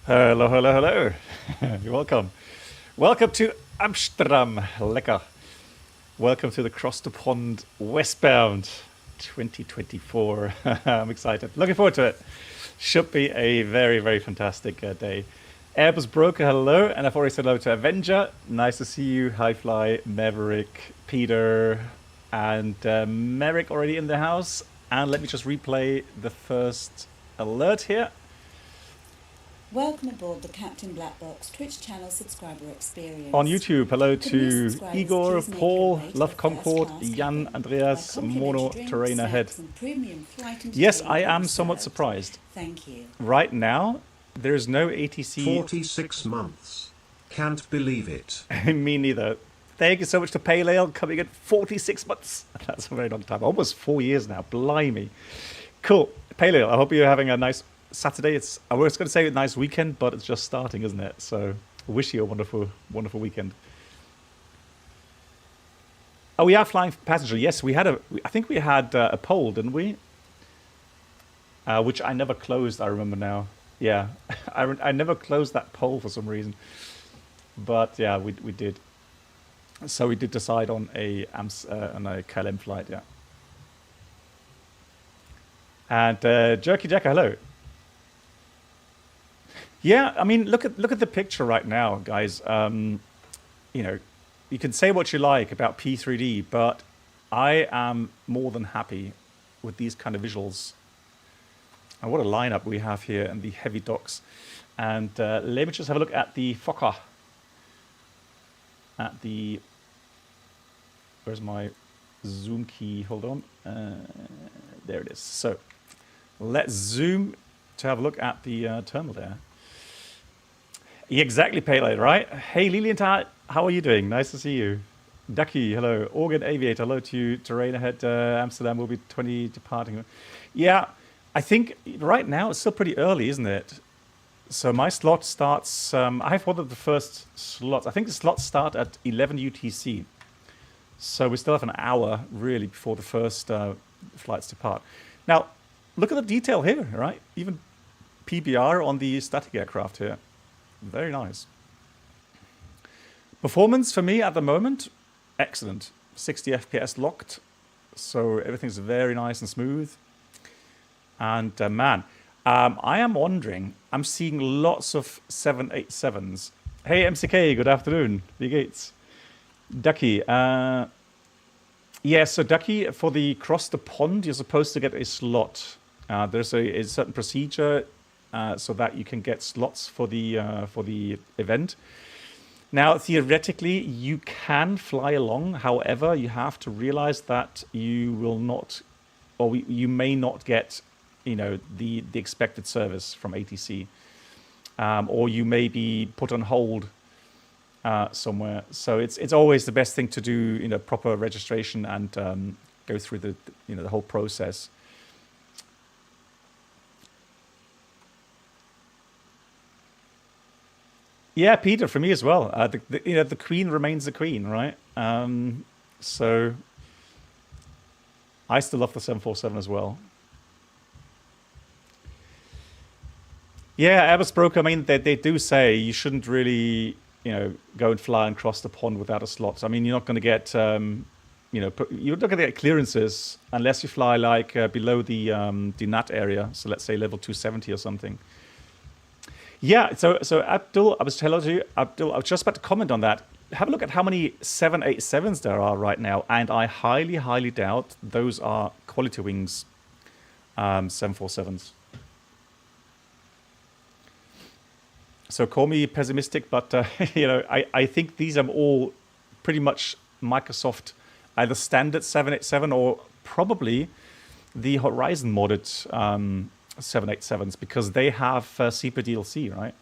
Hello, hello, hello. You're welcome. Welcome to Amsterdam. Lekker. Welcome to the Cross the Pond Westbound 2024. I'm excited. Looking forward to it. Should be a very, very fantastic day. Airbus Broker, hello. And I've already said hello to Avenger. Nice to see you. Highfly, Maverick, Peter, and Merrick already in the house. And let me just replay the first alert here. Welcome aboard the Captain Black Box Twitch channel subscriber experience. On YouTube, hello to Igor, Paul, Love Concord, Jan, Andreas, Mono, Terrain Ahead. Yes, I am somewhat surprised. Thank you. Right now, there is no ATC. 46 months. Can't believe it. Me neither. Thank you so much to Pale Ale, coming at 46 months. That's a very long time. Almost 4 years now. Blimey. Cool. Pale Ale, I hope you're having a nice Saturday. I was going to say a nice weekend, but it's just starting, isn't it? So I wish you a wonderful, wonderful weekend. Oh, we are flying passenger. Yes, I think we had a poll, didn't we? Which I never closed, I remember now. Yeah, I never closed that poll for some reason. But yeah, we did. So we did decide on a KLM flight, yeah. And Jerky Jacker, hello. Yeah, I mean, look at the picture right now, guys. You know, you can say what you like about P3D, but I am more than happy with these kind of visuals. And what a lineup we have here and the heavy docks. And let me just have a look at the Fokker. Where's my zoom key? Hold on. There it is. So let's zoom to have a look at the terminal there. Yeah, exactly, Pele, right? Hey, Lilienthal, how are you doing? Nice to see you. Ducky, hello. Organ Aviator, hello to you. Terrain Ahead, Amsterdam will be 20 departing. Yeah, I think right now it's still pretty early, isn't it? So my slot starts, I have one of the first slots. I think the slots start at 11 UTC. So we still have an hour, really, before the first flights depart. Now, look at the detail here, right? Even PBR on the static aircraft here. Very nice. Performance for me at the moment, excellent. 60 FPS locked. So everything's very nice and smooth. And man, I am wondering, I'm seeing lots of 787s. Hey, MCK, good afternoon. Wie geht's? Ducky. Yeah, so Ducky, for the cross the pond, you're supposed to get a slot. There's a certain procedure so that you can get slots for the event. Now, theoretically, you can fly along. However, you have to realize that you will not, or you may not get, you know, the expected service from ATC, or you may be put on hold somewhere. So it's always the best thing to do, you know, proper registration and go through the whole process. Yeah, Peter, for me as well. The queen remains the queen, right? So I still love the 747 as well. Yeah, Airbus Broker, I mean, they do say you shouldn't really, you know, go and fly and cross the pond without a slot. I mean, you're not going to get, you know, you're not going to get clearances unless you fly like below the NAT area. So let's say level 270 or something. Yeah, so Abdul, I was just about to comment on that. Have a look at how many 787s there are right now, and I highly, highly doubt those are quality wings 747s. So call me pessimistic, but you know, I think these are all pretty much Microsoft, either standard 787 or probably the Horizon modded 787s, because they have SEPA DLC, right?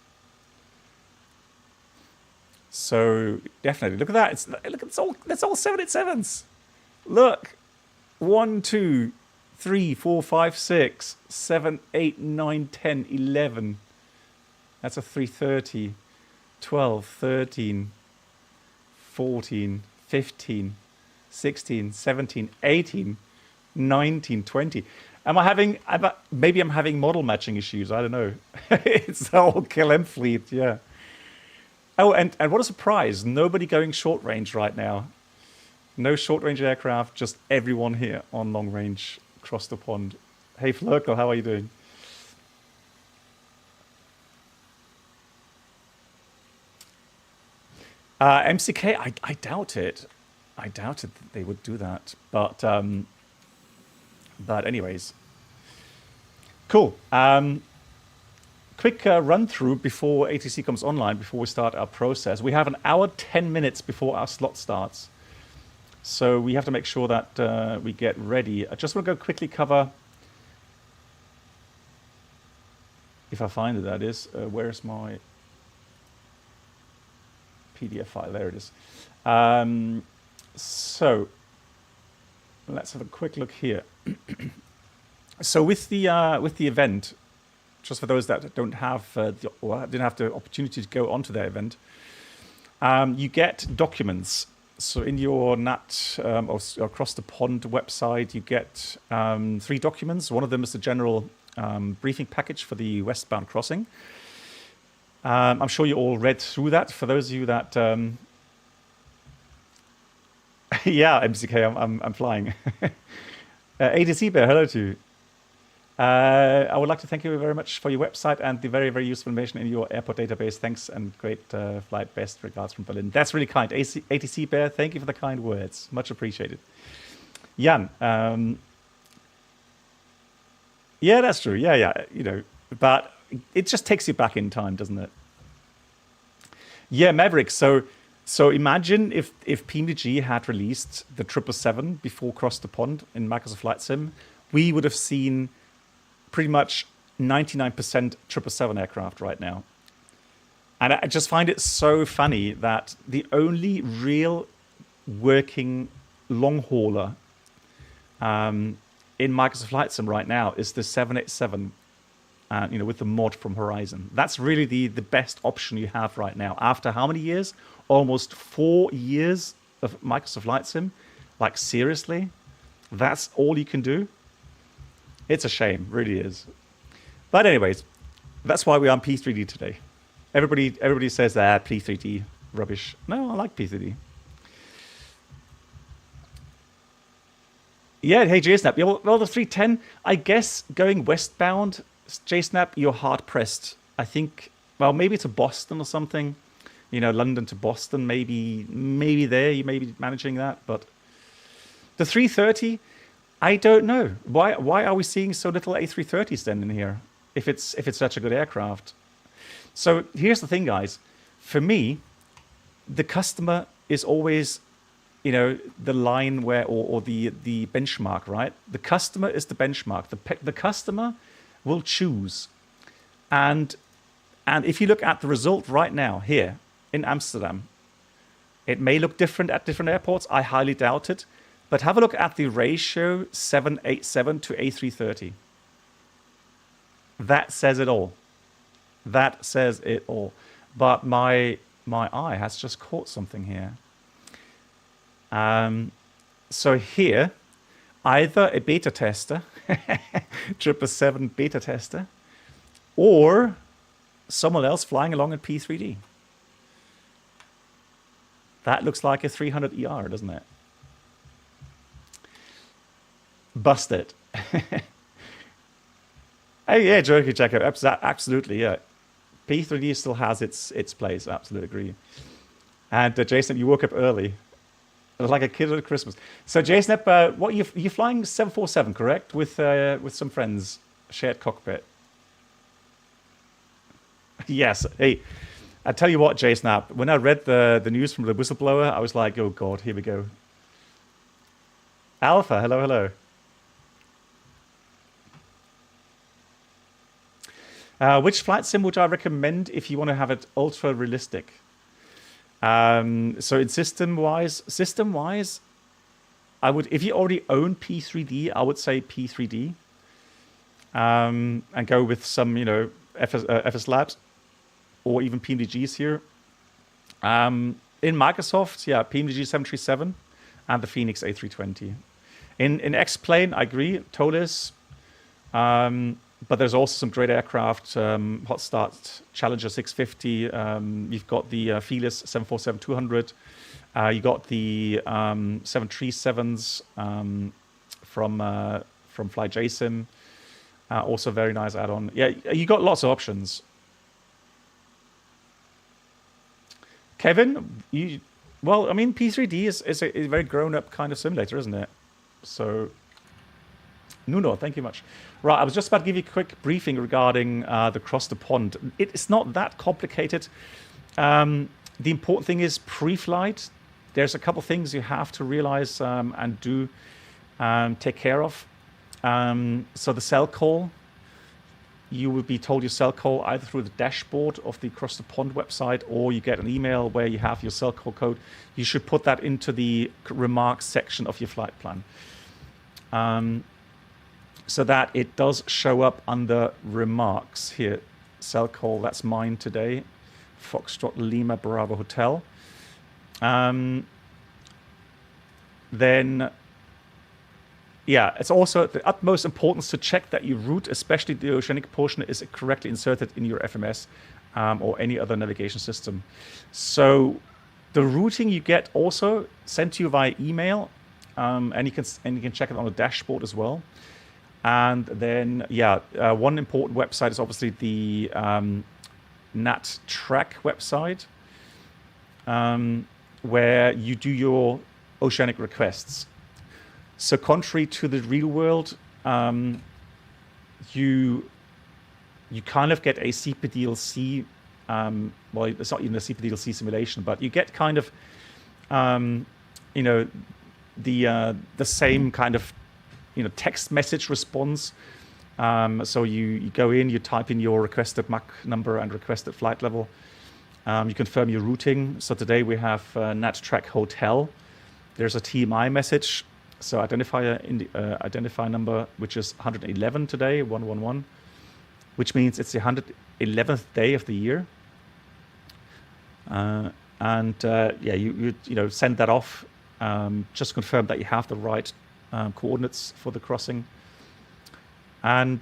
So definitely look at that. That's all 787s. Look, 1, 2, 3, 4, 5, 6, 7, 8, 9, 10, 11. That's a 330, 12, 13, 14, 15, 16, 17, 18, 19, 20. Maybe I'm having model matching issues. I don't know. It's the whole KLM fleet, yeah. Oh, and what a surprise. Nobody going short range right now. No short range aircraft, just everyone here on long range across the pond. Hey, Flurkle, how are you doing? MCK, I doubt it. I doubted that they would do that. But anyways. Cool. Quick run through before ATC comes online, before we start our process. We have an hour, 10 minutes before our slot starts. So we have to make sure that we get ready. I just want to go quickly cover, if I find it, that is, where's my PDF file? There it is. So let's have a quick look here. So with the event, just for those that don't have didn't have the opportunity to go onto their event, you get documents. So in your NAT or across the pond website, you get 3 documents. One of them is the general briefing package for the westbound crossing. I'm sure you all read through that. For those of you that, yeah, MCK, I'm flying. ADC Bear, hello to you. I would like to thank you very much for your website and the very, very useful information in your airport database. Thanks and great flight. Best regards from Berlin. That's really kind. ATC Bear, thank you for the kind words. Much appreciated. Jan, yeah, that's true. Yeah, you know, but it just takes you back in time, doesn't it? Yeah, Maverick. So imagine if PMDG had released the 777 before Cross the Pond in Microsoft Flight Sim, we would have seen pretty much 99% 777 aircraft right now. And I just find it so funny that the only real working long hauler in Microsoft Flight Sim right now is the 787, you know, with the mod from Horizon. That's really the best option you have right now. After how many years? Almost 4 years of Microsoft Flight Sim. Like, seriously? That's all you can do? It's a shame, really is. But anyways, that's why we're on P3D today. Everybody says that P3D rubbish. No, I like P3D. Yeah, hey JSnap. Well, the 310, I guess going westbound, JSnap, you're hard pressed. I think, well, maybe to Boston or something. You know, London to Boston, maybe there you may be managing that. But the 330, I don't know. Why are we seeing so little A330s then in here? If it's such a good aircraft. So here's the thing, guys. For me, the customer is always, you know, the line where or the benchmark, right? The customer is the benchmark. The customer will choose. And if you look at the result right now here in Amsterdam, it may look different at different airports. I highly doubt it. But have a look at the ratio 787 to A330. That says it all. That says it all. But my eye has just caught something here. So here, either a beta tester, 777 beta tester, or someone else flying along in P3D. That looks like a 300 ER, doesn't it? Busted. Oh yeah, Jerky Jacob, absolutely, yeah. P3D still has its place, absolutely agree. And Jason, you woke up early, like a kid at Christmas. So Jason, what you're flying 747, correct? With some friends, shared cockpit. Yes. Hey, I tell you what, Jason, when I read the news from the whistleblower, I was like, oh God, here we go. Alpha, hello. Which flight sim would I recommend if you want to have it ultra realistic? So in system-wise, I would, if you already own P3D, I would say P3D, and go with some, you know, FS Labs or even PMDGs here. In Microsoft, yeah, PMDG 737 and the Phoenix A320. In X-Plane, I agree. Tolis, But there's also some great aircraft, hot start Challenger 650. You've got the Felis 747-200. You got the 737s from VATSIM. Also very nice add-on. Yeah, you got lots of options. Kevin, well, I mean, P3D is a very grown-up kind of simulator, isn't it? So, Nuno, thank you much. Right, I was just about to give you a quick briefing regarding the cross the pond. It's not that complicated. The important thing is pre-flight. There's a couple things you have to realize and do take care of. So the cell call, you will be told your cell call either through the dashboard of the Cross the Pond website, or you get an email where you have your cell call code. You should put that into the remarks section of your flight plan, so that it does show up under remarks here. Cell call, that's mine today. Foxtrot Lima Bravo Hotel. Then, yeah, it's also at the utmost importance to check that your route, especially the Oceanic portion, is correctly inserted in your FMS or any other navigation system. So the routing you get also sent to you via email, and you can check it on the dashboard as well. And then, yeah, one important website is obviously the NatTrack website, where you do your Oceanic requests. So contrary to the real world, you kind of get a CPDLC, well, it's not even a CPDLC simulation, but you get kind of, you know, the same kind of, you know, text message response. So you go in, you type in your requested Mach number and requested flight level. You confirm your routing. So today we have NatTrack Hotel. There's a TMI message. So identifier number, which is 111 today, 111, which means it's the 111th day of the year. Yeah, you know, send that off. Just confirm that you have the right coordinates for the crossing. And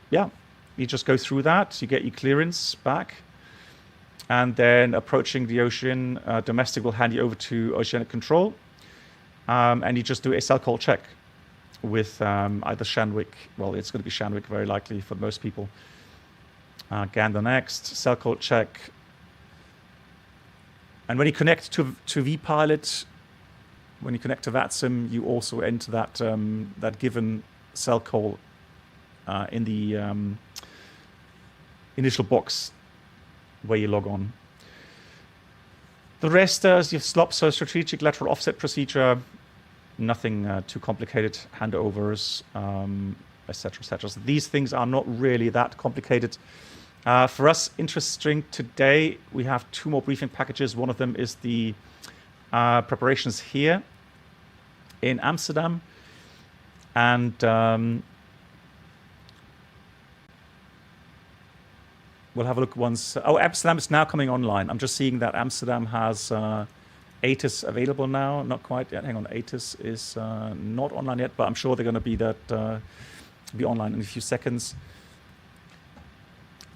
yeah, you just go through that. You get your clearance back. And then approaching the ocean, domestic will hand you over to Oceanic Control. And you just do a cell call check with either Shanwick. Well, it's going to be Shanwick very likely for most people. Gander next, cell call check. And when you connect to vPilot, when you connect to VATSIM, you also enter that that given cell call in the initial box where you log on. The rest is your SLOP, so strategic lateral offset procedure, nothing too complicated, handovers, etc., etc. So these things are not really that complicated. For us, interesting today, we have two more briefing packages. One of them is the preparations here in Amsterdam, and we'll have a look once. Oh, Amsterdam is now coming online. I'm just seeing that Amsterdam has ATIS available now. Not quite yet. Hang on, ATIS is not online yet, but I'm sure they're going to be online in a few seconds.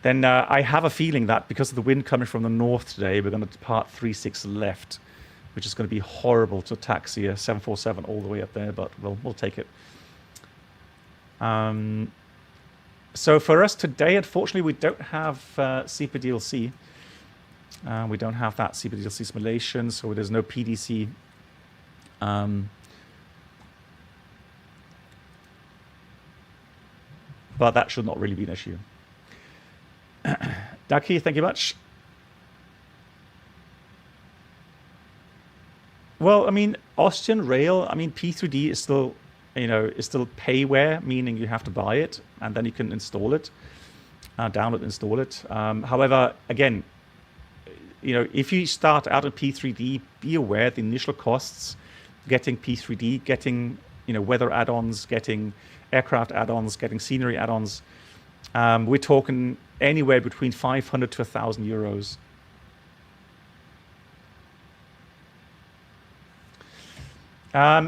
Then I have a feeling that because of the wind coming from the north today, we're going to depart 36 left, which is going to be horrible to taxi a 747 all the way up there, but we'll take it. So for us today, unfortunately, we don't have CPDLC. We don't have that CPDLC simulation, so there's no PDC. But that should not really be an issue. Daki, thank you much. Well, I mean, Austrian Rail, I mean, P3D is still, you know, is still payware, meaning you have to buy it and then you can install it, download and install it. However, again, you know, if you start out on P3D, be aware the initial costs, getting P3D, getting, you know, weather add-ons, getting aircraft add-ons, getting scenery add-ons. We're talking anywhere between 500 to 1,000 euros.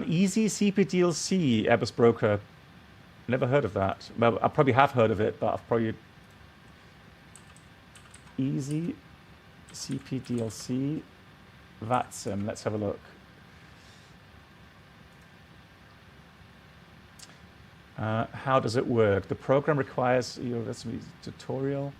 Easy CPDLC, Airbus broker. Never heard of that. Well, I probably have heard of it, but I've probably... Easy CPDLC VATSIM. Let's have a look. How does it work? The program requires your tutorial.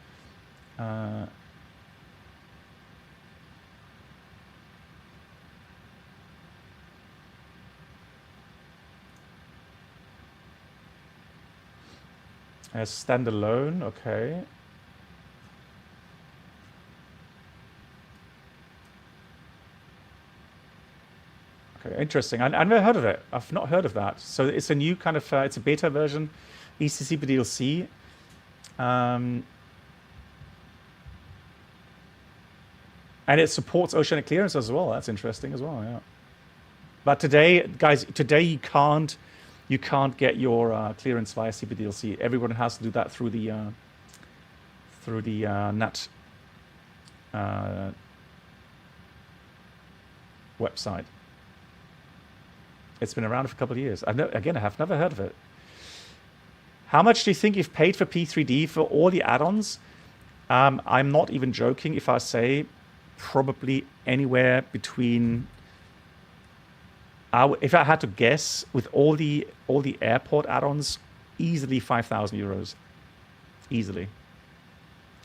As standalone, okay. Okay, interesting. I've never heard of it. I've not heard of that. So it's a new kind of, it's a beta version, ECC DLC. And it supports Oceanic clearance as well. That's interesting as well, yeah. But today, guys, today you can't get your clearance via CPDLC. Everyone has to do that through the NAT website. It's been around for a couple of years. Again, I have never heard of it. How much do you think you've paid for P3D for all the add-ons? I'm not even joking if I say probably anywhere between... if I had to guess, with all the airport add-ons, easily 5,000 euros. Easily.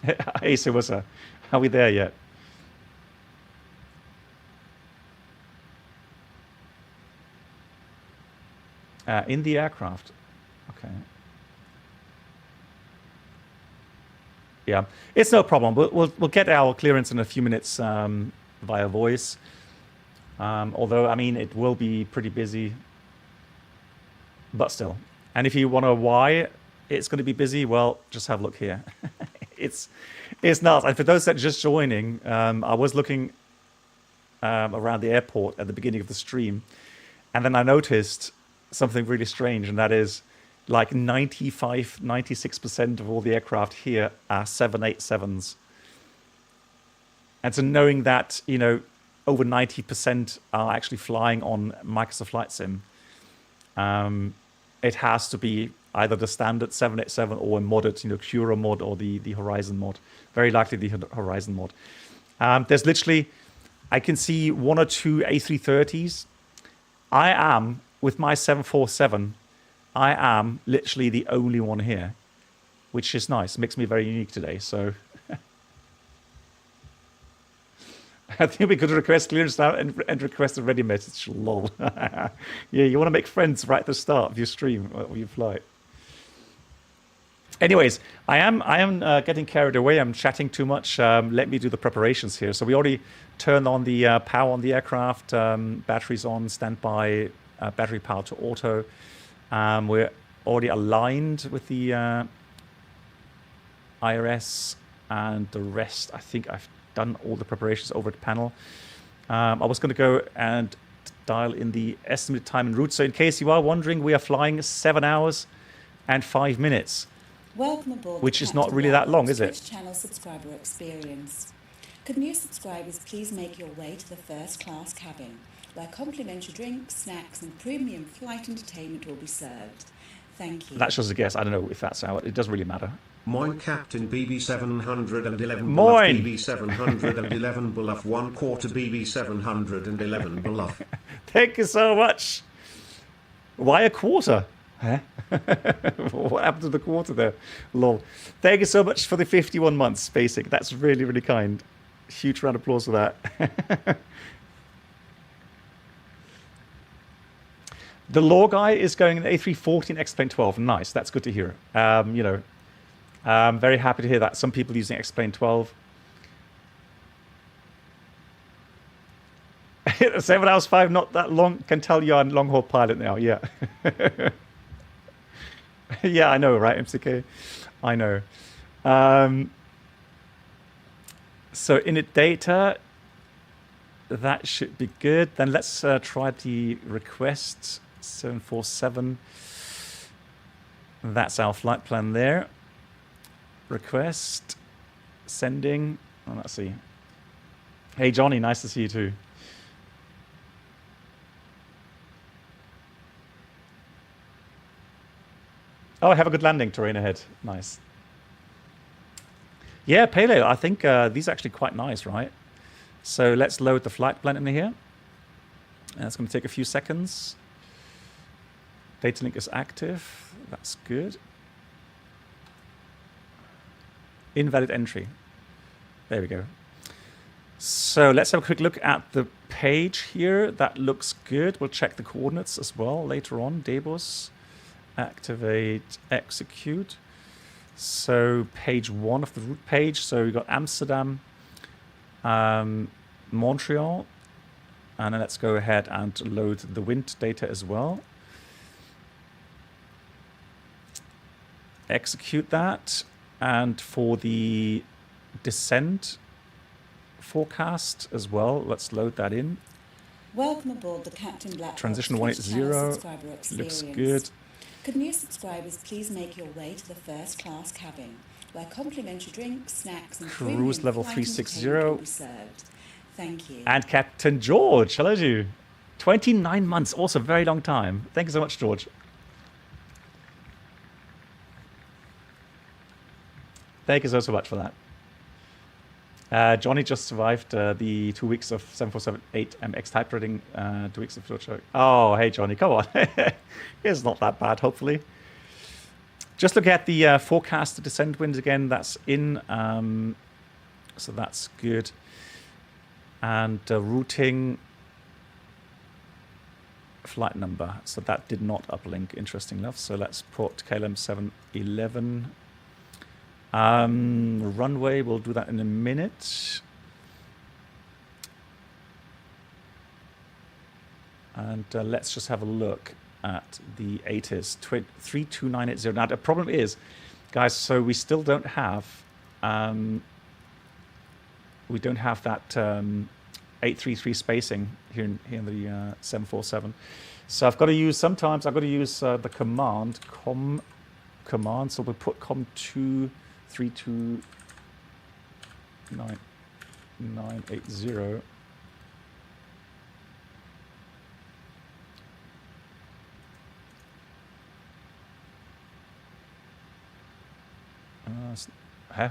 Hey, Sawasa, are we there yet? In the aircraft. Okay. Yeah, it's no problem. We'll get our clearance in a few minutes via voice. Although, I mean, it will be pretty busy, but still. And if you want to know why it's going to be busy, well, just have a look here. it's nuts. And for those that are just joining, I was looking around the airport at the beginning of the stream, and then I noticed something really strange, and that is like 96% of all the aircraft here are 787s. And so knowing that, you know, over 90% are actually flying on Microsoft Flight Sim. It has to be either the standard 787 or a modded, you know, Cura mod or the Horizon mod. Very likely the Horizon mod. There's literally, I can see 1 or 2 A330s. I am, with my 747, I am literally the only one here, which is nice. Makes me very unique today, so... I think we could request clearance now and request a ready message. Lol. Yeah, you want to make friends right at the start of your stream or your flight. Anyways, I am getting carried away. I'm chatting too much. Let me do the preparations here. So we already turned on the power on the aircraft. Batteries on, standby, battery power to auto. We're already aligned with the IRS and the rest. I think I've done all the preparations over at panel. I was going to go and dial in the estimated time en route. So in case you are wondering, we are flying 7 hours and 5 minutes. Welcome aboard, which is not really that long, is it? Twitch channel subscriber experience. Could new subscribers please make your way to the first class cabin, where complimentary drinks, snacks and premium flight entertainment will be served. Thank you. That's just a guess. I don't know if that's how it doesn't really matter. Moin Captain BB711 Moin. BB711 Bluff 1 quarter BB711 Bluff. Thank you so much. Why a quarter? Huh? What happened to the quarter there? Lol. Thank you so much for the 51 months, Basic. That's really, really kind. Huge round of applause for that. The law guy is going in the A314 X-Plane 12. Nice. That's good to hear. You know, I'm very happy to hear that. Some people using X-Plane 12. 7 hours 5, not that long. Can tell you're a long-haul pilot now. Yeah. Yeah, I know, right, MCK? I know. So init data, that should be good. Then let's try the request 747. That's our flight plan there. Request, sending. Oh, let's see. Hey, Johnny, nice to see you too. Oh, have a good landing, terrain ahead. Nice. Yeah, Paleo, I think these are actually quite nice, right? So let's load the flight plan in here. And it's going to take a few seconds. Data link is active. That's good. Invalid entry. There we go. So let's have a quick look at the page here. That looks good. We'll check the coordinates as well later on. Debus, activate, execute. So page 1 of the route page. So we've got Amsterdam, Montreal. And then let's go ahead and load the wind data as well. Execute that. And for the descent forecast as well, let's load that in. Welcome aboard the Captain Black Transition Box 180. Looks good. Could new subscribers please make your way to the first class cabin, where complimentary drinks, snacks, and Cruise level flight 360. entertainment will be served. Thank you. And Captain George, hello to you. 29 months, also a very long time. Thank you so much, George. Thank you so much for that. Johnny just survived the 2 weeks of 747-8 MX type rating, 2 weeks of fuel. Oh, hey, Johnny, come on. It's not that bad, hopefully. Just look at the forecast descent winds again. That's in, so that's good. And routing flight number. So that did not uplink, interesting enough. So let's put KLM 711. Runway, we'll do that in a minute. And let's just have a look at the ATIS 32980. Now the problem is, guys, so we still don't have that 833 spacing here in the 747. So I've got to use, sometimes I've got to use the command, command, so we'll put com2 32980.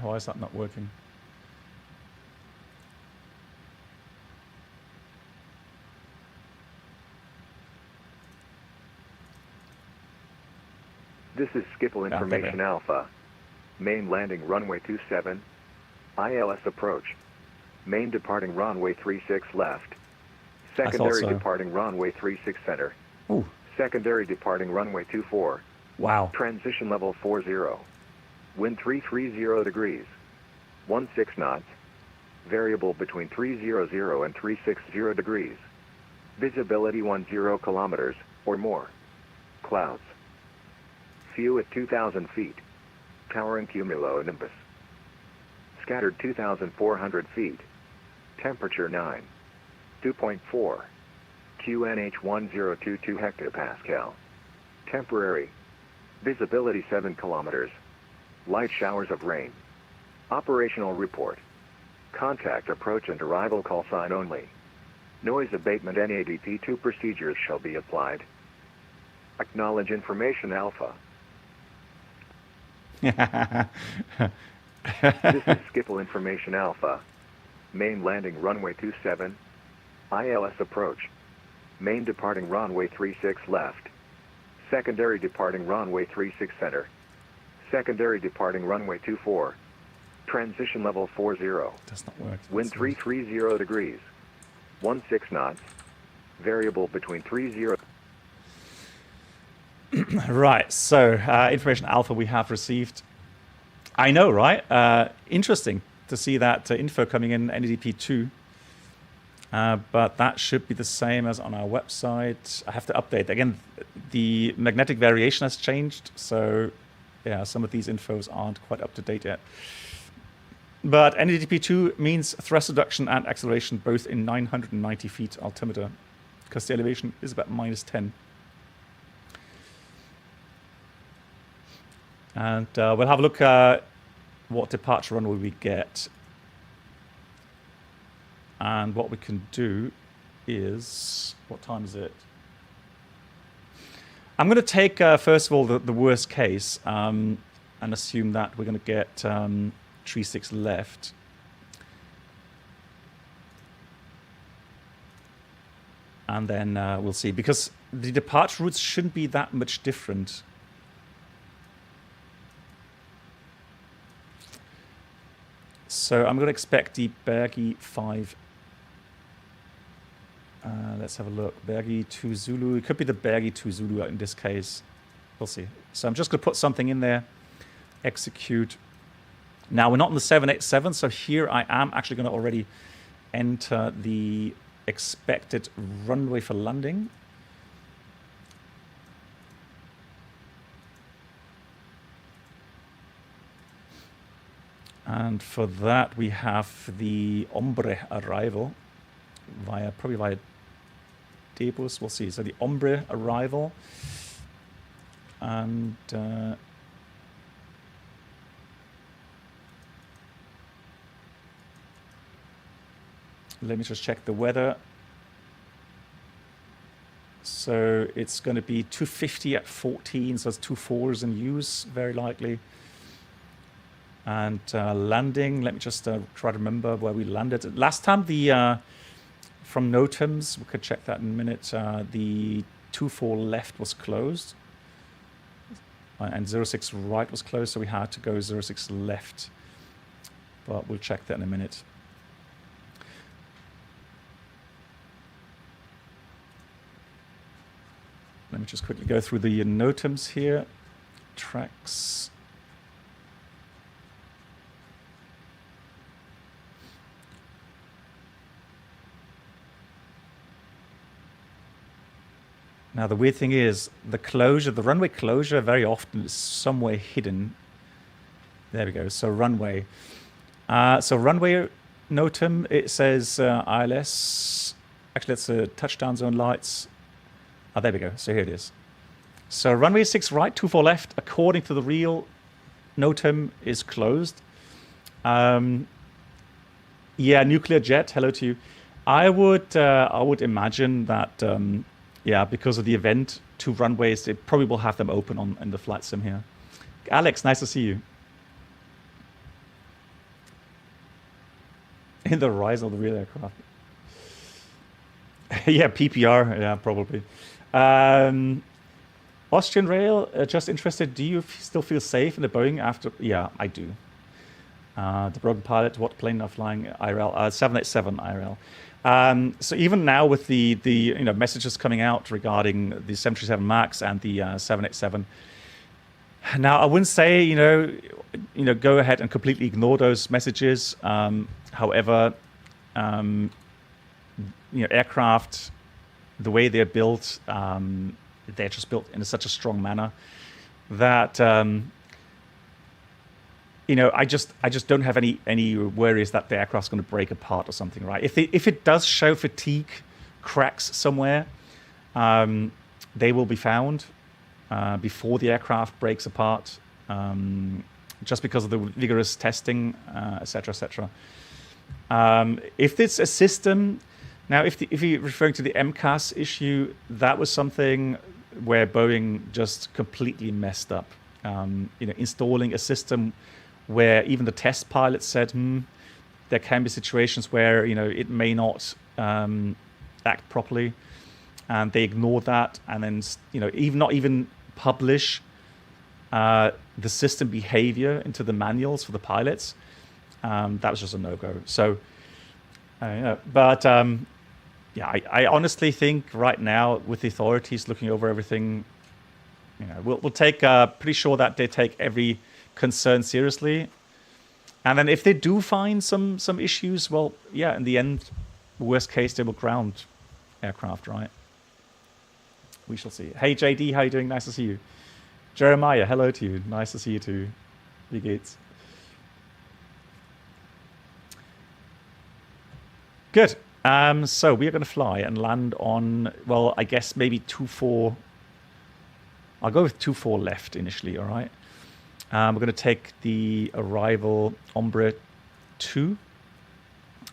Why is that not working? This is Schiphol Information Alpha. Main landing runway 27, ILS approach. Main departing runway 36 left. Secondary departing runway 36 center. Ooh. Secondary departing runway 24. Wow. Transition level 40. Wind 330 degrees. 16 knots. Variable between 300 and 360 degrees. Visibility 10 kilometers or more. Clouds. Few at 2,000 feet. Towering cumulonimbus. Scattered 2,400 feet. Temperature 9. 2.4. QNH 1022 hectopascal. Temporary. Visibility 7 kilometers. Light showers of rain. Operational report. Contact approach and arrival call sign only. Noise abatement NADP2 procedures shall be applied. Acknowledge information alpha. This is Schiphol Information Alpha. Main landing runway 27. ILS approach. Main departing runway 36 left. Secondary departing runway 36 center. Secondary departing runway 24. Transition level 40. Does not work. Wind 330 degrees. 16 knots. Variable between 30. Right, so information alpha we have received. I know, right? Interesting to see that info coming in NADP2. But that should be the same as on our website. I have to update. Again, the magnetic variation has changed. So, yeah, some of these infos aren't quite up to date yet. But NADP2 means thrust reduction and acceleration both in 990 feet altimeter, because the elevation is about -10. And we'll have a look at what departure runway we get. And what we can do is, what time is it? I'm going to take, first of all, the worst case and assume that we're going to get 36 left. And then we'll see, because the departure routes shouldn't be that much different. So I'm going to expect the Bergi 5. Let's have a look. Bergi 2 Zulu. It could be the Bergi 2 Zulu in this case. We'll see. So I'm just going to put something in there. Execute. Now we're not in the 787, so here I am actually going to already enter the expected runway for landing. And for that we have the Ombre arrival probably via Debus. We'll see. So the Ombre arrival, and let me just check the weather. So it's going to be 250 at 14, so it's 2-4s in use, very likely. And landing, let me just try to remember where we landed. Last time, from NOTAMs, we could check that in a minute, the 24 left was closed. And 06 right was closed, so we had to go 06 left. But we'll check that in a minute. Let me just quickly go through the NOTAMs here. Tracks. Now the weird thing is the runway closure very often is somewhere hidden. There we go. So runway. So runway NOTAM, it says ILS. Actually, that's touchdown zone lights. Oh, there we go. So here it is. So runway 6 right, 24 left, according to the real NOTAM, is closed. Yeah, nuclear jet. Hello to you. I would imagine that. Yeah, because of the event, 2 runways, they probably will have them open in the flight sim here. Alex, nice to see you. In the rise of the real aircraft. Yeah, PPR, yeah, probably. Austrian Rail, just interested, do you still feel safe in the Boeing after? Yeah, I do. The broken pilot, what plane are flying IRL? 787 IRL. So even now with the messages coming out regarding the 737 MAX and the 787, now I wouldn't say go ahead and completely ignore those messages. However, aircraft, the way they're built, they're just built in such a strong manner that I just don't have any worries that the aircraft's going to break apart or something, right? If it does show fatigue cracks somewhere, they will be found before the aircraft breaks apart, just because of the vigorous testing, etc., etc. If it's a system, now if you're referring to the MCAS issue, that was something where Boeing just completely messed up. Installing a system where even the test pilots said, there can be situations where it may not act properly, and they ignored that, and then even not even publish the system behavior into the manuals for the pilots. That was just a no-go. So, but I honestly think right now with the authorities looking over everything, we'll take pretty sure that they take every concern seriously, and then if they do find some issues, well, yeah, in the end, worst case, they will ground aircraft, right? We shall see. Hey JD, how you doing? Nice to see you. Jeremiah, hello to you. Nice to see you too. Wie geht's? Good. So we are going to fly and land on, well, I guess maybe 2-4. I'll go with 2-4 left initially, all right? We're going to take the arrival Ombre 2,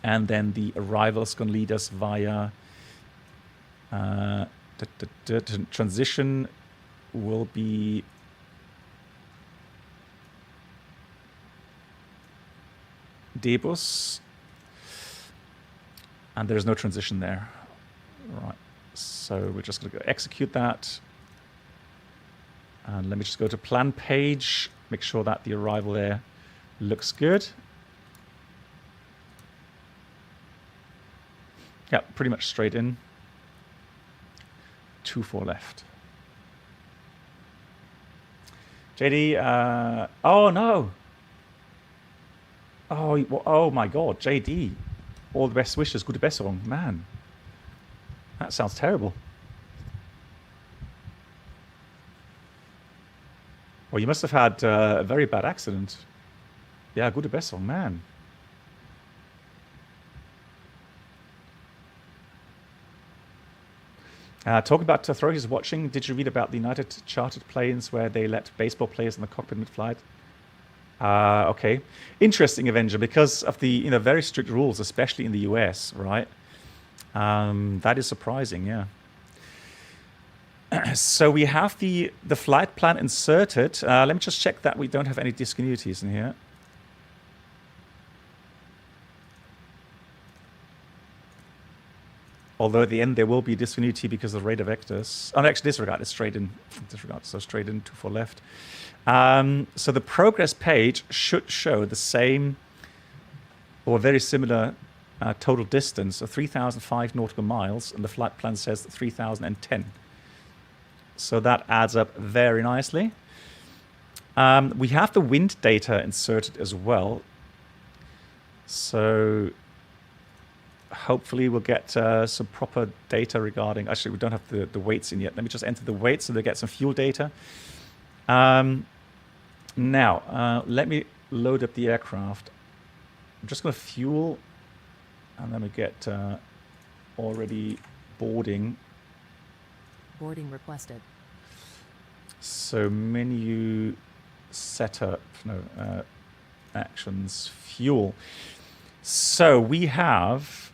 and then the arrival is going to lead us via transition will be debus, and there's no transition there. Right, so we're just going to go execute that. And let me just go to plan page, make sure that the arrival there looks good. Yeah, pretty much straight in. 24 left. JD, oh no. Oh my God, JD. All the best wishes, gute Besserung. Man, that sounds terrible. Well, you must have had a very bad accident. Yeah, gute Besserung, man. Talk about authorities watching. Did you read about the United chartered planes where they let baseball players in the cockpit mid-flight? Okay, interesting, Avenger, because of the very strict rules, especially in the US, right? That is surprising, yeah. So we have the flight plan inserted. Let me just check that we don't have any discontinuities in here. Although at the end there will be discontinuity because of the rate of vectors. Oh, no, actually disregard, it's straight in. Disregard, so straight in, 24 left. So the progress page should show the same or very similar total distance of 3,005 nautical miles, and the flight plan says 3,010. So that adds up very nicely. We have the wind data inserted as well. So hopefully we'll get some proper data regarding... Actually, we don't have the weights in yet. Let me just enter the weights so they get some fuel data. Now, let me load up the aircraft. I'm just going to fuel, and then we get already boarding. Boarding requested. So menu setup, no, actions, fuel. So we have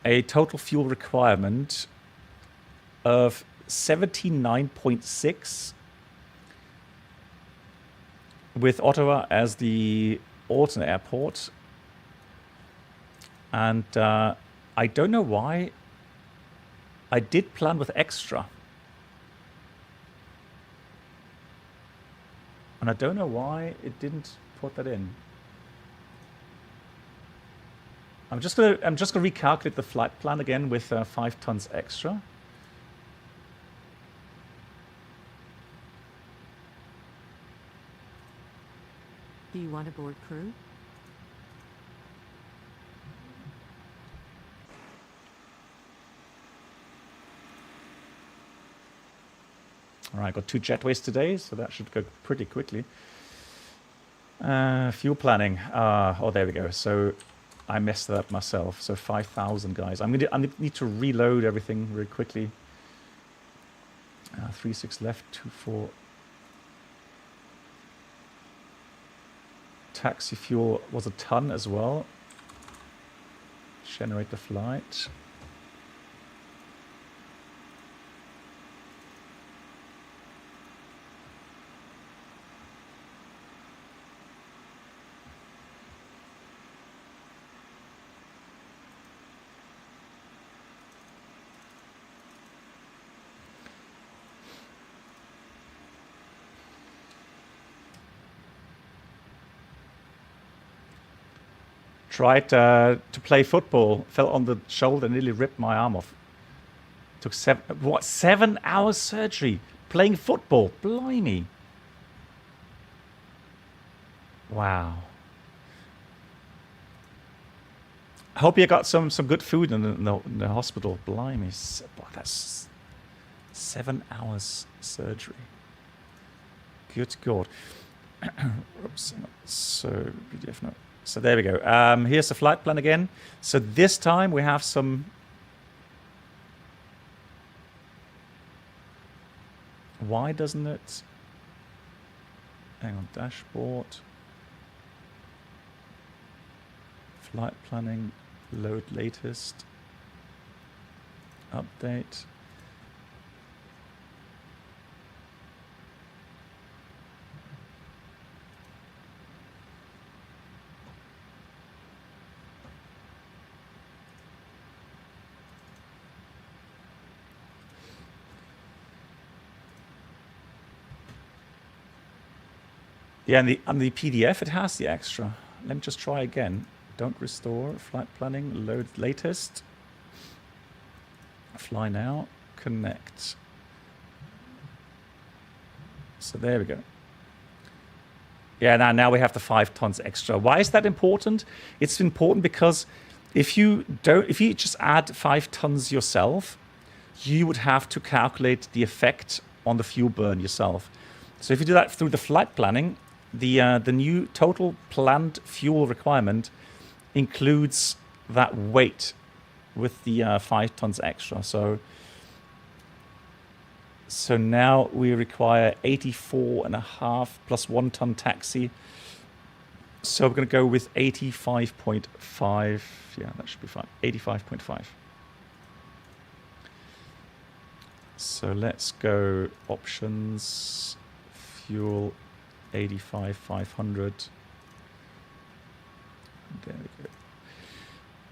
a total fuel requirement of 79.6 with Ottawa as the alternate airport. And I don't know why. I did plan with extra. And I don't know why it didn't put that in. I'm just gonna recalculate the flight plan again with 5 tons extra. Do you want a board crew? All right, got 2 jetways today, so that should go pretty quickly. Fuel planning. Oh, there we go. So I messed that up myself. So 5,000, guys. I need to reload everything very quickly. 3.6 left, 2.4. Taxi fuel was a ton as well. Generate the flight. Tried to play football, fell on the shoulder, nearly ripped my arm off. Took 7 hours surgery playing football. Blimey. Wow. I hope you got some good food in the hospital. Blimey. Boy, that's 7 hours surgery. Good God. Oops. So, PDF note. So there we go. Here's the flight plan again. So this time we have some... Why doesn't it... Hang on, dashboard. Flight planning, load latest. Update. Yeah, and the PDF, it has the extra. Let me just try again. Don't restore. Flight planning. Load latest. Fly now. Connect. So there we go. Yeah, now we have the 5 tons extra. Why is that important? It's important because if you just add 5 tons yourself, you would have to calculate the effect on the fuel burn yourself. So if you do that through the flight planning, the new total planned fuel requirement includes that weight with the 5 tons extra. So now we require 84.5 plus 1 ton taxi. So we're going to go with 85.5. Yeah, that should be fine. 85.5. So let's go options, fuel, 85,500. There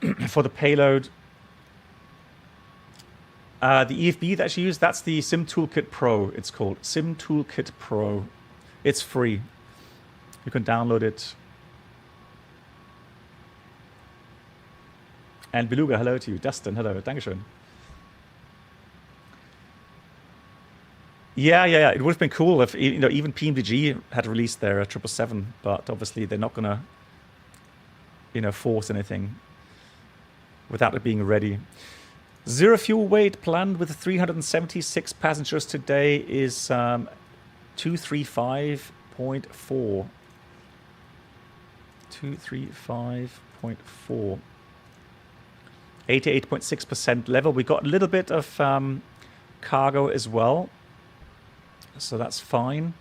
we go. For the payload, the EFB that you use, that's the Sim Toolkit Pro, it's called. Sim Toolkit Pro. It's free. You can download it. And Beluga, hello to you. Dustin, hello. Dankeschön. Yeah. It would have been cool if even PMDG had released their 777, but obviously they're not gonna force anything without it being ready. Zero fuel weight planned with 376 passengers today is 235.4. 235.4. 88.6% level. We got a little bit of cargo as well, so that's fine.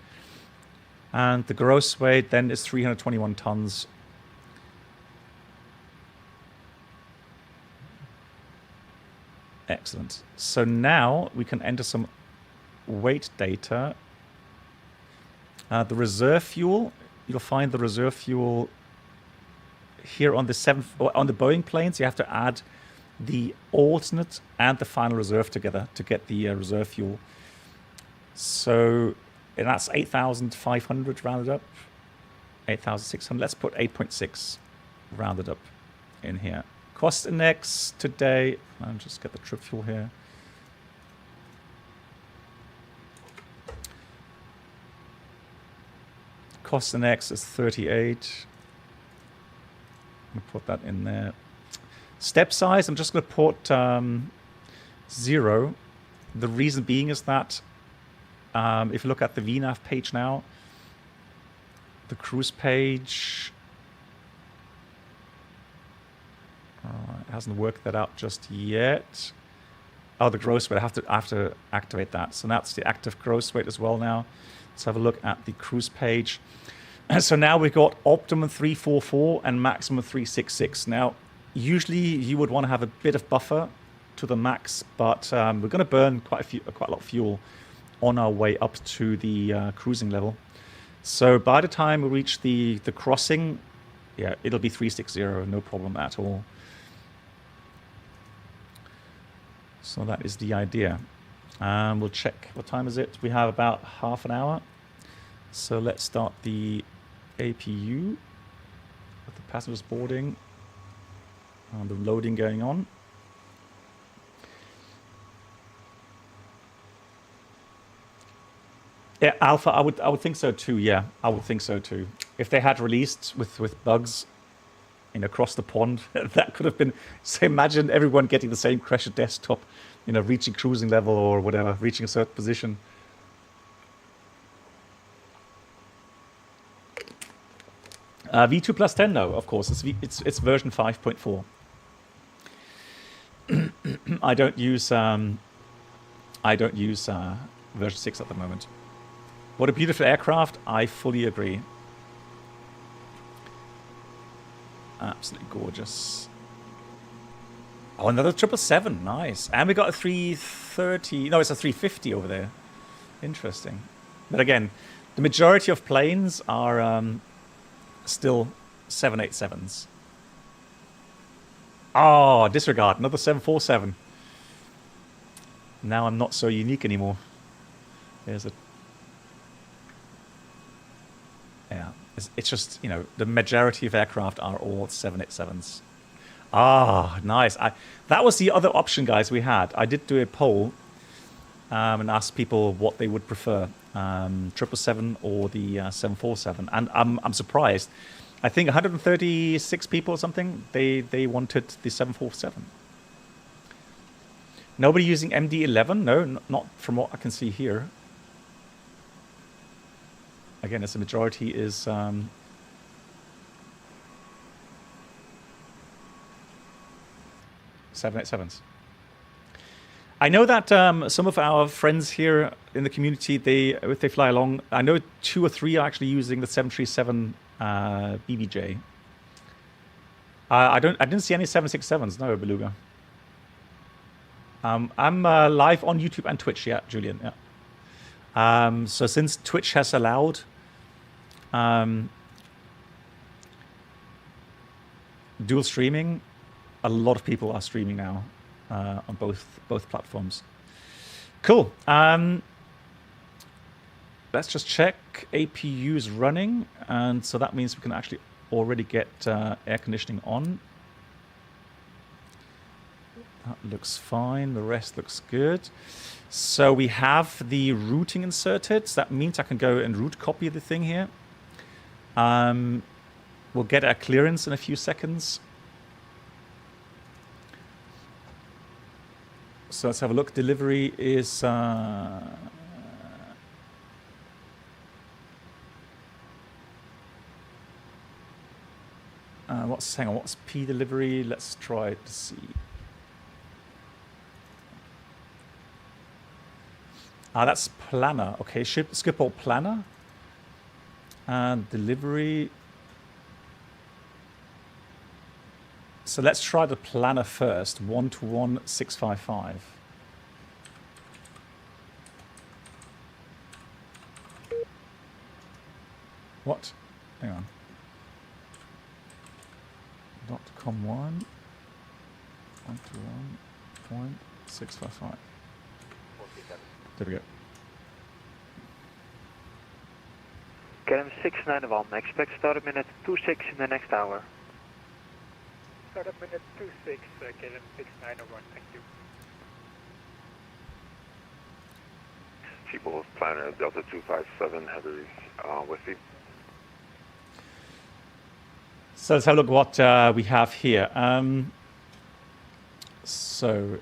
And the gross weight then is 321 tons. Excellent. So now we can enter some weight data. The reserve fuel, you'll find the reserve fuel here on the Boeing planes. You have to add the alternate and the final reserve together to get the reserve fuel. So and that's 8,500 rounded up. 8,600. Let's put 8.6 rounded up in here. Cost index today, I'll just get the trip fuel here. Cost index is 38. I'm going to put that in there. Step size, I'm just going to put 0. The reason being is that if you look at the VNAV page now, the cruise page, it hasn't worked that out just yet. Oh, the gross weight, I have to activate that. So that's the active gross weight as well now. Let's have a look at the cruise page. So now we've got optimum 344 and maximum 366. Now, usually you would want to have a bit of buffer to the max, but we're going to burn quite a lot of fuel on our way up to the cruising level. So by the time we reach the crossing, yeah, it'll be 360, no problem at all. So that is the idea. We'll check, what time is it? We have about half an hour. So let's start the APU with the passengers boarding and the loading going on. Yeah, Alpha, I would think so too. Yeah, I would think so too. If they had released with bugs, across the pond, that could have been. So imagine everyone getting the same crash desktop, reaching cruising level or whatever, reaching a certain position. V2 plus 10, no, of course, it's version 5.4. I don't use version 6 at the moment. What a beautiful aircraft! I fully agree. Absolutely gorgeous. Oh, another 777, nice. And we got a 330. No, it's a 350 over there. Interesting. But again, the majority of planes are still 787s. Oh, disregard. Another 747. Now I'm not so unique anymore. There's a Yeah, it's just, you know, the majority of aircraft are all 787s. Ah, nice. That was the other option, guys, we had. I did do a poll and asked people what they would prefer, 777 or the 747. And I'm surprised. I think 136 people or something, they wanted the 747. Nobody using MD-11? No, not from what I can see here. Again, as the majority is 787s. I know that some of our friends here in the community, if they fly along, I know 2 or 3 are actually using the 737 BBJ. I didn't see any 767s. No, Beluga. I'm live on YouTube and Twitch. Yeah, Julian. Yeah. So since Twitch has allowed dual streaming, a lot of people are streaming now on both platforms. Cool. Let's just check. APU is running, and so that means we can actually already get air conditioning on. That looks fine. The rest looks good. So we have the routing inserted. So that means I can go and route copy the thing here. We'll get our clearance in a few seconds. So let's have a look. Delivery is what's P delivery? Let's try to see. That's planner. Okay, skip all planner. And delivery. So let's try the planner first. 121-655. What? Hang on. .com1 121.655. There we go. KLM 691, expect start at minute 26 in the next hour. Start at minute 26, KLM 691, thank you. People planner Delta 257 heavy with the. So let's have a look what we have here. So,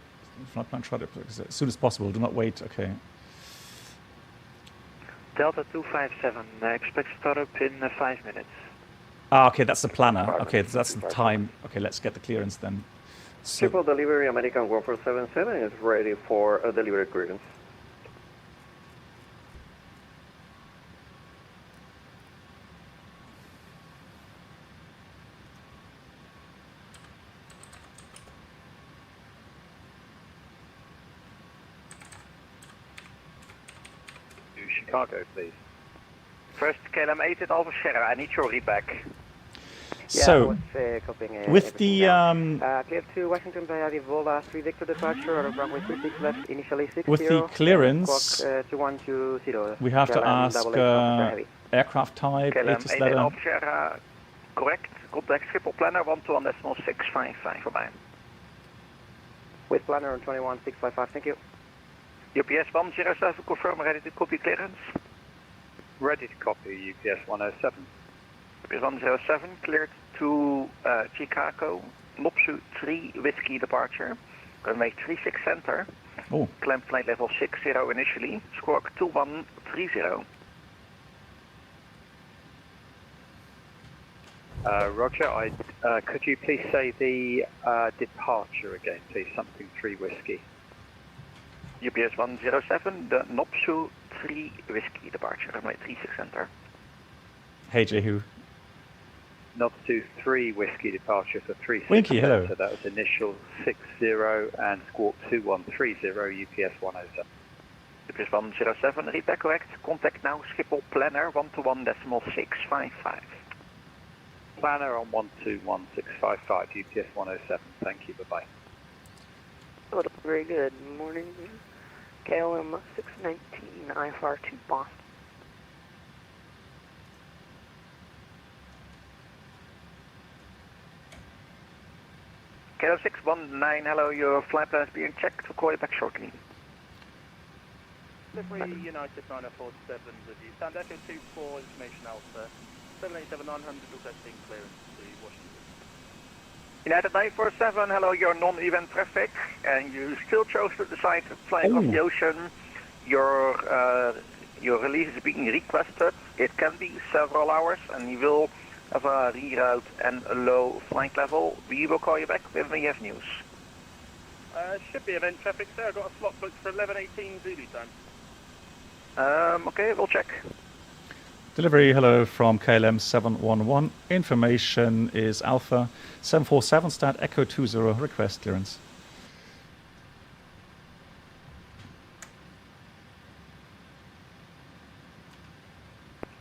flight plan, try to as soon as possible. Do not wait. Okay. Delta 257, expect startup in 5 minutes. Okay, that's the planner. Okay, so that's the time. Okay, let's get the clearance then. So, Triple delivery American 1477 is ready for a delivery clearance. Chicago, please. First, KLM 8 at Alpha Sierra, I need your readback. so with the clear to Washington via the Vola 3 Victor departure out of runway 36 left, initially 60. with the clearance, 2120. we have to ask aircraft type, KLM latest 8 at letter. Alpha Sierra, correct. Contact Schiphol planner 121.655 voorbij. With planner on 21655, thank you. UPS 107, confirm ready to copy clearance. Ready to copy, UPS 107. UPS 107, cleared to Chicago, Mopsu 3 Whiskey departure. Runway 36 center. Oh, Climb flight level 60 initially, squawk 2130. Roger, could you please say the departure again, please? Something 3 Whiskey. UPS 107, the Nopsu 3 Whiskey departure, runway 36 center. hey Jehu. Nopsu 3 Whiskey departure for 36 Winky, hello. So that was initial 60 and squawk 2130, UPS 107. UPS 107, read that correct. Contact now Schiphol planner 121.655. Planner on 121.655, UPS 107. Thank you, bye-bye. Oh, very good. Morning. KLM 619, IFR to Boston. KLM 619, hello, your flight plan is being checked. We'll call you back shortly. Delivery United 9047 with you. Stand Echo 24, information Alpha. 787-900 requesting clearance to Washington. United 947, hello, your non-event traffic, and you still chose to decide to fly across the ocean. Your release is being requested. It can be several hours, and you will have a reroute and a low flight level. We will call you back when we have news. Should be event traffic, sir. I've got a slot booked for 11:18 Zulu time. Okay, we'll check. Delivery, hello from KLM 711. Information is Alpha 747, start Echo 20, request clearance.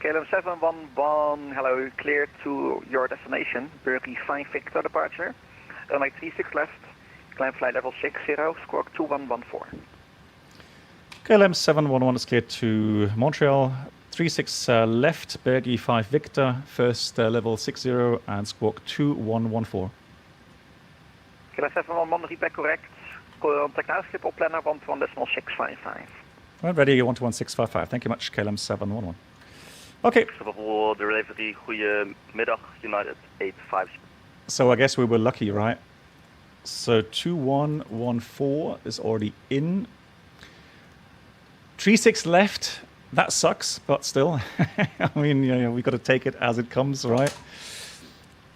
KLM 711, hello, clear to your destination, Berkeley 5 Victor departure. Runway 36 left, climb flight level 60, squawk 2114. KLM 711 is cleared to Montreal, 36 left, Berkeley 5 Victor, first level 60 and squawk 2114. KLM 711, read back correct. Contact now, Schiphol planner 121.655. Well, ready, 121.655. Thank you much, KLM 711. Okay. Schiphol delivery, goedemiddag, United 85. So I guess we were lucky, right? So 2114 is already in. 36 left. That sucks, but still. I mean, you know, we've got to take it as it comes, right?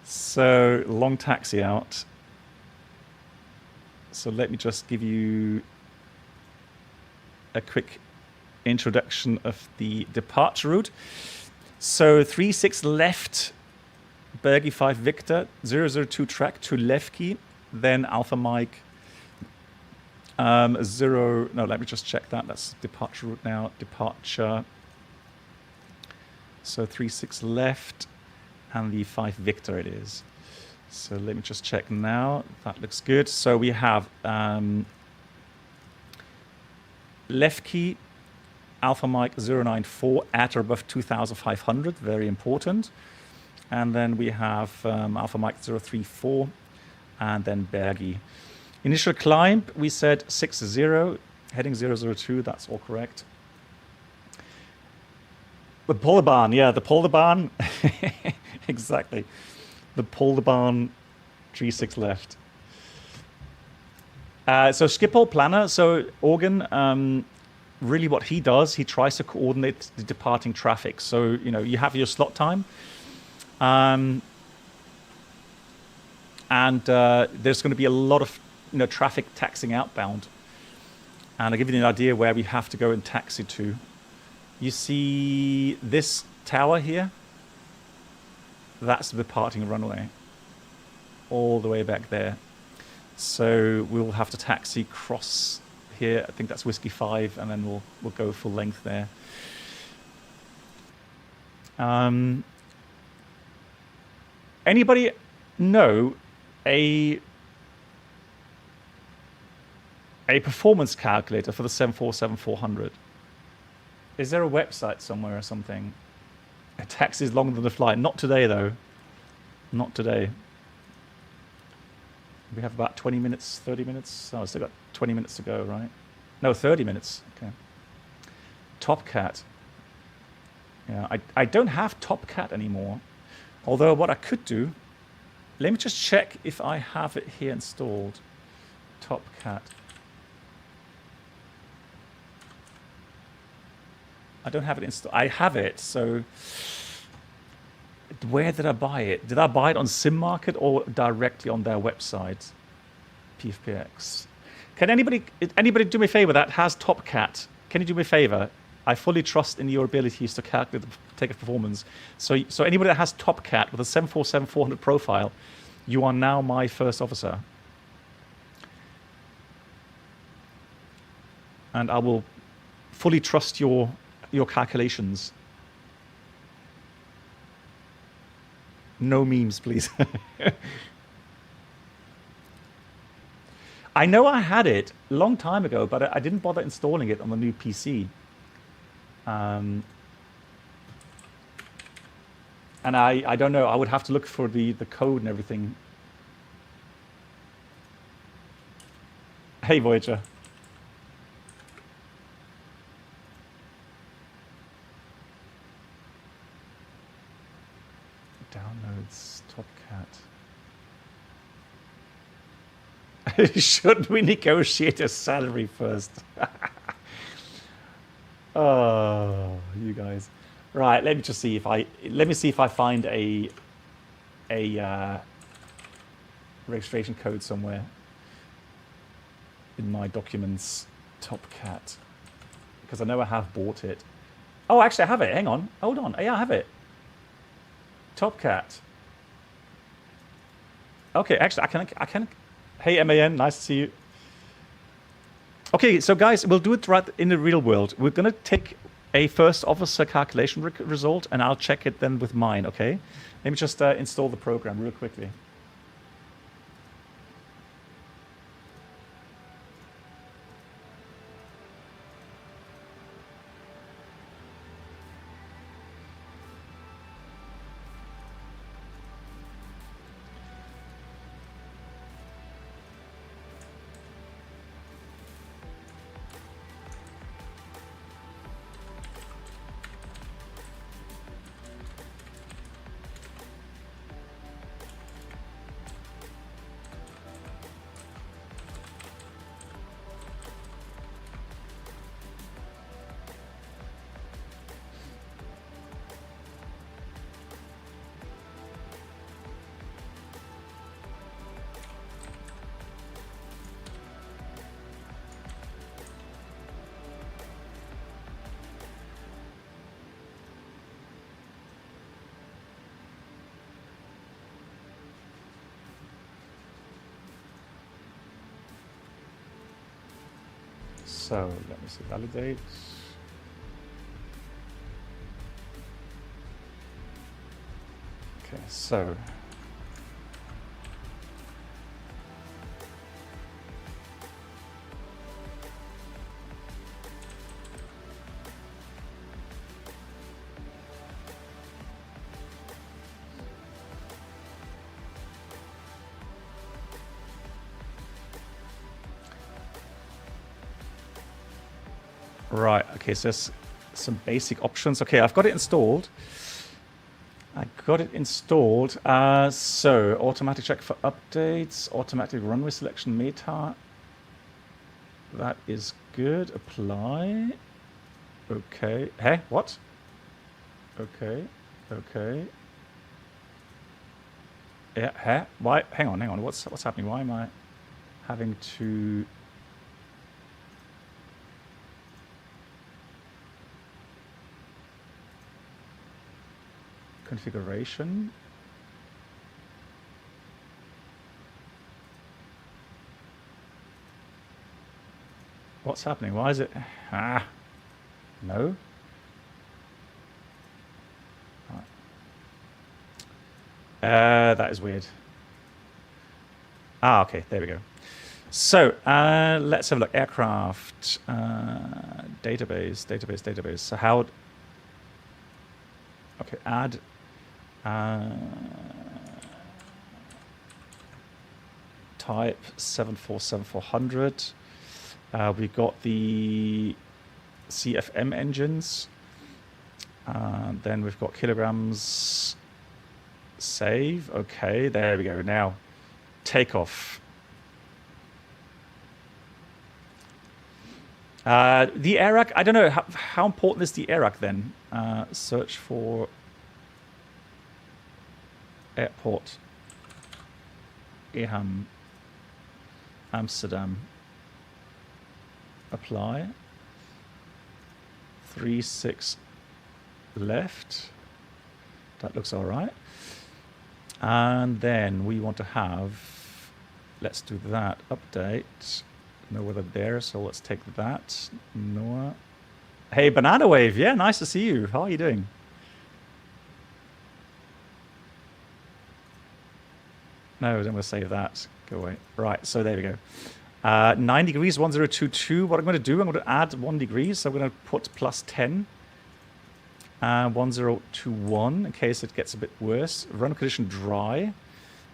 So long taxi out. So let me just give you a quick introduction of the departure route. So 36 left, Bergy 5 Victor, 002 track to Levki, then Alpha Mike, let me just check that. That's departure route now, departure. So 36 left, and the 5 Victor it is. So let me just check now. That looks good. So we have Levki, Alpha Mike 094 at or above 2,500, very important. And then we have Alpha Mike 034 and then Bergy. Initial climb, we said 60, heading 002, that's all correct. The Polderbahn, yeah, the Polderbahn, exactly. The Polderbahn 36 left. So Schiphol planner, so Organ, really what he does, he tries to coordinate the departing traffic. So, you know, you have your slot time. And there's going to be a lot of, you know, traffic taxiing outbound. And I'll give you an idea where we have to go and taxi to. You see this tower here? That's the departing runway. All the way back there. So we'll have to taxi cross here. I think that's Whiskey 5, and then we'll go full length there. Anybody know a performance calculator for the 747-400? Is there a website somewhere or something? A taxi is longer than the flight. Not today, though. Not today. We have about 20 minutes, 30 minutes. Oh, still got 20 minutes to go, right? No, 30 minutes. Okay. Topcat. Yeah, I don't have Topcat anymore. Although what I could do, let me just check if I have it here installed. Topcat. I don't have it installed. I have it, so where did I buy it? Did I buy it on Sim Market or directly on their website? PFPX. Can anybody do me a favor that has Topcat? Can you do me a favor? I fully trust in your abilities to calculate the takeoff performance. So anybody that has Topcat with a 747-400 profile, you are now my first officer. And I will fully trust your calculations. No memes, please. I know I had it a long time ago, but I didn't bother installing it on the new PC. And I don't know, I would have to look for the code and everything. Hey, Voyager. Downloads Top Cat. Should we negotiate a salary first? Oh, you guys. Right, let me just see if I find a registration code somewhere in my documents. Top Cat, because I know I have bought it. Oh, actually, I have it. Hang on, hold on. Yeah, I have it. Top Cat. Okay, actually, I can. Hey, MAN, nice to see you. Okay, so guys, we'll do it right in the real world. We're gonna take a first officer calculation result, and I'll check it then with mine. Okay, let me just install the program real quickly. So let me see, validate. Okay, so right, okay, so there's some basic options. Okay, I've got it installed. So automatic check for updates, automatic runway selection meta. That is good. Apply. Okay. Hey, what? Okay. Okay. Yeah, hey, why? Hang on. What's happening? Why am I having to... configuration. What's happening? Why is it? No. That is weird. Okay, there we go. So let's have a look. Aircraft database. So how? Okay, add. Type 747-400. We've got the CFM engines. Then we've got kilograms. Save. Okay, there we go. Now, takeoff. The AIRAC, I don't know, how important is the AIRAC then? Search for airport. Eham. Amsterdam. Apply. 36 left. That looks all right. And then we want to have, let's do that, update. No weather there, so let's take that. Noah. Hey, Banana Wave, yeah, nice to see you. How are you doing? No, then we'll save that. Go away. Right, so there we go. 9 degrees, 1022. What I'm going to do, I'm going to add 1 degree. So I'm going to put plus 10. 1021 in case it gets a bit worse. Run condition dry.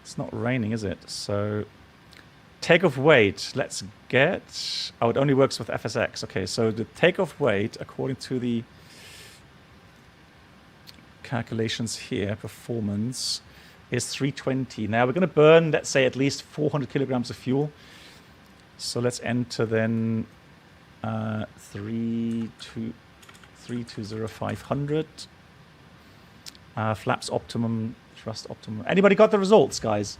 It's not raining, is it? So takeoff weight, let's get... Oh, it only works with FSX. Okay, so the takeoff weight, according to the calculations here, performance, is 320. Now we're going to burn, let's say, at least 400 kilograms of fuel. So let's enter then 320,500. Flaps optimum, thrust optimum. Anybody got the results, guys?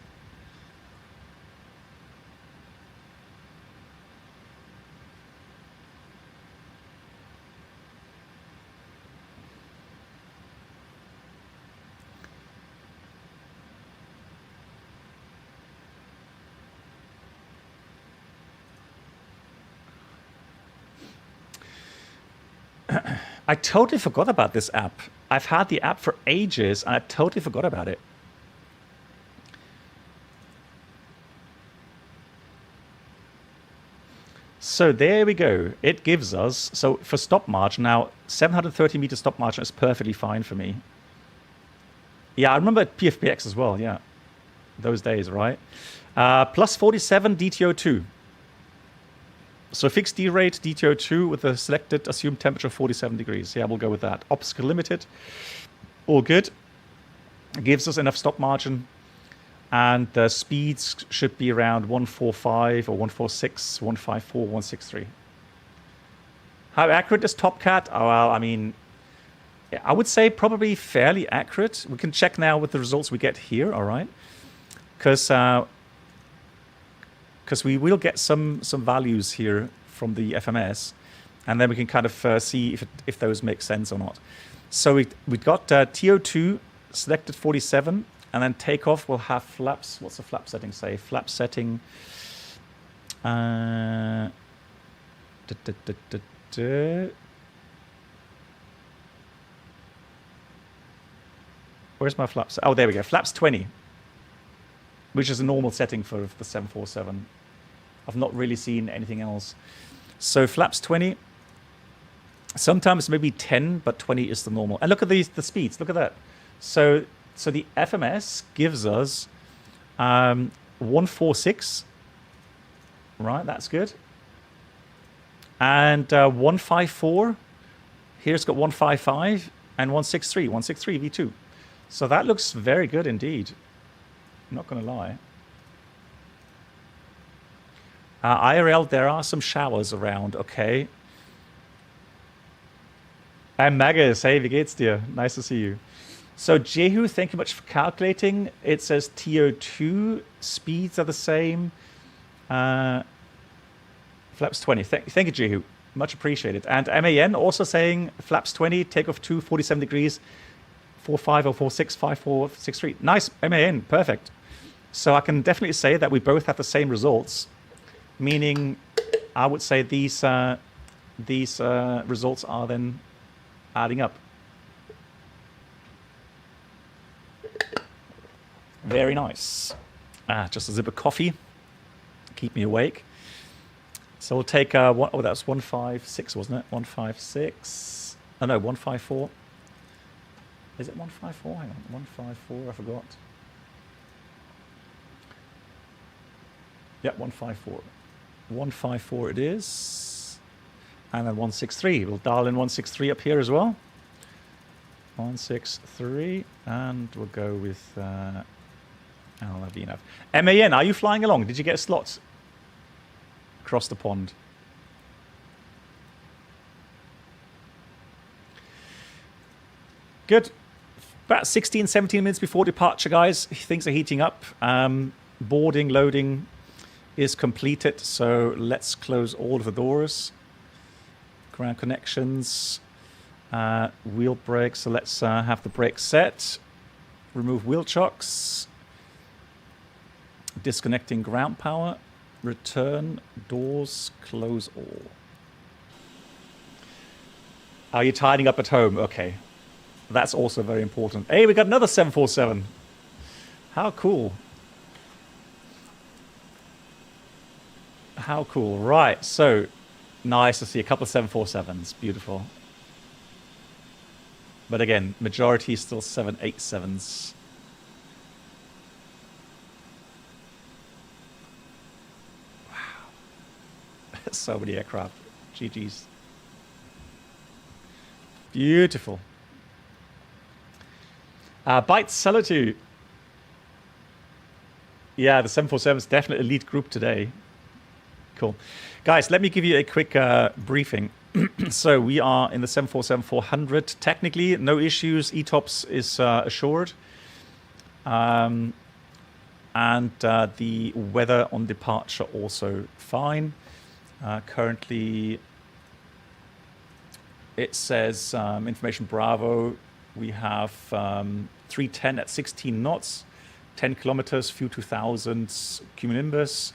I totally forgot about this app. I've had the app for ages, and I totally forgot about it. So there we go. It gives us, so for stop margin, now 730 meter stop margin is perfectly fine for me. Yeah, I remember PFPX as well, yeah. Those days, right? Plus 47 DTO2. So fixed D rate, DTO2 with a selected assumed temperature of 47 degrees. Yeah, we'll go with that. Obstacle limited. All good. Gives us enough stop margin. And the speeds should be around 145 or 146, 154, 163. How accurate is Top Cat? Oh, well, I mean, I would say probably fairly accurate. We can check now with the results we get here, all right? Because we will get some values here from the FMS, and then we can kind of see if those make sense or not. So we got TO2 selected 47, and then takeoff will have flaps. What's the flap setting say? Flap setting. Where's my flaps? Oh, there we go. Flaps 20. Which is a normal setting for the 747. I've not really seen anything else. So flaps 20. Sometimes maybe 10, but 20 is the normal. And look at the speeds. Look at that. So the FMS gives us 146. Right, that's good. And 154. Here's got 155 and 163. 163 V2. So that looks very good indeed. I'm not going to lie. IRL, there are some showers around, okay. I'm Magus, hey, wie geht's dir? Nice to see you. So Jehu, thank you much for calculating. It says TO2, speeds are the same. Flaps 20, thank you Jehu, much appreciated. And MAN also saying flaps 20, takeoff 2, 47 degrees, 45 or 46, 54, 63. Nice, MAN, perfect. So I can definitely say that we both have the same results, meaning I would say these results are then adding up. Very nice. Just a sip of coffee, keep me awake. So we'll take that was 156, wasn't it? 156. Oh no, 154. Is it 154? Hang on, 154. I forgot. Yeah, 154. 154 it is. And then 163. We'll dial in 163 up here as well. 163. And we'll go with... that'll be enough. MAN, are you flying along? Did you get a slot across the pond? Good. About 16, 17 minutes before departure, guys. Things are heating up. Boarding, loading is completed, so let's close all of the doors. Ground connections, wheel brakes, so let's have the brakes set. Remove wheel chocks. Disconnecting ground power. Return, doors, close all. Are you tidying up at home? Okay. That's also very important. Hey, we got another 747. How cool. How cool. Right, so nice to see a couple of 747s. Beautiful. But again, majority is still 787s. So many aircraft. GG's. Beautiful. Byte Solitude. Yeah, the 747 is definitely elite group today. Cool. Guys, let me give you a quick briefing. So we are in the 747-400. Technically, no issues. ETOPS is assured. And the weather on departure also fine. Currently, it says information Bravo. We have 310 at 16 knots, 10 kilometers, few 2000s, cumulonimbus,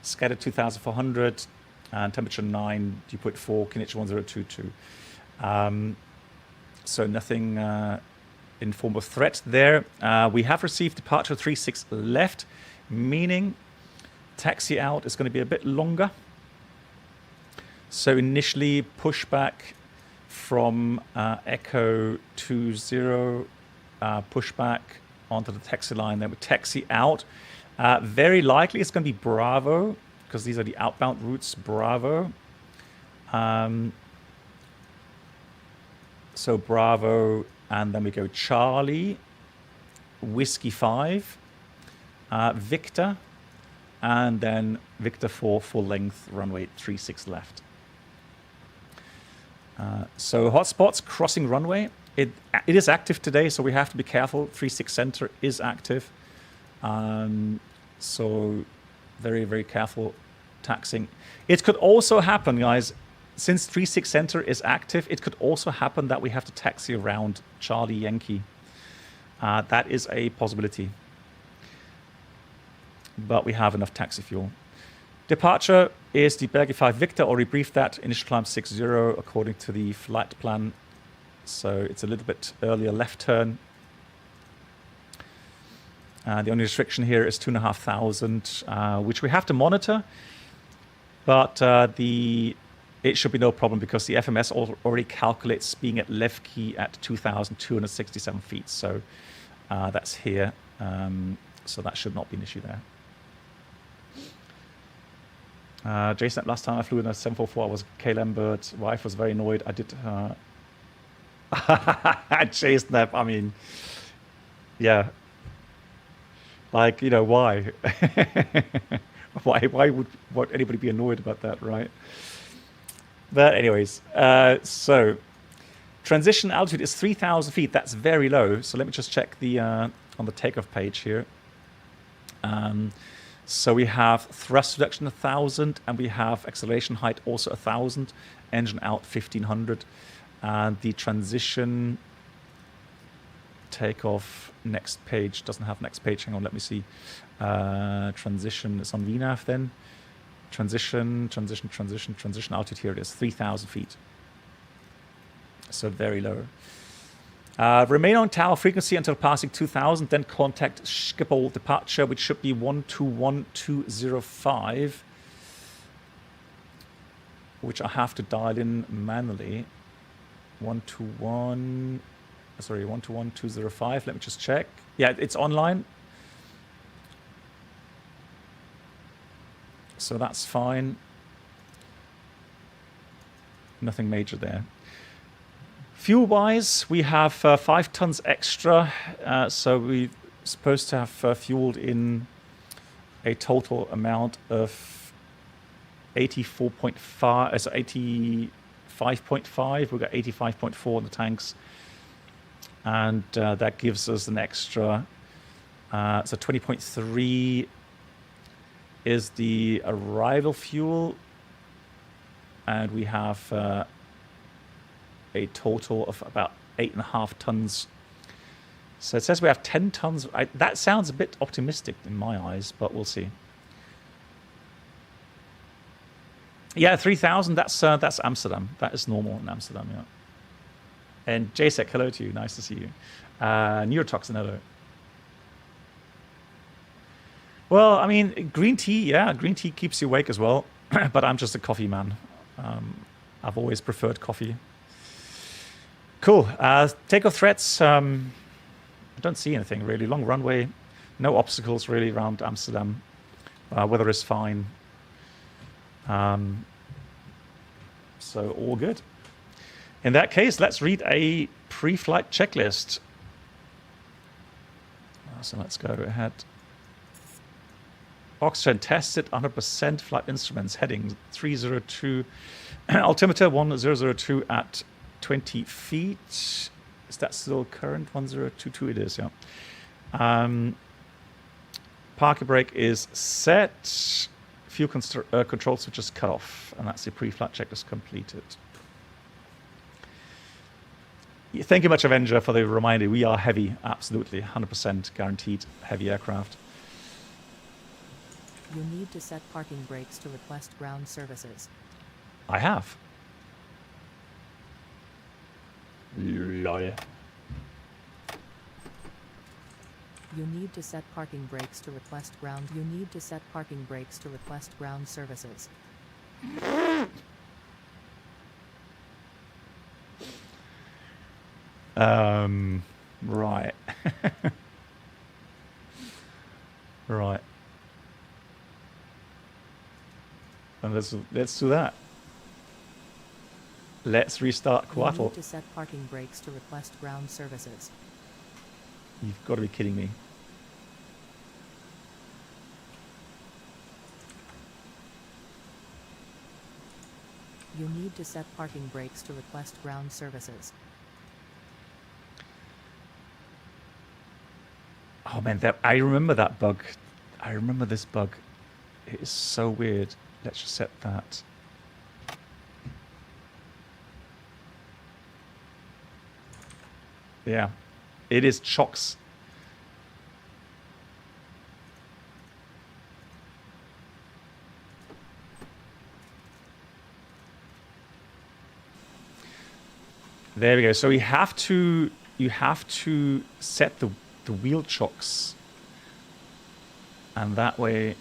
scattered 2400, and temperature 9, dew point 4, Kinich 1022. So nothing in form of threat there. We have received departure 36 left, meaning taxi out is going to be a bit longer. So initially pushback from Echo 20, pushback onto the taxi line, then we taxi out. Very likely it's going to be Bravo, because these are the outbound routes, Bravo. So Bravo, and then we go Charlie, Whiskey 5, Victor, and then Victor 4 full length, runway 36 left. So hotspots, crossing runway. It is active today, so we have to be careful. 36 center is active. So very, very careful taxing. It could also happen, guys, since 36 center is active, it could also happen that we have to taxi around Charlie Yankee. That is a possibility. But we have enough taxi fuel. Departure is the Belgian 5 Victor, already briefed that. Initial climb 60 according to the flight plan. So it's a little bit earlier left turn. The only restriction here is 2,500, which we have to monitor. But it should be no problem because the FMS already calculates being at left key at 2,267 feet. So that's here. So that should not be an issue there. Jason, last time I flew in a 744, I was K Lambert. Wife was very annoyed. I did. Jason, I mean, yeah. Like, you know, why? why would anybody be annoyed about that, right? But anyways, so transition altitude is 3,000 feet. That's very low. So let me just check the on the takeoff page here. So we have thrust reduction 1,000, and we have acceleration height also 1,000. Engine out 1,500, and the transition takeoff next page doesn't have next page. Hang on, let me see. Transition is on VNAV then. Transition altitude, here it is, 3,000 feet. So very low. Remain on tower frequency until passing 2,000, then contact Schiphol departure, which should be 121205, which I have to dial in manually. 121205. Let me just check. Yeah, it's online. So that's fine. Nothing major there. Fuel-wise, we have 5 tons extra. So we're supposed to have fueled in a total amount of 84.5, so 85.5. We've got 85.4 in the tanks. And that gives us an extra, so 20.3 is the arrival fuel. And we have a total of about 8.5 tons. So it says we have 10 tons. That sounds a bit optimistic in my eyes, but we'll see. Yeah, 3,000, that's Amsterdam. That is normal in Amsterdam, yeah. And JSEC, hello to you. Nice to see you. Neurotoxin, hello. Well, I mean, green tea, yeah, green tea keeps you awake as well. But I'm just a coffee man. I've always preferred coffee. Cool. Takeoff threats. I don't see anything really. Long runway. No obstacles really around Amsterdam. Weather is fine. So all good. In that case, let's read a pre-flight checklist. So let's go ahead. Oxygen tested, 100% flight instruments, heading 302, altimeter 1002 at 20 feet. Is that still current? 1022 it is, yeah. Parking brake is set. Fuel control switches cut off. And that's the pre-flight checklist completed. Thank you much, Avenger, for the reminder. We are heavy, absolutely, 100% guaranteed heavy aircraft. You need to set parking brakes to request ground services. I have. Lol. You need to set parking brakes to request ground. You need to set parking brakes to request ground services. Right. Right. And let's do that. Let's restart You Quattro. need to set parking brakes to request ground services. You've got to be kidding me. You need to set parking brakes to request ground services. Oh man, I remember that bug. I remember this bug. It is so weird. Let's just set that. Yeah, it is chocks. There we go. So you have to set the wheel chocks, and that way.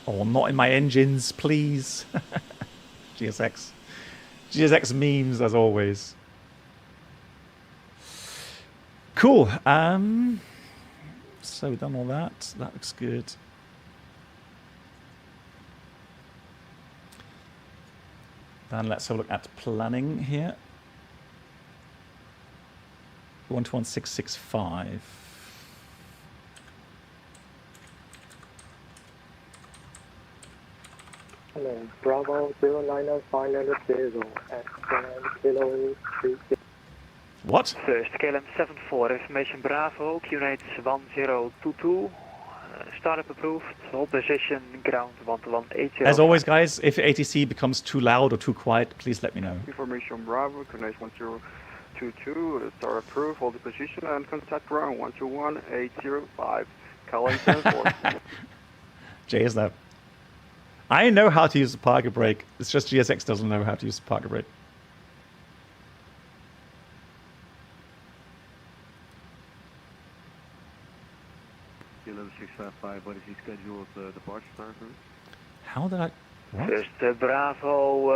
Oh, not in my engines, please. GSX. GSX memes, as always. Cool. So we've done all that. That looks good. Then let's have a look at planning here. 121665. Hello, Bravo 090 at Kilo 36. What? First, KLM 74, information Bravo, QNH 1022. Startup approved, hold position, ground 1180. As always, guys, if ATC becomes too loud or too quiet, please let me know. Information Bravo, QNH 1022, start approved, hold the position, and contact ground 121805. KLM 74. Jay is that. I know how to use the parking brake. It's just GSX doesn't know how to use the parking brake. KLM 655, what is the scheduled departure time for? How did I... What? First, Bravo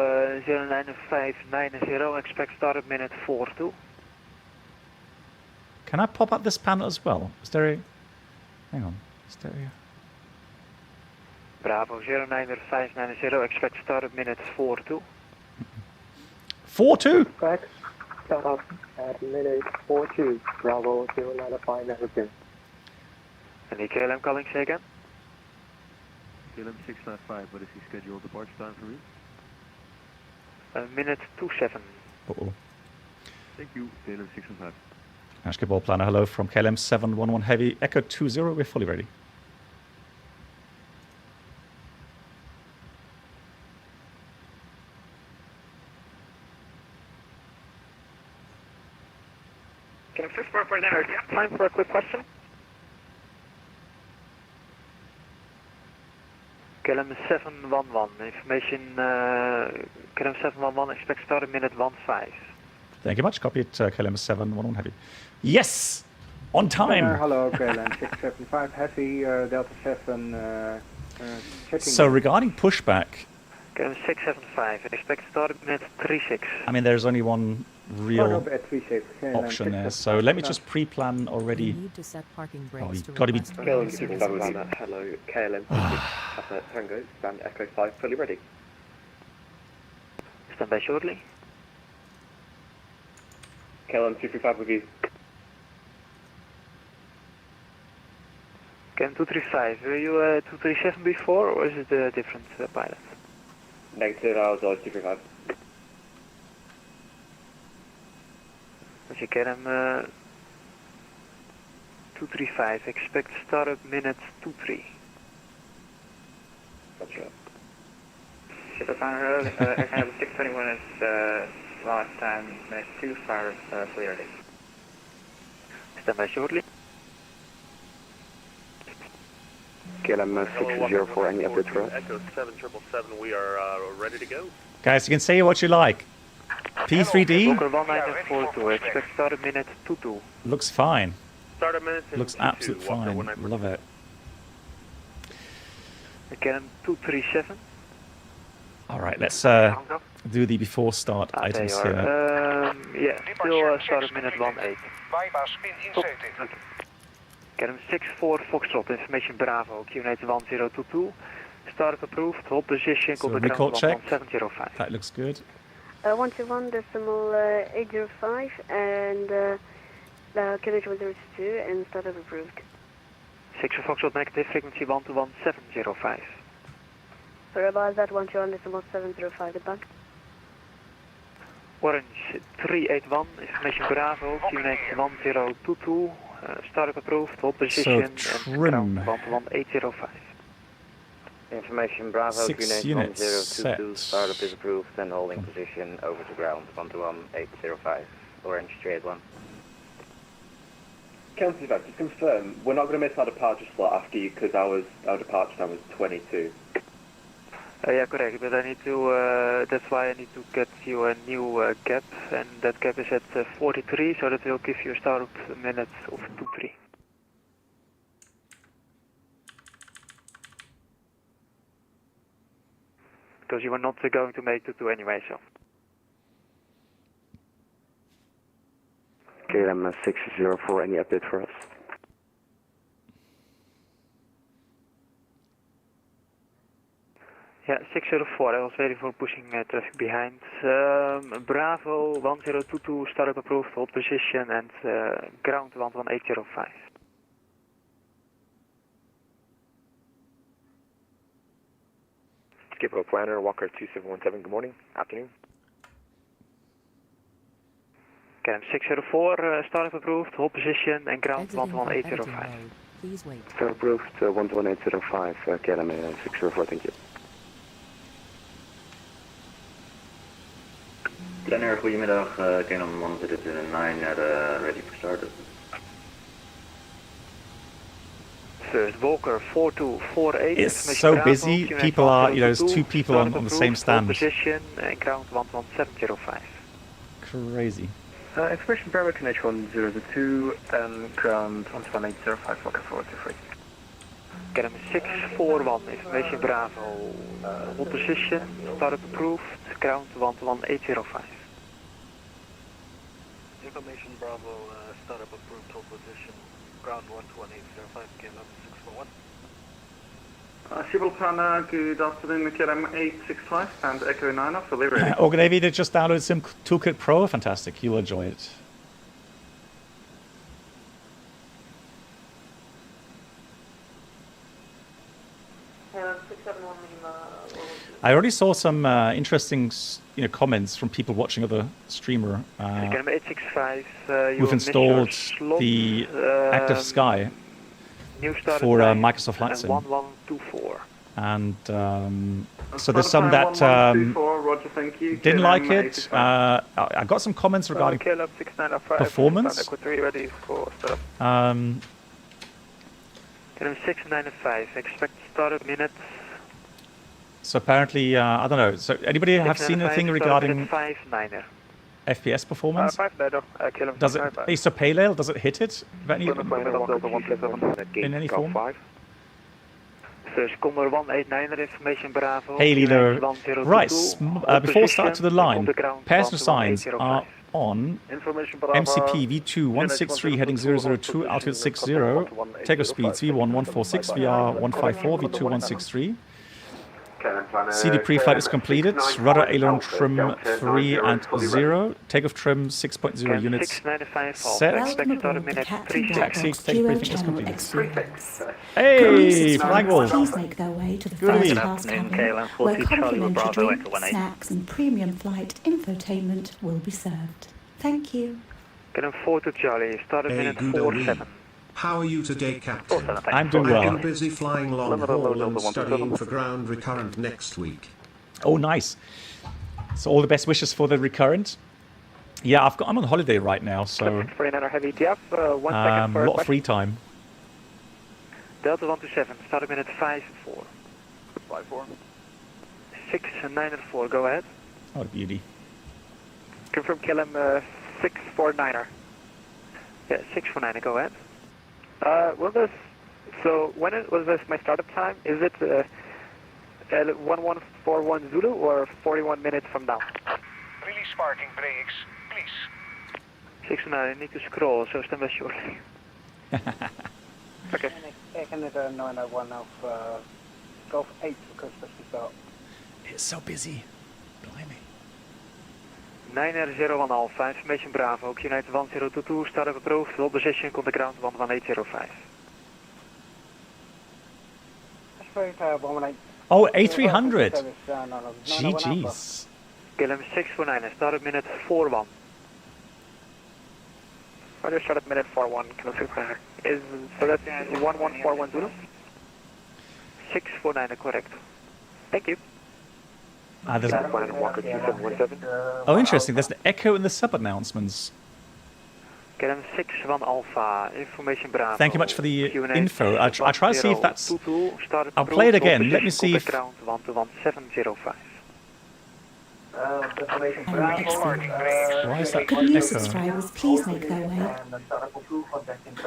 09590, expect start at minute 42. Can I pop up this panel as well? Stereo. Hang on. Stereo. Bravo 09590, expect start at minute 42. 42? Correct. Start off at minute 42, Bravo 09592. Any KLM calling, say again? KLM 655, what is the scheduled departure time for you? Minute 27. Uh-oh. Thank you, KLM 655. Ashkeball Planner, hello from KLM 711 Heavy, Echo 20, we're fully ready. KLM 645, time for a quick question. KLM 711, information, KLM 711, expect start at minute 15. Thank you much. Copy it, KLM 711 Heavy. Yes! On time! Hello, KLM 675 Heavy, Delta 7, checking. So regarding pushback, KLM 675, expect start at minute 36. I mean, there's only one real Start up at 36. option there, so let me just pre-plan already. You need to set parking brakes you've to got to be. request KLM ground 257 services. hello, KLM 56 Tango, stand Echo 5, fully ready. Stand by shortly. KLM 235 with you. KLM 235, were you 237 before, or is it a different pilot? Negative, I was always 235. Okay, KLM 235, expect startup minute 23. Gotcha. Ship Founder, KLM 621 is last time, minute 2 fire clearly. Stand by shortly. KLM 604, any updates for us? Echo 7777, we are ready to go. Guys, you can say what you like. P3D Walker 1942, expect startup minute 22. looks fine. Start a minute. Looks absolutely fine. Love it. KLM 237. All right, let's do the before start items There you here. are. Yeah, still startup minute 18. KLM 64 Foxtrot, information Bravo, QNH 1022. Startup approved, hold position, So call the recall ground check. 1705. That looks good. 121.805 and QNH 102 and startup approved. 64 Foxtrot negative, frequency 121.705. Sorry about that, 121.705, goodbye. Orange 381, information Bravo, QNH 1022. Startup approved, hold position, and trim. ground 11805. Information Bravo, 6 QNH units 1022, set. startup is approved and holding position over to ground 121.805, Orange 381. County back, just confirm, we're not going to miss our departure slot after you because our departure time was 22. Yeah, correct, but I need to, that's why I need to get you a new gap, and that gap is at 43, so that will give you a startup minute of 23. Because you are not going to make 22 anyway, so. KLM 604, any update for us? Yeah, 604, I was waiting for pushing traffic behind. Bravo 1022, startup approved, hold position, and ground 11805. Skipper Planner, Walker 2717, good morning, afternoon. KLM 604, startup approved, hold position, and ground Exiting from editing 11805. mode. Please wait. Startup approved, 11805, KLM 604, thank you. Planner, goedemiddag. KLM 109 ready for startup. First Walker 4248. It's so busy. People are, there's two people on the same stand. Position and ground 11705. Crazy. Expression Bravo QNH 1002 and ground 11805, Walker 423. KLM 641, information Bravo, hold position, startup approved, ground 11805. Information Bravo, startup approved, hold position, ground 11805, KLM 641. Civil Planner, good afternoon, KLM 865 and Echo 9 off, fully ready. Organ did just download Sim Toolkit Pro. Fantastic. You'll enjoy it. I already saw some interesting comments from people watching other streamer KLM 865, who've installed the Active Sky for Microsoft Flight Sim. 1124. And so there's some that Roger, thank you. didn't like it. I got some comments regarding KLM 695, performance. Echo 3 ready for startup. Um, KLM 695, expect startup minutes. So apparently, I don't know. So anybody have seen anything regarding 5-9er. FPS performance? 5-9er, KLM Does it? So Pale, does it hit it? In any form? 5-9er, Condor 189er, information Bravo. Hey, leader. 1022, Right, before we start to the line, on the ground, passenger signs 11805. are on. Information Bravo. MCP V2 163 heading 002, altitude 60. Takeoff speeds V1 146, VR 154, V2 163. CD pre-flight is completed. Rudder aileron trim 3 and 0. Takeoff trim 6.0 units set. Welcome aboard the Captain Taxi, Blackbox take Duo briefing is Channel completed. Experience. Hey, flying wolf. Please make their way to the Good first evening. class cabin, where complimentary drinks, snacks and premium flight infotainment will be served. Thank you. KLM 4 to Charlie, start at Hey, minute good 47. How are you today, Captain? I'm doing I've well. been busy flying long haul and studying for ground recurrent next week. Oh, nice. So all the best wishes for the recurrent. Yeah, I'm on holiday right now, so 49er heavy, do you have 1 second for a a lot of question? free time. Delta 127, start at minute 54. 54. 6 and 9 and 4, go ahead. What a beauty. Confirm KLM 649er. Yeah, 649er, go ahead. Was this my startup time? Is it 1141 Zulu or 41 minutes from now? Release parking brakes, please. 649, need to scroll, so stand by shortly. Okay. Canada 901 Alpha Golf 8 request to start. It's so busy. Blimey. 901 Alpha, information Bravo, United 1022, start up approved, hold position, contact ground 11805. Oh, A300. GG's. KLM 649, start at minute 41. Roger, start at minute 41, KLM 649. So that's 1141 Zulu? 649, correct. Thank you. There's Walker 2717. oh, interesting. There's an echo in the sub announcements. KLM 61 Alpha, information Bravo. Thank you much for the info. I'll try to see if that's... I'll play it again. Let me see if... Ground 11705. Why is that Could new echo? subscribers please make their way,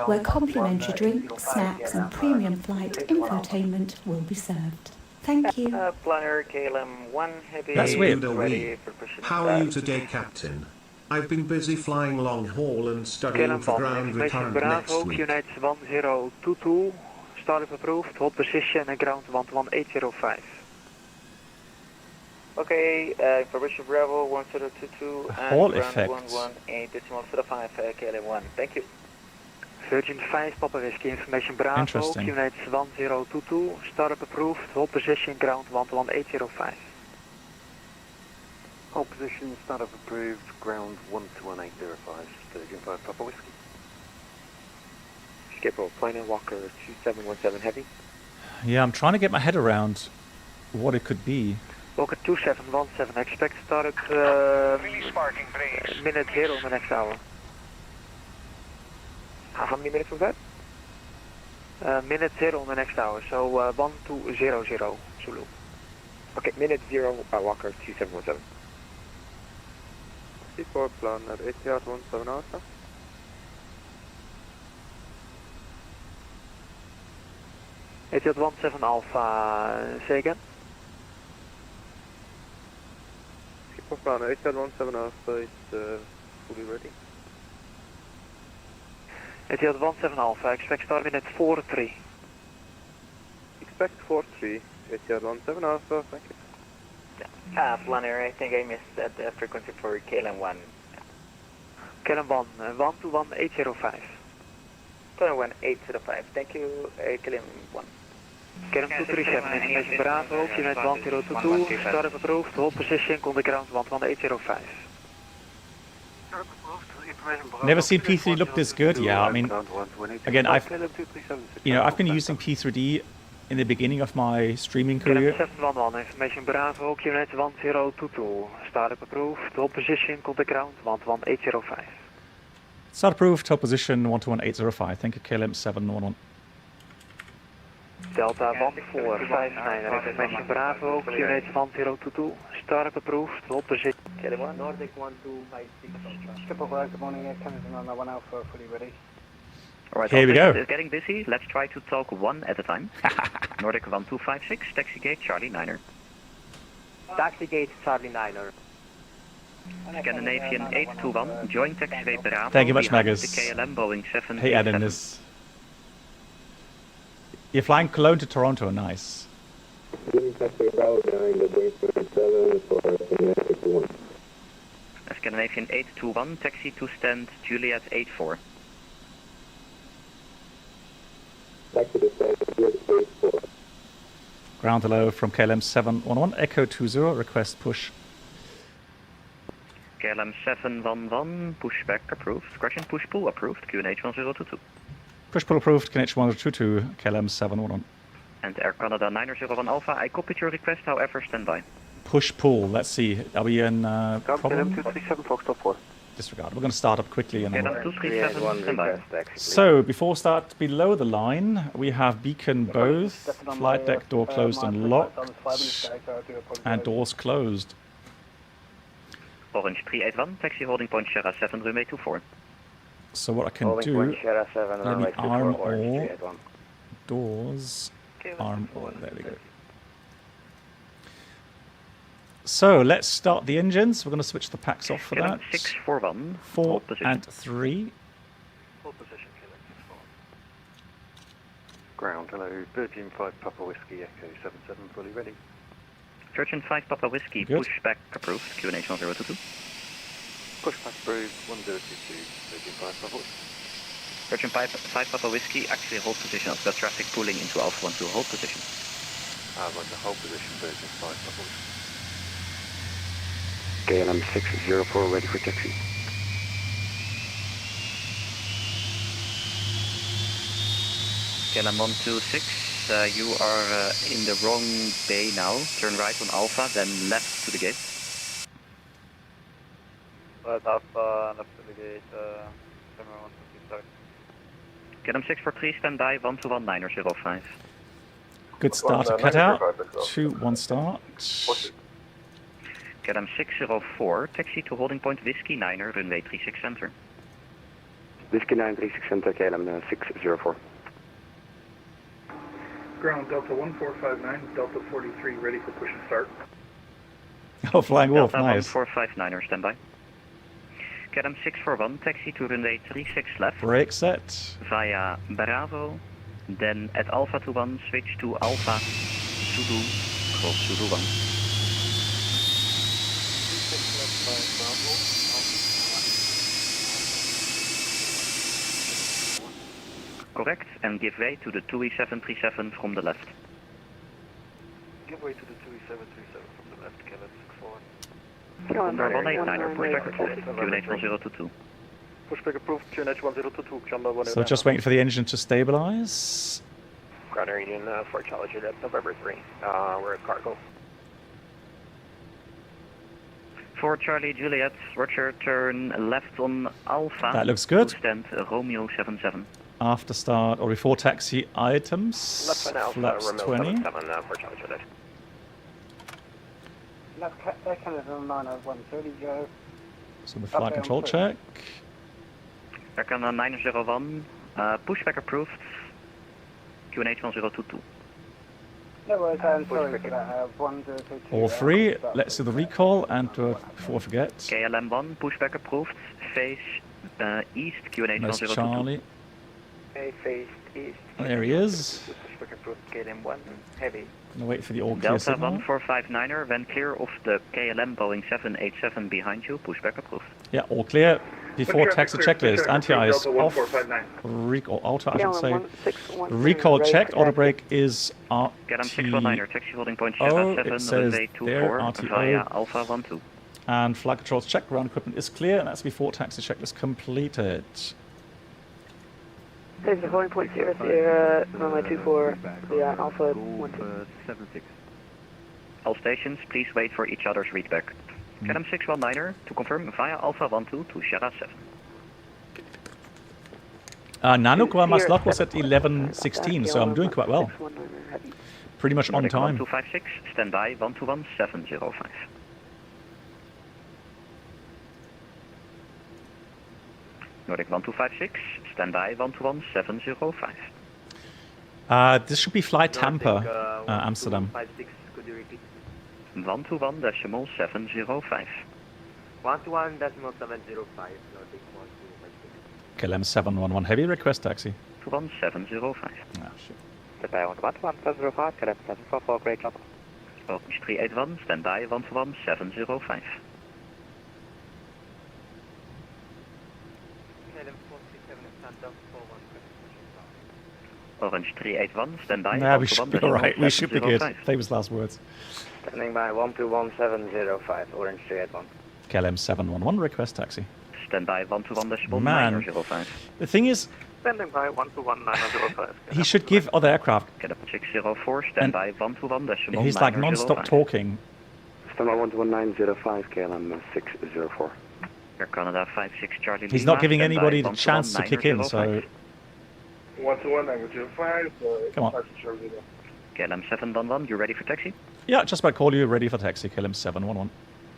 where complimentary drinks, snacks and premium flight infotainment will be served. Thank you. Planner KLM 1 heavy. That's weird. Ready for pushing How are you today, Captain? I've been busy flying long haul and studying KLM for 1, ground information recurrent next Bravo, week. United 1022, startup approved, hold position and ground 11805. Okay, information Bravo 1022 and Hall ground effect. 118.05 KLM 1. Thank you. Virgin 5 Papa Whiskey, information Bravo, Interesting. United 1022, startup approved, hold position, ground 11805. Hold position, startup approved, ground 121.805, Virgin 5 Papa Whiskey. Skipper, Plane Walker 2717 heavy. Yeah, I'm trying to get my head around what it could be. Walker 2717, expect startup Release parking brakes. minute 0 in the next hour. How many minutes was that? Minute 0 in the next hour, so 1200 Zulu. Okay, minute 0, Walker 2717. C4 planner, ATR 17 Alpha. ATR 17 Alpha, say again? C4 planner, ATR 17 Alpha is fully ready. ATR 17 Alpha, expect start minute 43. Expect 43, ATR 17 Alpha, thank you. Planner, I think I missed that frequency for KLM 1. KLM 1, 121.805. KLM 1, 805, thank you, KLM 1. KLM 237, information Bravo, United 1022, startup approved, hold position, contact ground 11805. Never seen P3D look this good. Yeah, I mean, again, I've been using P3D in the beginning of my streaming career. 711, information Bravo, United 1022, startup approved, hold position, contact ground 11805. Start approved, top position 121.805. Thank you, KLM 711. Delta 1459, information Bravo, United 1022, startup approved, hold position. KLM 1, Nordic 1256. Skipper, good morning, Canada 901 Alpha, fully ready. Alright, Here we go. It's getting busy. Let's try to talk one at a time. Nordic 1256, taxi gate Charlie 9er. Taxi gate Charlie 9er. Scandinavian 821, join taxiway Bravo. Thank you much, behind Magus. The KLM Boeing 7. Hey, Addons. You're flying Cologne to Toronto, nice. Scandinavian 821, taxi to stand Juliet 84. Ground hello from KLM 711, Echo 20, request push. KLM 711, pushback approved. Correction, push pull approved, QNH 1022. Push pull approved, KNH 1022, KLM 711. And Air Canada 901 Alpha, I copied your request, however, stand by. Push pull, let's see, are we in problem? KLM 237 Foxtrot 4. Disregard, we're going to start up quickly. And then KLM 237, stand by. so, before start, below the line, we have beacon both, flight deck door closed and locked, and doors closed. Orange 381, taxi holding point Sierra 7, runway 24. So what I can do, let me arm all doors, arm all, there we go. So let's start the engines. We're going to switch the packs off for that. 641, 4 and 3. Hold position, Ground, hello, Virgin 5 Papa Whiskey, Echo 77, fully ready. Virgin 5 Papa Whiskey, Good. pushback approved, QNH 1022. Pushback approved, 1022, Virgin 5 Papa Whiskey. Virgin 5 Papa Whiskey, actually hold position. I've got traffic pulling into Alpha 1 to hold position. Right, the hold position, Virgin 5 Papa Whiskey. KLM 604 ready for taxi. KLM 126, you are in the wrong bay now. Turn right on Alpha, then left to the gate. Right, Alpha, left to the gate, KLM 643, stand by, 121905. Good start to cut out. 2-1 start. KLM 604, taxi to holding point Whiskey 9er, runway 36 center. Whiskey 936 center, KLM 604. Ground Delta 1459, Delta 43 ready for push and start. Oh, Flying Wolf, Delta nice. 1459er, stand by. KLM 641, taxi to runway 36 left. Brake set. Via Bravo, then at Alpha 21, switch to Alpha Zulu, cross Zulu 1. Correct, and give way to the 2E737 from the left. Give way to the 2E737 from the left, KLM 641. Number 189er, pushback approved, QNH 1022. Pushback approved, QNH 1022, Chandler 189. So just waiting for the engine to stabilize. Ground Air Union 4 Charlie Juliet, November 3. We're at cargo. For Charlie Juliet, Roger, turn left on Alpha. That looks good. To stand Romeo 77. After start or before taxi items. Left on Alpha, Flaps Romeo 20. 77 for Charlie Juliet. Left Canada 90130, Joe. So the flight control check. Air Canada 901, pushback approved, QNH 1022. No worries, I'm sorry for that. 1022. All three. Let's do the recall and before I forget. KLM 1, pushback approved, face east, QNH Nice 1022. Charlie. Face east. There he is. Pushback approved, KLM 1, heavy. Gonna wait for the all clear Delta signal. 1459er, when clear of the KLM Boeing 787 behind you, pushback approved. Yeah, all clear. Before taxi checklist, anti-ice Delta off. 1459. Recall, auto, I should say. 1613, Recall ready checked, for auto taxi. brake is KLM 619er, taxi holding point Sierra Oh, 7, it says runway there, 24, RTO. via Alpha 12. And flight controls check, ground equipment is clear, and that's before taxi checklist completed. There's a holding point 00, runway 24, via Alpha 12. 76. All stations, please wait for each other's readback. KLM 619er, to confirm via Alpha 12 to Sierra 7. Nanook, well, my slot was at 11:16, so I'm doing quite well. Pretty much on time. 1256, stand by 121705. Nordic 1256, standby 121705. This should be flight Tampa, Amsterdam. 56, could you repeat? 121.705. 121.705, Nordic 1256. KLM 711 heavy, request taxi. 11705. Ah, shit. Standby 11705, KLM 744, great job. Orange 381, standby 11705. Orange 381, standby. Nah, we should be alright. We should be good. Famous last words. Standing by 121.705, Orange 381. KLM 711 request taxi. Standby 121.905. Man, the thing is, Standing by 121.905. he should give other aircraft. KLM 604, standby 121.905. He's like non-stop talking. Standby 11905, KLM 604. Air Canada 56 Charlie. He's not giving anybody the chance to kick in, so... 121.905. Come on. KLM 711, you ready for taxi? Yeah, just about call you ready for taxi, KLM 711.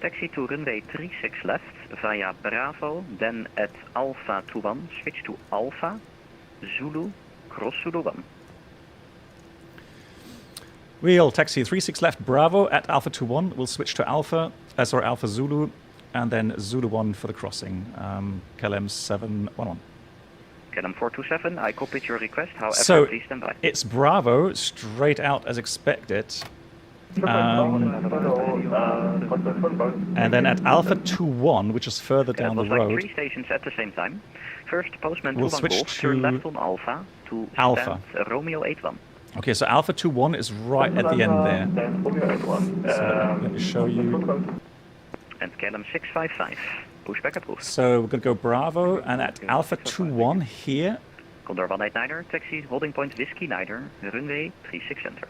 Taxi to runway 36 left via Bravo, then at Alpha 21, switch to Alpha, Zulu, cross Zulu 1. We'll taxi 36 left Bravo at Alpha 21. We'll switch to Alpha Zulu, and then Zulu 1 for the crossing. KLM 711. KLM 427, I copied your request, however, So please stand by. it's Bravo, straight out as expected. And then at Alpha 21, which is further down the It was like road, 3 stations at the same time. First, postman We'll 21 switch Golf, turn to left on Alpha to Alpha. stand Romeo 81. Okay, so Alpha 21 is right at the end there. So let me show you. And KLM 655, pushback approved. So we're going to go Bravo, and at Alpha 21 here, Condor 189er, taxi holding point Whiskey Niner, runway 36 center.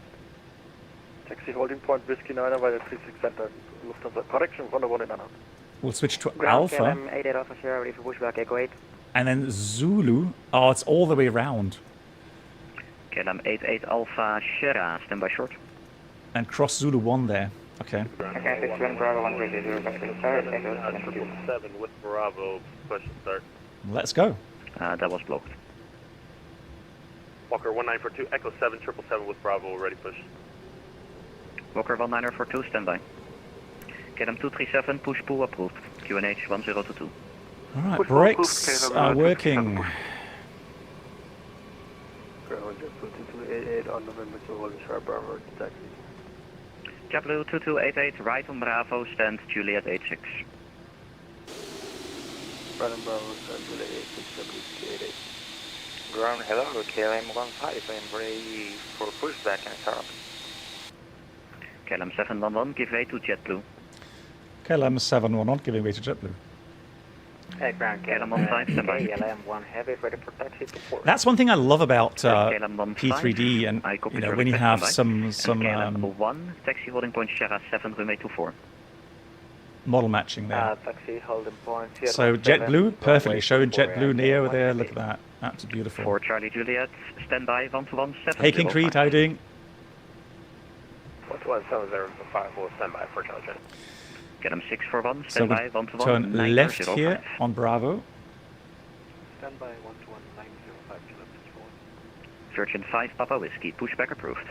Taxi holding point Whiskey 9 via 36 center. Lufthansa, correction, Condor 189er. we'll switch to Ground Alpha, KLM 88 Alpha Sierra, ready for pushback, Echo 8. and then Zulu. Oh, it's all the way around. KLM 88 Alpha Sierra, stand by short. And cross Zulu 1 there. Okay. Okay, 61 Bravo 130, back to the start, Echo 7 with Bravo, push start. Let's go. That was blocked. Walker 1942, Echo 777 with Bravo, ready push. Walker 1942, stand by. KLM 237, push pull approved. QNH 1022. All right, brakes are working. Ground 2288 on November 2 holding sharp Bravo taxi. JetBlue 2288, right on Bravo, stand Juliet 86. Right on Bravo, stand Juliet 86, W288. Ground, hello, KLM 15, I am ready for pushback and start. KLM 711, give way to JetBlue. KLM 711 giving way to JetBlue. Hey, ground, KLM 15, stand by. KLM 1 heavy, ready for taxi to 4. That's one thing I love about KLM 15, P3D, and I copied you know, your when you request, have stand by. some KLM 1, taxi holding point Sierra 7, runway 24. model matching there. Taxi holding point So JetBlue, perfectly showing JetBlue Neo there. Look at that, that's beautiful. 4 Charlie Juliet, stand by 121.7. Hey King Creed, how you doing? 121.705 will stand by for Charlie. KLM 641, So stand we by 121.905. turn left here on Bravo. Stand by 121.905 kilometers forward. Virgin 5 Papa Whiskey, pushback approved.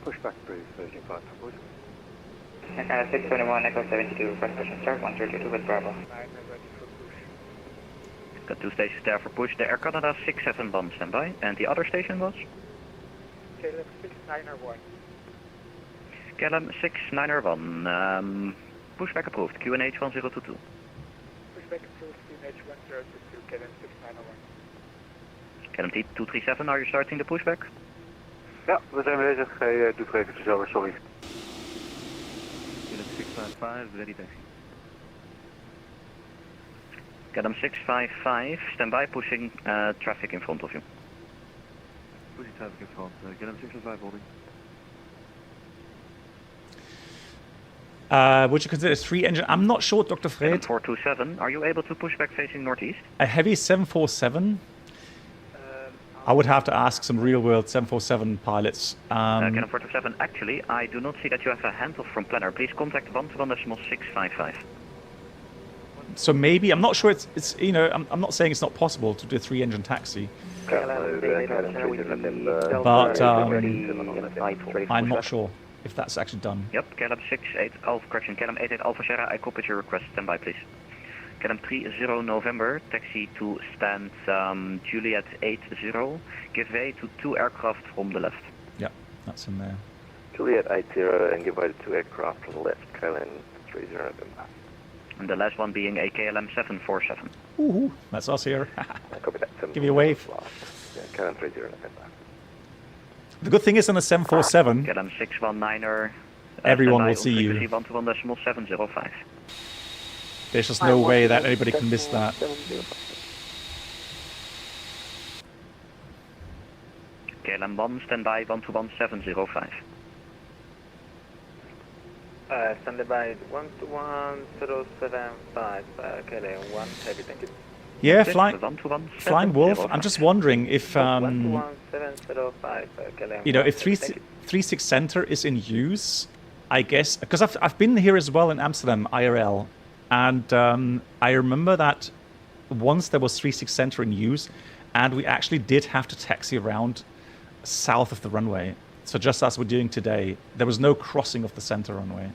Pushback approved, Virgin 5 approved. 621, Echo 72, request push and start, 132 with Bravo. Got 2 stations there for push. The Air Canada 671 standby. And the other station was? KLM 6901. KLM 6901. Pushback approved. QNH 1022. Pushback approved, QNH 1022, KLM 6901. KLM 237, are you starting the pushback? Ja, we zijn bezig. Hij doet eventjes over, sorry. KLM 655, ready taxi. KLM 655, standby, pushing traffic in front of you. Pushing traffic in front, KLM 655 holding. Would you consider 3 engine? I'm not sure, Dr. Fred. 427, are you able to push back facing northeast? A heavy 747. I would have to ask some real-world 747 pilots. KLM 427, actually, I do not see that you have a handoff from planner. Please contact 121.655. So maybe, I'm not sure it's you know, I'm not saying it's not possible to do a 3-engine taxi. But I'm not sure if that's actually done. Yep, KLM 68 Alpha, correction, KLM 88 Alpha Sierra, I copied your request, stand by please. KLM 30 November, taxi to stand Juliet 80, give way to 2 aircraft from the left. Yep, that's in there. Juliet 80 and give way to 2 aircraft from the left, KLM 30 November. And the last one being a KLM 747. Ooh, that's us here. Copy that. Give you a wave. Yeah, KLM 30 November. The good thing is on the 747, KLM 619er. everyone will see you. 121.705. There's just no way that anybody can miss that. KLM 1, standby 121.705. Standby 121.075, KLM 1, heavy, thank you. Yeah, Flying Wolf. I'm just wondering if you know, if 36 Center is in use. I guess because I've been here as well in Amsterdam IRL, and I remember that once there was 36 Center in use, and we actually did have to taxi around south of the runway. So just as we're doing today, there was no crossing of the center runway.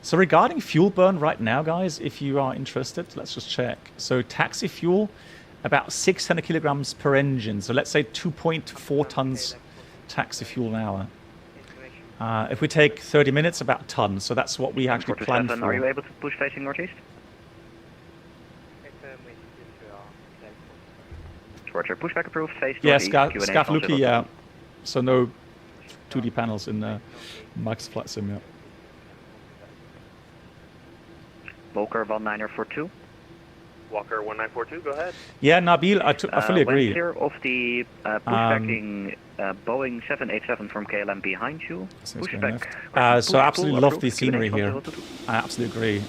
So regarding fuel burn right now, guys, if you are interested, let's just check. So taxi fuel, about 600 kilograms per engine. So let's say 2.4 tons taxi fuel an hour. If we take 30 minutes, about a ton. So that's what we actually planned for. Are you able to push facing northeast? Roger, pushback approved, face yes, northeast. Scafluki, yeah. So no 2D panels in Max Flight Sim, yeah. Walker 1942. Walker 1942, go ahead. Yeah, Nabil, I fully agree. Clear of the pushbacking Boeing 787 from KLM behind you. Pushback. So I absolutely love the scenery here. I absolutely agree.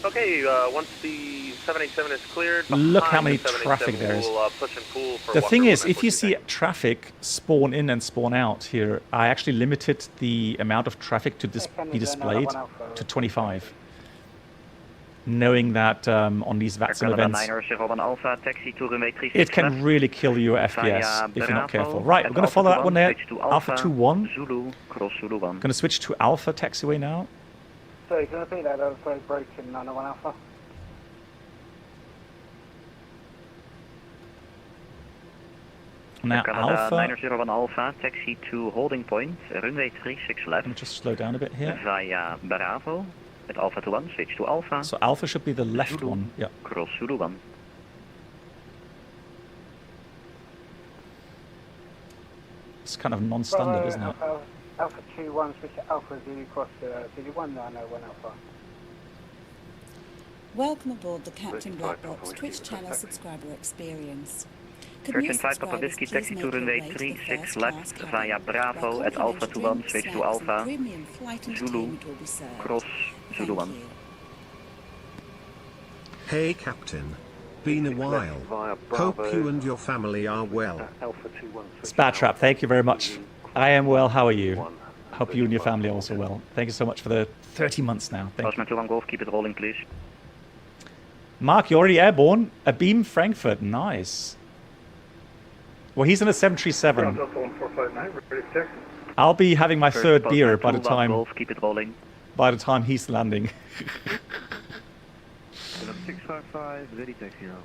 Okay, once the 787 is cleared, look how many traffic there is. Push and pull for the thing is, if you see traffic spawn in and spawn out here, I actually limited the amount of traffic to be displayed to 25. Knowing that on these VATSIM events, it can really kill your FPS if you're not careful. Right, we're going to follow that one there. Alpha 21. Going to switch to Alpha taxiway now. Sorry, can I repeat that? That was very broken, 901 Alpha. Now Alpha. 901 Alpha, taxi to holding point, runway 36 left. Let me just slow down a bit here. Via Bravo. At Alpha to 1, switch to Alpha. So Alpha should be the left Zulu. one. Yeah. Cross Zulu 1. It's kind of non-standard, isn't it? Alpha 21, switch to Alpha Zulu cross Zulu 191 Alpha. Welcome aboard the Captain Black Box Twitch channel subscriber experience. Could Search new inside Papa subscribers Whiskey, please taxi make to your runway way to the 36 first left class cabin, via Bravo where at Alpha to 1, complimentary switch to drinks, snacks Alpha. and premium flight Zulu, entertainment will be served. cross Zulu 1. Hey Captain. Been a while. Hope you and your family are well. Spat Trap, thank you very much. I am well, how are you? Hope you and your family are also well. Thank you so much for the 30 months now. Thank Postman 21 Golf, keep it rolling please. Mark, you're already airborne. A Beam Frankfurt, nice. Well, he's in a 737. I'll be having my third beer by the time. Golf, keep it rolling. By the time he's landing. 655, ready taxi now.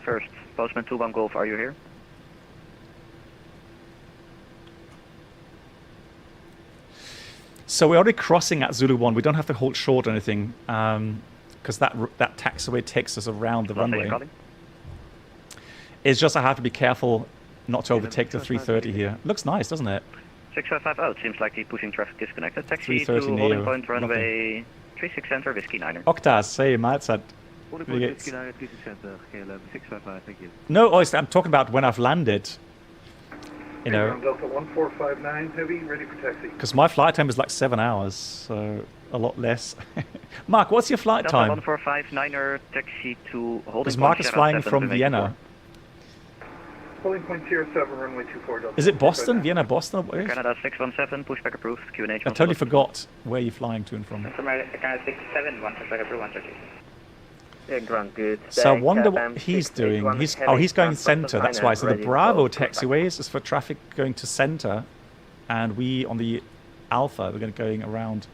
First, Postman 21 Golf, are you here? So we're already crossing at Zulu 1. We don't have to hold short or anything, because that taxiway takes us around the runway. It's just I have to be careful not to overtake the 330 here. Looks nice, doesn't it? 6550, it seems like the pushing traffic disconnected. Taxi to 330 holding neo. point, runway 36 center, Whiskey 9er. Octas, hey, maatsaat. Holding point, Whiskey 9er, 36 center, KLM 655, thank you. No, I'm talking about when I've landed. You know, Delta 1459 heavy, ready for taxi. because my flight time is like 7 hours, so a lot less. Mark, what's your flight Delta time? 1459er, taxi to holding Because point. Mark is flying from Vienna. Calling point 07, runway 24 Delta. Is it Boston? Vienna, Boston? What is? Canada 617, pushback approved, QNH. I totally forgot where you're flying to and from. Canada 67, pushback approved, 130. Yeah, ground good. So I wonder what he's doing. He's going center. That's why. So the Bravo taxiways is for traffic going to center, and we on the Alpha we're going around.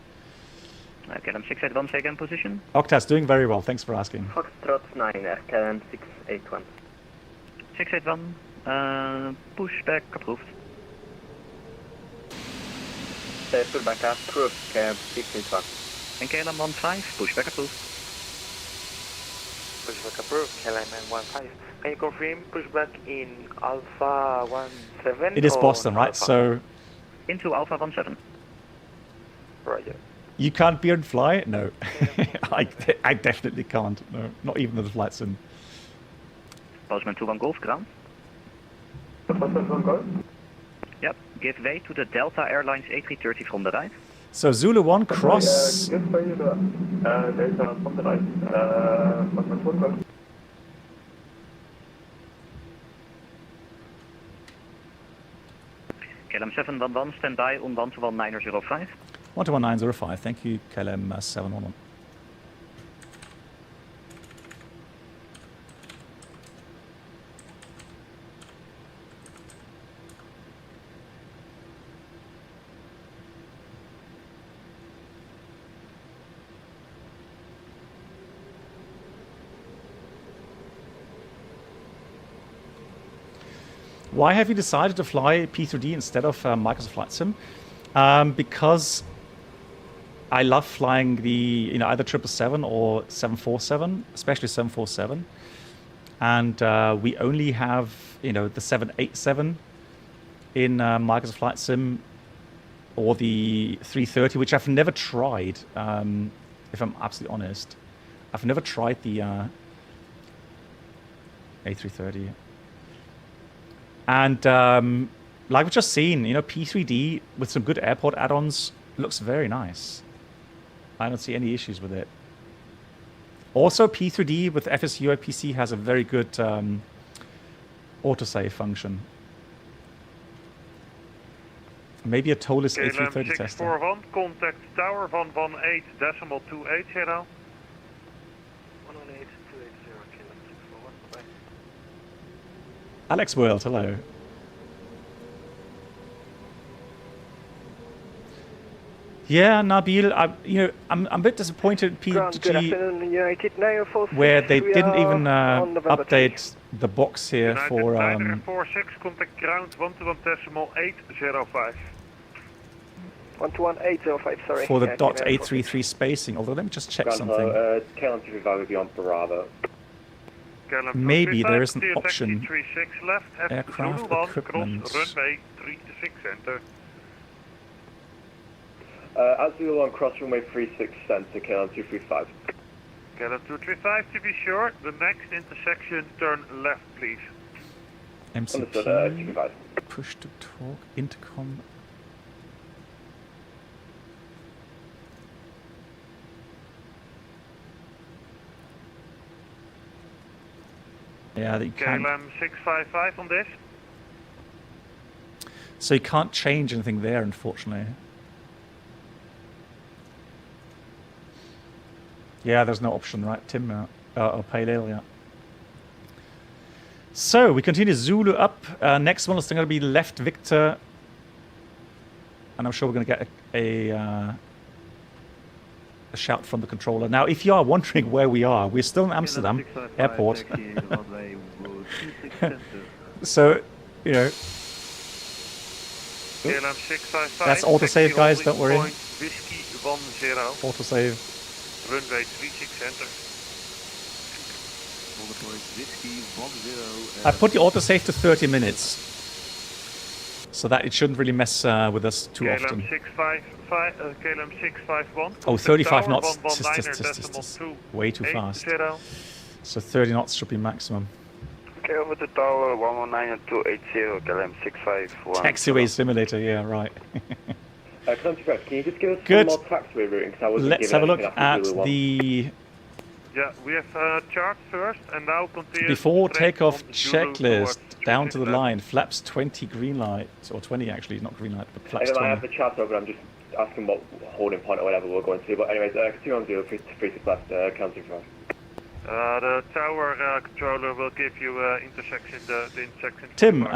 Okay, I'm 681, say again position. Octas doing very well. Thanks for asking. Foxtrot 9, KLM 681. 681, pushback approved. Pushback approved, KLM 681. And KLM 15, pushback approved. Pushback approved, KLM 15. Can you confirm pushback in Alpha 17? It is Boston, right? Alpha? So into Alpha 17. Roger. You can't be and fly? No. I definitely can't. No, not even with the flight sim. Postman 21 Golf, ground. Postman 1 Golf? Yep, give way to the Delta Airlines A330 from the right. So Zulu 1 cross. Just for you, Delta from the right. Postman 1 Golf. KLM 711, stand by on 121.905. 121.905, thank you, KLM 711. Why have you decided to fly P3D instead of Microsoft Flight Sim? Because I love flying the either 777 or 747, especially 747, and we only have the 787 in Microsoft Flight Sim or the 330, which I've never tried. If I'm absolutely honest, I've never tried the A330. And like we've just seen, P3D with some good airport add-ons looks very nice. I don't see any issues with it. Also, P3D with FSU IPC has a very good autosave function. Maybe a towless A330 tester. 641, contact tower van 18.280. 118.280, Alex World, hello. Yeah, Nabil, I'm a bit disappointed in PMDG where they didn't even update the box here for 46, contact ground 121.805. 121.805, sorry. For the .833 spacing, although let me just check something. KLM 235 will be on Bravo. Maybe there is an option. Left, aircraft equipment. Cross runway 36 center. As we go on cross runway 36 center, KLM 235. KLM 235, to be sure, the next intersection, turn left, please. MCP, push to talk, intercom. Yeah, that you can't. KLM 655 on this. So you can't change anything there, unfortunately. Yeah, there's no option, right, Tim? Or Pale, yeah. So we continue Zulu up. Next one is going to be left Victor, and I'm sure we're going to get a shout from the controller. Now, if you are wondering where we are, we're still in Amsterdam airport. So, that's autosave, guys. Don't worry. Autosave. Runway 36 center. I put the autosave to 30 minutes, so that it shouldn't really mess with us too often. KLM 651. Oh, 35 knots. Way too fast. So 30 knots should be maximum. Okay, over the tower 119.280, KLM 651. Taxiway simulator, yeah, right. Can you just give us Good. some more taxiway routing? Let's have a look at the Yeah, we have chart first and now continue. Before straight takeoff on Zulu checklist, towards down to the 36 line, flaps 20 green light, or 20 actually, not green light, but flaps Anyway, I have 20. the chat over, I'm just asking what holding point or whatever we're going to. But anyways, continue on 036 left, counting 5. The tower controller will give you intersection, the intersection. Tim,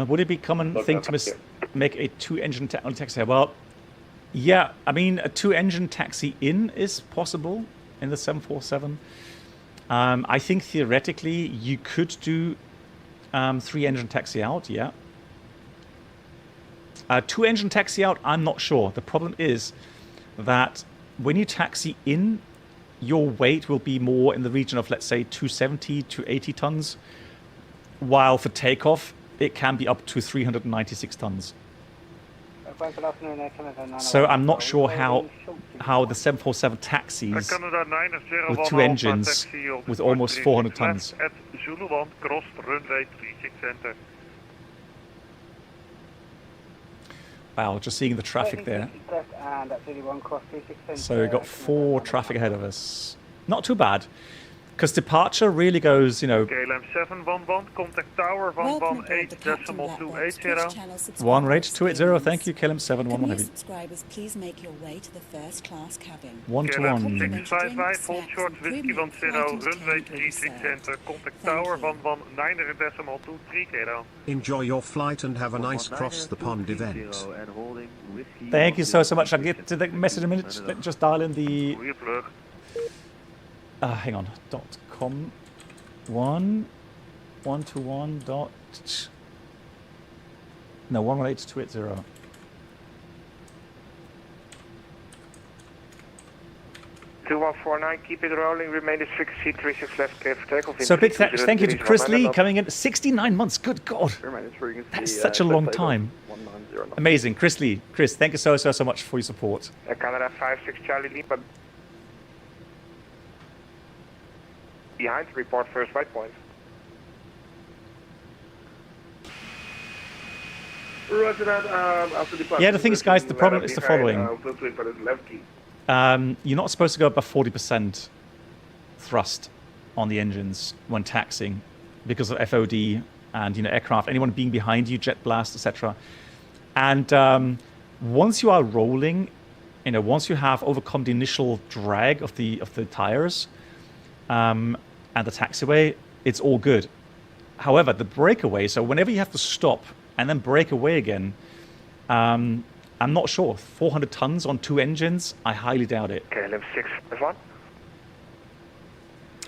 would it be common thing to make a two-engine only taxi? Well, yeah, I mean, a two-engine taxi in is possible in the 747. I think theoretically you could do three-engine taxi out, yeah. Two-engine taxi out, I'm not sure. The problem is that when you taxi in, your weight will be more in the region of, let's say, 270 to 80 tons, while for takeoff, it can be up to 396 tons. So I'm not sure how the 747 taxis with two engines with almost 400 tons. At Zulu 1, cross runway 36 center. Wow, just seeing the traffic there. So we've got 4 traffic ahead of us. Not too bad. Because departure really goes, you know... KLM 711, contact tower 118.280. 1 rate 280, thank you, KLM 711 Can new heavy. subscribers please make your way to the first class cabin? 1 to 1. 655, hold short, whiskey 10, runway 36 center, contact tower 119.230. Enjoy your flight and have a nice cross the pond event. Thank you so much. I'll get to the message in a minute. Let me just dial in the... hang on. .com 121 dot... No, 118.280. keep it rolling, remain at 36 left, clear for takeoff. So big thank you to Chris Lee coming in 69 months. Good God. That's such a long time. Amazing. Chris Lee. Chris, thank you so much for your support. Canada 56 Charlie Lima. Behind, report first flight point. Roger that, after departure. Yeah, the thing is, guys, the problem is the following. You're not supposed to go above 40% thrust on the engines when taxiing because of FOD and, you know, aircraft, anyone being behind you, jet blast, etc. And once you are rolling, you know, once you have overcome the initial drag of the tires and the taxiway, it's all good. However, the breakaway, so whenever you have to stop and then break away again, I'm not sure. 400 tons on 2 engines? I highly doubt it. KLM 651.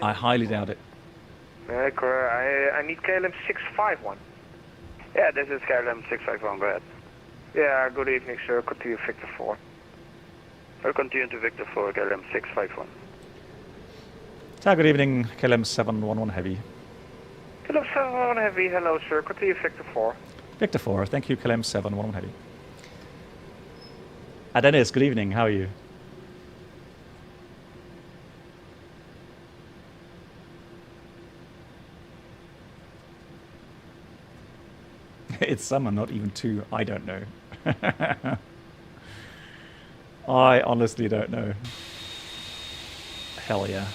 I highly doubt it. I need KLM 651. Yeah, this is KLM 651, go ahead. Yeah, good evening, sir. Continue Victor 4. We'll continue to Victor 4, KLM 651. Good evening, KLM 711 Heavy. KLM 711 Heavy, hello, sir. Continue Victor 4. Victor 4, thank you, KLM 711 Heavy. Dennis, good evening, how are you? It's summer, not even 2. I don't know. I honestly don't know. Hell yeah.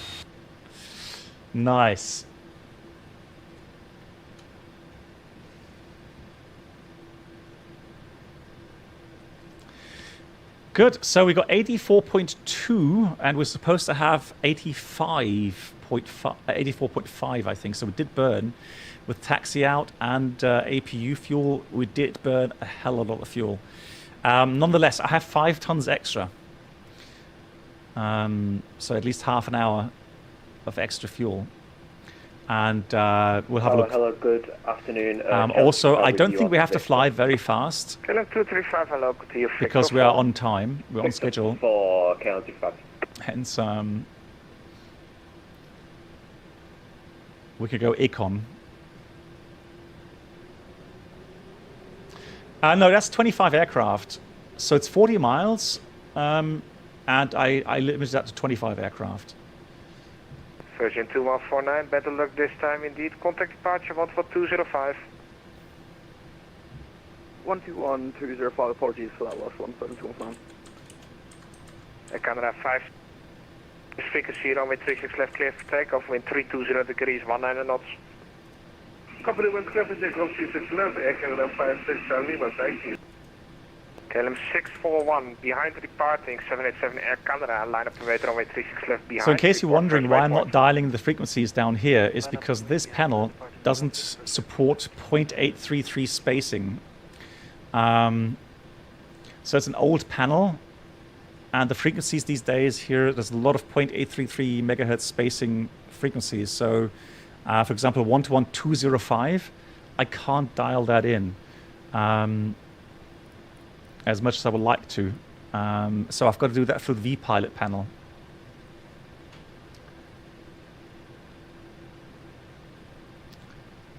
Nice. Good. So we got 84.2, and we're supposed to have 84.5, I think. So we did burn with taxi out and APU fuel. We did burn a hell of a lot of fuel. Nonetheless, I have 5 tons extra. So at least half an hour of extra fuel. And we'll have a look. Hello, good afternoon. Also, I don't think we have to fly very fast. KLM 235, hello, continue Victor because we are on time. We're on schedule. For KLM 235. Hence, we could go econ. No, that's 25 aircraft. So it's 40 miles, and I limited that to 25 aircraft. Virgin 2149, better luck this time indeed. Contact departure 14205. 121-205, apologies for that last one, 729. Canada 5. Frequency runway 36 left, clear for takeoff, wind 320 degrees, 19 knots. Company wind clear for takeoff, 36 left, Air Canada 56 Lima, thank you. KLM 641, behind departing 787 Air Canada, line up to wait runway 36 left behind. So in case you're wondering why I'm not dialing the frequencies down here, is because this panel doesn't support 0.833 spacing. So it's an old panel, and the frequencies these days here, there's a lot of 0.833 megahertz spacing frequencies. So for example, 121.205, I can't dial that in as much as I would like to. So I've got to do that through the vPilot panel.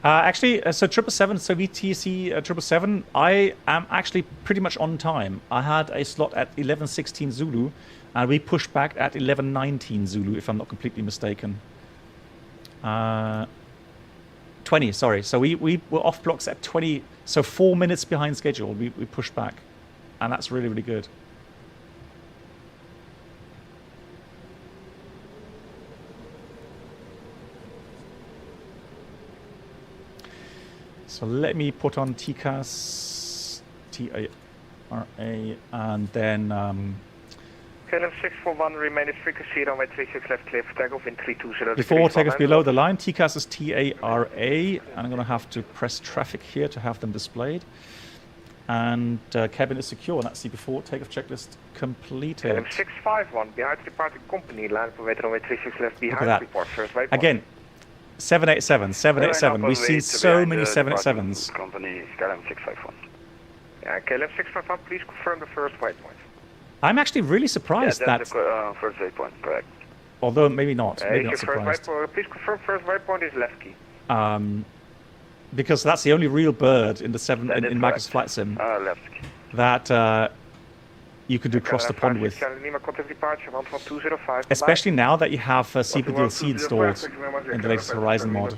Actually, so 777, so VTC 777, I am actually pretty much on time. I had a slot at 11:16 Zulu, and we pushed back at 11:19 Zulu, if I'm not completely mistaken. 20, sorry. So we were off blocks at 20, so 4 minutes behind schedule. We pushed back, and that's really, really good. So let me put on TCAS, TARA, and then... KLM 641, remain at frequency, runway 36 left, clear for takeoff, wind 320 Before takeoff below the line, TCAS is TARA, and I'm going to have to press traffic here to have them displayed. And cabin is secure, and that's the before takeoff checklist completed. KLM 651, behind departing company, line up to wait runway 36 left behind, report first waypoint. Again, 787, 787. We've seen so many 787s. Company KLM 651. Yeah, KLM 651, please confirm the first waypoint. I'm actually really surprised that... the first waypoint, correct. Although maybe not. Maybe not surprised. Please confirm first waypoint is left key. Because that's the only real bird in the in Magnus Flight Sim left key. that you can do cross the pond with. Especially now that you have CPDLC installed in the latest Horizon mod.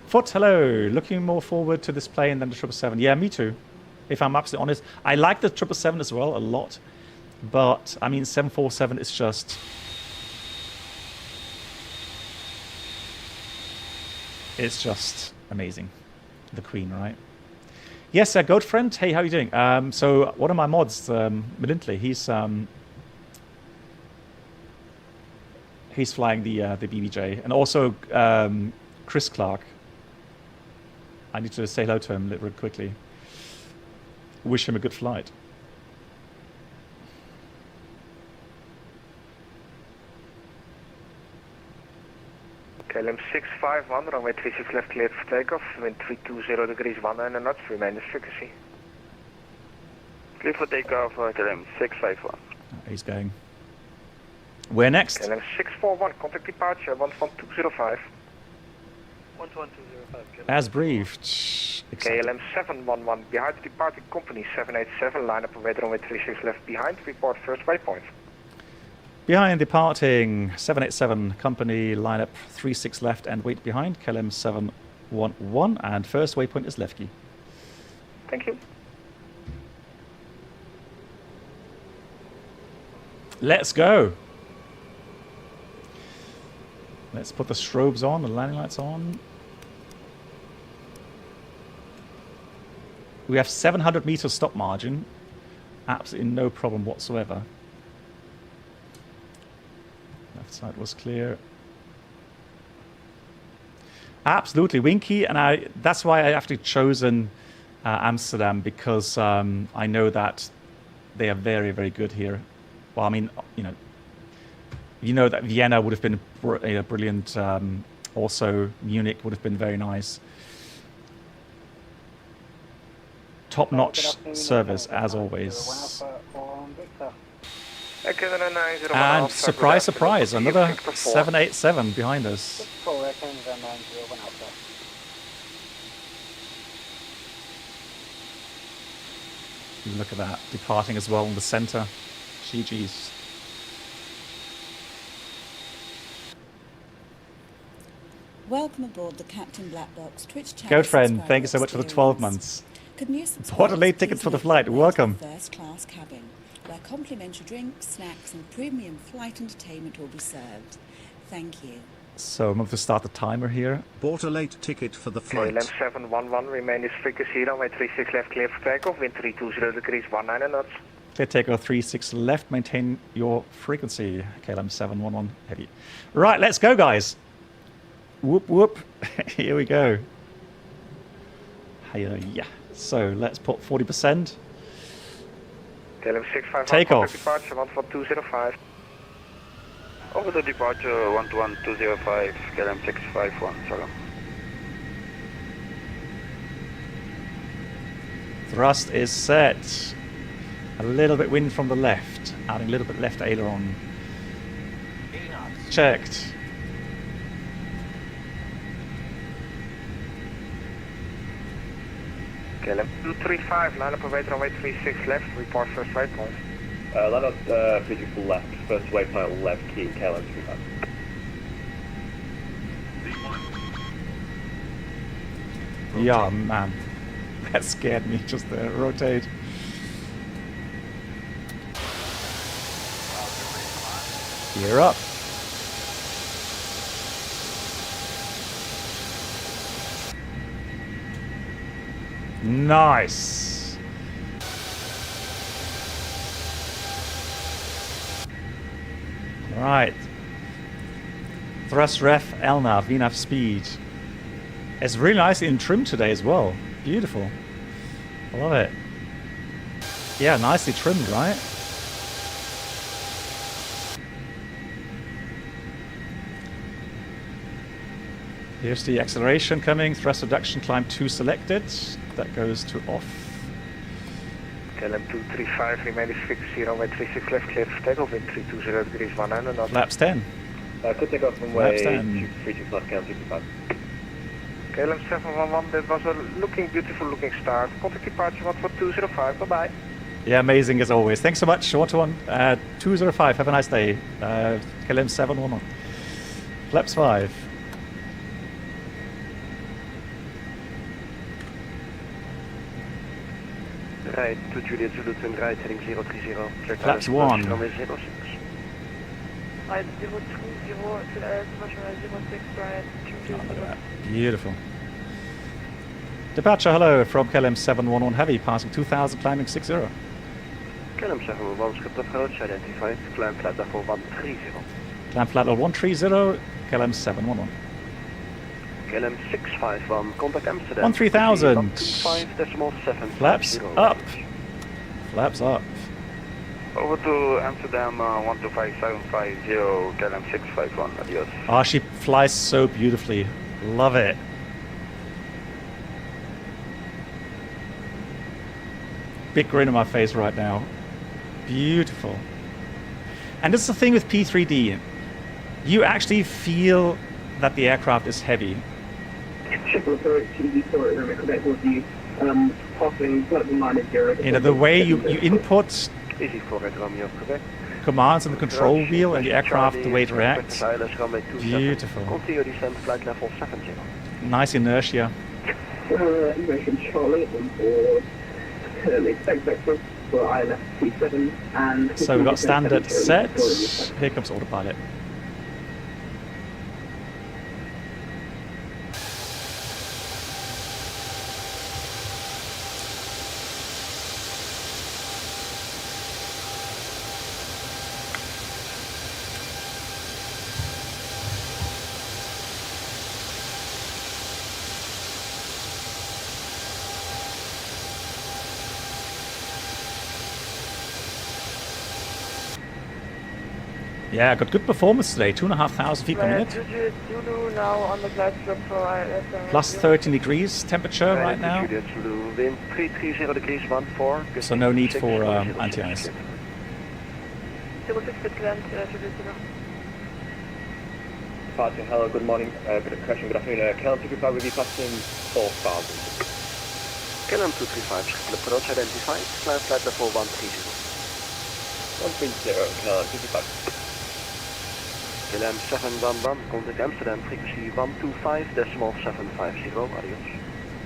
Foot, hello. Looking more forward to this plane than the 777. Yeah, me too. If I'm absolutely honest, I like the 777 as well a lot, but I mean 747 is just... It's just amazing. The Queen, right? Yes, Goat Friend. Hey, how are you doing? So one of my mods, Melintly, he's flying the BBJ, and also Chris Clark. I need to say hello to him real quickly. Wish him a good flight. KLM 651, runway 36 left, cleared for takeoff, wind 320 degrees, 19 knots, remain at frequency. Clear for takeoff, KLM 651. He's going. Where next? KLM 641, contact departure, 11205. 11205, As briefed. KLM 711, behind the departing company, 787, line up and wait runway 36 left behind, report first waypoint. Behind departing 787 company, line up 36 left and wait behind, KLM 711, and first waypoint is left key. Thank you. Let's go. Let's put the strobes on, the landing lights on. We have 700 meters stop margin. Absolutely no problem whatsoever. Left side was clear. Absolutely, Winky, and that's why I actually chosen Amsterdam, because I know that they are very, very good here. Well, I mean, you know that Vienna would have been brilliant. Also, Munich would have been very nice. Top-notch service, as always. And surprise, surprise, another 787 behind us. Look at that, departing as well in the center. GG's. Welcome aboard the Captain Black Box Twitch channel. Goat Friend, thank you so much for the 12 months. Could new Bought a late ticket for the flight. Welcome. First class cabin, where complimentary drinks, snacks and premium flight entertainment will be served. Thank you. So I'm going to start the timer here. Bought a late ticket for the flight. KLM 711, remain is frequency, runway 36 left, clear for takeoff, wind 320 degrees, 19 knots. Clear takeoff 36 left, maintain your frequency. KLM 711 heavy. Right, let's go, guys. Whoop, whoop. Here we go. Yeah. So let's put 40%. KLM 651, Takeoff. departure 14205. Over the departure 11205, KLM 651, Salam. Thrust is set. A little bit wind from the left, adding a little bit left aileron. Checked. KLM 235, line up away runway 36 left, report first waypoint. Line up 36 left, first waypoint left key, KLM 35. Yeah, man. That scared me just there. Rotate. Gear up. Nice. Right. Thrust ref LNAV, VNAV speed. It's really nicely in trim today as well. Beautiful. I love it. Yeah, nicely trimmed, right? Here's the acceleration coming. Thrust reduction, climb 2 selected. That goes to off. KLM 235, remain is frequency, runway 36 left, clear for takeoff, wind 320 degrees, 19 knots. Flaps 10. Could take off runway Flaps 10. 36 left, KLM 65. KLM 711, that was a beautiful looking start. Contact departure 14205, bye-bye. Yeah, amazing as always. Thanks so much. 121 205. Have a nice day. KLM 711. Flaps 5. Right, to Juliet Zulu twin right, heading 030. Flaps 1. Runway 06. Right, 020, /06, right, 220. Beautiful. Departure, hello, from KLM 711 Heavy, passing 2000, climbing 60. KLM 711, script approach, identified, climb flat level 130. Climb flat level 130, KLM 711. KLM 651, contact Amsterdam. 13000. 5.7. Flaps up. Flaps up. Over to Amsterdam 125750, KLM 651, adios. Oh, she flies so beautifully. Love it. Big grin on my face right now. Beautiful. And this is the thing with P3D. You actually feel that the aircraft is heavy. You know, the way you input commands on the control wheel and the aircraft, the way it reacts. Beautiful. Continue descent, flight level 70. Nice inertia. So we've got standard set. Here comes autopilot. Yeah, got good performance today. 2,500 feet per minute. Now on the glide slope for Plus 13 degrees temperature right now. Wind 330 degrees 14. So no need for anti-ice. 06 land, Departure, hello, good morning, good afternoon. KLM 235 will be passing 4,000. KLM 235, script approach identified, climb flight level 130. 130, KLM 235. KLM 711, contact Amsterdam, frequency 125.750, adios.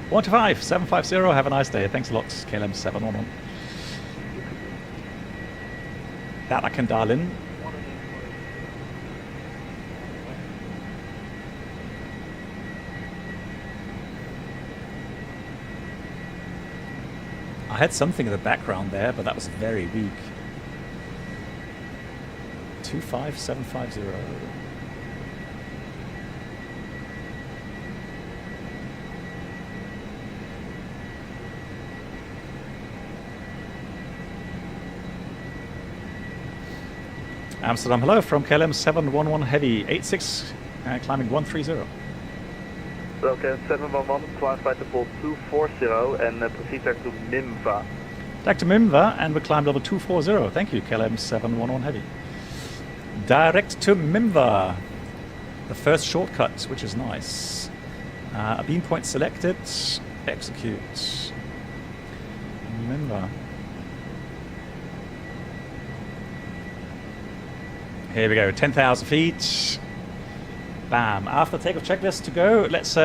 125, 750, have a nice day. Thanks a lot, KLM 711. That I can dial in. I had something in the background there, but that was very weak. 25750. Amsterdam, hello from KLM 711 Heavy 86, climbing 130. Okay, 711, climb flight level 240 and proceed back to Mimva. Back to Mimva, and we climb level 240. Thank you, KLM 711 Heavy. Direct to Mimva. The first shortcut, which is nice. A beam point selected. Execute. Mimva. Here we go, 10,000 feet. Bam. After takeoff checklist to go, let's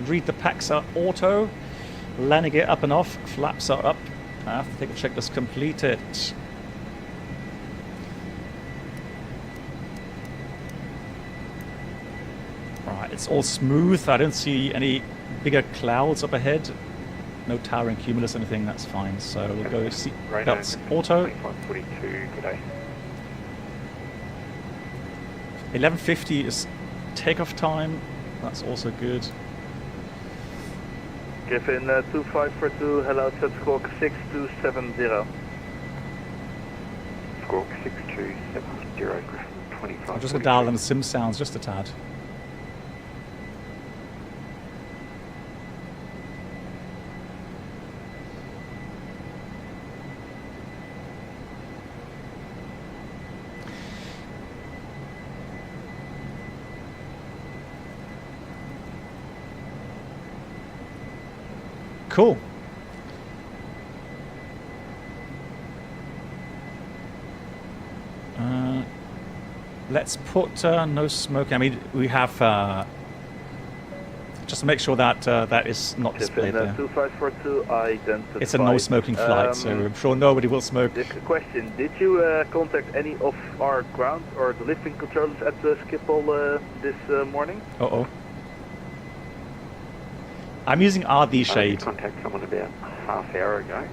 read the packs are auto. Landing gear up and off, flaps are up. After takeoff checklist completed. Right, it's all smooth. I don't see any bigger clouds up ahead. No towering cumulus, anything, that's fine. So we'll go seat belts auto. 2542, good day. 11:50 is takeoff time. That's also good. Give in 2542, hello, set squawk 6270. Squawk 6270, Griffin 25. I'm just going to dial in the sim sounds just a tad. Cool. Let's put no smoking. I mean, we have just to make sure that that is not displayed there. 2542, identify. It's a no smoking flight, so I'm sure nobody will smoke. Question: did you contact any of our ground or the lifting controllers at Schiphol this morning? Uh-oh. I'm using RD shade. I did contact someone about half hour ago,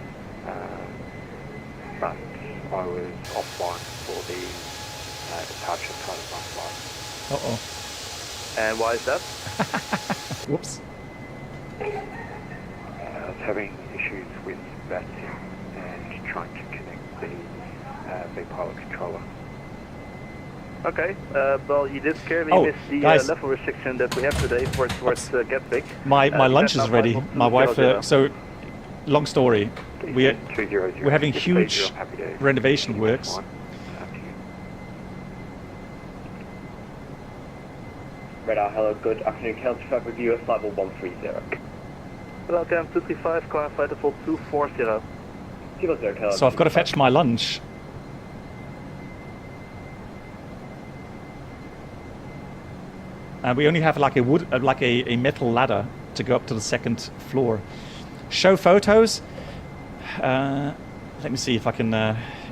but I was offline for the departure part of my flight. Uh-oh. And why is that? Whoops. I was having issues with VATSIM and trying to connect the pilot controller. Okay, well, you did clearly miss the level restriction that we have today towards Gatwick. My lunch is ready. My wife. So, long story. We're having huge renovation works. Radar, hello, good afternoon. Council Traffic with US level 130. Hello, Cam 235, car flight level 240. So I've got to fetch my lunch. And we only have like a wood, like a metal ladder to go up to the second floor. Show photos. Let me see if I can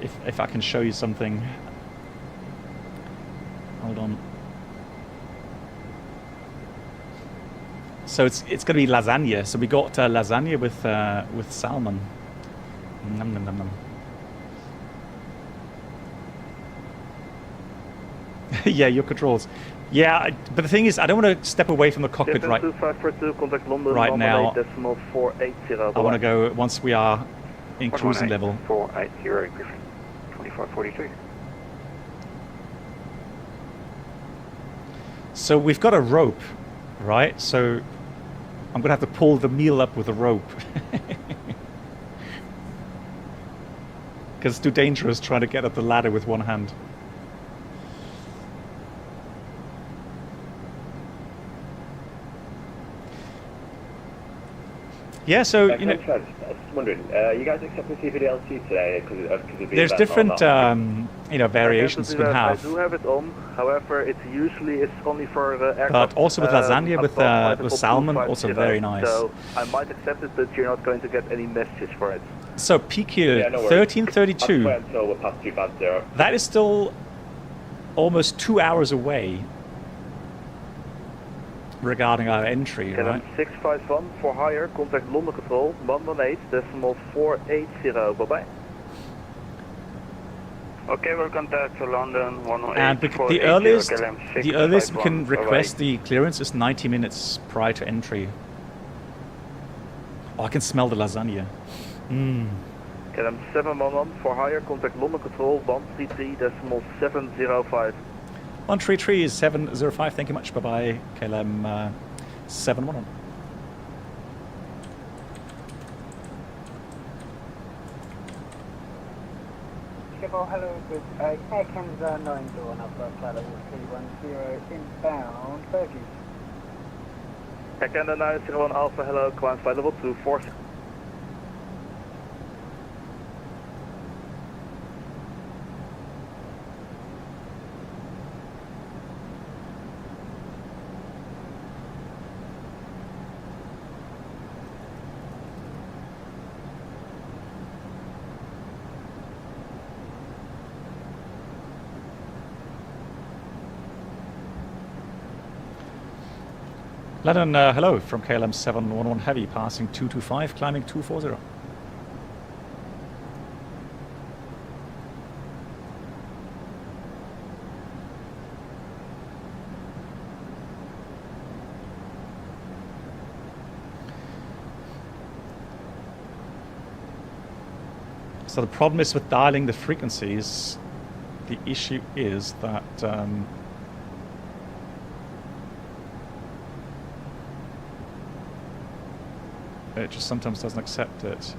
if I can show you something. Hold on. So it's going to be lasagna. So we got lasagna with salmon. Nom nom nom nom. Yeah, your controls. Yeah, but the thing is, I don't want to step away from the cockpit right now. I want to go once we are in cruising level. 480 Griffin 2542. So we've got a rope, right? So I'm going to have to pull the meal up with a rope. Because it's too dangerous trying to get up the ladder with one hand. Yeah, so you know. I was just wondering, you guys accepting CVDLT today? There's different, you know, variations we have. I do have it on. However, it's only for aircraft. But also with lasagna with salmon, also very nice. So I might accept it, but you're not going to get any messages for it. So PQ Yeah, no worries. 1332. I'll wait until we're past 250. That is still almost 2 hours away regarding our entry, right? 651 for higher, contact London Control 118.480, bye-bye. Okay, we'll contact London 118. And the earliest we can request the clearance is 90 minutes prior to entry. Oh, I can smell the lasagna. KLM 711 for higher, contact London Control 133.705. 133 is 705. Thank you much. Bye bye. KLM 711. Hello, with Air Canada 9 door and upper flight level 310 inbound Turkey. Air Canada 901 Alpha, hello, climb flight level 246. London, hello from KLM 711 Heavy, passing 225, climbing 240. So the problem is with dialing the frequencies, the issue is that it just sometimes doesn't accept it.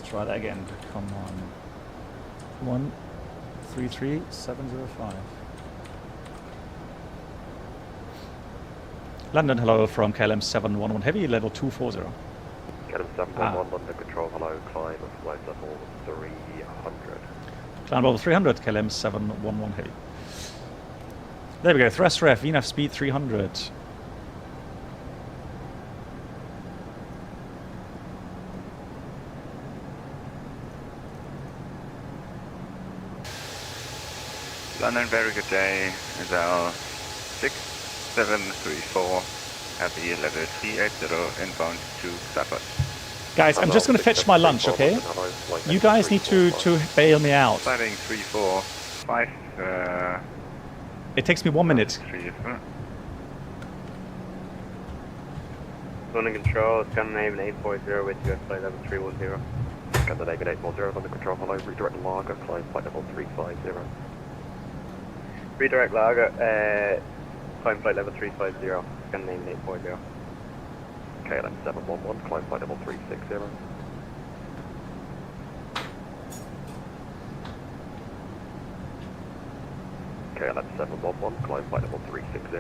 Try that again. Come on. 133705. London, hello from KLM 711 Heavy, level 240. KLM 711 London Control, hello, climb flight level 300. Climb level 300, KLM 711 Heavy. There we go, thrust ref, VNAV speed 300. London, very good day. Is our 6734 Heavy level 380 inbound to Stafford. Guys, I'm just going to fetch my lunch, okay? You guys need to bail me out. Sliding 345. It takes me 1 minute. London Control, Scandinavian 840 with US flight level 310. Scandinavian 840, London Control, hello, redirect Lager, climb flight level 350. Redirect Lager, climb flight level 350, Scandinavian 840. KLM 711, climb flight level 360. KLM 711, climb flight level 360.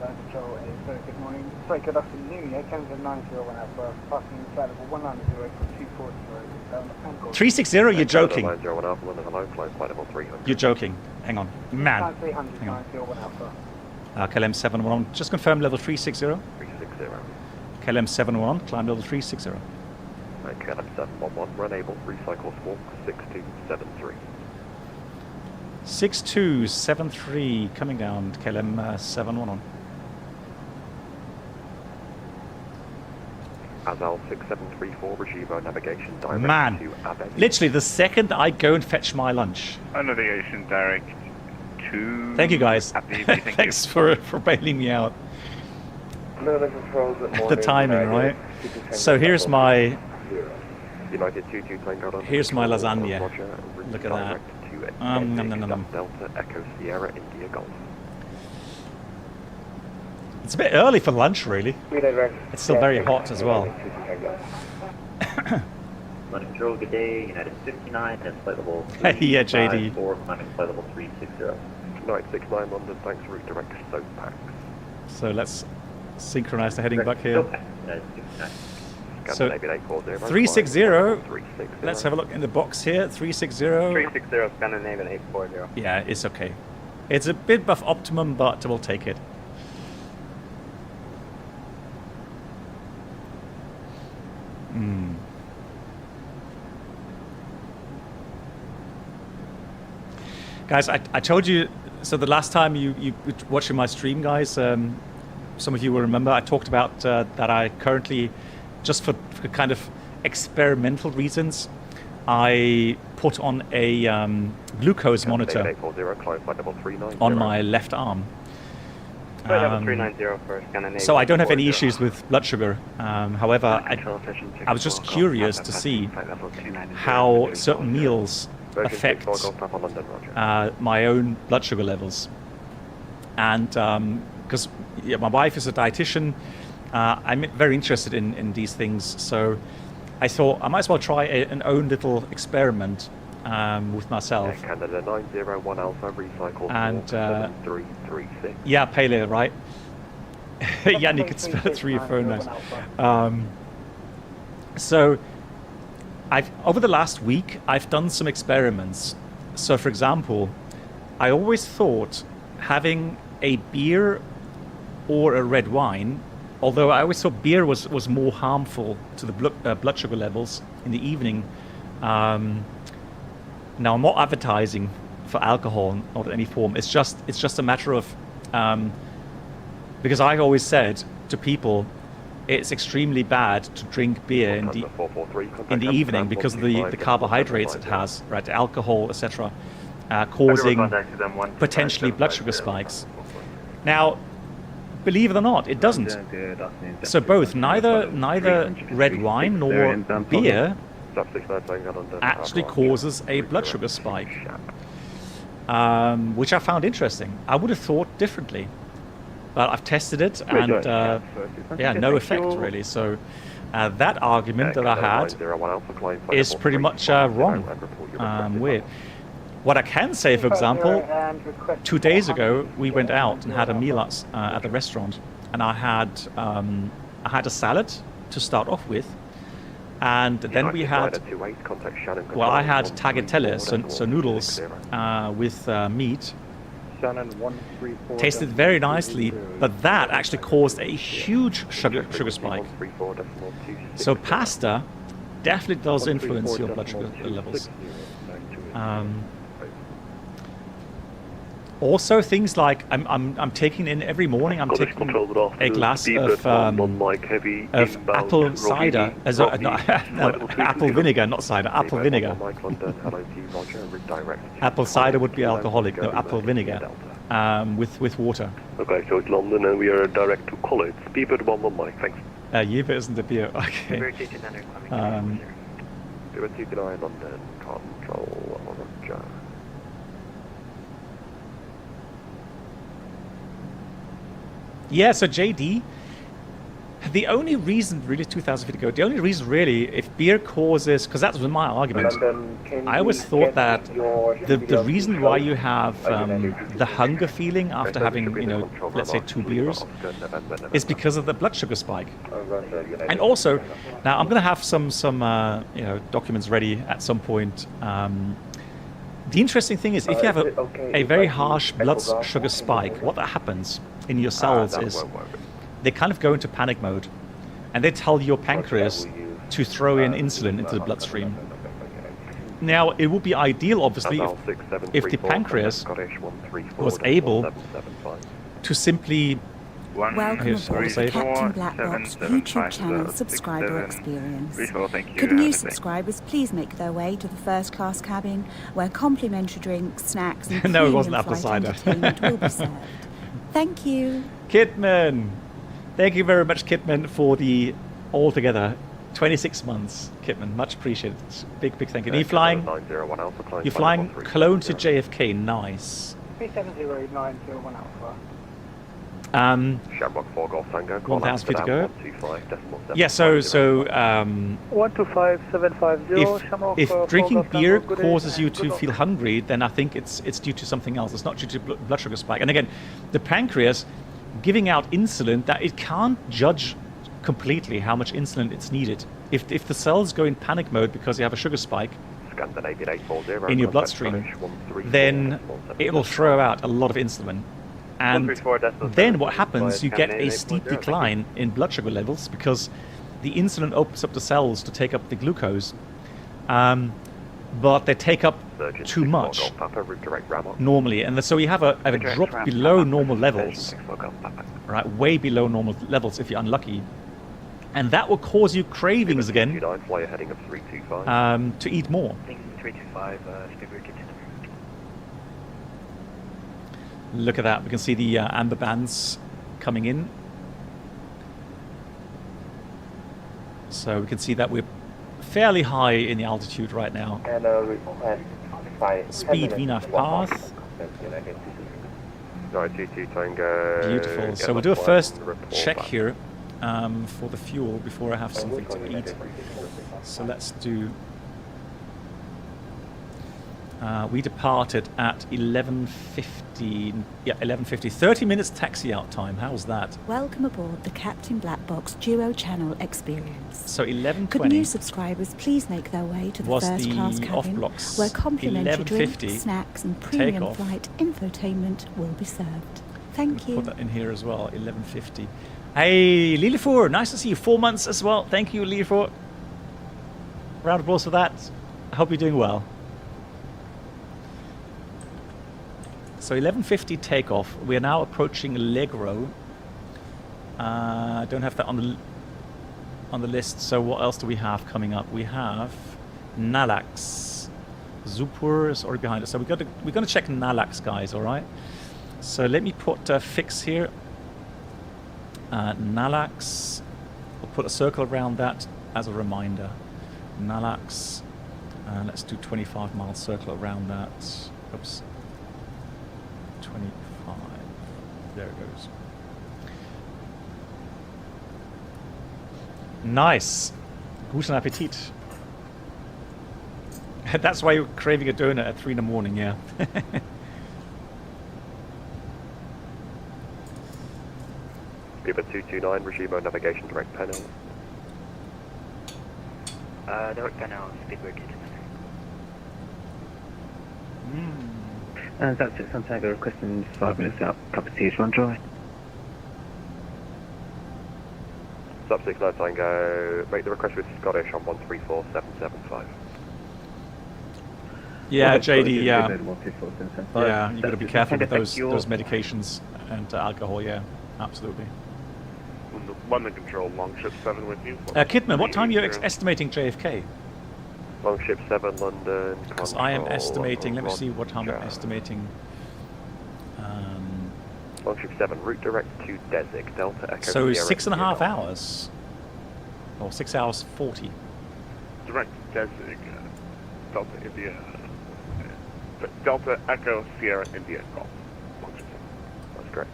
Control, very good morning. Sorry, good afternoon. Air Canada 901 Alpha, passing flight level 190 from 240. 360, you're joking. Hello, You're joking. Hang on. Man. Hang on. KLM 711, just confirm level 360. 360. KLM 711, climb level 360. KLM 711, run able, recycle squawk 6273. 6273, coming down, KLM 711. Azal 6734, Regivo navigation direct Man, to Abbey. literally the second I go and fetch my lunch. Navigation direct to... Thank you guys. Abbey, Thanks for bailing me out. London Control, good morning. The timing, right? So here's my United 22 Tango London. Here's my lasagna. Roger, Look at that. direct to Nom, nom, nom. Delta Echo Sierra India Golf. It's a bit early for lunch, really. It's still very hot as well. Flight control, good day. United 59 and flight level Yeah, JD. 4, climbing flight level 360. 969 London, thanks, route direct to Stoke Pax. So let's synchronize the heading back here. So 360. Let's have a look in the box here. 360. 360 Scandinavian 840. Yeah, it's okay. It's a bit above optimum, but we'll take it. Guys, I told you, so the last time you were watching my stream, guys, some of you will remember I talked about that I currently, just for kind of experimental reasons, I put on a glucose monitor on my left arm. So I don't have any issues with blood sugar. However, I was just curious to see how certain meals affect my own blood sugar levels. And because my wife is a dietitian, I'm very interested in these things. So I thought I might as well try an own little experiment with myself. Canada 901 Alpha recycle and 7336. Yeah, Pele, right? Yannick could spell it through your phone now. So over the last week, I've done some experiments. So for example, I always thought having a beer or a red wine, although I always thought beer was more harmful to the blood sugar levels in the evening. Now I'm not advertising for alcohol, not in any form. It's just a matter of because I always said to people, it's extremely bad to drink beer in the evening because of the carbohydrates it has, right? The alcohol, etc., causing potentially blood sugar spikes. Now, believe it or not, it doesn't. So both neither red wine nor beer actually causes a blood sugar spike, which I found interesting. I would have thought differently, but I've tested it and yeah, no effect really. So that argument that I had is pretty much wrong. Weird. What I can say, for example, 2 days ago we went out and had a meal at the restaurant, and I had a salad to start off with. And then we had, well, I had tagliatelle, so noodles with meat. Tasted very nicely, but that actually caused a huge sugar spike. So pasta definitely does influence your blood sugar levels. Also, things like I'm taking in every morning. I'm taking a glass of apple cider, apple vinegar, not cider, apple vinegar. Apple cider would be alcoholic. No, apple vinegar with water. Okay, so it's London, and we are direct to college. Beaver 11 Mike, thanks. Yever isn't the beer. Okay. London, control, Roger. Yeah, so JD, the only reason really 2,000 feet ago, the only reason really, if beer causes, because that was my argument, I always thought that the reason why you have the hunger feeling after having, let's say 2 beers, is because of the blood sugar spike. And also, now I'm going to have some documents ready at some point. The interesting thing is, if you have a very harsh blood sugar spike, what happens in your cells is they kind of go into panic mode, and they tell your pancreas to throw in insulin into the bloodstream. Now, it would be ideal, obviously, if the pancreas was able to simply... Welcome aboard the Captain Black Box YouTube channel subscriber experience. Could new subscribers please make their way to the first class cabin where complimentary drinks, snacks and no, it wasn't premium apple flight cider. entertainment will be served. Thank you. Kitman! Thank you very much, Kitman, for the altogether 26 months, Kipman. Much appreciated. Big thank you. Are you flying? You're flying Cologne to JFK. Nice. 370-901 Alpha. Shamrock 4 Golf Tango. 1,000 feet to go. 125.7. Yeah, so 125750 Shamrock. if drinking beer causes you to feel hungry, then I think it's due to something else. It's not due to blood sugar spike. And again, the pancreas giving out insulin, that it can't judge completely how much insulin it's needed. If the cells go in panic mode because you have a sugar spike in your bloodstream, then it will throw out a lot of insulin. And then what happens, you get a steep decline in blood sugar levels because the insulin opens up the cells to take up the glucose, but they take up too much normally. And so you have a drop below normal levels, right, way below normal levels if you're unlucky. And that will cause you cravings again to eat more. 325, Look at that. We can see the amber bands coming in. So we can see that we're fairly high in the altitude right now. Speed VNAV path. Beautiful. So we'll do a first check here for the fuel before I have something to eat. So let's do... we departed at 11:50. Yeah, 11:50. 30 minutes taxi out time. How's that? Welcome aboard the Captain Black Box Duo Channel experience. So 11:20. Could new subscribers please make their way to the first class cabin, where complimentary drinks, snacks, and premium takeoff. flight infotainment will be served. Thank you. Put that in here as well. 11:50. Hey, Lilifor, nice to see you. 4 months as well. Thank you, Lilifor. Round of applause for that. I hope you're doing well. So 11:50 takeoff. We are now approaching Allegro. Don't have that on the list. So what else do we have coming up? We have Nalax. Zupur is already behind us. So we're gonna check Nalax, guys. All right. So let me put fix here. Nalax. We'll put a circle around that as a reminder. Nalax. Let's do 25-mile circle around that. Oops. 25. There it goes. Nice. Guten Appetit. That's why you're craving a donut at 3 in the morning, yeah. Cuba 229, regime on navigation direct panel. Direct panel, speed break. That's it, Santiago, requesting 5 minutes out. Cup of tea is one dry. Sub 6 Tango, make the request with Scottish on 134775. Yeah, JD, yeah. Yeah, you've got to be careful with those medications and alcohol, yeah, absolutely. London Control, Longship 7 with you. Kidman, what time are you estimating JFK? Longship 7, London. Because I am estimating, let me see what time I'm estimating. Longship 7, route direct to Desig, Delta Echo. So Sierra 6.5 hours. Or 6 hours 40. Direct Desig, Delta India. Delta Echo Sierra India Golf. Longship 7. That's great.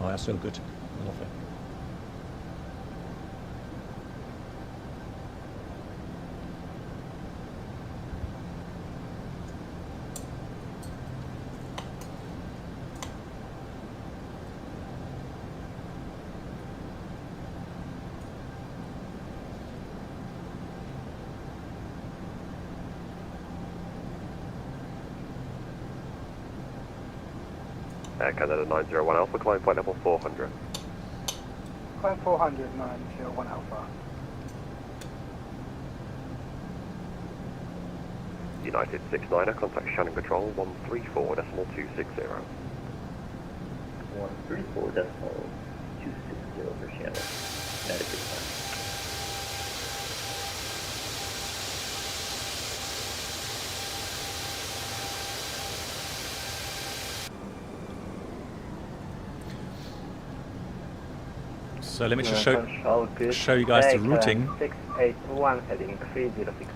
Oh, that's still good. Lovely. Canada 901 Alpha, climb point level 400. Climb 400, 901 Alpha. United 69er, contact Shannon Control 134.260. 134.260 for Shannon. United 69. So let me just show you guys the routing. 681 heading 306.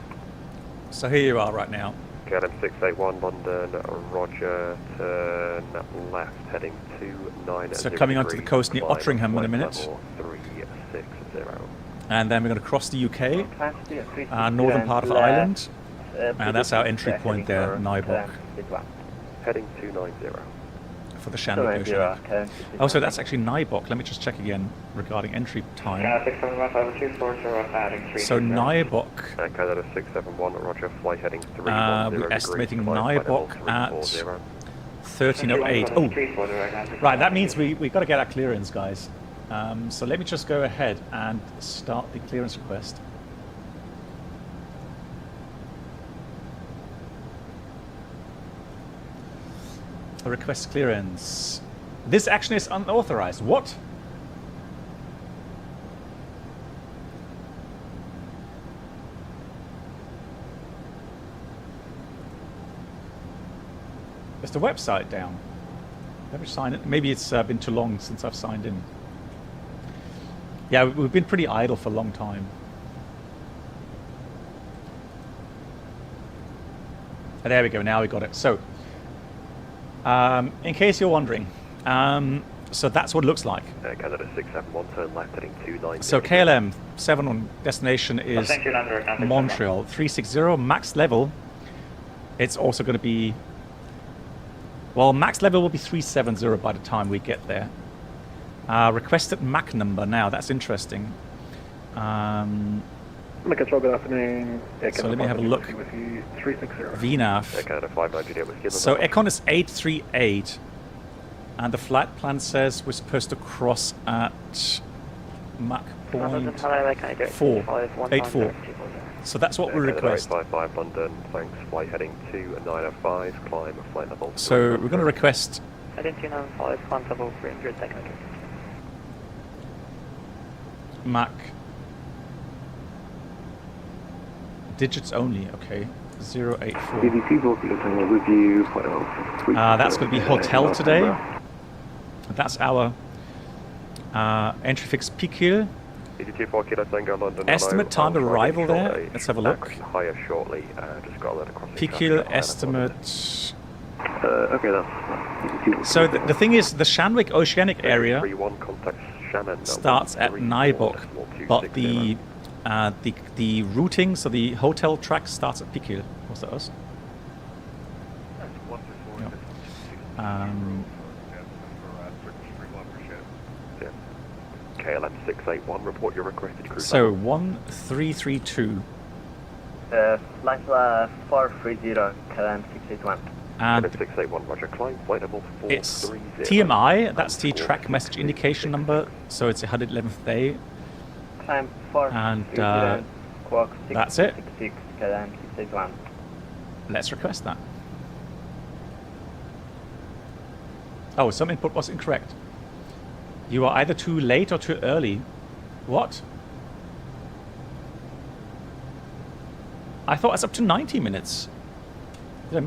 So here you are right now. KLM 681 London, roger, turn left, heading 29. So coming onto the coast near Otteringham in a minute. 360. And then we're going to cross the UK, northern part of Ireland. And that's our entry point there, Nybok. Heading 290. For the Shanwick Oceanic. Oh, so that's actually Nybok. Let me just check again regarding entry time. So Nybok. Canada 671, roger, fly heading 310. We're estimating Nybok at 1308. Oh, right. That means we got to get our clearance, guys. So let me just go ahead and start the clearance request. Request clearance. This action is unauthorized. What? Is the website down? Let me sign it. Maybe it's been too long since I've signed in. Yeah, we've been pretty idle for a long time. And there we go. Now we got it. So, in case you're wondering, so that's what it looks like. Canada 671, turn left, heading 290. So KLM 71 destination is Montreal 360 max level. It's also going to be, well, max level will be 370 by the time we get there. Requested MAC number now. That's interesting. Control, good afternoon. So let me have a look. VNAV. So Econ is 838, and the flight plan says we're supposed to cross at Mach point 484. So that's what we request. 855 London, thanks. Flight heading 2905, climb flight level. So we're going to request. Heading 295, climb level 300, second. Mach. Digits only, okay. 084. That's going to be hotel today. That's our entry fix Pikil. Estimate time of arrival there. Let's have a look. Pikil estimate. Okay, that's. So the thing is, the Shanwick Oceanic area starts at Nybok, but the routing, so the hotel track starts at Pikil. Was that us? Yeah. KLM 681, report your requested crew. So 1332. Flight 430, KLM 681. And 681, roger, climb, flight level 430. It's TMI, that's the track message indication number, so it's 111th day. Climb and that's it. Let's request that. Oh, some input was incorrect. You are either too late or too early. What? I thought it's up to 90 minutes. Did I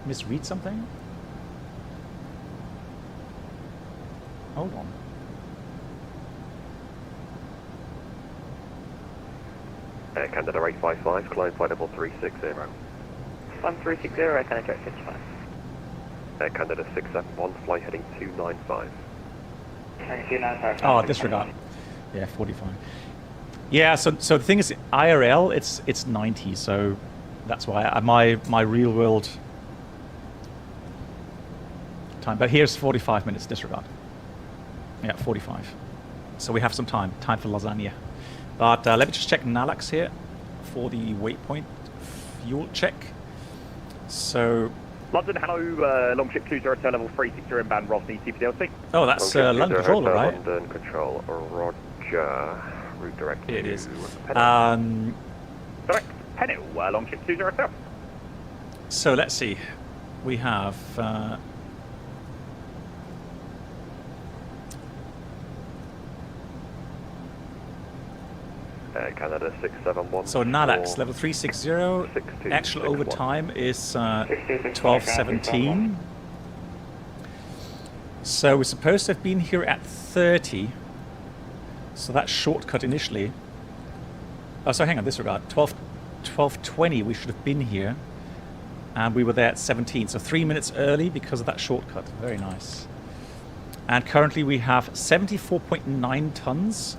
misread something? Hold on. Canada 855, climb flight level 360. 1360, I can check 55. Canada 671, flight heading 295. Oh, disregard. Yeah, 45. Yeah, so the thing is, IRL, it's 90, so that's why my real world time. But here's 45 minutes, disregard. Yeah, 45. So we have some time for lasagna. But let me just check Nalax here for the waypoint fuel check. So London, hello, Longship 202 level 360 inbound Rosny TPDLC. Oh, that's London Controller, right? London Control, roger. Route direct. It is. Direct, Penny, Longship 202. So let's see. We have. Canada 671. So Nalax level 360. Actual overtime is 12:17. So we're supposed to have been here at 30. So that shortcut initially. Oh, so hang on, disregard. 12:20 we should have been here. And we were there at 17. So 3 minutes early because of that shortcut. Very nice. And currently we have 74.9 tons.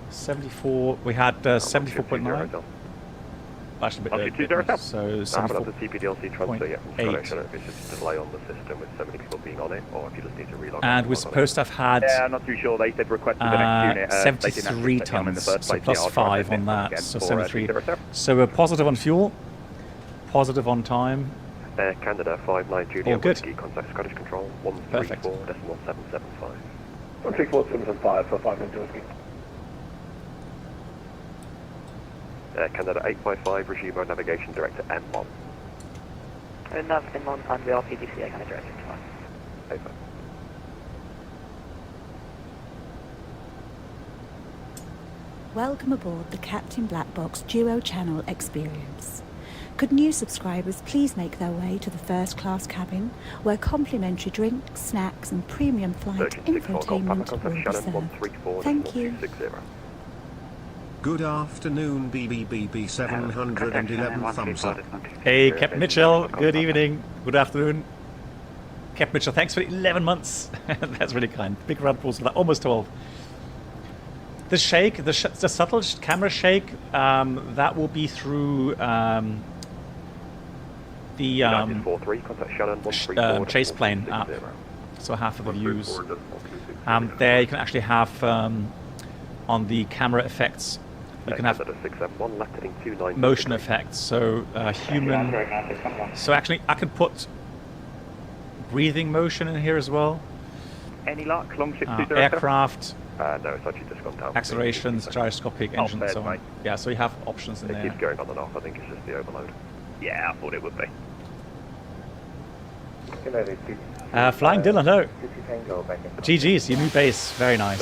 74, we had 74.9. Actually, a bit early, so 74.8. delay on the system with so many people being on it, or if you just need to relog. And we're supposed to have had I'm not too sure. They said requested the next unit. 73 tons, so plus 5 on that, so 73. So we're positive on fuel, positive on time. Air Canada 59 Juliet All good. Whiskey, contact Scottish Control 134.775. 134.775 for 5 minutes whiskey. Air Canada 855, resume our navigation direct to M1. Nav N1 and we are PDC, I can direct it to us. Over. Welcome aboard the Captain Black Box Duo Channel experience. Could new subscribers please make their way to the first class cabin, where complimentary drinks, snacks and premium flight infotainment will be served. Thank you. Good afternoon, BBBB 711 thumbs up. Hey, Captain Mitchell, good evening, good afternoon. Captain Mitchell, thanks for 11 months. That's really kind. Big round of applause for that, almost 12. The shake, the subtle camera shake, that will be through the chase plane app. So half of the views. There you can actually have on the camera effects, you can have motion effects. So human. So actually, I can put breathing motion in here as well. Any luck? Longship 2 aircraft. No, it's actually just gone down. Accelerations, gyroscopic engine, and so on. Yeah, so you have options in there. It keeps going on and off. I think it's just the overload. Yeah, I thought it would be. Flying Dylan, hello. GG's, your new base, very nice.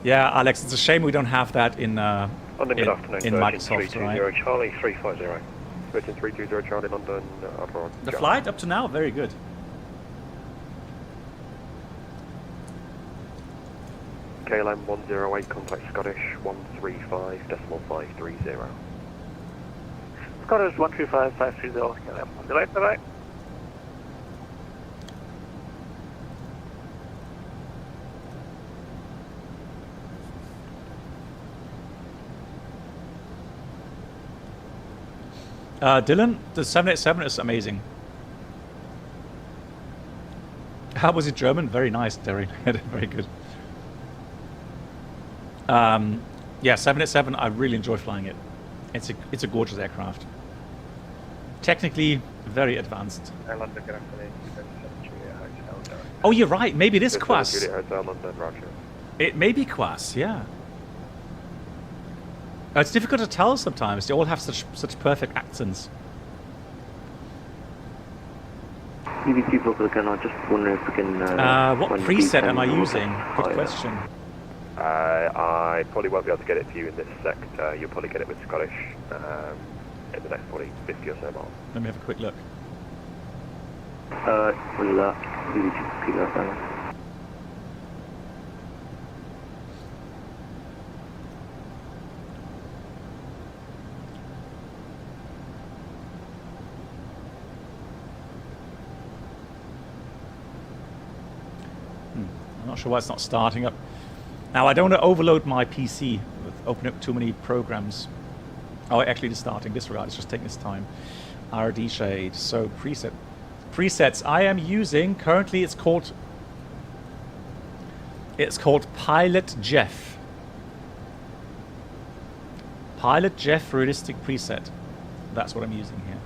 Yeah, Alex, it's a shame we don't have that in Microsoft, right? Charlie 350. Virgin 320 Charlie London. The flight up to now, very good. KLM 108, contact Scottish 135.530. Scottish 135.530, KLM 108, bye-bye. Dylan, the 787 is amazing. How was it German? Very nice, Derry. Very good. Yeah, 787, I really enjoy flying it. It's a gorgeous aircraft. Technically, very advanced. Oh, you're right. Maybe it is Quas. It may be Quas, yeah. It's difficult to tell sometimes. They all have such perfect accents. BBC Broker, can I just wonder if we can... what preset am I using? Good question. I probably won't be able to get it to you in this sector. You'll probably get it with Scottish in the next probably 50 or so miles. Let me have a quick look. Will that BBC keep that down? I'm not sure why it's not starting up. Now, I don't want to overload my PC with opening up too many programs. Oh, actually, it's starting. Disregard. It's just taking its time. RD shade. So, presets. I am using, currently it's called Pilot Jeff. Pilot Jeff realistic preset. That's what I'm using here.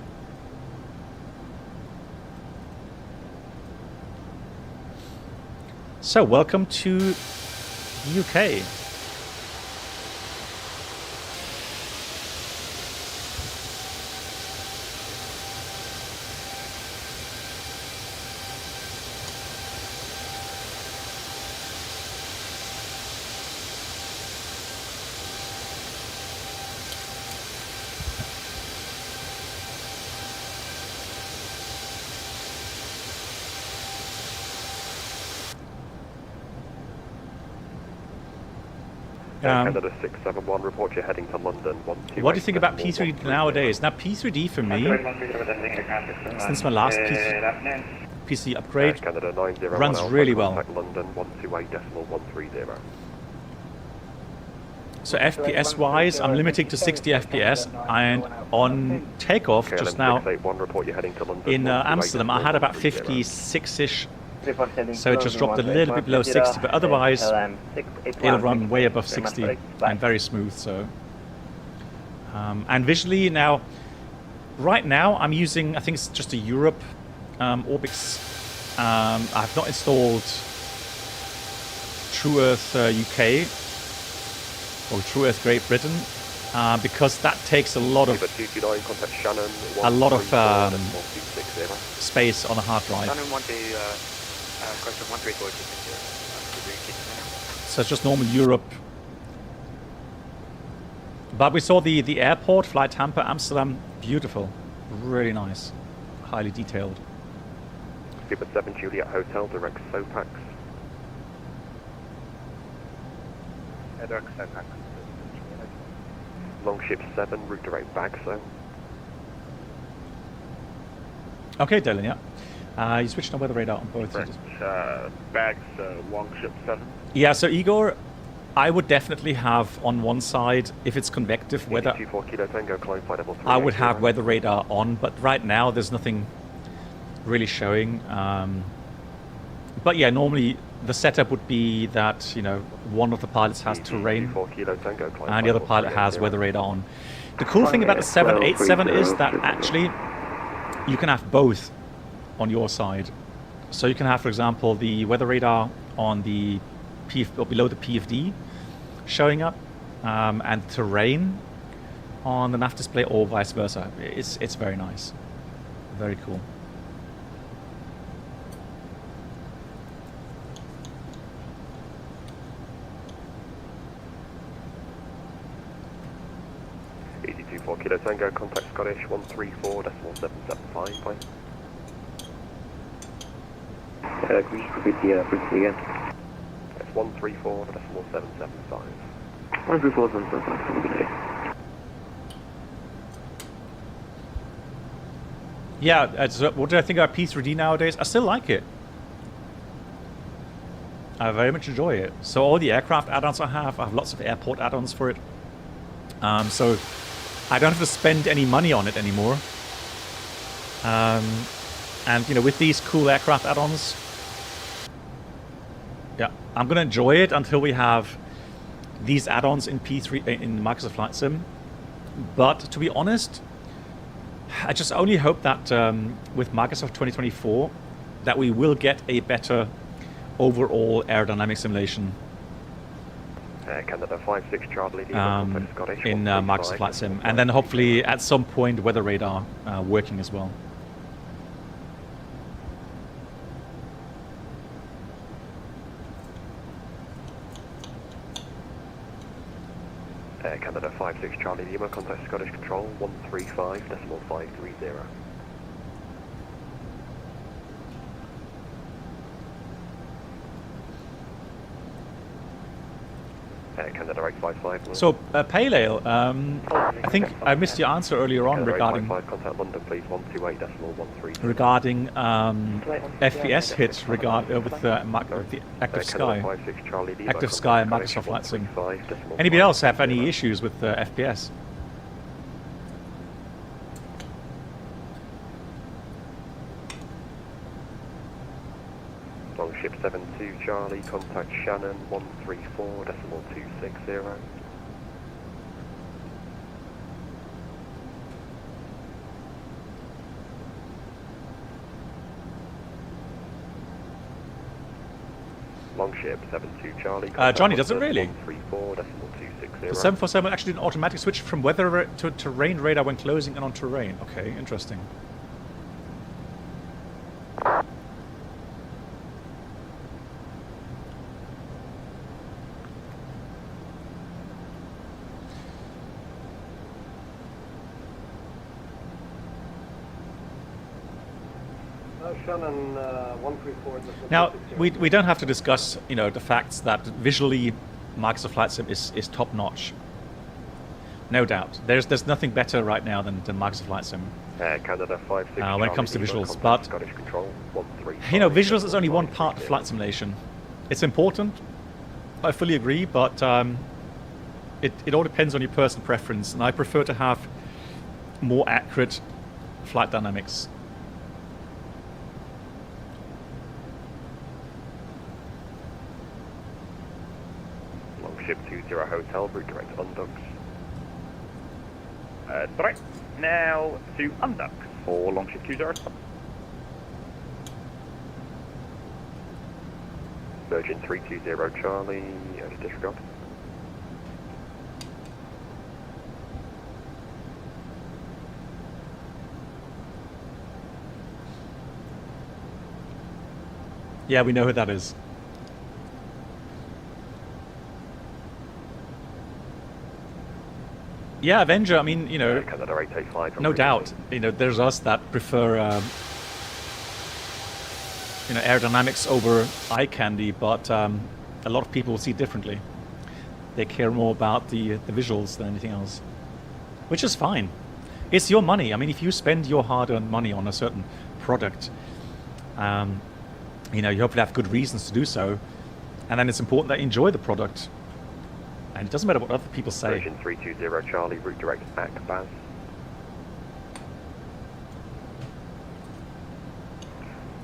So, welcome to the UK. Canada 671, report you're heading to London. What do you think about P3D nowadays? Now, P3D for me, since my last PC upgrade, Canada 901 runs really well. London 128.130. So FPS-wise, I'm limiting to 60 FPS, and on takeoff just now in Amsterdam, I had about 56-ish. So it just dropped a little bit below 60, but otherwise it'll run way above 60 and very smooth. So and visually now, right now I'm using, I think it's just a Europe Orbix. I've not installed True Earth UK or True Earth Great Britain because that takes a lot of space on a hard drive. So it's just normal Europe. But we saw the airport, Flight Hamper, Amsterdam, beautiful, really nice, highly detailed. Skipper 7 Juliet Hotel, direct SOPAX. Direct SOPAX. Longship 7, route direct BAGSO. Okay, Dylan, yeah. You switched on weather radar on both. Bags, Longship 7. Yeah, so Igor, I would definitely have on one side, if it's convective weather, I would have weather radar on, but right now there's nothing really showing. But yeah, normally the setup would be that, you know, one of the pilots has terrain and the other pilot has weather radar on. The cool thing about the 787 is that actually you can have both on your side. So you can have, for example, the weather radar on the or below the PFD showing up, and terrain on the nav display, or vice versa. It's very nice, very cool. Kilo Tango, contact Scottish 134.775, please. Could you repeat the frequency again? It's 134.775. 134.775, have a good day. Yeah, so what do I think about P3D nowadays? I still like it. I very much enjoy it. So all the aircraft add-ons I have lots of airport add-ons for it. So I don't have to spend any money on it anymore. And you know, with these cool aircraft add-ons, yeah, I'm gonna enjoy it until we have these add-ons in P3 in Microsoft Flight Sim. But to be honest, I just only hope that with Microsoft 2024 that we will get a better overall aerodynamic simulation Canada 56 Charlie Scottish in Microsoft Flight Sim, and then hopefully at some point weather radar working as well. Canada 56 Charlie Lima, contact Scottish Control 135.530. Canada 855. So, Pale Ale, I think I missed your answer earlier on regarding contact London, please 128.130. regarding FPS hits with the Active Sky and Microsoft Flight Sim. Anybody else have any issues with FPS? Longship 72 Charlie, contact Shannon 134.260. Longship 72 Charlie. Johnny, does it really? 134.260. The 747 actually did an automatic switch from weather to terrain radar when closing and on terrain. Okay, interesting. Shannon, 134. Now we don't have to discuss, you know, the facts that visually Microsoft Flight Sim is top notch. No doubt. There's nothing better right now than Microsoft Flight Sim. Canada 56. When it comes to visuals, but Scottish Control 13. you know, visuals is only one part of flight simulation. It's important. I fully agree, but it all depends on your personal preference, and I prefer to have more accurate flight dynamics. Longship 20 Hotel, route direct Undux. Direct now to Undux for Longship 20. Virgin 320 Charlie, disregard. Yeah, we know who that is. Yeah, Avenger, I mean, you know, no doubt, you know, there's us that prefer, you know, aerodynamics over eye candy, but a lot of people see it differently. They care more about the visuals than anything else, which is fine. It's your money. I mean, if you spend your hard-earned money on a certain product, you know, you hopefully have good reasons to do so, and then it's important that you enjoy the product. And it doesn't matter what other people say. Virgin 320 Charlie, route direct Akbaz.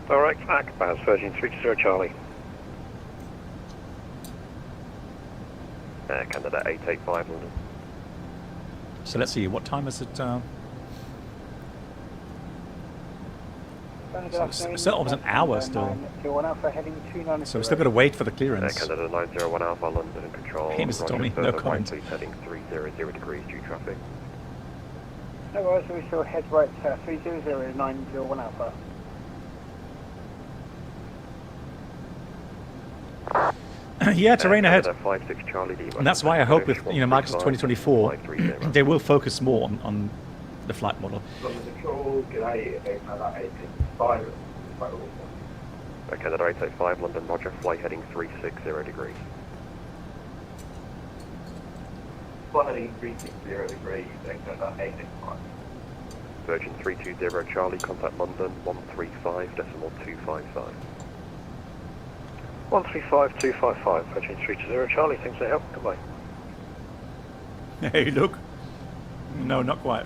Alright, Akbaz, Virgin 320 Charlie. Canada 885 London. So let's see, what time is it? Still almost an hour still. So we've still got to wait for the clearance. Canada 901 Alpha London control. Hey, Mr. Tommy, no comment. Please heading 300 degrees due traffic. No worries, we shall head right 300 901 Alpha. Yeah, terrain ahead. 56 Charlie D. And that's why I hope with, you know, Microsoft 2024, they will focus more on the flight model. Canada 885 London, roger, flight heading 360 degrees. Flight heading 360 degrees, Canada 885. Virgin 320 Charlie, contact London 135.255. 135.255, Virgin 320 Charlie, thanks for the help, goodbye. Hey, look. No, not quite.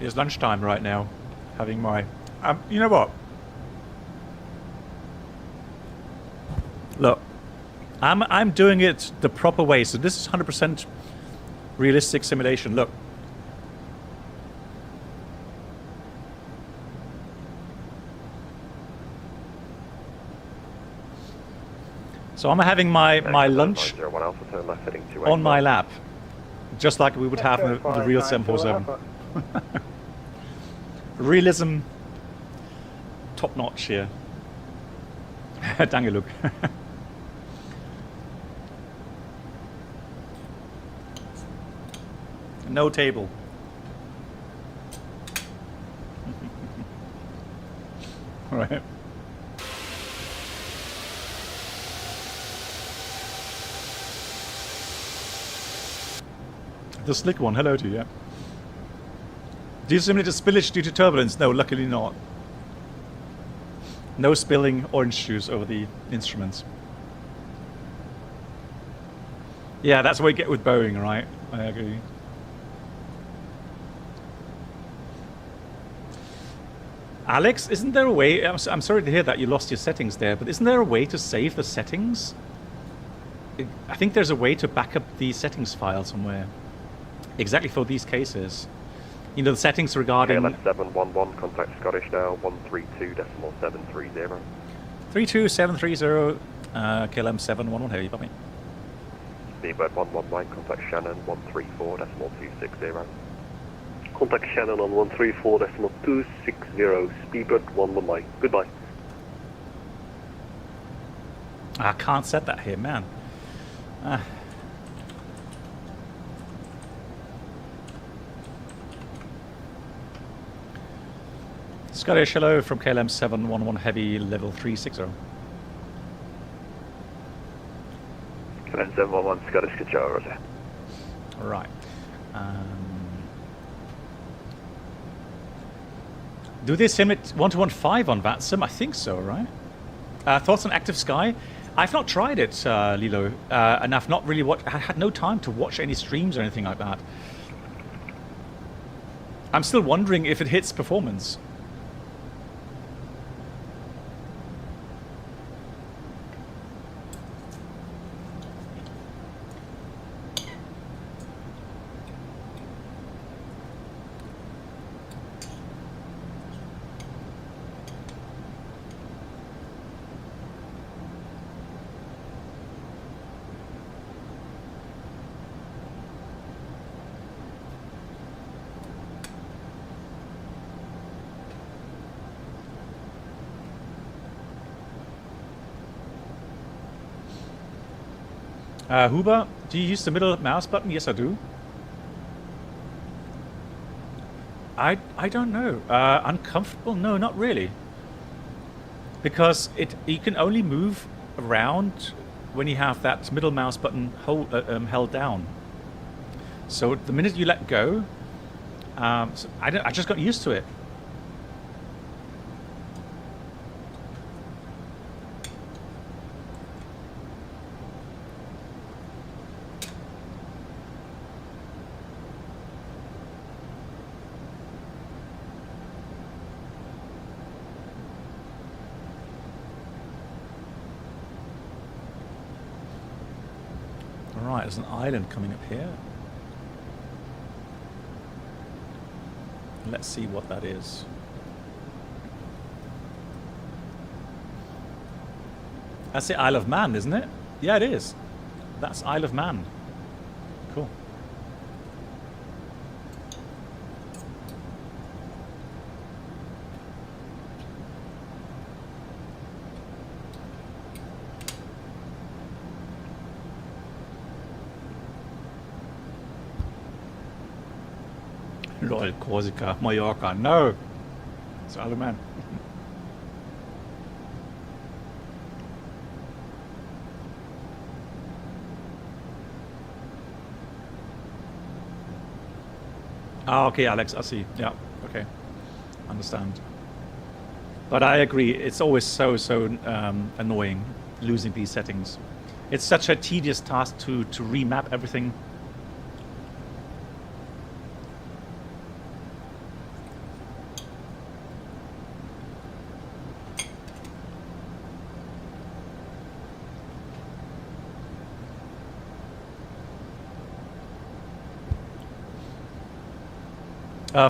It's lunchtime right now. Having my... you know what? Look. I'm doing it the proper way. So this is 100% realistic simulation. Look. So I'm having my lunch on my lap, just like we would have in the real 747. Realism, top notch here. Danke, look. No table. All right. The slick one, hello to you. Do you simulate a spillage due to turbulence? No, luckily not. No spilling orange juice over the instruments. Yeah, that's what we get with Boeing, right? I agree. Alex, isn't there a way... I'm sorry to hear that you lost your settings there, but isn't there a way to save the settings? I think there's a way to back up the settings file somewhere. Exactly for these cases. You know, the settings regarding... KLM 711, contact Scottish now, 132.730. 32730, KLM 711, how are you, Bobby? Speedbird 119, contact Shannon, 134.260. Contact Shannon on 134.260, Speedbird 119, goodbye. I can't set that here, man. Scottish, hello from KLM 711 Heavy, level 360. KLM 711 Scottish, good job, Roger. Right. Do they simulate 1215 on VATSIM? I think so, right? Thoughts on Active Sky? I've not tried it, Lilo, and I've not really I had no time to watch any streams or anything like that. I'm still wondering if it hits performance. Huber, do you use the middle mouse button? Yes, I do. I don't know. Uncomfortable? No, not really. Because you can only move around when you have that middle mouse button held down. So the minute you let go, so I just got used to it. Right, there's an island coming up here. Let's see what that is. That's the Isle of Man, isn't it? Yeah, it is. That's Isle of Man. Cool. Lol, Corsica, Mallorca. No! It's Isle of Man. Ah, okay, Alex, I see. Yeah, okay. Understand. But I agree, it's always so annoying losing these settings. It's such a tedious task to remap everything.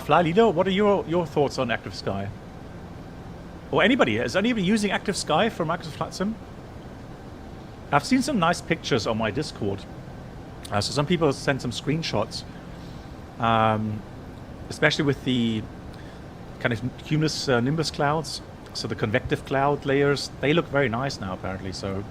Fly Leader, what are your thoughts on Active Sky? Or anybody? Is anybody using Active Sky for Microsoft Flight Sim? I've seen some nice pictures on my Discord. So some people sent some screenshots, especially with the kind of cumulus nimbus clouds. So the convective cloud layers, they look very nice now apparently. So.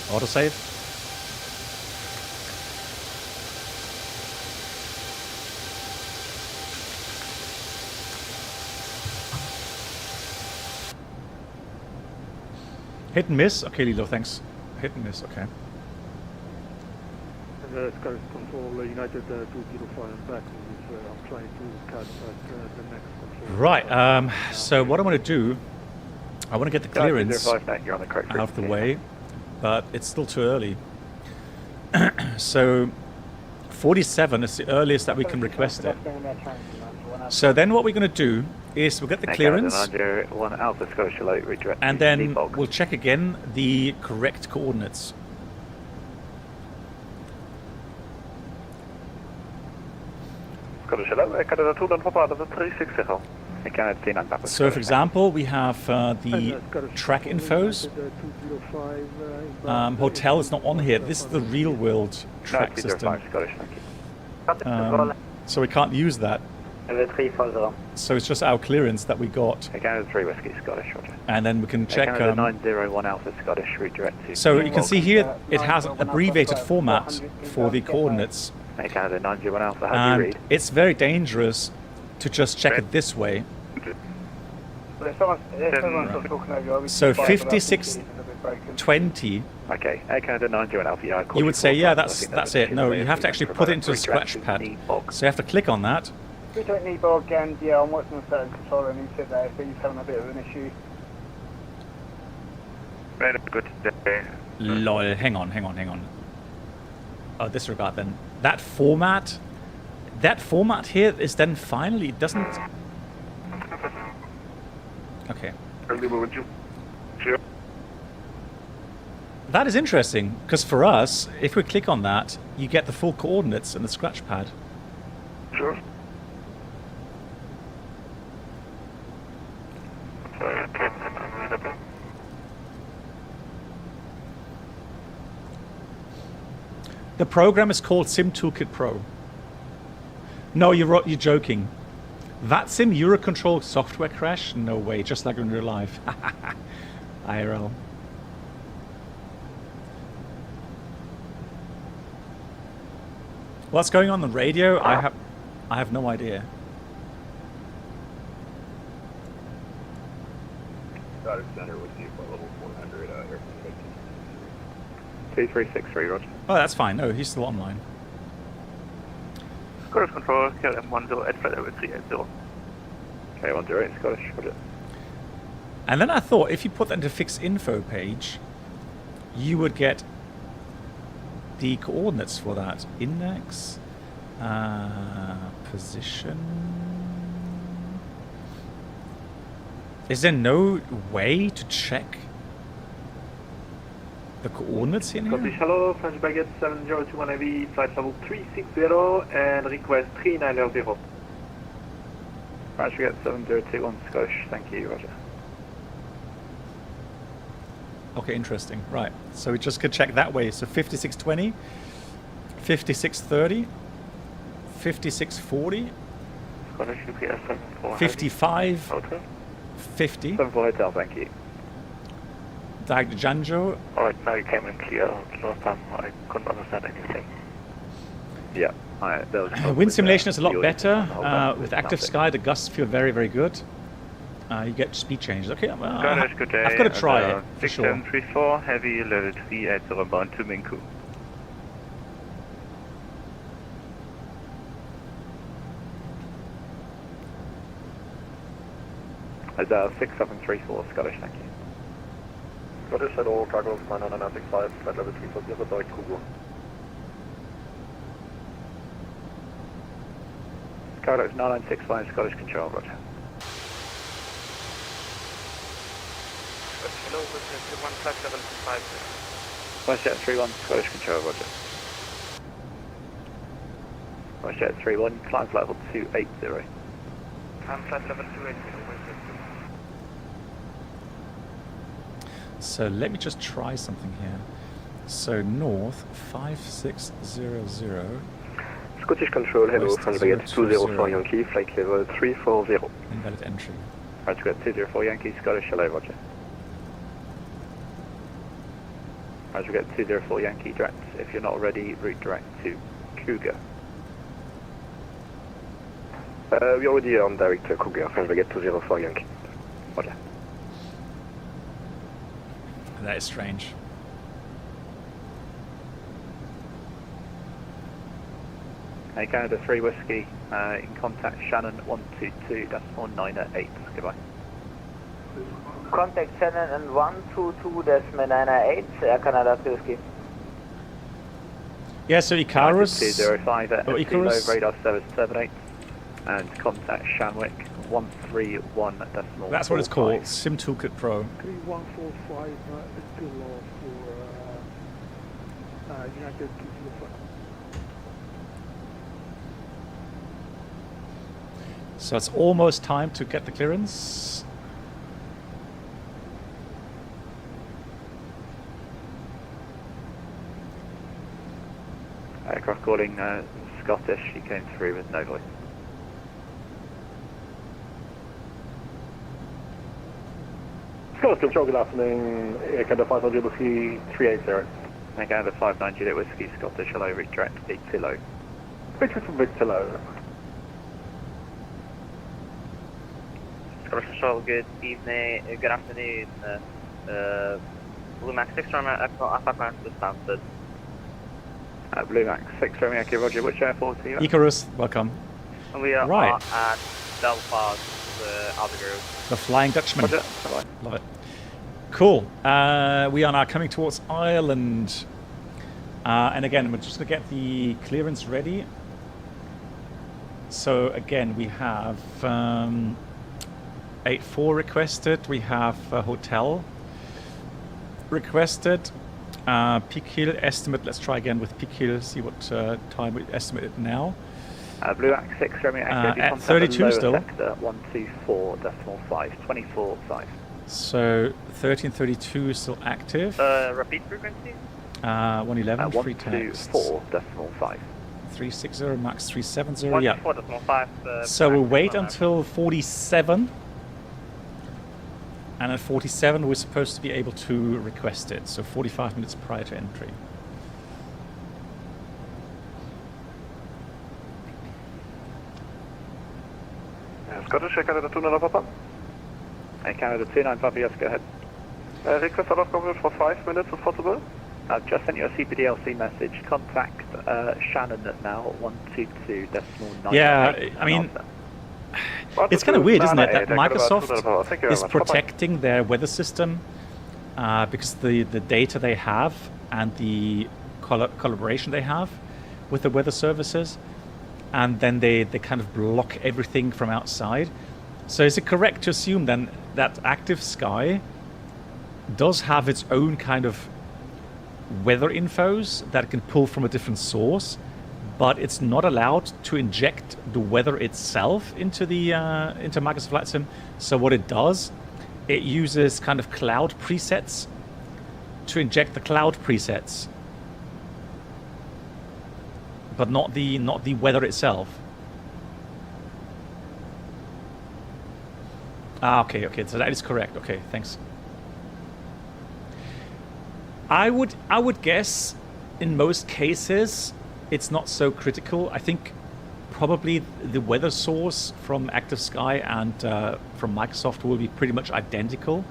Autosave. Hit and miss? Okay, Lilo, thanks. Hit and miss, okay. And Scottish Control, United 205 and back. I'm trying to catch the next control. Right, so what I want to do, I want to get the clearance you're on the correct out of the way, but it's still too early. So 47 is the earliest that we can request it. So then what we're going to do is we'll get the clearance, One Alpha Scotia Light redirect. and then we'll check again the correct coordinates. Scottish Hello, Canada 2 and Papa, 360. So for example, we have the track infos. Hotel is not on here. This is the real world track system. So we can't use that. So it's just our clearance that we got. Canada 3 Whiskey Scottish, Roger. And then we can check. Canada 901 Alpha Scottish redirect to. So you can see here it has an abbreviated format for the coordinates. Canada 901 Alpha, how do you read? It's very dangerous to just check it this way. So 5620. Okay, Air Canada 901 Alpha. Yeah, you would say, yeah, that's it. No, you have to actually put it into a scratch pad. So you have to click on that. We don't need bog, and yeah, I'm watching the certain controller and he said that he's having a bit of an issue. Very good day. Lol, hang on. Oh, disregard then. That format here is then finally, it doesn't... Okay. That is interesting, because for us, if we click on that, you get the full coordinates in the scratch pad. Sure. The program is called Sim Toolkit Pro. No, you're joking. VATSIM Eurocontrol software crash? No way, just like in real life. IRL. What's going on the radio? I have no idea. Started center with you for level 400 airplane 2363, Roger. Oh, that's fine. No, he's still online. Scottish Control, KLM 10 at flight level 380. Okay, 108 Scottish, Roger. And then I thought if you put that into fixed info page, you would get the coordinates for that. Index, position. Is there no way to check the coordinates in here? Hello, French Baguette 7021 AV, flight level 360 and request 3900. French Baguette 7021 Scottish, thank you, Roger. Okay, interesting. Right, so we just could check that way. So 5620, 5630, 5640, 55, 50. 74 Hotel, thank you. Dag Janjo. Alright, now you came in clear. Last time I couldn't understand anything. Yeah. Wind simulation is a lot better. With active sky, the gusts feel very, very good. You get speed changes. Okay, well, I've got to try it for sure. 6734, heavy level 380 bound to Minku. As 6734 Scottish, thank you. Scottish Hello, cargo 995, flight level 340, direct Kugo. Cargo 9965 Scottish Control, Roger. Hello, this is 15750. WestJet 31 Scottish Control, Roger. WestJet 31, climb flight level 280. Climb flight level 280. So let me just try something here. So north 5600. Scottish Control, hello, French Baguette 204 Yankee, flight level 340. Invalid entry. French Baguette 204 Yankee, Scottish, hello, Roger. French Baguette 204 Yankee, direct. If you're not ready, route direct to Cougar. We already are on direct to Cougar, French Baguette 204 Yankee. Roger. That is strange. Hey, Canada 3 Whiskey, in contact Shannon 122, that's 908, goodbye. Contact Shannon and 122, that's 908, Air Canada 3 Whiskey. Yeah, so Icarus. 205 at Icarus. low radar service terminate and contact Shanwick 131 decimal. That's what it's called. Sim Toolkit Pro. 3145 still low for United 205. So it's almost time to get the clearance. Aircraft calling Scottish, he came through with no voice. Scottish Control, good afternoon. Air Canada 500 Whiskey 380. Air Canada 59 Juliet Whiskey, Scottish, hello, redirect Victor Low. Victor from Victor Low. Scottish Control, good evening, good afternoon. Blue Max 6 from Alpha Command to Stanford. Blue Max 6 from Yankee, Roger, which airport are you at? Icarus, welcome. And we are Right. at Belfast, Aldergrove. The Flying Dutchman. Roger, Love it. Cool. We are now coming towards Ireland. And again, we're just going to get the clearance ready. So again, we have 84 requested. We have a hotel requested. Peak hill estimate. Let's try again with peak hill. See what time we estimate it now. Blue Max 6 from Yankee, at 32 still. Sector 124.5, 24.5. So 1332 is still active. Repeat frequency? 111, free text. 124.5. 360, max 370, yeah. 124.5. So we'll wait until 47. And at 47 we're supposed to be able to request it. So 45 minutes prior to entry. Scottish, Air Canada 29 Papa. Air Canada 29 Papa, yes, go ahead. Request out of coverage for 5 minutes if possible. I've just sent you a CPDLC message. Contact Shannon now at 122.9. Yeah, I mean, it's kind of weird, isn't it, that Microsoft is protecting their weather system because the data they have and the collaboration they have with the weather services, and then they kind of block everything from outside. So is it correct to assume then that Active Sky does have its own kind of weather infos that it can pull from a different source, but it's not allowed to inject the weather itself into the into Microsoft Flight Sim? So what it does, it uses kind of cloud presets to inject the cloud presets, but not the weather itself. Okay, so that is correct. Okay, thanks. I would guess in most cases it's not so critical. I think probably the weather source from Active Sky and from Microsoft will be pretty much identical.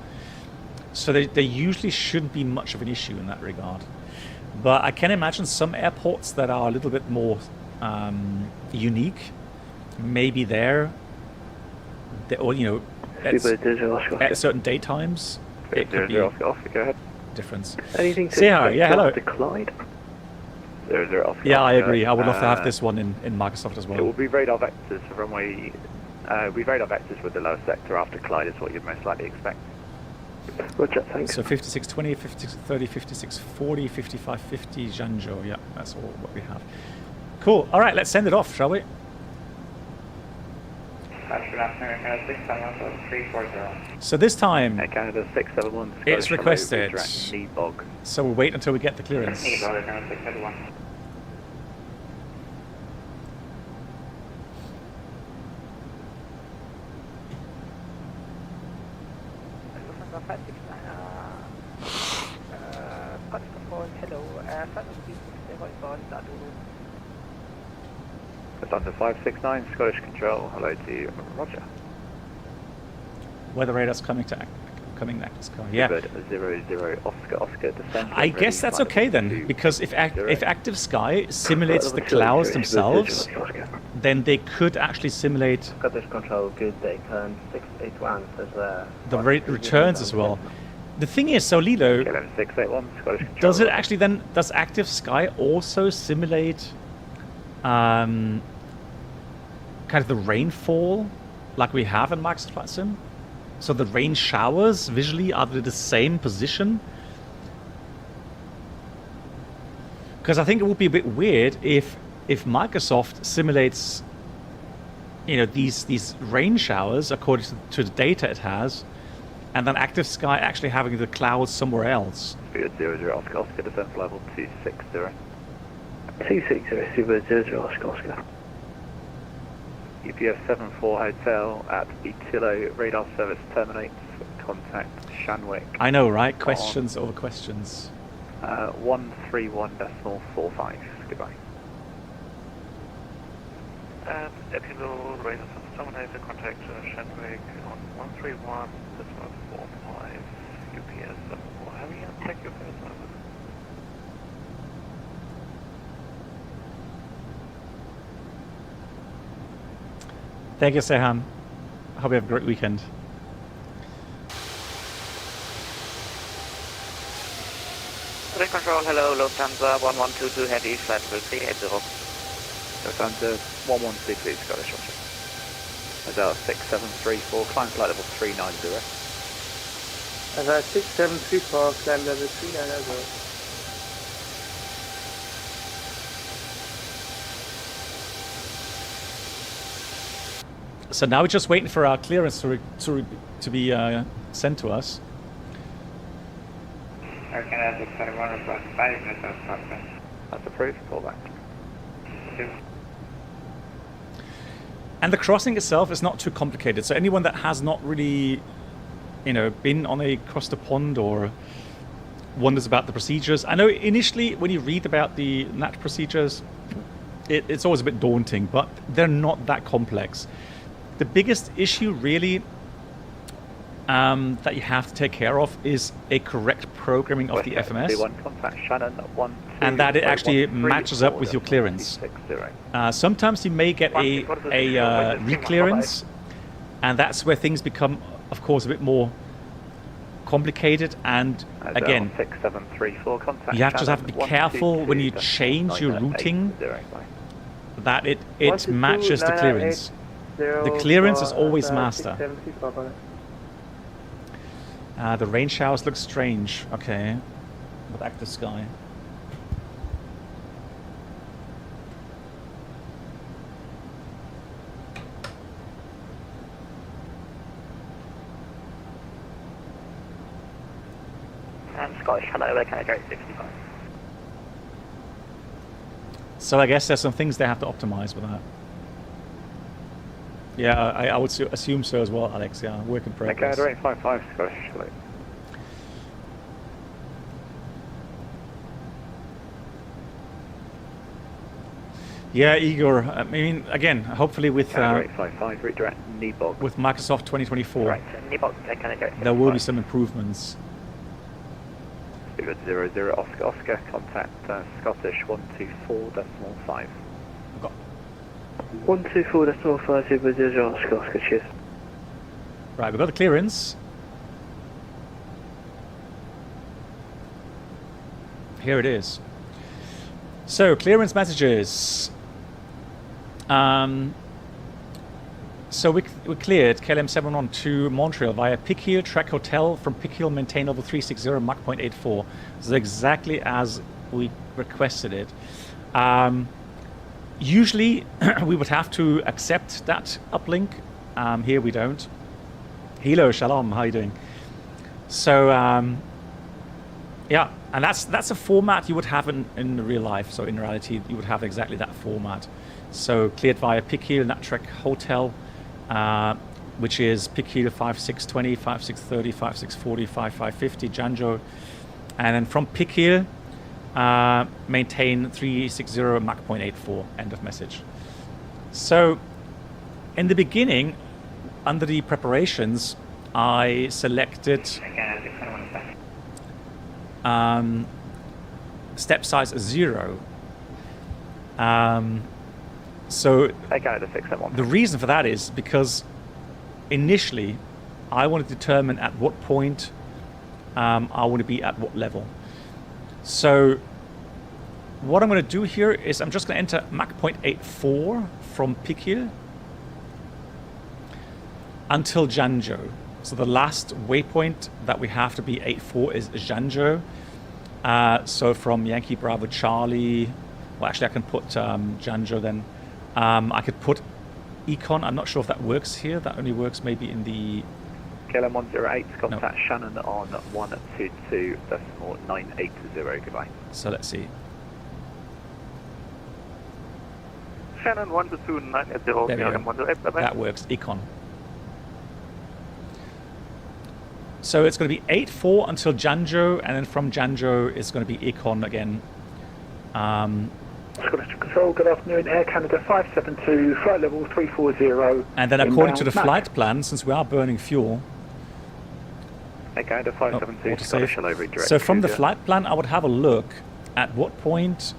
So there usually shouldn't be much of an issue in that regard. But I can imagine some airports that are a little bit more unique, maybe there, or at certain daytimes, it could be go ahead. difference. Anything to yeah, hello. Decline? 00 off. Yeah, I agree. I would love to have this one in Microsoft as well. It will be radar vectors for runway. We radar vectors with the lower sector after Clyde is what you'd most likely expect. Roger, thanks. So 5620, 5630, 5640, 5550, Zhangzhou. Yeah, that's all what we have. Cool. All right, let's send it off, shall we? So this time, Canada 671. it's requested. So we'll wait until we get the clearance. Under 569, Scottish Control, hello to you, Roger. Weather radar's coming Active Sky. Yeah. 00 Oscar descend. I guess that's okay then, because if Active Sky simulates the clouds themselves, then they could actually simulate Scottish Control, good day, turn 681 says the returns as well. the thing is, so Lilo, KLM 681, Scottish Control. does it actually then, does Active Sky also simulate kind of the rainfall like we have in Microsoft Flight Sim? So the rain showers visually are they the same position? Because I think it would be a bit weird if Microsoft simulates, you know, these rain showers according to the data it has, and then Active Sky actually having the clouds somewhere else. Spirit 00 Oscar, Oscar descent level 260. 260, Super 00 Oscar, Oscar. UPS 74 Hotel at Etilo, radar service terminates, contact Shanwick. I know, right? Questions over questions. 131.45, goodbye. Etilo, radar service terminated, contact Shanwick on 131.45, UPS 74 Heavy, and take your first number. Thank you, Sehan. Hope you have a great weekend. Red Control, hello, Lufthansa 1122 Heavy, flight level 380. Lufthansa 112 please, Scottish Roger. Azar 6734, climb flight level 390. Azar 6734, climb level 390. So now we're just waiting for our clearance to be sent to us. That's approved, pull back. And the crossing itself is not too complicated. So anyone that has not really, you know, been on a cross the pond or wonders about the procedures. I know initially when you read about the NAT procedures, it's always a bit daunting, but they're not that complex. The biggest issue really that you have to take care of is a correct programming of the FMS, contact Shannon, and that it actually matches up with your clearance. Sometimes you may get a reclearance, and that's where things become, of course, a bit more complicated. And again, 6734, contact you just have to be careful when you change your routing that it matches the clearance. The clearance is always master. The rain showers look strange. Okay, with Active Sky. Scottish, hello, where can I go? 65. So I guess there's some things they have to optimize with that. Yeah, I would assume so as well, Alex. Yeah, work in progress. Okay, 855 Scottish, hello. Yeah, Igor. I mean, again, hopefully with 855 redirect Nibog. With Microsoft 2024, right, Nibog, can I go? There will be some improvements. 00 Oscar, Oscar, contact Scottish 124.5. 124.5, Super 00 Oscar, Oscar, cheers. Right, we've got the clearance. Here it is. So, clearance messages. So we cleared KLM 711 to Montreal via Pickhill Track Hotel, from Pickhill maintain level 360 Mach 0.84. So exactly as we requested it. Usually we would have to accept that uplink. Here we don't. Hello, Shalom, how are you doing? So yeah, and that's a format you would have in real life. So in reality, you would have exactly that format. So cleared via Pickhill Track Hotel, which is Pickhill 5620, 5630, 5640, 5550, Janjo. And then from Pickhill, maintain 360 Mach 0.84, end of message. So in the beginning, under the preparations, I selected step size 0. So the reason for that is because initially I want to determine at what point I want to be at what level. So what I'm going to do here is I'm just going to enter Mach 0.84 from Pikil until Janzhou. So the last waypoint that we have to be 84 is Janzhou. So from Yankee Bravo Charlie, well actually I can put Janzhou then. I could put Econ, I'm not sure if that works here. That only works maybe in the... KLM 108, contact Shannon on 122.980, goodbye. So let's see. Shannon 122.980, There we KLM go. 108, bye-bye. That works, Econ. So it's going to be 84 until Janzhou, and then from Janzhou it's going to be Econ again. Scottish Control, good afternoon. Air Canada 572, flight level 340. And then according to the flight plan, since we are burning fuel... Air Canada 572, Scottish, hello, redirect. So from the flight plan, I would have a look at what point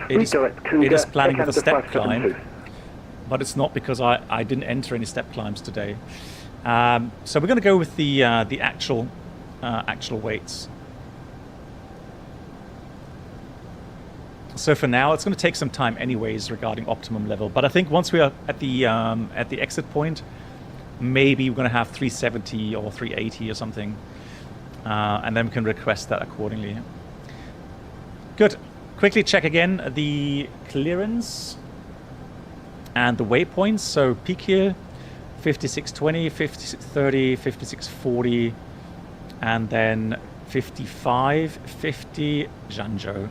it is planning with a step climb. But it's not because I didn't enter any step climbs today. So we're going to go with the actual weights. So for now, it's going to take some time anyways regarding optimum level. But I think once we are at the exit point, maybe we're going to have 370 or 380 or something. And then we can request that accordingly. Good. Quickly check again the clearance and the waypoints. So peak here, 5620, 5630, 5640, and then 5550 Janzhou.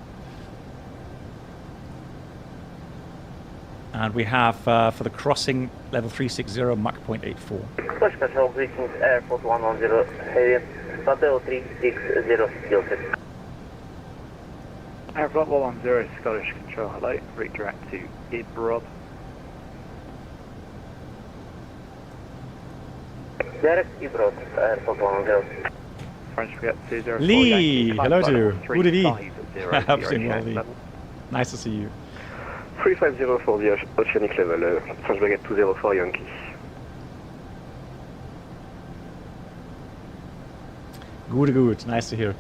And we have for the crossing level 360 Mach 0.84. Push control, greetings, Air Force 110, heading, Hotel 360, skill set. Air Flight 110, Scottish Control, hello, redirect to Ibrob. Direct Ibrob, Air Force 110. French Frigate 204. Lee, hello to you. Good evening. 350, Nice to see you. 350 for the Oceanic level, French Frigate 204 Yankee. Good. Nice to hear.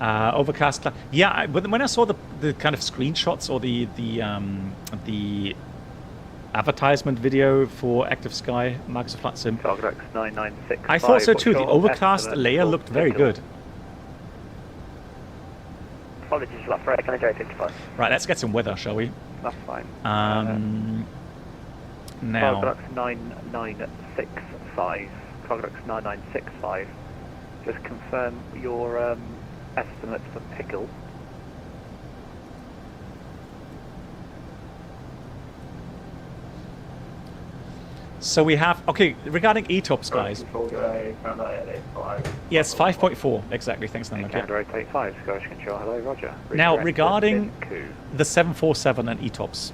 Overcast. Yeah, but when I saw the kind of screenshots or the advertisement video for Active Sky, Marcus of Flight Sim, I thought so too. The overcast layer looked very good. Apologies for that, Fred. Can I go 55? Right, let's get some weather, shall we? That's fine. Now. Carglass 9965. Carglass 9965. Just confirm your estimates for pickle. So we have, okay, regarding ETOPS, guys. Yes, 5.4, exactly, thanks, Nanak. Canada 885, Scottish Control, hello, roger. Now, regarding the 747 and ETOPS,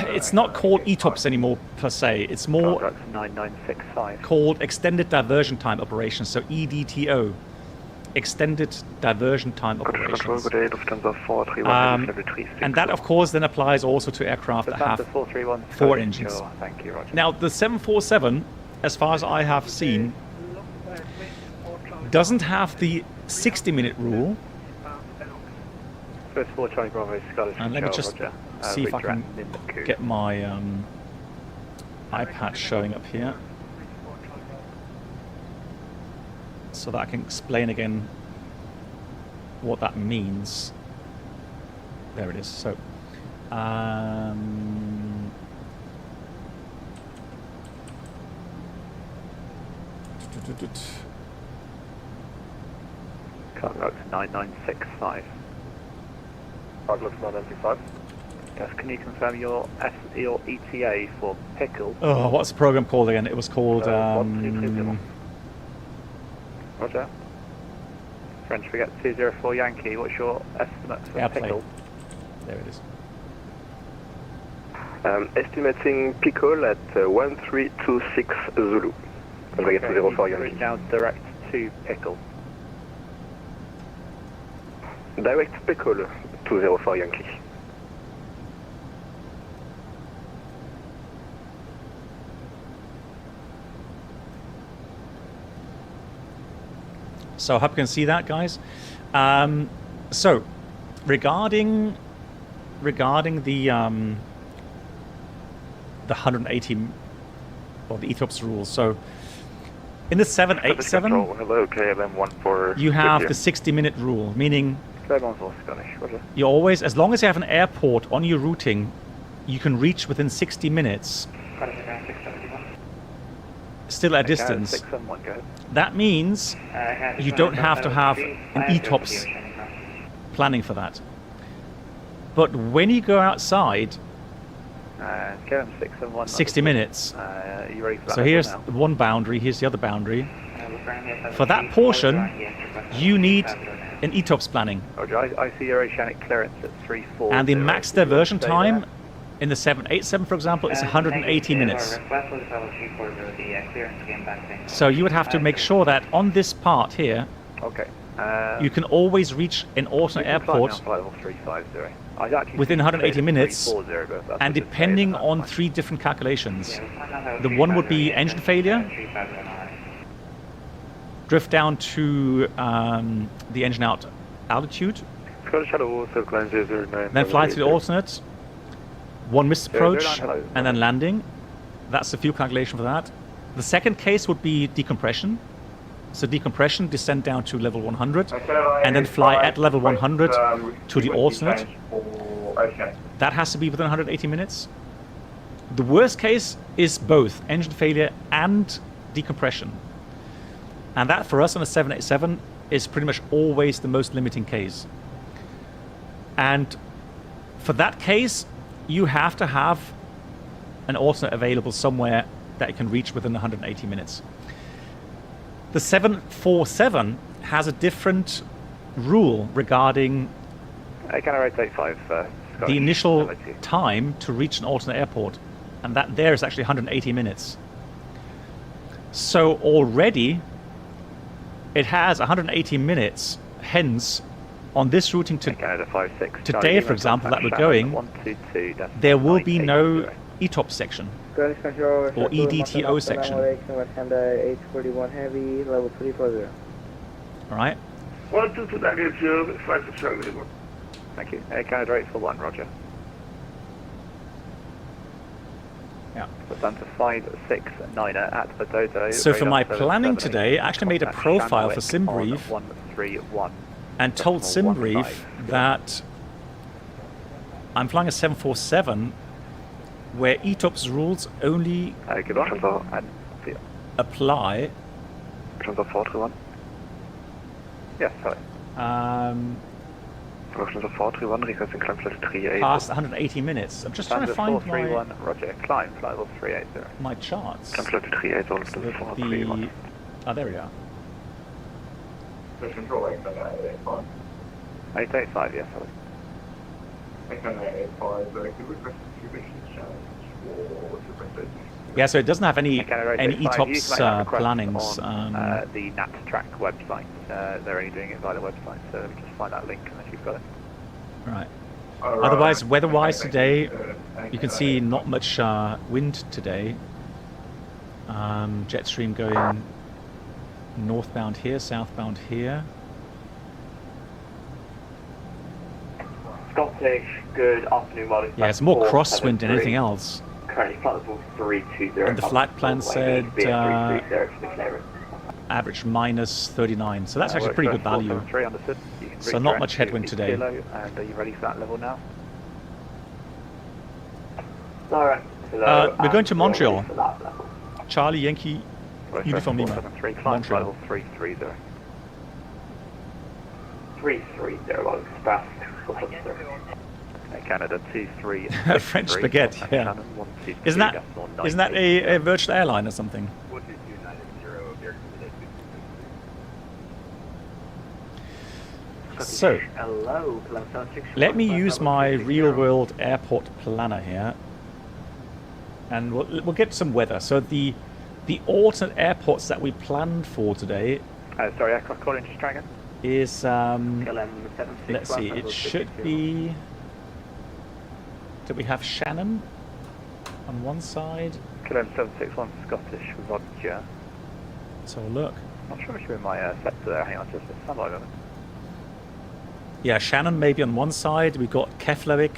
it's not called ETOPS anymore, per se. It's more 9965. called Extended Diversion Time Operations, so EDTO. Extended Diversion Time Operations. And that, of course, then applies also to aircraft that have 4 engines. Thank you, roger. Now, the 747, as far as I have seen, doesn't have the 60-minute rule. First 4 Charlie Bravo, Scottish And let me just see if I can get my iPad showing up here, so that I can explain again what that means. There it is. So, Carglass 9965. Carglass 995. Yes, can you confirm your ETA for pickle? oh, what's the program called again? It was called. Roger. French Frigate 204 Yankee, what's your estimate for pickle? There it is. Estimating pickle at 1326 Zulu. French Frigate 204 Yankee. Now direct to pickle. Direct pickle 204 Yankee. So I hope you can see that, guys. So regarding the 180 or the ETOPS rules. So in the 787, hello, KLM14. you have the 60-minute rule, meaning you always, as long as you have an airport on your routing, you can reach within 60 minutes. Still at distance. That means you don't have to have an ETOPS planning for that. But when you go outside, 60 minutes. So here's one boundary, here's the other boundary. For that portion, you need an ETOPS planning. Roger, I see your Oceanic clearance at 340. And the max diversion time in the 787, for example, is 180 minutes. So you would have to make sure that on this part here, you can always reach an alternate airport within 180 minutes, and depending on 3 different calculations. The one would be engine failure, drift down to the engine out altitude, then fly to the alternate, 1 missed approach, and then landing. That's the fuel calculation for that. The second case would be decompression. So decompression, descend down to level 100, and then fly at level 100 to the alternate. That has to be within 180 minutes. The worst case is both engine failure and decompression. And that for us on a 787 is pretty much always the most limiting case. And for that case, you have to have an alternate available somewhere that you can reach within 180 minutes. The 747 has a different rule regarding the initial time to reach an alternate airport, and that there is actually 180 minutes. So already it has 180 minutes, hence on this routing to today, for example, that we're going, there will be no ETOPS section or EDTO section. Heavy, level 340. All right. 122 negative, flight to Charlie. Thank you. Air Canada 841, roger. Yeah. We're to 569 at the Dodo. So for my planning today, I actually made a profile for SimBrief and told SimBrief that I'm flying a 747 where ETOPS rules only apply. Yes, sorry. Past 180 minutes. I'm just trying to find my, roger. Climb, flight level 380. My charts. So oh, there we are. 885, yes, sorry. Yeah, so it doesn't have any ETOPS plannings. The NatTrack website, they're only doing it via the website, so just find that link unless you've got it. Right. Otherwise, weather-wise today, you can see not much wind today. Jetstream going northbound here, southbound here. Scottish, good afternoon, Molly. Yeah, it's more crosswind than anything else. Currently flight level 320. And the flight plan said average minus 39, so that's actually pretty good value. So not much headwind today. And are you ready for that level now? Alright. We're going to Montreal. Charlie Yankee Uniform Lima. Montreal. 330. 330 express. Canada 23. French spaghetti, yeah. Isn't that a virtual airline or something? So, let me use my real-world airport planner here, and we'll get some weather. So the alternate airports that we planned for today. Sorry, aircraft calling just try again. Is let's see, it should be. Do we have Shannon on one side? KLM 761 Scottish, roger. So look. Not sure if you're in my sector there. Hang on, just a standby moment. Yeah, Shannon maybe on one side. We've got Keflavik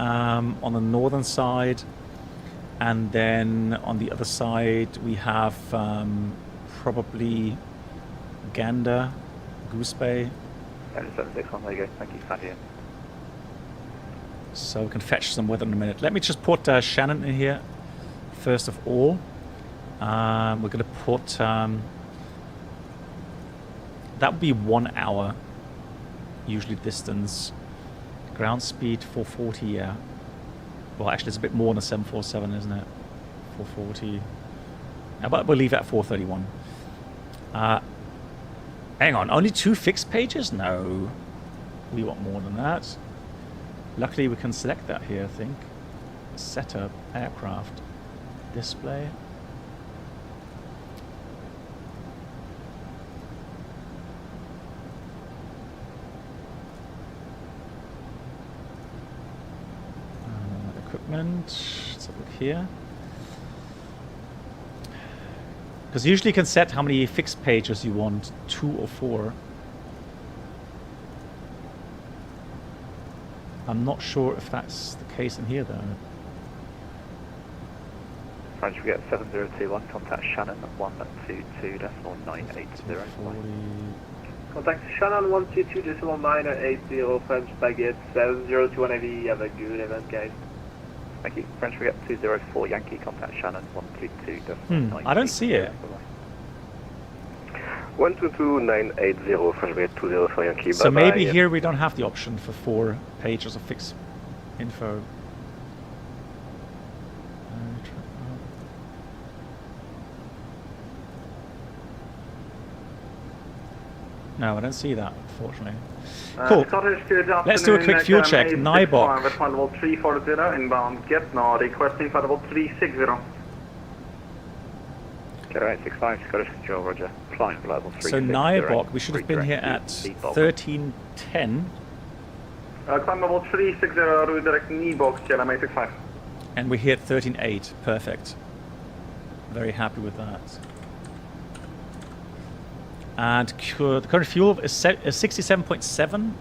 on the northern side. And then on the other side, we have probably Gander, Goose Bay. 761, there you go. Thank you, Sandy. So we can fetch some weather in a minute. Let me just put Shannon in here first of all. We're going to put... that would be 1 hour, usually distance. Ground speed 440, yeah. Well, actually, it's a bit more than a 747, isn't it? 440. But we'll leave it at 431. Hang on, only 2 fixed pages? No. We want more than that. Luckily, we can select that here, I think. Setup, aircraft, display. Equipment. Let's have a look here. Because usually you can set how many fixed pages you want, 2 or 4. I'm not sure if that's the case in here though. French, we get 7021, contact Shannon at 122.980. Contact Shannon 122.980, French baguette 702 AV. Have a good event, guys. Thank you. French, we get 204 Yankee, contact Shannon 122.980. I don't see it. 122.980, French, we get 204 Yankee. So maybe here we don't have the option for 4 pages of fixed info. No, I don't see that, unfortunately. Cool. Let's do a quick fuel check. Nybok. Flight level 340, inbound get now, requesting flight level 360. Okay, 865, Scottish Control, roger. Flying for level 360. So Nybok, we should have been here at 1310. Climb level 360, redirect Nybok, KLM 865. And we're here at 13.8. Perfect. Very happy with that. And the current fuel is 67.7.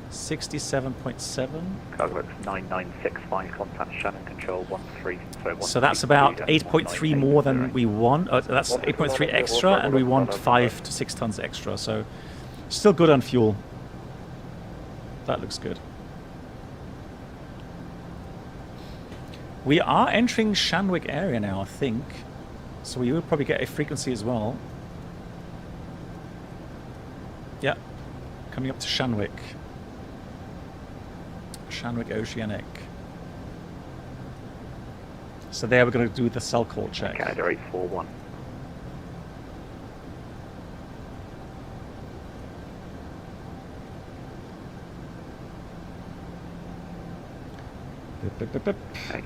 67.7. Cargo 9965, contact Shannon Control 13. So that's about 8.3 more than we want. That's 8.3 extra, and we want 5 to 6 tons extra. So still good on fuel. That looks good. We are entering Shanwick area now, I think. So we will probably get a frequency as well. Yeah, coming up to Shanwick. Shanwick Oceanic. So there we're going to do the cell call check. Canada 841.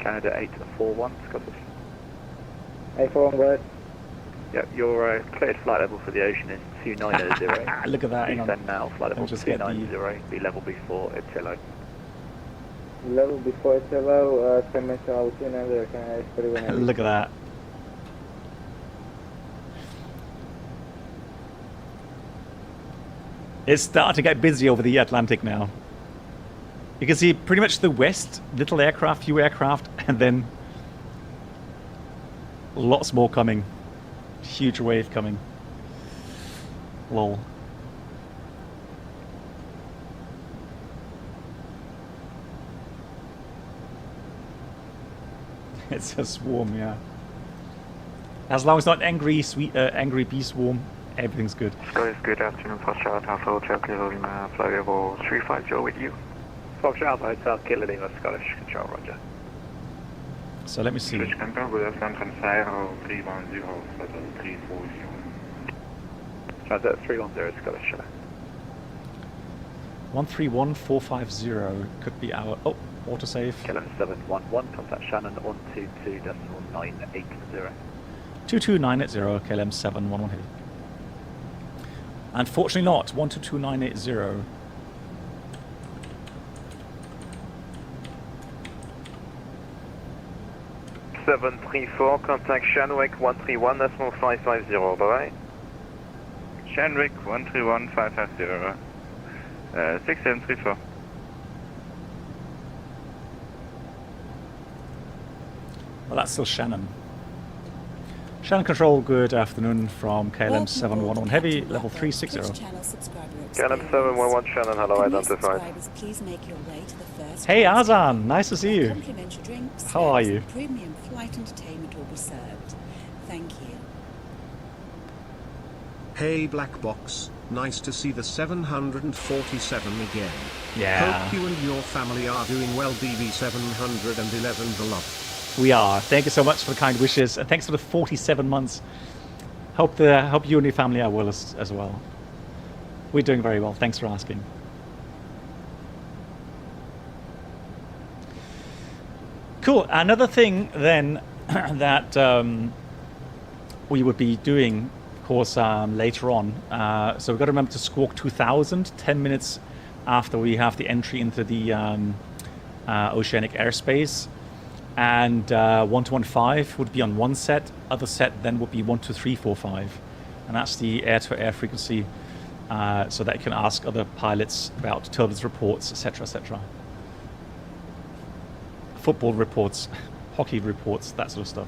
Canada 841, Scottish. 841, go ahead. Yep, your cleared flight level for the ocean is 2900. Look at that. Descend now, flight level 290, be level before Itillo. Level before Itillo, 10 minutes out, 290, can I Look at that. It's starting to get busy over the Atlantic now. You can see pretty much the west, little aircraft, few aircraft, and then lots more coming. Huge wave coming. Lol. It's a swarm, yeah. As long as it's not angry, angry bee swarm, everything's good. Scottish, good afternoon. Foxtrot Alpha Hotel Kilo Lima, flight level 350 with you. Foxtrot Alpha Hotel Kilo Lima, Scottish Control, roger. So let me see. Scottish Control, good afternoon. Transfer 310, flight level 340. Transfer 310, Scottish. 131450 could be our... Oh, autosave. KLM 711, contact Shannon 122.980. 22980, KLM 711 heavy. Unfortunately not, 122980. Seven 3-4, contact Shanwick 131.550, bye-bye. Shanwick 131550, 6734. Well, that's still Shannon. Shannon Control, good afternoon from KLM 711 Heavy, level 360. KLM 711 Shannon, hello, identified. Please make your way to the first Hey class Azan, nice to see you. Complimentary drinks, How are snacks, you? and premium flight entertainment will be served. Thank you. Hey Black Box, nice to see the 747 again. Yeah. Hope you and your family are doing well. DV711 the love. We are. Thank you so much for the kind wishes, and thanks for the 47 months. Hope you and your family are well as well. We're doing very well. Thanks for asking. Cool. Another thing then that we would be doing, of course, later on. So we've got to remember to squawk 2000, 10 minutes after we have the entry into the Oceanic airspace. And 1215 would be on one set. Other set then would be 12345, and that's the air-to-air frequency, so that you can ask other pilots about turbulence reports, etc., etc. Football reports, hockey reports, that sort of stuff.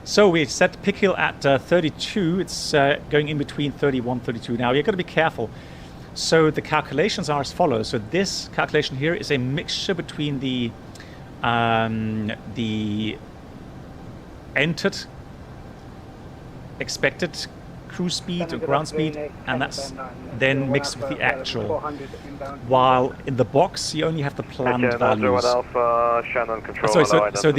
So we set pick hill at 32. It's going in between 31, 32. Now you've got to be careful. So the calculations are as follows. So this calculation here is a mixture between the entered expected cruise speed or ground speed, and that's then mixed with the actual. While in the box you only have the planned values. Alpha, Shannon Control, So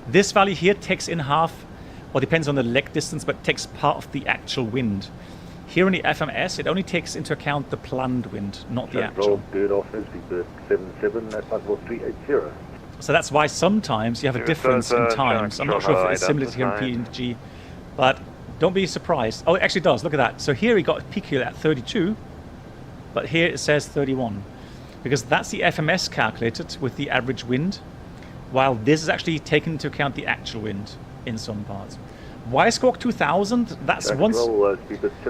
this value here takes in half, or depends on the leg distance, but takes part of the actual wind. Here in the FMS, it only takes into account the planned wind, not the actual. Good office, B787 at level 380. So that's why sometimes you have a difference in times. I'm not sure if it's similar to here in PMDG, but don't be surprised. Oh, it actually does. Look at that. So here we got peak here at 32, but here it says 31, because that's the FMS calculated with the average wind, while this is actually taken into account the actual wind in some parts. Why squawk 2000? That's once.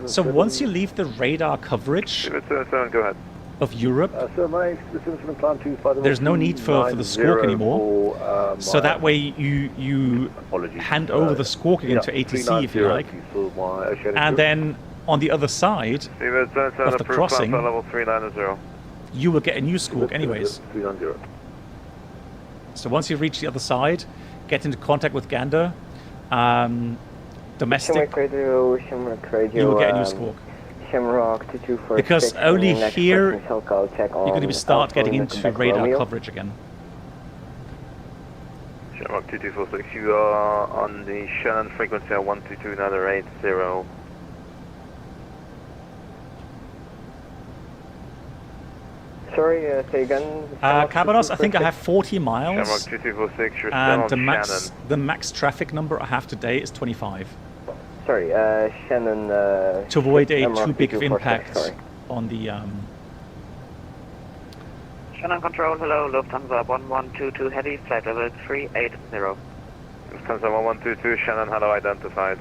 So once you leave the radar coverage of Europe, there's no need for the squawk anymore. So that way you hand over the squawk again to ATC if you like, and then on the other side of the crossing, you will get a new squawk anyways. So once you reach the other side, get into contact with Gander. Domestic, you will get a new squawk. Because only here you're going to start getting into radar coverage again. Shamrock 2246, you are on the Shannon frequency at 122.80. Sorry, say again. Cabanos, I think I have 40 miles. Shamrock 2246, you're and still on the max traffic number I have today is 25. Sorry, Shannon. To avoid a too big of impact on the. Shannon Control, hello, Lufthansa 1122 Heavy, flight level 380. Lufthansa 1122, Shannon, hello, identified.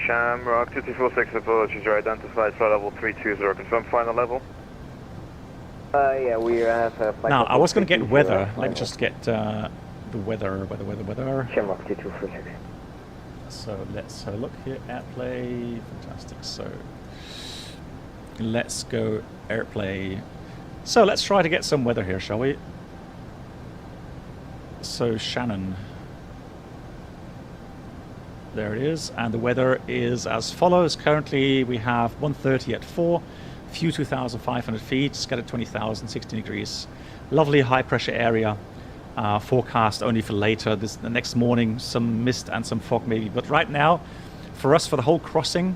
Shamrock 2246, apologies, you're identified, flight level 320, confirm final level. Yeah, we have now, I was going to get weather. Let me just get the weather. Shamrock 2246. So let's have a look here. Airplay, fantastic. So let's go airplay. So let's try to get some weather here, shall we? So Shannon. There it is, and the weather is as follows. Currently we have 130 at 4. Few 2,500 feet, scattered 20,000, 16 degrees. Lovely high pressure area. Forecast only for later. The next morning, some mist and some fog maybe. But right now, for us, for the whole crossing,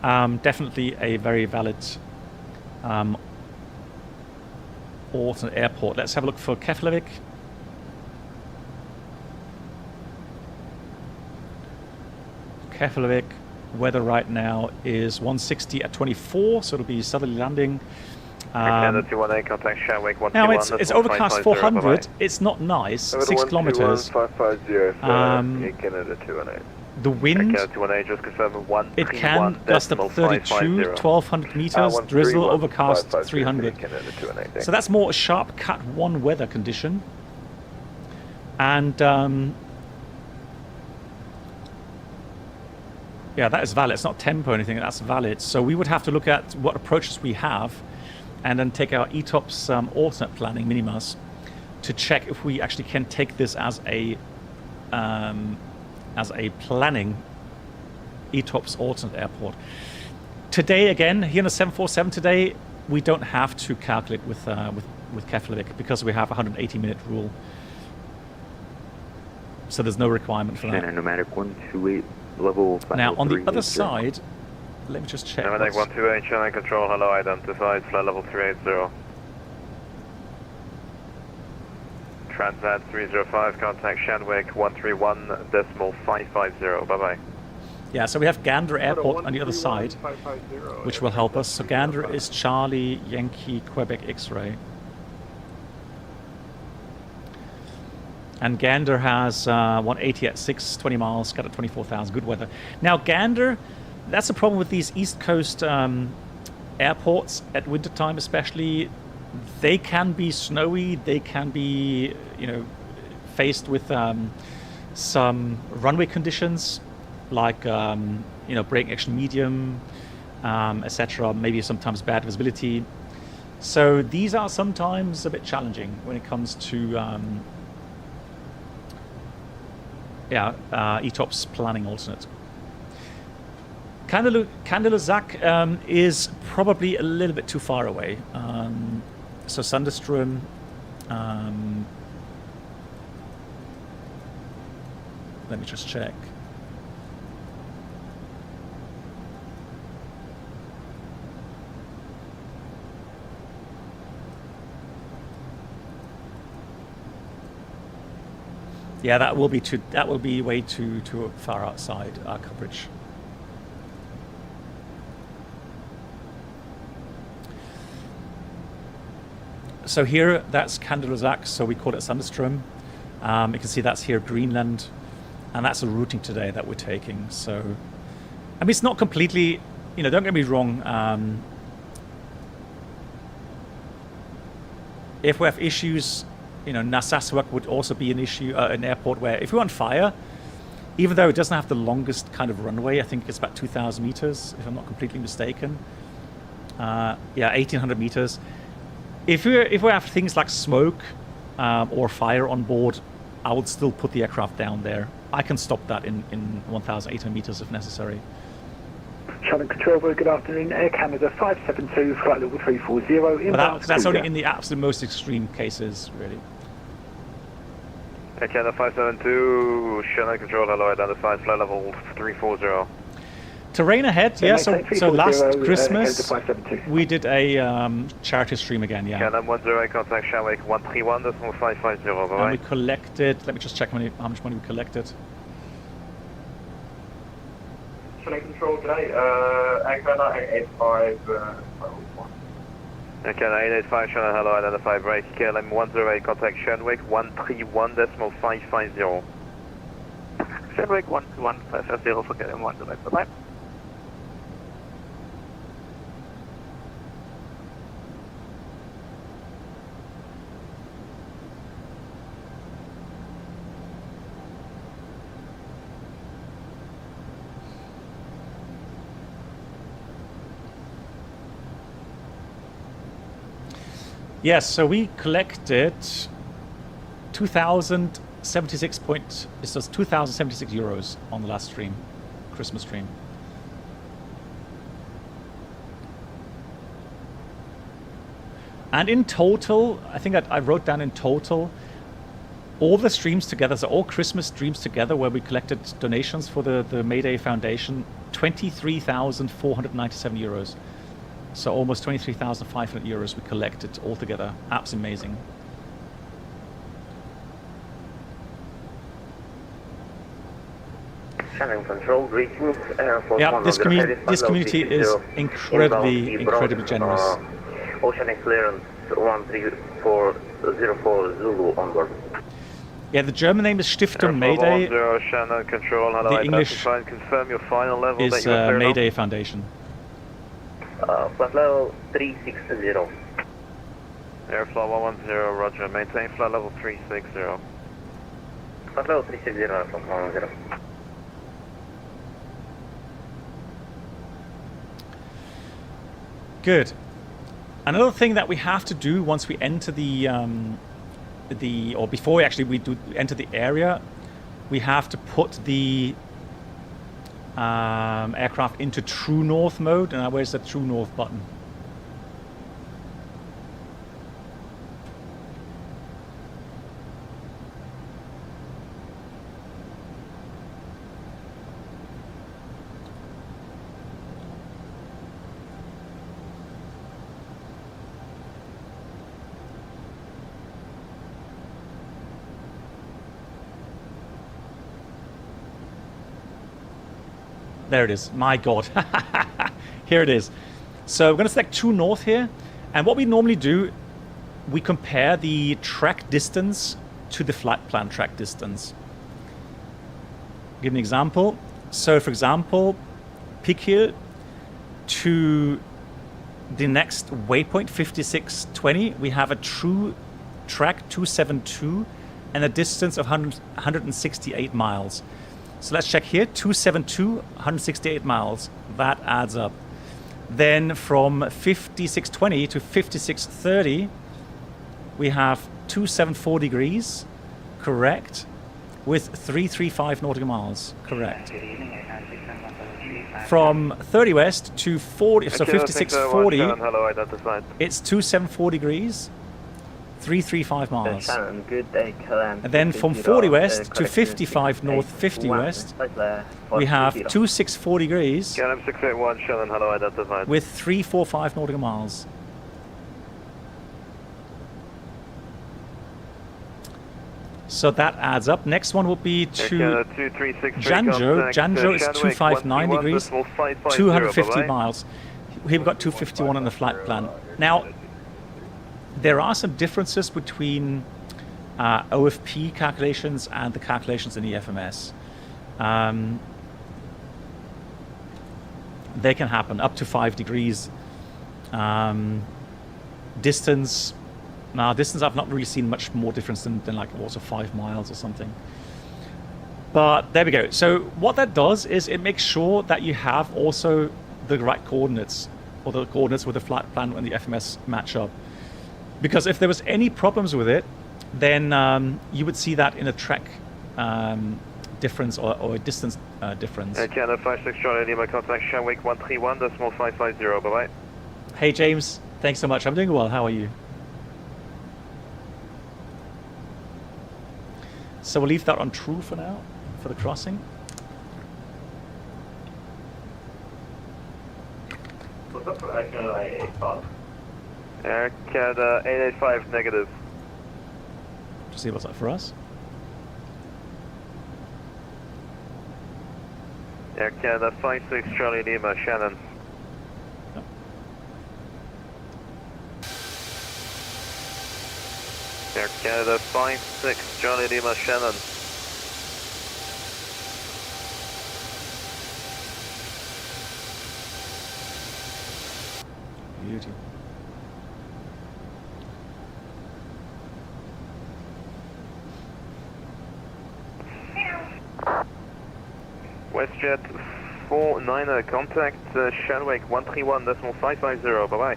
definitely a very valid alternate airport. Let's have a look for Keflavik. Keflavik. Weather right now is 160 at 24, so it'll be southerly landing. Canada 218, contact Shanwick 131. Now it's overcast 400. It's not nice. 6 kilometers. Canada 218. The wind, Canada 218, just confirm it can gust up 32, 1200 meters, drizzle, overcast 300. So that's more a sharp Cat 1 weather condition. And yeah, that is valid. It's not tempo or anything, that's valid. So we would have to look at what approaches we have and then take our ETOPS alternate planning minimas to check if we actually can take this as a planning ETOPS alternate airport. Today, again, here in the 747 today, we don't have to calculate with Keflavik because we have a 180-minute rule. So there's no requirement for that. Nomadic 128, level 503. Now, on the other side, let me just check. Nomadic 128, Channel Control, hello, identified, flight level 380. Transat 305, contact Shanwick 131.550. Bye-bye. Yeah, so we have Gander Airport on the other side, which will help us. So Gander is Charlie, Yankee, Quebec, X-ray. And Gander has 180 at 620 miles, got at 24,000, good weather. Now Gander, that's a problem with these East Coast airports at wintertime especially. They can be snowy, they can be, faced with some runway conditions, like, braking action medium, etc. Maybe sometimes bad visibility. So these are sometimes a bit challenging when it comes to ETOPS planning alternate. Kandeluzak is probably a little bit too far away. So Sandestrom, let me just check. Yeah, that will be way too far outside our coverage. So here, that's Kandeluzak, so we call it Sandestrom. You can see that's here Greenland, and that's the routing today that we're taking. So, I mean, it's not completely, don't get me wrong. If we have issues, Narsarsuaq would also be an issue, an airport where if we're on fire, even though it doesn't have the longest kind of runway, I think it's about 2,000 meters, if I'm not completely mistaken. 1,800 meters. If we have things like smoke or fire on board, I would still put the aircraft down there. I can stop that in 1,800 meters if necessary. Channel Control, very good afternoon. Air Canada 572, flight level 340. But that's only in the absolute most extreme cases, really. Air Canada 572, Channel Control, hello, identified, flight level 340. Terrain ahead, yeah. So last Christmas we did a charity stream again, yeah. Canada 10, contact Shanwick 131.550. And we collected. Let me just check how much money we collected. Channel Control today, Air Canada 885. Air Canada 885, Channel hello, identified, break. KLM 108, contact Shanwick 131.550. Shanwick 131.550 for KLM 108. Bye-bye. Yes, so we collected 2,076 euros on the last stream, Christmas stream. And in total, I think I wrote down in total, all the streams together, so all Christmas streams together where we collected donations for the Mayday Foundation, 23,497 euros. So almost 23,500 euros we collected altogether. Absolutely amazing. Channel Control, greetings. Yeah, this community is incredibly generous. Oceanic clearance 13404 Zulu onboard. Yeah, the German name is Stiftung Mayday. Shannon Control, hello, The English confirm your final level is that you are Mayday Foundation. Flight level 360. Airflow 110, roger. Maintain flight level 360. Flight level 360, Airflow 110. Good. Another thing that we have to do once we enter or before we actually enter the area, we have to put the aircraft into true north mode. And where's the true north button? There it is. My God. Here it is. So we're going to select true north here. And what we normally do, we compare the track distance to the flight plan track distance. Give an example. So for example, peak hill to the next waypoint 5620, we have a true track 272 and a distance of 168 miles. So let's check here, 272, 168 miles. That adds up. Then from 5620 to 5630, we have 2740 degrees, correct, with 335 nautical miles, correct. From 30 west to 40, so 5640, it's 2740 degrees, 335 miles. Shannon, good day, Kalan. And then from 40 west to 55 north, 50 west, we have 2640 degrees KLM 681, Shannon, hello, identified. with 345 nautical miles. So that adds up. Next one will be to Janjo. Janjo is 259 degrees, 250 miles. Here we've got 251 on the flight plan. Now, there are some differences between OFP calculations and the calculations in the FMS. They can happen up to 5 degrees. Distance, I've not really seen much more difference than like also 5 miles or something. But there we go. So what that does is it makes sure that you have also the right coordinates, or the coordinates with the flight plan and the FMS match up. Because if there was any problems with it, then you would see that in a track difference or a distance difference. Canada 56 Charlie Lima, contact Shanwick 131.550, bye-bye. Hey James, thanks so much. I'm doing well, how are you? So we'll leave that on true for now, for the crossing. What's up for that Canada 885? Air Canada 885 negative. Just see what's up for us. Air Canada 56 Charlie Lima, Shannon. Yep. Air Canada 56 Charlie Lima, Shannon. Beauty. WestJet 49er, contact Shanwick 131.550, bye-bye.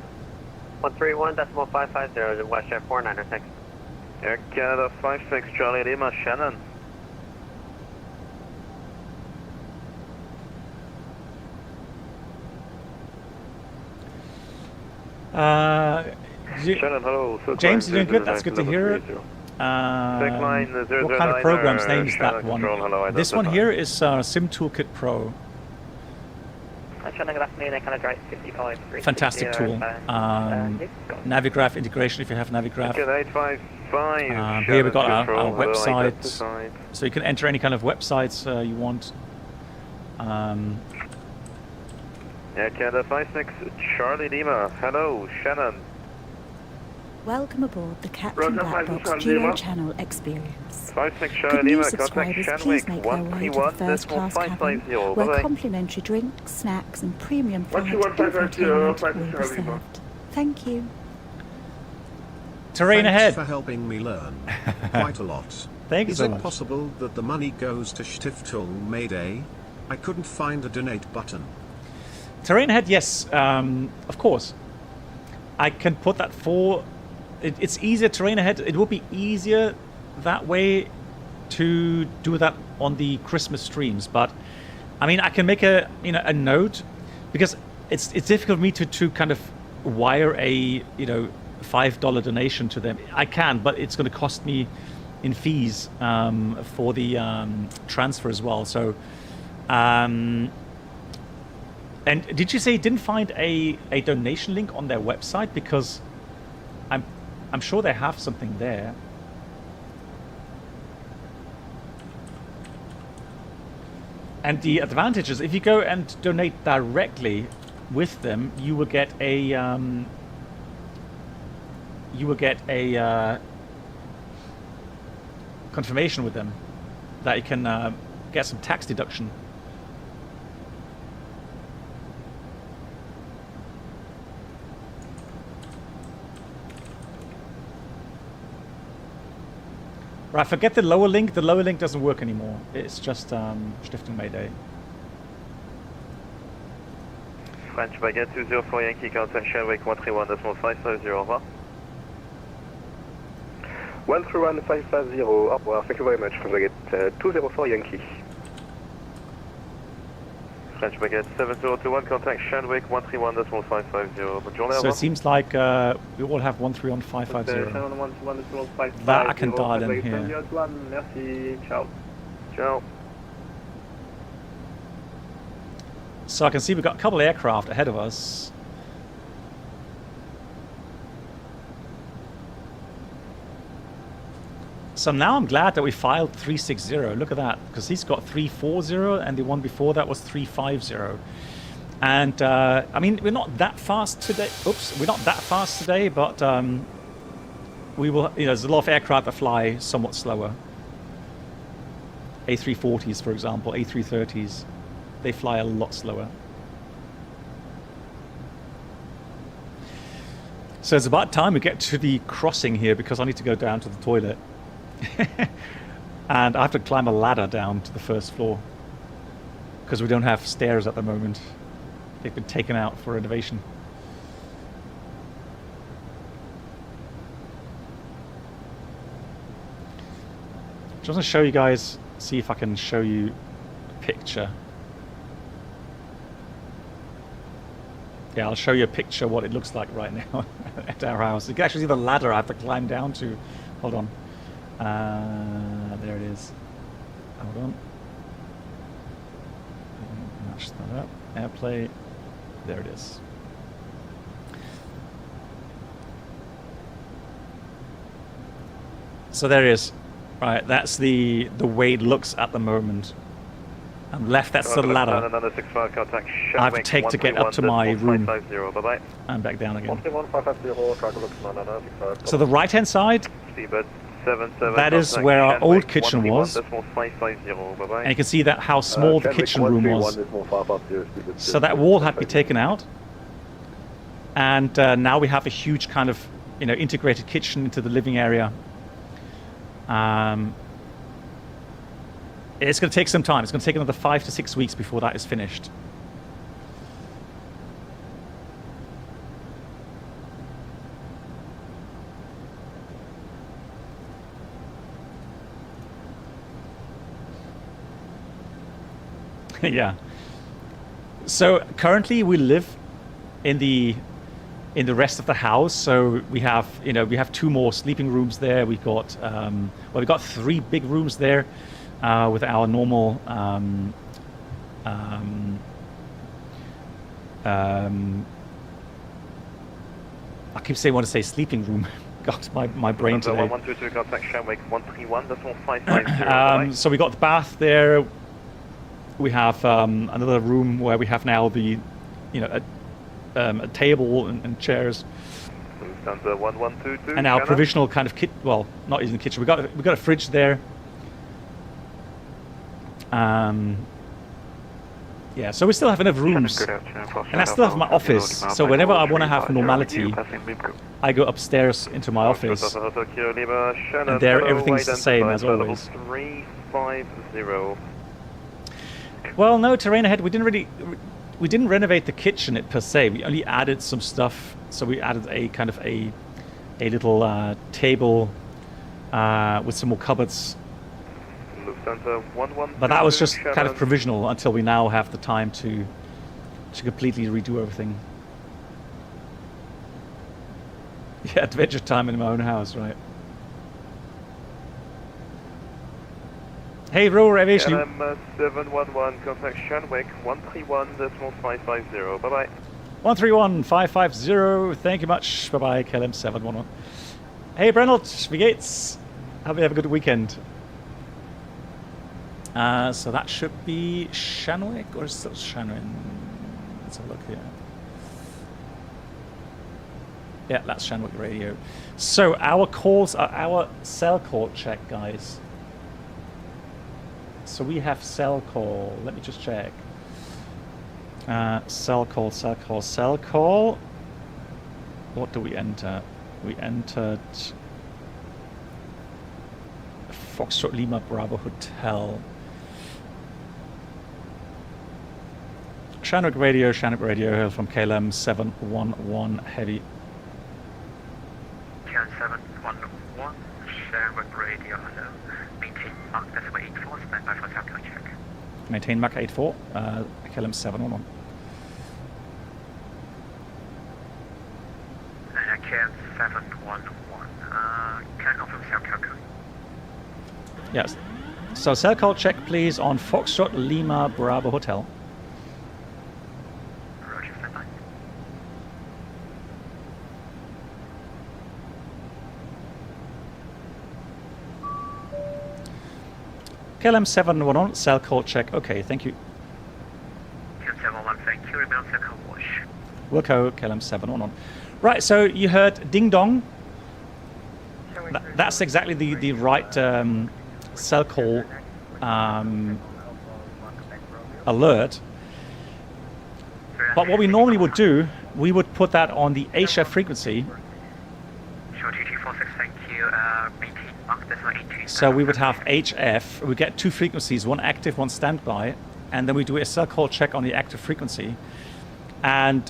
131.550 is WestJet 49er, thanks. Air Canada 56 Charlie Lima, Shannon. Shannon, hello. James, you're doing good. That's good to hear. What kind of program's name is that one? This one here is Sim Toolkit Pro. Fantastic tool. Navigraph integration if you have Navigraph. Here we've got our website, so you can enter any kind of websites you want. Air Canada 56 Charlie Lima, hello, Shannon. Welcome aboard the Captain Roger, Black Box 56 Geo Lima. Channel experience. 56 Could new Lima, subscribers contact please Shanwick make their way to the first class cabin, 131.550. where Bye-bye. complimentary drinks, snacks and premium flight 131.550, entertainment will 56 be Lima. served. Thank you. Terrain Thanks ahead. for helping me learn quite a lot. Thank you Is so it much. possible that the money goes to Stiftung Mayday? I couldn't find a donate button. Terrain ahead, yes, of course. I can put that for... It's easier terrain ahead. It will be easier that way to do that on the Christmas streams. But, I mean, I can make a note, because it's difficult for me to kind of wire a, $5 donation to them. I can, but it's going to cost me in fees for the transfer as well. So... And did you say you didn't find a donation link on their website? Because I'm sure they have something there. And the advantage is, if you go and donate directly with them, you will get a confirmation with them that you can get some tax deduction. Right, forget the lower link. The lower link doesn't work anymore. It's just Stiftung Mayday. French Baguette 204 Yankee, contact Shanwick 131.550, au revoir. 131.550, au revoir. Thank you very much. French Baguette 204 Yankee. French Baguette 7021, contact Shanwick 131.550. Bonne journée, au So it revoir. seems like we all have 131.550. That I can dial in here. Merci, ciao. Ciao. So I can see we've got a couple of aircraft ahead of us. So now I'm glad that we filed 360. Look at that, because he's got 340 and the one before that was 350. And I mean, we're not that fast today. Oops, we're not that fast today, but we will. There's a lot of aircraft that fly somewhat slower. A340s, for example, A330s, they fly a lot slower. So it's about time we get to the crossing here, because I need to go down to the toilet. And I have to climb a ladder down to the first floor, because we don't have stairs at the moment. They've been taken out for renovation. Just want to show you guys, see if I can show you a picture. Yeah, I'll show you a picture of what it looks like right now at our house. You can actually see the ladder I have to climb down to. Hold on. There it is. Hold on. Match that up. Airplay. There it is. So there it is. Right, that's the way it looks at the moment. And left, that's the ladder I have to take to get up to my room. Bye-bye. And back down again. 131.550, try to look 965. So the right-hand side, Seabird 77, that is contact where our Shanwick old kitchen was. 131.550, bye-bye. And you can see that how small the kitchen room was. So that wall had to be taken out. And now we have a huge kind of, integrated kitchen into the living area. It's going to take some time. It's going to take another 5 to 6 weeks before that is finished. Yeah. So currently we live in the rest of the house. So we have, we have 2 more sleeping rooms there. We've got, we've got 3 big rooms there with our normal I keep saying, want to say sleeping room. God, my brain today. 1122, contact Shanwick 131.550. So we got the bath there. We have another room where we have now the, a table and chairs. Lufthansa 1122. And our Shannon. provisional kind of well, not even the kitchen. We got a fridge there. Yeah, so we still have enough rooms, and I still have my office. So whenever I want to have normality, I go upstairs into my office, and there everything's the same as always. 350. Well, no terrain ahead. We didn't renovate the kitchen per se. We only added some stuff. So we added a kind of a little table with some more cupboards. But that was just kind of provisional until we now have the time to completely redo everything. Yeah, adventure time in my own house, right? Hey, Roar Aviation. KLM 711, contact Shanwick 131.550. Bye bye. 131.550. Thank you much. Bye bye, KLM 711. Hey, Brennelt, wie geht's? Hope you have a good weekend. So that should be Shanwick or still Shannon? Let's have a look here. Yeah, that's Shanwick radio. So our calls are our cell call check, guys. So we have cell call. Let me just check. Cell call. What do we enter? We entered Foxtrot Lima Bravo Hotel. Shanwick radio from KLM 711 Heavy. KLM 711, Shanwick radio, hello. Maintain Mach 84, stand by for cell call check. Maintain Mach 84, KLM 711. KLM 711, can I confirm cell call code? Yes. So cell call check, please, on Foxtrot Lima Bravo Hotel. Roger, stand by. KLM 711, cell call check. Okay, thank you. KLM 711, thank you. Remain on cell call wash. Wilco, KLM 711. Right, so you heard ding dong. That's exactly the right cell call alert. But what we normally would do, we would put that on the HF frequency. Sure, 2246, thank you. Maintain Mach 18. So we would have HF. We get two frequencies, one active, one standby, and then we do a cell call check on the active frequency. And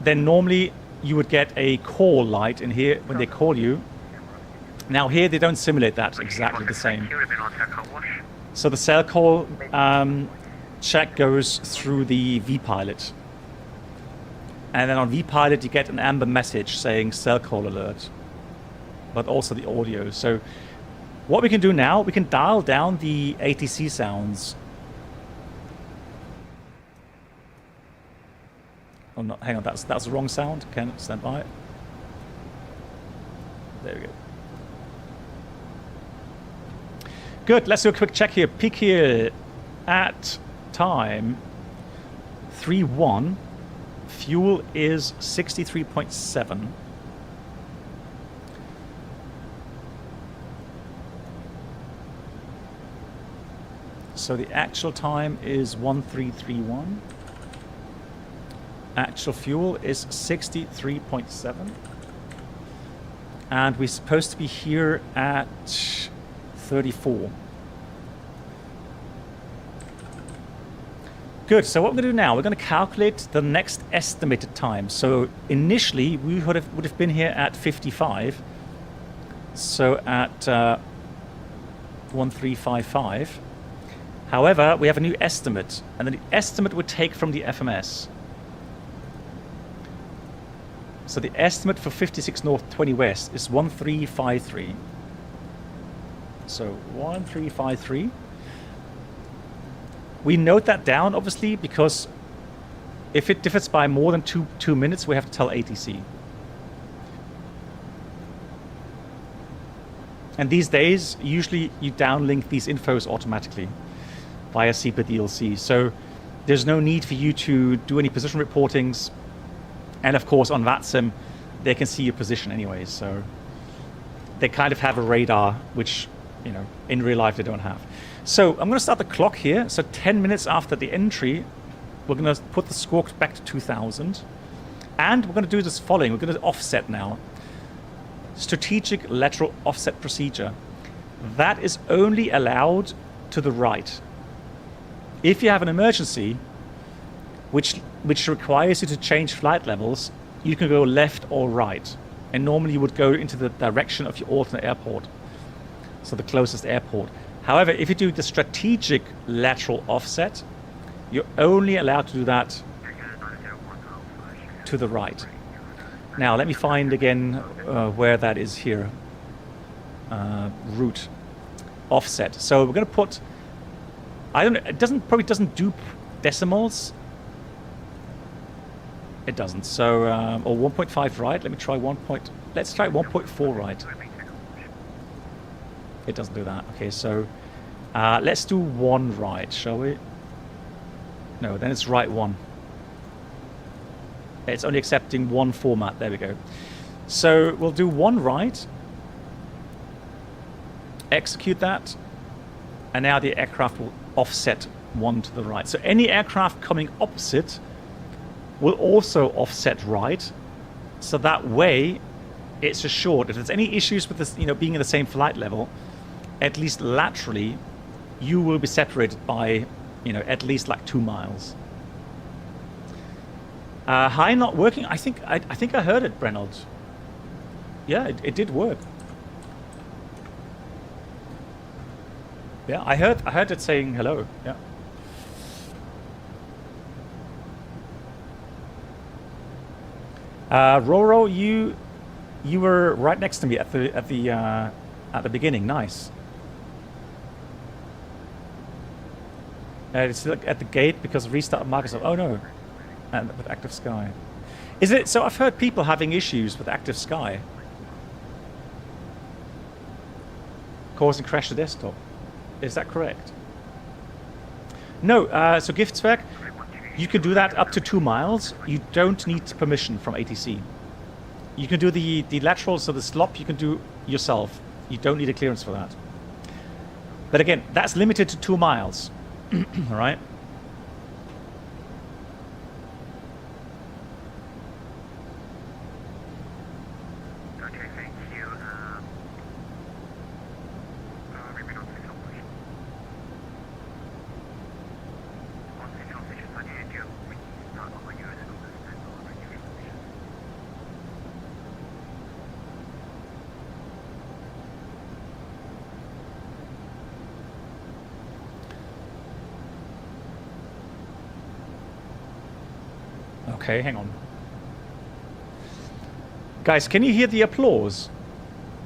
then normally you would get a call light in here when they call you. Now here they don't simulate that exactly the same. So the cell call check goes through the vPilot. And then on vPilot you get an amber message saying cell call alert, but also the audio. So what we can do now, we can dial down the ATC sounds. Oh no, hang on, that's the wrong sound. Can stand by. There we go. Good, let's do a quick check here. Peak here at time 3:1. Fuel is 63.7. So the actual time is 1331. Actual fuel is 63.7. And we're supposed to be here at 34. Good, so what we're going to do now, we're going to calculate the next estimated time. So initially we would have been here at 55. So at 1355. However, we have a new estimate, and then the estimate would take from the FMS. So the estimate for 56 North 20 West is 1353. So 1353. We note that down, obviously, because if it differs by more than two minutes, we have to tell ATC. And these days, usually you downlink these infos automatically via SEPA DLC. So there's no need for you to do any position reportings. And of course, on VATSIM, they can see your position anyways. So they kind of have a radar, which, you know, in real life they don't have. So I'm going to start the clock here. So 10 minutes after the entry, we're going to put the squawk back to 2000. And we're going to do this following. We're going to offset now. Strategic lateral offset procedure. That is only allowed to the right. If you have an emergency, which requires you to change flight levels, you can go left or right. And normally you would go into the direction of your alternate airport. So the closest airport. However, if you do the strategic lateral offset, you're only allowed to do that to the right. Now let me find again where that is here. Route offset. So we're going to put, I don't know, it probably doesn't do decimals. It doesn't. So or 1.5 right. Let me try let's try 1.4 right. It doesn't do that. Okay, so let's do 1 right, shall we? No, then it's right 1. It's only accepting 1 format. There we go. So we'll do 1 right. Execute that. And now the aircraft will offset 1 to the right. So any aircraft coming opposite will also offset right. So that way it's assured if there's any issues with this, you know, being in the same flight level, at least laterally, you will be separated by, you know, at least like 2 miles. High not working. I think I heard it, Brenold. Yeah, it did work. Yeah, I heard it saying hello. Yeah. Roro, you were right next to me at the beginning. Nice. It's at the gate because of restart of Microsoft. Oh no, and with Active Sky. Is it so? I've heard people having issues with Active Sky, causing crash to desktop. Is that correct? No. So Giftswerk, you can do that up to 2 miles. You don't need permission from ATC. You can do the lateral, so the slop you can do yourself. You don't need a clearance for that. But again, that's limited to 2 miles. All right. Okay, thank you. Okay, hang on. Guys, can you hear the applause?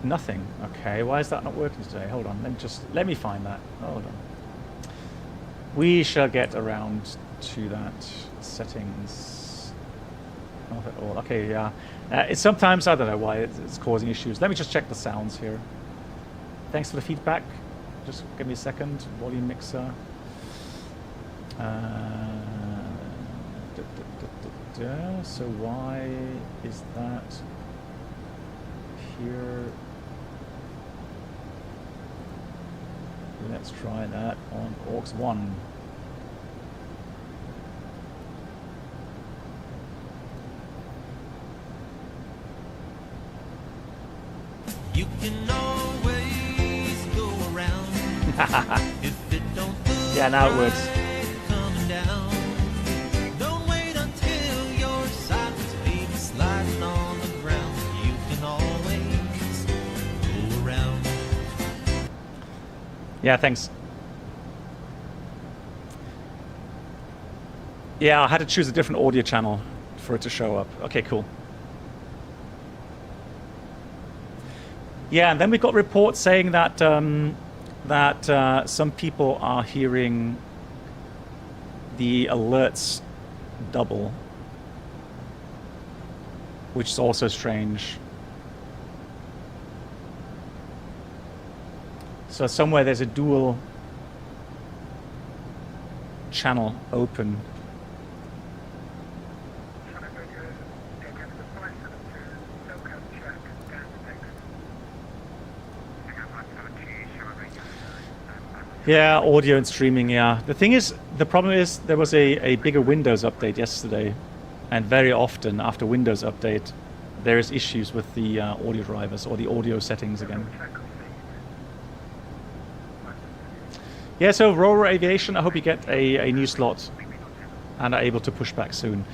Nothing. Okay, why is that not working today? Hold on, let me find that. Hold on. We shall get around to that. Settings. Not at all. Okay, yeah. It's sometimes, I don't know why it's causing issues. Let me just check the sounds here. Thanks for the feedback. Just give me a second. Volume mixer. So why is that here? Let's try that on AUX 1. You can always go around. If it don't yeah, now it works. coming down. Don't wait until your sideways baby sliding on the ground. You can always go around. Yeah, thanks. Yeah, I had to choose a different audio channel for it to show up. Okay, cool. Yeah, and then we got reports saying that some people are hearing the alerts double, which is also strange. So somewhere there's a dual channel open. Yeah, audio and streaming, yeah. The problem is there was a bigger Windows update yesterday, and very often after Windows update, there is issues with the audio drivers or the audio settings again. Yeah, so Rover Aviation, I hope you get a new slot and are able to push back soon.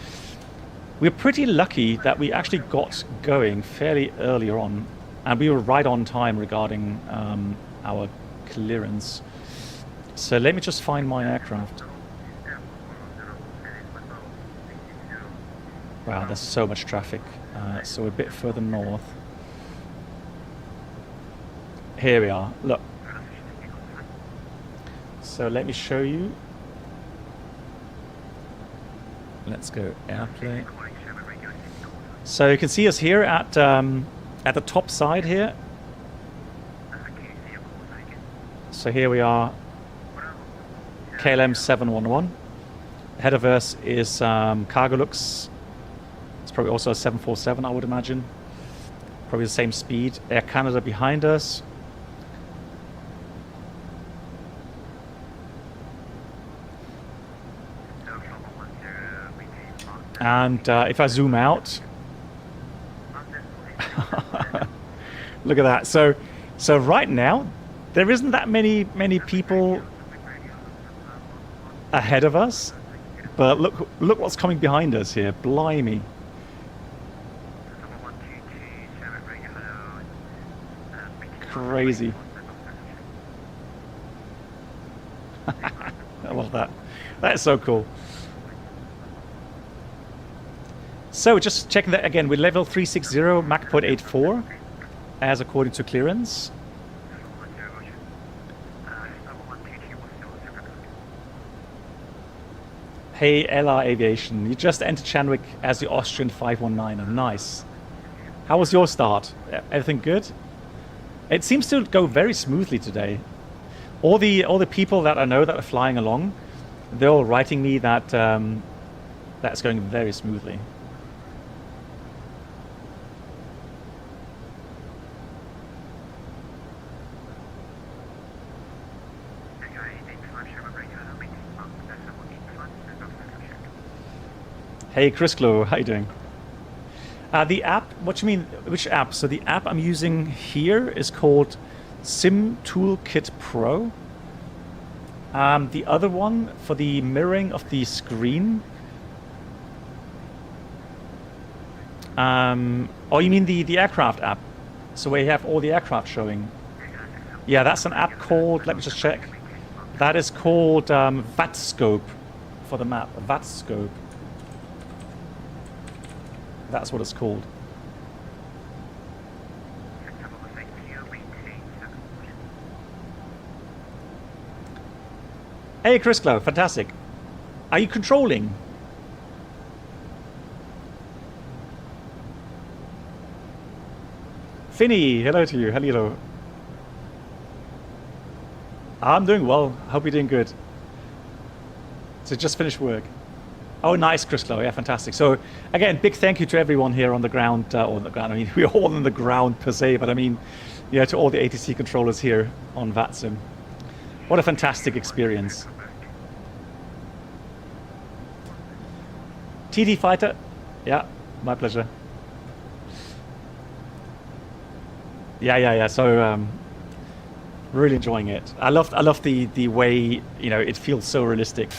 We're pretty lucky that we actually got going fairly earlier on, and we were right on time regarding our clearance. So let me just find my aircraft. Wow, there's so much traffic. So a bit further north. Here we are. Look. So let me show you. Let's go airplane. So you can see us here at the top side here. So here we are. KLM 711. Ahead of us is Cargolux. It's probably also a 747, I would imagine. Probably the same speed. Air Canada behind us. And if I zoom out, look at that. So right now, there isn't that many people ahead of us, but look what's coming behind us here. Blimey. Crazy. I love that. That is so cool. So just checking that again, we're level 360, Mach 0.84, as according to clearance. Hey, Ella Aviation, you just entered Chandwick as the Austrian 519er. Nice. How was your start? Everything good? It seems to go very smoothly today. All the people that I know that are flying along, they're all writing me that that's going very smoothly. Hey, Chris Glow, how you doing? The app, what do you mean, which app? So the app I'm using here is called Sim Toolkit Pro. The other one for the mirroring of the screen. Oh, you mean the aircraft app? So where you have all the aircraft showing. Yeah, that's an app called, let me just check. That is called VATScope for the map, VATScope. That's what it's called. Hey, Chris Glow, fantastic. Are you controlling? Finny, hello to you. Hello. I'm doing well. Hope you're doing good. So just finished work. Oh, nice, Chris Glow. Yeah, fantastic. So, again, big thank you to everyone here on the ground. On the ground. I mean, we're all on the ground per se, but I mean, yeah, to all the ATC controllers here on VATSIM. What a fantastic experience. TD Fighter. Yeah, my pleasure. Yeah. So, really enjoying it. I love the way, you know, it feels so realistic.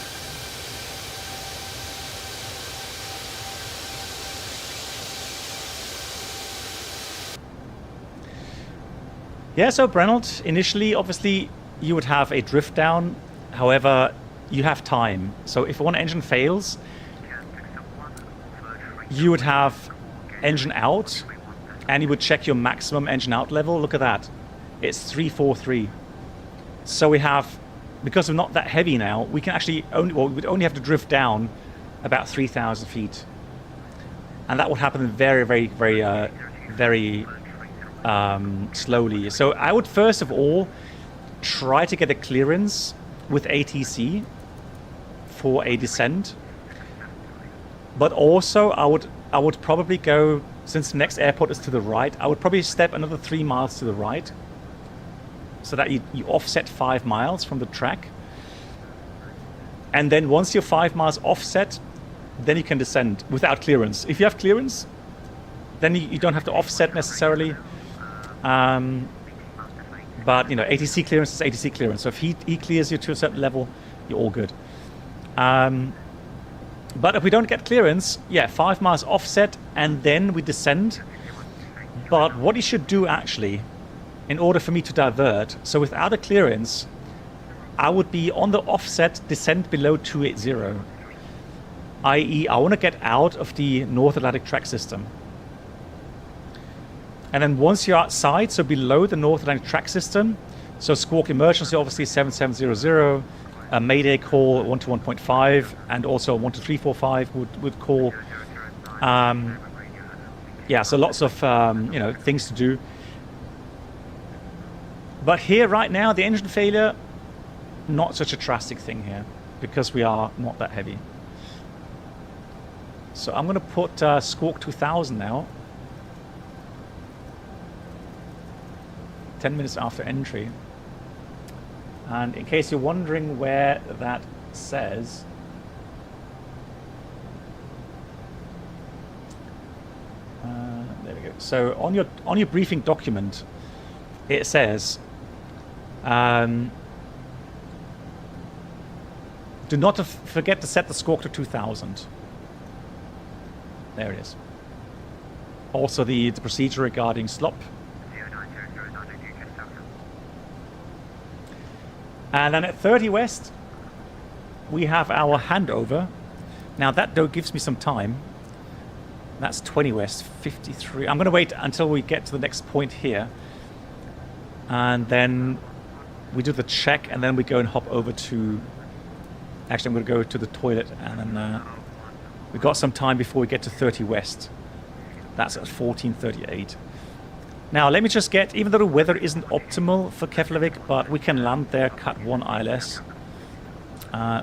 Yeah, so Brennelt, initially, obviously, you would have a drift down. However, you have time. So if one engine fails, you would have engine out, and you would check your maximum engine out level. Look at that. It's 343. So we have, because we're not that heavy now, we can actually only, well, we'd only have to drift down about 3,000 feet. And that would happen very slowly. So I would first of all try to get a clearance with ATC for a descent, but also I would probably go, since the next airport is to the right, I would probably step another 3 miles to the right so that you offset 5 miles from the track. And then once you're 5 miles offset, then you can descend without clearance. If you have clearance, then you don't have to offset necessarily. But, you know, ATC clearance is ATC clearance. So if he clears you to a certain level, you're all good. But if we don't get clearance, yeah, 5 miles offset, and then we descend. But what you should do, actually, in order for me to divert, so without a clearance, I would be on the offset descent below 280. I.e., I want to get out of the North Atlantic track system. And then once you're outside, so below the North Atlantic track system, so Squawk Emergency, obviously 7700, a Mayday call 121.5, and also 12345 would call. Yeah, so lots of you know, things to do. But here right now, the engine failure, not such a drastic thing here, because we are not that heavy. So I'm going to put Squawk 2000 now. 10 minutes after entry. And in case you're wondering where that says, there we go. So on your briefing document, it says, do not forget to set the Squawk to 2000. There it is. Also the procedure regarding slop. And then at 30 west, we have our handover. Now that though gives me some time. That's 20 west, 53. I'm going to wait until we get to the next point here. And then we do the check, and then we go and hop over to... Actually, I'm going to go to the toilet, and then we've got some time before we get to 30 west. That's at 14:38. Now, let me just get, even though the weather isn't optimal for Keflavik, but we can land there, cut 1 ILS.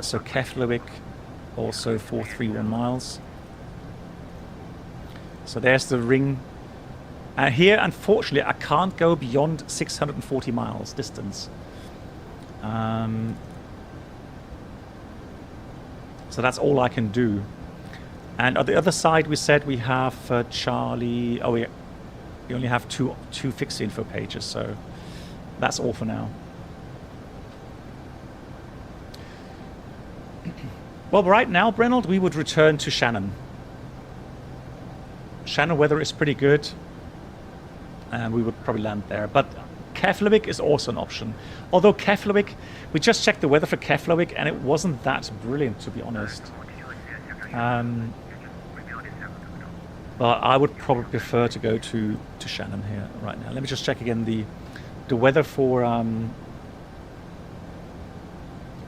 So Keflavik, also 431 miles. So there's the ring. And here, unfortunately, I can't go beyond 640 miles distance. So that's all I can do. And on the other side, we said we have Charlie... Oh, we only have two fixed info pages, so that's all for now. Well, right now, Brenold, we would return to Shannon. Shannon weather is pretty good, and we would probably land there. But Keflavik is also an option. Although Keflavik, we just checked the weather for Keflavik, and it wasn't that brilliant, to be honest. But I would probably prefer to go to Shannon here right now. Let me just check again the weather for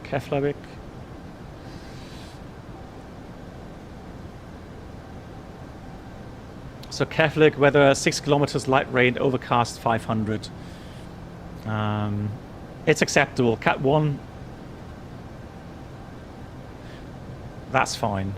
Keflavik. So Keflavik weather 6 kilometers, light rain, overcast 500. It's acceptable. Cat 1. That's fine.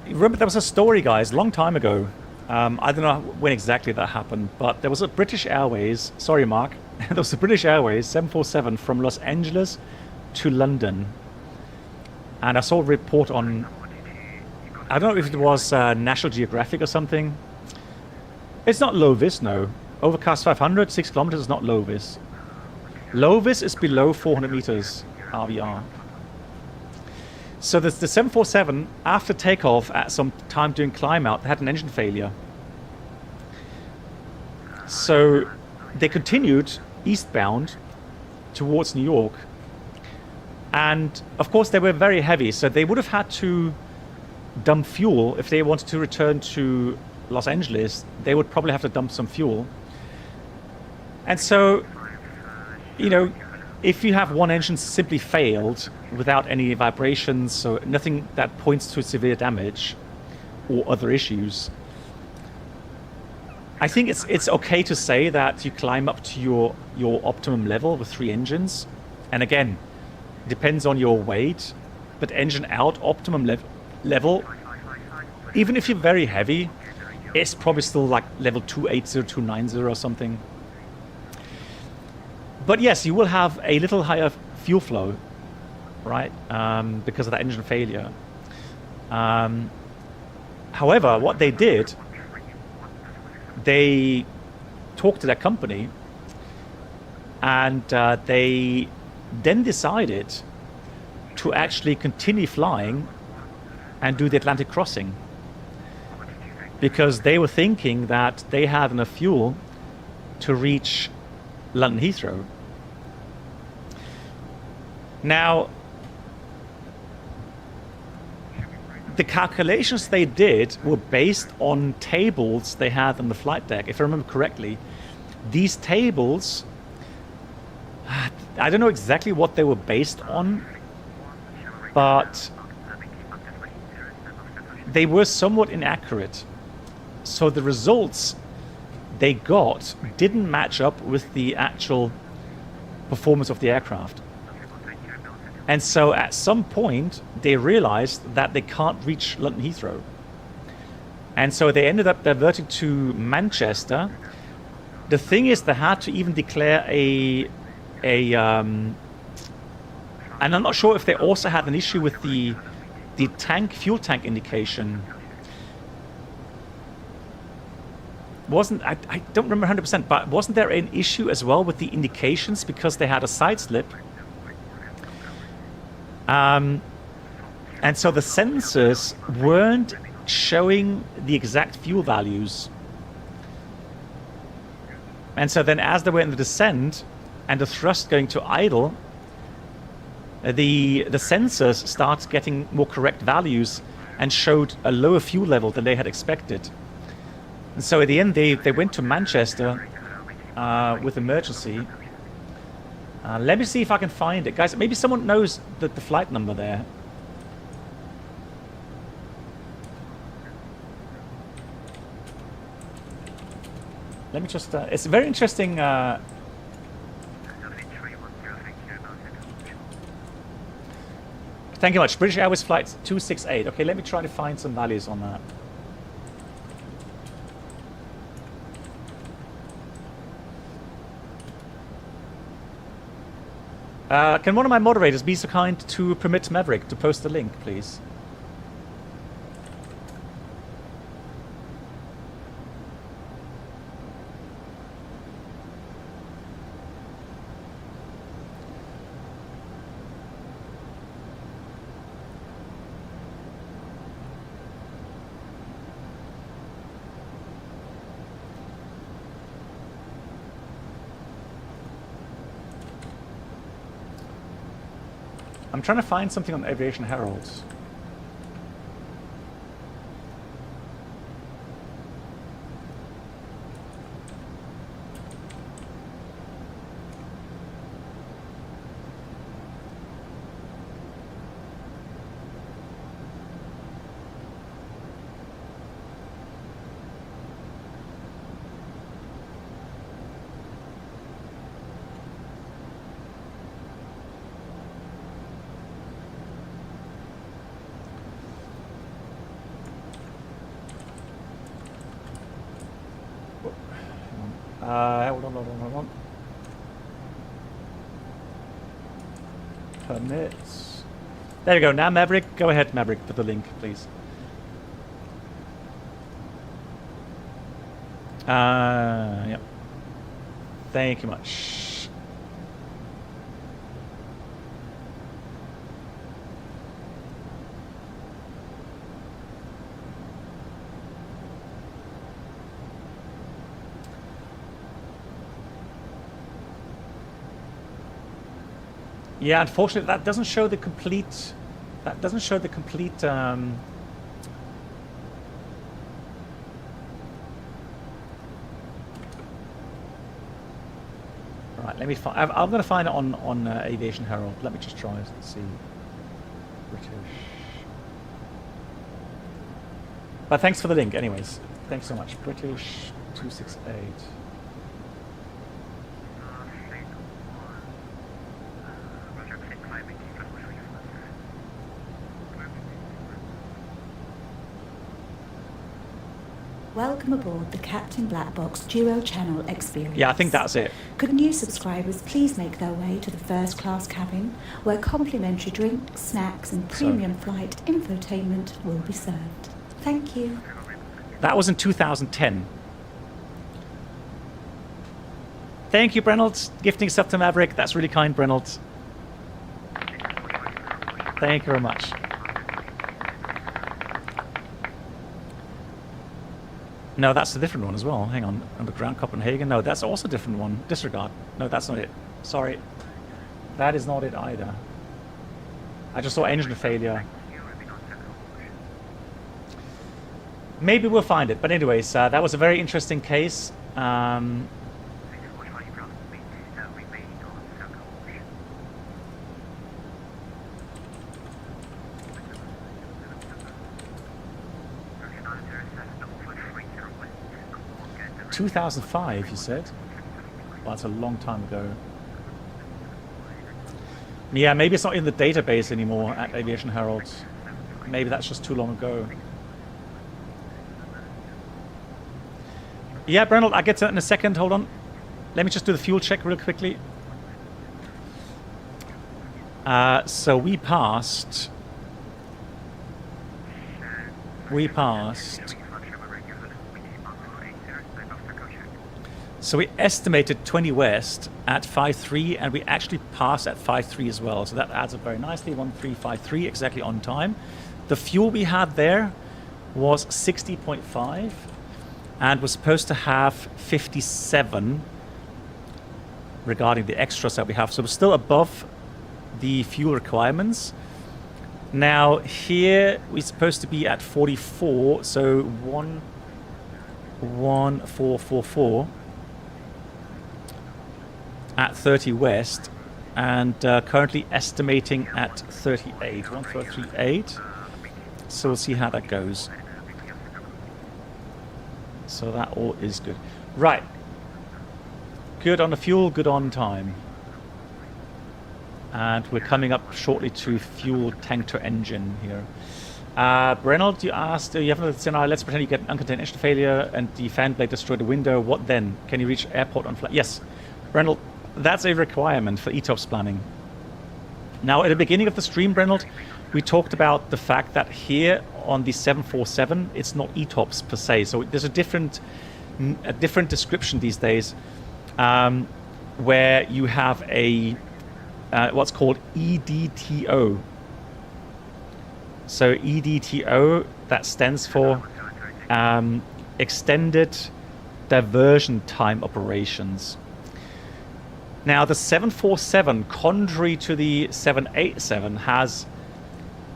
Remember, there was a story, guys, a long time ago. I don't know when exactly that happened, but there was a British Airways, sorry Mark, there was a British Airways 747 from Los Angeles to London. And I saw a report on, I don't know if it was National Geographic or something. It's not low vis, no. Overcast 500, 6 kilometers is not low vis. Low vis is below 400 meters RVR. So the 747, after takeoff at some time during climb out, they had an engine failure. So they continued eastbound towards New York. And of course they were very heavy, so they would have had to dump fuel. If they wanted to return to Los Angeles, they would probably have to dump some fuel. And so, you know, if you have one engine simply failed without any vibrations, so nothing that points to severe damage or other issues, I think it's okay to say that you climb up to your optimum level with 3 engines. And again, depends on your weight, but engine out optimum level, even if you're very heavy, it's probably still like level 280, 290 or something. But yes, you will have a little higher fuel flow, right? Because of that engine failure. However, what they did, they talked to their company, and they then decided to actually continue flying and do the Atlantic crossing, because they were thinking that they had enough fuel to reach London Heathrow. Now, the calculations they did were based on tables they had on the flight deck. If I remember correctly, these tables, I don't know exactly what they were based on, but they were somewhat inaccurate. So the results they got didn't match up with the actual performance of the aircraft. And so at some point, they realized that they can't reach London Heathrow. And so they ended up diverting to Manchester. The thing is, they had to even declare and I'm not sure if they also had an issue with the fuel tank indication. I don't remember 100%, but wasn't there an issue as well with the indications because they had a side slip? And so the sensors weren't showing the exact fuel values. And so then as they were in the descent and the thrust going to idle, the sensors started getting more correct values and showed a lower fuel level than they had expected. And so at the end, they went to Manchester with emergency. Let me see if I can find it. Guys, maybe someone knows the flight number there. Let me just... it's very interesting... Thank you much. British Airways Flight 268. Okay, let me try to find some values on that. Can one of my moderators be so kind to permit Maverick to post the link, please? I'm trying to find something on Aviation Herald. Hold on. Permits. There we go. Now, Maverick, go ahead, Maverick, for the link, please. Yep. Thank you much. Yeah, unfortunately, that doesn't show the complete. That doesn't show the complete. Right, let me find. I'm going to find it on Aviation Herald. Let me just try it and see. British. But thanks for the link, anyways. Thanks so much. British 268. Welcome aboard the Captain Black Box Duo Channel experience. Yeah, I think that's it. Could new subscribers please make their way to the first class cabin, where complimentary drinks, snacks and premium flight infotainment will be served. Thank you. That was in 2010. Thank you, Brennelt, gifting stuff to Maverick. That's really kind, Brennelt. Thank you very much. No, that's a different one as well. Hang on. Underground Copenhagen. No, that's also a different one. Disregard. No, that's not it. Sorry. That is not it either. I just saw engine failure. Maybe we'll find it. But anyways, that was a very interesting case. 2005, you said? Well, that's a long time ago. Yeah, maybe it's not in the database anymore at Aviation Herald. Maybe that's just too long ago. Yeah, Brennel, I'll get to that in a second. Hold on. Let me just do the fuel check real quickly. So we passed... So we estimated 20 west at 5.3, and we actually passed at 5.3 as well. So that adds up very nicely, 1353, exactly on time. The fuel we had there was 60.5 and was supposed to have 57 regarding the extras that we have. So we're still above the fuel requirements. Now here we're supposed to be at 44, so 11444 at 30 west, and currently estimating at 38, 1438. So we'll see how that goes. So that all is good. Right. Good on the fuel, good on time. And we're coming up shortly to fuel tank to engine here. Brennel, you asked, you have another scenario, let's pretend you get an uncontained engine failure and the fan blade destroyed the window. What then? Can you reach airport on flight? Yes. Brennel, that's a requirement for ETOPS planning. Now, at the beginning of the stream, Brennel, we talked about the fact that here on the 747, it's not ETOPS per se. So there's a different description these days, where you have a what's called EDTO. So EDTO, that stands for Extended Diversion Time Operations. Now, the 747, contrary to the 787, has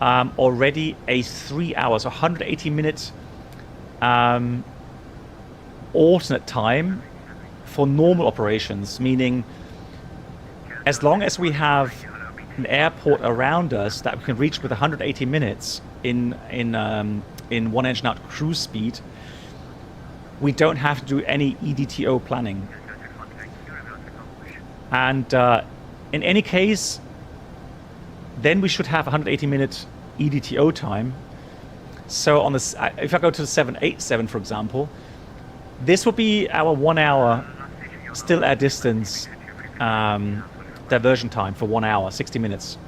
already a 3 hours, 180-minute alternate time for normal operations, meaning as long as we have an airport around us that we can reach with 180 minutes in one engine out cruise speed, we don't have to do any EDTO planning. And in any case, then we should have 180-minute EDTO time. So on this, if I go to the 787, for example, this will be our 1 hour still air distance diversion time for 1 hour, 60 minutes.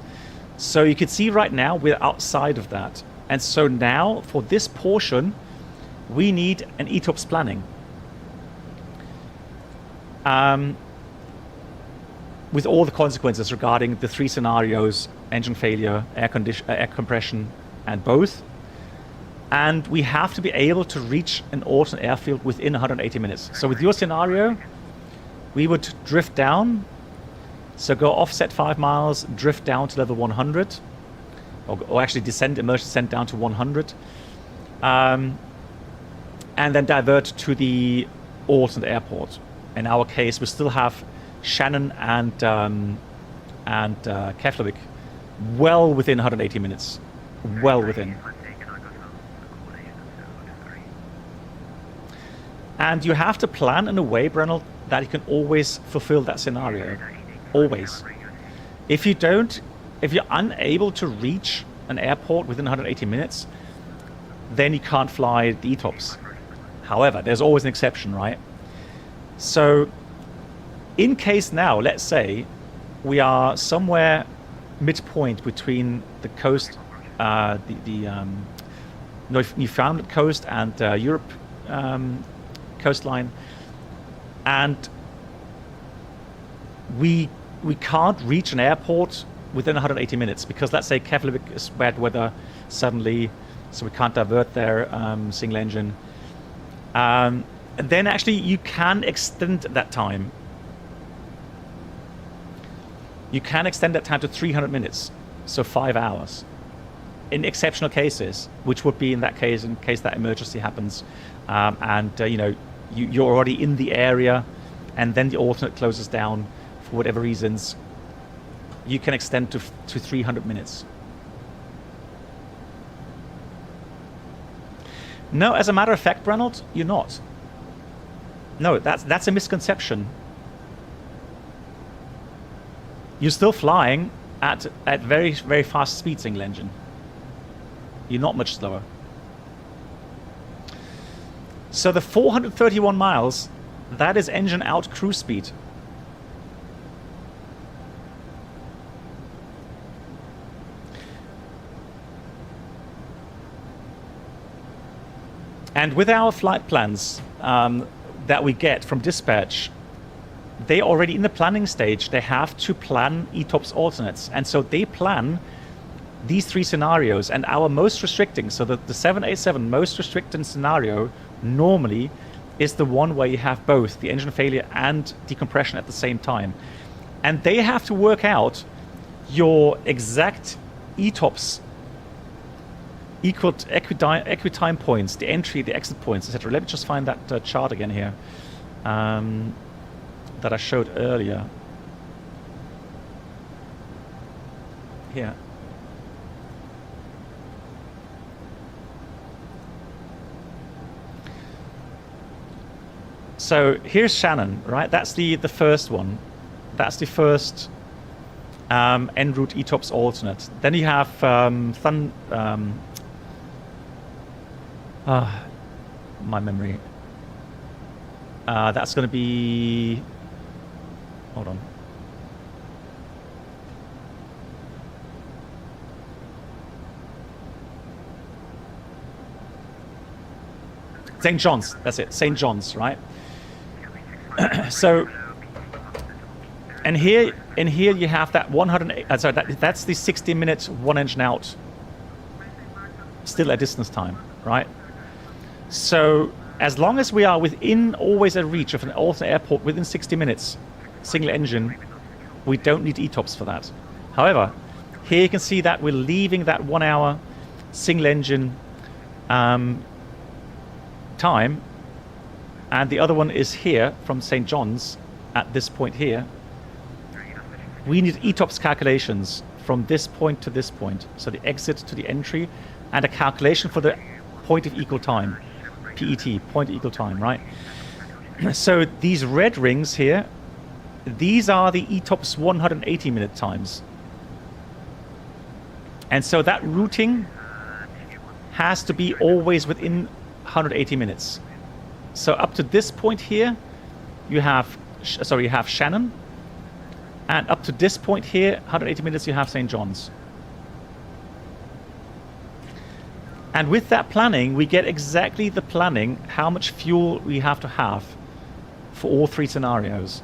So you can see right now we're outside of that. And so now for this portion, we need an ETOPS planning. With all the consequences regarding the three scenarios: engine failure, air compression, and both. And we have to be able to reach an alternate airfield within 180 minutes. So with your scenario, we would drift down. So go offset 5 miles, drift down to level 100, or actually descend, emergency descent down to 100, and then divert to the alternate airport. In our case, we still have Shannon and Keflavik well within 180 minutes, well within. And you have to plan in a way, Brennel, that you can always fulfill that scenario. Always. If you don't, if you're unable to reach an airport within 180 minutes, then you can't fly the ETOPS. However, there's always an exception, right? So in case now, let's say we are somewhere midpoint between the coast, Newfoundland coast and Europe coastline, and we can't reach an airport within 180 minutes because, let's say, Keflavik is bad weather suddenly, so we can't divert their single engine. And then actually you can extend that time. You can extend that time to 300 minutes, so 5 hours. In exceptional cases, which would be in that case, in case that emergency happens, and you know, you're already in the area, and then the alternate closes down for whatever reasons, you can extend to 300 minutes. No, as a matter of fact, Reynolds, you're not. No, that's a misconception. You're still flying at very, very fast speed, single engine. You're not much slower. So the 431 miles, that is engine out cruise speed. And with our flight plans that we get from dispatch, they already in the planning stage, they have to plan ETOPS alternates. And so they plan these three scenarios, and our most restricting, so the 787 most restricting scenario normally is the one where you have both the engine failure and decompression at the same time. And they have to work out your exact ETOPS equitime points, the entry, the exit points, etc. Let me just find that chart again here that I showed earlier. Here. So here's Shannon, right? That's the first one. That's the first en route ETOPS alternate. Then you have my memory. That's going to be... Hold on. St. John's, that's it, St. John's, right? So, and here you have that 108. Sorry, that's the 60-minute one engine out. Still at distance time, right? So, as long as we are within always a reach of an alternate airport within 60 minutes, single engine, we don't need ETOPS for that. However, here you can see that we're leaving that 1 hour single engine time, and the other one is here from St. John's at this point here. We need ETOPS calculations from this point to this point, so the exit to the entry, and a calculation for the point of equal time, PET, point of equal time, right? So these red rings here, these are the ETOPS 180-minute times. And so that routing has to be always within 180 minutes. So up to this point here, you have Shannon, and up to this point here, 180 minutes, you have St. John's. And with that planning, we get exactly the planning, how much fuel we have to have for all three scenarios.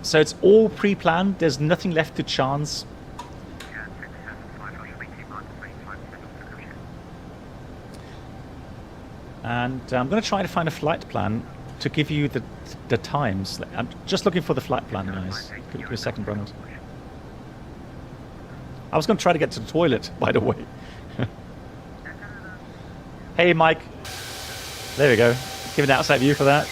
So it's all pre-planned, there's nothing left to chance. And I'm going to try to find a flight plan to give you the times. I'm just looking for the flight plan, guys. Give me a second, Bernard. I was going to try to get to the toilet, by the way. Hey, Mike. There we go. Give an outside view for that.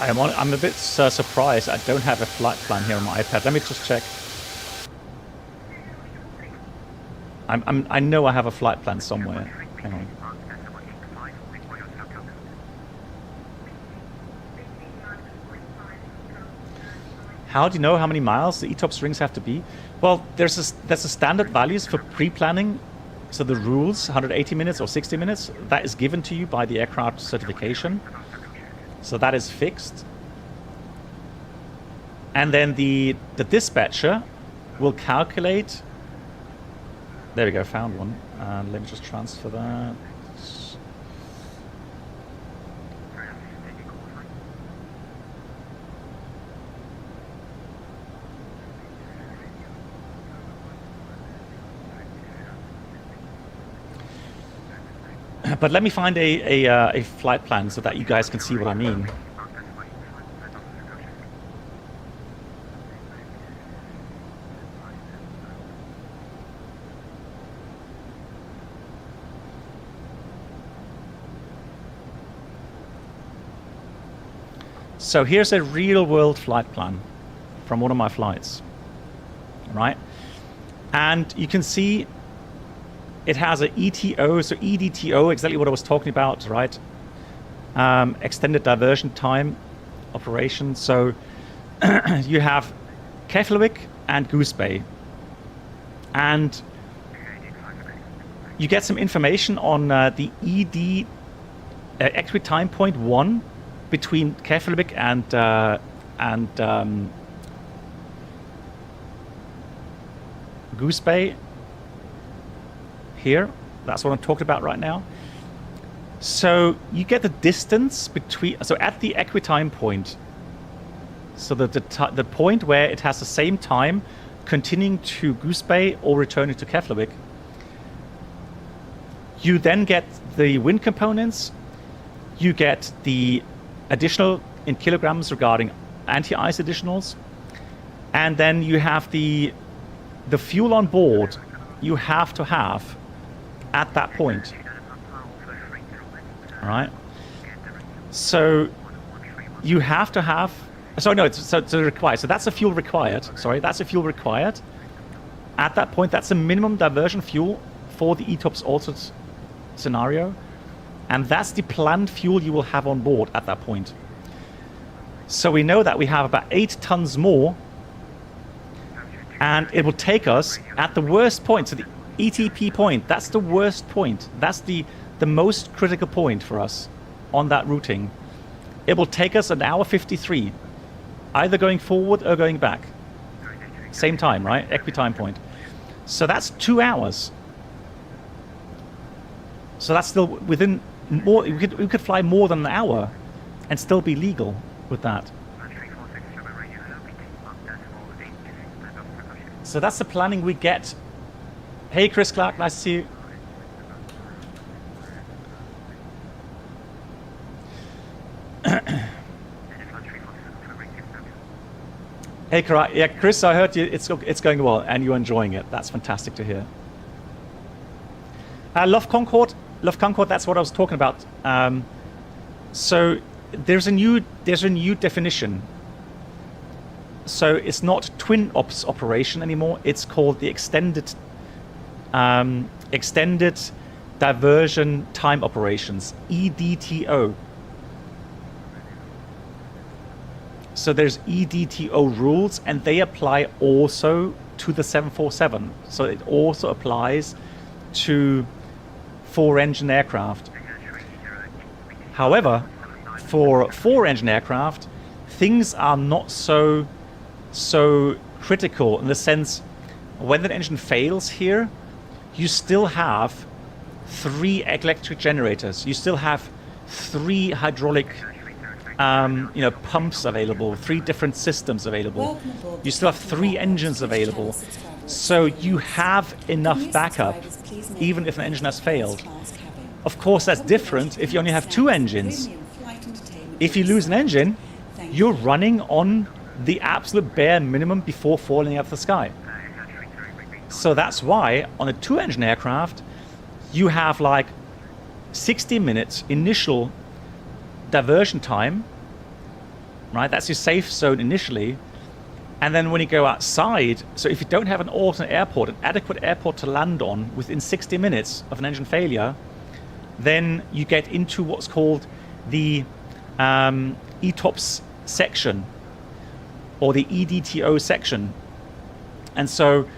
I'm a bit surprised I don't have a flight plan here on my iPad. Let me just check. I know I have a flight plan somewhere. Hang on. How do you know how many miles the ETOPS rings have to be? Well, there's a standard values for pre-planning. So the rules, 180 minutes or 60 minutes, that is given to you by the aircraft certification. So that is fixed. And then the dispatcher will calculate. There we go, found one. Let me just transfer that. But let me find a flight plan so that you guys can see what I mean. So here's a real world flight plan from one of my flights, right? And you can see it has an ETO, so EDTO, exactly what I was talking about, right? Extended diversion time operation. So you have Keflavik and Goose Bay. And you get some information on the ED, actually time point 1 between Keflavik and Goose Bay. Here, that's what I'm talking about right now. So you get the distance between, so at the equitime point, so the point where it has the same time continuing to Goose Bay or returning to Keflavik, you then get the wind components, you get the additional in kilograms regarding anti-ice additionals, and then you have the fuel on board you have to have at that point. All right. So you have to have. So no, it's required. So that's a fuel required. Sorry, that's a fuel required. At that point, that's a minimum diversion fuel for the ETOPS altered scenario, and that's the planned fuel you will have on board at that point. So we know that we have about 8 tons more, and it will take us at the worst point. So the ETP point, that's the worst point. That's the most critical point for us on that routing. It will take us an hour 53, either going forward or going back. Same time, right? Equitime point. So that's 2 hours. So that's still within more. We could fly more than an hour and still be legal with that. So that's the planning we get. Hey, Chris Clark, nice to see you. Hey, yeah, Chris, I heard you. It's going well, and you're enjoying it. That's fantastic to hear. Love Concord. That's what I was talking about. So there's a new definition. So it's not twin ops operation anymore. It's called the extended diversion time operations, EDTO. So there's EDTO rules, and they apply also to the 747. So it also applies to 4-engine aircraft. However, for 4-engine aircraft, things are not so critical in the sense when the engine fails here, you still have 3 electric generators. You still have 3 hydraulic pumps available, 3 different systems available. You still have 3 engines available. So you have enough backup even if an engine has failed. Of course, that's different if you only have 2 engines. If you lose an engine, you're running on the absolute bare minimum before falling out of the sky. So that's why on a 2-engine aircraft, you have like 60 minutes initial diversion time right? That's your safe zone initially. And then when you go outside, so if you don't have an alternate airport, an adequate airport to land on within 60 minutes of an engine failure, then you get into what's called the ETOPS section or the EDTO section. And so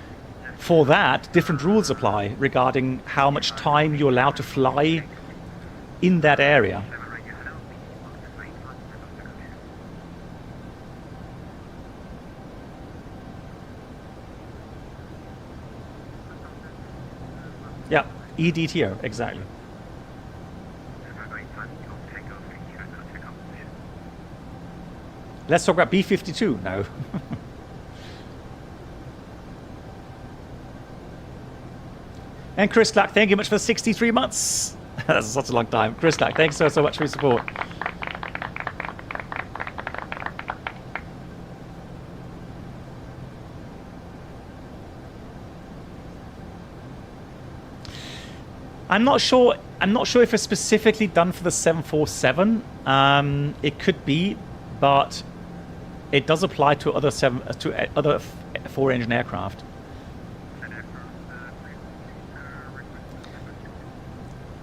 for that, different rules apply regarding how much time you're allowed to fly in that area. Yeah, EDTO, exactly. Let's talk about B-52 now. And Chris Clark, thank you much for 63 months. That's such a long time. Chris Clark, thanks so much for your support. I'm not sure if it's specifically done for the 747. It could be, but it does apply to other four-engine aircraft.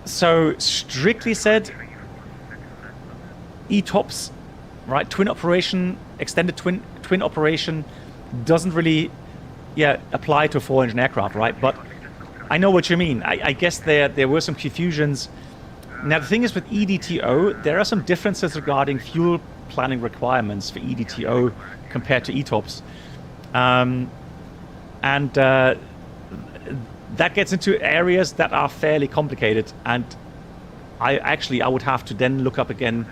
So strictly said, ETOPS, right? Twin operation, extended twin operation, doesn't really, apply to a four-engine aircraft, right? But I know what you mean. I guess there were some confusions. Now the thing is with EDTO, there are some differences regarding fuel planning requirements for EDTO compared to ETOPS, and that gets into areas that are fairly complicated. And I would have to then look up again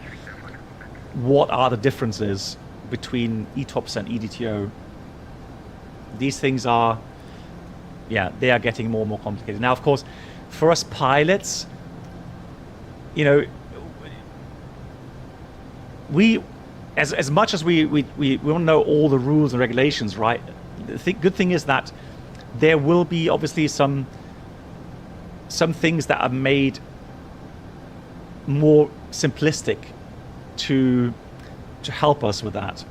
what are the differences between ETOPS and EDTO. These things are, they are getting more and more complicated. Now, of course, for us pilots, we, as much as we want to know all the rules and regulations, right? The good thing is that there will be obviously some things that are made more simplistic to help us with that.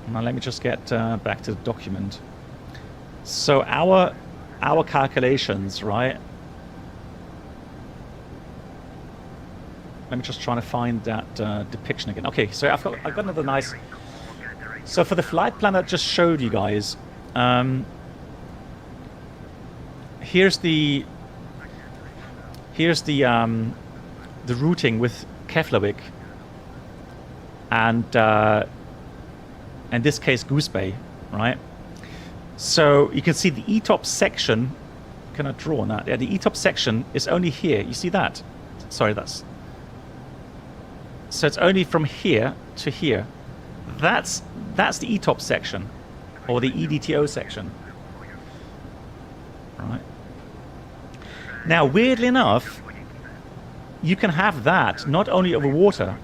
Now let me just get back to the document. So our calculations, right? Let me just try to find that depiction again. Okay, so I've got another nice. So for the flight plan I just showed you guys, here's the routing with Keflavik and in this case Goose Bay, right? So you can see the ETOPS section. Can I draw on that? Yeah, the ETOPS section is only here. You see that? Sorry, that's. So it's only from here to here. That's the ETOPS section, or the EDTO section. Right. Now, weirdly enough, you can have that not only over water.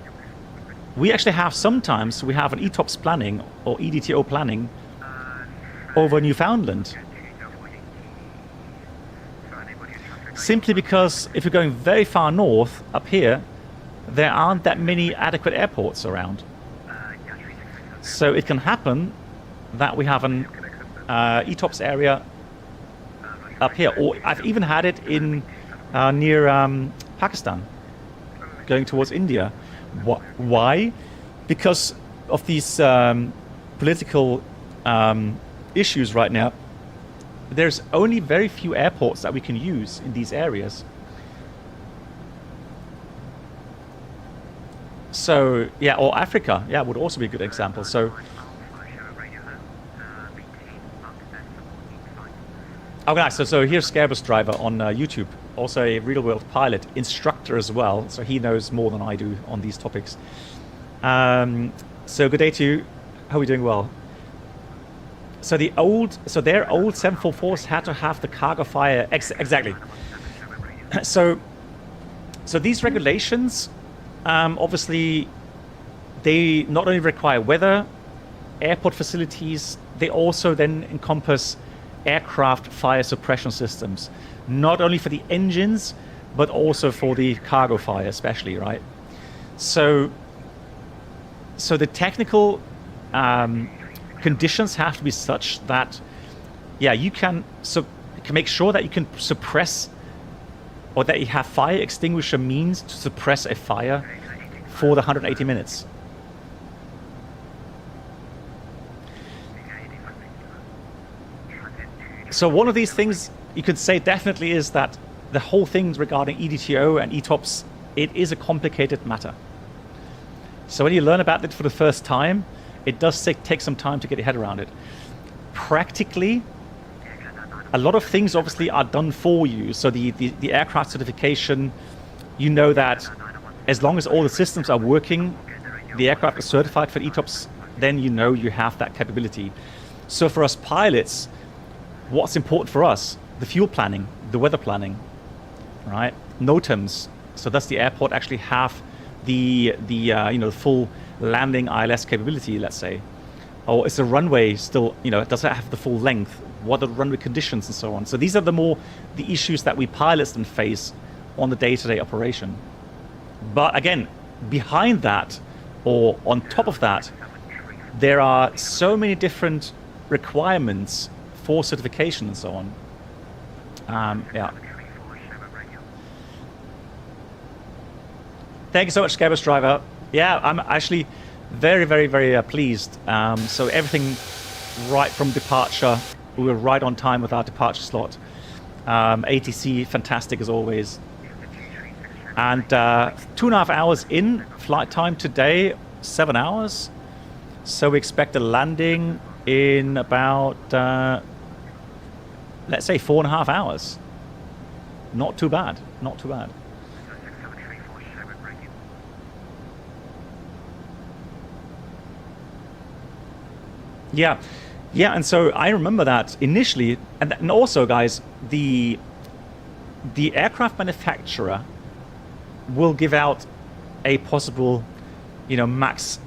We actually have sometimes we have an ETOPS planning or EDTO planning over Newfoundland. Simply because if you're going very far north up here, there aren't that many adequate airports around. So it can happen that we have an ETOPS area up here, or I've even had it in near Pakistan, going towards India. Why? Because of these political issues right now. There's only very few airports that we can use in these areas. So or Africa, would also be a good example. So nice. So here's Scarebus Driver on YouTube, also a real world pilot instructor as well. So he knows more than I do on these topics. So good day to you. How are we doing? Well. So their old 744s had to have the cargo fire exactly. So these regulations. Obviously, they not only require weather, airport facilities, they also then encompass aircraft fire suppression systems, not only for the engines, but also for the cargo fire especially, right? So the technical conditions have to be such that, yeah, you can make sure that you can suppress, or that you have fire extinguisher means to suppress a fire for the 180 minutes. So one of these things you could say definitely is that the whole thing regarding EDTO and ETOPS, it is a complicated matter. So when you learn about it for the first time, it does take some time to get your head around it. Practically, a lot of things obviously are done for you. So the aircraft certification, you know that as long as all the systems are working, the aircraft is certified for ETOPS, then you know you have that capability. So for us pilots, what's important for us? The fuel planning, the weather planning, right? NOTAMs. So does the airport actually have the full landing ILS capability, let's say? Or is the runway still, does it have the full length? What are the runway conditions and so on? So these are the issues that we pilots then face on the day-to-day operation. But again, behind that, or on top of that, there are so many different requirements for certification and so on. Yeah. Thank you so much, Scabbers Driver. Yeah, I'm actually very, very, very pleased. So everything right from departure, we were right on time with our departure slot. ATC, fantastic as always. And 2.5 hours in flight time today, 7 hours. So we expect a landing in about, let's say 4.5 hours. Not too bad, not too bad. Yeah, and so I remember that initially, and also, guys, the aircraft manufacturer will give out a possible, max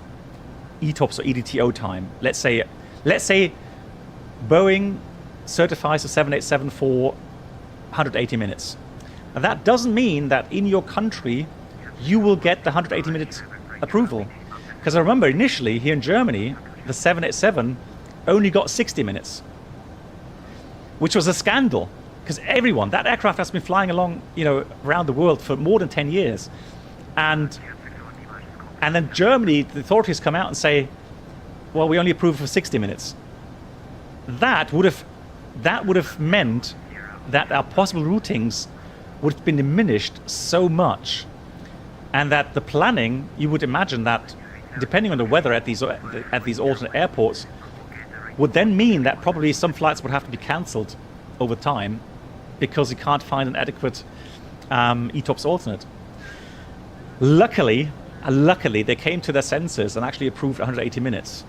ETOPS or EDTO time. Let's say Boeing certifies a 787 for 180 minutes. And that doesn't mean that in your country you will get the 180 minute approval. Because I remember initially here in Germany, the 787 only got 60 minutes, which was a scandal, because that aircraft has been flying along, around the world for more than 10 years. And then Germany, the authorities come out and say, well, we only approve for 60 minutes. That would have meant that our possible routings would have been diminished so much, and that the planning, you would imagine that depending on the weather at these alternate airports, would then mean that probably some flights would have to be cancelled over time because you can't find an adequate ETOPS alternate. Luckily, they came to their senses and actually approved 180 minutes.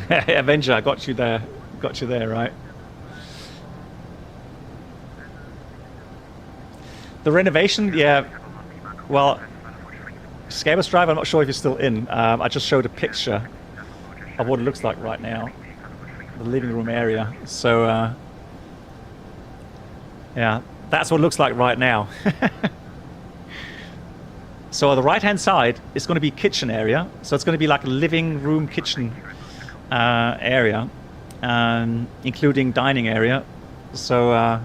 Avenger, I got you there, right? The renovation, yeah, well, Scabbers Drive, I'm not sure if you're still in. I just showed a picture of what it looks like right now, the living room area. So, yeah, that's what it looks like right now. So on the right-hand side, it's going to be kitchen area. So it's going to be like a living room kitchen area, including dining area. So,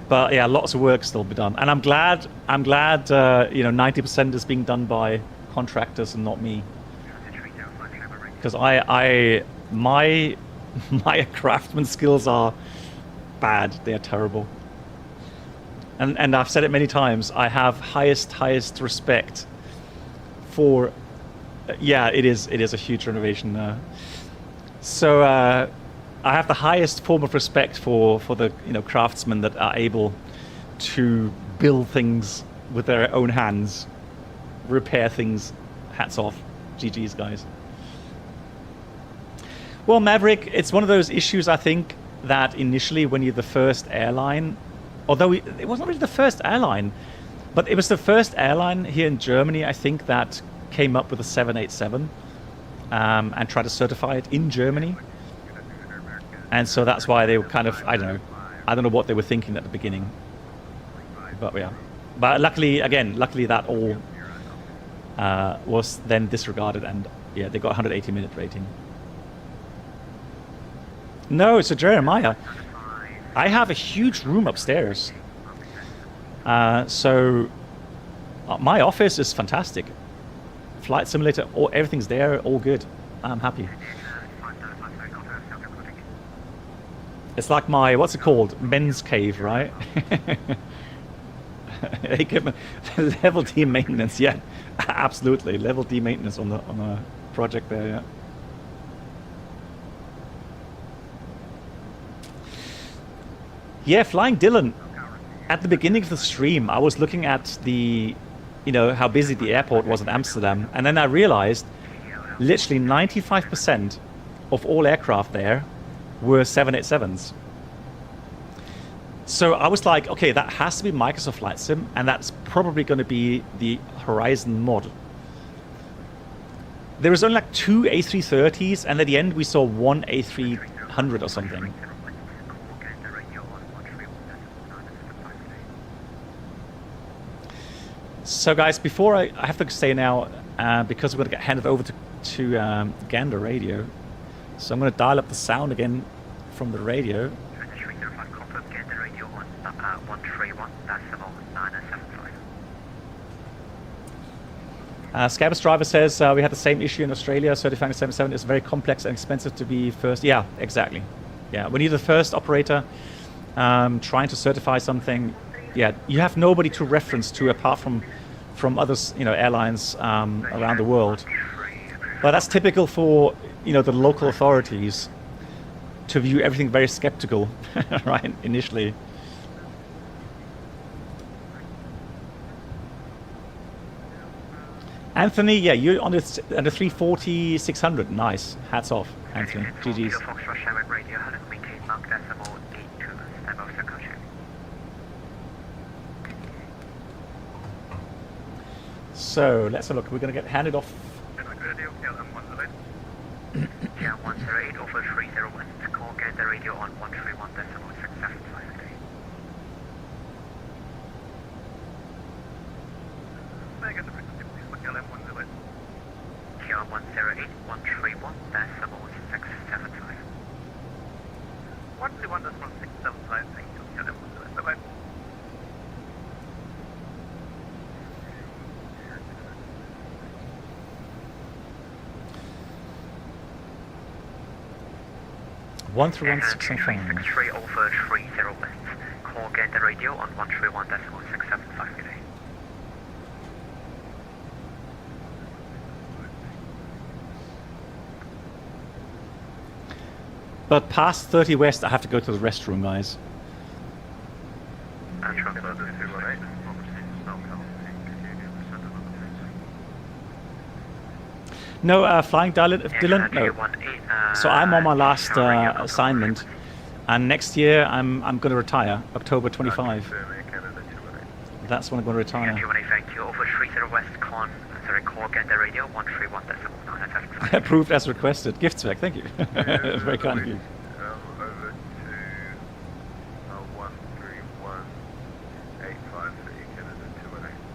but yeah, lots of work still to be done, and I'm glad 90% is being done by contractors and not me, because my craftsman skills are bad. They are terrible, and I've said it many times. I have highest respect for. Yeah, it is a huge renovation. So I have the highest form of respect for the craftsmen that are able to build things with their own hands, repair things. Hats off, GG's guys. Well, Maverick, it's one of those issues, I think, that initially when you're the first airline, although it wasn't really the first airline, but it was the first airline here in Germany, I think, that came up with a 787 and try to certify it in Germany. And so that's why they were kind of, I don't know what they were thinking at the beginning. But yeah. But luckily that all was then disregarded, and yeah, they got 180-minute rating. No, so Jeremiah, I have a huge room upstairs. So my office is fantastic. Flight simulator, everything's there, all good. I'm happy. It's like my, what's it called? Men's cave, right? Equipment, level D maintenance, yeah, absolutely. Level D maintenance on the project there, yeah. Yeah, Flying Dylan. At the beginning of the stream, I was looking at the, how busy the airport was in Amsterdam, and then I realized literally 95% of all aircraft there were 787s. So I was like, okay, that has to be Microsoft Flight Sim, and that's probably going to be the Horizon mod. There was only like 2 A330s, and at the end we saw 1 A300 or something. So guys, before I have to say now, because we're going to get handed over to Gander Radio, so I'm going to dial up the sound again from the radio. Scabbers Driver says we had the same issue in Australia. Certifying a 777 is very complex and expensive to be first. Yeah, exactly. Yeah, when you're the first operator trying to certify something, yeah, you have nobody to reference to apart from others, airlines around the world. But that's typical for the local authorities to view everything very skeptical, right? Initially. Anthony, yeah, you're on the 340-600. Nice. Hats off, Anthony. GG's. So let's have a look. We're going to get handed off. Yeah, 108 over 30 west. Call get the radio on 131.675. Mega the frequency, please look at 108. Here 108 131.675. 131.675. Thank you. Here 108. Bye bye. One through 165. 63 over 30 west. Call get the radio on 131.675 today. But past 30 west, I have to go to the restroom, guys. No, Flying Dylan, no. So I'm on my last assignment, and next year I'm going to retire, October 25. That's when I'm going to retire. Thank you. Over 30 west con, call get the radio 131.975. Approved as requested. Gift spec, thank you. Very kind of you. Over to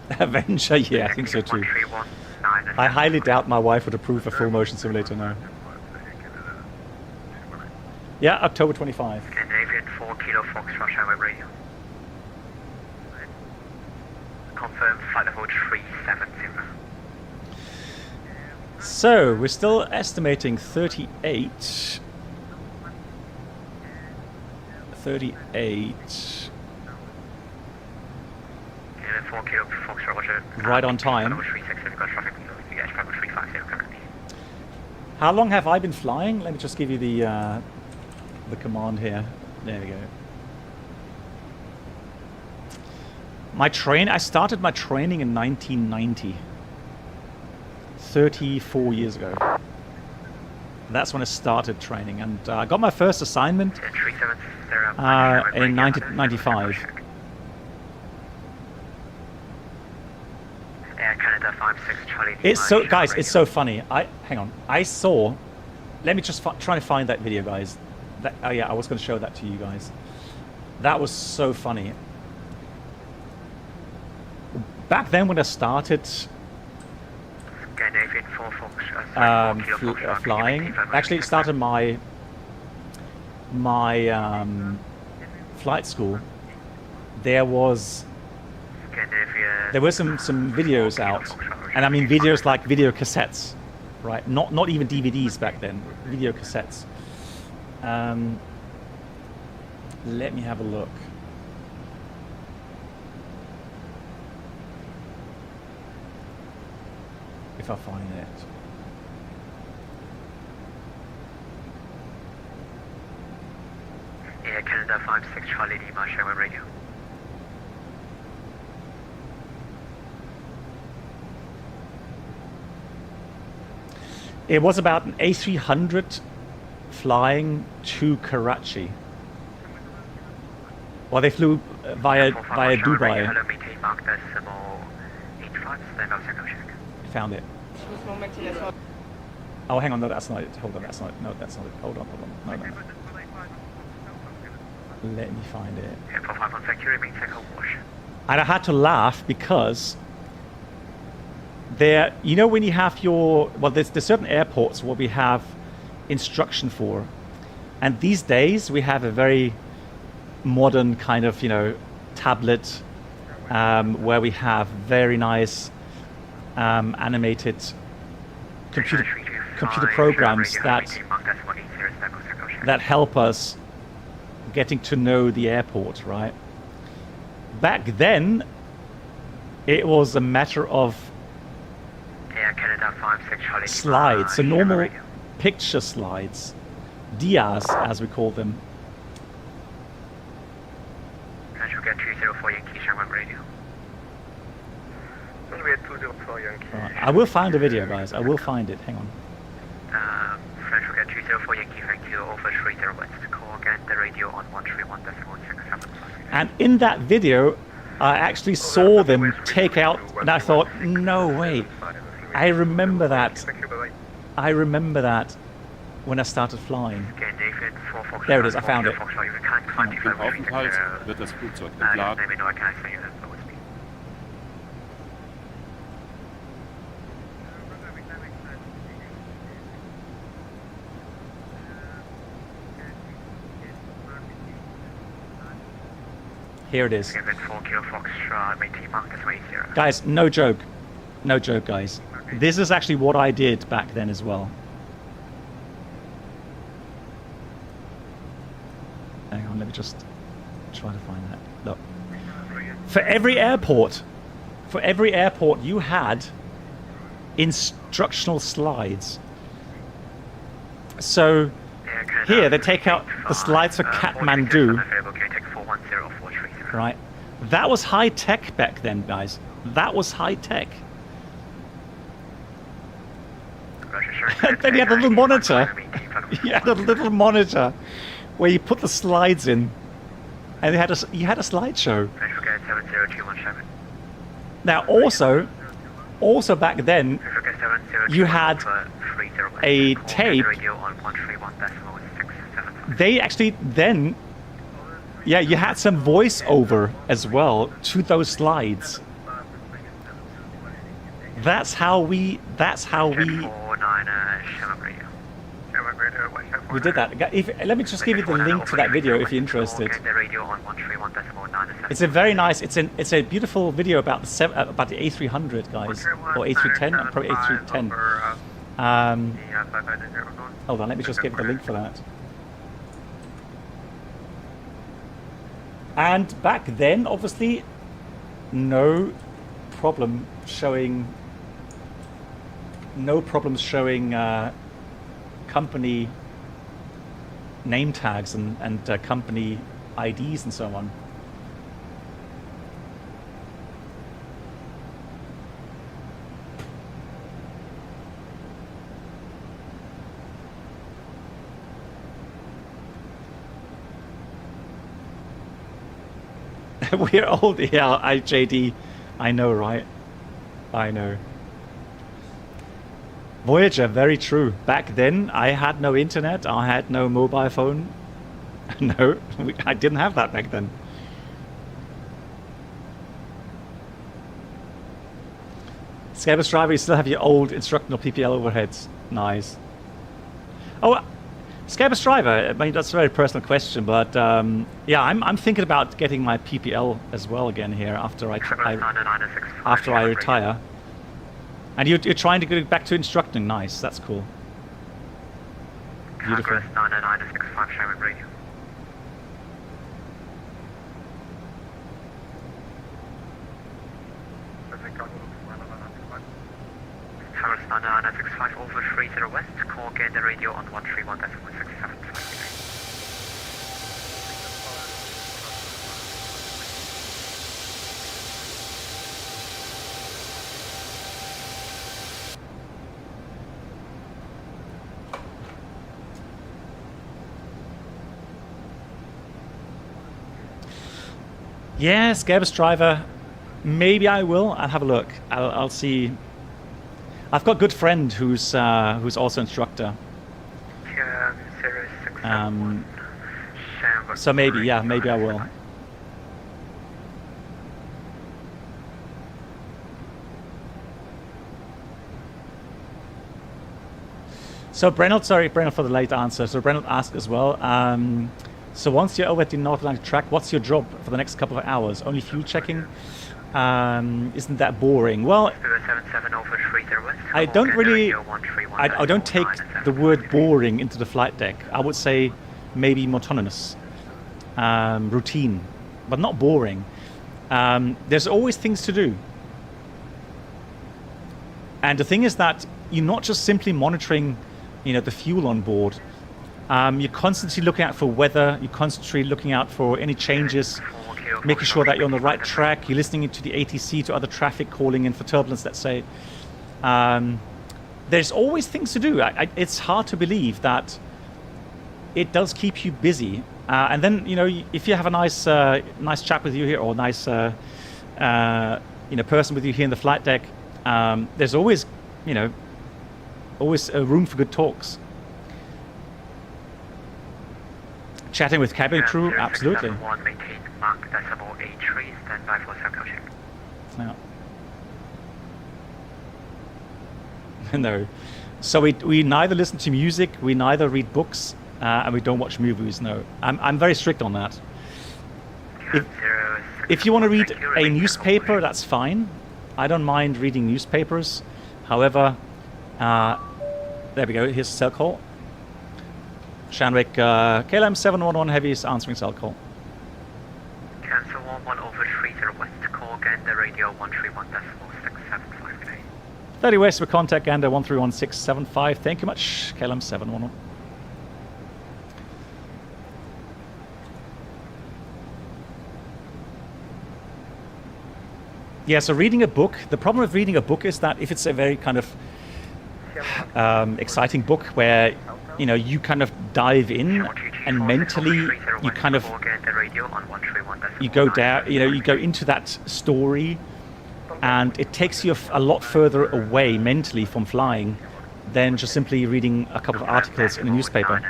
131.85 Avenger, yeah, I think so too. I highly doubt my wife would approve a full motion simulator now. Yeah, October 25. Scandinavian 4 Kilo Foxtrot Highway Radio. Confirm flight level 370. So, we're still estimating 38. 38. 4 Kilo Foxtrot, Roger. Right on time. Level 36, we've got traffic. Yeah, level 350 currently. How long have I been flying? Let me just give you the command here. There we go. I started my training in 1990. 34 years ago. That's when I started training, and I got my first assignment in 1995. Air Canada 56 It's so, guys, it's so funny. Hang on. I saw. Let me just try to find that video, guys. Oh yeah, I was going to show that to you guys. That was so funny. Back then, when I started flying, actually, it started my flight school. There were some videos out, and I mean videos like video cassettes, right? Not even DVDs back then, video cassettes. Let me have a look. If I find it. Yeah, Canada 56 Charlie Lima, Sherman Radio. It was about an A300 flying to Karachi. Well, they flew via Dubai. Found it. Oh, hang on, no, that's not it. Hold on, that's not it. No, that's not it. Hold on. No. Let me find it. And I had to laugh because there, you know, when you have your, well, there's certain airports where we have instruction for, and these days we have a very modern kind of, you know, tablet where we have very nice animated computer programs that help us getting to know the airport, right? Back then, it was a matter of slides, so normal picture slides, dias as we call them. Get 204 Yankee Sherman Radio. Right. I will find a video, guys. I will find it. Hang on. French will get 204 Yankee, thank you, over 30 West. Call again the radio on 131.67. And in that video, I actually saw them take out, and I thought, no way. I remember that. I remember that when I started flying. There it is, I found it. Im Aufenthalt wird das Flugzeug entladen. Here it is. Guys, no joke. No joke, guys. This is actually what I did back then as well. Hang on, let me just try to find that. Look. For every airport you had instructional slides. So here they take out the slides for Kathmandu. Right? That was high tech back then, guys. That was high tech. And then you had a little monitor. You had a little monitor where you put the slides in, and you had a slideshow. Now, also back then, you had a tape. They actually then, yeah, you had some voiceover as well to those slides. That's how we did that. Let me just give you the link to that video if you're interested. It's a very nice. It's a beautiful video about the A300, guys, or A310. Probably A310. Hold on, let me just give you the link for that. And back then, obviously, no problem showing company name tags and company IDs and so on. We're old, yeah, JD. I know, right? I know. Voyager, very true. Back then, I had no internet. I had no mobile phone. No, I didn't have that back then. Scabus driver, you still have your old instructional PPL overheads. Nice. Oh, Scabus driver, I mean, that's a very personal question, but yeah, I'm thinking about getting my PPL as well again here after I retire. And you're trying to go back to instructing. Nice, that's cool. Beautiful. 996 Sherman radio. Harris 996 over 30 west, call again the radio on 131.167. Yeah, Scabus driver. Maybe I will. I'll have a look. I'll see. I've got a good friend who's also instructor. So maybe, yeah, maybe I will. So Brennell for the late answer. So Brennell asked as well. So once you're over at the North Atlantic track, what's your job for the next couple of hours? Only fuel checking? Isn't that boring? Well, I don't really, I don't take the word boring into the flight deck. I would say maybe monotonous, routine, but not boring. There's always things to do. And the thing is that you're not just simply monitoring, the fuel on board. You're constantly looking out for weather. You're constantly looking out for any changes, making sure that you're on the right track. You're listening to the ATC, to other traffic, calling in for turbulence, let's say. There's always things to do. It's hard to believe that it does keep you busy. And then, if you have a nice chap with you here, or nice person with you here in the flight deck, there's always, always a room for good talks. Chatting with cabin crew, absolutely. No. No. So we neither listen to music, we neither read books, and we don't watch movies. No, I'm very strict on that. If you want to read a newspaper, that's fine. I don't mind reading newspapers. However, there we go. Here's a cell call. Shanwick, KLM 711 Heavy is answering cell call. Cancel 11 over 30 west, call again the radio 131.675. 30 west with contact Gander 131675. Thank you much, KLM 711. Yeah, so reading a book, the problem with reading a book is that if it's a very kind of exciting book where you kind of dive in and mentally you kind of you go down, you go into that story, and it takes you a lot further away mentally from flying than just simply reading a couple of articles in a newspaper.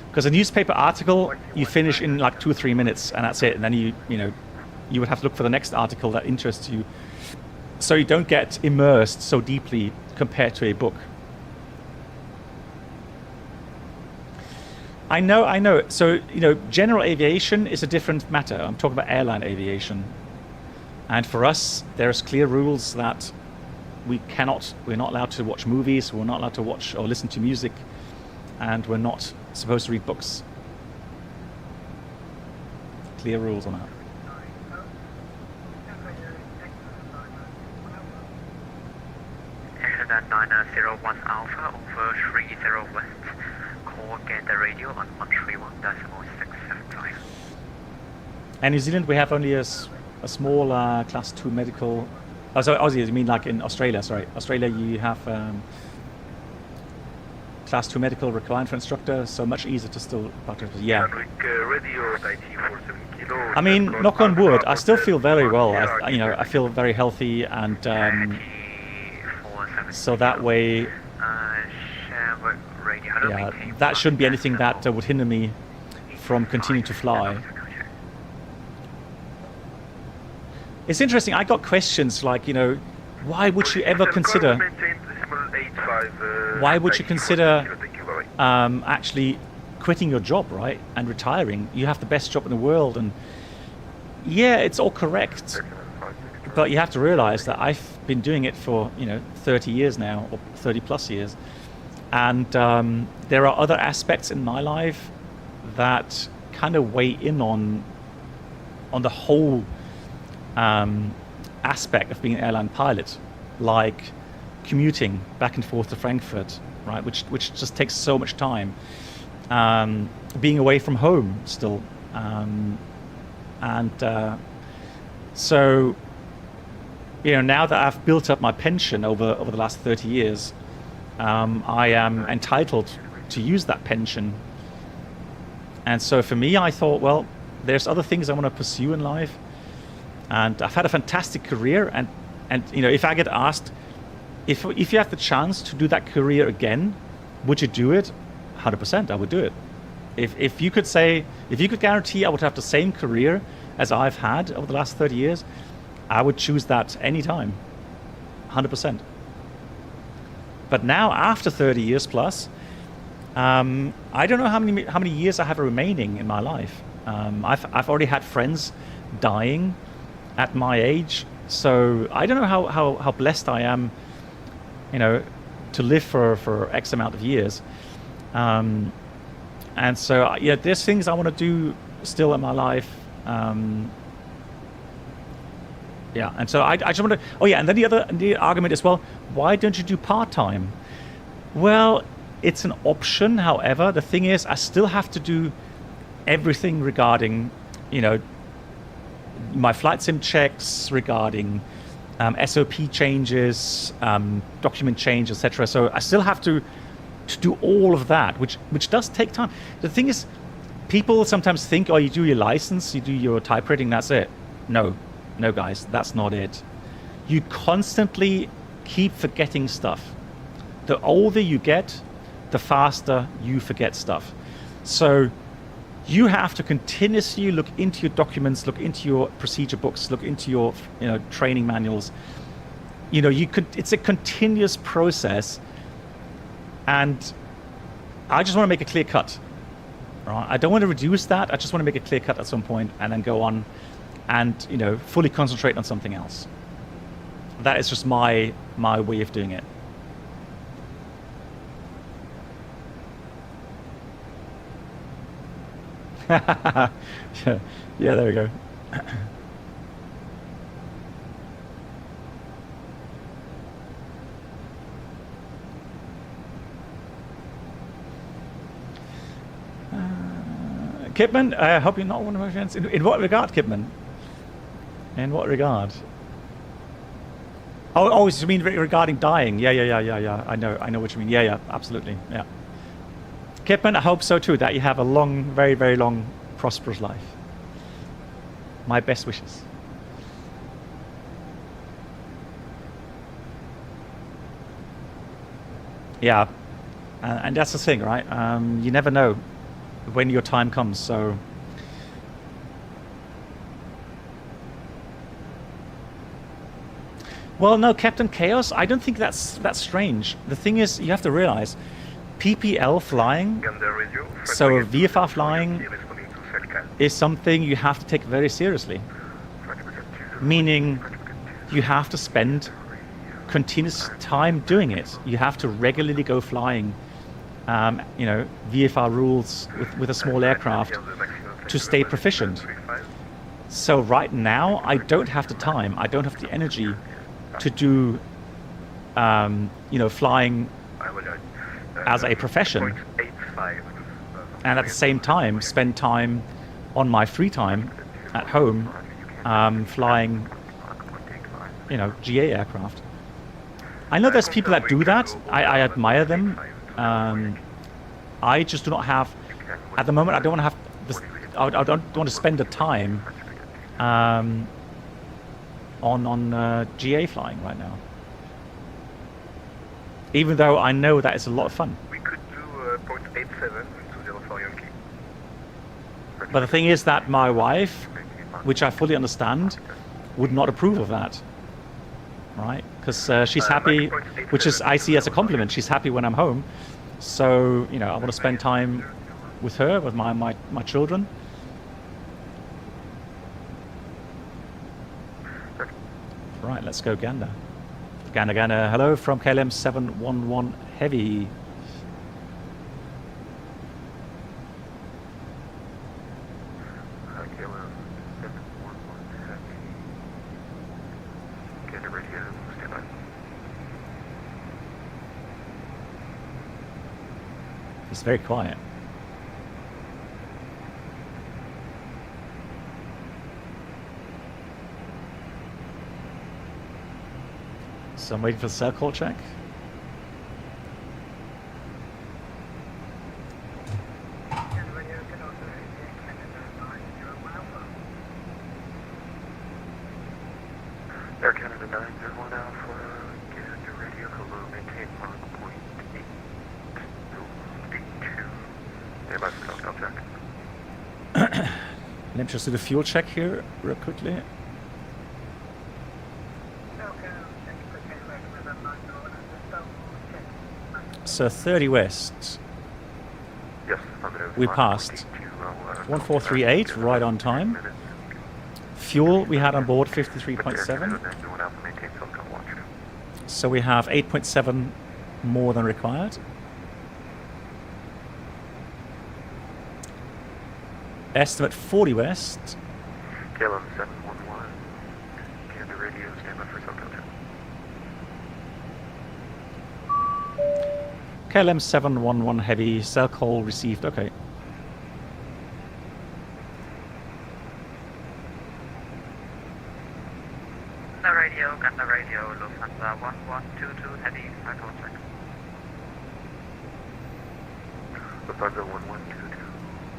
Because a newspaper article you finish in like 2 or 3 minutes and that's it, and then you would have to look for the next article that interests you, so you don't get immersed so deeply compared to a book. I know. So, general aviation is a different matter. I'm talking about airline aviation. And for us, there's clear rules that we're not allowed to watch movies, we're not allowed to watch or listen to music, and we're not supposed to read books. Clear rules on that. That 901 Alpha over 30 west. Call again the radio on 131.675. And New Zealand, we have only a small class 2 medical. Oh, sorry, Aussie, you mean like in Australia? Sorry, Australia, you have class 2 medical required for instructor, so much easier to still participate. Yeah. I mean, knock on wood, I still feel very well. I feel very healthy, and so that way, Shamrock radio. Hello, Yeah, maintain that shouldn't be anything that would hinder me from continuing to fly. It's interesting, I got questions like, you know, why would you ever consider... Why would you consider actually quitting your job, right, and retiring? You have the best job in the world, and yeah, it's all correct. But you have to realize that I've been doing it for, you know, 30 years now, or 30 plus years. And there are other aspects in my life that kind of weigh in on the whole aspect of being an airline pilot, like commuting back and forth to Frankfurt, right, which just takes so much time. Being away from home still. So, you know, now that I've built up my pension over the last 30 years, I am entitled to use that pension. And so for me, I thought, well, there's other things I want to pursue in life. And I've had a fantastic career. And you know, if I get asked, if you have the chance to do that career again, would you do it? 100%, I would do it. If you could guarantee I would have the same career as I've had over the last 30 years, I would choose that anytime, 100%. But now, after 30 years plus, I don't know how many years I have remaining in my life. I've already had friends dying at my age, so I don't know how blessed I am, you know, to live for X amount of years. And so, yeah, there's things I want to do still in my life. Yeah, and so I just want to... Oh, yeah, and then the argument is, well, why don't you do part-time? Well, it's an option. However, the thing is, I still have to do everything regarding, you know, my flight sim checks, regarding SOP changes, document change, etc. So I still have to do all of that, which does take time. The thing is, people sometimes think, oh, you do your license, you do your type rating, that's it. No, guys, that's not it. You constantly keep forgetting stuff. The older you get, the faster you forget stuff. So you have to continuously look into your documents, look into your procedure books, look into your, you know, training manuals. You know, it's a continuous process. And I just want to make a clear cut. Right? I don't want to reduce that. I just want to make a clear cut at some point and then go on and, you know, fully concentrate on something else. That is just my way of doing it. Yeah, there we go. Kipman, I hope you're not one of my friends. In what regard, Kipman? In what regard? Oh, you mean regarding dying? Yeah. I know what you mean. Yeah, absolutely. Yeah. Kipman, I hope so too, that you have a long, very, very long, prosperous life. My best wishes. Yeah, and that's the thing, right? You never know when your time comes, so... Well, no, Captain Chaos, I don't think that's strange. The thing is, you have to realize, PPL flying, so VFR flying, is something you have to take very seriously. Meaning, you have to spend continuous time doing it. You have to regularly go flying, you know, VFR rules with a small aircraft to stay proficient. So right now, I don't have the time, I don't have the energy to do, you know, flying as a profession, and at the same time spend time on my free time at home flying, you know, GA aircraft. I know there's people that do that. I admire them. I just do not have, at the moment, I don't want to have this, I don't want to spend the time on GA flying right now. Even though I know that it's a lot of fun. We could do 0.87 204 Yankee. But the thing is that my wife, which I fully understand, would not approve of that. Right? Because she's happy, which is I see as a compliment. She's happy when I'm home. So, you know, I want to spend time with her, with my children. Right, let's go Gander. Gander, Gander. Hello from KLM 711 Heavy. It's very quiet. So I'm waiting for the cell call check. Air Canada 901 Alpha, get your radio hello, maintain Mach 0.82. Nearby for cell check. Let me just do the fuel check here real quickly. So 30 west. Yes, we passed 1438 right on time. Fuel we had on board 53.7. So we have 8.7 more than required. Estimate 40 west. KLM 711. Canada radio, stand by for cell check. KLM 711 Heavy, cell call received. Okay. The radio, got the radio, Lufthansa 1122 Heavy, cycle check. Lufthansa 1122,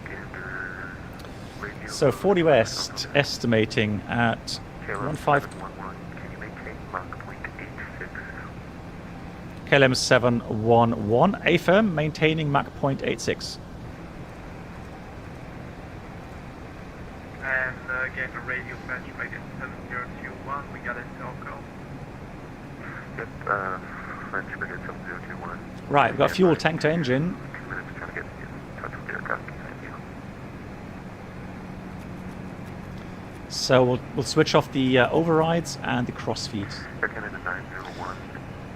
Gander, radio. So 40 west, estimating at 15. Can you maintain Mach 0.86? KLM 711, AFM, maintaining Mach 0.86. And again, the radio fetch rate is 7021. We got a cell call. Yep, French Brigade 7021. Right, we've got fuel tank to engine. 2 minutes trying to get in touch with the aircraft. So we'll switch off the overrides and the crossfeed. Air Canada 901.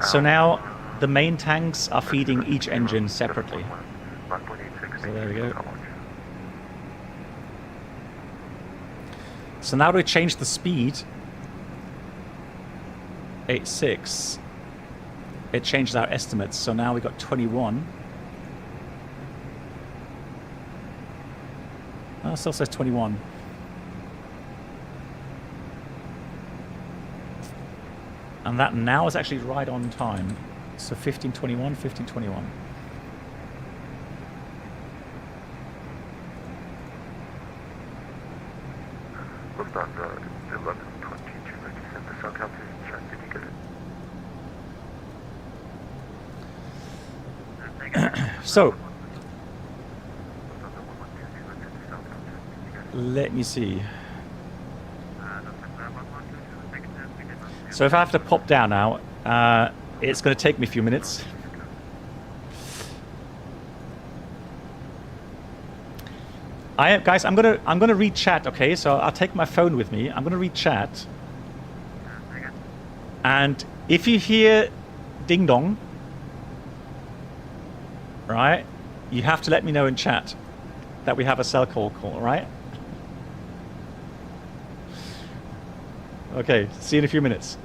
So now the main tanks are feeding each engine separately. So there we go. So now we change the speed. 86. It changes our estimates. So now we got 21. Oh, it still says 21. And that now is actually right on time. So 1521, 1521. Lufthansa 1122, I just sent the cell calculation check. Did you get it? So, let me see. So if I have to pop down now, it's going to take me a few minutes. Guys, I'm gonna read chat. Okay, so I'll take my phone with me. I'm gonna read chat, and if you hear ding dong, right, you have to let me know in chat that we have a cell call, right? Okay, see you in a few minutes.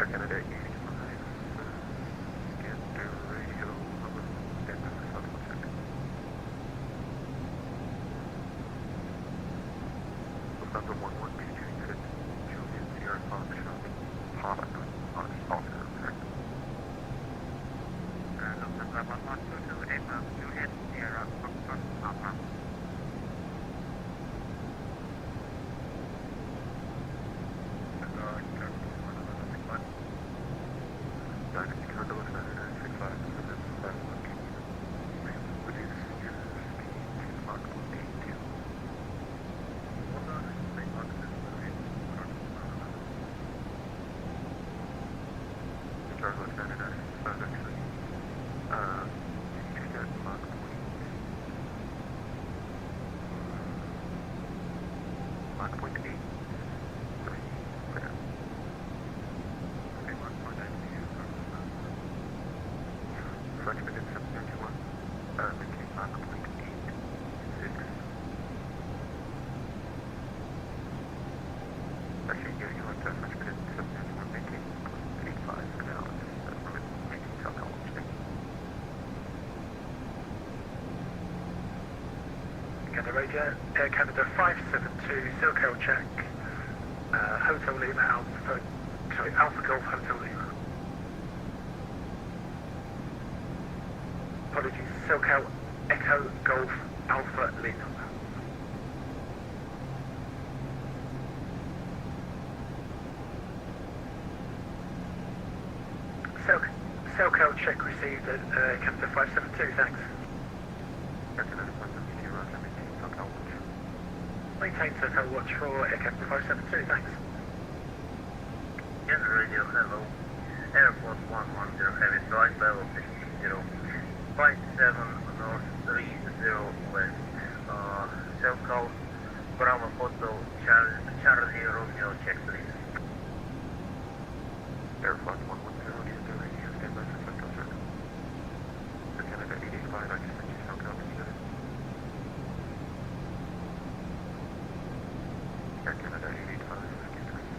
Air Canada 85, scan their radio, stand by for South check. Lufthansa 1122 unit, Juliet Sierra Foxtrot, Pollock on alternate track. Lufthansa 1122 April, Juliet Sierra Foxtrot, Pollock. Radio, Air Canada 572, SoCal check, Hotel Lima Alpha, sorry, Alpha Golf Hotel Lima. Apologies, SoCal Echo Golf Alpha Lima. SoCal check received at Canada 572, thanks. Maintain SoCal watch for Air Canada 572, thanks. Yes, radio, hello. Airport 110, heavy flight level 60, 57 north 30 west. SoCal Bravo Hotel Charlie Romeo check, please. Airport 110, use the radio, stand by for SoCal check. Air Canada 885, I can send you SoCal to unit. Air Canada 885, scan the radio.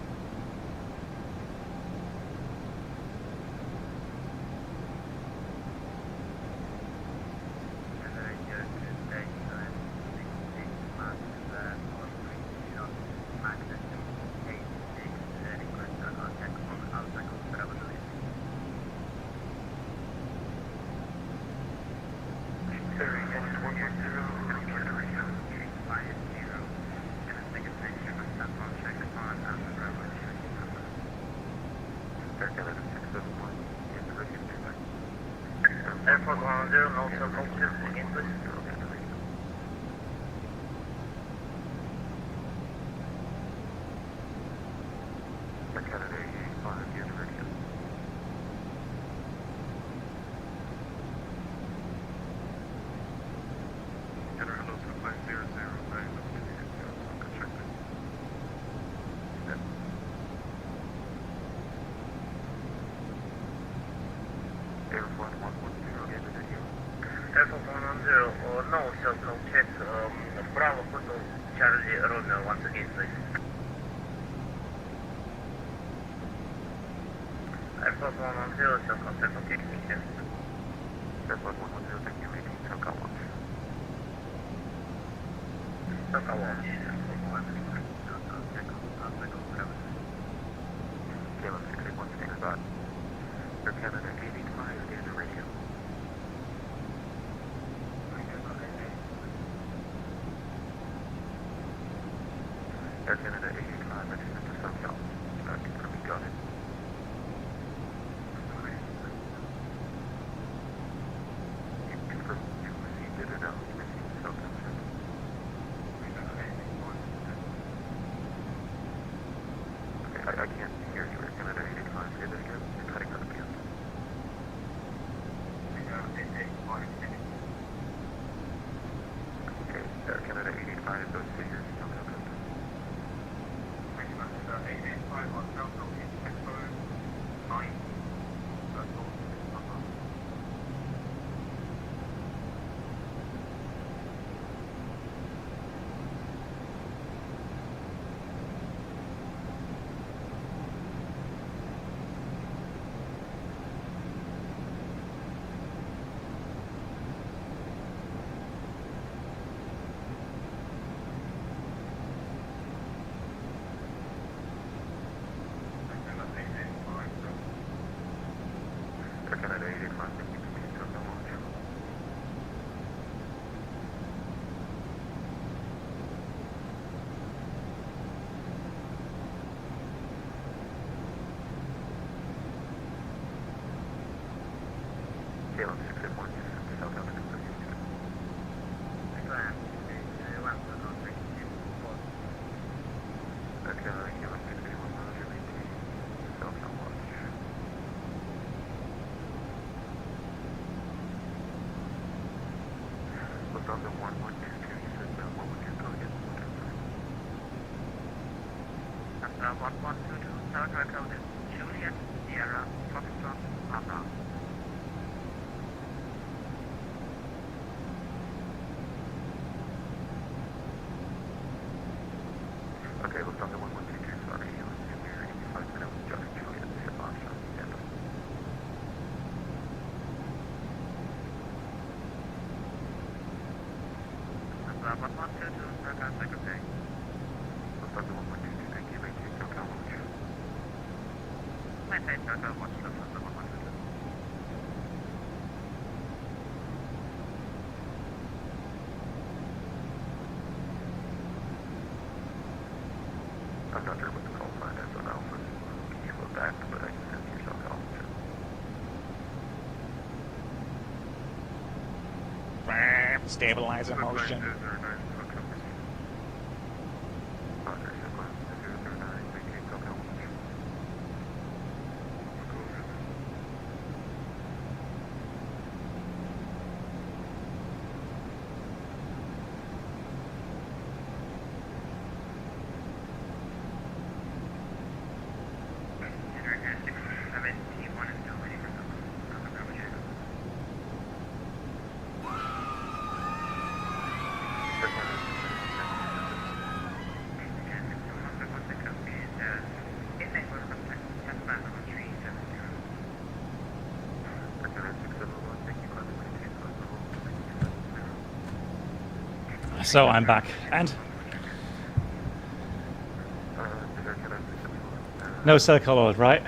Airport 110, no SoCal check again, please. Air Canada 885, use radio. Canada hello to 500, right, SoCal check. Airport 110, get the video. Airport 110, no SoCal check, Bravo Hotel Charlie Romeo, once again, please. Airport 110, SoCal check, okay, thank you. Airport 110, thank you, maintain SoCal watch. SoCal watch. Caleb 681, stand by. Air Canada 885, scan the radio. Air Canada 885, registered to SoCal. Confirm you got it. Confirm you received it or no? You received the SoCal check. Okay, I can't hear you. Air Canada 885, say that again. You're cutting out again. Okay, Air Canada 885, those figures, SoCal check. Southwest Hotel, Juliet, Sierra, Foxtrot, Papa. Okay, Lufthansa 1122, sorry, we're 85 minutes, just Juliet, departure, Denver. Lufthansa 122, Southwest Secretary. Lufthansa 1122, thank you, maintain SoCal launch. Maintain SoCal launch, Lufthansa 122. I'm not sure what the call sign is on Alpha. Can you float back, but I can send you SoCal launch. Stabilizer motion. So I'm back, and no cell colors, right?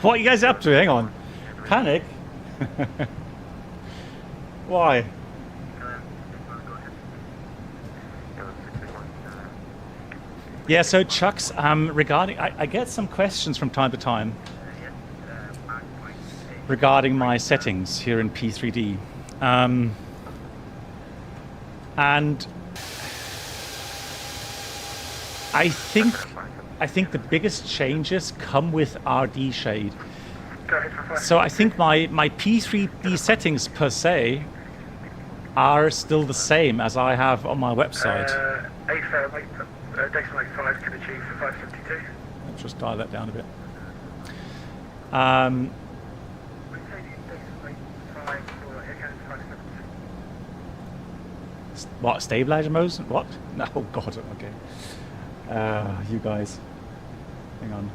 What are you guys up to? Hang on, panic? Why? Yeah, so Chuck's regarding, I get some questions from time to time regarding my settings here in P3D. And I think the biggest changes come with RD shade. So I think my P3D settings per se are still the same as I have on my website. Decimal 5 can achieve for 572. Let's just dial that down a bit. What, stabilizer modes? What? No, oh god, okay. You guys. Hang on.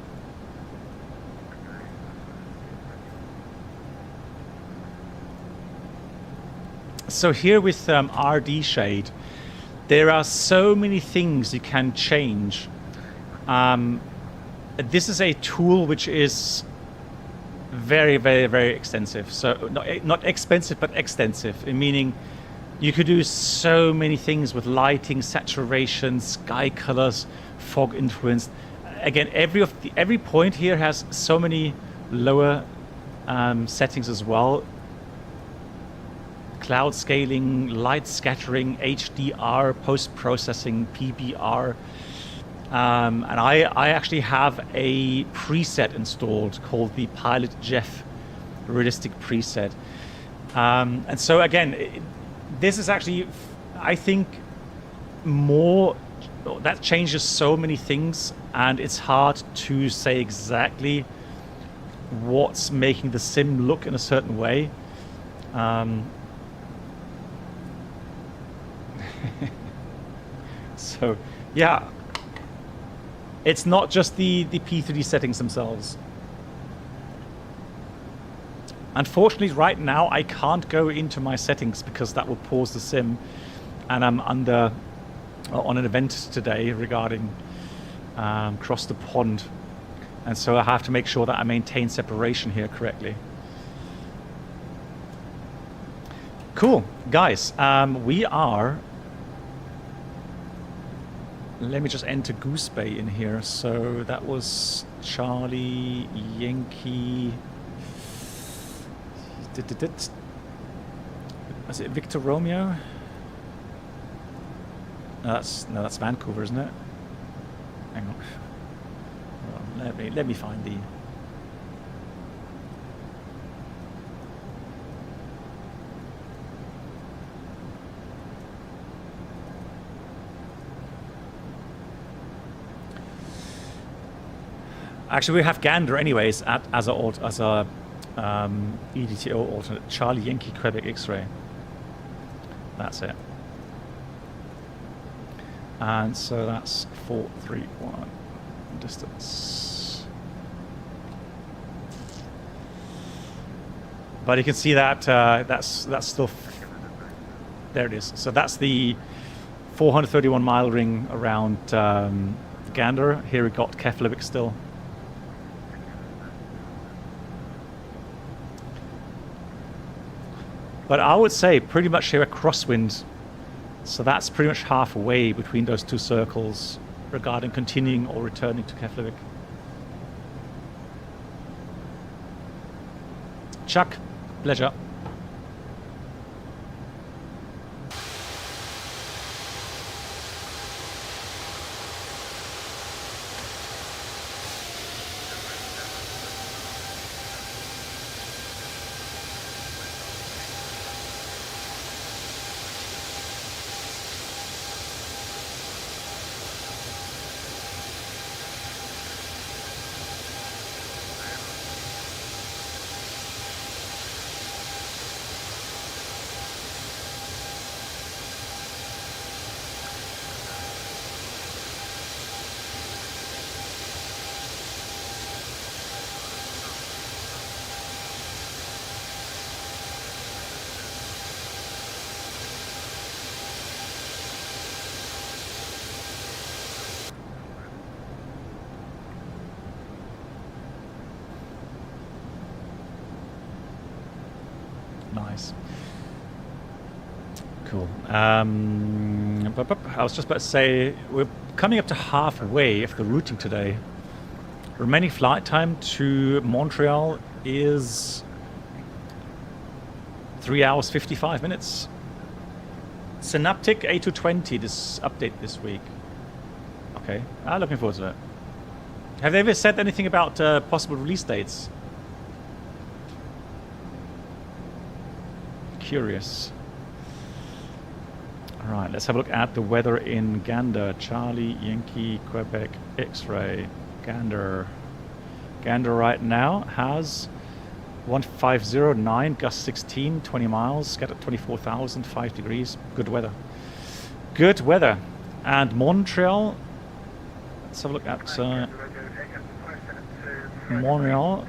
So here with RD shade, there are so many things you can change. This is a tool which is very, very, very extensive. So not expensive, but extensive, meaning you could do so many things with lighting, saturation, sky colors, fog influence. Again, every point here has so many lower settings as well. Cloud scaling, light scattering, HDR, post-processing, PBR. And I actually have a preset installed called the Pilot Jeff Realistic preset. And so again, this is actually, I think, more, that changes so many things, and it's hard to say exactly what's making the sim look in a certain way. So, yeah, it's not just the P3D settings themselves. Unfortunately, right now, I can't go into my settings because that will pause the sim, and I'm on an event today regarding Cross the Pond, and so I have to make sure that I maintain separation here correctly. Cool, guys, we are... Let me just enter Goose Bay in here. So that was Charlie, Yankee... Was it Victor Romeo? No, that's Vancouver, isn't it? Hang on. Well, let me find the... Actually, we have Gander anyways as a EDTO alternate. Charlie Yankee Quebec X-ray. That's it. And so that's 431 distance. But you can see that that's still there. It is. So that's the 431 mile ring around Gander. Here we got Keflavik still. But I would say pretty much here a crosswind. So that's pretty much halfway between those two circles regarding continuing or returning to Keflavik. Chuck, pleasure. Nice. Cool. I was just about to say, we're coming up to halfway of the routing today. Remaining flight time to Montreal is 3 hours 55 minutes. Synaptic A220 this update this week. Okay, I'm looking forward to that. Have they ever said anything about possible release dates? Curious. All right, let's have a look at the weather in Gander. Charlie, Yankee, Quebec, X-ray, Gander. Gander right now has 1509, gust 16, 20 miles, scattered 24,000, 5 degrees. Good weather. Good weather. And Montreal, let's have a look at Montreal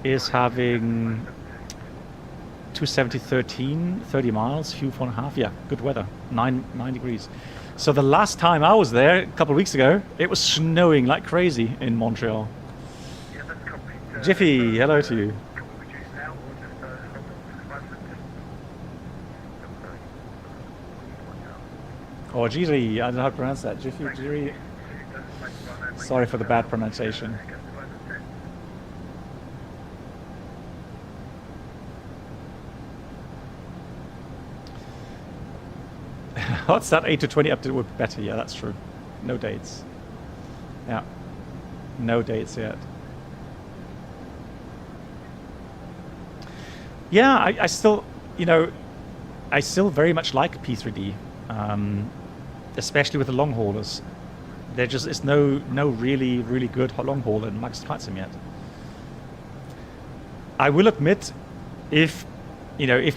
is having 270, 30 miles, few 4.5. Yeah, good weather. 9 degrees. So the last time I was there, a couple of weeks ago, it was snowing like crazy in Montreal. Jiffy, hello to you. Or Jiri, I don't know how to pronounce that. Jiffy, Jiri. Sorry for the bad pronunciation. What's that? 8-20 update would be better. Yeah, that's true. No dates. Yeah. No dates yet. Yeah, I still, you know, I still very much like P3D, especially with the long haulers. There just is no really good long hauler in Microsoft Flight Sim yet. I will admit, if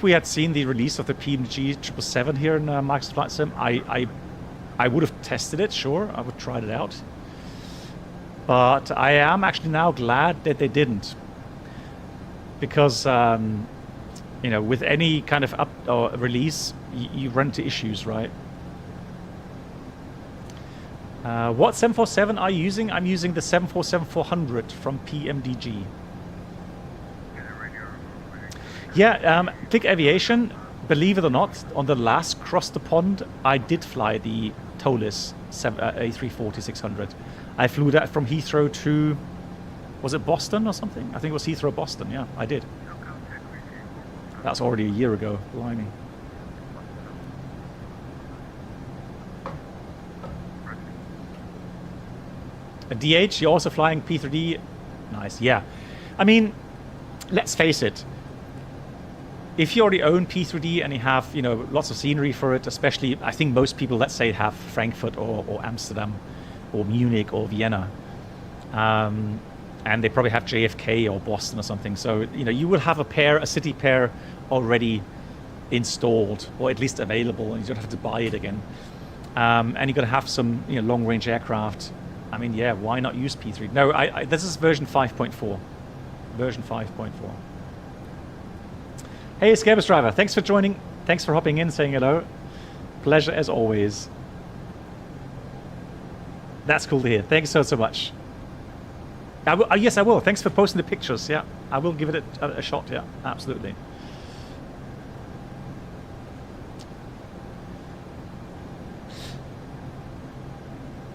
we had seen the release of the PMDG 777 here in Microsoft Flight Sim, I would have tested it. Sure, I would try it out. But I am actually now glad that they didn't, because with any kind of up or release, you run into issues, right? What 747 are you using? I'm using the 747-400 from PMDG. Yeah, Click Aviation, believe it or not, on the last cross the pond, I did fly the TOLIS A340-600. I flew that from Heathrow to, was it Boston or something? I think it was Heathrow, Boston, yeah, I did. That's already a year ago, blimey. DH, you're also flying P3D? Nice, yeah. I mean, let's face it. If you already own P3D and you have, lots of scenery for it, especially, I think most people, let's say, have Frankfurt or Amsterdam or Munich or Vienna, and they probably have JFK or Boston or something. So you will have a city pair already installed, or at least available, and you don't have to buy it again. And you're going to have some long-range aircraft. I mean, yeah, why not use P3? No, this is version 5.4. Version 5.4. Hey, Scabus Driver, thanks for joining. Thanks for hopping in, saying hello. Pleasure as always. That's cool to hear. Thanks so much. Yes, I will. Thanks for posting the pictures. Yeah, I will give it a shot. Yeah, absolutely.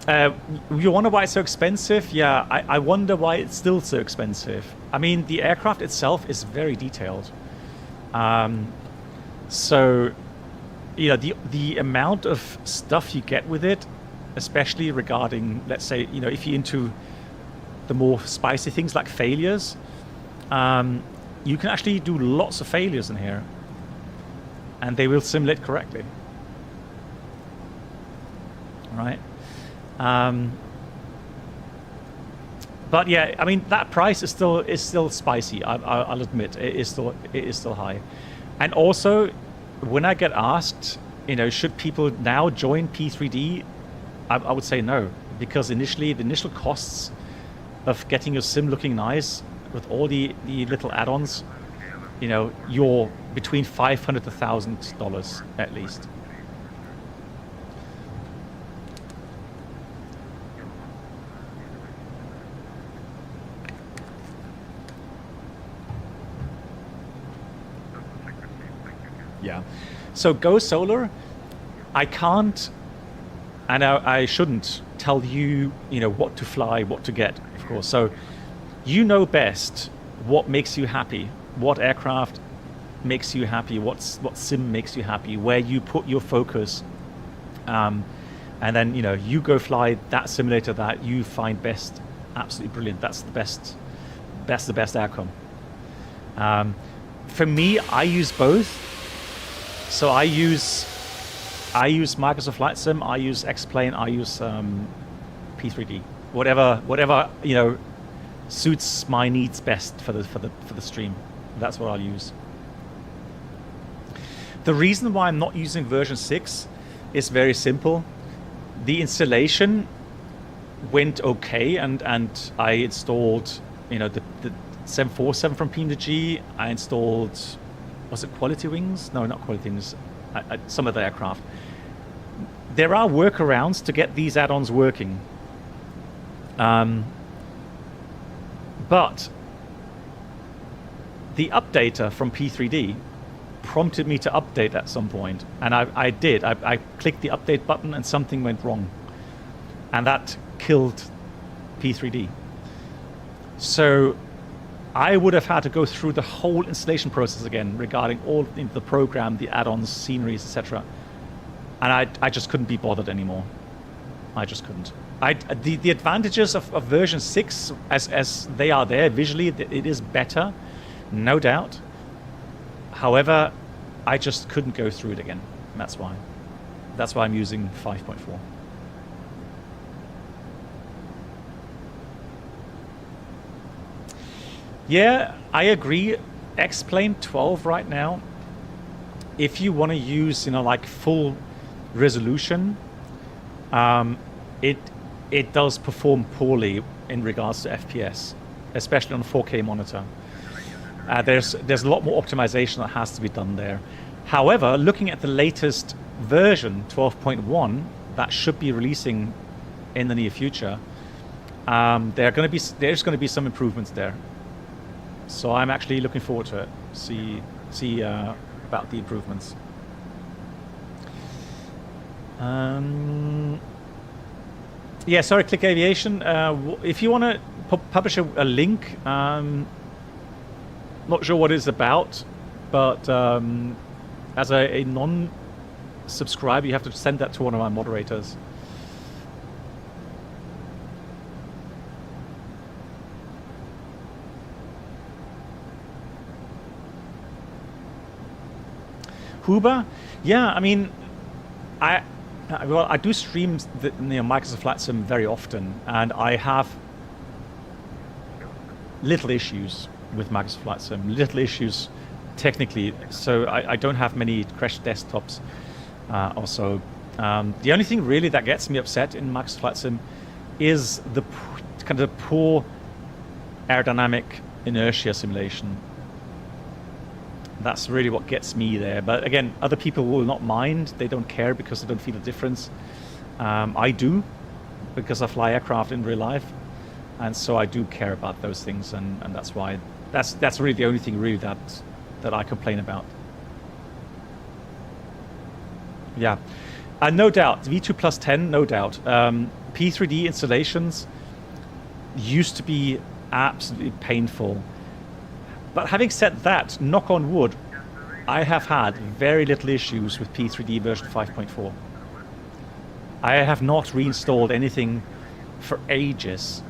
You wonder why it's so expensive? Yeah, I wonder why it's still so expensive. I mean, the aircraft itself is very detailed. So, the amount of stuff you get with it, especially regarding, let's say, if you're into the more spicy things like failures, you can actually do lots of failures in here, and they will simulate correctly. Right? But yeah, I mean, that price is still spicy. I'll admit it is still high. And also, when I get asked, should people now join P3D, I would say no, because initially the initial costs of getting your sim looking nice with all the little add-ons, you're between $500 to $1,000 at least. Yeah. So go solar. I can't, and I shouldn't tell you, what to fly, what to get, of course. So you know best what makes you happy, what aircraft makes you happy, what sim makes you happy, where you put your focus, and then you go fly that simulator that you find best. Absolutely brilliant. That's the best. That's the best outcome. For me, I use both. So I use Microsoft Flight Sim, I use X-Plane, I use P3D. Whatever suits my needs best for the stream. That's what I'll use. The reason why I'm not using version 6 is very simple. The installation went okay, and I installed the 747 from PMDG. I installed, was it Quality Wings? No, not Quality Wings. Some of the aircraft. There are workarounds to get these add-ons working. But the updater from P3D prompted me to update at some point, and I did. I clicked the update button and something went wrong, and that killed P3D. So I would have had to go through the whole installation process again regarding all the program, the add-ons, sceneries, etc. And I just couldn't be bothered anymore. I just couldn't. The advantages of version 6 as they are there visually, it is better, no doubt. However, I just couldn't go through it again. That's why. That's why I'm using 5.4. Yeah, I agree. X-Plane 12 right now, if you want to use, like full resolution, it does perform poorly in regards to FPS, especially on a 4K monitor. There's a lot more optimization that has to be done there. However, looking at the latest version, 12.1, that should be releasing in the near future, there's going to be some improvements there. So I'm actually looking forward to it. See about the improvements. Yeah, sorry, Click Aviation. If you want to publish a link, not sure what it's about, but as a non-subscriber, you have to send that to one of my moderators. Huber, yeah, I mean, I do stream the Microsoft Flight Sim very often, and I have little issues with Microsoft Flight Sim, little issues technically. So I don't have many crashed desktops also. The only thing really that gets me upset in Microsoft Flight Sim is the kind of poor aerodynamic inertia simulation. That's really what gets me there. But again, other people will not mind. They don't care because they don't feel the difference. I do, because I fly aircraft in real life, and so I do care about those things, and that's why that's really the only thing really that I complain about. Yeah, and no doubt V2 plus 10, no doubt. P3D installations used to be absolutely painful. But having said that, knock on wood, I have had very little issues with P3D version 5.4. I have not reinstalled anything for ages.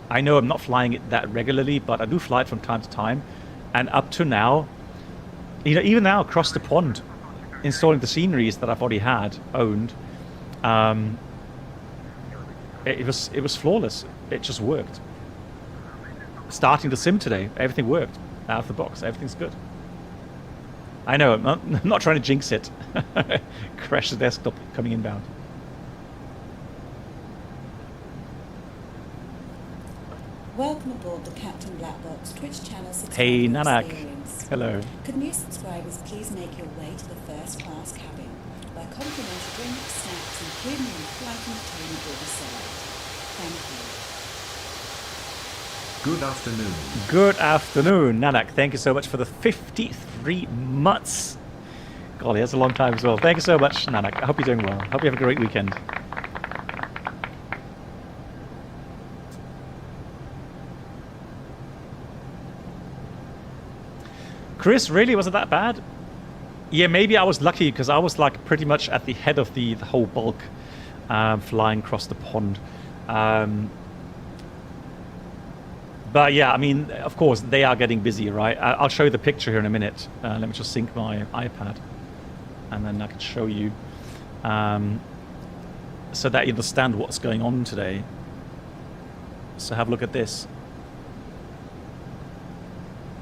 I know I'm not flying it that regularly, but I do fly it from time to time. And up to now, you know, even now across the pond, installing the sceneries that I've already owned, it was flawless. It just worked. Starting the sim today, everything worked out of the box. Everything's good. I know, I'm not trying to jinx it. Crash the desktop coming inbound. Welcome aboard the Captain Black Box Twitch channel. Hey Nanak, experience. hello. Could new subscribers please make your way to the first class cabin, where complimentary drinks, snacks and premium flight entertainment will be served. Thank you. Good afternoon. Good afternoon, Nanak. Thank you so much for the 53 months. Golly, that's a long time as well. Thank you so much, Nanak. I hope you're doing well. Hope you have a great weekend. Chris, really? Was it that bad? Yeah, maybe I was lucky because I was like pretty much at the head of the whole bulk flying across the pond. But yeah, I mean, of course, they are getting busy, right? I'll show you the picture here in a minute. Let me just sync my iPad, and then I can show you so that you understand what's going on today. So have a look at this.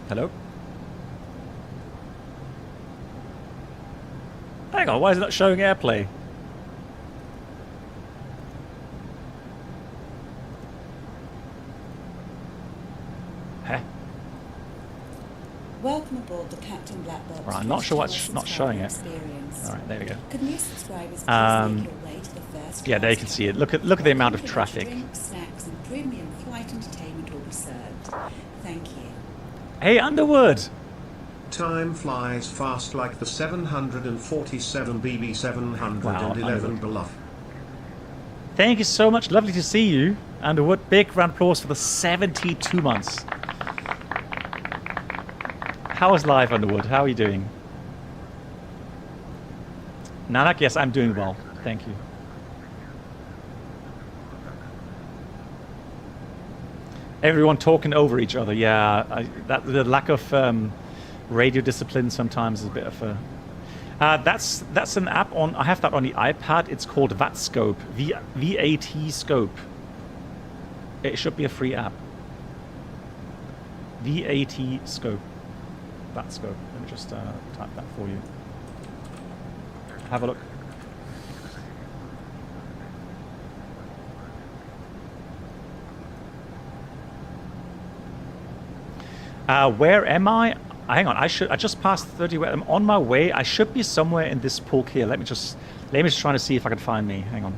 Hello? Hang on, why is it not showing AirPlay? Welcome aboard the Captain Black Box. Right, I'm not sure what's not showing it. All right, there we go. Could new subscribers please make your way to the first yeah, there you can see it. Look at the amount of traffic. Drinks, snacks, and premium flight entertainment will be served. Thank you. Hey, Underwood. Time flies fast like the 747 BB711 below. Thank you so much. Lovely to see you, Underwood. Big round of applause for the 72 months. How is life, Underwood? How are you doing? Nanak, yes, I'm doing well. Thank you. Everyone talking over each other. Yeah, the lack of radio discipline sometimes is a bit of a... that's an app on... I have that on the iPad. It's called VATScope. V-A-T Scope. It should be a free app. V-A-T Scope. VATScope. Let me just type that for you. Have a look. Where am I? Hang on. I just passed 30. I'm on my way. I should be somewhere in this park here. Let me just try to see if I can find me. Hang on.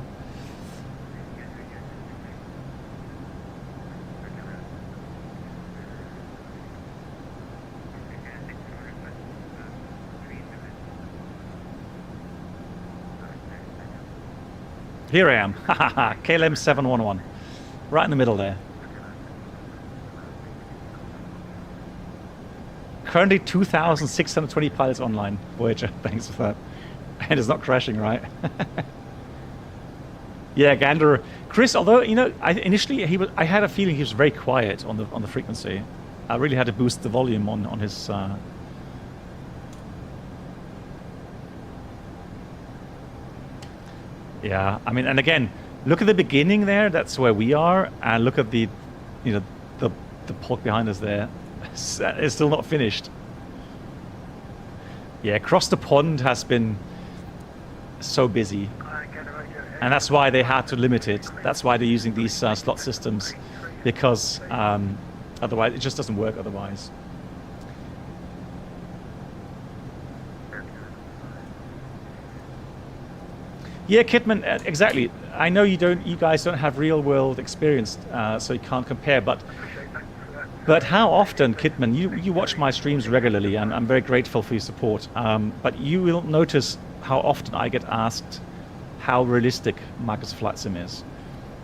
Here I am. KLM 711. Right in the middle there. Currently 2,620 pilots online. Voyager, thanks for that. And it's not crashing, right? Yeah, Gander. Chris, although, you know, initially I had a feeling he was very quiet on the frequency. I really had to boost the volume on his... Yeah, I mean, and again, look at the beginning there. That's where we are. And look at the you know, the pork behind us there is still not finished. Yeah, across the pond has been so busy, and that's why they had to limit it. That's why they're using these slot systems, because otherwise it just doesn't work otherwise. Yeah, Kidman, exactly. I know you guys don't have real world experience, so you can't compare, but how often, Kidman, you watch my streams regularly, and I'm very grateful for your support, but you will notice how often I get asked how realistic Microsoft Flight Sim is.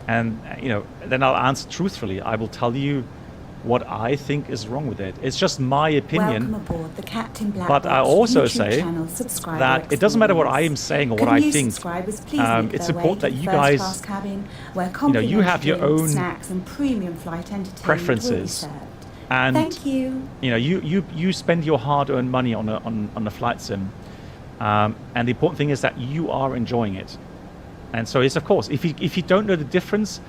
And, you know, then I'll answer truthfully. I will tell you what I think is wrong with it. It's just my opinion. Welcome aboard the Captain Black But I also YouTube say channel, subscriber that it doesn't matter what I am experience. saying or Can what I new think. subscribers please make It's their way important to that the you first guys, class cabin, where you know, you have your complimentary own snacks and premium flight entertainment preferences. will be served. And Thank you. You know, you spend your hard-earned money on a flight sim, and the important thing is that you are enjoying it. And so, it's of course, if you don't know the difference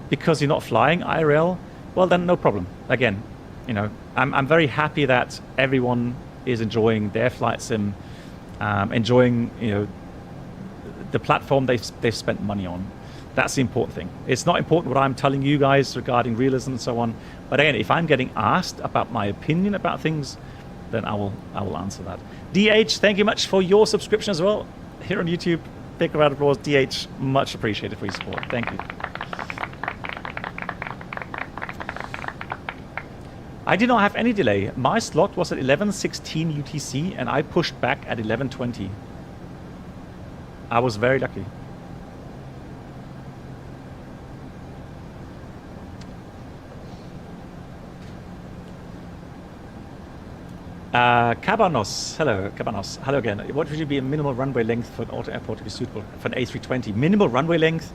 because you're not flying IRL, well then no problem. Again, you know, I'm very happy that everyone is enjoying their flight sim, enjoying, you know, the platform they've spent money on. That's the important thing. It's not important what I'm telling you guys regarding realism and so on. But again, if I'm getting asked about my opinion about things, then I will answer that. DH, thank you much for your subscription as well here on YouTube. Big round of applause, DH. Much appreciated for your support. Thank you. I did not have any delay. My slot was at 11:16 UTC, and I pushed back at 11:20. I was very lucky. Cabanos, hello, Cabanos, hello again. What would be a minimal runway length for an auto airport to be suitable for an A320? Minimal runway length?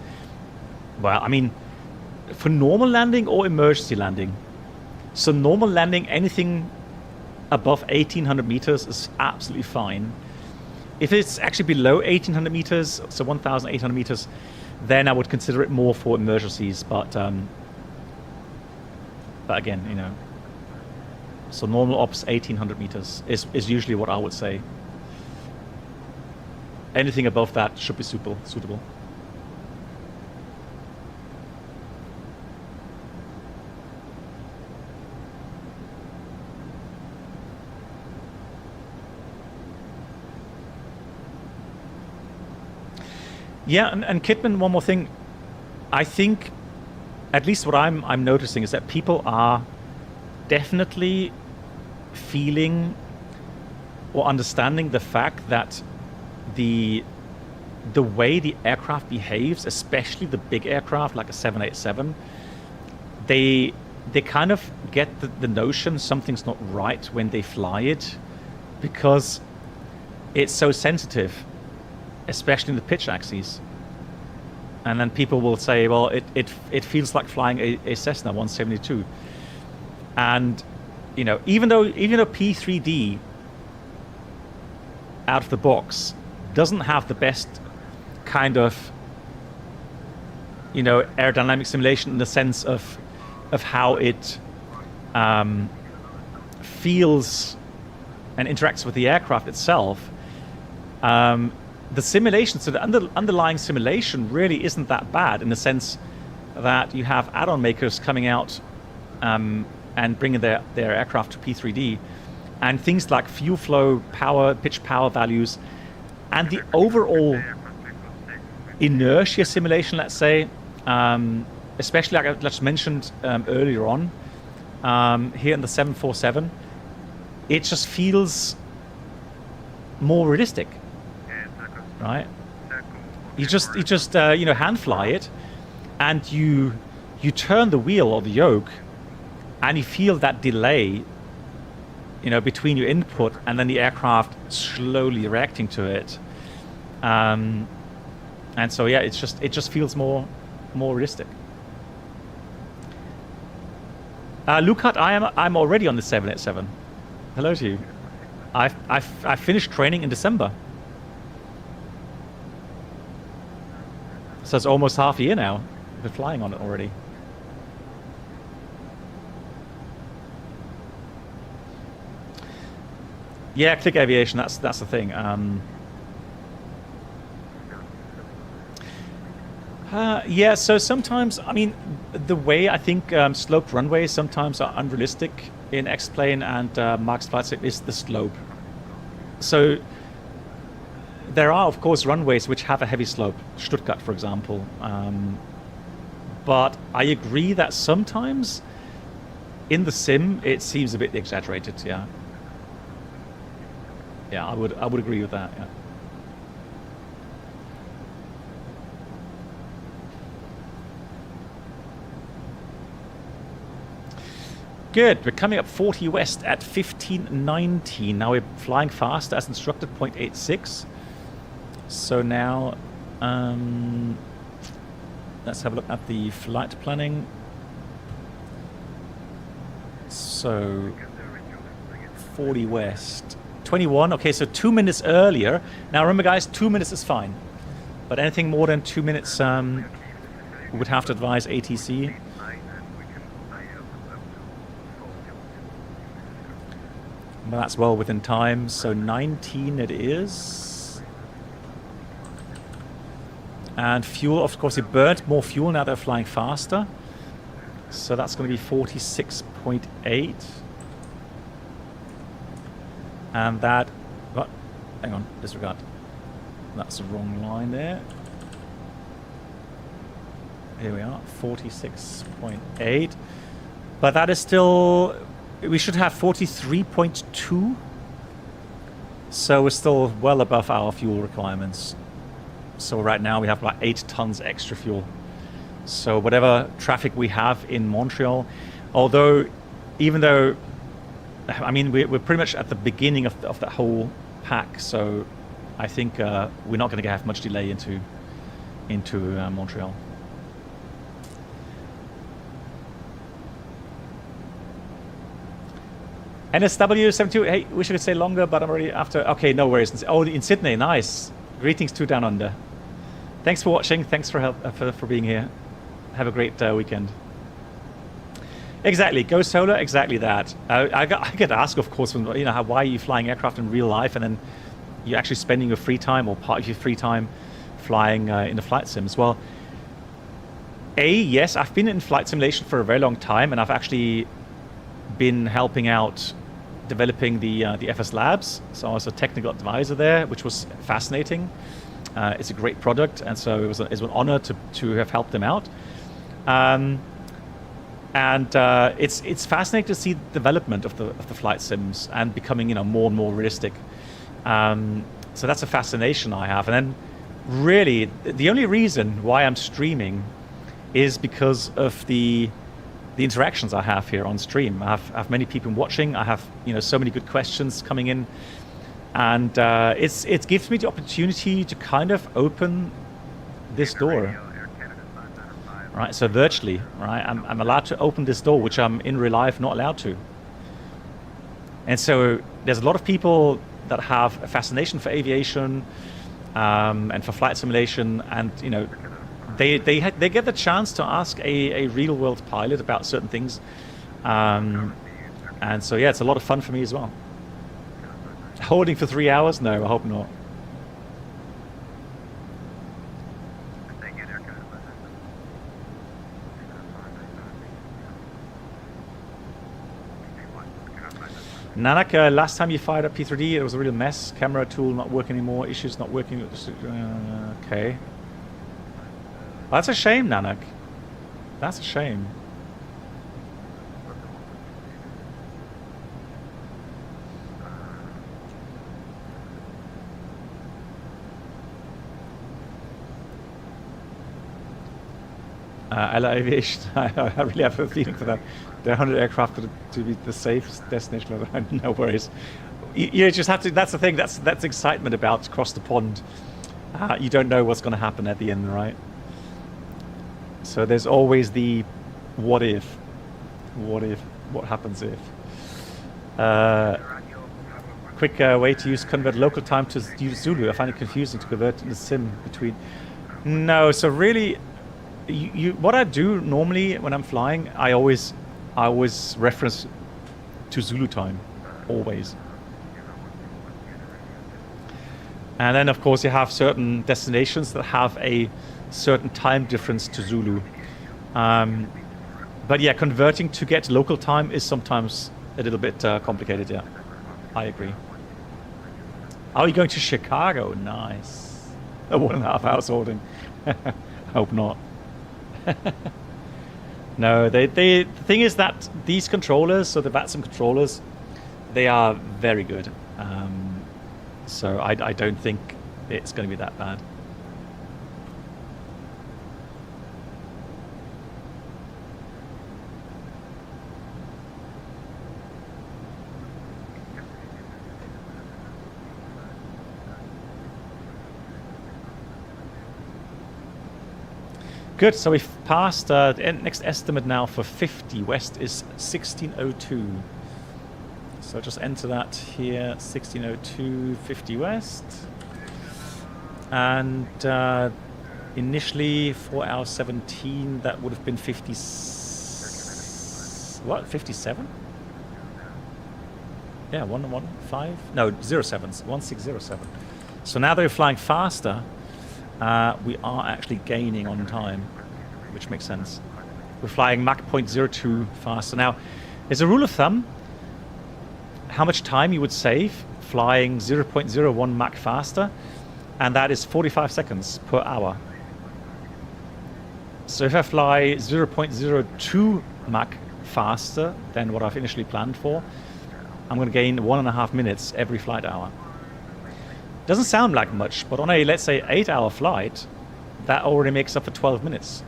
Well, I mean, for normal landing or emergency landing. So normal landing, anything above 1,800 meters is absolutely fine. If it's actually below 1,800 meters, so 1,800 meters, then I would consider it more for emergencies. But again, you know, so normal ops 1,800 meters is usually what I would say. Anything above that should be suitable. Yeah, and Kidman, one more thing. I think, at least what I'm noticing, is that people are definitely feeling or understanding the fact that the way the aircraft behaves, especially the big aircraft like a 787, they kind of get the notion something's not right when they fly it, because it's so sensitive, especially in the pitch axes. And then people will say, well, it feels like flying a Cessna 172. And, you know, even though P3D out of the box doesn't have the best kind of, you know, aerodynamic simulation in the sense of how it feels and interacts with the aircraft itself, the simulation, so the underlying simulation really isn't that bad, in the sense that you have add-on makers coming out and bringing their aircraft to P3D, and things like fuel flow, power, pitch power values, and the overall inertia simulation, let's say, especially like I just mentioned earlier on, here in the 747, it just feels more realistic, right? You just you know, hand fly it, and you turn the wheel or the yoke, and you feel that delay, you know, between your input and then the aircraft slowly reacting to it, and so yeah, it just feels more realistic. Lukat, I'm already on the 787. Hello to you. I finished training in December, so it's almost half a year now. We're flying on it already. Yeah, click aviation. That's the thing. Yeah, so sometimes, I mean, the way I think sloped runways sometimes are unrealistic in X-Plane and Mark's flight sim is the slope. So there are, of course, runways which have a heavy slope, Stuttgart, for example. But I agree that sometimes in the sim it seems a bit exaggerated. Yeah. Yeah, I would agree with that. Yeah. Good. We're coming up 40 west at 1519. Now we're flying faster as instructed, 0.86. So now let's have a look at the flight planning. So 40 west, 21. Okay, so 2 minutes earlier. Now remember, guys, 2 minutes is fine, but anything more than 2 minutes, we would have to advise ATC. Well, that's well within time. So 19 it is. And fuel, of course, it burnt more fuel. Now they're flying faster. So that's going to be 46.8. And that... What? Hang on, disregard. That's the wrong line there. Here we are, 46.8. But that is still... We should have 43.2. So we're still well above our fuel requirements. So right now we have about 8 tons extra fuel. So whatever traffic we have in Montreal, although, even though, I mean, we're pretty much at the beginning of that whole pack. So I think we're not going to have much delay into Montreal. NSW72, hey, wish I could stay longer, but I'm already after. Okay, no worries. Oh, in Sydney, nice. Greetings to Down Under. Thanks for watching. Thanks for being here. Have a great weekend. Exactly, go solar. Exactly that. I get asked, of course, when, you know, why are you flying aircraft in real life, and then you're actually spending your free time or part of your free time flying in the flight sims. Well, yes, I've been in flight simulation for a very long time, and I've actually been helping out developing the FS Labs. So I was a technical advisor there, which was fascinating. It's a great product, and so it was an honor to have helped them out. It's fascinating to see the development of the flight sims and becoming, you know, more and more realistic. So that's a fascination I have. And then really the only reason why I'm streaming is because of the interactions I have here on stream. I have many people watching. I have, you know, so many good questions coming in, and it gives me the opportunity to kind of open this door, right? So virtually, right, I'm allowed to open this door, which I'm in real life not allowed to. And so there's a lot of people that have a fascination for aviation and for flight simulation, and, you know, they get the chance to ask a real world pilot about certain things, and so yeah, it's a lot of fun for me as well. Holding for 3 hours? No, I hope not. Nanak, last time you fired up P3D, it was a real mess. Camera tool not working anymore. Issues not working. Okay. That's a shame, Nanak. That's a shame. LA Aviation, I really have a feeling for that. There are 100 aircraft to be the safest destination. No worries. You just have to. That's the thing. That's excitement about across the pond. You don't know what's going to happen at the end, right? So there's always the what if. What happens if? Quick way to convert local time to Zulu. I find it confusing to convert in the sim between. No, so really, what I do normally when I'm flying, I always reference to Zulu time, always. And then, of course, you have certain destinations that have a certain time difference to Zulu. But yeah, converting to get local time is sometimes a little bit complicated, yeah. I agree. Oh, you're going to Chicago? Nice. A 1.5 hours holding. Hope not. No, the thing is that these controllers, so the VATSIM controllers, they are very good. So I don't think it's going to be that bad. Good, so we've passed, the next estimate now for 50 west is 1602. So just enter that here, 1602, 50 west. And initially 4 hours 17, that would have been 50, what, 57? Yeah, 115? No, 07s, 1607. So now that we're flying faster, we are actually gaining on time, which makes sense. We're flying Mach 0.02 faster. Now, there's a rule of thumb, how much time you would save flying 0.01 Mach faster, and that is 45 seconds per hour. So if I fly 0.02 Mach faster than what I've initially planned for, I'm going to gain 1.5 minutes every flight hour. Doesn't sound like much, but on a, let's say, 8-hour flight, that already makes up for 12 minutes.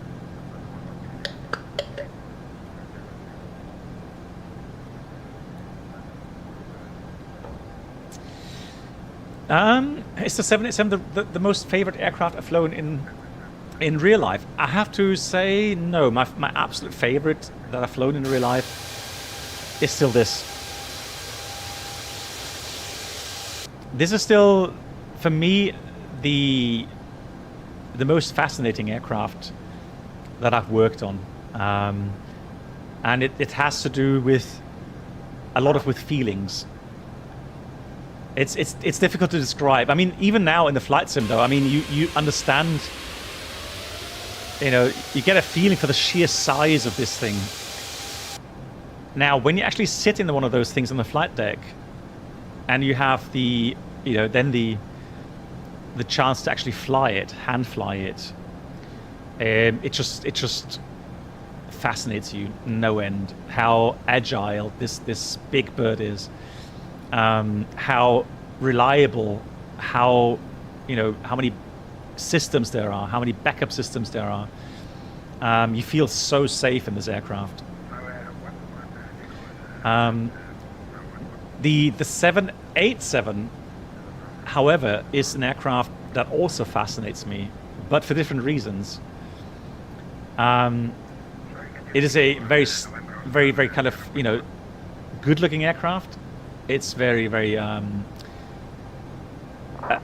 Is the 787 the most favorite aircraft I've flown in real life? I have to say no. My absolute favorite that I've flown in real life is still this. This is still, for me, the most fascinating aircraft that I've worked on, and it has to do with a lot with feelings. It's difficult to describe. I mean, even now in the flight sim, though, I mean, you understand. You know, you get a feeling for the sheer size of this thing. Now, when you actually sit in one of those things on the flight deck, and you have the, you know, then the chance to actually fly it, hand fly it, it just fascinates you no end. How agile this big bird is, how reliable, how, you know, how many systems there are, how many backup systems there are. You feel so safe in this aircraft. The 787, however, is an aircraft that also fascinates me, but for different reasons. It is a very kind of, you know, good-looking aircraft. It's very I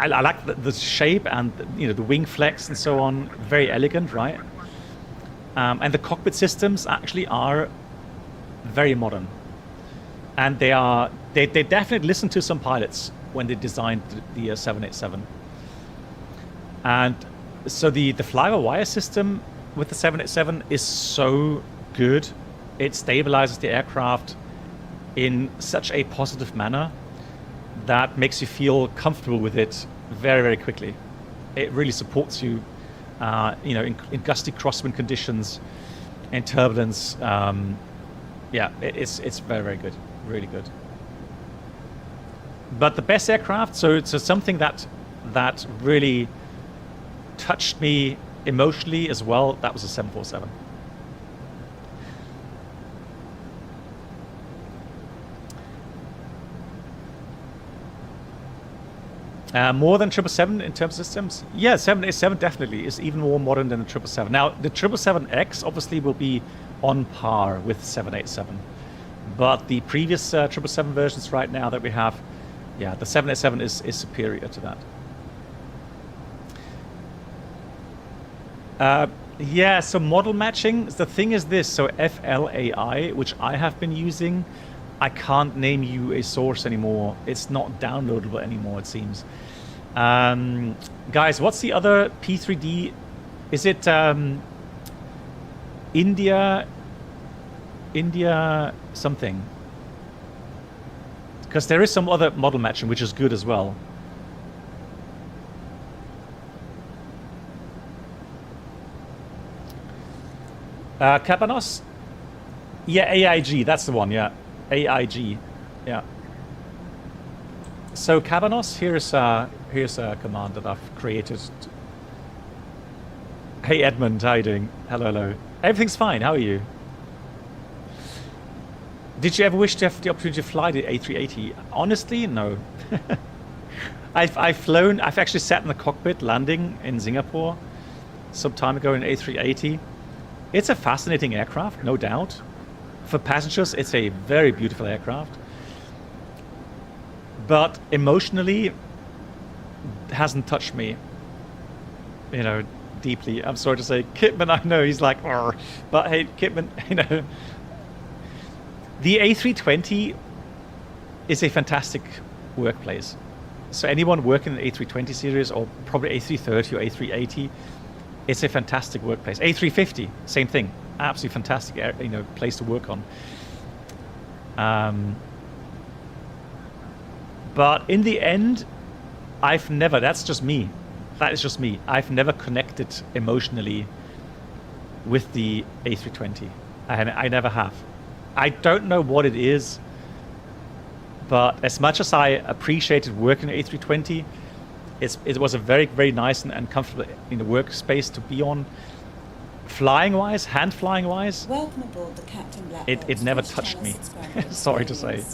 like the shape and, you know, the wing flex and so on. Very elegant, right? And the cockpit systems actually are very modern. And they definitely listened to some pilots when they designed the 787. And so the fly-by-wire system with the 787 is so good. It stabilizes the aircraft in such a positive manner that makes you feel comfortable with it very quickly. It really supports you, you know, in gusty crosswind conditions, in turbulence. Yeah, it's very good. Really good. But the best aircraft, so something that really touched me emotionally as well, that was a 747. More than 777 in terms of systems? Yeah, 787 definitely is even more modern than the 777. Now, the 777X obviously will be on par with 787. But the previous 777 versions right now that we have, yeah, the 787 is superior to that. Yeah, so model matching, the thing is this, so FLAI, which I have been using, I can't name you a source anymore. It's not downloadable anymore, it seems. Guys, what's the other P3D? Is it India something? Because there is some other model matching which is good as well. Cabanos? Yeah, AIG, that's the one, yeah. AIG, yeah. So Cabanos, here's a command that I've created. Hey Edmund, how you doing? Hello, hello. Everything's fine, how are you? Did you ever wish to have the opportunity to fly the A380? Honestly, no. I've actually sat in the cockpit landing in Singapore some time ago in A380. It's a fascinating aircraft, no doubt. For passengers, it's a very beautiful aircraft. But emotionally, it hasn't touched me, you know, deeply. I'm sorry to say, Kitman, I know he's like, "Arr." But hey, Kitman, you know, the A320 is a fantastic workplace. So anyone working in the A320 series, or probably A330 or A380, it's a fantastic workplace. A350, same thing, absolutely fantastic, you know, place to work on. But in the end, I've never, that's just me. That is just me. I've never connected emotionally with the A320. I never have. I don't know what it is, but as much as I appreciated working at A320, it was a very, very nice and comfortable workspace to be on. Flying-wise, hand-flying-wise, Welcome aboard the Captain Black it never touched me. Sorry to say.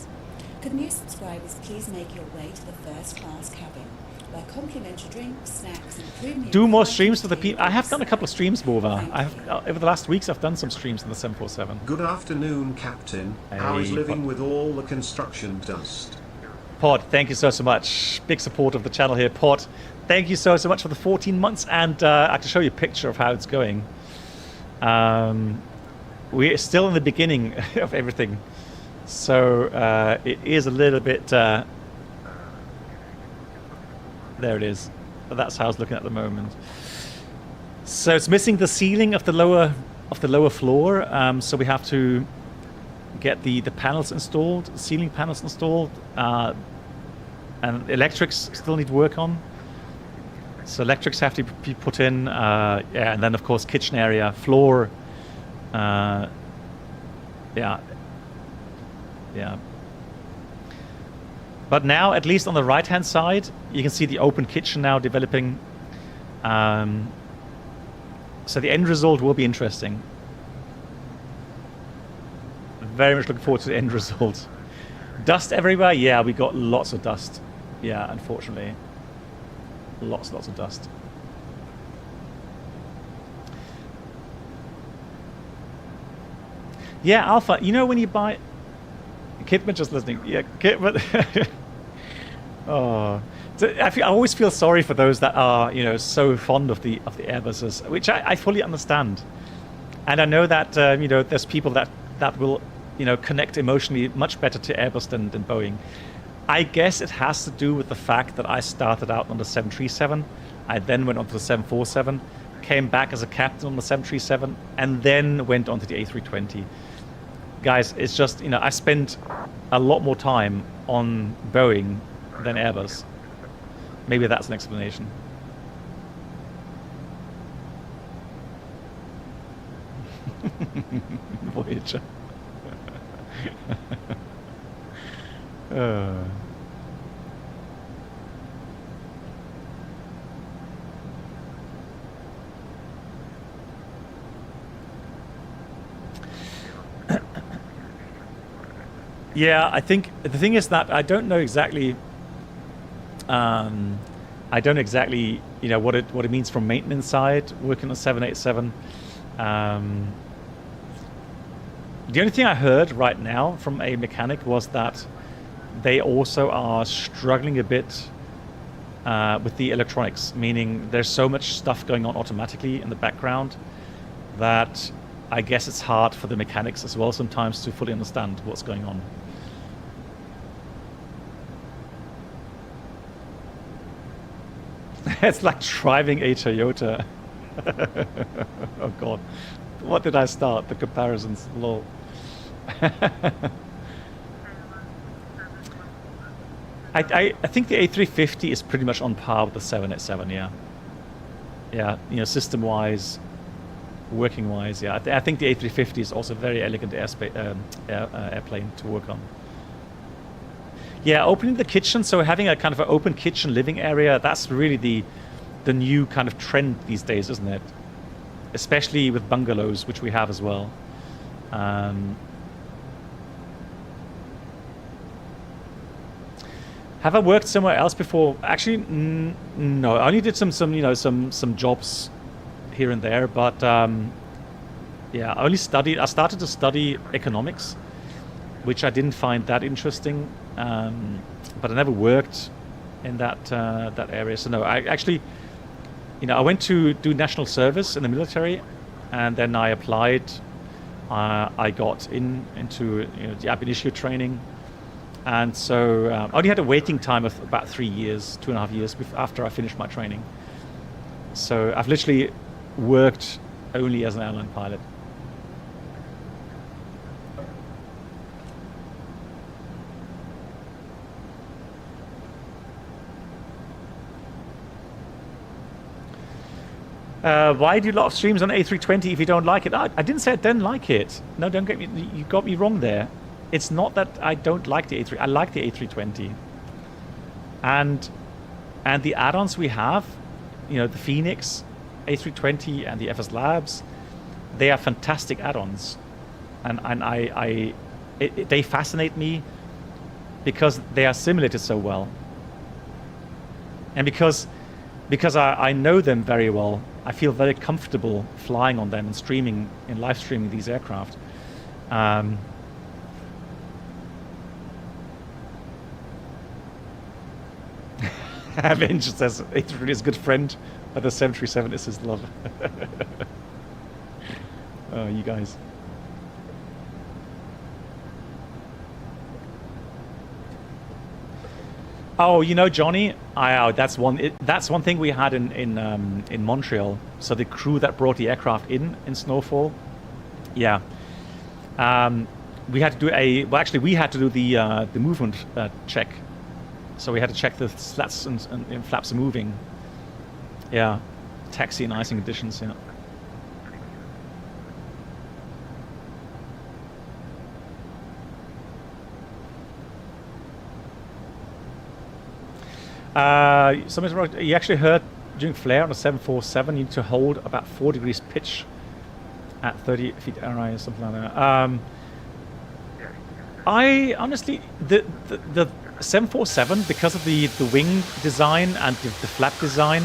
Could new subscribers please make your way to the first class cabin, where complimentary drinks, snacks, and premium... Do more streams for the people. I have done a couple of streams, Morva. Over the last weeks, I've done some streams in the 747. Good afternoon, Captain. How is living with all the construction dust? Pod, thank you so much. Big support of the channel here. Pod, thank you so much for the 14 months. And I can show you a picture of how it's going. We're still in the beginning of everything. So it is a little bit... there it is. That's how it's looking at the moment. So it's missing the ceiling of the lower floor. So we have to get the panels installed, ceiling panels installed, and electrics still need work on. So electrics have to be put in, yeah, and then of course kitchen area, floor, yeah. But now, at least on the right-hand side, you can see the open kitchen now developing. So the end result will be interesting. Very much looking forward to the end result. Dust everywhere? Yeah, we got lots of dust. Yeah, unfortunately. Lots of dust. Yeah, Alpha, you know when you buy... Kitman just listening. Yeah, Kitman. Oh, so I always feel sorry for those that are, you know, so fond of the Airbuses, which I fully understand. And I know that you know, there's people that will, you know, connect emotionally much better to Airbus than Boeing. I guess it has to do with the fact that I started out on the 737. I then went on to the 747, came back as a captain on the 737, and then went on to the A320. Guys, it's just, you know, I spent a lot more time on Boeing than Airbus. Maybe that's an explanation. Voyager. Yeah, I think the thing is that I don't know exactly. I don't exactly, you know, what it means from maintenance side working on 787. The only thing I heard right now from a mechanic was that they also are struggling a bit with the electronics, meaning there's so much stuff going on automatically in the background that I guess it's hard for the mechanics as well sometimes to fully understand what's going on. It's like driving a Toyota. Oh god. What did I start? The comparisons. Lol. I think the A350 is pretty much on par with the 787, yeah. Yeah, you know, system-wise, working-wise, yeah. I think the A350 is also a very elegant airplane to work on. Yeah, opening the kitchen, so having a kind of an open kitchen living area, that's really the new kind of trend these days, isn't it? Especially with bungalows, which we have as well. Have I worked somewhere else before? Actually, no. I only did some jobs here and there, but yeah, I started to study economics, which I didn't find that interesting. But I never worked in that area. So no, I actually, I went to do national service in the military, and then I applied. I got into the ab initio training. And so I only had a waiting time of about 3 years, 2.5 years after I finished my training. So I've literally worked only as an airline pilot. Why do a lot of streams on A320 if you don't like it? I didn't say I didn't like it. No, don't get me. You got me wrong there. It's not that I don't like the A3. I like the A320, and the add-ons we have, the Phoenix, A320, and the FS Labs, they are fantastic add-ons, and they fascinate me because they are simulated so well, and because I know them very well. I feel very comfortable flying on them and live streaming these aircraft. Avenger says A320 is a good friend, but the 737 is his love. Oh, you guys. Oh, Johnny. That's one thing we had in Montreal. So the crew that brought the aircraft in Snowfall, yeah. We had to do we had to do the movement check. So we had to check the slats and flaps are moving. Yeah, taxi and icing conditions. Yeah. You actually heard during flare on the 747, you need to hold about 4 degrees pitch at 30 feet RI or something like that. I honestly the 747, because of the wing design and the flap design,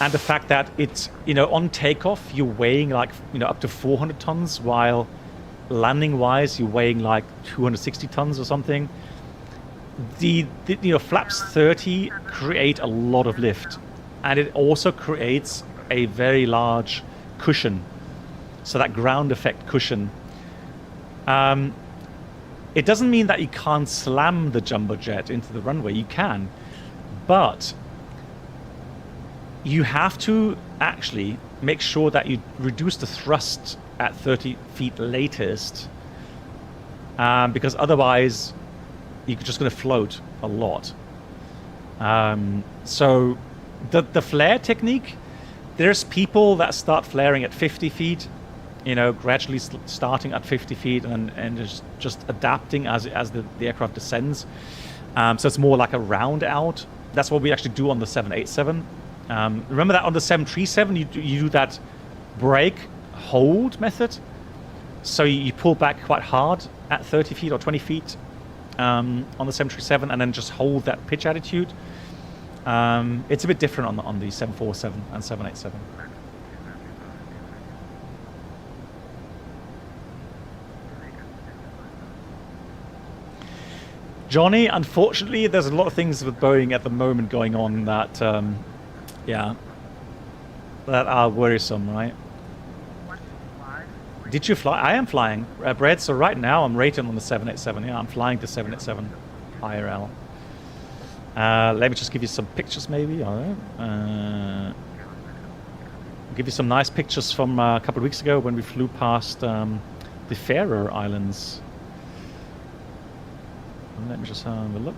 and the fact that it's on takeoff you're weighing like up to 400 tons, while landing wise you're weighing like 260 tons or something. The flaps 30 create a lot of lift, and it also creates a very large cushion, so that ground effect cushion. It doesn't mean that you can't slam the jumbo jet into the runway. You can, but you have to actually make sure that you reduce the thrust at 30 feet latest, because otherwise you're just going to float a lot. So the flare technique, there's people that start flaring at 50 feet, gradually starting at 50 feet and just adapting as the aircraft descends. So it's more like a round out. That's what we actually do on the 787. Remember that on the 737, you do that brake hold method. So you pull back quite hard at 30 feet or 20 feet on the 737 and then just hold that pitch attitude. It's a bit different on the 747 and 787. Johnny, unfortunately, there's a lot of things with Boeing at the moment going on that, that are worrisome, right? Did you fly? I am flying, Brett. So right now I'm rated on the 787. Yeah, I'm flying the 787 IRL. Let me just give you some pictures, maybe. I don't know. Give you some nice pictures from a couple of weeks ago when we flew past the Faroe Islands. Let me just have a look.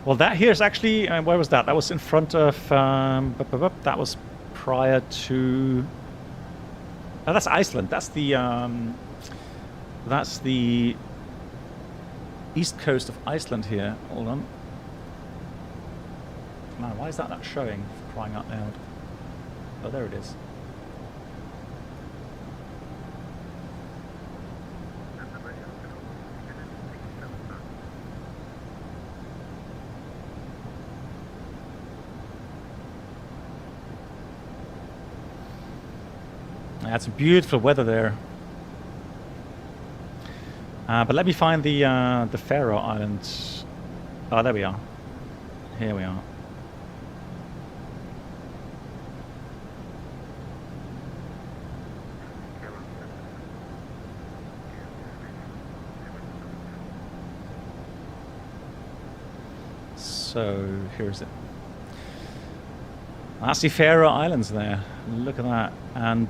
Well, that here is actually, where was that? That was in front of, that was prior to, oh, that's Iceland. That's the east coast of Iceland here. Hold on. Man, why is that not showing, for crying out loud? Oh, there it is. That's some beautiful weather there. But let me find the Faroe Islands. Oh, there we are. Here we are. So here's it. That's the Faroe Islands there. Look at that. And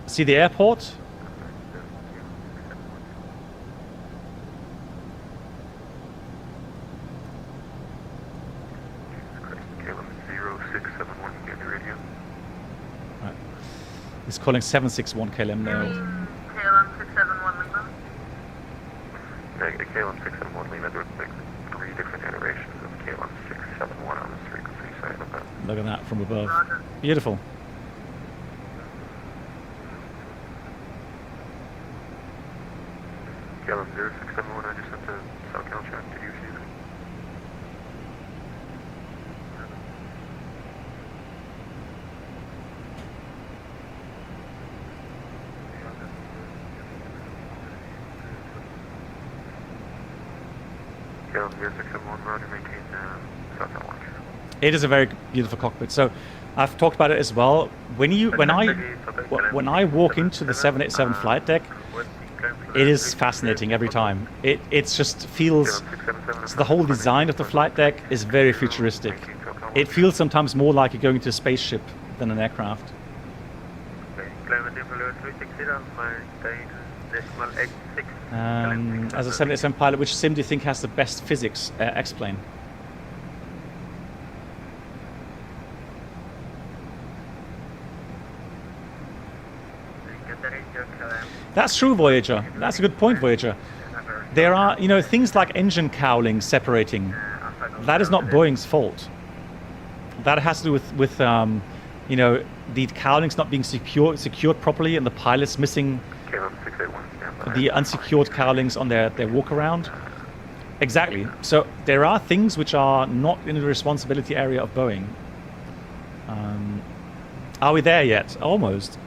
see the airport? Right. It's calling 761 KLM now. KLM 671 Lima. Negative KLM 671 Lima. There are like 3 different iterations of KLM 671 on this frequency side of that. Look at that from above. Roger. Beautiful. KLM 0671, I just sent a SoCal check. Did you receive it? KLM 0671, Roger, maintain SoCal launch. It is a very beautiful cockpit. So I've talked about it as well. When I walk into the 787 flight deck, it is fascinating every time. It just feels, so the whole design of the flight deck is very futuristic. It feels sometimes more like you're going to a spaceship than an aircraft. As a 787 pilot, which sim do you think has the best physics? Explain. That's true, Voyager. That's a good point, Voyager. There are, you know, things like engine cowling separating. That is not Boeing's fault. That has to do with you know, the cowlings not being secured properly and the pilots missing the unsecured cowlings on their walk around. Exactly. So there are things which are not in the responsibility area of Boeing. Are we there yet? Almost.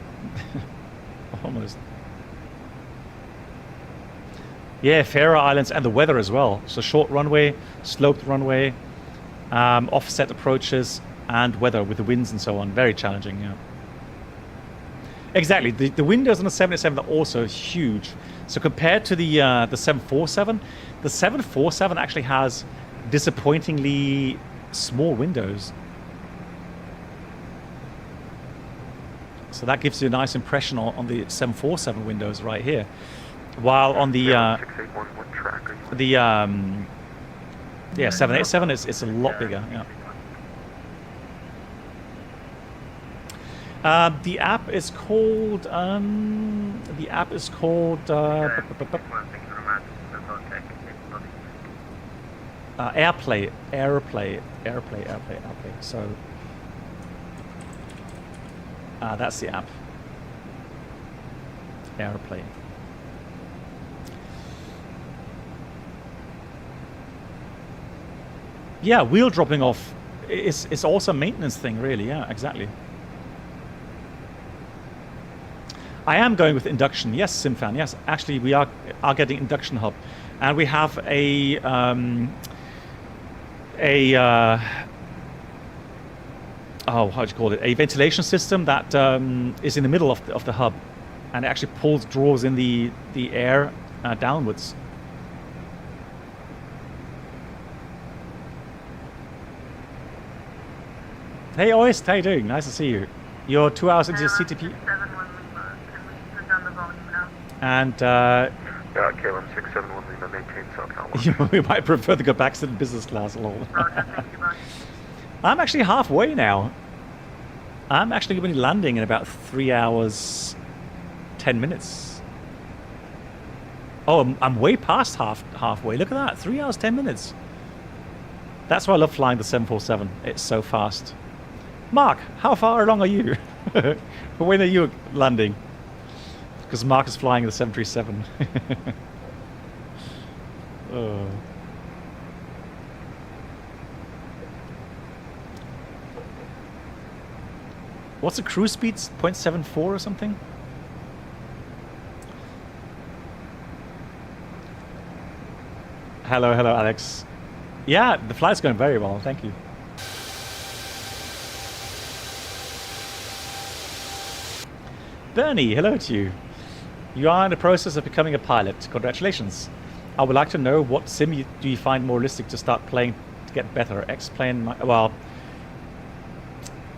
Almost. Yeah, Faroe Islands and the weather as well. So short runway, sloped runway, offset approaches, and weather with the winds and so on. Very challenging, yeah. Exactly. The windows on the 787 are also huge. So compared to the 747, the 747 actually has disappointingly small windows. So that gives you a nice impression on the 747 windows right here. While on the 787 it's a lot bigger. Yeah. The app is called AirPlay. So that's the app. AirPlay. Yeah, wheel dropping off is also a maintenance thing, really. Yeah, exactly. I am going with induction. Yes, Simfan. Yes, actually, we are getting induction hub, and we have a how do you call it? A ventilation system that is in the middle of the hub, and it actually draws in the air downwards. Hey Oist, how you doing? Nice to see you. You're 2 hours into your CTP. And KLM 671 Lima, maintain SoCal 1. we might prefer to go back to the business class a little. I'm actually halfway now. I'm actually going to be landing in about 3 hours, 10 minutes. Oh, I'm way past halfway. Look at that, 3 hours, 10 minutes. That's why I love flying the 747. It's so fast. Mark, how far along are you? When are you landing? Because Mark is flying the 737. Oh. What's the cruise speed? 0.74 or something? Hello, Alex. Yeah, the flight's going very well. Thank you. Bernie, hello to you. You are in the process of becoming a pilot. Congratulations. I would like to know what sim do you find more realistic to start playing to get better? Explain my... Well,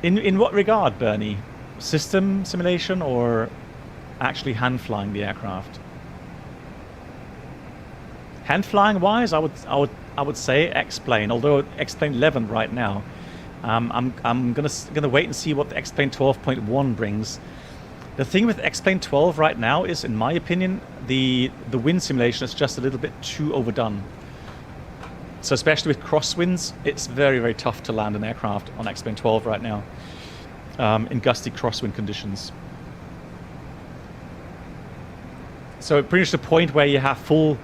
in what regard, Bernie? System simulation or actually hand flying the aircraft? Hand flying wise, I would say X-plane. Although X-plane 11 right now, I'm gonna wait and see what the X-plane 12.1 brings. The thing with X-plane 12 right now is, in my opinion, the wind simulation is just a little bit too overdone. So especially with crosswinds, it's very, very tough to land an aircraft on X-plane 12 right now in gusty crosswind conditions. So pretty much the point where you have full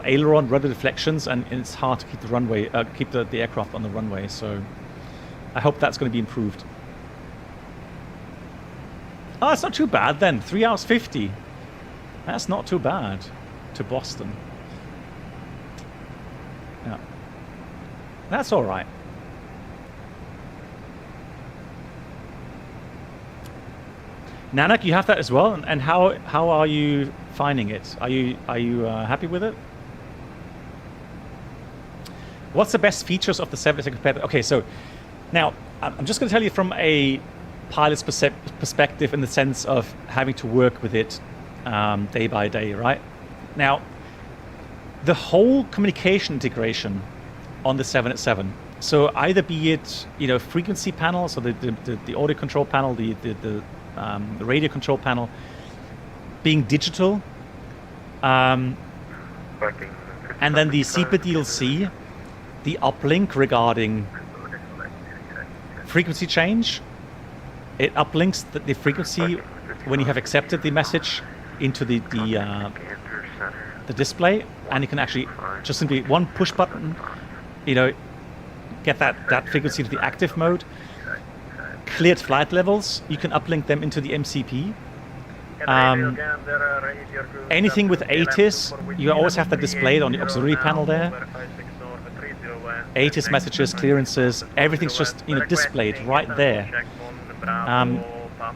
aileron rudder deflections, and it's hard to keep the runway, keep the aircraft on the runway. So I hope that's going to be improved. Oh, that's not too bad then. 3 hours 50. That's not too bad to Boston. Yeah. That's all right. Nanak, you have that as well. And how are you finding it? Are you happy with it? What's the best features of the 787 Captain? Okay, so now I'm just going to tell you from a pilot's perspective, in the sense of having to work with it day by day, right? Now, the whole communication integration on the 787, so either be it, frequency panel, so the audio control panel, the radio control panel, being digital, and then the CPA DLC, the uplink regarding frequency change. It uplinks the frequency when you have accepted the message into the display, and you can actually just simply one push button, get that frequency to the active mode. Cleared flight levels, you can uplink them into the MCP. Anything with ATIS, you always have that displayed on the auxiliary panel there. ATIS messages, clearances, everything's just displayed right there.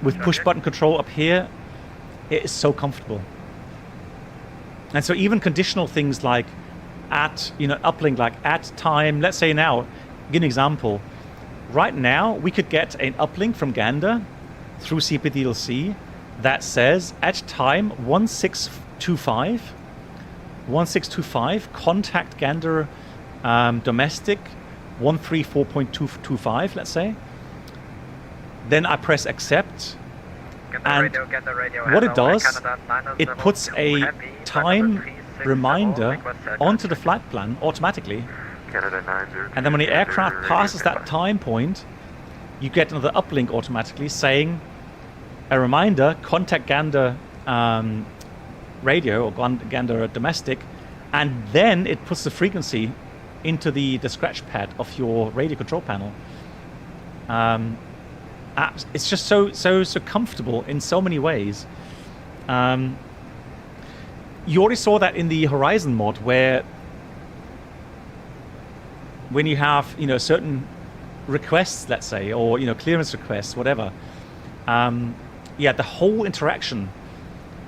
With push button control up here, it is so comfortable. And so even conditional things like uplink, like at time, let's say now, give an example. Right now, we could get an uplink from Gander through CPDLC that says at time 1625, contact Gander domestic 134.225, let's say. Then I press accept, and what it does, it puts a time reminder onto the flight plan automatically. And then when the aircraft passes that time point, you get another uplink automatically saying a reminder, contact Gander radio or Gander domestic, and then it puts the frequency into the scratch pad of your radio control panel. It's just so comfortable in so many ways. You already saw that in the Horizon mod, where when you have certain requests, let's say, or clearance requests, whatever. Yeah, the whole interaction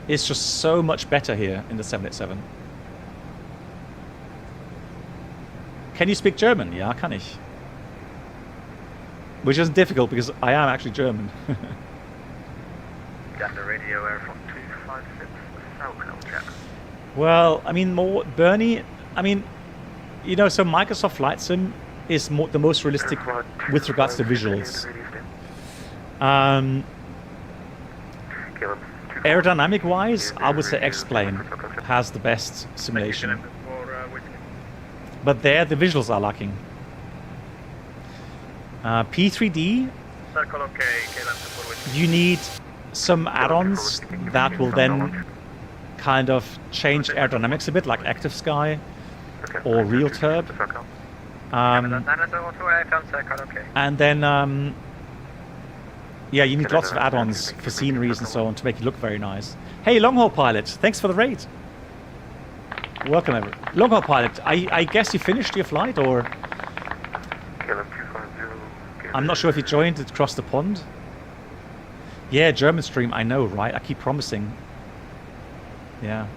is just so much better here in the 787. Can you speak German? Ja, kann ich. Which isn't difficult because I am actually German. Got the radio air from 256 SoCal check. Well, I mean, Bernie, I mean, so Microsoft Flight Sim is the most realistic with regards to visuals. Aerodynamic-wise, I would say X-Plane has the best simulation. But there, the visuals are lacking. P3D, you need some add-ons that will then kind of change aerodynamics a bit, like Active Sky or Real Turb. And then, yeah, you need lots of add-ons for sceneries and so on to make it look very nice. Hey, Long Haul Pilot, thanks for the raid. Welcome, everyone. Long Haul Pilot, I guess you finished your flight, or... I'm not sure if you joined it across the pond. Yeah, German stream, I know, right? I keep promising. Yeah.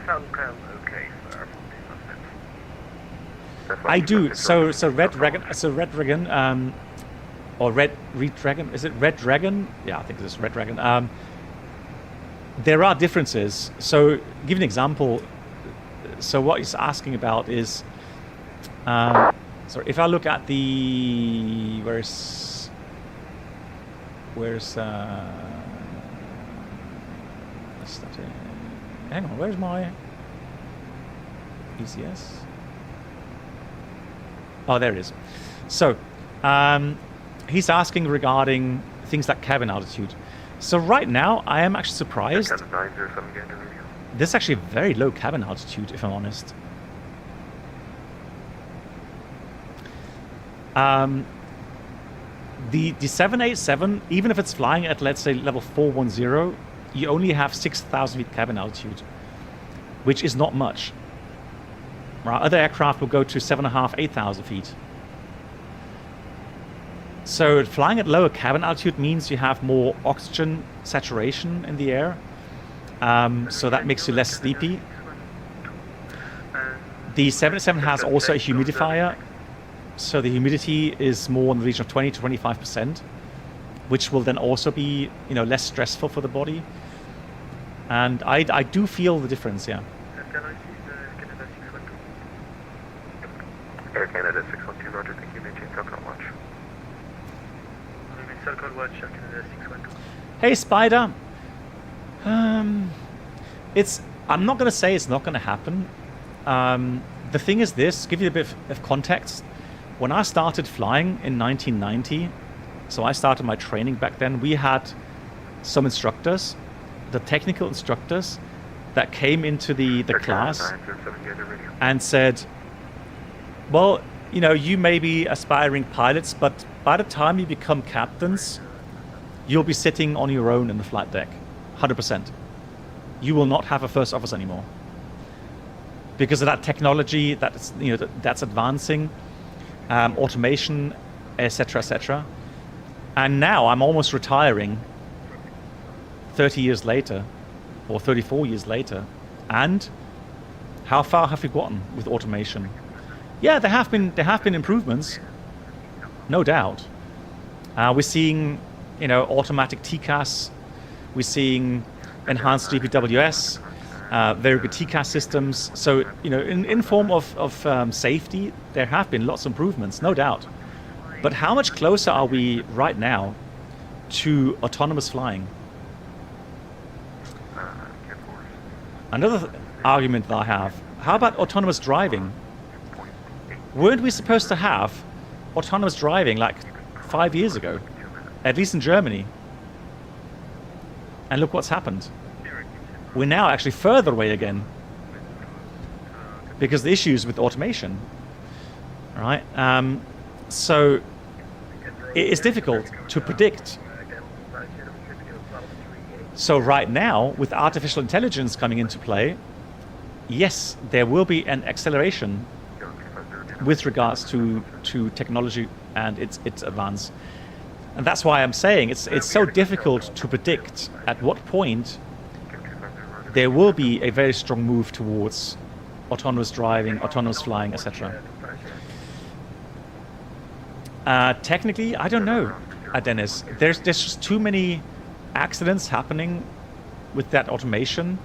Okay, sir. I do. So Red Dragon, or Red Dragon, is it Red Dragon? Yeah, I think it's Red Dragon. There are differences. So, give an example. So what he's asking about is, so if I look at the where's hang on, where's my ECS? Oh, there it is. So he's asking regarding things like cabin altitude. So right now I am actually surprised. This is actually a very low cabin altitude, if I'm honest. The 787, even if it's flying at, let's say, level 410, you only have 6,000 feet cabin altitude, which is not much. Right? Other aircraft will go to 7,500, 8,000 feet. So flying at lower cabin altitude means you have more oxygen saturation in the air. So that makes you less sleepy. The 787 has also a humidifier. So the humidity is more in the region of 20 to 25%, which will then also be, less stressful for the body. And I do feel the difference, yeah. Air Canada 612, Roger, thank you, maintain Takeoff watch. Takeoff watch, Air Canada 612. Hey, Spider. I'm not going to say it's not going to happen. The thing is this, give you a bit of context. When I started flying in 1990, so I started my training back then, we had some instructors, the technical instructors, that came into the class and said, well, you may be aspiring pilots, but by the time you become captains, you'll be sitting on your own in the flight deck, 100%. You will not have a first officer anymore because of that technology that's that's advancing, automation, etc., etc. And now I'm almost retiring 30 years later or 34 years later, and how far have we gotten with automation? Yeah, there have been improvements, no doubt. We're seeing automatic TCAS, we're seeing enhanced GPWS, very good TCAS systems. So in form of safety, there have been lots of improvements, no doubt. But how much closer are we right now to autonomous flying? Another argument that I have, how about autonomous driving? Weren't we supposed to have autonomous driving like 5 years ago, at least in Germany? And look what's happened. We're now actually further away again because the issues with automation. right? So it is difficult to predict. So right now, with artificial intelligence coming into play, yes, there will be an acceleration with regards to technology and its advance. And that's why I'm saying it's so difficult to predict at what point there will be a very strong move towards autonomous driving, autonomous flying, etc. Technically, I don't know, Dennis. There's just too many accidents happening with that automation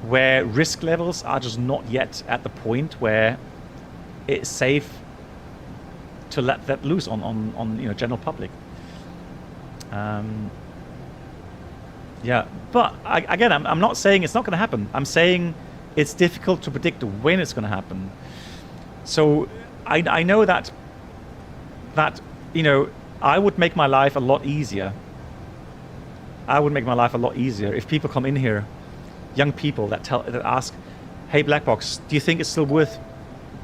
where risk levels are just not yet at the point where it's safe to let that loose on general public. Yeah, but again, I'm not saying it's not going to happen. I'm saying it's difficult to predict when it's going to happen. So I know that I would make my life a lot easier. I would make my life a lot easier if people come in here, young people that ask, "Hey, Blackbox, do you think it's still worth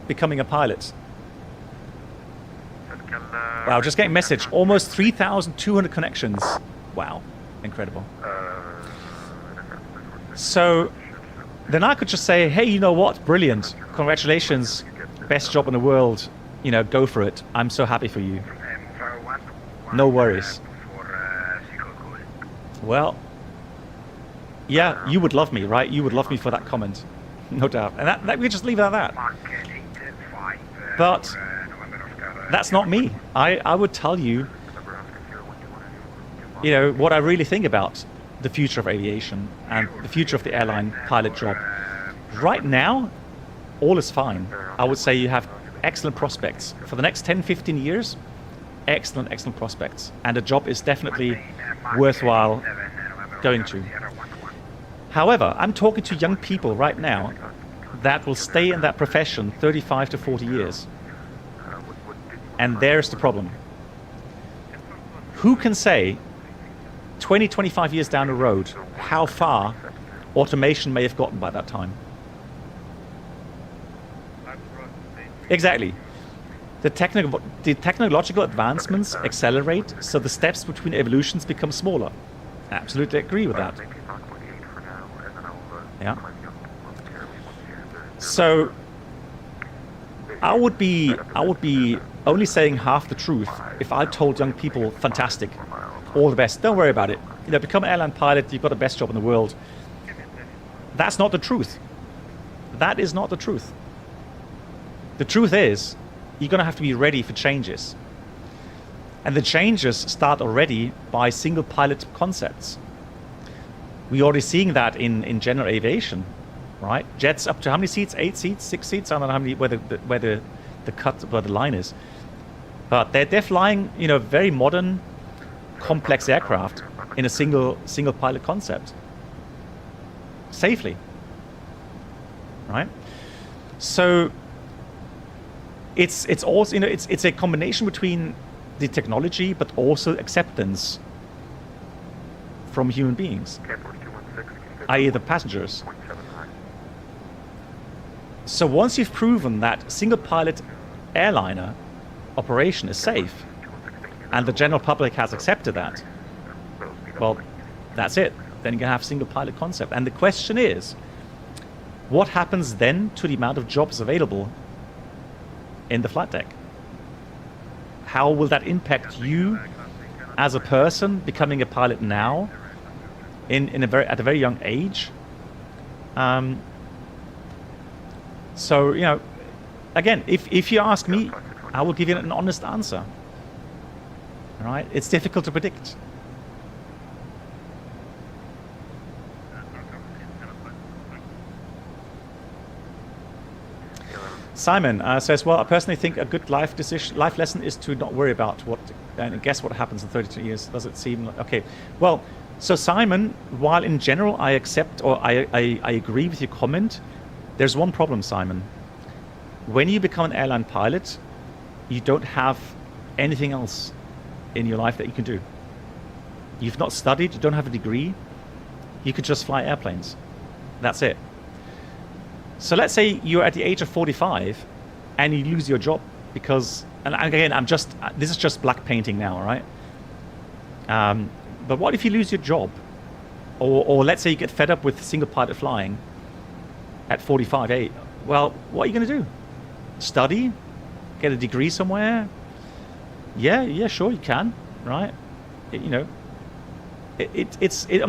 becoming a pilot?" Wow, just getting a message. Almost 3,200 connections. Wow, incredible. So then I could just say, "Hey, you know what? Brilliant. Congratulations. Best job in the world. Go for it. I'm so happy for you. No worries." Well, yeah, you would love me, right? You would love me for that comment. No doubt. And that we just leave it at that. But that's not me. I would tell you, what I really think about the future of aviation and the future of the airline pilot job. Right now, all is fine. I would say you have excellent prospects. For the next 10, 15 years, excellent prospects. And the job is definitely worthwhile going to. However, I'm talking to young people right now that will stay in that profession 35 to 40 years. And there's the problem. Who can say 20, 25 years down the road how far automation may have gotten by that time? Exactly. The technological advancements accelerate, so the steps between evolutions become smaller. Absolutely agree with that. Yeah. So I would be only saying half the truth if I told young people, fantastic, all the best, don't worry about it. Become an airline pilot, you've got the best job in the world. That's not the truth. That is not the truth. The truth is, you're going to have to be ready for changes. And the changes start already by single pilot concepts. We're already seeing that in general aviation, right? Jets up to how many seats? 8 seats, 6 seats? I don't know how many, where the line is. But they're flying, very modern, complex aircraft in a single pilot concept. Safely. Right? So it's also, it's a combination between the technology but also acceptance from human beings, i.e. the passengers. So once you've proven that single pilot airliner operation is safe and the general public has accepted that, well, that's it. Then you can have single pilot concept. And the question is, what happens then to the amount of jobs available in the flight deck? How will that impact you as a person becoming a pilot now at a very young age? So, again, if you ask me, I will give you an honest answer. All right? It's difficult to predict. Simon says, well, I personally think a good life lesson is to not worry about what, and guess what happens in 32 years. Does it seem like, okay. Well, so Simon, while in general I accept or I agree with your comment, there's one problem, Simon. When you become an airline pilot, you don't have anything else in your life that you can do. You've not studied, you don't have a degree, you could just fly airplanes. That's it. So let's say you're at the age of 45 and you lose your job because, and again, this is just black painting now, right? But what if you lose your job? Or let's say you get fed up with single pilot flying at 45.8. Well, what are you going to do? Study? Get a degree somewhere? Yeah, sure you can, right? I'm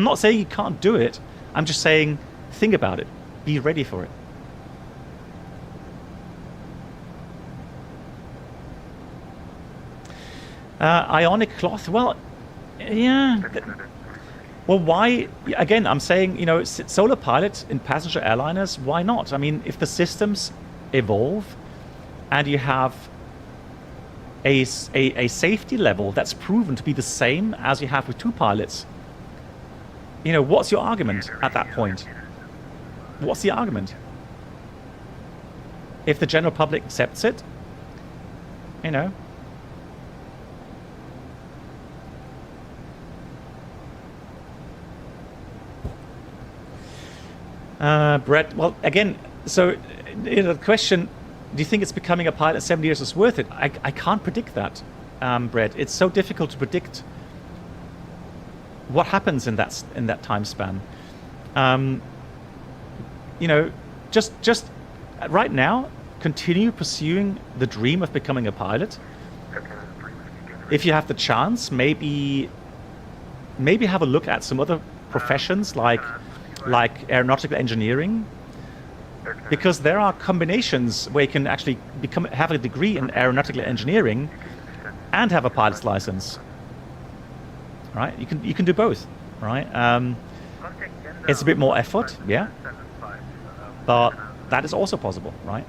not saying you can't do it. I'm just saying, think about it. Be ready for it. Ionic cloth? Well, yeah. Well, why? Again, I'm saying, solar pilot in passenger airliners, why not? I mean, if the systems evolve and you have a safety level that's proven to be the same as you have with two pilots, what's your argument at that point? What's the argument? If the general public accepts it, Brett, well, again, so the question, do you think it's becoming a pilot at 7 years is worth it? I can't predict that, Brett. It's so difficult to predict what happens in that time span. Just right now, continue pursuing the dream of becoming a pilot. If you have the chance, maybe have a look at some other professions like aeronautical engineering, because there are combinations where you can actually have a degree in aeronautical engineering and have a pilot's license. Right? You can do both. Right? It's a bit more effort, yeah, but that is also possible, right?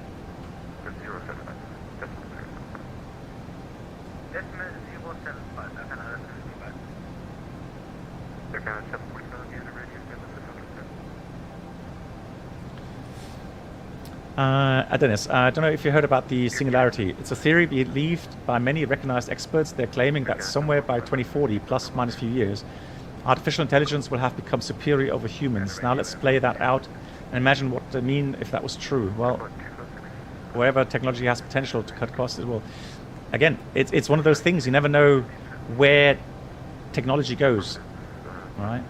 Dennis, I don't know if you heard about the singularity. It's a theory believed by many recognized experts. They're claiming that somewhere by 2040, plus minus a few years, artificial intelligence will have become superior over humans. Now let's play that out and imagine what it would mean if that was true. Well, wherever technology has potential to cut costs, it will. Again, it's one of those things, you never know where technology goes, all right?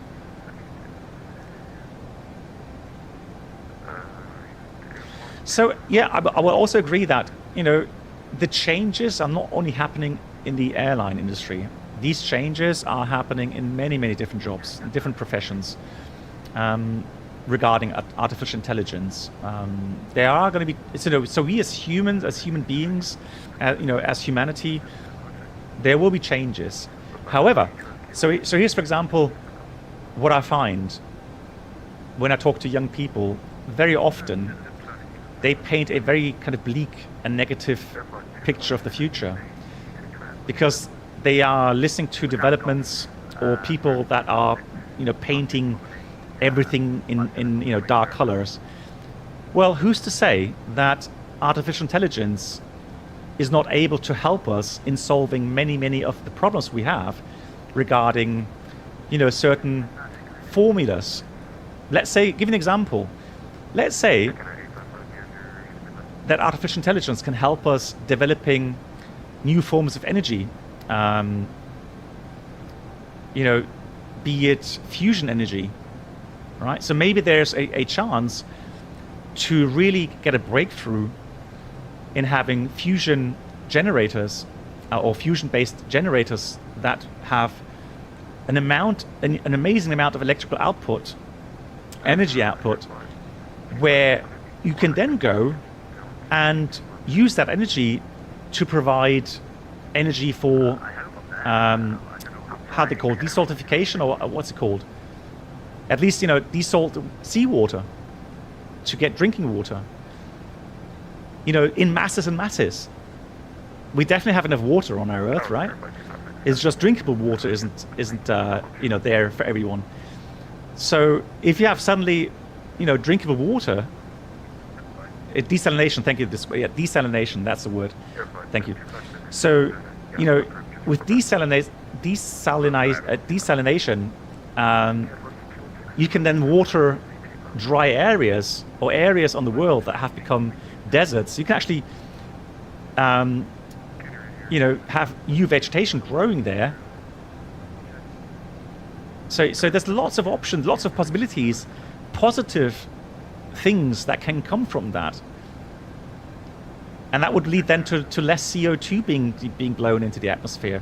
So, yeah, I will also agree that, the changes are not only happening in the airline industry. These changes are happening in many, many different jobs, different professions, regarding artificial intelligence. There are going to be, so we as humans, as human beings, as humanity, there will be changes. However, so here's, for example, what I find when I talk to young people, very often, they paint a very kind of bleak and negative picture of the future because they are listening to developments or people that are, painting everything in dark colors. Well, who's to say that artificial intelligence is not able to help us in solving many, many of the problems we have regarding, certain formulas? Let's say, give an example. Let's say that artificial intelligence can help us developing new forms of energy, be it fusion energy, right? So maybe there's a chance to really get a breakthrough in having fusion generators or fusion-based generators that have an amazing amount of electrical output, energy output, where you can then go and use that energy to provide energy for how they call it, desaltification, or what's it called? At least, desalt seawater to get drinking water. In masses and masses. We definitely have enough water on our Earth, right? It's just drinkable water isn't there for everyone. So if you have suddenly, drinkable water, desalination. Thank you. Desalination. That's the word. Thank you. So, with desalination, you can then water dry areas or areas on the world that have become deserts. You can actually you know, have new vegetation growing there. So there's lots of options, lots of possibilities, positive things that can come from that. And that would lead then to less CO2 being blown into the atmosphere.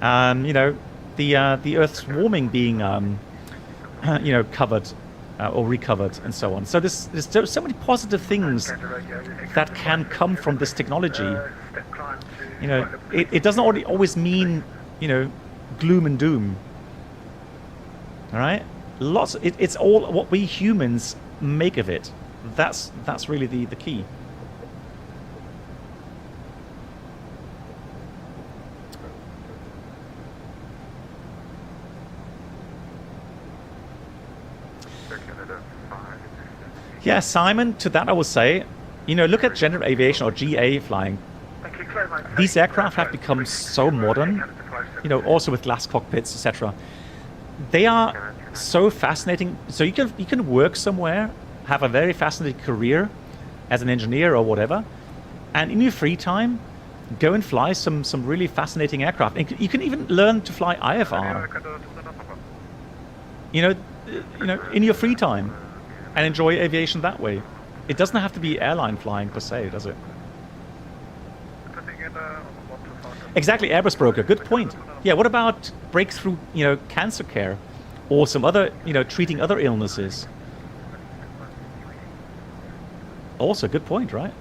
You know, the Earth's warming being, you know, covered or recovered and so on. So there's so many positive things that can come from this technology. You know, it doesn't always mean, you know, gloom and doom. All right, it's all what we humans make of it. That's really the key. Yeah, Simon, to that I will say, you know, look at general aviation or GA flying. These aircraft have become so modern, you know, also with glass cockpits, etc. They are so fascinating. So you can work somewhere, have a very fascinating career as an engineer or whatever, and in your free time, go and fly some really fascinating aircraft. And you can even learn to fly IFR. You know, in your free time, and enjoy aviation that way. It doesn't have to be airline flying per se, does it? Exactly, Airbus broker. Good point. Yeah, what about breakthrough, you know, cancer care, or some other, you know, treating other illnesses? Also, good point, right?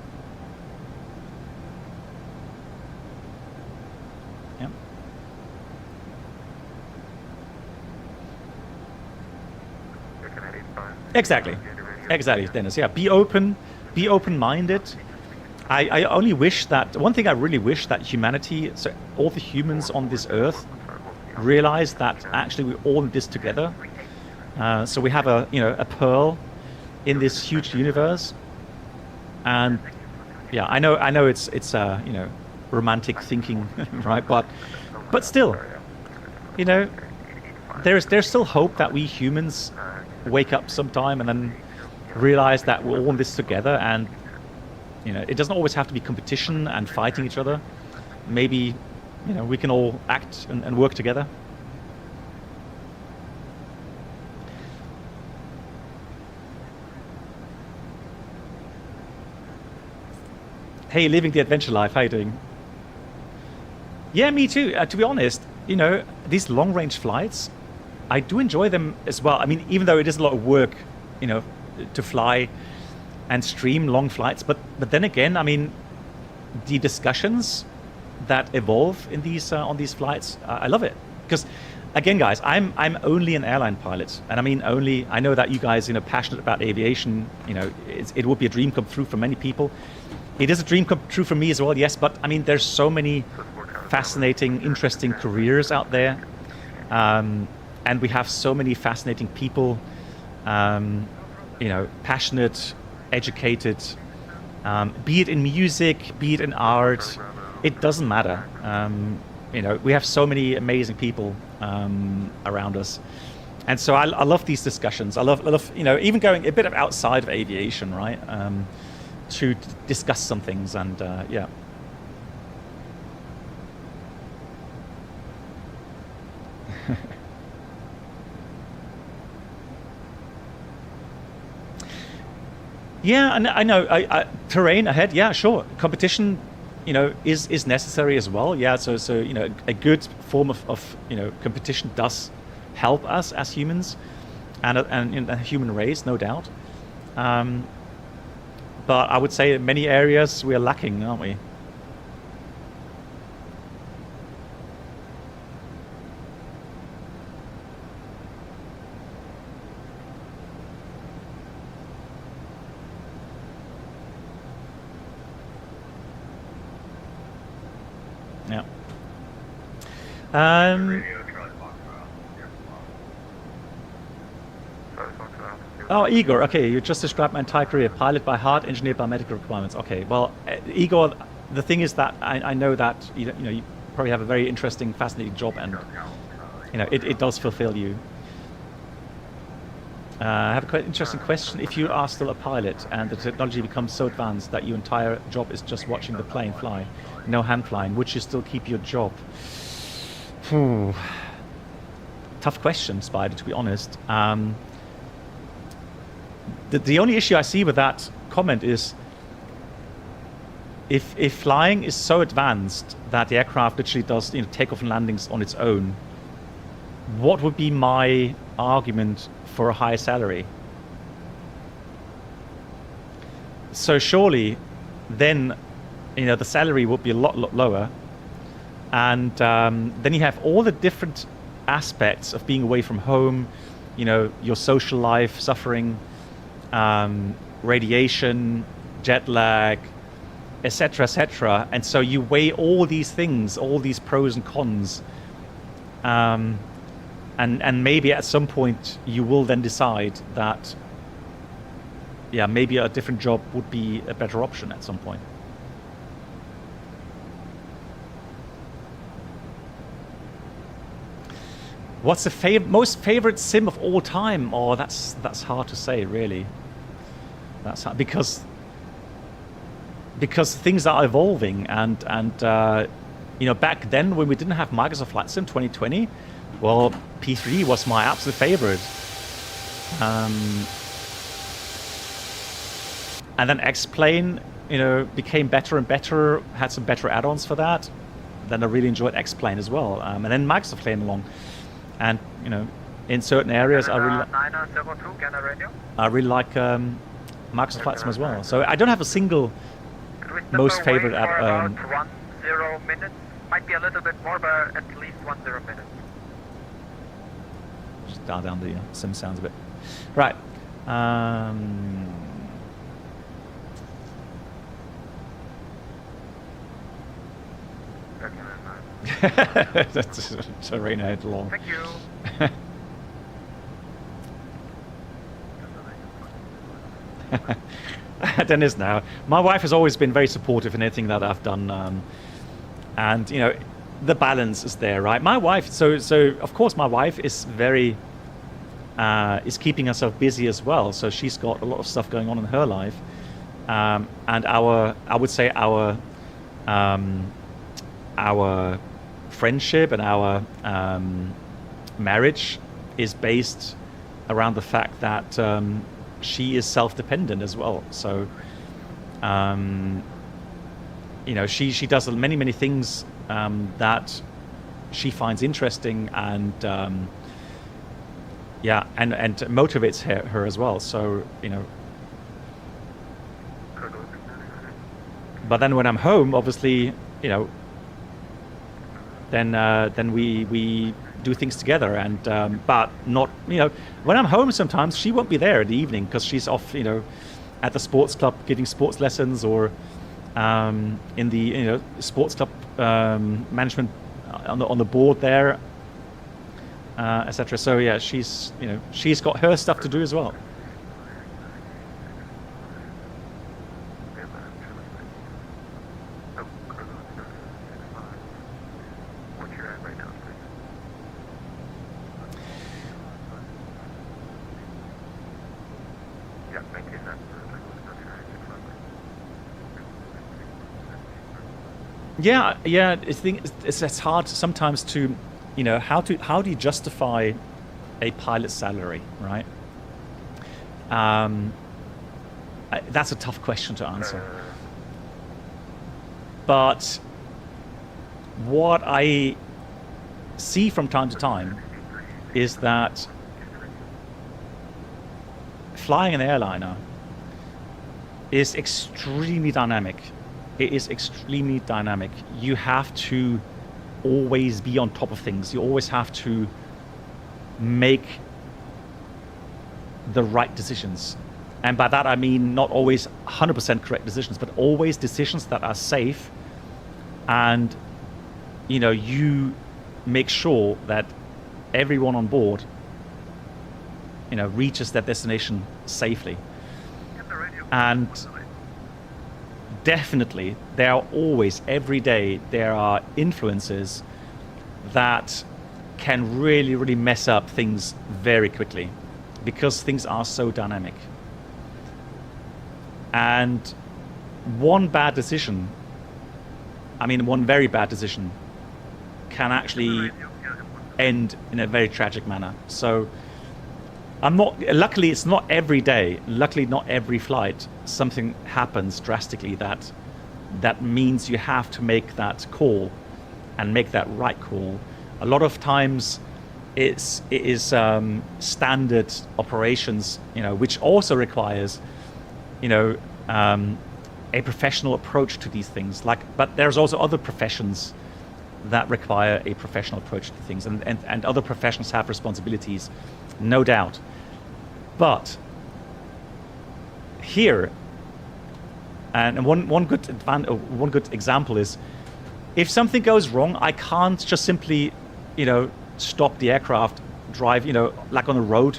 Yeah. Exactly, Dennis. Yeah, be open-minded. I only wish that, one thing I really wish that humanity, so all the humans on this earth, realize that actually we're all in this together. So we have a pearl in this huge universe. And yeah, I know it's you know, romantic thinking, right? But still, you know, there's still hope that we humans wake up sometime and then realize that we're all in this together, and you know, it doesn't always have to be competition and fighting each other. Maybe, you know, we can all act and work together. Hey, living the adventure life, how you doing? Yeah, me too. To be honest, you know, these long-range flights, I do enjoy them as well. I mean, even though it is a lot of work, you know, to fly and stream long flights, but then again, I mean, the discussions that evolve in these on these flights, I love it. Because again, guys, I'm only an airline pilot, and I mean only. I know that you guys, you know, passionate about aviation. You know, it would be a dream come true for many people. It is a dream come true for me as well, yes. But I mean, there's so many fascinating, interesting careers out there. And we have so many fascinating people, you know, passionate, educated, be it in music, be it in art, it doesn't matter. You know, we have so many amazing people around us. And so I love these discussions. I love, you know, even going a bit of outside of aviation, right, to discuss some things, and yeah. Yeah, and I know terrain ahead. Yeah, sure. Competition, you know, is necessary as well. Yeah, so you know, a good form of you know, competition does help us as humans, and in the human race, no doubt. But I would say in many areas we are lacking, aren't we? Yeah. Oh, Igor. Okay, you just described my entire career: pilot by heart, engineer by medical requirements. Okay, well, Igor, the thing is that I know that you know, you probably have a very interesting, fascinating job, and you know, it does fulfill you. I have a quite interesting question. If you are still a pilot and the technology becomes so advanced that your entire job is just watching the plane fly, no hand flying, would you still keep your job? Tough question, Spider, to be honest. The only issue I see with that comment is if flying is so advanced that the aircraft literally does takeoff and landings on its own, what would be my argument for a higher salary? So surely then the salary would be a lot lower, and then you have all the different aspects of being away from home, your social life suffering, radiation, jet lag, etc., etc. And so you weigh all these things, all these pros and cons, and maybe at some point you will then decide that, yeah, maybe a different job would be a better option at some point. What's the most favorite sim of all time? Oh, that's hard to say, really. That's hard, because things are evolving, and back then when we didn't have Microsoft Flight Sim 2020, well, P3D was my absolute favorite. And then X-Plane, became better and better, had some better add-ons for that. Then I really enjoyed X-Plane as well. And then Microsoft came along. And, in certain areas, I really like Microsoft Flight Sim as well. So I don't have a single most favorite add-on. 10 minutes. Might be a little bit more, but at least 10 minutes. Just dial down the sim sounds a bit. Right. That's terrain ahead along. Thank you. Dennis, now my wife has always been very supportive in anything that I've done, and the balance is there, right? My wife, so of course my wife is very is keeping herself busy as well, so she's got a lot of stuff going on in her life, and I would say our friendship and our marriage is based around the fact that she is self-dependent as well. So she does many things that she finds interesting, and and motivates her as well. So but then when I'm home, obviously then we do things together, and but not when I'm home sometimes she won't be there in the evening because she's off at the sports club giving sports lessons, or in the sports club management on the board there, etc. So yeah, she's got her stuff to do as well. Yeah. I think it's hard sometimes to, how do you justify a pilot's salary, right? That's a tough question to answer. But what I see from time to time is that flying an airliner is extremely dynamic. It is extremely dynamic. You have to always be on top of things. You always have to make the right decisions. And by that I mean not always 100% correct decisions, but always decisions that are safe, and you make sure that everyone on board reaches their destination safely. And definitely there are always, every day, there are influences that can really mess up things very quickly. because things are so dynamic. And one bad decision, one very bad decision, can actually end in a very tragic manner. So luckily it's not every day, luckily not every flight, something happens drastically that means you have to make that call and make that right call. A lot of times it is standard operations, which also requires, a professional approach to these things. But there's also other professions that require a professional approach to things, and other professions have responsibilities, no doubt. But here, and one good example is, if something goes wrong, I can't just simply, stop the aircraft, drive, like on the road,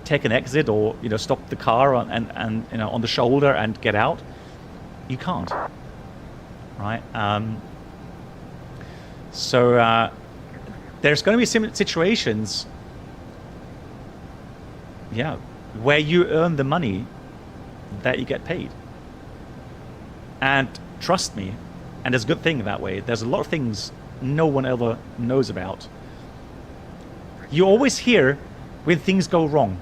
take an exit, or stop the car and on the shoulder and get out. You can't, right? So there's going to be similar situations, where you earn the money that you get paid. And trust me, and it's a good thing that way. There's a lot of things no one ever knows about. You always hear when things go wrong,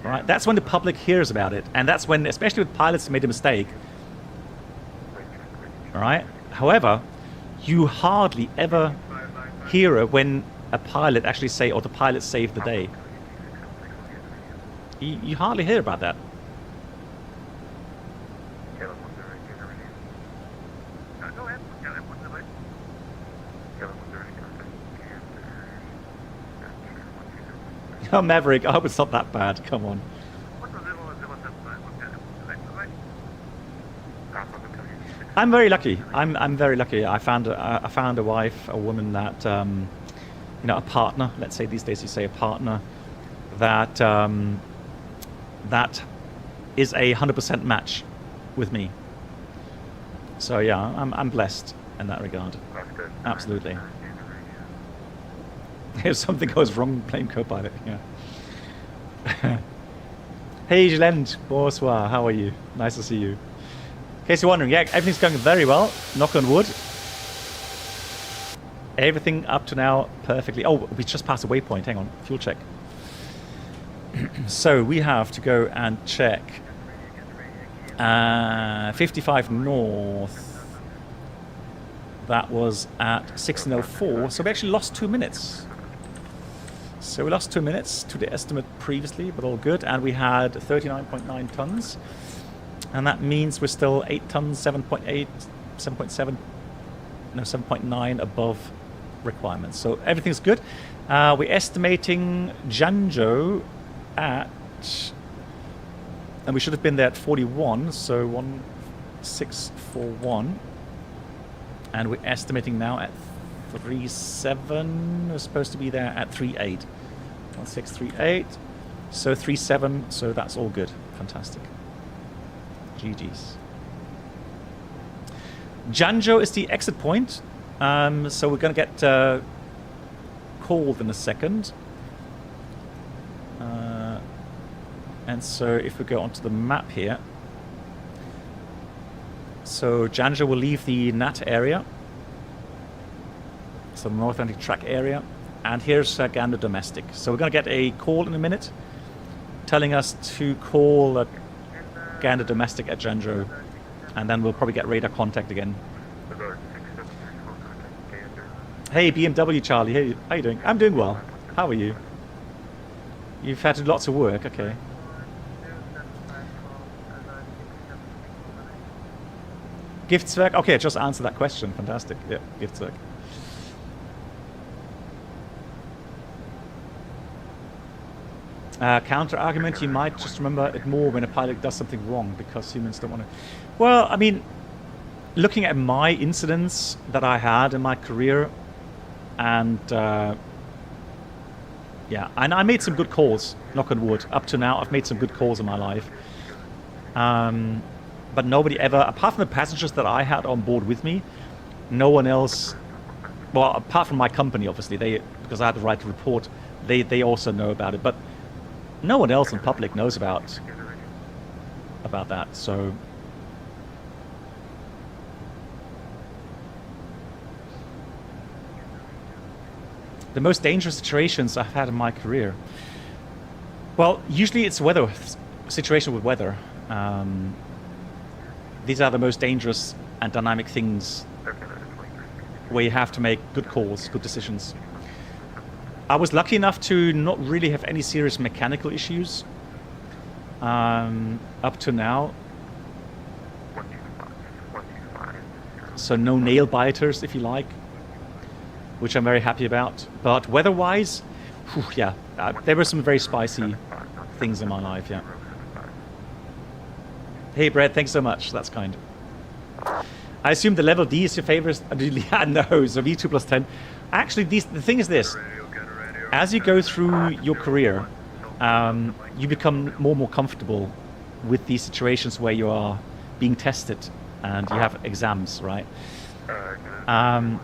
right? That's when the public hears about it, and that's when, especially with pilots who made a mistake, all right? However, you hardly ever hear when a pilot actually say, or the pilot saved the day. You hardly hear about that. Oh, Maverick, I hope it's not that bad. Come on. I'm very lucky. I'm very lucky. I found a wife, a woman that a partner. Let's say these days you say a partner that that is a 100% match with me. So yeah, I'm blessed in that regard. Absolutely. If something goes wrong, blame co-pilot. Yeah. Hey, Gilend, bonsoir. How are you? Nice to see you. In case you're wondering, yeah, everything's going very well. Knock on wood. Everything up to now perfectly. Oh, we just passed a waypoint. Hang on, fuel check. So we have to go and check 55 north. That was at 1604. So we actually lost 2 minutes. So we lost 2 minutes to the estimate previously, but all good. And we had 39.9 tons. And that means we're still 8 tons, 7.8, 7.7, no, 7.9 above requirements. So everything's good. We're estimating Janjo at, and we should have been there at 41, so 1641. And we're estimating now at 37. We're supposed to be there at 38. 1638. So 37. So that's all good. Fantastic. GG's. Janjo is the exit point. So we're going to get called in a second. And so if we go onto the map here. So Janjo will leave the NAT area. So North Atlantic Track area. And here's Gander Domestic. So we're going to get a call in a minute telling us to call Gander Domestic at Janjo. And then we'll probably get radar contact again. Hey, BMW Charlie. Hey, how you doing? I'm doing well. How are you? You've had lots of work. Okay. Giftswerk? Okay, I just answered that question. Fantastic. Yeah, Giftswerk. Counter argument, you might just remember it more when a pilot does something wrong because humans don't want to. Well, I mean, looking at my incidents that I had in my career, and yeah, and I made some good calls, knock on wood. Up to now, I've made some good calls in my life. But nobody ever, apart from the passengers that I had on board with me, no one else, well, apart from my company, obviously, because I had the right to report they also know about it, but no one else in public knows about that. So the most dangerous situations I've had in my career. Well, usually it's weather situation with weather. These are the most dangerous and dynamic things where you have to make good calls, good decisions. I was lucky enough to not really have any serious mechanical issues up to now. So no nail biters, if you like, which I'm very happy about. But weather-wise, yeah, there were some very spicy things in my life, yeah. Hey, Brett, thanks so much. That's kind. I assume the level D is your favorite. Yeah, no, so V2 plus 10. Actually, the thing is this. As you go through your career, you become more and more comfortable with these situations where you are being tested and you have exams, right? And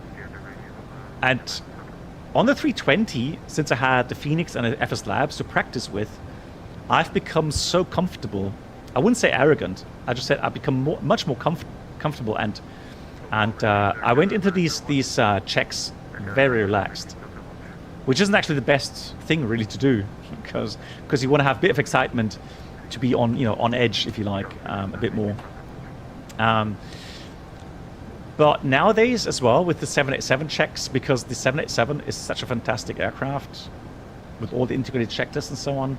on the 320, since I had the Phoenix and the FS Labs to practice with, I've become so comfortable. I wouldn't say arrogant. I just said I've become much more comfortable, and I went into these checks very relaxed, which isn't actually the best thing really to do, because you want to have a bit of excitement to be on edge, if you like, a bit more. But nowadays as well with the 787 checks, because the 787 is such a fantastic aircraft with all the integrated check lists and so on,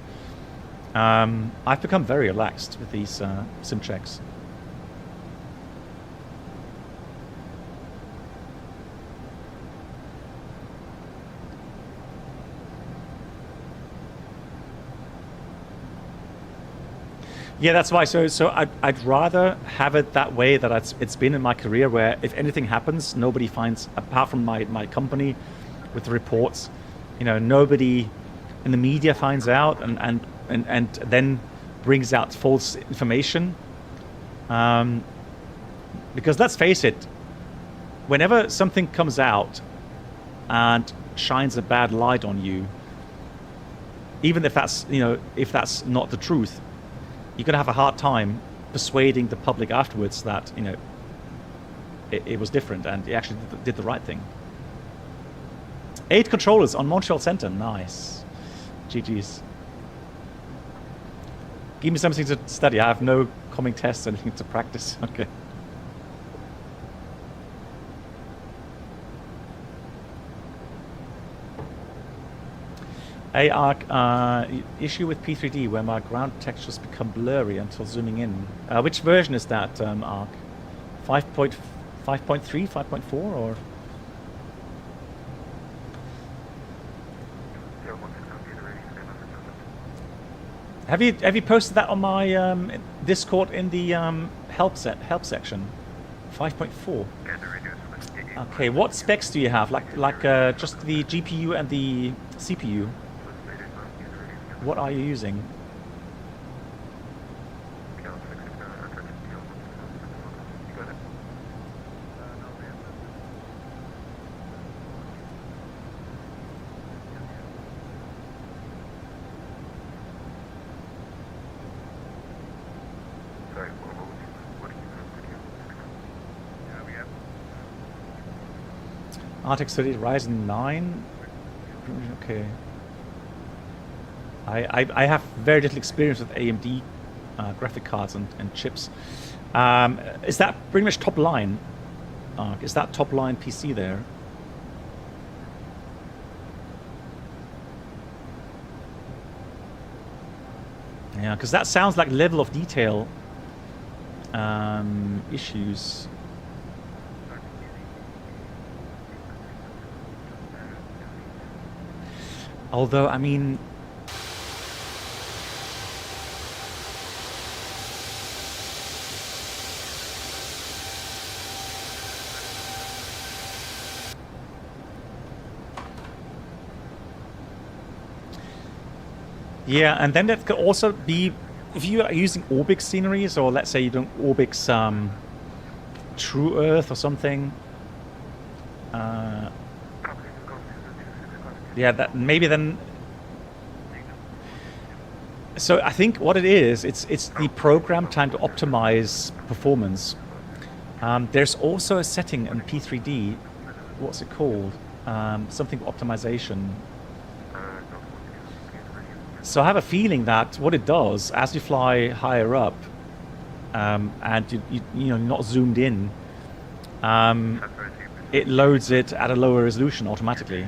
I've become very relaxed with these sim checks. Yeah, that's why. So I'd rather have it that way that it's been in my career, where if anything happens, nobody finds, apart from my company with the reports, nobody in the media finds out and then brings out false information. Because let's face it, whenever something comes out and shines a bad light on you, even if that's not the truth, you're going to have a hard time persuading the public afterwards that it was different and it actually did the right thing. 8 controllers on Montreal Center, nice. GG's. Give me something to study. I have no coming tests or anything to practice. Okay. ARC, issue with P3D where my ground textures become blurry until zooming in. Which version is that, ARC? 5.3, 5.4, or? Have you posted that on my Discord in the help section? 5.4. Okay, what specs do you have? Like just the GPU and the CPU? What are you using? RTX 30 Ryzen 9? Okay. I have very little experience with AMD graphic cards and chips. Is that pretty much top line? Is that top line PC there? Yeah, because that sounds like level of detail issues. Although, I mean, yeah, and then that could also be, if you are using Orbix sceneries, or let's say you don't Orbix True Earth or something. Yeah, that maybe then So I think what it is, it's the program time to optimize performance. There's also a setting in P3D, what's it called? Something optimization. So I have a feeling that what it does, as you fly higher up, and you're not zoomed in, it loads it at a lower resolution automatically.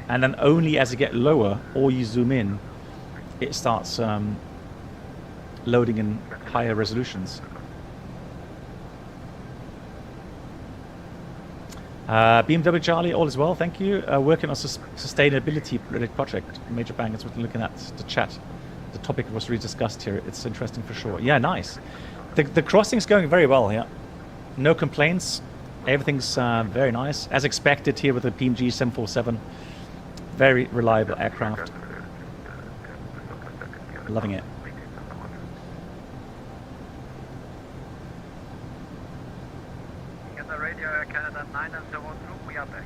And then only as you get lower or you zoom in, it starts loading in higher resolutions. BMW Charlie, all is well, thank you. Working on sustainability project. Major Bang is looking at the chat. The topic was really discussed here. It's interesting for sure. Yeah, nice. The crossing's going very well here. No complaints. Everything's very nice. As expected here with the PMDG 747. Very reliable aircraft. Loving it. Get the radio Air Canada 902, we are back.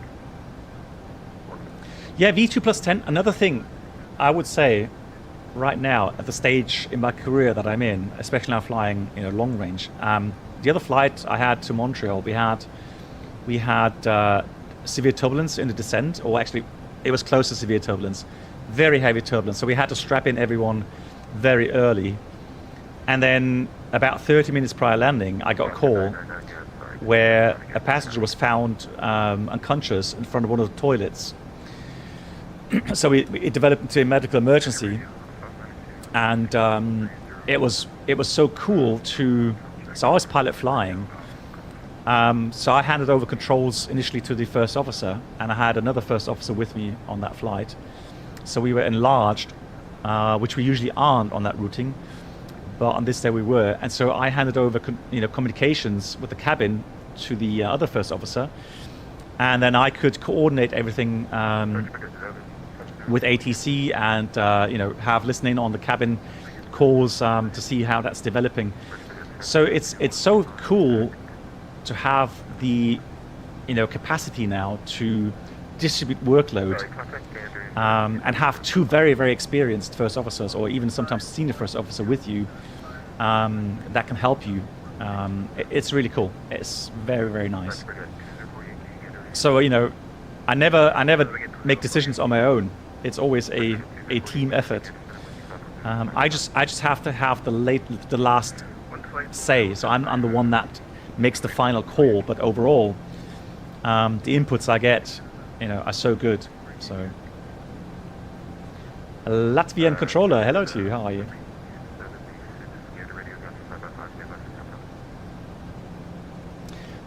Yeah, V2+10, another thing I would say right now at the stage in my career that I'm in, especially now flying long range. The other flight I had to Montreal, we had severe turbulence in the descent, or actually it was close to severe turbulence, very heavy turbulence. So we had to strap in everyone very early. And then about 30 minutes prior landing, I got a call where a passenger was found unconscious in front of one of the toilets. So it developed into a medical emergency. And it was so cool to... So I was pilot flying. So I handed over controls initially to the first officer, and I had another first officer with me on that flight. So we were enlarged, which we usually aren't on that routing, but on this day we were. And so I handed over communications with the cabin to the other first officer, and then I could coordinate everything with ATC and have listening on the cabin calls to see how that's developing. So it's so cool to have the capacity now to distribute workload and have two very, very experienced first officers, or even sometimes senior first officer with you that can help you. It's really cool. It's very, very nice. So I never make decisions on my own. It's always a team effort. I just have to have the last say. So I'm the one that makes the final call, but overall the inputs I get are so good. So Latvian controller, hello to you, how are you?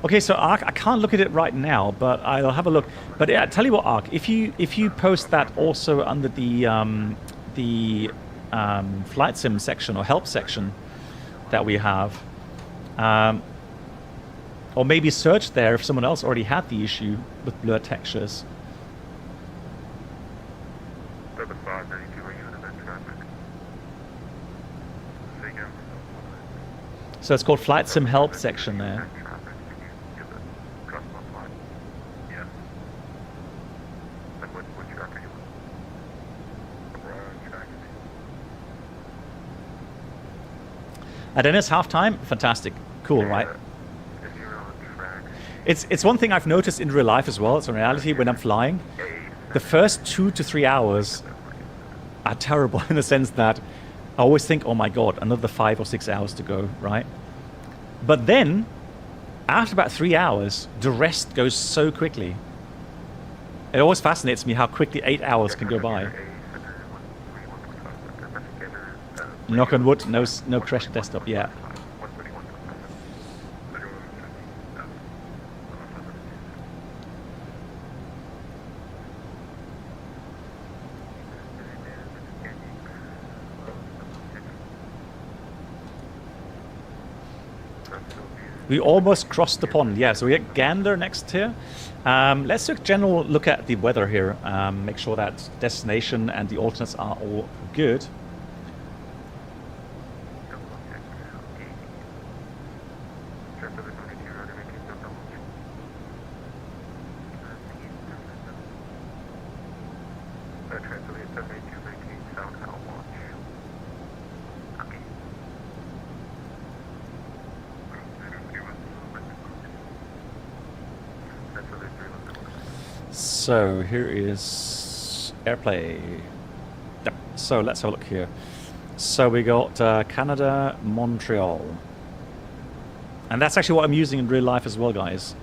Okay, so Ark, I can't look at it right now, but I'll have a look. But I tell you what, Ark, if you post that also under the flight sim section or help section that we have, or maybe search there if someone else already had the issue with blur textures. So it's called flight sim help section there. At Dennis, halftime, fantastic, cool, right? It's one thing I've noticed in real life as well. It's a reality when I'm flying. The first 2 to 3 hours are terrible in the sense that I always think, oh my God, another 5 or 6 hours to go, right? But then, after about 3 hours, the rest goes so quickly. It always fascinates me how quickly 8 hours can go by. Knock on wood, no crash desktop, yeah. We almost crossed the pond, yeah, so we get Gander next here. Let's take a general look at the weather here, make sure that destination and the alternates are all good. So here is AirPlay. Yep. So let's have a look here. So we got Canada, Montreal. And that's actually what I'm using in real life as well, guys,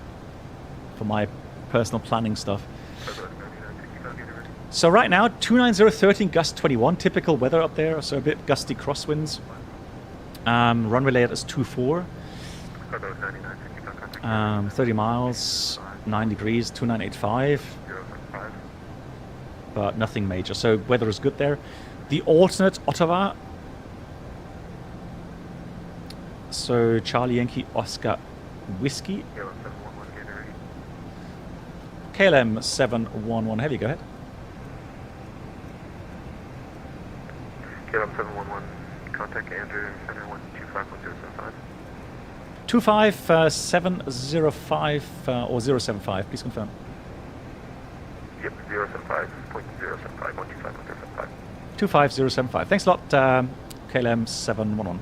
for my personal planning stuff. So right now, 29013, gust 21, typical weather up there, so a bit gusty crosswinds. Runway layout is 24. 30 miles, 9 degrees, 2985. But nothing major, so weather is good there. The alternate, Ottawa. So Charlie Yankee Oscar Whiskey. KLM 711 Heavy, go ahead. KLM 711, contact Andrew, center 1251075. 25705 or 075, please confirm. Yep, 075.075, 1251075. 25075. Thanks a lot, KLM 711.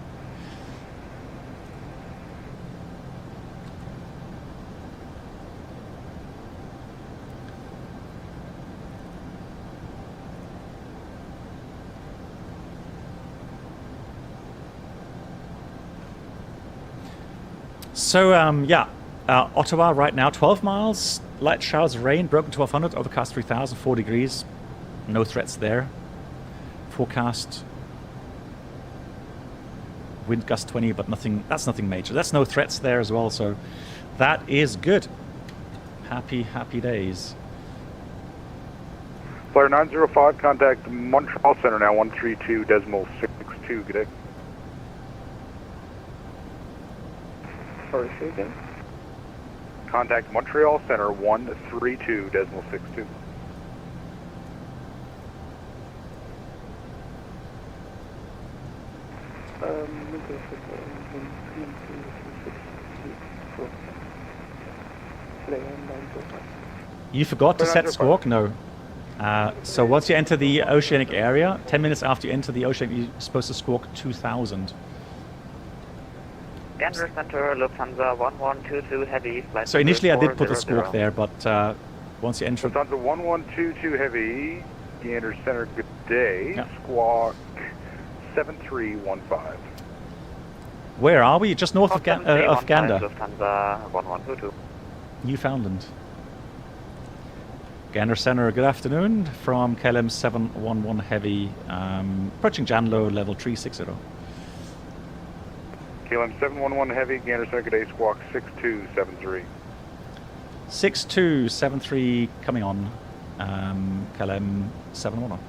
So, Ottawa right now, 12 miles, light showers of rain, broken 1200, overcast 3000, 4 degrees. No threats there. Forecast, wind gust 20, but nothing, that's nothing major. That's no threats there as well, so that is good. Happy, happy days. Flyer 905, contact Montreal Center now, 132.62, good day. Sorry, say again? Contact Montreal Center 132.62. You forgot to set squawk? No. So once you enter the Oceanic area, 10 minutes after you enter the Oceanic, you're supposed to squawk 2000. Gander Center, Lufthansa 1122 Heavy. Flight So initially I did put a 400. squawk there, but once you enter... Lufthansa 1122 Heavy, Gander Center, good day. Yeah. Squawk 7315. Where are we? Just north of Gander. Lufthansa 1122. Newfoundland. Gander Center, good afternoon. From KLM 711 Heavy, approaching Janlo, level 360. KLM 711 Heavy, Gander Center, good day, squawk 6273. 6273 coming on, KLM 711.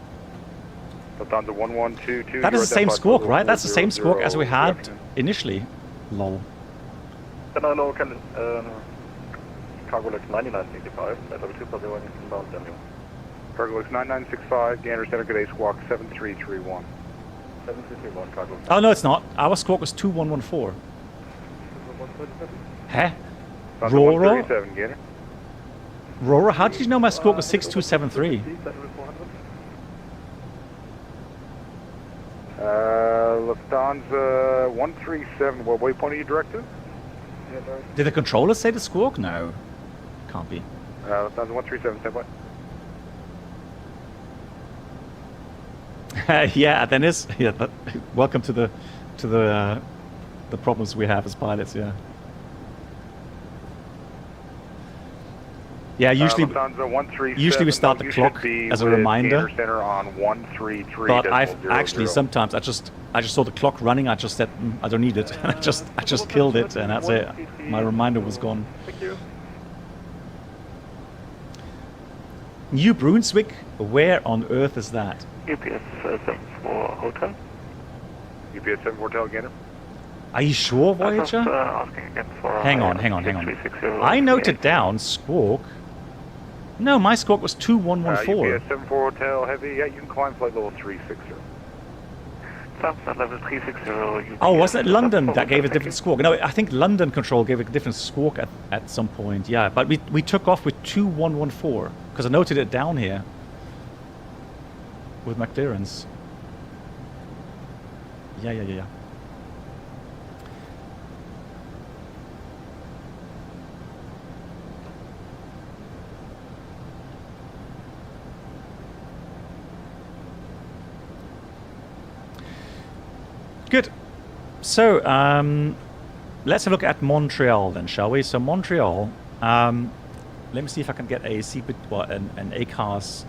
Lufthansa 1122. That is the same squawk, right? That's the same squawk as we had initially. Lol. No, Cargo Lux 9965, level 2 for the one inbound Daniel. Cargo Lux 9965, Gander Center, good day, squawk 7331. 7331, Cargo Lux. Oh, no, it's not. Our squawk was 2114. Huh? Rora? Rora, how did you know my squawk was 6273? Lufthansa 137, what waypoint are you directed? Did the controller say the squawk? No. Can't be. Lufthansa 137, stand by. Yeah, then is yeah. Welcome to the problems we have as pilots. Yeah. Yeah. Usually we start the clock as a reminder. Center on 133. But I've actually sometimes I just saw the clock running. I just said I don't need it. And I just killed it, and that's it. My reminder was gone. Thank you. New Brunswick. Where on earth is that? UPS 74 Hotel. UPS 74 Hotel, Gander. Are you sure, Voyager? Asking again for Hang on. I noted down squawk. No, my squawk was 2114. UPS 74 Hotel Heavy, yeah, you can climb flight level 360. Southside level 360. Oh, wasn't it London that gave a different squawk? No, I think London Control gave a different squawk at some point. Yeah, but we took off with 2114 because I noted it down here with McLaren's. Yeah. Good. So, let's have a look at Montreal then, shall we? So Montreal, let me see if I can get a an ACARS,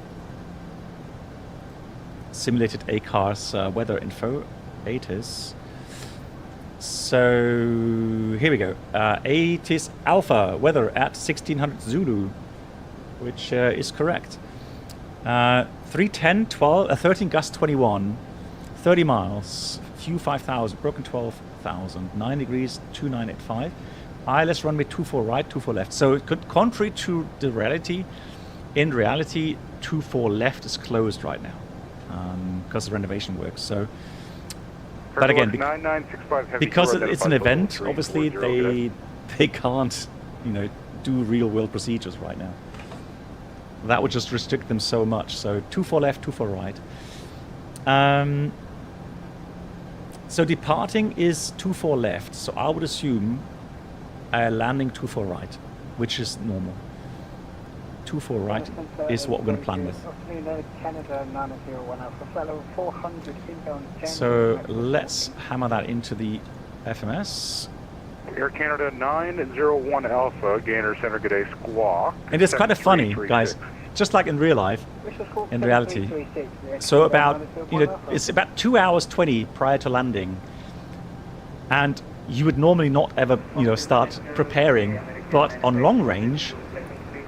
simulated ACARS weather info. ATIS. So here we go. ATIS Alpha weather at 1600 Zulu, which is correct. 310, 13 gust 21, 30 miles, few 5,000, broken 12,000, 9 degrees, 2985. ILS runway 24 right, 24 left. So contrary to the reality, in reality, 24 left is closed right now because of renovation work. So, but again, because it's an event, obviously they can't, do real world procedures right now. That would just restrict them so much. So 24 left, 24 right. So departing is 24 left. So I would assume landing 24 right, which is normal. 24 right is what we're going to plan with. So let's hammer that into the FMS. Air Canada 901 Alpha, Gainer Center, good day, squawk. And it's kind of funny, guys, just like in real life, in reality. So about, it's about 2 hours 20 prior to landing. And you would normally not ever, start preparing, but on long range,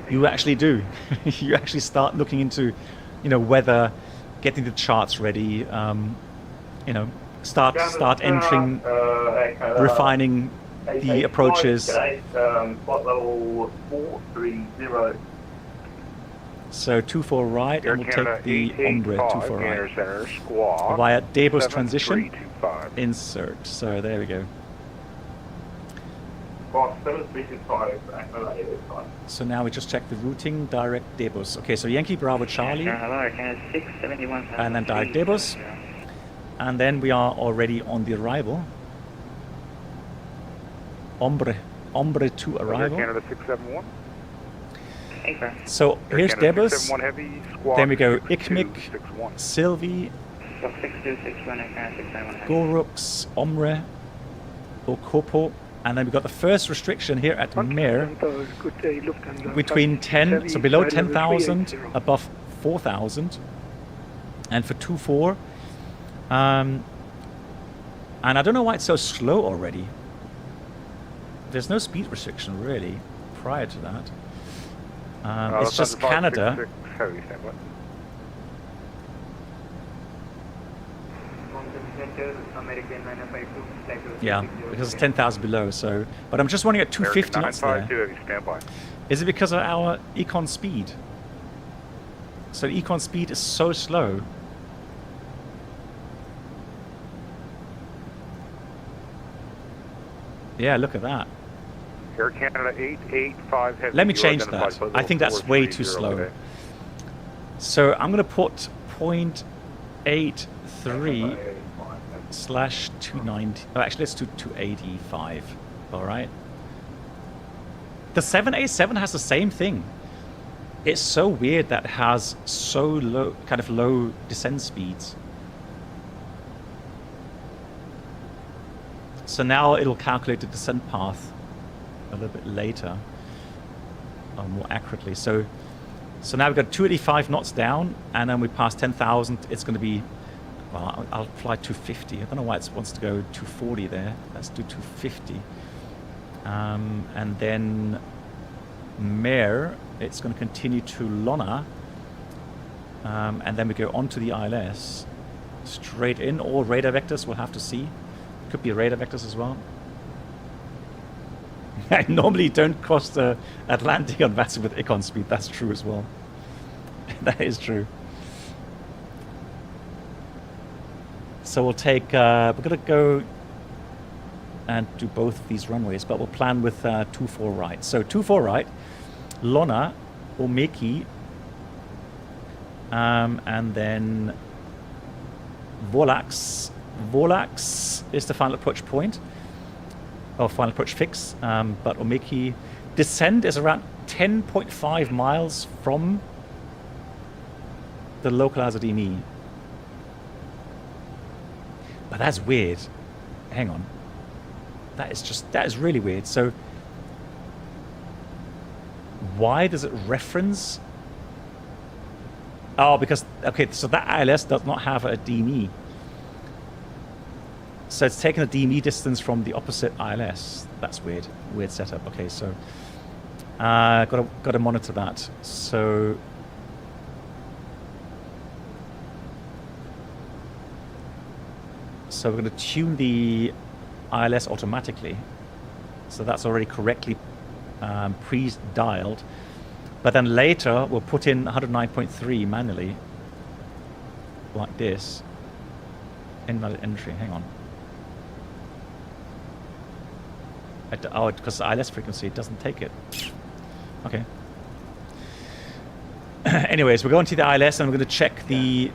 you actually do. You actually start looking into, weather, getting the charts ready, start entering, refining the approaches. Flight level 430. So 24 right, and we'll take the Ombre 24 right via Debus transition. Insert. So there we go. So now we just check the routing, direct Debus. Okay, so Yankee Bravo Charlie, and then direct Debus, and then we are already on the arrival. Ombre to arrival. Canada 671. So here's Debus. Then we go ICMIC, Sylvie, Gorux, Ombre, Okopo. And then we've got the first restriction here at Mer between 10, so below 10,000, above 4,000, and for 2-4. And I don't know why it's so slow already. There's no speed restriction really prior to that. It's just Canada. Yeah, because it's 10,000 below. So, but I'm just running at 250 knots there. Is it because of our econ speed? So the econ speed is so slow. Yeah, look at that. Air Canada 885 heavy. Let me change that. I think that's way too slow. So I'm going to put 0.83/290. Oh, actually, let's do 285. All right. The 787 has the same thing. It's so weird that it has so low, kind of low descent speeds. So now it'll calculate the descent path a little bit later, or more accurately. So now we've got 285 knots down, and then we pass 10,000. It's going to be, well, I'll fly 250. I don't know why it wants to go 240 there. Let's do 250. And then Mer, it's going to continue to Lona, and then we go onto the ILS, straight in. All radar vectors, we'll have to see. Could be radar vectors as well. I normally don't cross the Atlantic on VATSIM with econ speed. That's true as well. That is true. So we'll take, we're going to go and do both of these runways, but we'll plan with 24 right. So 24 right, Lona, Omeki, and then Volax. Volax is the final approach point, or final approach fix, but Omeki descent is around 10.5 miles from the local Azadini. But that's weird. hang on. That is really weird. So why does it reference? Oh, because, okay, so that ILS does not have a DME. So it's taken a DME distance from the opposite ILS. That's weird. Weird setup. Okay, so got to monitor that. So we're going to tune the ILS automatically. So that's already correctly pre-dialed. But then later we'll put in 109.3 manually, like this. Invalid entry. Hang on. Oh, because the ILS frequency doesn't take it. Okay. Anyways, we're going to the ILS and we're going to check the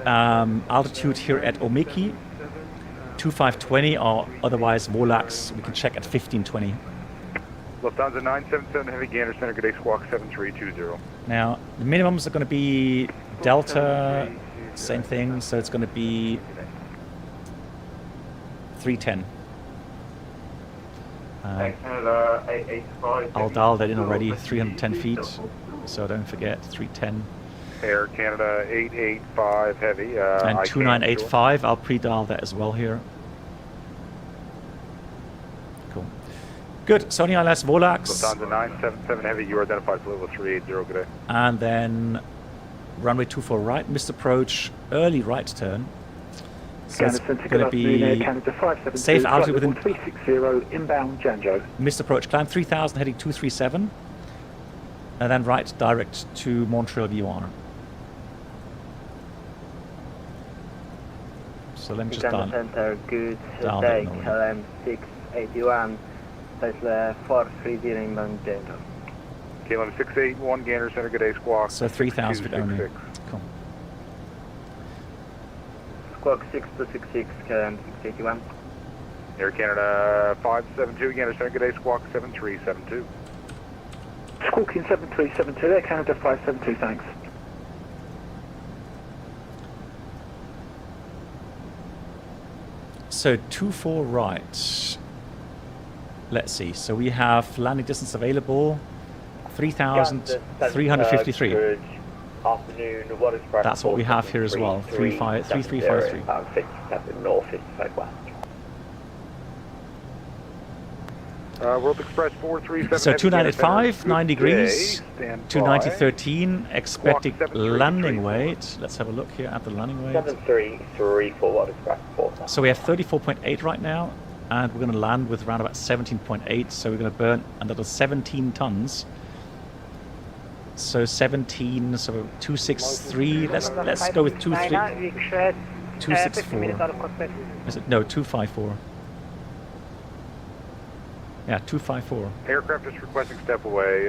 altitude here at Omeki, 2520, or otherwise Volax we can check at 1520. Lufthansa 977 Heavy Gander Center, good day, squawk 7320. Now, the minimums are going to be Delta, same thing, so it's going to be 310. I'll dial that in already, 310 feet, so don't forget 310. Air Canada 885 Heavy. And 2985, I'll pre-dial that as well here. Cool. Good, Sony ILS Volax. Lufthansa 977 Heavy, you are identified for level 380, good day. And then runway 24 right, missed approach, early right turn. So it's going to be safe altitude within 360 inbound Janjo. Missed approach, climb 3000, heading 237, and then right direct to Montreal VOR. So let me just dial Center, good dial take, LM 681, Tesla 430 inbound Janjo. KLM 681, Gander Center, good day, squawk. So 3000 feet only. Cool. Squawk 6266, KLM 681. Air Canada 572, Gander Center, good day, squawk 7372. Squawking 7372, Air Canada 572, thanks. So 24 right. Let's see. So we have landing distance available 3,353. Good afternoon. What is That's what we have here as well. 3353. 57 north, 55 west. World Express 437. So 295, 9 degrees, 290.13, expected landing weight. Let's have a look here at the landing weight. 7334 World Express 4. So we have 34.8 right now, and we're going to land with around about 17.8. So we're going to burn another 17 tons. So 17, so 263. Let's go with 264. Is it? No, 254. Yeah, 254. Aircraft is requesting step away.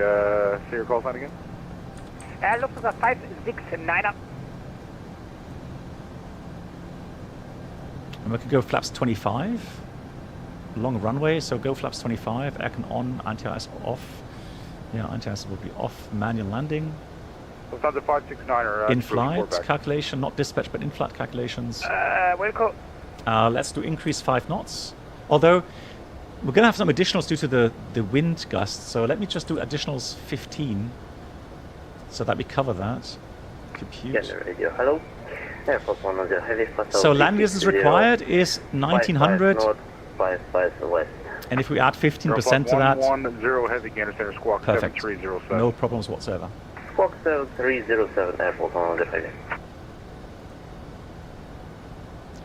Say your call sign again. Look for the 569 And we could go flaps 25. Long runway, so go flaps 25. Aircon on, anti-ice off. Yeah, anti-ice will be off. Manual landing. Lufthansa 569 in-flight calculation, not dispatch, but in-flight calculations. Welcome. Let's do increase 5 knots. Although we're going to have some additionals due to the wind gusts, so let me just do additionals 15 so that we cover that. Compute. Hello. So landing distance required is 1900. And if we add 15% to that, 10 heavy Gander Center, squawk perfect. 7307. No problems whatsoever. Squawk 7307, airport on the failure.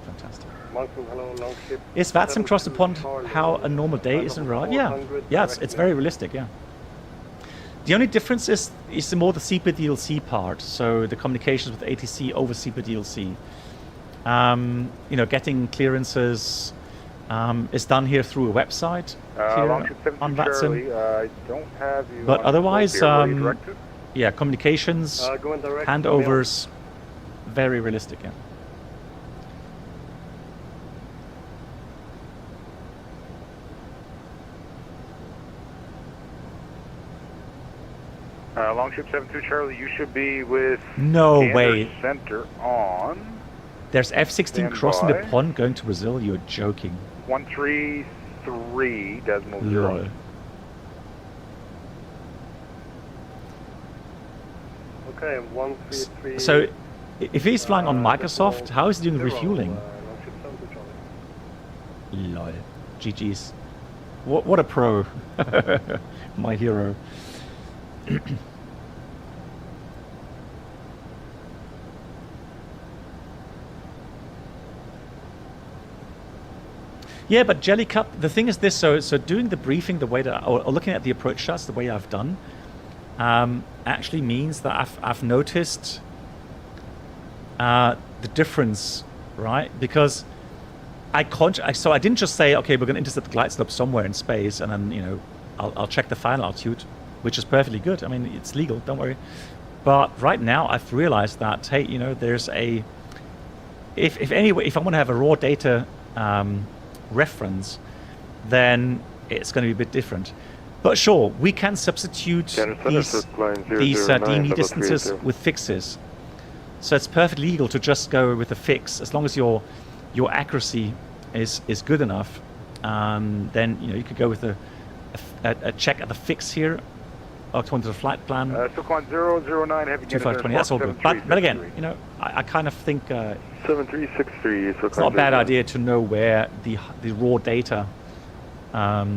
Fantastic. Malcolm, hello, Longship. Is VATSIM across the pond how a normal day is in real life? Yeah, it's very realistic, yeah. The only difference is more the SEPA DLC part, so the communications with ATC over SEPA DLC. You know, getting clearances is done here through a website here on VATSIM. I don't have you. But otherwise, yeah, communications, handovers, very realistic, yeah. Longship 72 Charlie, you should be with no Gander way Center on There's F-16 crossing the pond going to Brazil. You're joking. 133 decimal Lol. 0. Okay, 133. So, if he's flying on Microsoft, how is he doing refueling? Lol. GG's. What a pro. My hero. Yeah, but Jelly Cup, the thing is this, so doing the briefing the way that, or looking at the approach shots the way I've done, actually means that I've noticed the difference, right? Because so I didn't just say, okay, we're going to intercept the glide slope somewhere in space, and then, you know, I'll check the final altitude, which is perfectly good. I mean, it's legal, don't worry. But right now, I've realized that, hey, you know, there's a, if I want to have a raw data reference, then it's going to be a bit different. But sure, we can substitute these DE distances with fixes. So it's perfectly legal to just go with a fix as long as your accuracy is good enough. Then, you know, you could go with a check at the fix here according to the flight plan. Silkline 009 heavy. 2520. That's all good. But again, you know, I kind of think 7363. It's not a bad idea to know where the raw data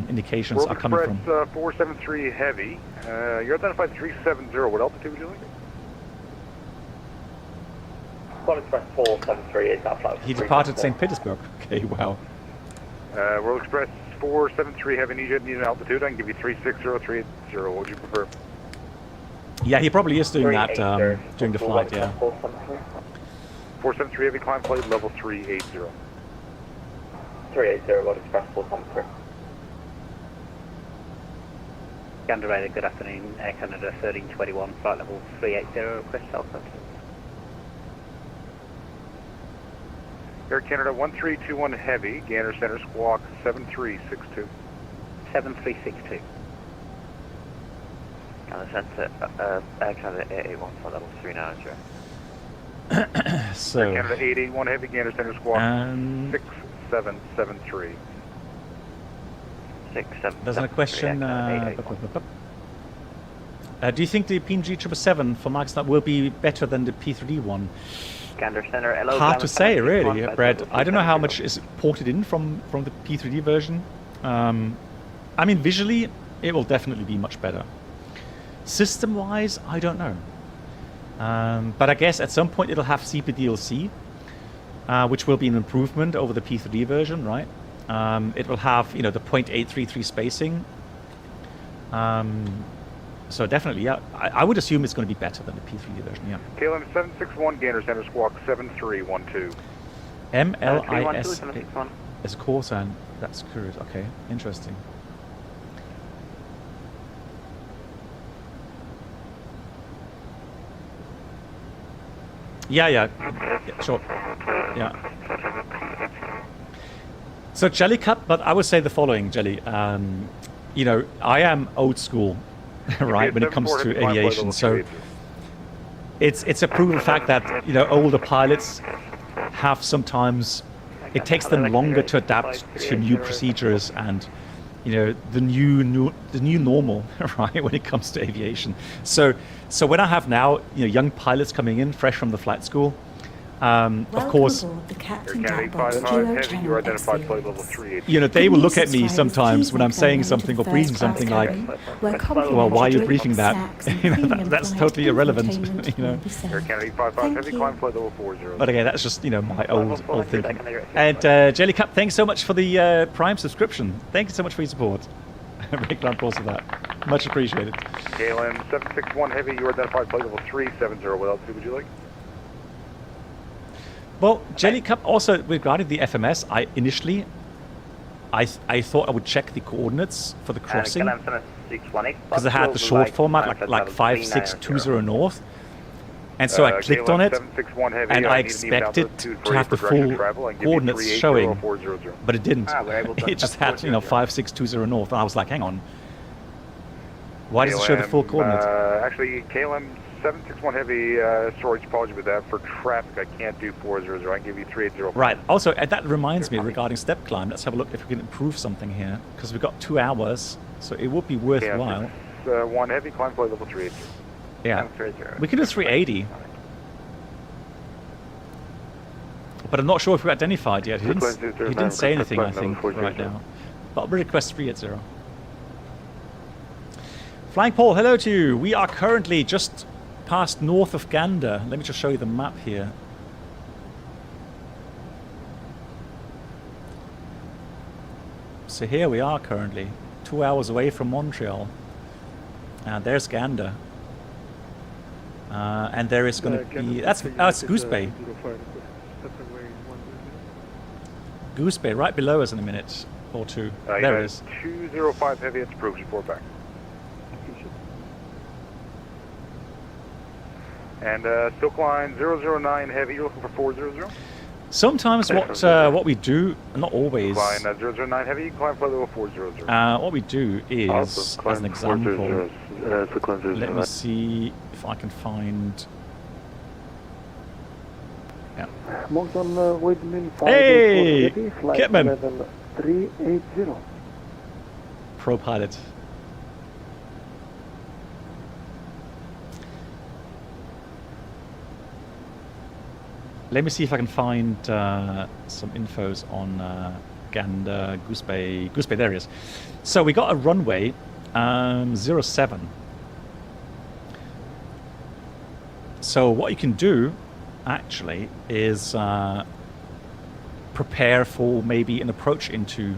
indications are coming from. 473 heavy. You're identified 370. What altitude would you like? World Express 473 is that flight. He departed St. Petersburg. Okay, wow. World Express 473 heavy. Need an altitude. I can give you 360, 380. What would you prefer? Yeah, he probably is doing that during the flight, yeah. 473 heavy, climb flight level 380. 380, World Express 473. Gander Radar, good afternoon. Air Canada 1321, flight level 380, request Alpha. Air Canada 1321 heavy, Gander Center squawk 7362. 7362. Gander Center, Air Canada 881, flight level 390. So, Air Canada 881 heavy, Gander Center squawk 6773. 6773. There's a question. Do you think the PMDG 777 for Microsoft will be better than the P3D one? Gander Center, hello. Hard to say, really, Brad. I don't know how much is ported in from the P3D version. I mean, visually, it will definitely be much better. System-wise, I don't know. But I guess at some point it'll have CPDLC, which will be an improvement over the P3D version, right? It will have, you know, the 0.833 spacing. So definitely, yeah, I would assume it's going to be better than the P3D version, yeah. KLM 761, Gander Center squawk 7312. MLIS is a call sign. That's curious. Okay, interesting. Yeah, sure. Yeah. So Jelly Cup, but I would say the following, Jelly. You know, I am old school, right, when it comes to aviation. So it's a proven fact that, you know, older pilots have sometimes, it takes them longer to adapt to new procedures and, you know, the new normal, right, when it comes to aviation. So when I have now, you know, young pilots coming in fresh from the flight school, of course, you know, they will look at me sometimes when I'm saying something or briefing something like, well, why are you briefing that? You know, that's totally irrelevant, you know. But again, that's just, you know, my old thinking. And Jelly Cup, thanks so much for the Prime subscription. Thank you so much for your support. Big round of applause for that. Much appreciated. KLM 761 heavy, you are identified flight level 370. What else would you like? Well, Jelly Cup, also regarding the FMS, I initially thought I would check the coordinates for the crossing because I had the short format like 5620 north, and so I clicked on it and I expected to have the full coordinates showing, but it didn't. It just had, you know, 5620 north, and I was like, hang on, why does it show the full coordinates? Actually, KLM 761 Heavy, storage, apology with that. For traffic, I can't do 400. I can give you 380. Right. Also, that reminds me regarding step climb. Let's have a look if we can improve something here, because we've got 2 hours, so it would be worthwhile. Yeah, 1 Heavy, climb flight level 380. Yeah. We can do 380. But I'm not sure if we're identified yet. He didn't say anything, I think, right now. But I'll request 380. Flying Paul, hello to you. We are currently just past north of Gander. Let me just show you the map here. So here we are currently, 2 hours away from Montreal. And there's Gander. And there is going to be... That's Goose Bay. Goose Bay, right below us in a minute or two. There it is. 205 Heavy, it's approved. Report back. And Silk Line 009 Heavy, you're looking for 400? Sometimes what we do, not always. Line 009 Heavy, climb flight level 400. What we do is, as an example, let me see if I can find... Yeah. Hey! Kitman! 380. Pro pilot. Let me see if I can find some infos on Gander, Goose Bay. Goose Bay, there it is. So we got a runway 07. So what you can do, actually, is prepare for maybe an approach into,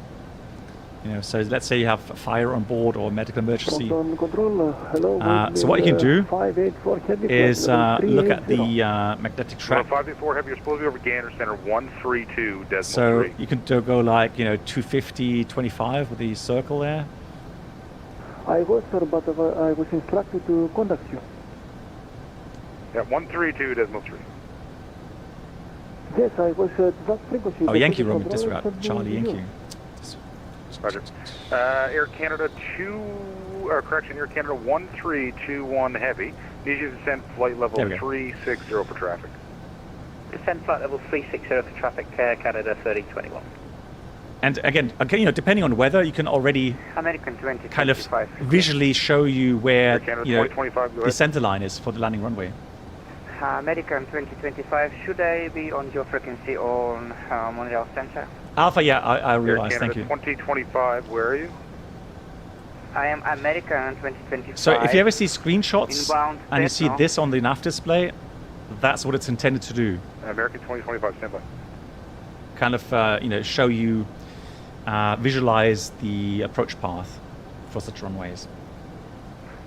so let's say you have a fire on board or a medical emergency. So what you can do is look at the magnetic track. 584 Heavy, you're supposed to be over Gander Center 132 decimal So 3. you can go like, 250, 25 with the circle there. I was, sir, but I was instructed to contact you. Yeah, 132 decimal 3. Yes, I was that frequency. Oh, Yankee Roman disregard. Charlie Yankee. Roger. Air Canada Air Canada 1321 Heavy. Need you to descend flight level 360 for traffic. Descend flight level 360 for traffic, Canada 3021. And again, depending on weather, you can already American 20, kind of visually show you where the center line is for the landing runway. American 2025, should I be on your frequency on Montreal Center? Alpha, yeah, I realize, thank you. 2025, where are you? I am American 2025. So if you ever see screenshots inbound and you see this on the nav display, that's what it's intended to do. American 2025, stand by. Kind of, show you, visualize the approach path for such runways.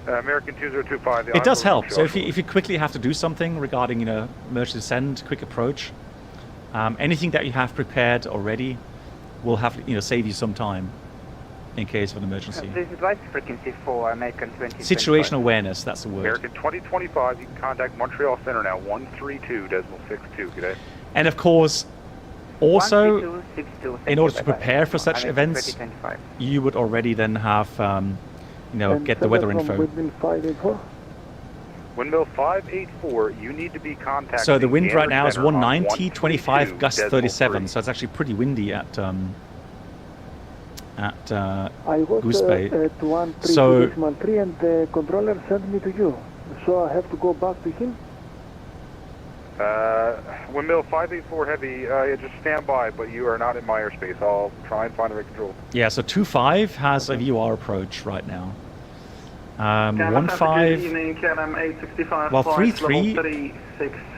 American 2025. It does help. So if you quickly have to do something regarding, emergency descent, quick approach, anything that you have prepared already will have, save you some time in case of an emergency. This is right frequency for American 2025. Situational awareness, that's the word. American 2025, you can contact Montreal Center now, 132 decimal 62. Good day. And of course, also, 132, in order to prepare for such events, you would already then have, get the weather info. Windmill 584, you need to be contacted. So the wind right now is 190, 25, gust 37. So it's actually pretty windy at Goose Bay. So and the controller sent me to you. So I have to go back to him. Windmill 584 Heavy, just stand by, but you are not in my airspace. I'll try and find the right control. Yeah, so 25 has a VOR approach right now. 15. Well, 33.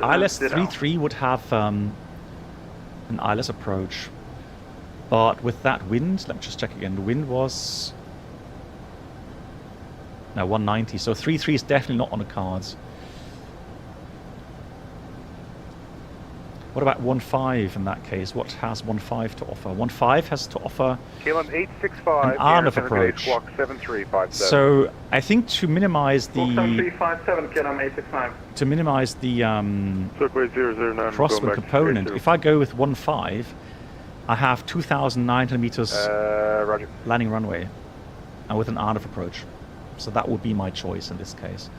ILS 33 would have an ILS approach, but with that wind, let me just check again. The wind was 190. So 33 is definitely not on the cards. What about 15 in that case? What has 15 to offer? 15 has to offer KLM 865, an Arnav approach. 7357. So I think to minimize the crosswind component, if I go with 15, I have 2,900 meters landing runway, and with an Arnav approach. So that would be my choice in this case.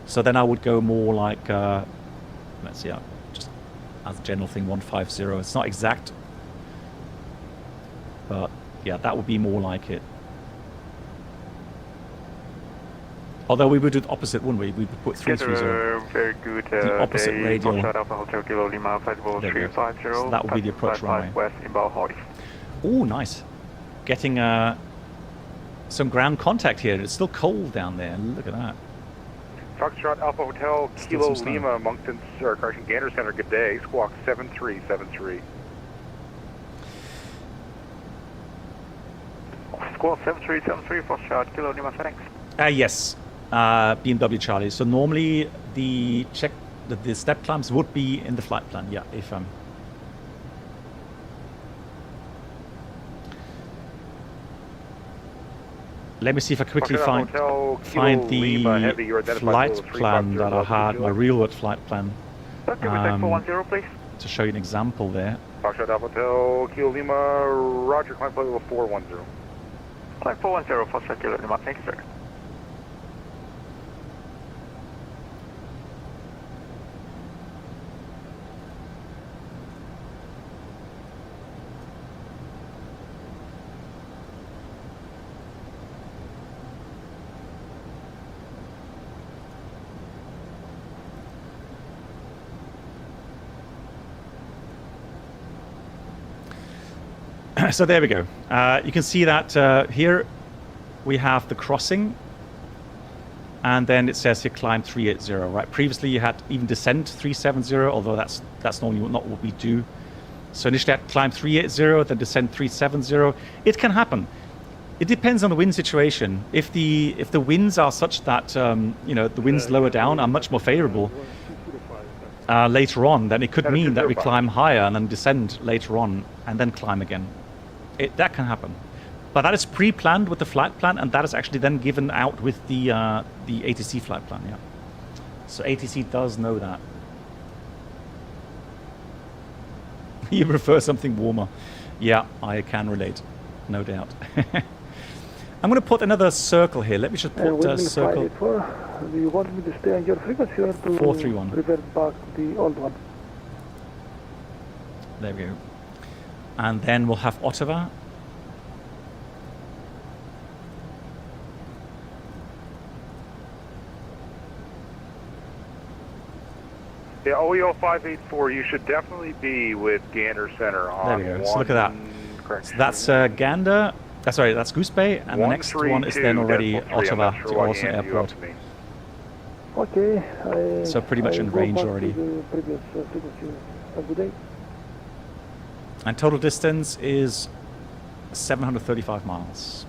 So then I would go more like, let's see, just as a general thing, 150. It's not exact, but yeah, that would be more like it. Although we would do the opposite, wouldn't we? We would put 330. Very good. The opposite radial. Hotel Kilo Lima, flight level 350. So that would be the approach runway. West inbound Hardy. Oh, nice. Getting some ground contact here. It's still cold down there. Look at that. Foxtrot Alpha Hotel Kilo Lima, Moncton, correction, Gander Center, good day. Squawk 7373. Squawk 7373, Foxtrot Kilo Lima, thanks. Yes, BMW Charlie. So normally the step climbs would be in the flight plan. Yeah, if let me see if I quickly find the flight plan that I had, my real flight plan, to show you an example there. Foxtrot Alpha Hotel Kilo Lima, Roger, climb flight level 410. Climb 410, Foxtrot Kilo Lima, thank you, sir. So there we go. You can see that here we have the crossing, and then it says here climb 380. Right. Previously you had even descent 370, although that's normally not what we do. So initially I had climb 380, then descent 370. It can happen. It depends on the wind situation. If the winds are such that you know, the winds lower down are much more favorable later on, then it could mean that we climb higher and then descend later on and then climb again. That can happen, but that is pre-planned with the flight plan, and that is actually then given out with the ATC flight plan. Yeah, so ATC does know that. You prefer something warmer? Yeah, I can relate, no doubt. I'm going to put another circle here. Let me just put a circle. Do you want me to stay on your frequency or to 431. revert back to the old one? There we go. And then we'll have Ottawa. Yeah, OEO 584, you should definitely be with Gander Center on. There we go. So look at that. So that's Gander. Sorry, that's Goose Bay, and the next one is then already Ottawa to Austin Airport. Okay. So pretty much in range already. Have a good day. And total distance is 735 miles.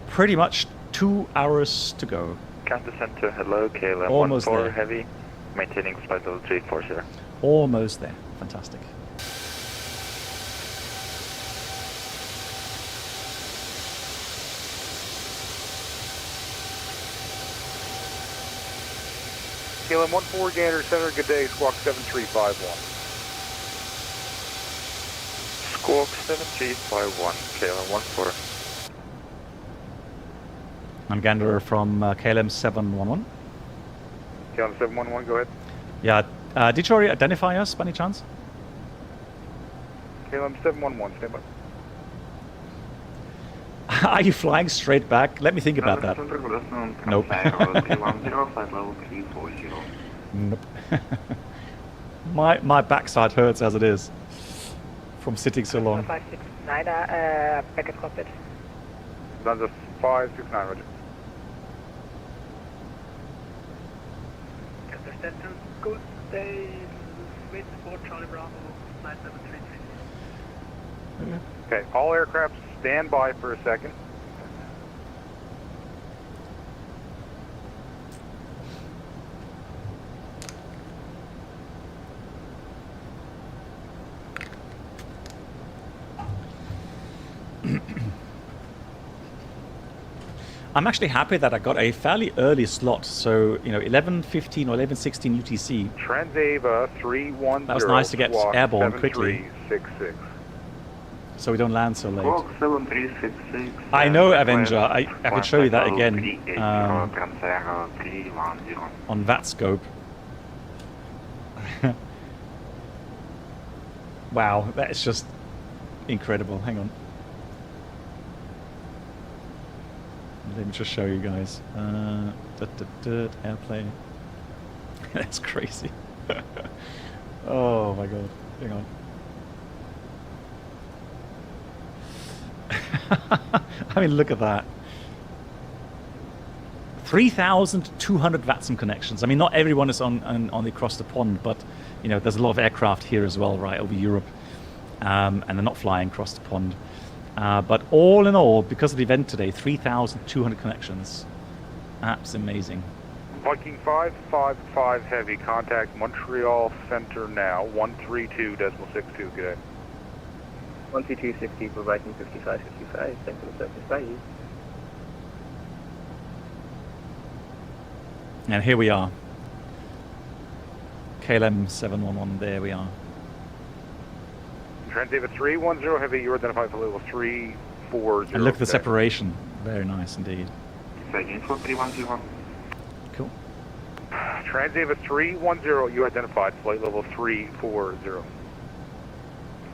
Pretty much 2 hours to go. Counter Center, hello, KLM Almost 14 there. heavy, maintaining flight level 340. Almost there. Fantastic. KLM 14 Gander Center, good day, squawk 7351. Squawk 7351, KLM 14. I'm Gander from KLM 711. KLM 711, go ahead. Yeah, did you already identify us by any chance? KLM 711, stand by. Are you flying straight back? Let me think about that. Nope. Nope. My backside hurts as it is from sitting so long. 569, packet cockpit. That's a 569, roger. Stetson, good day, Smith 4 Charlie Bravo, flight 733. Okay, all aircraft stand by for a second. I'm actually happy that I got a fairly early slot, so, you know, 11:15 or 11:16 UTC. Transava 310. That was nice to get airborne quickly. 7366. so we don't land so late. Squawk 7366. I know, Avenger. I could show you that again on VATScope. Wow, that is just incredible. Hang on. Let me just show you guys. Airplane. That's crazy. Oh my god. Hang on. I mean, look at that. 3,200 VATSIM connections. I mean, not everyone is on the across the pond, but you know, there's a lot of aircraft here as well, right, over Europe, and they're not flying across the pond. But all in all, because of the event today, 3,200 connections. That's amazing. Viking 555 heavy, contact Montreal Center now, 132.62, good day. 13260 for Viking 5555, thanks for the service, bye. And here we are. KLM 711, there we are. Transdavid 310 heavy, you identified for level 340. And look at the separation. Very nice indeed. Viking 4310. Cool. Transdavid 310, you identified flight level 340.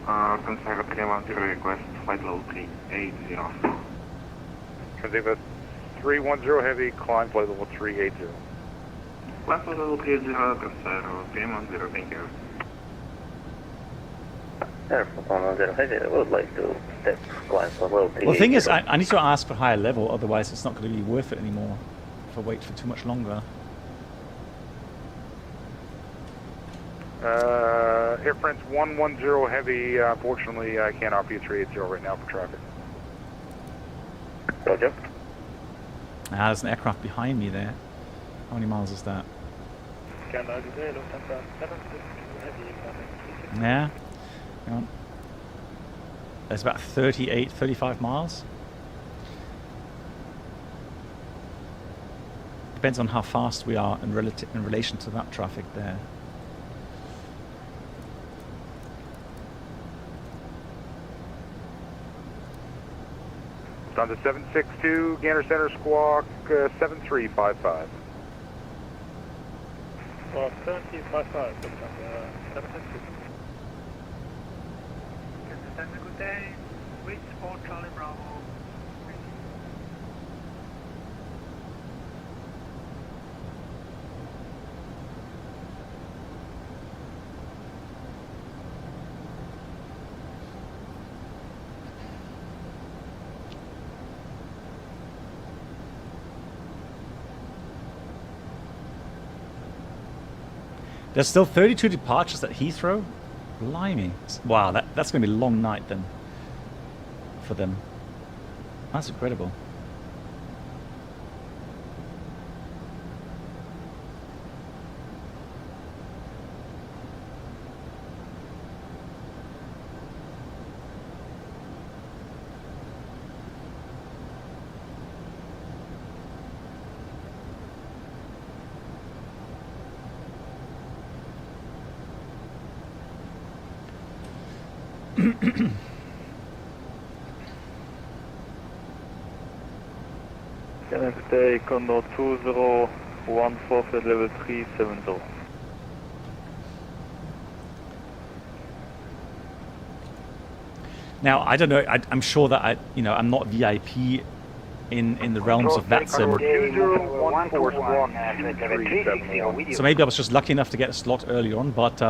Consider 310 request, flight level 380. Transdavid 310 heavy, climb flight level 380. Flight level 380, consider 310, thank you. Airport 110 heavy, I would like to step climb for level 380. Well, the thing is, I need to ask for higher level, otherwise it's not going to be worth it anymore if I wait for too much longer. Air France 110 heavy, unfortunately I can't offer you 380 right now for traffic. Roger. There's an aircraft behind me there. How many miles is that? Yeah. Hang on. That's about 38, 35 miles. Depends on how fast we are in relation to that traffic there. Down to 762, Gander Center Squawk 7355. Squawk 7355, 762. Good day, reach for Charlie Bravo. There's still 32 departures at Heathrow? Blimey. Wow, that's going to be a long night then for them. That's incredible. Stay Condor 2014 at level 370. Now, I don't know, I'm sure that I'm not VIP in the realms of VATSIM. So maybe I was just lucky enough to get a slot early on, but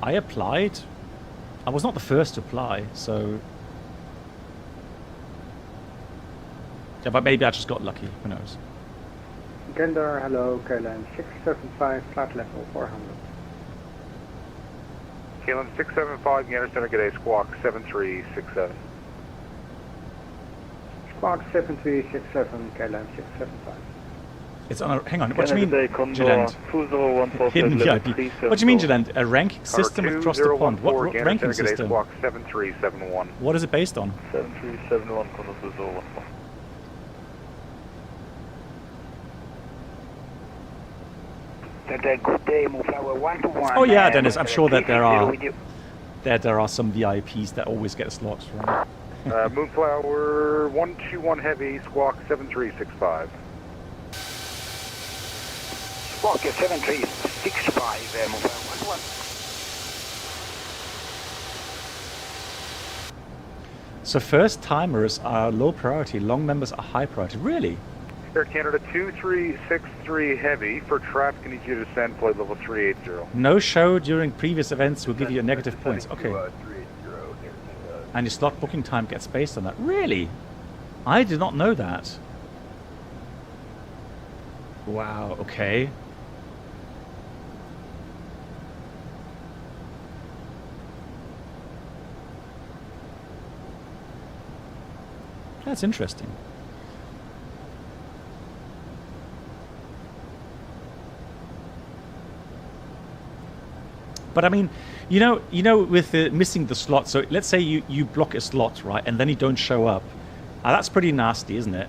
I applied. I was not the first to apply, so... Yeah, but maybe I just got lucky, who knows. Gander, hello, KLM 675, flat level 400. KLM 675, Gander Center, good day, Squawk 7367. Squawk 7367, KLM 675. It's on a, hang on, what do you mean, Gilland? Hidden VIP. What do you mean, Gilland? A ranking system across the pond? What ranking system? Squawk 7371. What is it based on? 7371, Condor 2014. Good day, Moveflower 121. Oh yeah, Dennis, I'm sure that there are that there are some VIPs that always get a slot, right? Moonflower 121 Heavy, squawk 7365. Squawk 7365, Moonflower 11. So first timers are low priority, long members are high priority. Really? Air Canada 2363 Heavy, for traffic, I need you to descend flight level 380. No show during previous events will give you a negative points. Okay. And your slot booking time gets based on that. Really? I did not know that. Wow, okay. That's interesting. But I mean, you know, with missing the slot. So let's say you block a slot, right, and then you don't show up. That's pretty nasty, isn't it?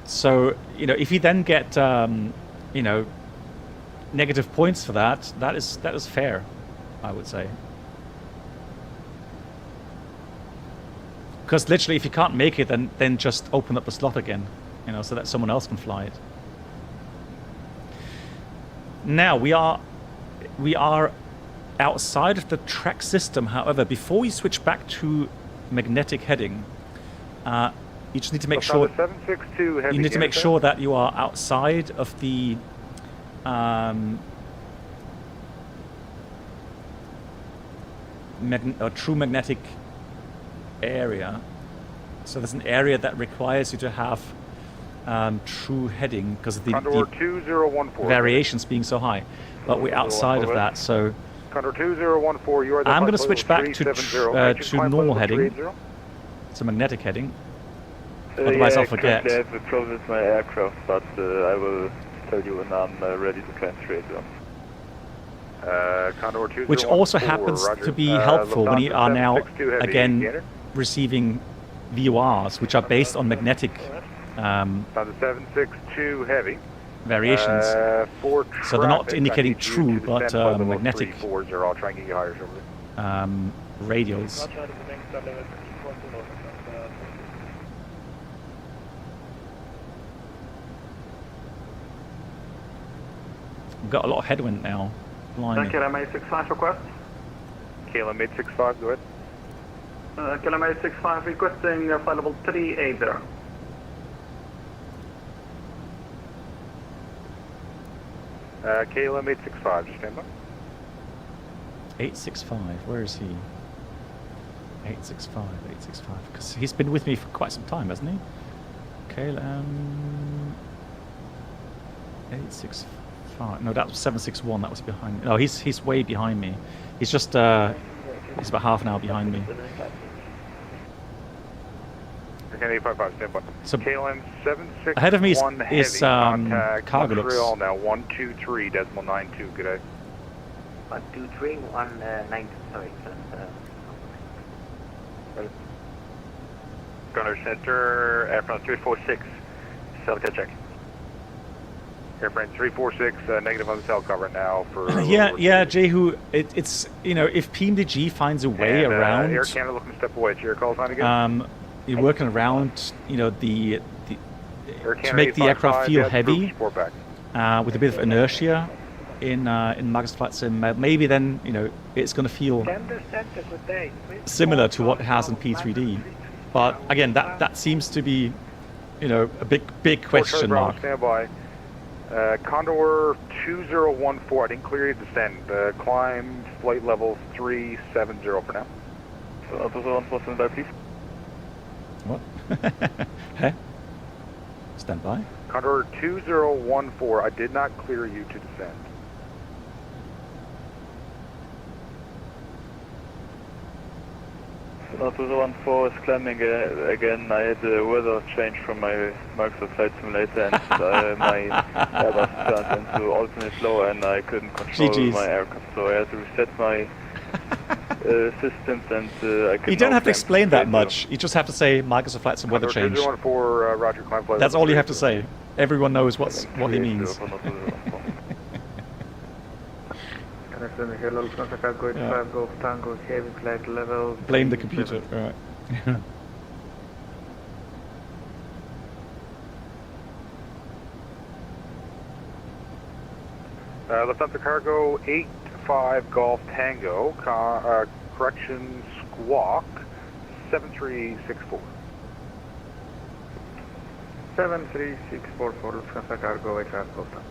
So you know, if you then get you know, negative points for that, that is fair, I would say. Because literally, if you can't make it, then just open up the slot again, you know, so that someone else can fly it. Now we are outside of the track system. However, before we switch back to magnetic heading, you just need to make sure that you are outside of the true magnetic area. So there's an area that requires you to have true heading because of the variations being so high. But we're outside of that, so Condor 2014, you are I'm going to switch back to normal heading, to magnetic heading. Otherwise, I'll forget. I have closed my aircraft, but I will tell you when I'm ready to climb straight down. Condor 2014, which also happens to be helpful when you are now again receiving VORs, which are based on magnetic Thunder 762 Heavy. Variations. So they're not indicating true, but magnetic radials. We've got a lot of headwind now. Blimey. KLM 865 request. KLM 865, go ahead. KLM 865 requesting flight level 380. KLM 865, just stand by. 865, where is he? 865, 865. Because he's been with me for quite some time, hasn't he? KLM 865. No, that was 761. That was behind me. No, he's way behind me. He's just he's about half an hour behind me. So KLM 761 ahead of me is Montreal now 123.92. Good day. 123, 192. Sorry. Gunner Center, airplane 346, Celica check. Airplane 346, negative on the cell cover now for. yeah, Jehu. It's you know, if PMDG finds a way around. Air Canada looking to step away. It's your call sign again. You're working around, you know, to make the aircraft feel heavy with a bit of inertia in Magus Flight Sim. Maybe then, you know, it's going to feel similar to what it has in P3D. But again, that seems to be, you know, a big question mark. Standby. Condor 2014. I didn't clear you to descend. Climb flight level 370 for now. Please. What? Hey? Stand by. Condor 2014, I did not clear you to descend. Condor 2014 is climbing again. I had a weather change from my Microsoft Flight Simulator and my Airbus turned into alternate flow and I couldn't control my aircraft, so I had to reset my systems and I could. You don't have to explain that much. You just have to say Microsoft Flight Sim weather change. Roger, climb flight. That's all you have to say. Everyone knows what he means. Gunner Captain, hello, Lufthansa Cargo 85 Golf Tango, heavy flight level. Blame the computer, alright. Lufthansa Cargo 85 Golf Tango, correction squawk 7364. 73644 for Lufthansa Cargo 85 Golf Tango.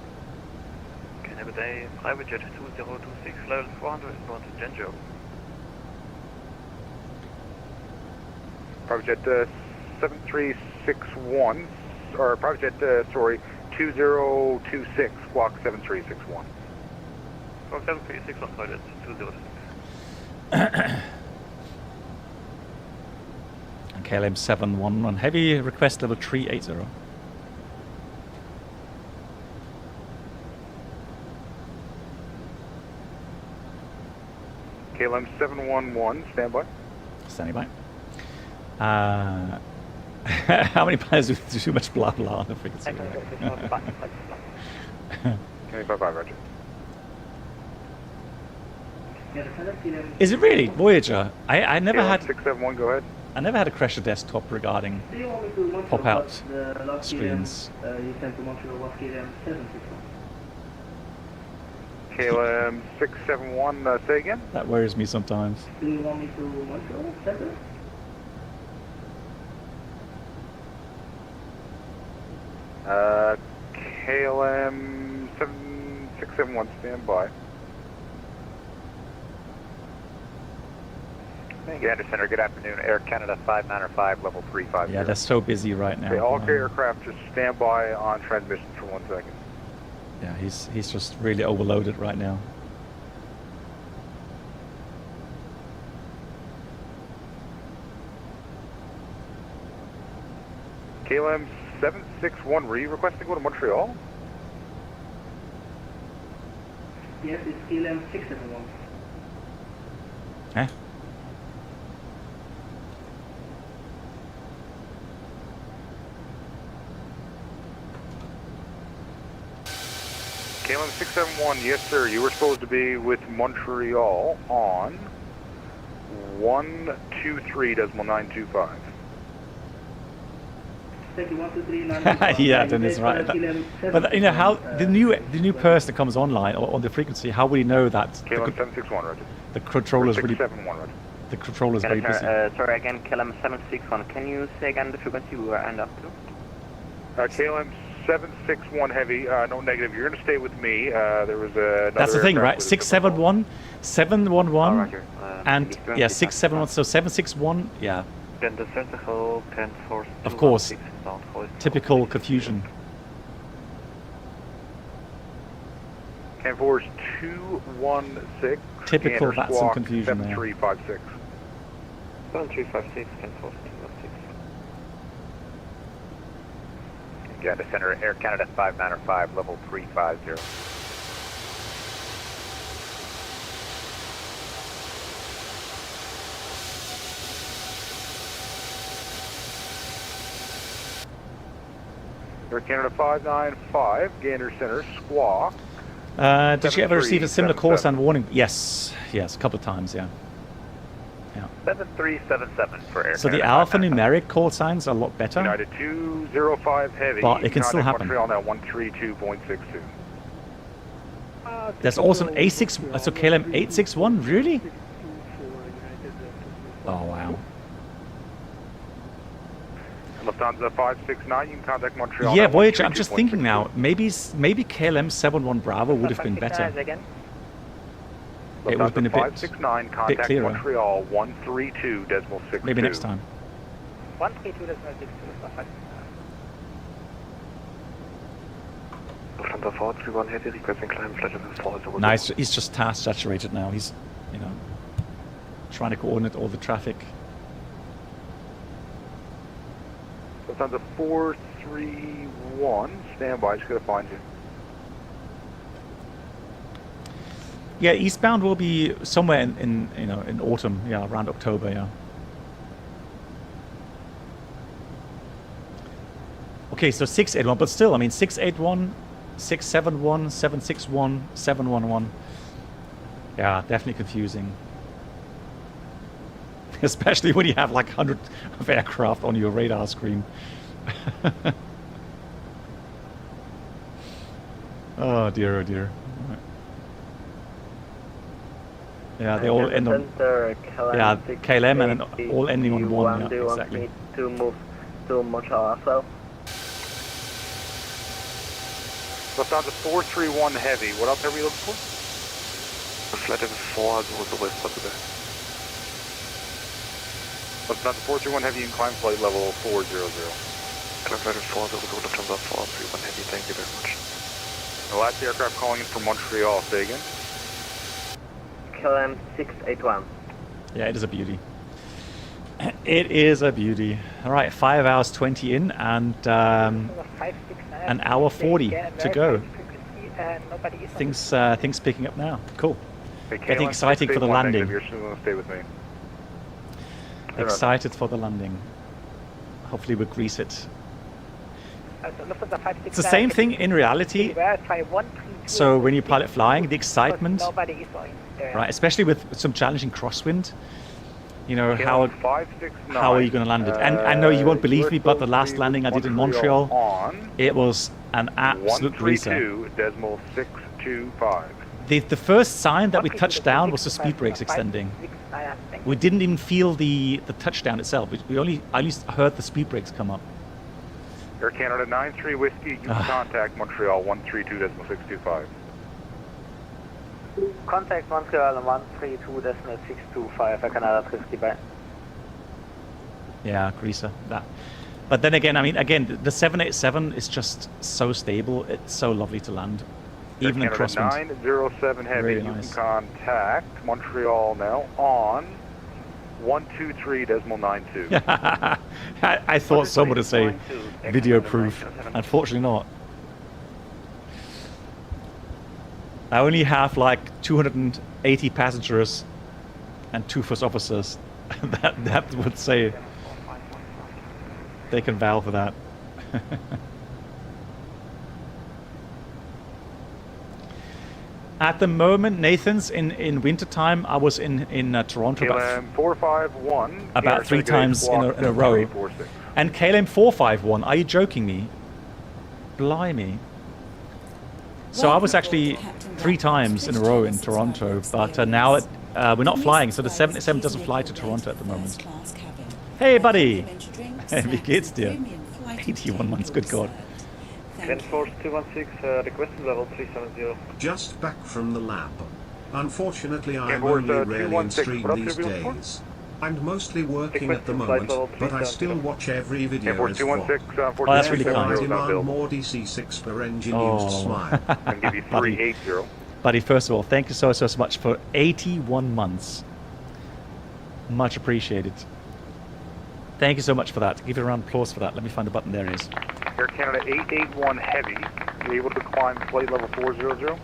Canada Day, private jet 2026, level 400, inbound to Genjo. Private jet 7361, or private jet, sorry, 2026, squawk 7361. Squawk 7361, private jet 206. KLM 711 heavy, request level 380. KLM 711, standby. Standing by. How many pilots do too much blah blah on the frequency? 25 Roger. Is it really Voyager? I never KLM had 671, go ahead. I never had a crasher desktop regarding pop-out screens. You sent to Montreal was KLM 761. KLM 671, say again? That worries me sometimes. Do you want me to Montreal Center? KLM 671, standby. Gander Center, good afternoon. Air Canada 595, level 350. Yeah, they're so busy right now. Okay, all aircraft just stand by on transmission for 1 second. Yeah, he's just really overloaded right now. KLM 761, were you requesting to go to Montreal? Yes, it's KLM 671. Huh? KLM 671, yes sir, you were supposed to be with Montreal on 123.925. Thank you, 123.925. Yeah, then it's right. But you know how the new person that comes online or on the frequency, how will you know that KLM 761, Roger. The controller's really 671, Roger. the controller's very busy. Sorry again, KLM 761. Can you say again the frequency we were end up to? KLM 761 heavy, no negative. You're going to stay with me. There was a. That's the thing, right? 671, 711, and yeah, 671. So 761, yeah. Of course. Typical confusion. Can force 216. Typical VATSIM confusion there. 7356. 7356, can force 216. Gander Center, Air Canada 595, level 350. Air Canada 595, Gander Center, squawk. Did you ever receive a similar call sign warning? Yes, a couple of times, yeah. 7377 for Air So Canada the alphanumeric call signs are a lot better. United 205 heavy. But it can still happen. Montreal now 132.62. There's also an A6, so KLM 861, really? Oh wow. Lufthansa 569, you can contact Montreal. Yeah, Voyager, I'm just thinking now, maybe KLM 71 Bravo would have been better. It would have been a bit 569, contact clearer. Montreal 132.62. Maybe next time. 132.62. Lufthansa 431 heavy, requesting climb flight level 4. Nice, he's just task saturated now. He's, trying to coordinate all the traffic. Lufthansa 431, standby, just gotta find you. Yeah, eastbound will be somewhere in autumn, yeah, around October, yeah. Okay, so 681, but still, I mean 681, 671, 761, 711. Yeah, definitely confusing. Especially when you have like 100 of aircraft on your radar screen. Oh dear, oh dear. Right. Yeah, they all end on... Yeah, KLM and then all ending on 1, yeah, do you exactly. want me to move to Montreal as well? Lufthansa 431 Heavy. What else are we looking for? Flight level 4 was the west of the day. Lufthansa 431 Heavy and climb flight level 400. Climb flight level 4, Lufthansa 431 Heavy, thank you very much. The last aircraft calling in from Montreal, say again. KLM 681. Yeah, it is a beauty. It is a beauty. All right, 5 hours 20 in and an hour 40 to go. Things picking up now. Cool. Getting excited for the landing. Stay with me. Excited for the landing. Hopefully we'll grease it. It's the same thing in reality. So when you pilot flying, the excitement, right, especially with some challenging crosswind, you know, how are you going to land it? And I know you won't believe me, but the last landing I did in Montreal, it was an absolute greaser. 132.625. The first sign that we touched down was the speed brakes extending. We didn't even feel the touchdown itself. I only heard the speed brakes come up. Air Canada 93 Whiskey, you can contact Montreal 132.625. Contact Montreal 132.625, Air Canada Whiskey, bye. Yeah, greaser, that. But then again, I mean, again, the 787 is just so stable. It's so lovely to land. Even in crosswind. 907 Heavy, really nice. You can contact Montreal now on 123.92. I thought someone would say video proof. Unfortunately not. I only have like 280 passengers and 2 first officers. that would say they can vow for that. At the moment, Nathan's in wintertime. I was in Toronto KLM 451 about 3 times in a row. And KLM 451, are you joking me? Blimey. So I was actually 3 times in a row in Toronto, but now we're not flying, so the 787 doesn't fly to Toronto at the moment. Hey, buddy! Wie geht's dir? 81 months, good God. Force 216, requesting level 370. Just back from the lab. Unfortunately, I'm only rarely in stream these days. I'm mostly working at the moment, but I still watch every video as well. Oh, that's really kind. I demand more DC-6 per engine used smile. I'll give you 380. Buddy, first of all, thank you so much for 81 months. Much appreciated. Thank you so much for that. Give it a round of applause for that. Let me find the button. There it is. Air Canada 881 Heavy, you able to climb flight level 400?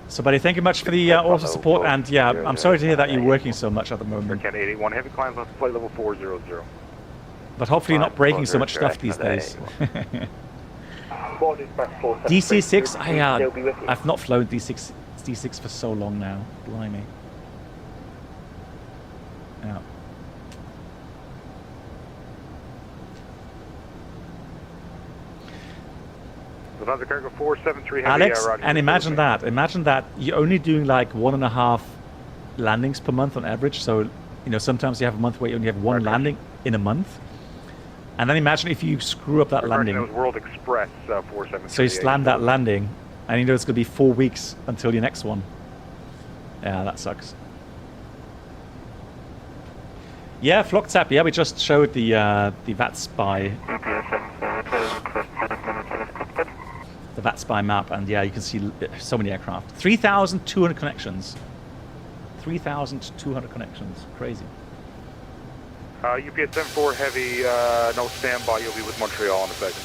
So, buddy, thank you much for the awesome support, and yeah, I'm sorry to hear that you're working so much at the moment. Air Canada 881 Heavy, climb flight level 400. But hopefully you're not breaking so much stuff these days. DC-6, I've not flown D6 for so long now. Blimey. Yeah. Cargo 473 Heavy, Alex, and imagine that you're only doing like 1.5 landings per month on average. So, you know, sometimes you have a month where you only have 1 landing in a month. And then imagine if you screw up that landing. That was World Express 473. So you slam that landing, and you know it's going to be 4 weeks until your next one. Yeah, that sucks. Yeah, FlockTap. Yeah, we just showed the VATSPy. The VATSPy map, and yeah, you can see so many aircraft. 3,200 connections. 3,200 connections. Crazy. UPS 74 Heavy, no standby. You'll be with Montreal in a second.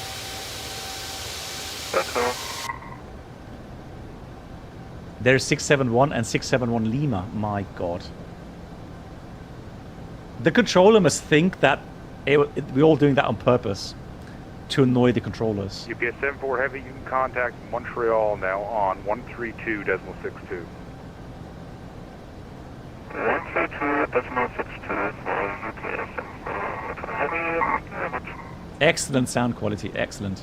There's 671 and 671 Lima. My God. The controller must think that we're all doing that on purpose to annoy the controllers. UPS 74 Heavy, you can contact Montreal now on 132.62. Excellent sound quality, excellent.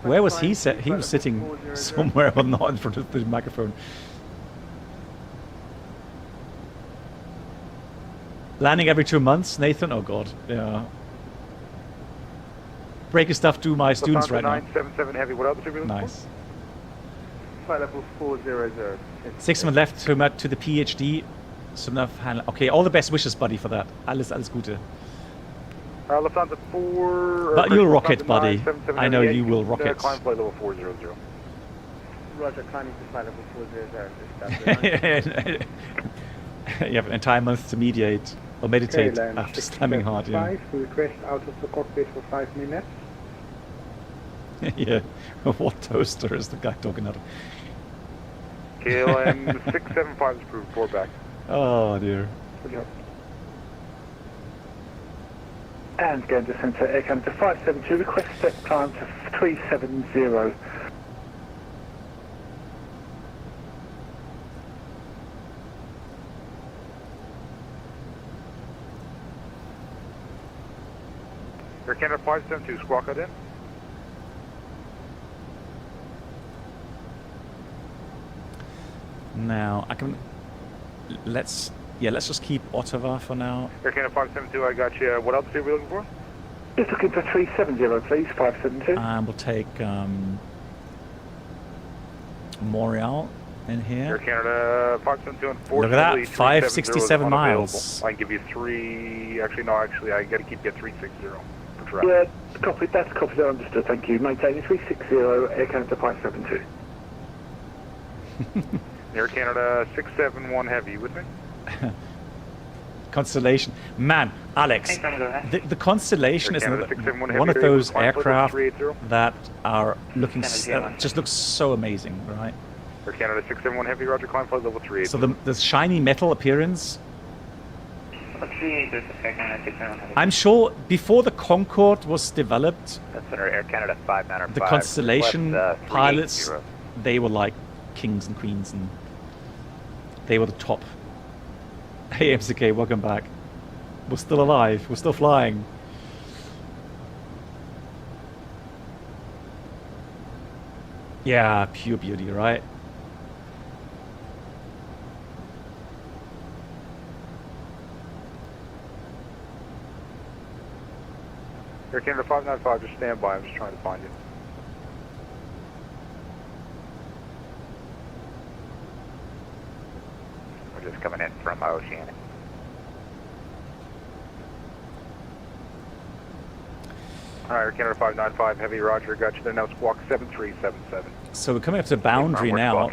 Where was he? He was sitting somewhere or not in front of the microphone. Landing every 2 months, Nathan? Oh god, yeah. Breaking stuff to my students right now. 977 heavy, what else are we looking Nice. Flight level 400. 6 minutes left to the PhD. So enough handle. Okay, all the best wishes, buddy, for that. Alles Gute. Lufthansa 4... But you'll rock it, buddy. I know you will rock it. Climb flight level 400. Roger, climbing to flight level 400. You have an entire month to mediate or meditate after slamming hard. Yeah. Request out of the cockpit for 5 minutes. Yeah. What toaster is the guy talking out of? KLM 675 is approved. 4 back. Oh dear. And going to center Air Canada 572, request step climb to 370. Air Canada 572, squawk out in. Now I can. Let's just keep Ottawa for now. Air Canada 572, I got you. What altitude are we looking for? Just looking for 370, please. 572. And we'll take Montreal in here. Air Canada 572 and 4. Look at that, 567 miles. I can give you 3. Actually, no. Actually, I got to keep you at 360 for traffic. Yeah, copy. That's copied. Understood. Thank you. Maintaining 360. Air Canada 572. Air Canada 671 heavy, you with me? Constellation. Man, Alex, the Constellation is one of those aircraft that are looking, just looks so amazing, right? Air Canada 671 heavy, roger, climb flight level 3. So the shiny metal appearance. I'm sure before the Concorde was developed, that's Air Canada 595. The Constellation pilots, they were like kings and queens, and they were the top. Hey MCK, welcome back. We're still alive. We're still flying. Yeah, pure beauty, right? Air Canada 595, just stand by. I'm just trying to find you. We're just coming in from Oceanic. Alright, Air Canada 595, heavy, roger, got you there now, squawk 7377. So we're coming up to the boundary now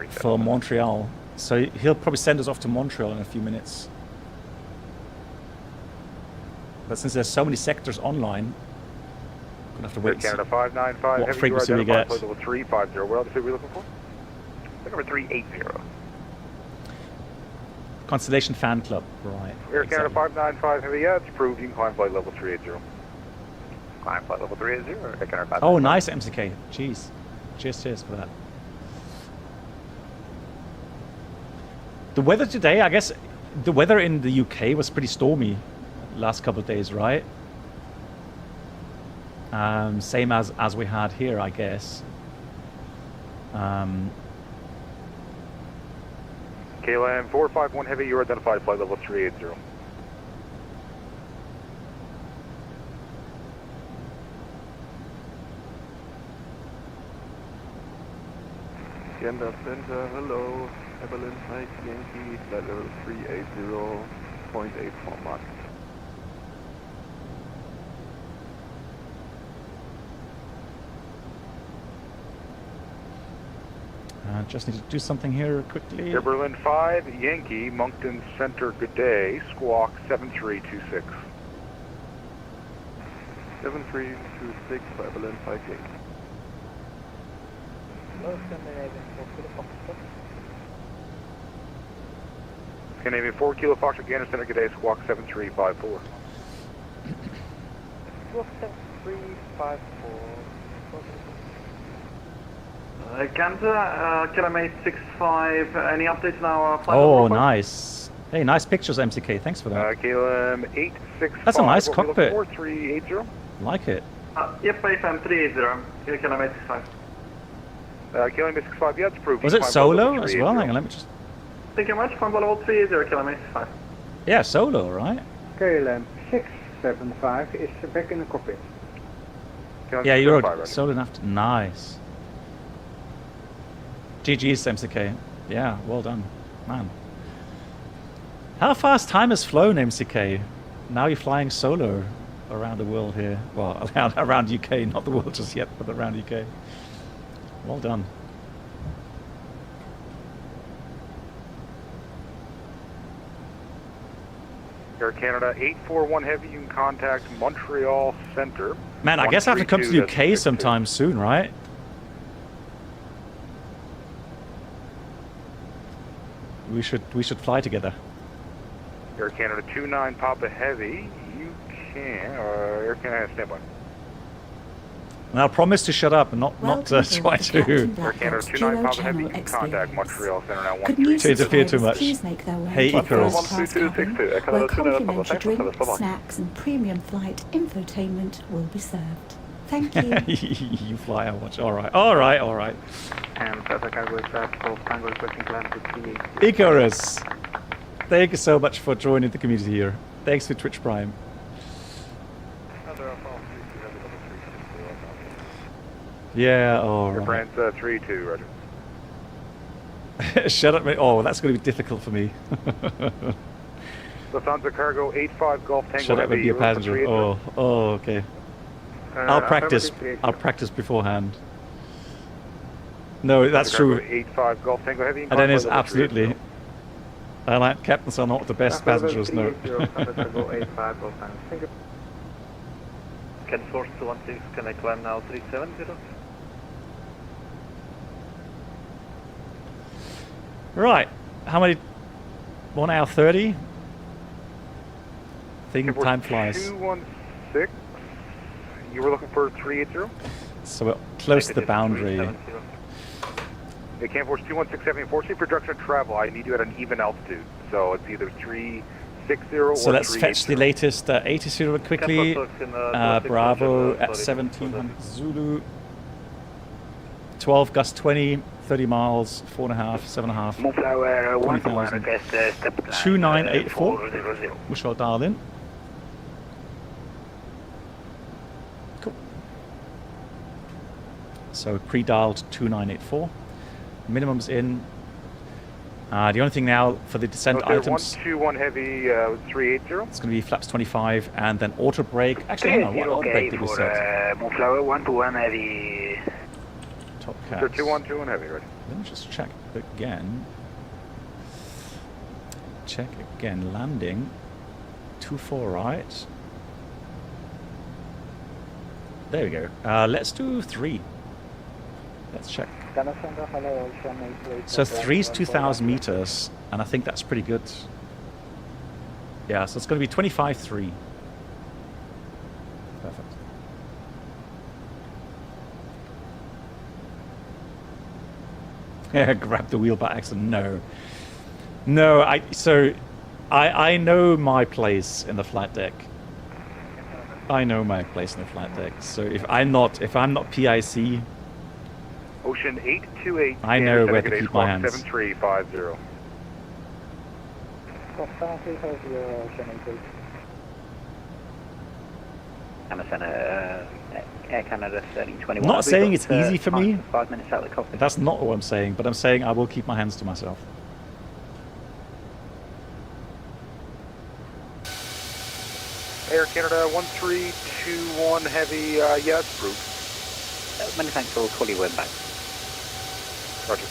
for Montreal. So he'll probably send us off to Montreal in a few minutes. But since there's so many sectors online, we're going to have to wait. Air Canada 595, what heavy, frequency we get. Level 350. What else are we looking for? Number 380. Constellation Fan Club, right. Air Canada 595, heavy, yeah, it's approved. You can climb flight level 380. Climb flight level 380, Air Canada 595. Oh, nice, MCK. Jeez. Cheers for that. The weather today, I guess, the weather in the UK was pretty stormy last couple of days, right? Same as we had here, I guess. KLM 451 heavy, you're identified flight level 380. Gander Center, hello. Evelyn Mike Yankee, flight level 380.84 Mach. Just need to do something here quickly. Air Berlin 5, Yankee, Moncton Center, good day, squawk 7326. 7326 for Berlin 5 Yankee. Scandinavian 4 Kilo Fox, Gander Center, good day, squawk 7354. Squawk 7354. Canada, kilometer 65, any updates on our flight? Oh, nice. Hey, nice pictures, MCK. Thanks for that. KLM 865. That's a nice what cockpit. 380. Like it. Yep, AFM 380, kilometer 65. KLM 865, yeah, it's approved. Was it solo as well? Hang on, let me just... Thank you very much, climb level 380, kilometer 65. Yeah, solo, right? KLM 675 is back in the cockpit. Yeah, you're solo enough to... Nice. GG's, MCK. Yeah, well done. Man. How fast time has flown, MCK. Now you're flying solo around the world here. Well, around UK, not the world just yet, but around UK. Well done. Air Canada 841 Heavy, you can contact Montreal Center. Man, I guess I have to come to the UK sometime soon, right? We should fly together. Air Canada 29 Papa Heavy, you can, Air Canada standby. And I'll promise to shut up and not try to. Air Canada 29 Papa Heavy, you can contact Montreal Center now 13. To interfere too much. Hey, Icarus. Where complimentary drinks, snacks and premium flight infotainment will be served. Thank you. You fly, I watch. Alright. And Delta Cargo is at Golf Tango requesting climb to 380. Icarus! Thank you so much for joining the community here. Thanks for Twitch Prime. Yeah, alright. France 3-2, Roger. Shut up, mate. Oh, that's going to be difficult for me. Lufthansa Cargo 85 Golf Tango. Shut up and be a passenger. Oh, okay. I'll practice beforehand. No, that's true. 85 Golf Tango Heavy. And then is absolutely. Airline captains are not the best passengers, no. Can Force 216, can I climb now 370? Right. How many? 1 hour 30? Time flies. 216. You were looking for 380? So we're close to the boundary. They can't force 2167. Unfortunately, for direction of travel, I need you at an even altitude. So it's either 360 or so let's fetch the latest 80 quickly. Bravo at 1700 Zulu. 12 gust 20, 30 miles, 4.5, 7.5. 20,000. 2984, which I'll dial in. Cool. So pre-dialed 2984. Minimum's in. The only thing now for the descent items. 121 Heavy 380. It's going to be flaps 25 and then auto brake. Actually, hang on, what auto brake did we set? Moonflower 121 Heavy. Top cats. 212 Heavy, right? Let me just check again. Landing. 24 right. There we go. Let's do 3. Let's check. So 3 is 2,000 meters, and I think that's pretty good. Yeah, so it's going to be 25.3. Perfect. Yeah, grab the wheel by accident. No. I know my place in the flight deck. So if I'm not PIC. Ocean 828. I know where to keep my hands. 7350. Air Canada 3021. I'm not saying it's easy for me. 5 minutes out of the cockpit. That's not what I'm saying, but I'm saying I will keep my hands to myself. Air Canada 1321 Heavy, yeah, it's approved. Many thanks for calling you back. Roger.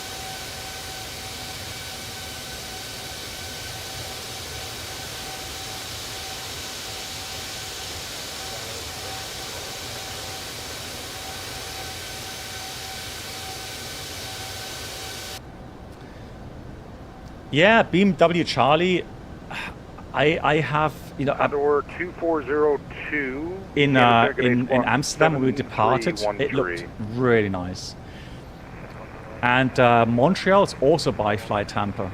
Yeah, BMW Charlie. I have, you know, Condor 2402 in Amsterdam when we departed, it looked really nice. And Montreal is also by Flight Tampa.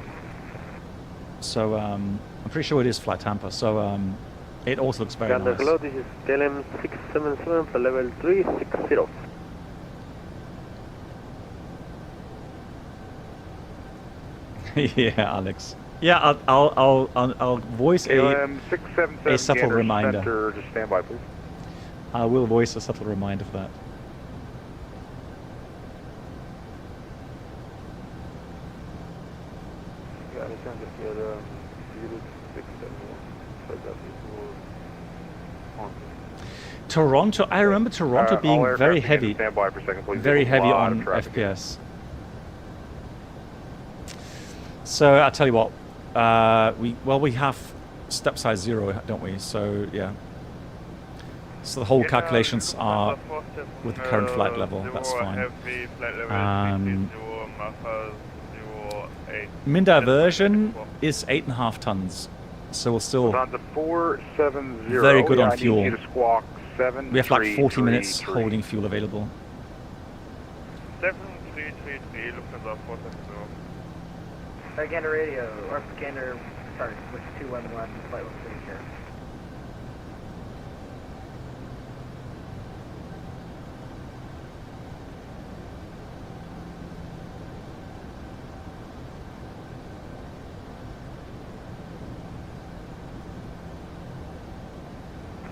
So I'm pretty sure it is Flight Tampa. So it also looks very nice. Hello, this is KLM 677 for level 360. Yeah, Alex. Yeah, I'll voice a subtle reminder. Center, just stand by, please. I will voice a subtle reminder for that. Toronto, I remember Toronto being very heavy, very heavy on FPS. So I'll tell you what, we have step size 0, don't we? So yeah. So the whole calculations are with the current flight level. That's fine. Min diversion is 8.5 tons. So we're still very good on fuel. We have like 40 minutes holding fuel available. 7333, Lufthansa 470. Gander radio, or Gander, sorry, switch 211, flight 130 here.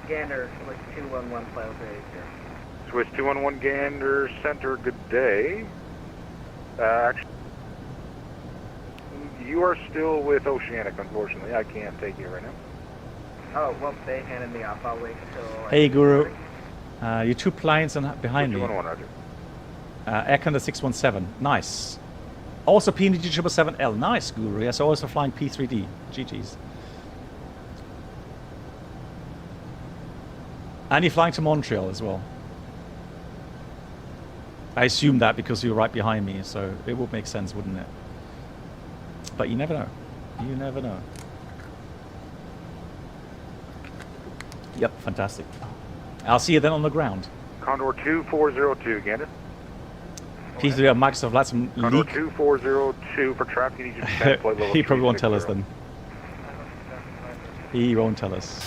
Gander, switch 211, flight 130 here. Switch 211 Gander Center, good day. Actually, you are still with Oceanic, unfortunately. I can't take you right now. Oh, well, they handed me off. I'll wait until... Hey, Guru. You're 2 planes behind me. 211, Roger. Air Canada 617. Nice. Also PMDG 777L. Nice, Guru. Yes, also flying P3D. GG's. And you're flying to Montreal as well. I assume that because you're right behind me, so it would make sense, wouldn't it? But you never know. You never know. Yep, fantastic. I'll see you then on the ground. Condor 2402, Gander. P3D on Microsoft VATSIM Condor leak. 2402 for traffic. You need to flight level He probably won't tell us then. He won't tell us.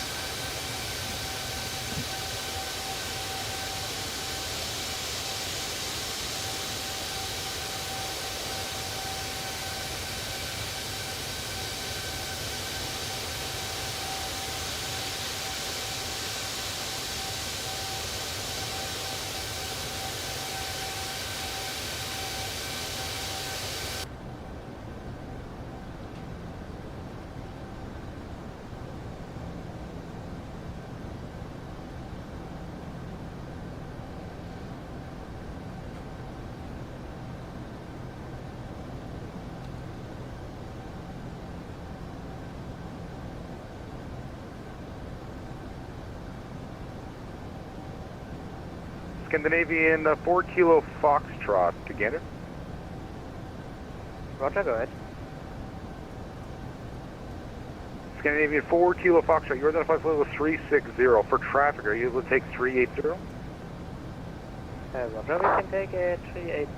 Scandinavian 4 Kilo Foxtrot to Gander. Roger, go ahead. Scandinavian 4 Kilo Foxtrot, you're identified flight level 360. For traffic, are you able to take 380? Roger, we can take 380.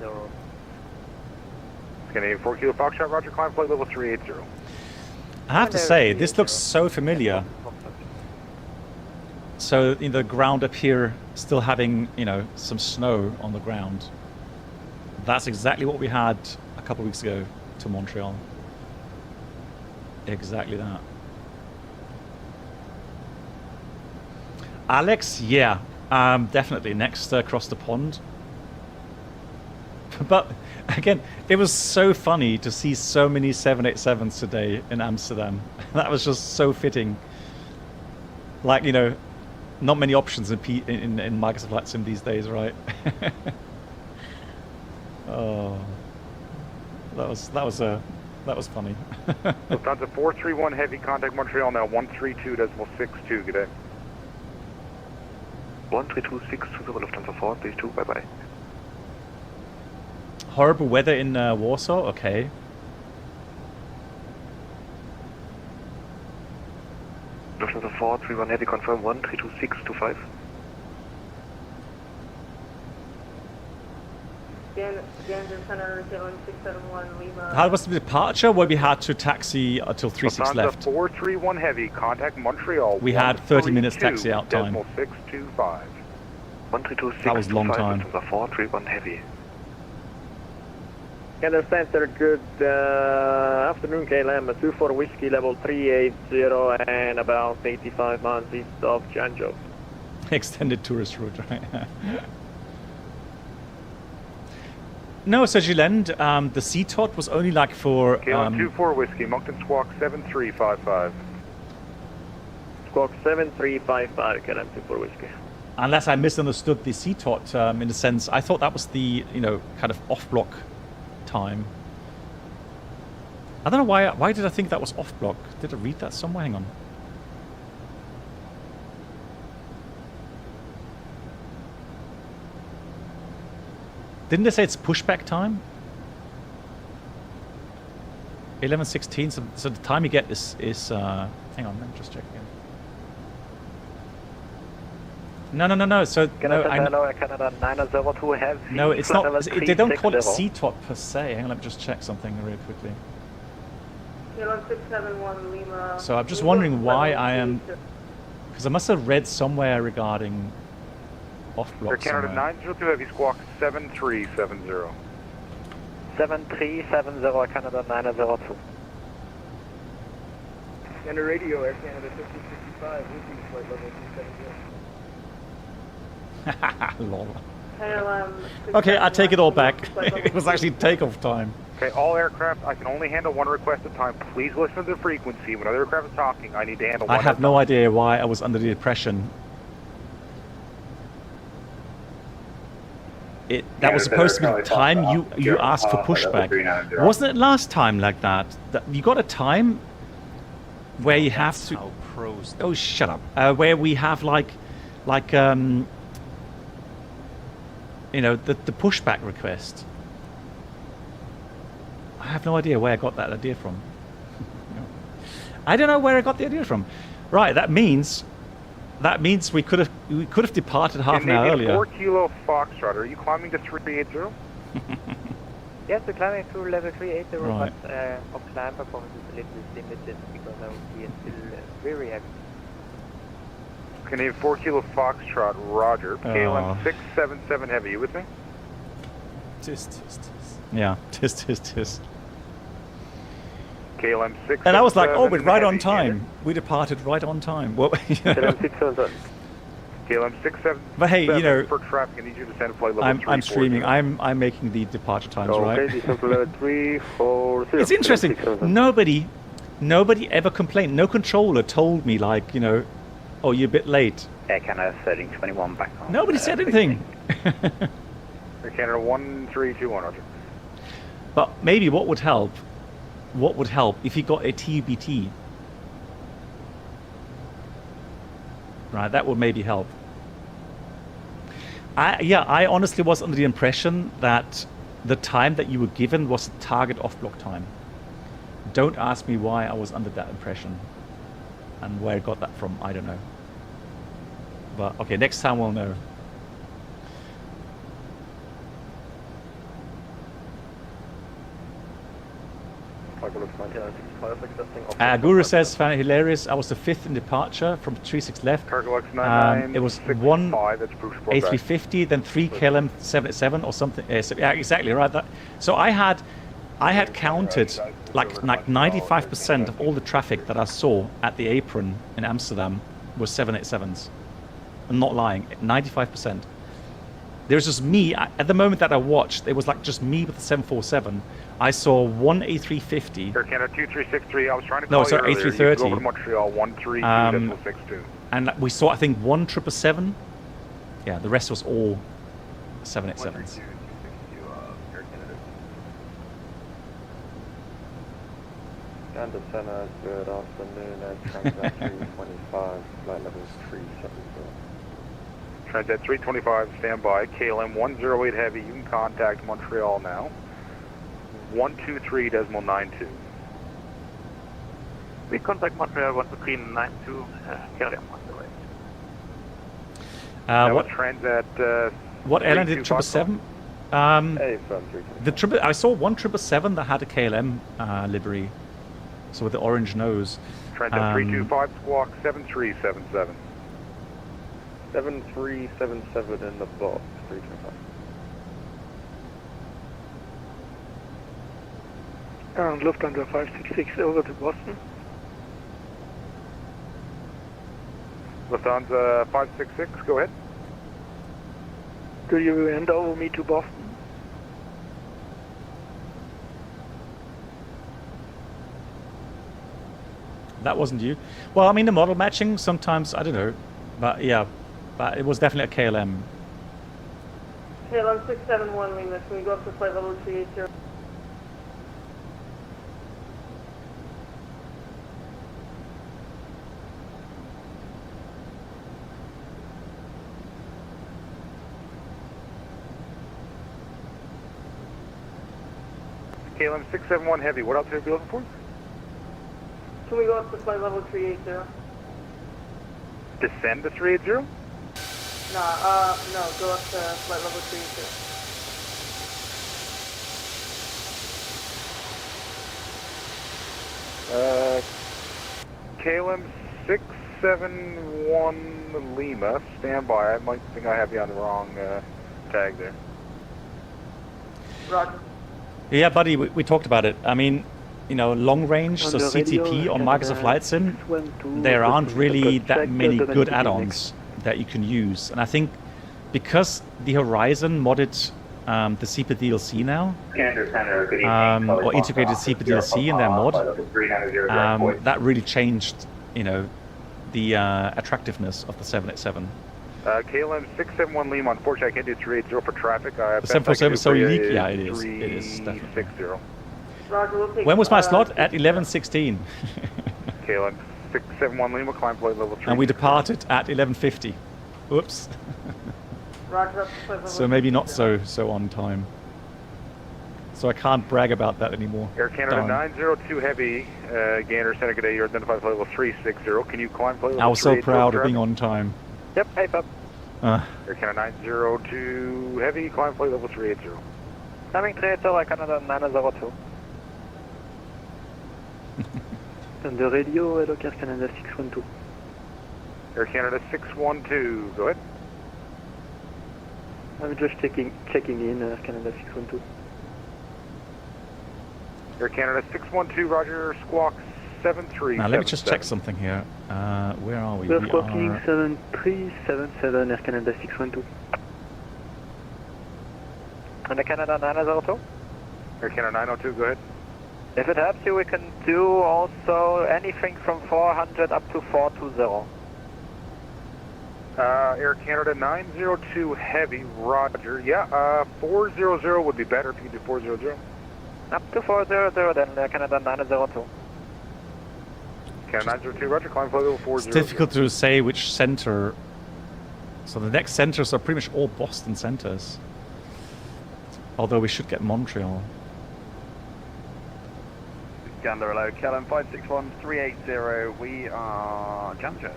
Scandinavian 4 Kilo Foxtrot, Roger, climb flight level 380. I have to say, this looks so familiar. So in the ground up here, still having, you know, some snow on the ground. That's exactly what we had a couple of weeks ago to Montreal. Exactly that. Alex, yeah, definitely next across the pond. But again, it was so funny to see so many 787s today in Amsterdam. That was just so fitting. Like, you know, not many options in Microsoft Flight Sim these days, right? Oh, that was funny. Lufthansa 431 heavy, contact Montreal now 132.62. Good day. 132.62 Lufthansa 4, please 2. Bye bye. Horrible weather in Warsaw. Okay. Lufthansa 431 heavy, confirm 132.625. Gander Center, KLM 671 Lima. How was the departure where we had to taxi until 36 left? 431 Heavy, contact Montreal. We had 30 minutes taxi out time. 625. 132 That was a long time. 431 Heavy. Gander Center, good afternoon KLM, 24 Whiskey level 380 and about 85 miles east of Janjo. Extended tourist route, right? No, so Gilend, the CTOT was only like for... KLM 24 Whiskey, Moncton Squawk 7355. Squawk 7355, KLM 24 Whiskey. Unless I misunderstood the CTOT in the sense, I thought that was the, you know, kind of off-block time. I don't know why did I think that was off-block? Did I read that somewhere? Hang on. Didn't they say it's pushback time? 11:16. So the time you get is hang on, let me just check again. No. So Canada 902 Heavy. no, it's not. They don't call it CTOT per se. Hang on, let me just check something really quickly. KLM 671 Lima. So I'm just wondering why I am, because I must have read somewhere regarding off-block. Canada 902 Heavy, Squawk 7370. 7370, Canada 902. Gander Radio, Air Canada 5065, Whiskey, flight level 270. Lol. KLM Okay, I take it all back. It was actually takeoff time. Okay, all aircraft, I can only handle one request at a time. Please listen to the frequency. When other aircraft is talking, I need to handle one I have no idea why I was under the impression. That was supposed to be the time you asked for pushback. Wasn't it last time like that? You got a time where you have to... Oh, shut up. Where we have like you know, the pushback request. I have no idea where I got that idea from. I don't know where I got the idea from. Right, that means we could have departed half an hour earlier. 4 Kilo Foxtrot, are you climbing to 380? Yes, we're climbing to level 380, right. but our climb performance is a little bit limited because our sea is still very heavy. Canadian 4 Kilo Foxtrot, Roger. KLM 677 Heavy, you with me? Tis. Yeah, tis. KLM 6. And I was like, oh, but right on time. We departed right on time. Well, KLM 677. But hey, you know, for traffic, I need you to send flight level I'm streaming. I'm making the departure times, right? Okay, level 340. It's interesting. Nobody ever complained. No controller told me, like, you know, oh, you're a bit late. Air Canada 1321 back on. Nobody said anything. Air Canada 1321, Roger. But maybe what would help if you got a TUBT. Right, that would maybe help. I honestly was under the impression that the time that you were given was the target off-block time. Don't ask me why I was under that impression. And where I got that from, I don't know. But, okay, next time we'll know. Guru says, found it hilarious. I was the 5th in departure from 36 left. It was 1 A350, then 3 KLM 787 or something. Yeah, exactly right. So I had counted like 95% of all the traffic that I saw at the apron in Amsterdam was 787s. I'm not lying. 95%. There was just me at the moment that I watched. It was like just me with the 747. I saw 1 A350. Air Canada 2363. I was trying to call you earlier. A330. You go over to Montreal 132.62. And we saw, I think, 1 777. Yeah, the rest was all 787s. Gander Center, good afternoon, and Transat 325, flight level 370. Transat 325, stand by. KLM 108 Heavy, you can contact Montreal now. 123.92. We contact Montreal 123.92, KLM 108. What Transat what airline did 777? I saw one 777 that had a KLM livery, so with the orange nose. Trent 325 squawk 7377. 7377 in the box. 325. And Lufthansa 566 over to Boston. Lufthansa 566, go ahead. Do you hand over me to Boston? That wasn't you. Well, I mean, the model matching sometimes, I don't know. But yeah, but it was definitely a KLM. KLM 671 Lima, can we go up to flight level 380? KLM 671 Heavy, what altitude are you looking for? Can we go up to flight level 380? Descend to 380? No, go up to flight level 380. KLM 671 Lima, stand by. I might think I have you on the wrong tag there. Roger. Yeah, buddy, we talked about it. I mean, you know, long range, so CTP on Microsoft Flight Sim, there aren't really that many good add-ons that you can use. And I think because the Horizon modded the CP DLC now, or integrated CP DLC in their mod, that really changed, you know, the attractiveness of the 787. KLM 671 Lima, unfortunately I can't do 380 for traffic. The 747 is so unique, yeah, it is. It is, definitely. Roger, we'll take, when was my slot? At 11:16. KLM 671 Lima, climb flight level 3. And we departed at 11:50. Oops. Roger, so maybe not so on time. So I can't brag about that anymore. Air Canada 902 Heavy, Gander, Center Cadet, you're identified flight level 360. Can you climb flight level 380? I was so proud of being on time. Yep, hey Bob. Air Canada 902 Heavy, climb flight level 380. Climbing 380, Air Canada 902. And the radio, hello, Air Canada 612. Air Canada 612, go ahead. I'm just checking in, Air Canada 612. Air Canada 612, Roger, squawk 7377. Now let me just check something here. Where are we? We're squawking 7377, Air Canada 612. And Air Canada 902? Air Canada 902, go ahead. If it helps you, we can do also anything from 400 up to 420. Air Canada 902 Heavy, Roger. Yeah, 400 would be better if you could do 400. Up to 400, then Air Canada 902. Canada 902, Roger, climb flight level 400. It's difficult to say which center. So the next centers are pretty much all Boston centers. Although we should get Montreal. Gander, hello, KLM 561 380, we are Challenger.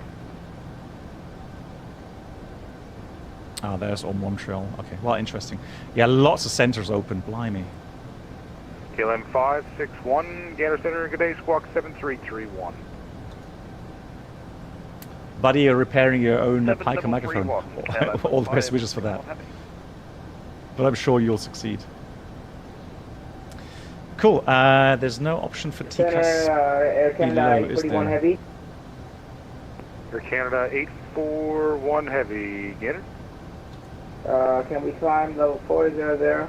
Ah, there's all Montreal. Okay, well, interesting. Yeah, lots of centers open, blimey. KLM 561, Gander Center, good day, squawk 7331. Buddy, you're repairing your own Piker microphone. All the best wishes for that. But I'm sure you'll succeed. Cool. There's no option for TCAS Air Canada 841 Heavy. Air Canada 841 Heavy, Gander. Can we climb level 40 there?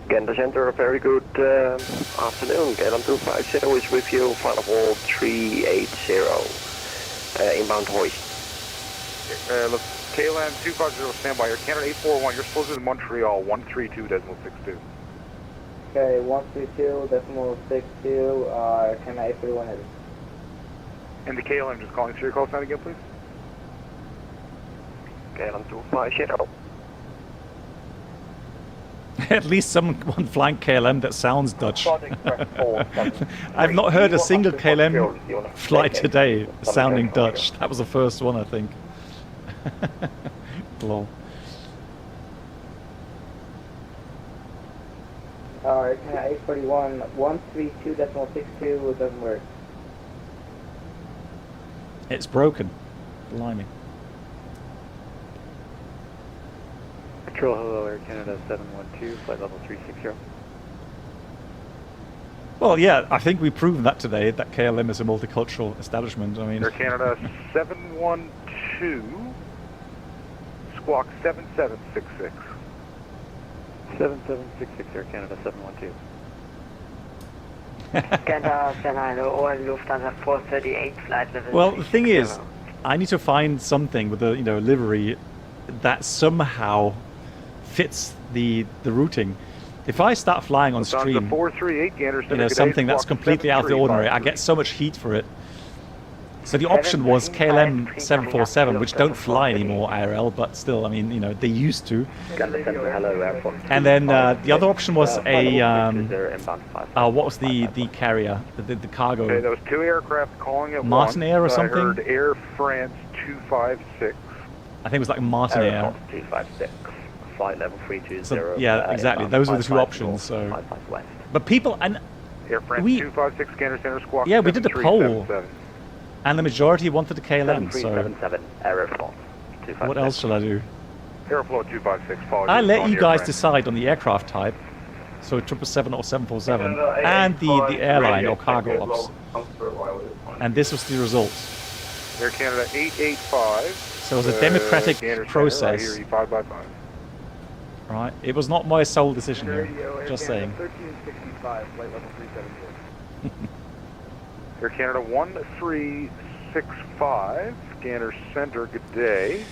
Gander Center, a very good afternoon. KLM 250 is with you, final level 380, inbound hoist. Look, KLM 250, standby. Air Canada 841, you're supposed to be in Montreal, 132.62. Okay, 132.62, Canada 841 Heavy. And the KLM, just calling through your call sign again, please. KLM 250. At least someone flying KLM that sounds Dutch. I've not heard a single KLM flight today sounding Dutch. That was the first one, I think. Lol. Alright, 841, 132.62 doesn't work. It's broken. Blimey. Control, hello, Air Canada 712, flight level 360. Well, yeah, I think we've proven that today, that KLM is a multicultural establishment. I mean, Air Canada 712, squawk 7766. 7766, Air Canada 712. Canada 10 or Lufthansa 438, flight level. well, the thing is, I need to find something with a livery that somehow fits the routing. If I start flying on stream, 438, something that's completely out of the ordinary, I get so much heat for it. So the option was KLM 747, which don't fly anymore IRL, but still, I mean, they used to. And then the other option was a what was the carrier, the cargo? Okay, there was 2 aircraft calling at Martin once. Air or something? I heard Air France 256. I think it was like Martin Air. 256, flight level 320. So, yeah, exactly. Those were the two options. So, but people and Air France 256 scanner center squawk. Yeah, we did a poll, and the majority wanted the KLM. 7377, Aeroflot. So, what else shall I do? Aeroflot 256. I let you guys decide on the aircraft type. So 777 or 747, and the airline or cargo ops. And this was the result. Air Canada 885. So it was a democratic process. Right here, 5 by 5. Right, it was not my sole decision here. Just saying. 1365, flight level 370. Air Canada 1365, scanner center, good day.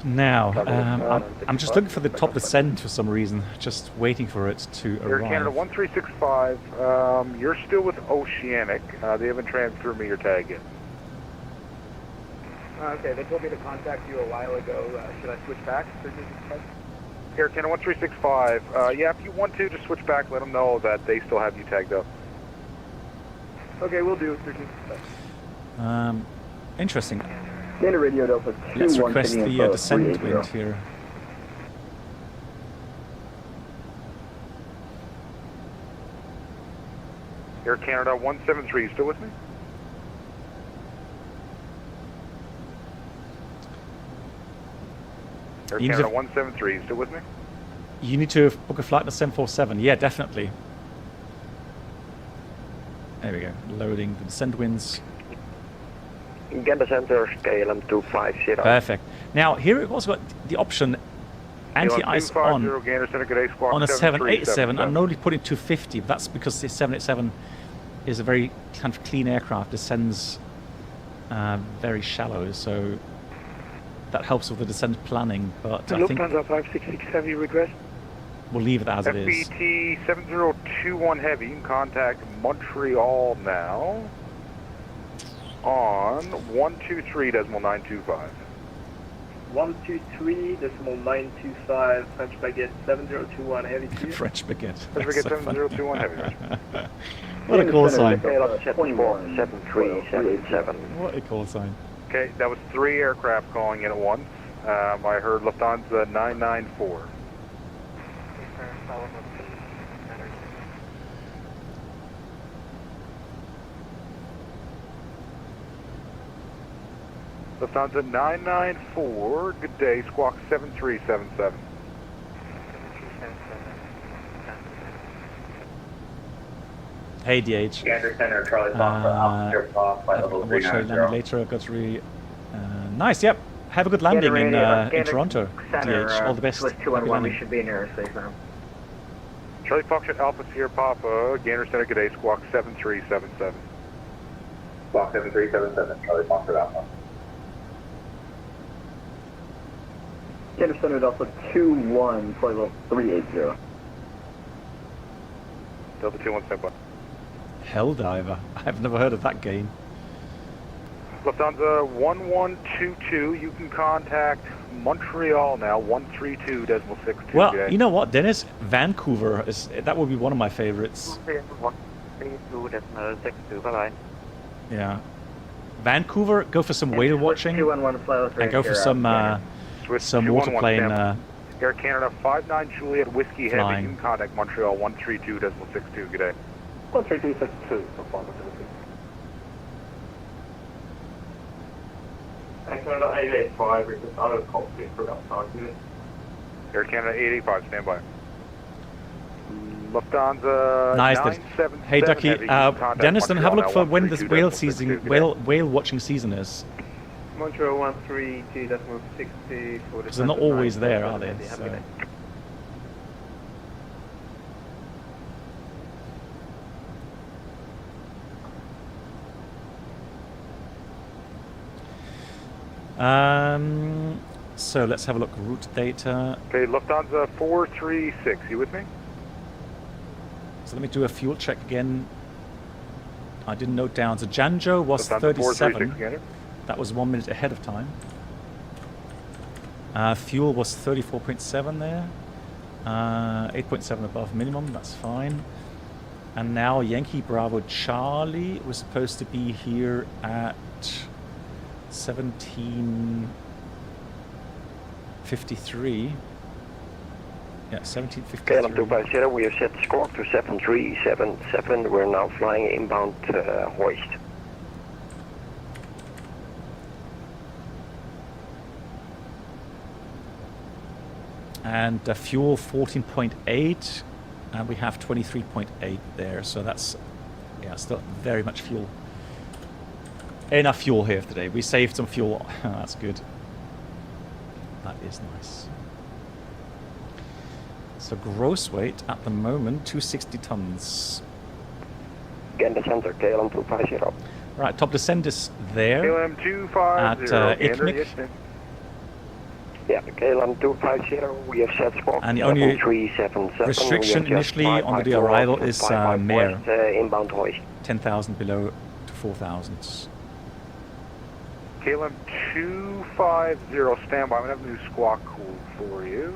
Now, I'm just looking for the top descent for some reason, just waiting for it to arrive. Air Canada 1365, you're still with Oceanic. They haven't transferred me your tag yet. Okay, they told me to contact you a while ago. Should I switch back? Air Canada 1365, yeah, if you want to, just switch back, let them know that they still have you tagged up. Okay, we'll do. Interesting. Data radio Delta 2. Let's request the descent wind here. Air Canada 173, you still with me? Air Canada 173, you still with me? You need to book a flight to 747. Yeah, definitely. There we go. Loading the descent winds. Get the center, KLM 250. Perfect. Now, here we've also got the option anti-ice on a 787. I'm only putting 250, but that's because the 787 is a very kind of clean aircraft. Descends very shallow, so that helps with the descent planning. But I think Lufthansa 566 heavy regress. We'll leave it as it is. FBT 7021 heavy, you can contact Montreal now on 123.925. 123.925, French baguette 7021 heavy. French baguette. French baguette 7021 heavy. What a call sign. 7377. What a call sign. Okay, that was 3 aircraft calling in at once. I heard Lufthansa 994. Lufthansa 994, good day, squawk 7377. Hey DH. Standard Center, Charlie Fox, Officer Fox, flight level 390. Later, got really nice. Yep. Have a good landing in Toronto, DH. All the best. With 211, we should be in aerospace now. Charlie Fox at Alpha Sierra Papa, Gander Center, good day, squawk 7377. Squawk 7377, Charlie Fox at Alpha. Gander Center, Alpha 21, flight level 380. Delta 21, stand by. Helldiver. I've never heard of that game. Lufthansa 1122, you can contact Montreal now, 132.62. Well, you know what, Dennis? Vancouver, that would be one of my favorites. 132.62, bye-bye. Yeah. Vancouver, go for some whale watching. 211 flight And go for some waterplane Air Canada 59 Juliet Whiskey Heavy, flying. you can contact Montreal 132.62, good day. 132.62, performance. Air Canada 885, request auto cockpit for about 5 minutes. Air Canada 885, stand by. Lufthansa Nice. 977 Hey, Ducky, Heavy, you can contact Dennis, then have a look for Montreal when this 132.62, whale watching season is. Montreal 132.62 for the... Because they're not always there, are they? Have a So. good day. So let's have a look. Route data. Okay, Lufthansa 436, you with me? So let me do a fuel check again. I didn't note down. So Janjo was Lufthansa 37. 436 That was 1 minute ahead of time. Fuel was 34.7 there. 8.7 above minimum. That's fine. And now Yankee Bravo Charlie was supposed to be here at 17:53. Yeah, 17:53. KLM 250, we have set the squawk to 7377. We're now flying inbound hoist. And fuel 14.8, and we have 23.8 there. So that's, yeah, still very much fuel. Enough fuel here today. We saved some fuel. That's good. That is nice. So gross weight at the moment, 260 tons. Again, the center, KLM 250. Right, top descent is there. KLM 250, at ICMIC. Yeah, KLM 250, we have set squawk And the only 377. restriction initially on the arrival is Mare. Inbound hoist. 10,000 below to 4,000. KLM 250, stand by. I'm going to have a new squawk call for you.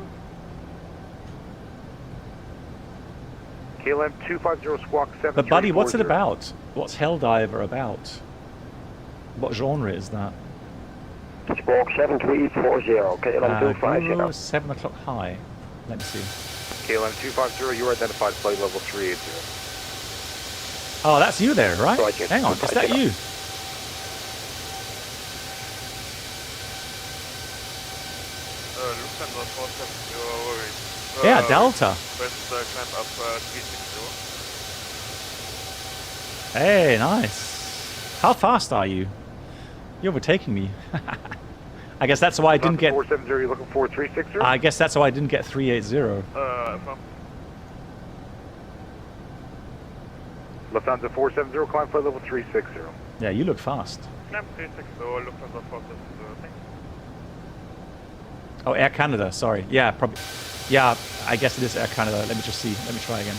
KLM 250, squawk 7. But buddy, what's it about? What's Helldiver about? What genre is that? Squawk 7340, KLM 250. Euro 7 o'clock high. Let me see. KLM 250, you are identified flight level 380. Oh, that's you there, right? Roger. Hang on, is that you? Yeah, Delta. Hey, nice. How fast are you? You're overtaking me. I guess that's why I didn't get... 470, you're looking for 360? I guess that's why I didn't get 380. Lufthansa 470, climb flight level 360. Yeah, you look fast. Oh, Air Canada, sorry. Yeah, probably. Yeah, I guess it is Air Canada. Let me just see. Let me try again.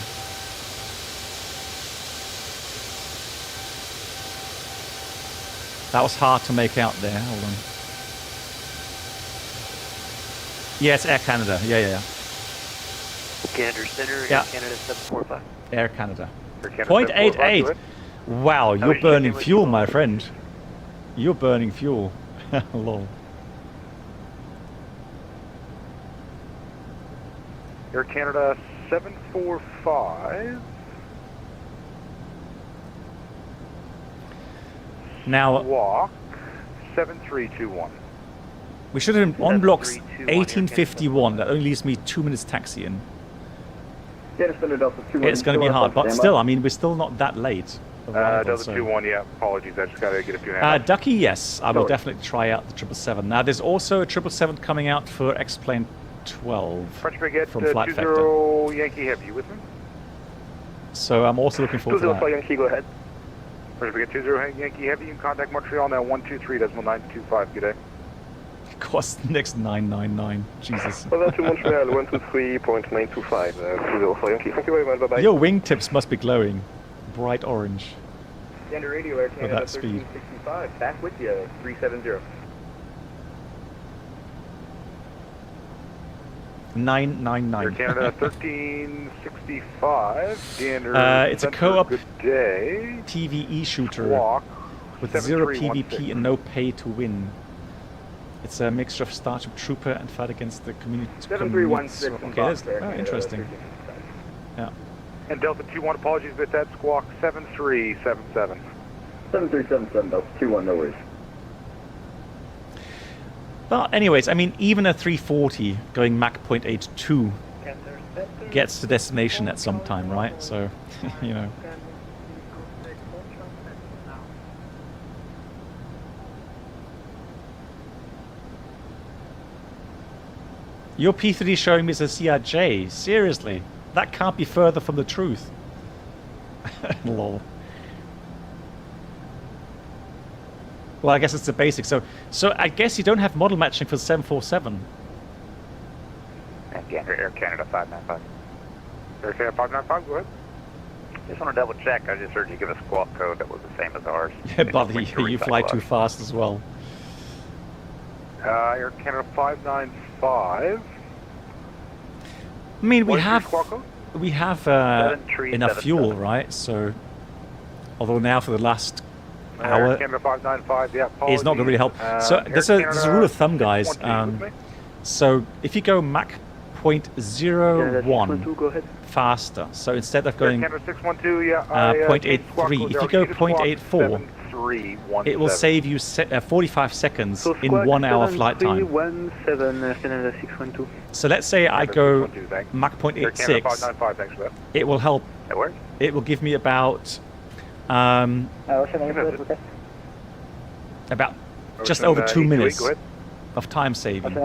That was hard to make out there. Hold on. Yeah, it's Air Canada. Yeah. Gander Center, Yeah. Air Canada 745. Air Canada. Air Canada 0.88. Wow, you're burning fuel, my friend. You're burning fuel. Lol. Air Canada 745. Now, walk 7321. we should have been on blocks 1851. That only leaves me 2 minutes taxiing. It's going to be hard, but still, I mean, we're still not that late. Delta 21, yeah, apologies, I just got to get a few hands. Ducky, yes, I will definitely try out the 777. Now, there's also a 777 coming out for X-Plane 12 French Brigade from Flight 20 Factor. Yankee Heavy, you with me? So I'm also looking forward to that. Yankee, go ahead. French Brigade 20 Yankee Heavy, you can contact Montreal now 123.925, good day. Cost next 999, Jesus. Well, that's to Montreal, 123.925. Yankee, thank you very much, bye-bye. Your wingtips must be glowing. Bright orange. Gander Radio, Air Canada that speed. 1365, back with you, 370. 999. Air Canada 1365, Gander. It's a co-op good day. TVE shooter Squawk, with 0 PvP and no pay to win. It's a mixture of Starship Trooper and fight against the community. 7316. Okay, that's interesting. Yeah. And Delta 21, apologies with that, Squawk 7377. 7377, Delta 21, no worries. But anyways, I mean, even a 340 going Mach 0.82 gets to destination at some time, right? So, you know. Your P3D showing me is a CRJ. Seriously, that can't be further from the truth. Lol. Well, I guess it's the basic. So I guess you don't have model matching for 747. Air Canada 595. Air Canada 595, go ahead. Just want to double check. I just heard you give a squawk code that was the same as ours. Yeah, buddy, you fly too fast as well. Air Canada 595. I mean, we have enough fuel, right? So, although now for the last hour, Canada 595, yeah, it's not going to really help. So there's a rule of thumb, guys. So if you go Mach 0.01 faster, so instead of going 0.83, if you go 0.84, it will save you 45 seconds in 1 hour flight time. So let's say I go Mach 0.86, it will help. It will give me about just over 2 minutes of time saving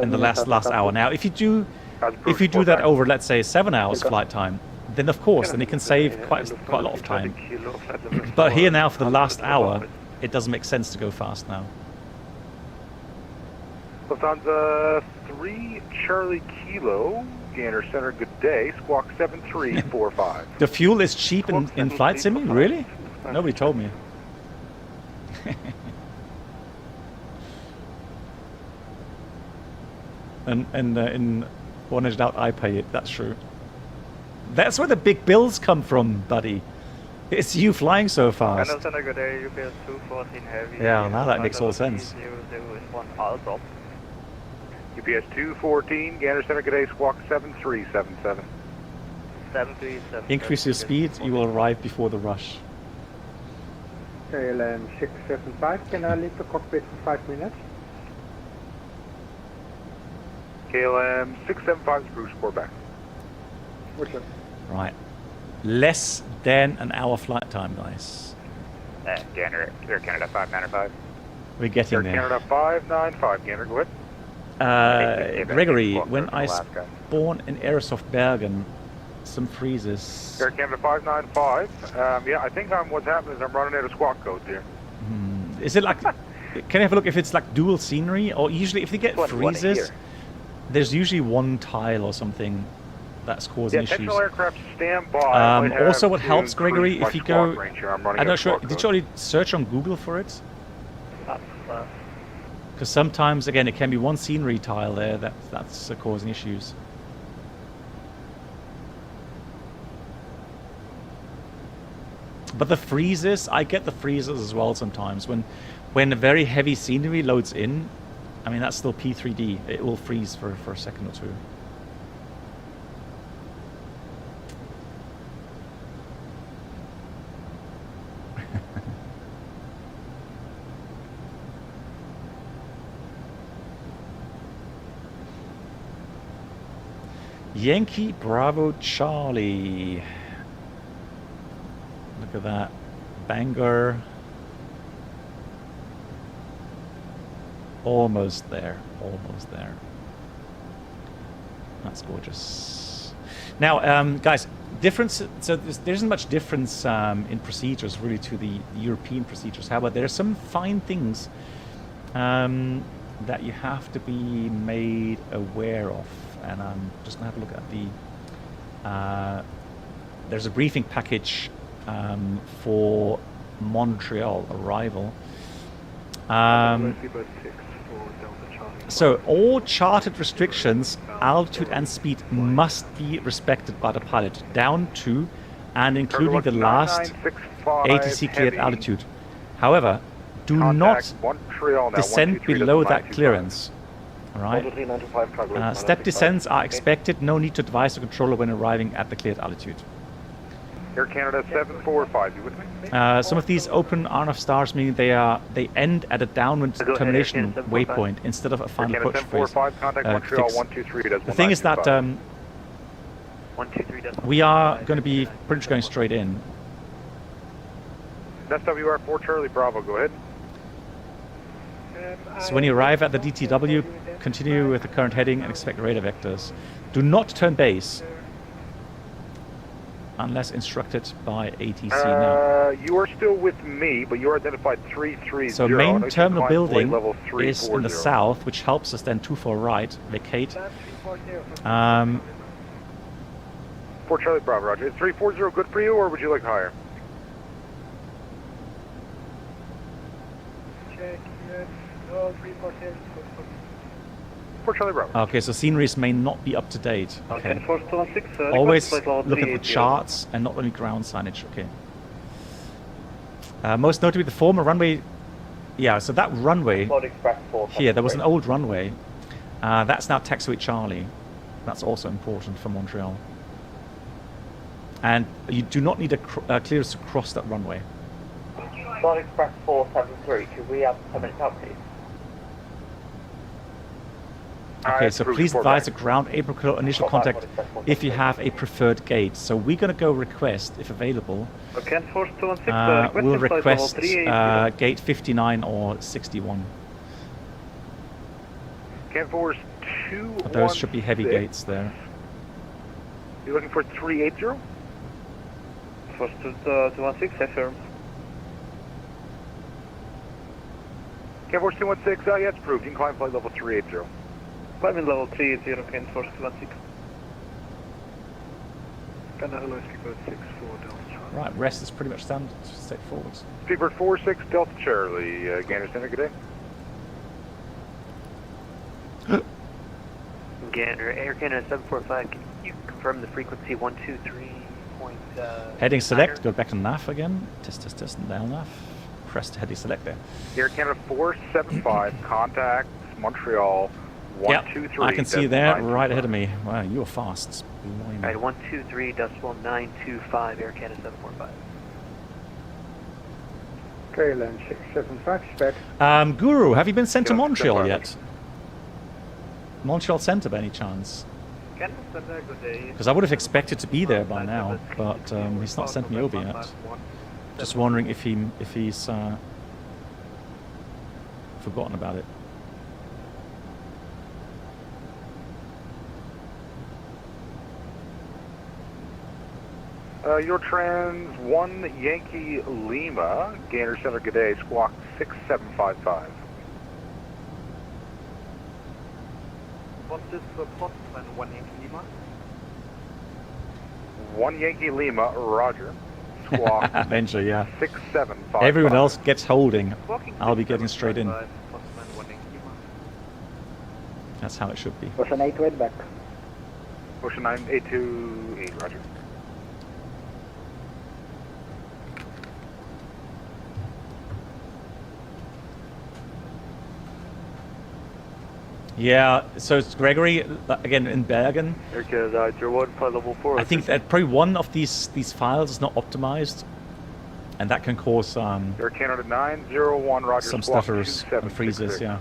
in the last hour. Now, if you do that over, let's say, 7 hours flight time, then of course, then it can save quite a lot of time. But here now, for the last hour, it doesn't make sense to go fast now. Lufthansa 3 Charlie Kilo, Gander Center, good day, Squawk 7345. The fuel is cheap in flight simming? Really? Nobody told me. and in 100 out, I pay it. That's true. That's where the big bills come from, buddy. It's you flying so fast. Yeah, now that makes all sense. UPS 214, Gander Center, good day, Squawk 7377. 737. Increase your speed, you will arrive before the rush. KLM 675, can I leave the cockpit for 5 minutes? KLM 675 is Bruce, we're back. Right. Less than an hour flight time, guys. Gander, Air Canada 595. We're getting Air there. Canada 595, Gander, go ahead. Gregory, when I spawn in Aerosoft Bergen, some freezes. Air Canada 595. Yeah, I think what's happening is I'm running out of squawk codes here. Is it like? Can I have a look if it's like dual scenery, or usually if they get freezes, there's usually one tile or something that's causing issues. Technical aircraft stand by. Also, what helps, Gregory, if you go, I'm not sure. Did you already search on Google for it? Because sometimes, again, it can be one scenery tile there that's causing issues. But the freezes, I get the freezes as well sometimes. When a very heavy scenery loads in, I mean, that's still P3D. It will freeze for a second or two. Yankee Bravo Charlie. Look at that. Bangor. Almost there. Almost there. That's gorgeous. Now, guys, difference. So there isn't much difference in procedures really to the European procedures. However, there are some fine things that you have to be made aware of. And I'm just going to have a look at the... there's a briefing package for Montreal arrival. So all chartered restrictions, altitude and speed, must be respected by the pilot, down to and including the last ATC cleared altitude. However, do not descend below that clearance. All right. Step descents are expected. No need to advise the controller when arriving at the cleared altitude. Air Canada 745, you with me? Some of these open RNF stars mean they end at a downwind termination waypoint instead of a final approach phase. The thing is that we are going to be pretty much going straight in. SWR 4 Charlie Bravo, go ahead. So when you arrive at the DTW, continue with the current heading and expect radar vectors. Do not turn base unless instructed by ATC now. You are still with me, but you are identified 330. So main terminal building is in the south, which helps us then 24 right, vacate. 4 Charlie Bravo, roger. Is 340 good for you, or would you like higher? Check, yes. No, 340. 4 Charlie Bravo. Okay, so sceneries may not be up to date. Okay. Okay. Always look at the charts and not only ground signage. Okay. Most notably, the former runway. Yeah, so that runway here, there was an old runway. That's now taxiway Charlie. That's also important for Montreal. And you do not need a clearance to cross that runway. Flight Express 473, could we have a minute out, please? Okay, so please advise the ground apron initial contact if you have a preferred gate. So we're going to go request, if available. Okay, we'll request gate 59 or 61. Can Force 2. Those should be heavy gates there. You're looking for 380? First 216, affirm. Can Force 216, yes, approved. You can climb flight level 380. Climbing level 380, Can Force 216. Speedbird 64, Delta Charlie. Right, rest is pretty much standard, straightforward. Speedbird 46, Delta Charlie, Gander Center, good day. Gander, Air Canada 745, can you confirm the frequency 123 point... heading select, go back to nav again. Test, and down nav. Press the heading select there. Air Canada 475, contact Montreal 123. I can see you there, right ahead of me. Wow, you are fast. Alright, 123.925, Air Canada 745. KLM 675, spec. Guru, have you been sent to Montreal yet? Montreal Center by any chance? Because I would have expected to be there by now, but he's not sent me over yet. Just wondering if he's forgotten about it. Your trans 1 Yankee Lima, Gander Center, good day, squawk 6755. What's this postman 1 Yankee Lima? 1 Yankee Lima, roger. Squawk Venture, yeah. 6755. Everyone else gets holding. I'll be getting straight in. That's how it should be. Ocean 8 back. Ocean 9828, roger. Yeah, so it's Gregory, again, in Bergen. I think that probably one of these files is not optimized, and that can cause Air Canada 901, roger, some stutters and freezes, yeah.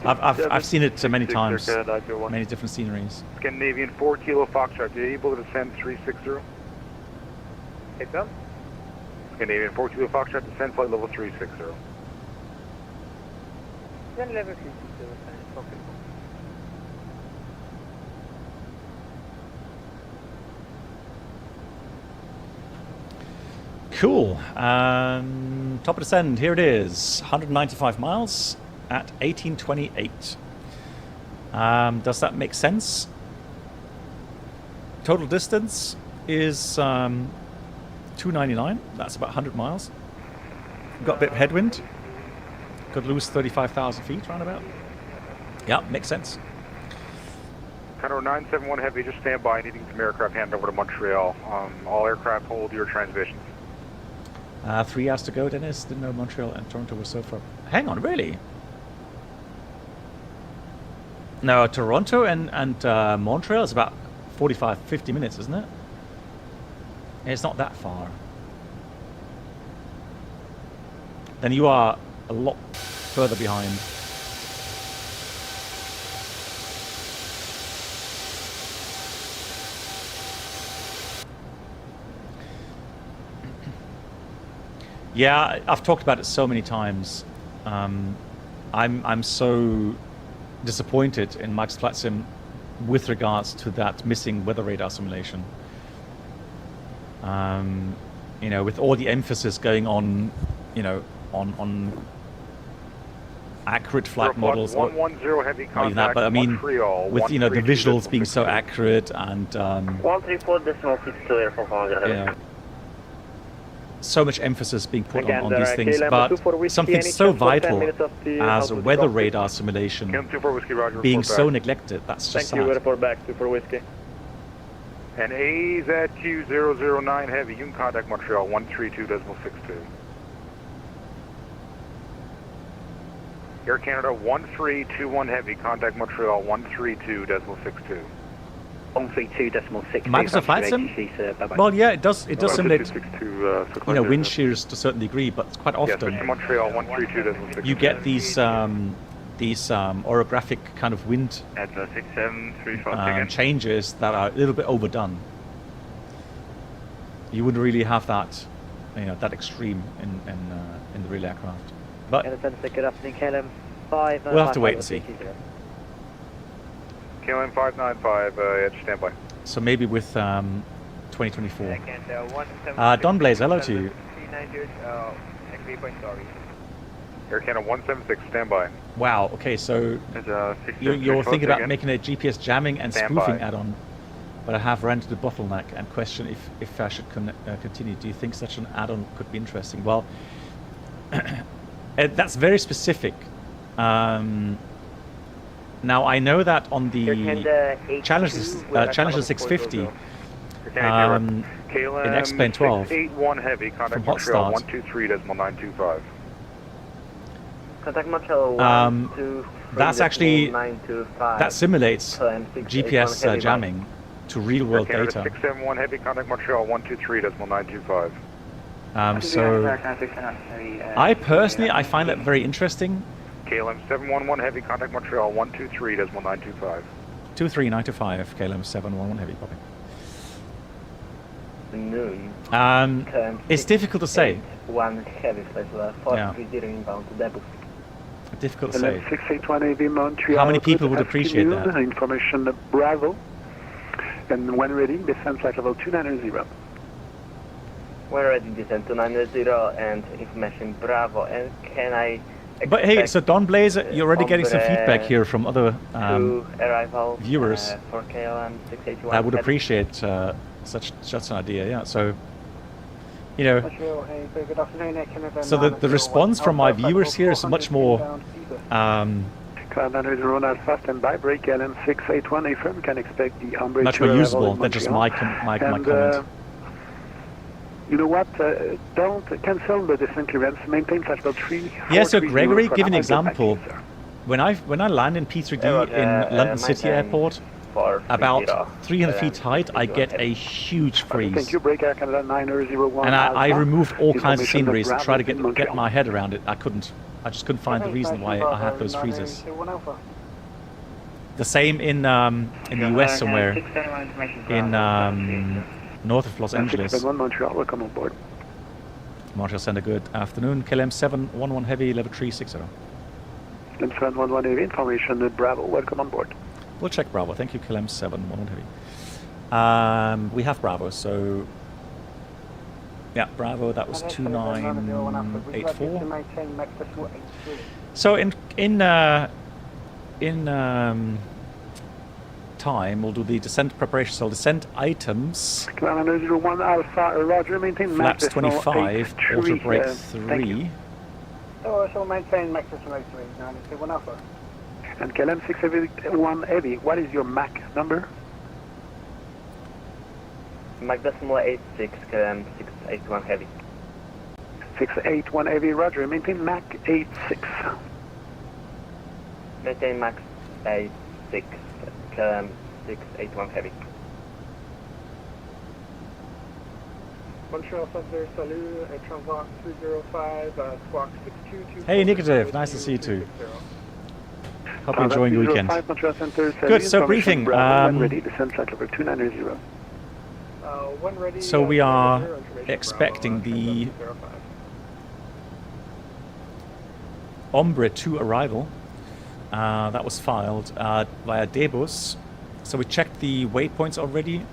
I've seen it many times, many different sceneries. Scandinavian 4 Kilo Foxtrot, are you able to descend 360? Take them. Scandinavian 4 Kilo Foxtrot, descend flight level 360. Then level 360. Cool. Top of descend, here it is. 195 miles at 1828. Does that make sense? Total distance is 299. That's about 100 miles. Got a bit of headwind. Could lose 35,000 feet roundabout. Yeah, makes sense. Condor 971 Heavy, just stand by, needing some aircraft handed over to Montreal. All aircraft hold your transmissions. 3 hours to go, Dennis. Didn't know Montreal and Toronto were so far. Hang on, really? No, Toronto and Montreal is about 45, 50 minutes, isn't it? It's not that far. Then you are a lot further behind. Yeah, I've talked about it so many times. I'm so disappointed in Mike's Flight Sim with regards to that missing weather radar simulation. You know, with all the emphasis going on, you know, on accurate flight models. 110 heavy contact, that, but I mean, with, you know, the visuals being so accurate and 134.62 airport. Yeah, so much emphasis being put on these things, but something so vital as weather radar simulation being so neglected, that's just sad. Thank you, report back, 24 Whiskey. And AZ2009 Heavy, you can contact Montreal 132.62. Air Canada 1321 Heavy, contact Montreal 132.62. 132.62. Microsoft Flight Sim? Well, yeah, it does simulate, you know, wind shears to a certain degree, but quite often Montreal 132.62. you get these orographic kind of wind changes that are a little bit overdone. You wouldn't really have that, you know, that extreme in the real aircraft. But good afternoon, KLM 5. We'll have to wait and see. KLM 595, just stand by. So maybe with 2024. Don Blaze, hello to you. Air Canada 176, stand by. Wow, okay, so you're thinking about making a GPS jamming and spoofing add-on, but I have ran into the bottleneck and question if I should continue. Do you think such an add-on could be interesting? Well, that's very specific. Now I know that on the Challenger 650 in X-Plane 12 heavy, from Hot Start, 123.925. Contact Montreal that's actually, that simulates GPS jamming to real-world data. 671 Heavy, contact Montreal 123.925. So I personally, I find that very interesting. KLM 711 Heavy, contact Montreal 123.925. 23925, KLM 711 Heavy, copy. Noon. It's difficult to say. 1 Heavy, 430 inbound to depot. Difficult to say. 681 AV Montreal. How many people would appreciate that? Information Bravo. And when ready, descent flight level 290. When ready, descent 290 and information Bravo. And can I... But hey, so Don Blaze, you're already getting some feedback here from other viewers for KLM 681 that would appreciate such an idea, yeah. So, you know, so the response from my viewers here is much more much more usable than just my comment. You know what? Don't cancel the descent clearance. Maintain flight level 3. Yeah. So Gregory, give an example. When I land in P3D in London City Airport, about 300 feet height, I get a huge freeze. Thank you, Breaker Canada 901. And I removed all kinds of sceneries to try to get my head around it. I couldn't. I just couldn't find the reason why I had those freezes. The same in the US somewhere, in north of Los Angeles. Montreal, welcome on board. Montreal, send a good afternoon. KLM 711 Heavy, level 360. KLM 711 Heavy, information at Bravo, welcome on board. We'll check Bravo. Thank you, KLM 711 Heavy. We have Bravo, so yeah, Bravo. That was 2984. So in time, we'll do the descent preparation. So descent items. Climb 01 Alpha, Roger, maintain Flaps max 25, auto brake 3. So maintain max decimal 3, 921 Alpha. And KLM 681 Heavy, what is your Mach number? Mach decimal 86, KLM 681 Heavy. 681 Heavy, Roger, maintain Mach 86. Maintain Mach 86, KLM 681 Heavy. Montreal Center, salut, Transport 305, squawk 622. Hey, Negative, nice to see you too. Hope you're enjoying your weekend. Good, so briefing. Ready, descent flight level 290. So we are expecting the Ombre 2 arrival. That was filed via Debus. So we checked the waypoints already.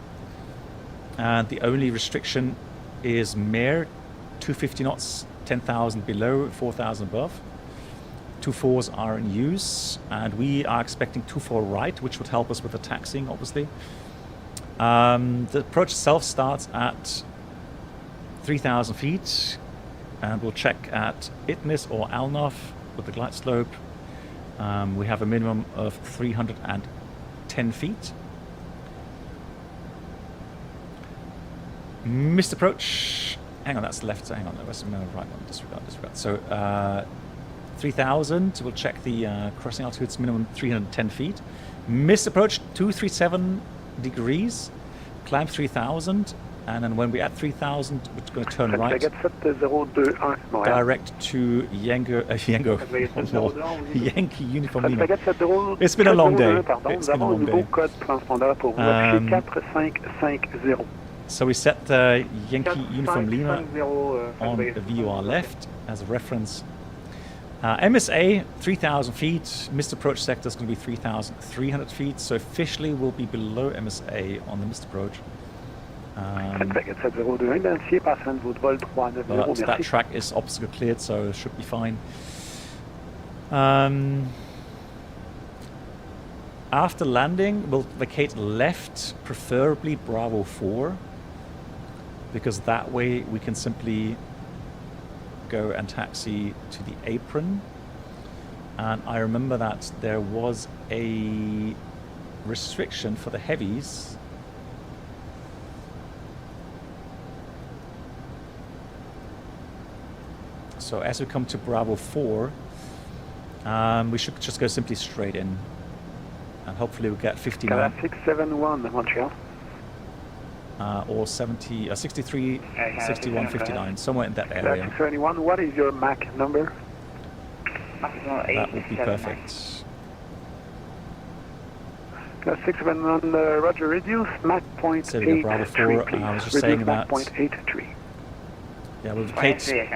And the only restriction is Mare, 250 knots, 10,000 below, 4,000 above. 24s are in use, and we are expecting 24 right, which would help us with the taxiing, obviously. The approach itself starts at 3,000 feet, and we'll check at Itnis or Alnof with the glide slope. We have a minimum of 310 feet. Missed approach. Hang on, that's left. Hang on, that's the right one. Disregard. So 3,000. We'll check the crossing altitudes, minimum 310 feet. Missed approach 237 degrees. Climb 3,000, and then when we're at 3,000, we're going to turn right. Direct to Yankee Uniform Lima. It's been a long day. It's been a long day. So we set the Yankee Uniform Lima on the VOR left as a reference. MSA 3,000 feet. Missed approach sector is going to be 3,300 feet. So officially we'll be below MSA on the missed approach. But that track is obstacle cleared, so it should be fine. After landing, we'll vacate left, preferably Bravo 4, because that way we can simply go and taxi to the apron. And I remember that there was a restriction for the heavies. So as we come to Bravo 4, we should just go simply straight in. And hopefully we'll get 59. 671 Montreal. Or 70, 63, 61, 59, somewhere in that area. 671, what is your Mach number? That would be perfect. 671, Roger, reduce Mach point so we got Bravo 4, I was just saying that. 0.83. Yeah, we'll vacate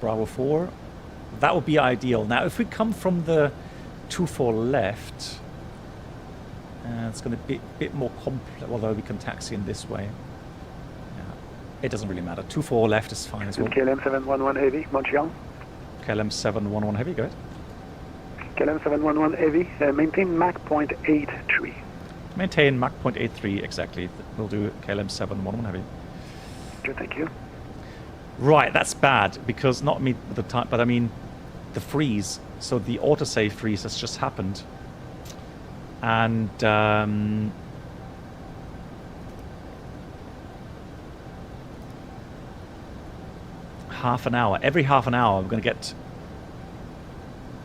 Bravo 4. That would be ideal. Now, if we come from the 24 left, it's going to be a bit more complex, although we can taxi in this way. Yeah, it doesn't really matter. 24 left is fine as well. KLM 711 Heavy, Montreal. KLM 711 Heavy, go ahead. KLM 711 Heavy, maintain Mach point 83. Maintain Mach point 83, exactly. We'll do KLM 711 Heavy. Good, thank you. Right, that's bad, because not me the time, but I mean the freeze. So the autosave freeze has just happened. And half an hour. Every half an hour, we're going to get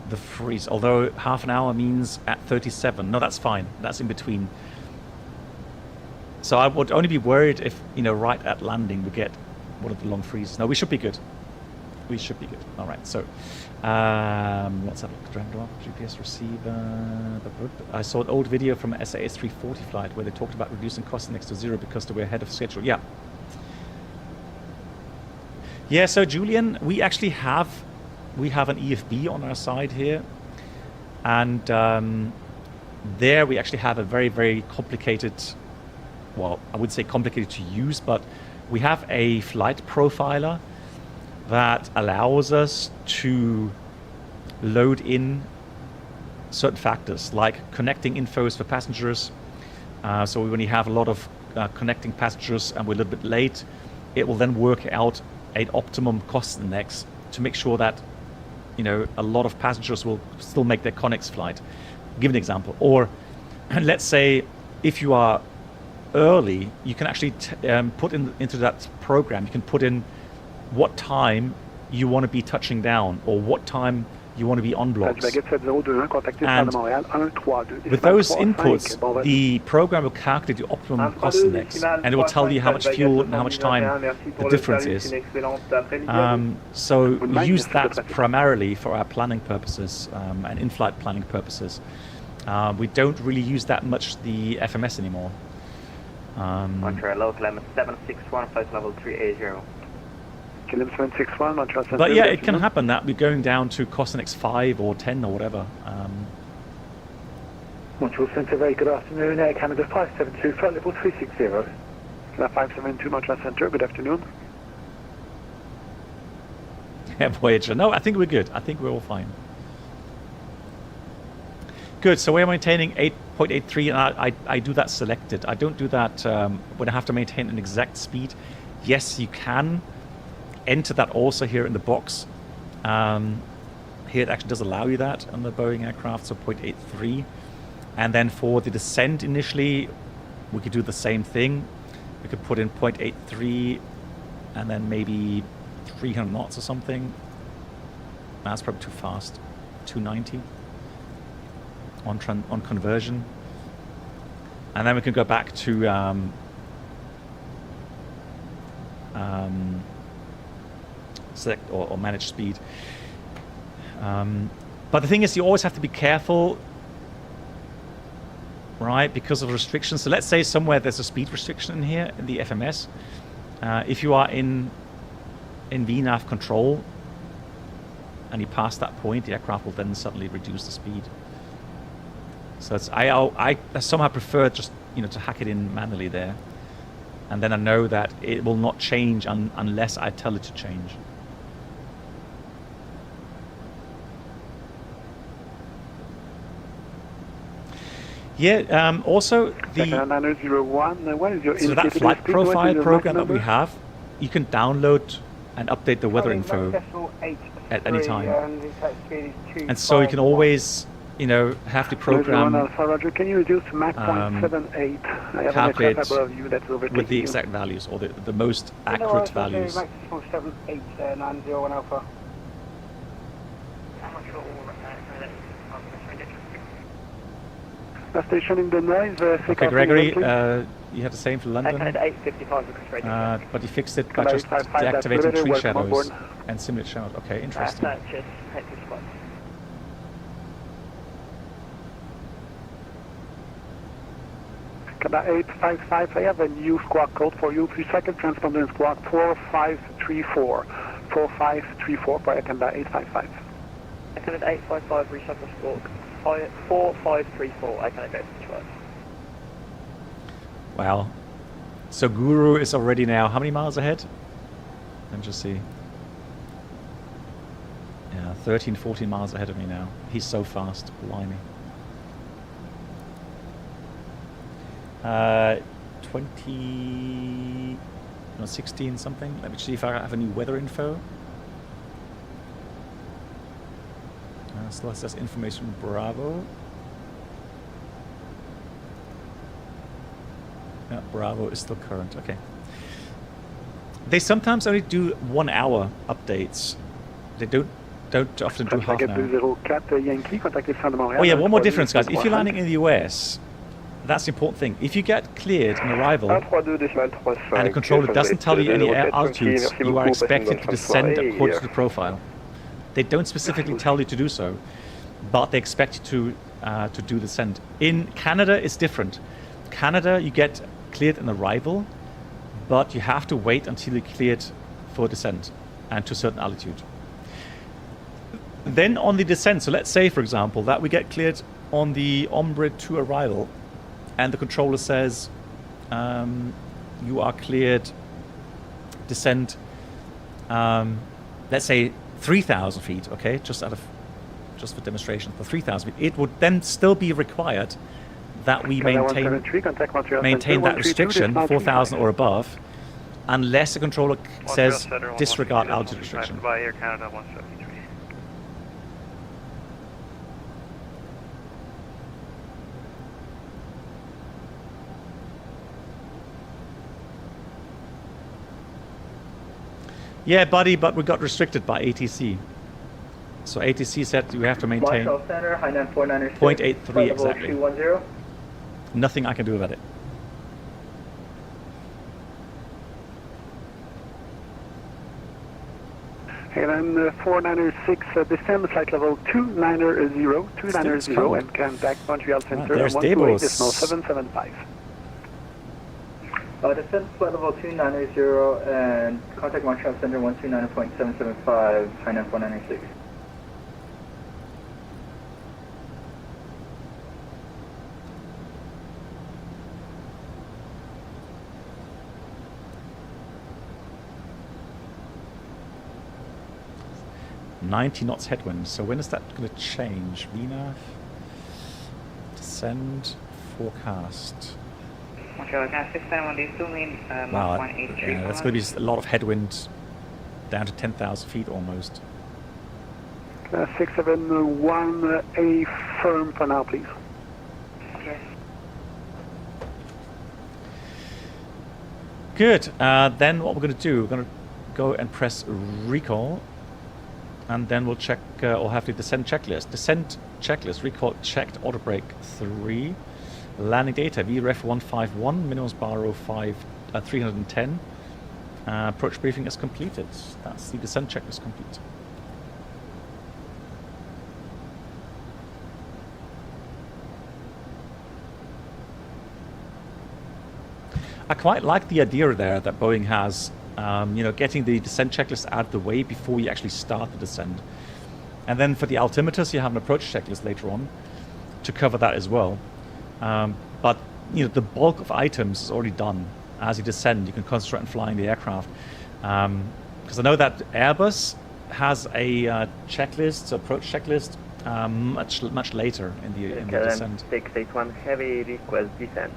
the freeze. Although half an hour means at 37. No, that's fine. That's in between. So I would only be worried if, right at landing we get one of the long freezes. No, we should be good. We should be good. All right, so let's have a look. Drag drop, GPS receiver. I saw an old video from an SAS 340 flight where they talked about reducing costs next to zero because they were ahead of schedule. Yeah. Yeah, so Julian, we actually have an EFB on our side here. And there we actually have a very, very complicated, well, I wouldn't say complicated to use, but we have a flight profiler that allows us to load in certain factors like connecting infos for passengers. So when you have a lot of connecting passengers and we're a little bit late, it will then work out an optimum cost index to make sure that, you know, a lot of passengers will still make their Connex flight. Give an example. Or let's say if you are early, you can actually put into that program, you can put in what time you want to be touching down or what time you want to be on blocks. And with those inputs, the program will calculate the optimum cost index, and it will tell you how much fuel and how much time the difference is. So we use that primarily for our planning purposes and in-flight planning purposes. We don't really use that much the FMS anymore. Montreal local limit 761, flight level 380. But yeah, it can happen that we're going down to Cosnex 5 or 10 or whatever. Montreal Centre, very good afternoon. Air Canada 572, flight level 360. Canada 572, Montreal Centre, good afternoon. Yeah, Voyager. No, I think we're good. I think we're all fine. Good, so we're maintaining 8.83, and I do that selected. I don't do that when I have to maintain an exact speed. Yes, you can enter that also here in the box. Here it actually does allow you that on the Boeing aircraft, so 0.83. And then for the descent initially, we could do the same thing. We could put in 0.83 and then maybe 300 knots or something. That's probably too fast. 290 on conversion. And then we can go back to select or manage speed. But the thing is, you always have to be careful, right, because of restrictions. So let's say somewhere there's a speed restriction in here in the FMS. If you are in VNAV control and you pass that point, the aircraft will then suddenly reduce the speed. So it's, I somehow prefer just, you know, to hack it in manually there, and then I know that it will not change unless I tell it to change. Yeah, also the so that flight profile program that we have, you can download and update the weather info at any time. And so you can always, you know, have the program calculate with the exact values or the most accurate values. Station in the noise. Okay, Gregory, you had the same for London, but you fixed it by just deactivating tree shadows and simulate shadows. Okay, interesting. Canada 855, I have a new squawk code for you. 3 second transponder in squawk 4534. 4534 by Canada 855. Canada 855, reshuffle squawk 4534. I can't go to work. Wow. So Guru is already now how many miles ahead? Let me just see. Yeah, 13, 14 miles ahead of me now. He's so fast. Blimey. 16 something. Let me see if I have any weather info. Still says information Bravo. Yeah, Bravo is still current. Okay. They sometimes only do 1 hour updates. They don't often do half an hour. Oh yeah, one more difference, guys. If you're landing in the US, that's the important thing. If you get cleared on arrival and the controller doesn't tell you any air altitudes, you are expected to descend according to the profile. They don't specifically tell you to do so, but they expect you to do the descent. In Canada, it's different. Canada, you get cleared on arrival, but you have to wait until you're cleared for descent and to a certain altitude. Then on the descent, so let's say, for example, that we get cleared on the Ombre to arrival, and the controller says you are cleared descent, let's say 3,000 feet, okay, just out of just for demonstration, for 3,000 feet, it would then still be required that we maintain that restriction, 4,000 or above, unless the controller says disregard altitude restriction. By Air Canada 173. Yeah, buddy, but we got restricted by ATC. So ATC said we have to maintain 0.83 exactly. Nothing I can do about it. KLM 496, descend flight level 290, and contact Montreal Center there's 128.775. Descend flight level 290 and contact Montreal Center 129.775, Hainan 496. .90 knots headwind. So when is that going to change? VNAV, descend, forecast. Montreal Gas 671 zooming, Wow, yeah, that's going to be a lot of headwind, down to 10,000 feet almost. 671, a firm for now, please. Okay. Good. Then what we're going to do, we're going to go and press recall, and then we'll check, or have the descent checklist. Descent checklist, recall checked, auto brake 3. Landing data, VREF 151, minimum bar 310. Approach briefing is completed. That's the descent checklist complete. I quite like the idea there that Boeing has, you know, getting the descent checklist out of the way before you actually start the descent. And then for the altimeters, you have an approach checklist later on to cover that as well. But you know, the bulk of items is already done. As you descend, you can concentrate on flying the aircraft. Because I know that Airbus has a checklist, approach checklist, much later in the descent. 681 heavy request descent.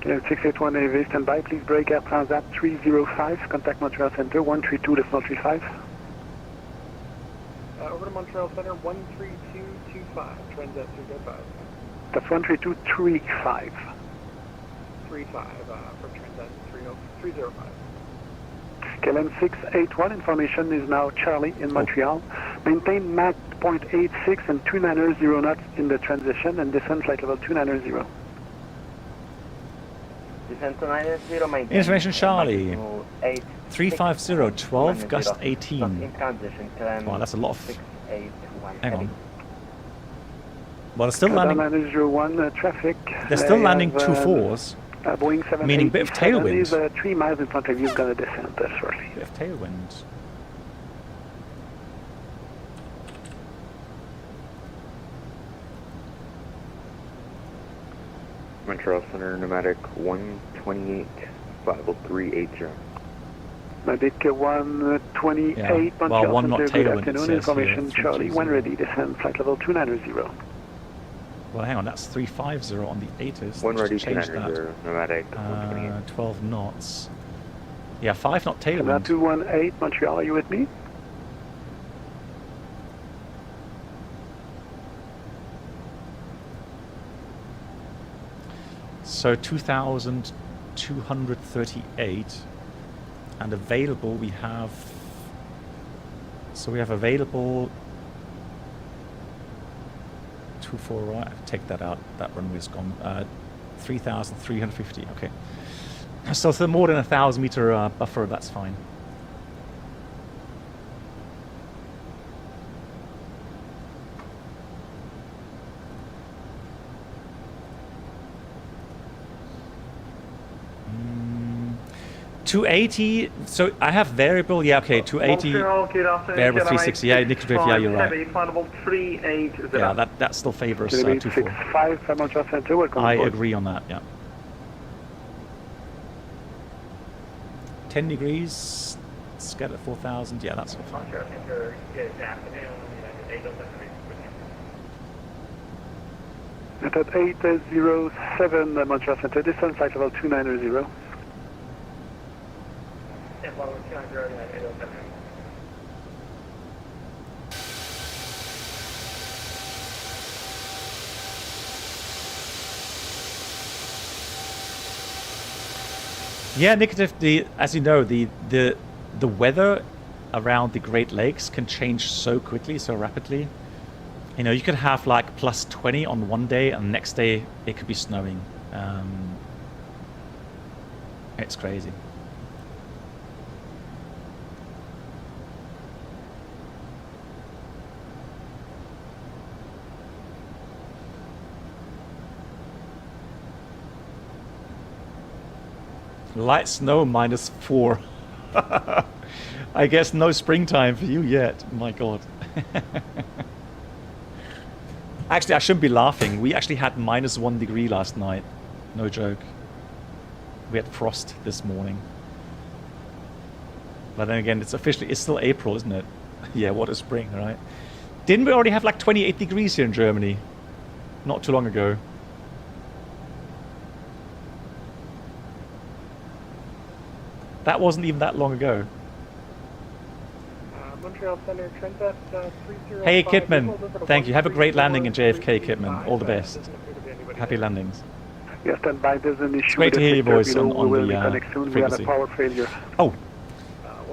681 heavy standby. Please break Air Transat 305. Contact Montreal Center 132.35. Over to Montreal Center 13225. Transat 305. That's 13235. 35 for Transat 305. KLM 681, information is now Charlie in Montreal. Maintain Mach 0.86 and 290 knots in the transition and descend flight level 290. Descend to 90, maintain. Information Charlie. 350, 12, gust 18. In transition, wow, that's a lot of... 681 Hang heavy. on. Well, they're still landing. Traffic. They're still landing 2-4s, Boeing 787 meaning a bit of tailwind. Is 3 miles in front of you, is going to descend shortly. Bit of tailwind. Montreal Center, pneumatic 128, flight level 380. Pneumatic 128, Yeah. Montreal Well, one knot Center, good tailwind, it afternoon, says information here, Charlie, when ready, descend flight level 290. Well, hang on, that's 350 on the ATIS. One ready, change 290, pneumatic 128. 12 knots. Yeah, 5 knot tailwind. Now 218, Montreal, are you with me? So 2,238, and available we have. So we have available 24. Right, take that out. That runway's gone. 3,350. Okay. So more than 1,000 meter buffer. That's fine. Mm, 280. So I have variable. Yeah. Okay. 280. Montreal, good afternoon. Variable 360. Yeah, Nick, yeah, you're right. Heavy, flight level 380. Yeah, that still favors 2-4. 65, Montreal Center, welcome I aboard. agree on that. Yeah. 10 degrees, Let's get it 4,000. Yeah, that's fine. At 807 Montreal Center, distance flight level 290. Yeah, negative. As you know, the weather around the Great Lakes can change so quickly, so rapidly. You know, you could have like plus 20 on one day, and the next day it could be snowing. It's crazy. Light snow -4. I guess no springtime for you yet. My God. Actually, I shouldn't be laughing. We actually had -1 degree last night. No joke. We had frost this morning. But then again, it's still April, isn't it? Yeah, what a spring, right? Didn't we already have like 28 degrees here in Germany? Not too long ago. That wasn't even that long ago. Montreal Center, Transat 305. Hey, Kidman. Thank you. Have a great landing in JFK, Kidman. All the best. Happy landings. Yes, stand by. There's an issue. It's great to hear your voice on the frequency. We have a power failure. Oh,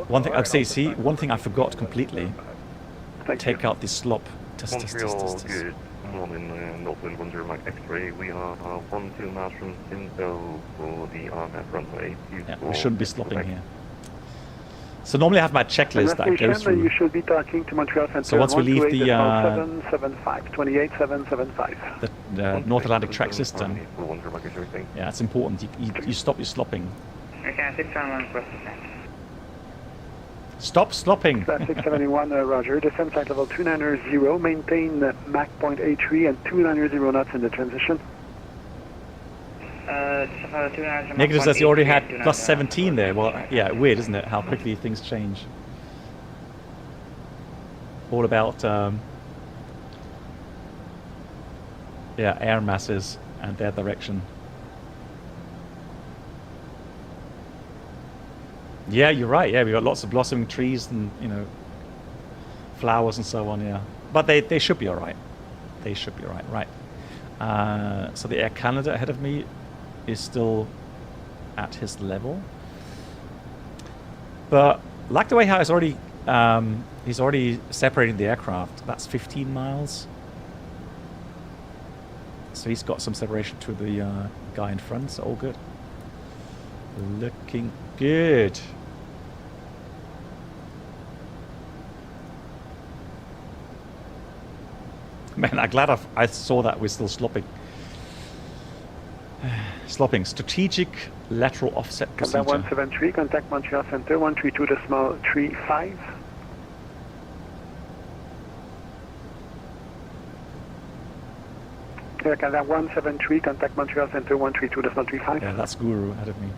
one thing. See, one thing I forgot completely. Take out the slop. Montreal, good morning, Northwind 10 Mike X-ray. We are 12 miles from Sinto for the RMF runway. Yeah, we shouldn't be slopping here. So normally I have my checklist that I go through. You should be talking to Montreal Center. So once we leave the 28775. The North Atlantic track system, yeah, it's important. You stop your slopping. Okay, 611 request. Stop slopping. 671, Roger. Descent flight level 290. Maintain Mach 0.83 and 290 knots in the transition. Negative says you already had plus 17 there. Well, yeah, weird, isn't it? How quickly things change. All about, yeah, air masses and their direction. Yeah, you're right. Yeah, we got lots of blossoming trees and, you know, flowers and so on. Yeah, but they should be all right. They should be all right. Right. So the Air Canada ahead of me is still at his level, but like the way how he's already separating the aircraft. That's 15 miles. So he's got some separation to the guy in front. So all good. Looking good. Man, I'm glad I saw that we're still slopping. Slopping. Strategic lateral offset procedure. 173, contact Montreal Center, 132.35. Air Canada 173, contact Montreal Center, 132.35. Yeah, that's Guru ahead of me.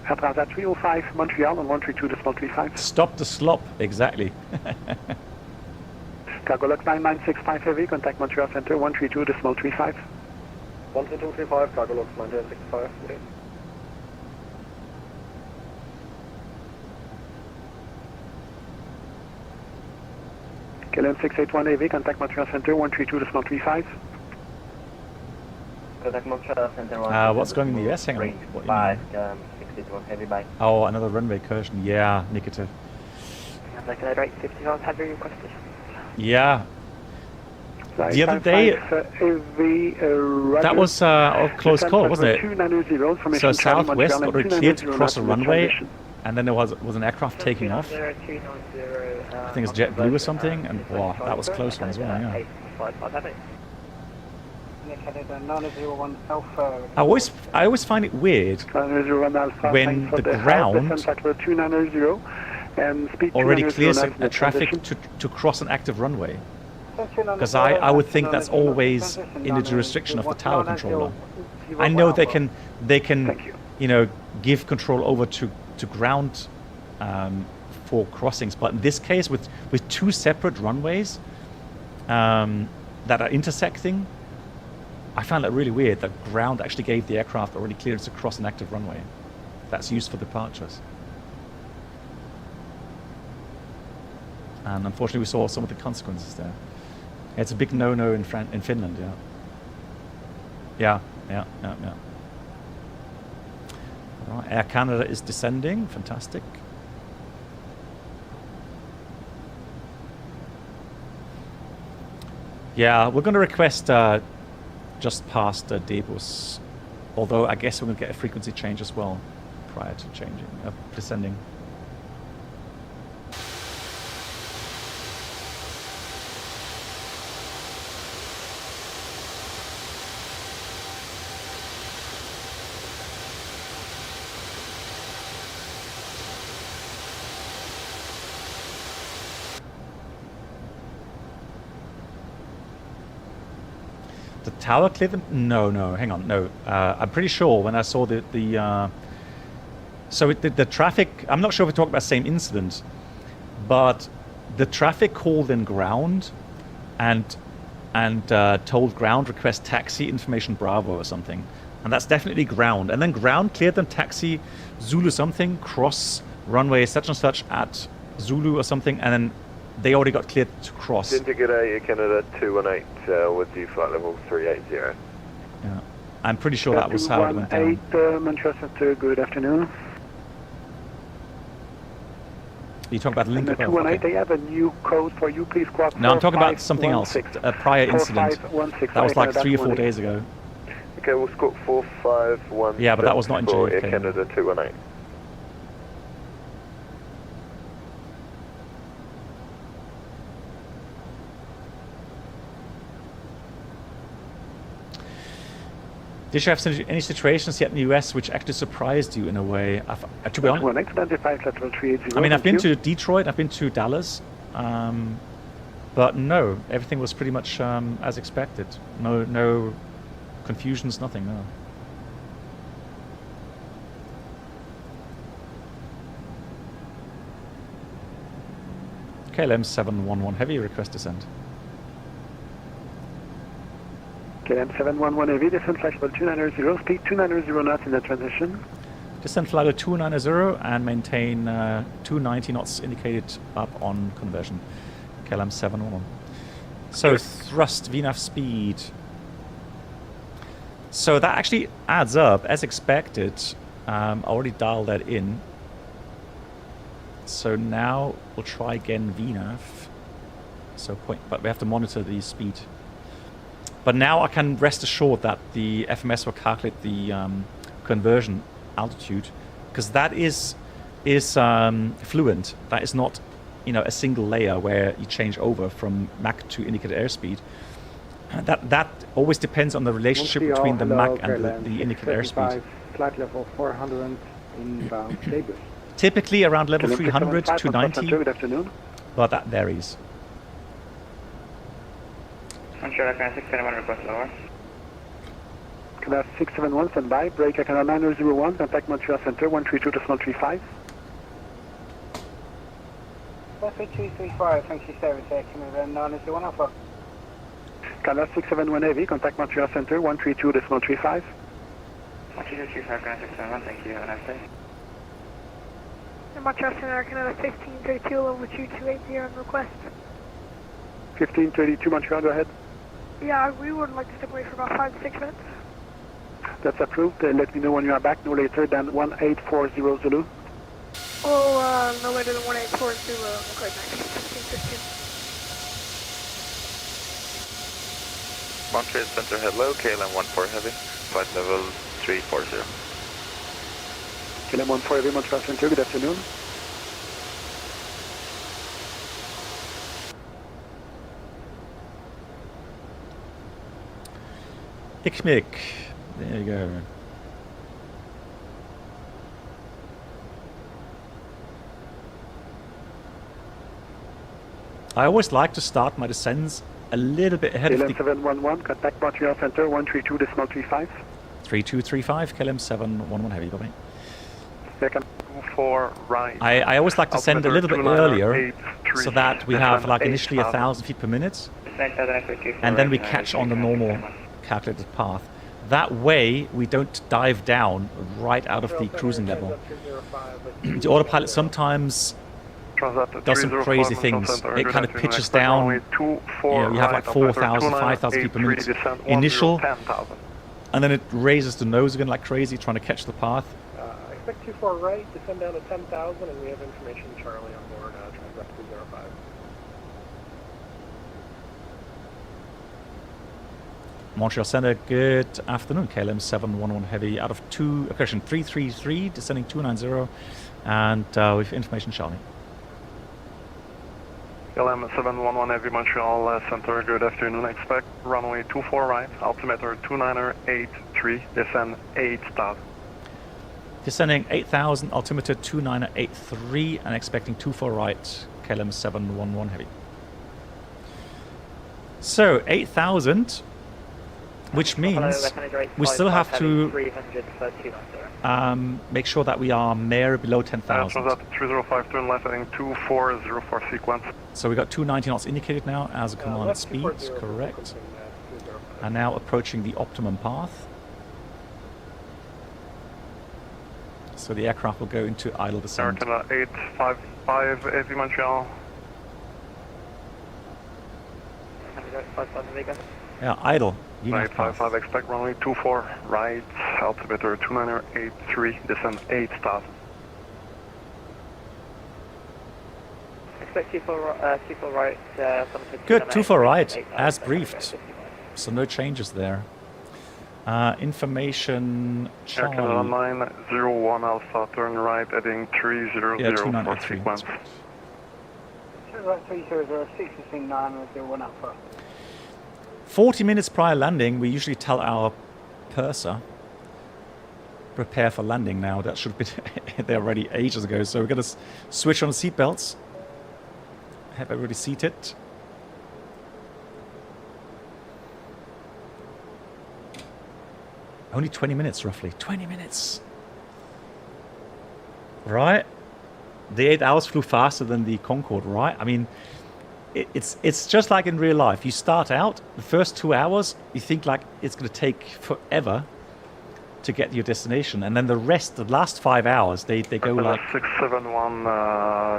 Air Transat 305, Montreal on 132.35. Stop the slop, exactly. Cargo Lux 9965 heavy, contact Montreal Center 132.35. 12235, Cargo Lux 9965. Okay. KLM 681 heavy, contact Montreal Center 132.35. Contact Montreal Center what's going in the US? Hang on. What, 61 heavy by. Oh, another runway incursion. Yeah, negative. Can I write 50 knots? Have you requested? Yeah. The other day, that was a close call, wasn't it? So Southwest got cleared to cross a runway, and then there was an aircraft taking off. I think it's JetBlue or something, and wow, that was a close one as well, yeah. I always find it weird when the ground already clears a traffic to cross an active runway, because I would think that's always in the jurisdiction of the tower controller. I know they can you know, give control over to ground for crossings. But in this case, with two separate runways that are intersecting, I found that really weird that ground actually gave the aircraft already clearance to cross an active runway that's used for departures. And unfortunately, we saw some of the consequences there. It's a big no-no in Finland, yeah. Yeah. Right, Air Canada is descending, fantastic. Yeah, we're going to request just past Debus, although I guess we're going to get a frequency change as well prior to changing, descending. The tower cleared them? No, hang on, no. I'm pretty sure when I saw the traffic, I'm not sure if we talked about the same incident, but the traffic called in ground and told ground request taxi information Bravo or something. And that's definitely ground. And then ground cleared them taxi Zulu something, cross runway such and such at Zulu or something, and then they already got cleared to cross. Integrate Canada 218 with you flight level 380. Yeah, I'm pretty sure that was how it went down. 218 Manchester, good afternoon. You talking about link? The 218, they have a new code for you, please squawk. No, I'm talking about something else. A prior incident. That was like 3 or 4 days ago. Okay, we'll squawk 451. Yeah, but that was not in JFK. Canada 218. Did you have any situations yet in the US which actually surprised you in a way? To be honest, I mean, I've been to Detroit, I've been to Dallas, but no, everything was pretty much as expected. No confusions, nothing. No. KLM 711 heavy, request descent. KLM 711 heavy, descent flight level 290, speed 290 knots in the transition. Descent flight level 290 and maintain 290 knots indicated up on conversion. KLM 711. So thrust, VNAV speed. So that actually adds up as expected. I already dialed that in. So now we'll try again VNAV. So but we have to monitor the speed. But now I can rest assured that the FMS will calculate the conversion altitude, because that is fluent. That is not, a single layer where you change over from Mach to indicated airspeed. That always depends on the relationship between the Mach and the indicated airspeed. Flight level 400 inbound Debus. Typically around level 300 to 90, but that varies. Montreal Canada 671 request lower. Canada 671 standby, break Canada 9001, contact Montreal Center 132.35. 235, thank you, service Air Canada 901 Alpha. Canada 671 heavy, contact Montreal Center 132.35. 13235, Canada 671, thank you, have a nice day. Montreal Center, Canada 1532, level 2280 on request. 1532 Montreal, go ahead. Yeah, we would like to step away for about 5 to 6 minutes. That's approved. Let me know when you are back, no later than 1840 Zulu. Oh, no later than 1840 Zulu, record 1615. Montreal Center, hello, KLM 14 heavy, flight level 340. KLM 14 heavy, Montreal Center, good afternoon. ICMIC, there you go. I always like to start my descents a little bit ahead of the... 711, contact Montreal Center 132.35. 3235, KLM 711 Heavy, bye-bye. Second 24 right. I always like to send a little bit earlier so that we have like initially 1,000 feet per minute and then we catch on the normal calculated path. That way we don't dive down right out of the cruising level. The autopilot sometimes does some crazy things. It kind of pitches down, you have like 4,000, 5,000 feet per minute initial, and then it raises the nose again like crazy trying to catch the path. Expect 24 right, descend down to 10,000, and we have information Charlie on board, Transat 205. Montreal Center, good afternoon. KLM 711 Heavy out of 333, descending 290, and with information Charlie. KLM 711 Heavy Montreal Center, good afternoon. Expect runway 24 right, altimeter 2983, descend 8,000. Descending 8,000, altimeter 2983, and expecting 24 right, KLM 711 Heavy. So 8,000, which means we still have to make sure that we are mere below 10,000. 305, turn left heading 2404 sequence. So we got 290 knots indicated now as a command speed, correct. And now approaching the optimum path. So the aircraft will go into idle descent. 855 Heavy Montreal. Yeah, idle. 855, expect runway 24 right, altimeter 2983, descend 8,000. Expect 24 right, good, 24 right, as briefed. So no changes there. Information Charlie. Air Canada 901 Alpha, turn right, heading 300 for sequence. Right, 300, 669, Alpha. 40 minutes prior landing, we usually tell our purser, prepare for landing now. That should be there already ages ago. So we're going to switch on the seatbelts. Have everybody seated. Only 20 minutes, roughly. 20 minutes. Right? The 8 hours flew faster than the Concorde, right? I mean, it's just like in real life. You start out, the first 2 hours, you think like it's going to take forever to get to your destination. And then the rest, the last 5 hours, they go like 671,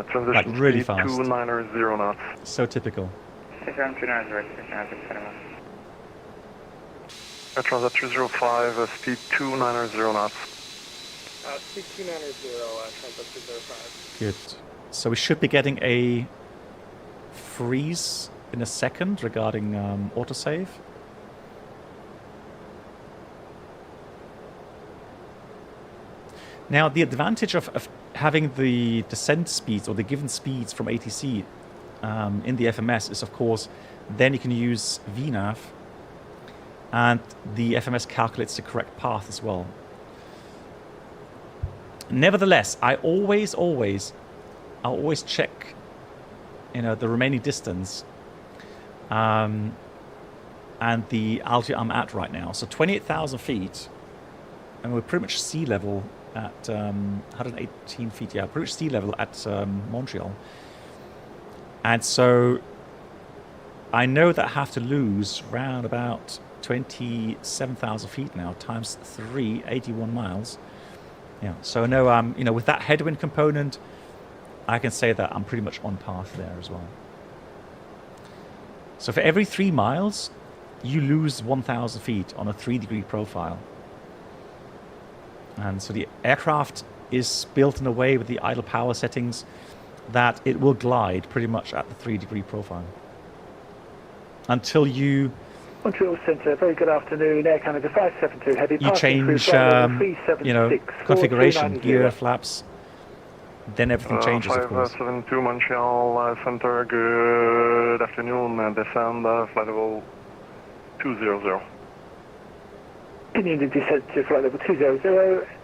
transition like really speed fast. 290 knots. So typical. 629, Air Transat 305, speed 290 knots. Speed 290, Transat 205. Good. So we should be getting a freeze in a second regarding autosave. Now, the advantage of having the descent speeds or the given speeds from ATC in the FMS is, of course, then you can use VNAV and the FMS calculates the correct path as well. Nevertheless, I always check, the remaining distance and the altitude I'm at right now. So 28,000 feet, and we're pretty much sea level at 118 feet. Yeah, pretty much sea level at Montreal. And so I know that I have to lose round about 27,000 feet now, times 3, 81 miles. Yeah, so I know, with that headwind component, I can say that I'm pretty much on path there as well. So for every 3 miles, you lose 1,000 feet on a 3-degree profile. And so the aircraft is built in a way with the idle power settings that it will glide pretty much at the 3-degree profile. Until you... Montreal Centre, very good afternoon. Air Canada 572 Heavy. You change, configuration, gear, flaps, then everything changes, of course. 572 Montreal Centre, good afternoon. Descend flight level 200. Continuing to descend to flight level 200.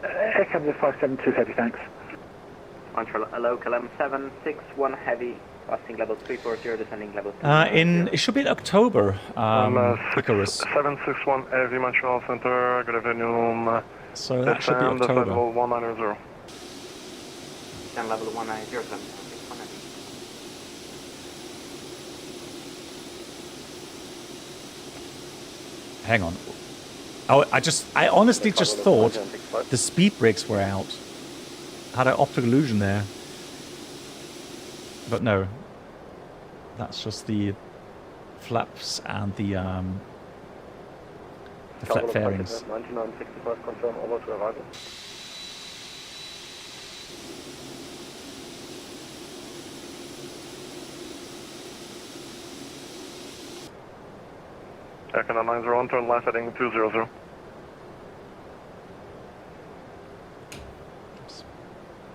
Air Canada 572 Heavy, thanks. Montreal, hello, KLM 761 Heavy, Passing level 340, descending level 390. It should be in October. Icarus. 761 AV Montreal Center. Good afternoon. So that should be October. Level 190. Descend level 190. Hang on. Oh, I honestly just thought the speed brakes were out. Had an optical illusion there. But no. That's just the flaps and the flat fairings. 9965 confirm over to arrival. Canada 901, turn left heading 200.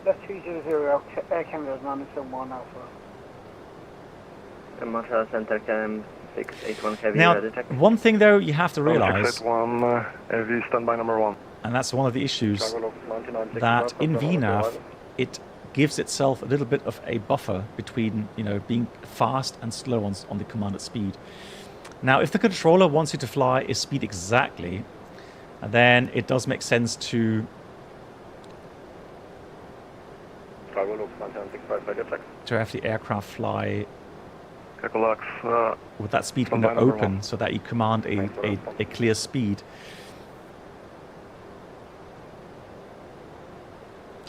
That's 200, Air Canada 971 Alpha. Montreal Center, KLM 681 Heavy. Now, one thing though you have to realize, 681 AV standby number 1. and that's one of the issues, that in VNAV it gives itself a little bit of a buffer between, you know, being fast and slow on the commanded speed. Now, if the controller wants you to fly a speed exactly, then it does make sense to have the aircraft fly with that speed window open so that you command a clear speed.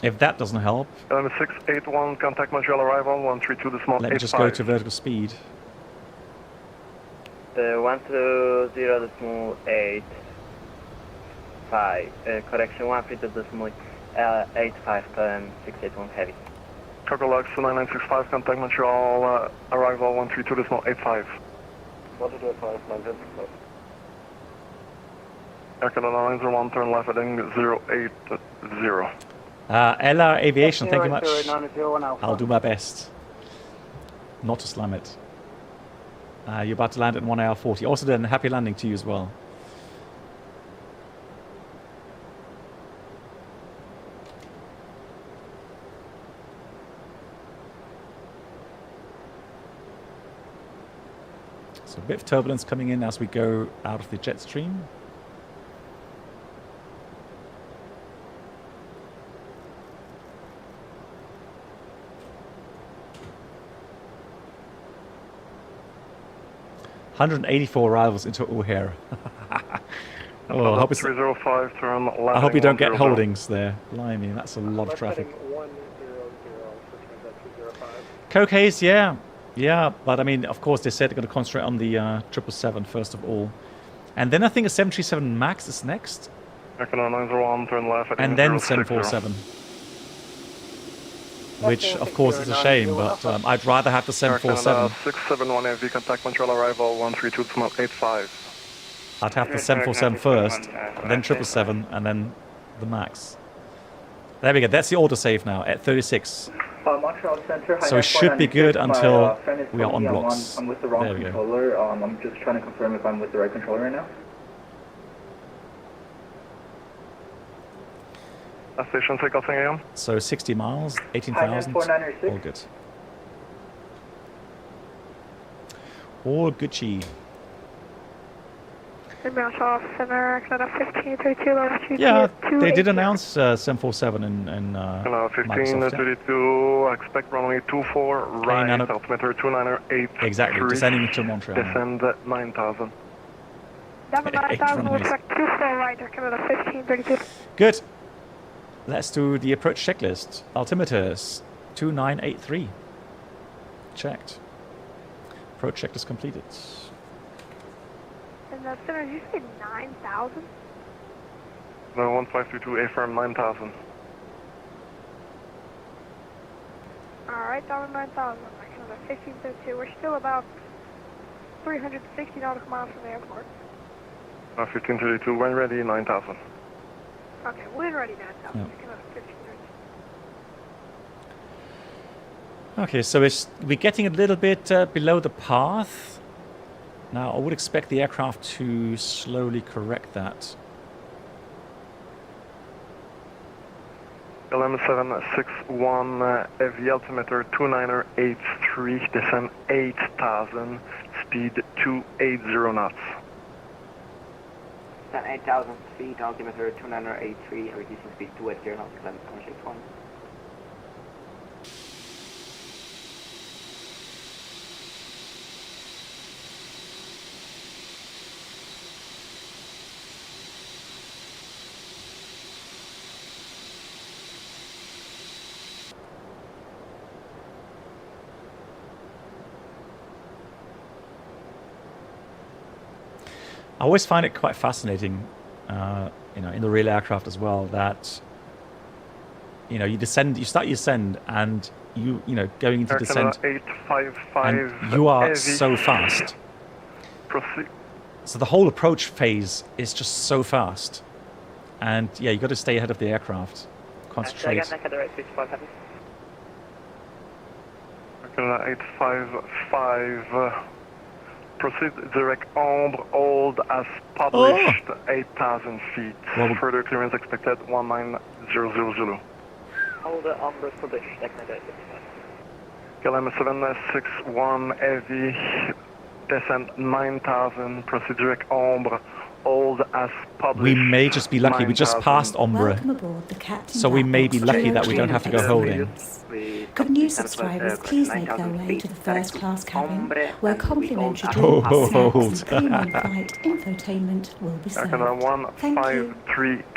If that doesn't help, 681, contact Montreal arrival, 132.85. Let me just go to vertical speed. 120.85. Correction 132.85 turn 681 heavy. Cocolux 9965, contact Montreal arrival 132.85. 125, 965. Air Canada 901, turn left heading 080. Ella Aviation, thank you much. 901 Alpha. I'll do my best not to slam it. You're about to land at 1 hour 40. Also then, happy landing to you as well. So a bit of turbulence coming in as we go out of the jet stream. $184 arrivals into O'Hare. Oh, I hope it's 305, turn left. I hope you don't get holdings there. Blimey, that's a lot of traffic. Cocaise, yeah. Yeah, but I mean, of course, they said they're going to concentrate on the 777 first of all. And then I think a 737 MAX is next. Econo 901, turn left. And then 747. Which, of course, is a shame, but I'd rather have the 747. 671 AV, contact Montreal arrival 132.85. I'd have the 747 first, then 777, and then the MAX. There we go. That's the autosave now at 36. Montreal Center, so it should be good until we are on blocks. I'm with the wrong controller. I'm just trying to confirm if I'm with the right controller right now. Station takeoff AM. So 60 miles, 18,000. All good. All Gucci. Yeah, they did announce 747 in Hello, 1532, expect runway 24, right, altimeter 298. Exactly, descending into Montreal. Descend 9,000. Good. Let's do the approach checklist. Altimeters 2983. Checked. Approach checklist completed. And that's did you say 9,000? No, 1522, affirm 9,000. Alright, down to 9,000. Another 1532. We're still about 360 nautical miles from the airport. 1532, when ready, 9,000. Okay, when ready, 9,000. Yep. Another 1532. Okay, so we're getting a little bit below the path. Now, I would expect the aircraft to slowly correct that. KLM 761, heavy altimeter 2983, descend 8,000, speed 280 knots. 8,000 feet, altimeter 2983, reducing speed 280 knots, climb conscious 1. I always find it quite fascinating, you know, in the real aircraft as well, that, you know, you start your descend, and you know, going into descent, and you are so fast. Proceed. So the whole approach phase is just so fast, and yeah, you got to stay ahead of the aircraft, concentrate. 855. Proceed direct ombre, hold as published, 8,000 feet. Well, further clearance expected, 19000 Zulu. Hold the ombre published, KLM 761, heavy, descend 9,000, proceed direct ombre, hold as published. We may just be lucky. We just passed Ombre, Welcome aboard the Captain so we may be lucky that we don't have to go holding. Could new subscribers please make their way to the first class cabin, where complimentary drinks, snacks and premium flight infotainment will be served. Thank you.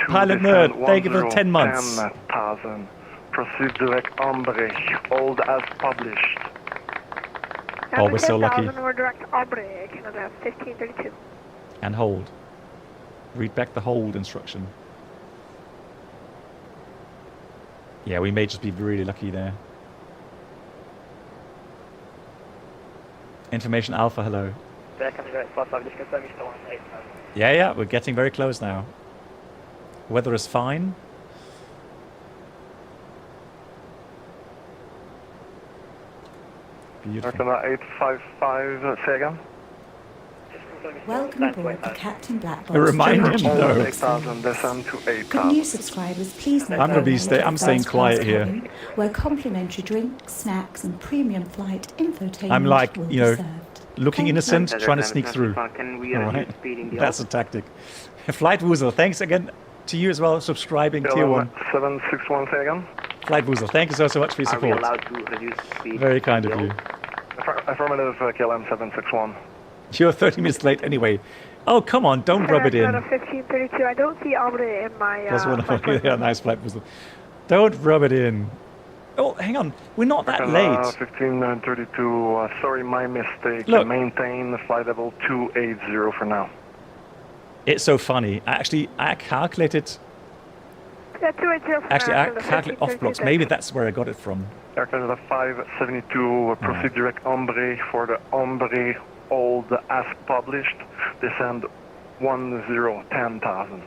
Pilot Nerd, thank you for 10 months. 10,000. Proceed direct ombre, hold as published. Oh, we're so lucky. We're direct ombre, Canada 1532. And hold. Read back the hold instruction. Yeah, we may just be really lucky there. Information Alpha, hello. Yeah, we're getting very close now. Weather is fine. Beautiful. 855, say again. Welcome aboard the Captain Black Box. A reminder, no. 8,000, descend to 8,000. Could new subscribers please make I'm their gonna be way to the I'm staying first class quiet here. cabin, where complimentary drinks, snacks and premium flight infotainment I'm like, will you know, be served. looking Thank innocent, you. trying to sneak through. Can we All right. speed in the That's a tactic. Flight Woozle, thanks again to you as well, subscribing, tier 1. 761, say again. Flight Woozle, thank you so much for your Are we support. allowed to reduce speed? Very kind of you. Affirmative, KLM 761. You're 30 minutes late anyway. Oh, come on, don't rub it in. Canada 1532. I don't see ombre in my. That's one. Yeah, nice Flight Woozle. Don't rub it in. Oh, hang on, we're not that late. 1532, sorry, my mistake. Look. Maintain the flight level 280 for now. It's so funny. I calculated. Yeah, 280 for Actually, I Canada calculated off 1532. blocks. Maybe that's where I got it from. Air Canada 572, proceed direct ombre for the ombre old as published. Descend 10,000.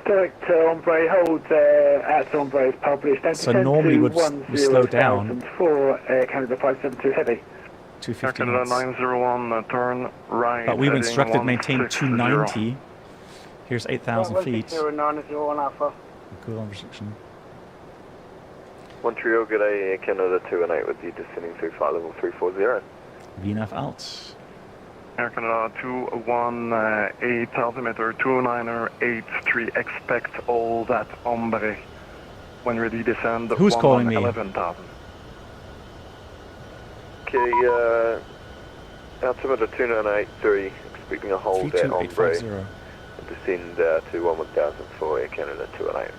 Direct ombre, hold at ombre is published. And So normally we slow down. For Canada 572 heavy. 250 Air Canada knots. 901, turn right. But we were heading instructed maintain 160. 290. Here's 8,000 feet. 901 Alpha. Good on restriction. Montreal, good day, Canada 218 with you descending through flight level 340. VNAV out. Air Canada 218, altimeter 2983, expect all that ombre. When ready, descend. Who's calling me? 11,000. Okay, altimeter 2983, expecting a hold at ombre. 32850. Descend to 11,000 for Air Canada 218.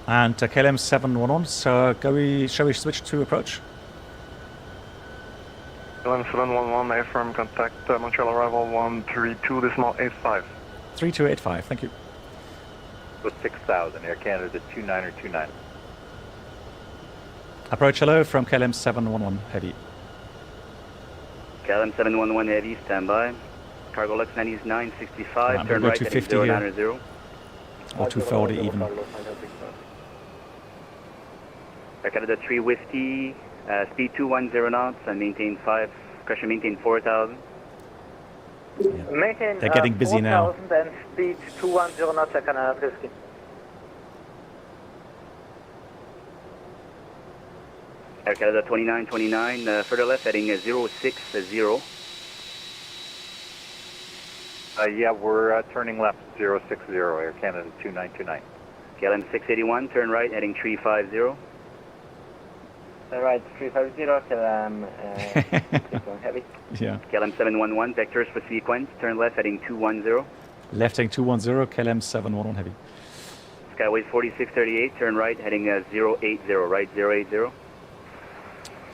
And KLM 711, so shall we switch to approach? KLM 711, affirm contact, Montreal arrival 132, decimal 85. 3285, thank you. With 6,000, Air Canada 2929. Approach hello from KLM 711, heavy. KLM 711 heavy, standby. Cargo Lux 965, I'm turn gonna go right 250 heading here. 090. Or 240 even. Air Canada 3 Whiskey, speed 210 knots and maintain 5, pressure maintain 4,000. Maintain They're getting busy now. 4,000 and speed 210 knots, Canada Whiskey. Air Canada 2929, further left heading 060. Yeah, we're turning left 060, Air Canada 2929. KLM 681, turn right heading 350. Right, 350, KLM 61 heavy. Yeah. KLM 711, vectors for sequence, turn left heading 210. Left heading 210, KLM 711 heavy. Skyways 4638, turn right heading 080, right 080.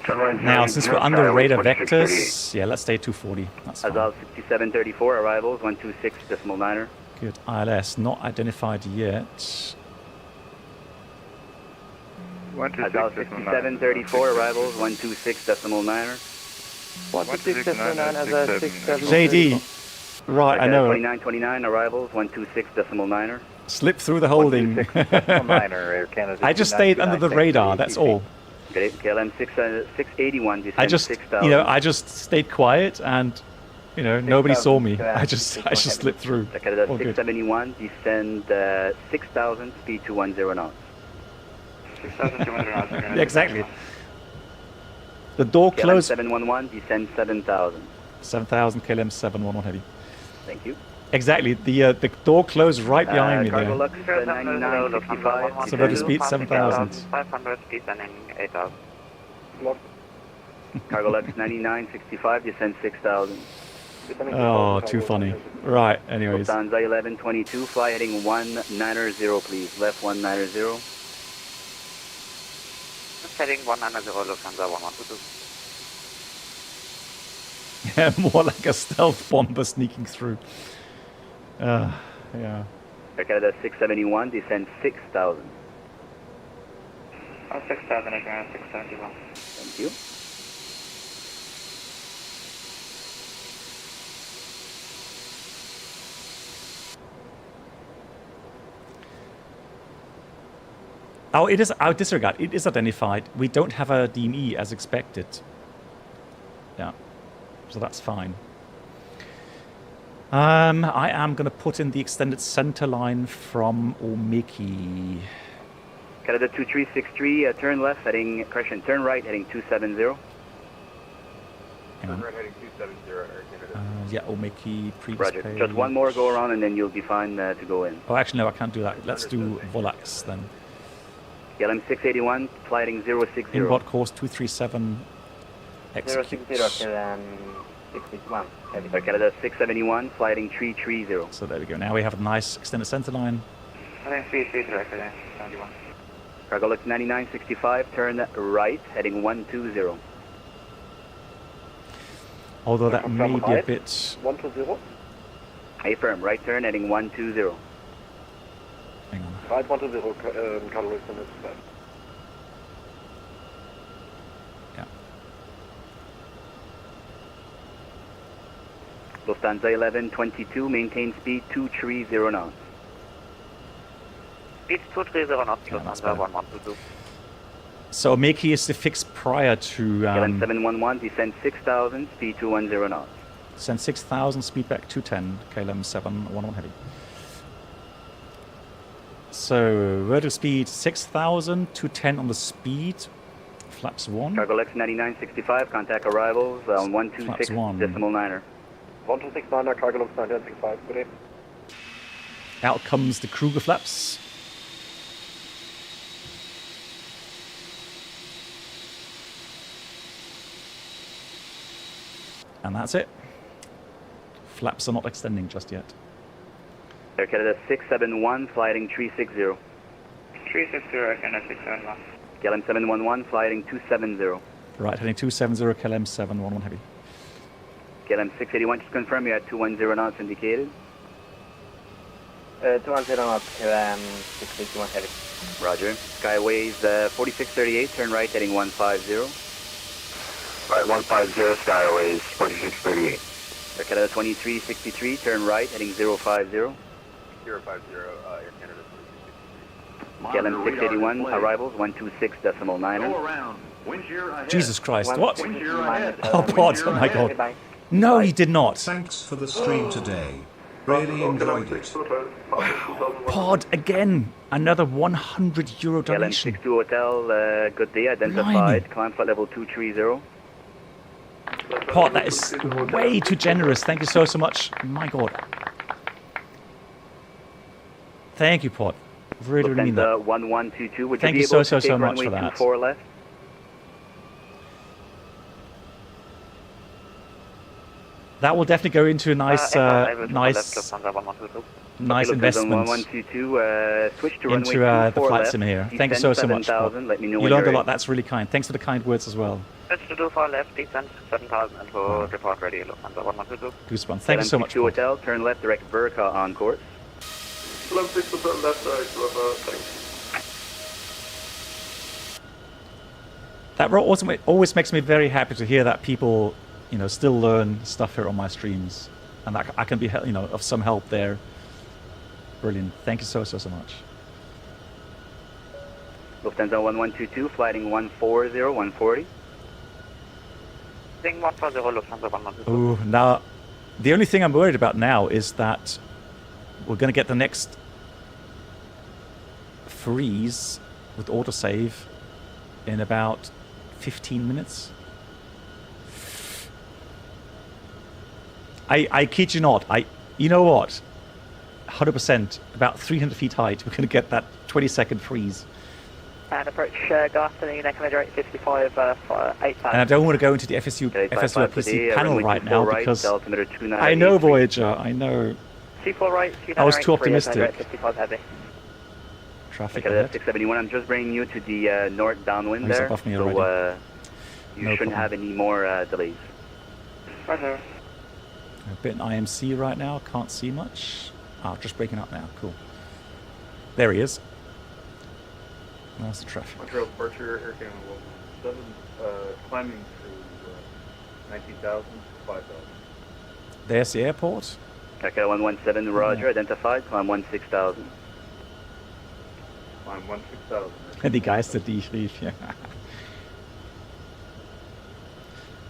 Now, since we're under radar vectors, yeah, let's stay 240. That's fine. Azal 6734, arrivals 126.9. Good. ILS not identified yet. Azal 6734, arrivals 126.9. 126.9, Azal 6734. JD. Right, I know. 2929, arrivals 126.9. Slip through the holding. I just stayed under the radar, that's all. KLM 681, descend I just, 6,000. I just stayed quiet and, nobody saw me. I just slipped through. Canada All good. 671, descend 6,000, speed 210 knots. 6,200 knots. Yeah, exactly. The door KLM closed. 711, descend 7,000. 7,000 KLM 711 heavy. Thank you. Exactly. The door closed right behind me Cargo there. Lux 9965. So better speed 7,000. 500, descending 8,000. Cargo Lux 9965, descend 6,000. Oh, too funny. Right, anyways. Lufthansa 1122, fly heading 190, please. Left 190. Heading 190, Lufthansa 1122. Yeah, more like a stealth bomber sneaking through. Yeah. Air Canada 671, descend 6,000. 6,000, Air Canada 671. Thank you. Oh, it is. I'll disregard. It is identified. We don't have a DME as expected. Yeah. So that's fine. I am going to put in the extended center line from Omeki. Canada 2363, turn left heading, correction, turn right heading 270. Hang on. Turn right heading 270, Air Canada. Yeah, Omeki previous Roger. page. Just one more go around and then you'll be fine to go in. Oh, actually, no, I can't do that. Let's do Volax then. KLM 681, fly heading 060. Inboard course 237. Execute. 060, KLM 661. Heavy. Air Canada 671, fly heading 330. So there we go. Now we have a nice extended center line. I think 330, 71. Cargo Lux 9965, turn right heading 120. Although that may be a bit... 120. Affirm, right turn heading 120. Hang on. Right 120, Cargo Lux 95. Lufthansa 1122, maintain speed 230 knots. Speed 230 knots, Lufthansa 1122. So Omeki is the fix prior to... KLM 711, descend 6,000, speed 210 knots. Send 6,000, speed back 210, KLM 711 heavy. So vertical speed 6,000, 210 on the speed. Flaps 1. Cargo Lux 9965, contact arrivals on 126.9. 1269, Cargo Lux 9965, good day. Out comes the Kruger flaps. And that's it. Flaps are not extending just yet. Air Canada 671, flying 360. 360, Air Canada 671. KLM 711, flying 270. Right, heading 270, KLM 711 heavy. KLM 681, just confirm you had 210 knots indicated. 210 knots, KLM 681 heavy. Roger. Skyways 4638, turn right heading 150. Right, 150, Skyways 4638. Air Canada 2363, turn right heading 050. 050, Air Canada 2363. KLM 681, arrivals 126.9. Jesus Christ, what? Oh, God, oh my God. No, he did not. Thanks for the stream today. Really enjoyed it. Pod again. Another €100 donation. KLM 62 Hotel, good day, identified. Climb flight level 230. Pod, that is way too generous. Thank you so much. My God. Thank you, Pod. Really mean that. 1122. Would Thank you you be able so to take much runway for that. 24 left? That will definitely go into a nice, nice investment 1122, switch to into runway the flight sim here. Thank you so much. Pod. Let me know You when learned you're a lot. in. That's really kind. Thanks for the kind words as well. Let's do for left, descent 7000 and for report ready, Lufthansa 112. Goosebumps. Thank you so much. KLM 62 Hotel, turn left, direct Burka on course. KLM 6 Hotel left, thanks. That always makes me very happy to hear that people, you know, still learn stuff here on my streams, and that I can be, you know, of some help there. Brilliant. Thank you so much. Lufthansa 1122, flighting 140, 140. Ding 140, Lufthansa 112. Oh, now, the only thing I'm worried about now is that we're going to get the next freeze with autosave in about 15 minutes. I kid you not. You know what? 100%, about 300 feet height, we're going to get that 20-second freeze. And approach Garson, Echo 855 for 8000. And I don't want to go into the FSUPC panel right now because I know Voyager, I know. C4 right, I was too optimistic. 55 heavy. Traffic Okay, ahead. 671, I'm just bringing you to the north downwind He's there, above me so already. you No shouldn't problem. have any more delays. Right here. A bit in IMC right now, can't see much. Ah, just breaking up now, cool. There he is. That's the traffic. Montreal departure, Air Canada 7, climbing to 19,000, 5,000. There's the airport. Air Canada 117, roger, identified, climb 16,000. Climb 16,000. Die Geisterdief, yeah.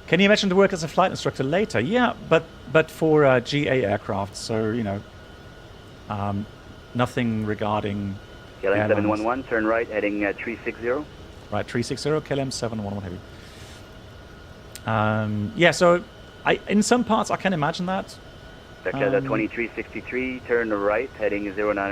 Can you imagine to work as a flight instructor later? Yeah, but for GA aircraft, so, you know, nothing regarding KLM airlines. 711, turn right, heading 360. Right, 360, KLM 711 heavy. Yeah, so in some parts I can imagine that. Air Canada 2363, turn right, heading 090. 090, Air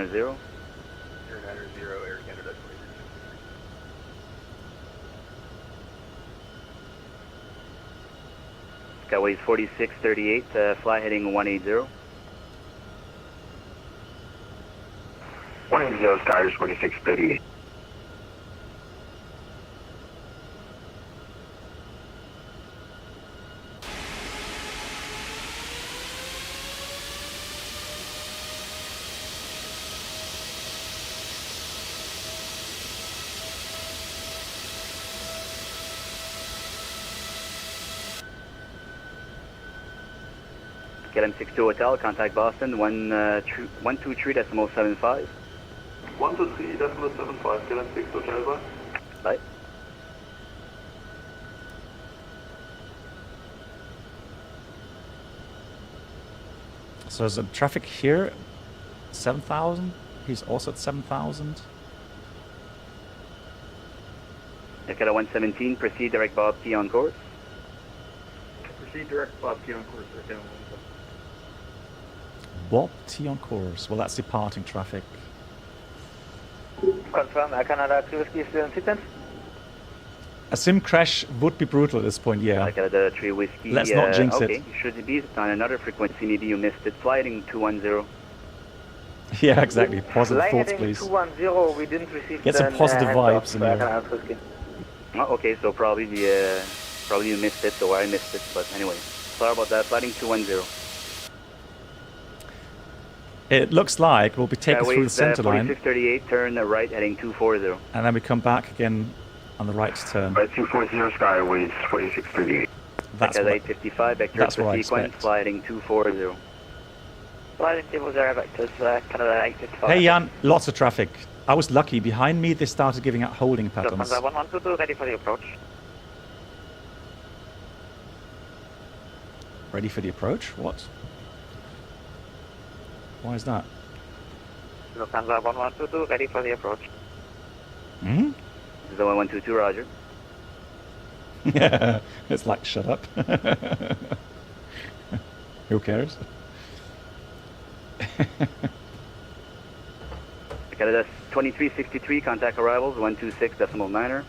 Canada 2363. Skyways 4638, fly heading 180. 180, Skyers 4638. KLM 62 Hotel, contact Boston, 123.75. 123.75, KLM 6 Hotel, Bye. So there's a traffic here, 7,000. He's also at 7,000. Air Canada 117, proceed direct Bob T on course. Proceed direct Bob T on course, Air Canada 117. Bob T on course. Well, that's departing traffic. Confirm, Air Canada 2 Whiskey is still in sequence. A sim crash would be brutal at this point, yeah. Air Canada 3 Whiskey. Let's not jinx okay. it. Should be on another frequency, maybe you missed it. Flighting 210. Yeah, exactly. Positive Flight thoughts, heading please. 210, we didn't receive Get some positive vibes in here. Oh, okay, so probably you missed it, or I missed it, but anyway. Sorry about that. Flighting 210. It looks like we'll be taken through the center line. 4638, turn right, heading 240. And then we come back again on the right to turn. Right, 240, Skyways 4638. That's Because what, 855, vector that's for what I sequence, expect. flighting 240. Flighting table 0 vectors, Canada 855. Hey Jan, lots of traffic. I was lucky. Behind me, they started giving out holding patterns. Lufthansa 1122, ready for the approach. Ready for the approach? What? Why is that? Lufthansa 1122, ready for the approach. Hmm? This is the 1122, roger. Yeah, it's like, shut up. Who cares? Okay, that's 2363, contact arrivals, 126.9er.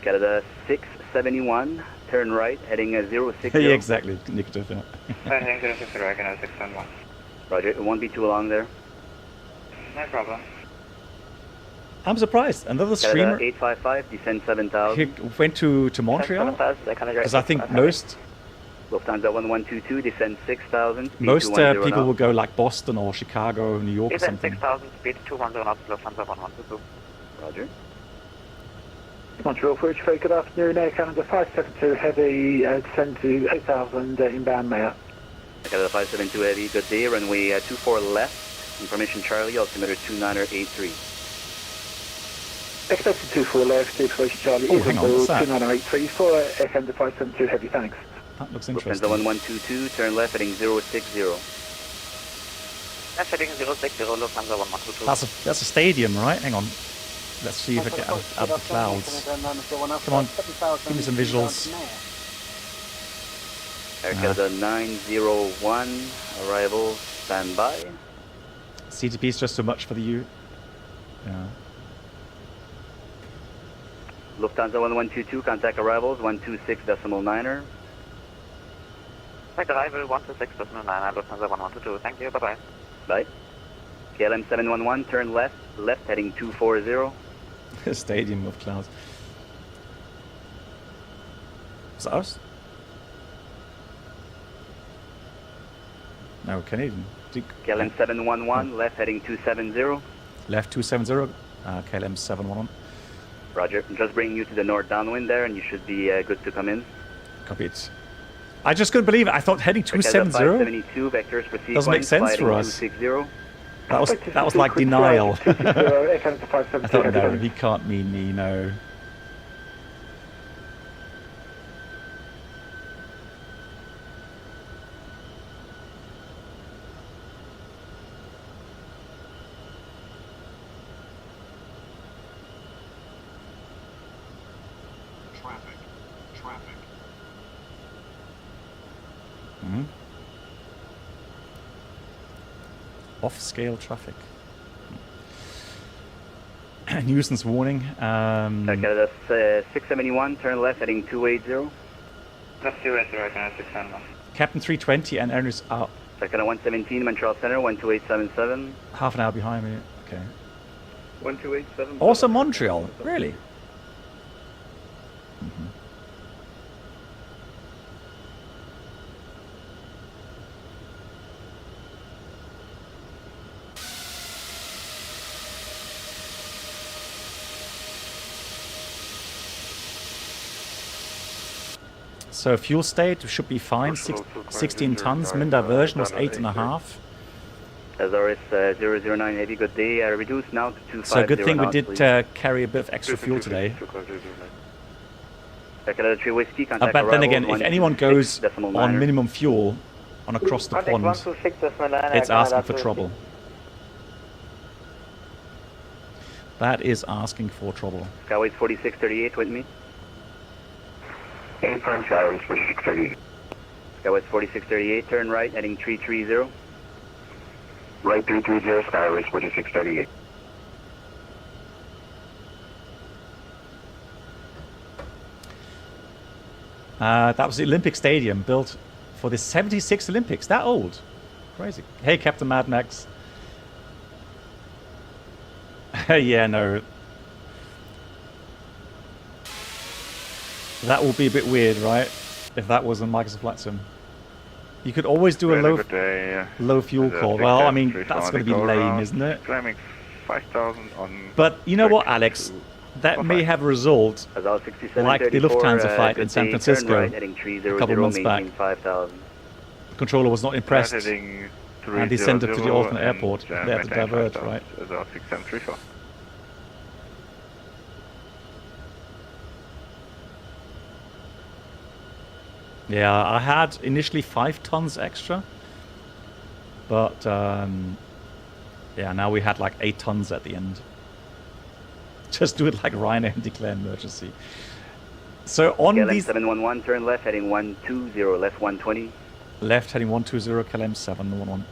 Canada 671, turn right, heading 060. Yeah, exactly, indicative, yeah. Heading 060, Canada 671. Roger, it won't be too long there. No problem. I'm surprised. Another streamer 855, descend 7000. he went to Montreal, because I think most Lufthansa 1122, descend 6000. people will go like Boston or Chicago, New York or Descend something. 6000, speed 210 knots, Lufthansa 1122. Roger. Montreal Bridge, very good afternoon, Air Canada 572 Heavy, descend to 8000 inbound Maya. Canada 572 Heavy, good day, runway 24 left, information Charlie, altimeter 2983. Expected 24 left, information Charlie, Oh, hang on, what's that? 2983 for Air Canada 572 Heavy, thanks. That looks Lufthansa interesting. 1122, turn left, heading 060. Left heading 060, Lufthansa 1122. That's a stadium, right? Hang on. Let's see if I get out of the clouds. Come on, give me some visuals. Air Canada 901, arrival, standby. CTP is just too much for the U. Yeah. Lufthansa 1122, contact arrivals, 126.9er. Contact arrival 126.9, Lufthansa 1122. Thank you, bye-bye. Bye. KLM 711, turn left, heading 240. Stadium of clouds. Is that us? No, Canadian. KLM 711, left heading 270. Left 270, KLM 711. Roger. I'm just bringing you to the north downwind there, and you should be good to come in. Copy it. I just couldn't believe it. I thought heading 270 572, vectors for sequence, doesn't make sense for us. 260. That was like denial. I thought, no, he can't mean me, no. Hmm? Off-scale traffic. Nuisance warning. Okay, that's 671, turn left, heading 280. That's 280, Canada 671. Captain 320 and Ernest are Canada 117, Montreal Center, 12877. half an hour behind me. Okay. 1287. Also Montreal, really? Mm-hmm. So fuel state should be fine. 16 tons. Min diversion was 8.5. SRS 009 Heavy, good day. Reduced now to 250. So good thing we did please. carry a bit of extra fuel today. Canada 3 Whiskey, But contact then arrival, again, if anyone goes on minimum fuel on across the pond, it's asking for trouble. That is asking for trouble. Skyways 4638 with me. Confirm Skyways 4638. Skyways 4638, turn right, heading 330. Right 330, Skyways 4638. That was the Olympic Stadium, built for the 76 Olympics. That old. Crazy. Hey, Captain Mad Max. Yeah, no. That will be a bit weird, right? If that was on Microsoft Flight Sim. You could always do a low fuel call. Well, I mean, that's going to be lame, isn't it? Climbing 5,000 on... But you know what, Alex? That may have a result like the Lufthansa flight in San Francisco a couple of months back. The controller was not impressed and they sent it to the alternate airport. They had to divert, right? Yeah, I had initially 5 tons extra, but yeah, now we had like 8 tons at the end. Just do it like Ryanair and declare emergency. So on KLM these 711, turn left heading 120, left 120. left heading 120, KLM 711.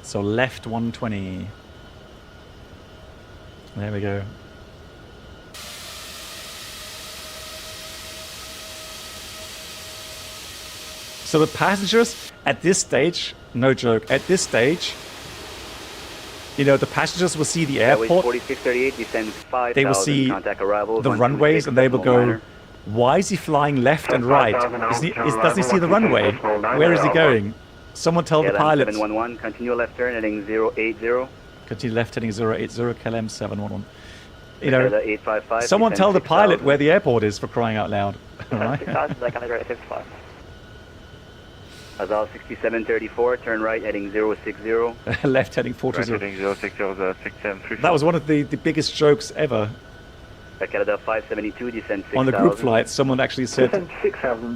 So left 120. There we go. So the passengers at this stage, no joke, at this stage, you know, the passengers will see the airport. 4638, descend 5,000, they will see contact arrivals, the runways, and they will go, why is he flying left and right? Doesn't he see the runway? Where is he going? Someone tell the pilot. 711, continue left turn heading 080. Continue left heading 080, KLM 711. You know, 855, someone tell the 6,000. pilot where the airport is, for crying out loud. Alright? 6,000, I can direct 55. Azal 6734, turn right heading 060. Left heading 420. Right heading 060, That was one of the biggest jokes ever. Canada 572, descend 6,000. On the group flight, someone actually said,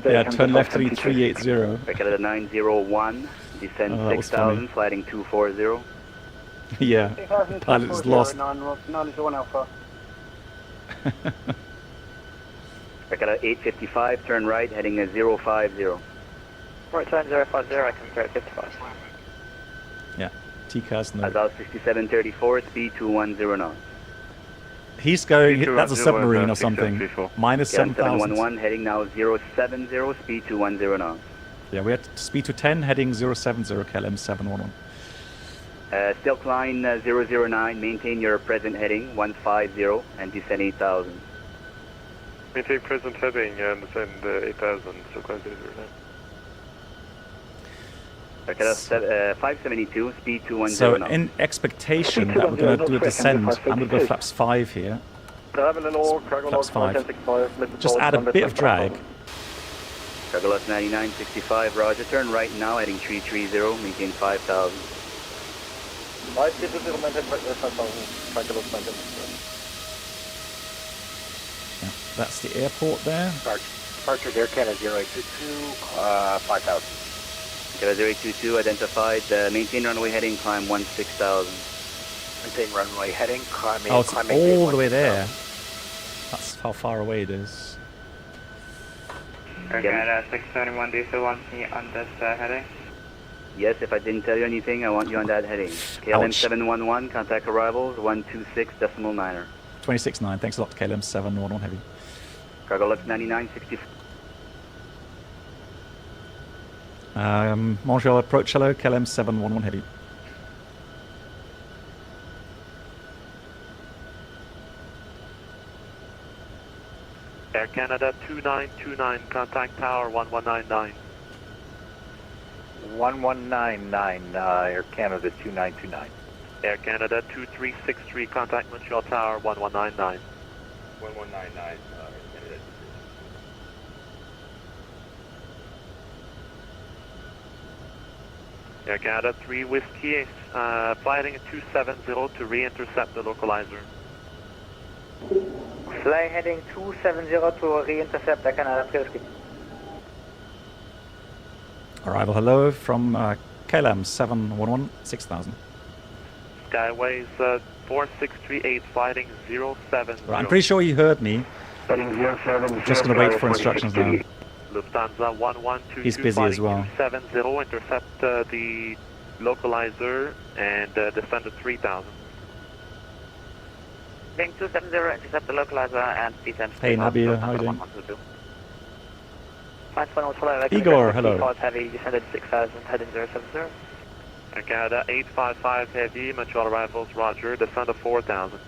yeah, turn left heading 380. Canada 901, descend 6,000, sliding 240. Yeah, pilot is lost. 9 is 1 Alpha. Canada 855, turn right heading 050. Right turn 050, I can direct 55. Yeah, TCAS no. Azal 6734, speed 210 knots. He's going, that's a submarine or something. Minus 7,000. 711 heading now 070, speed 210 knots. Yeah, we had speed to 10 heading 070, KLM 711. Still climb 009, maintain your present heading 150 and descend 8,000. Maintain present heading and descend 8,000, so climb 009. 572, speed 210 So knots. in expectation that we're going to do a descent, I'm going to go flaps 5 here. Flaps 5. Just add a bit of drag. Cargolos 9965, roger. Turn right now, heading 330, maintain 5,000. Yeah, that's the airport there. Departure Air Canada 0822, 5,000. Canada 0822, identified. Maintain runway heading, climb 16,000. Maintain runway heading, climbing. Oh, it's all the way there. That's how far away it is. Canada 671, do you still want me on this heading? Yes, if I didn't tell you anything, I want you on that heading. KLM 711, contact arrivals 126.9. 26.9, thanks a lot, KLM 711 heavy. Cargolux 9964. Montreal approach, hello, KLM 711 heavy. Air Canada 2929, contact tower 1199. 1199, Air Canada 2929. Air Canada 2363, contact Montreal tower 1199. 1199, Air Canada 3 Whiskey, flying 270 to re-intercept the localizer. Fly heading 270 to re-intercept Air Canada 3 Whiskey. Arrival hello from KLM 711 6000. Skyways 4638, flying 070. Right, I'm pretty sure you heard me. Just going to wait for instructions now. Lufthansa 1122, he's busy as well. 270, intercept the localizer and descend to 3000. Being 270, intercept the localizer and descend to 3000. Hey Nabil, how are you doing? Igor, hello. Heavy, descended 6000, heading 070. Air Canada 855 heavy, Montreal arrivals, roger, descend to 4000.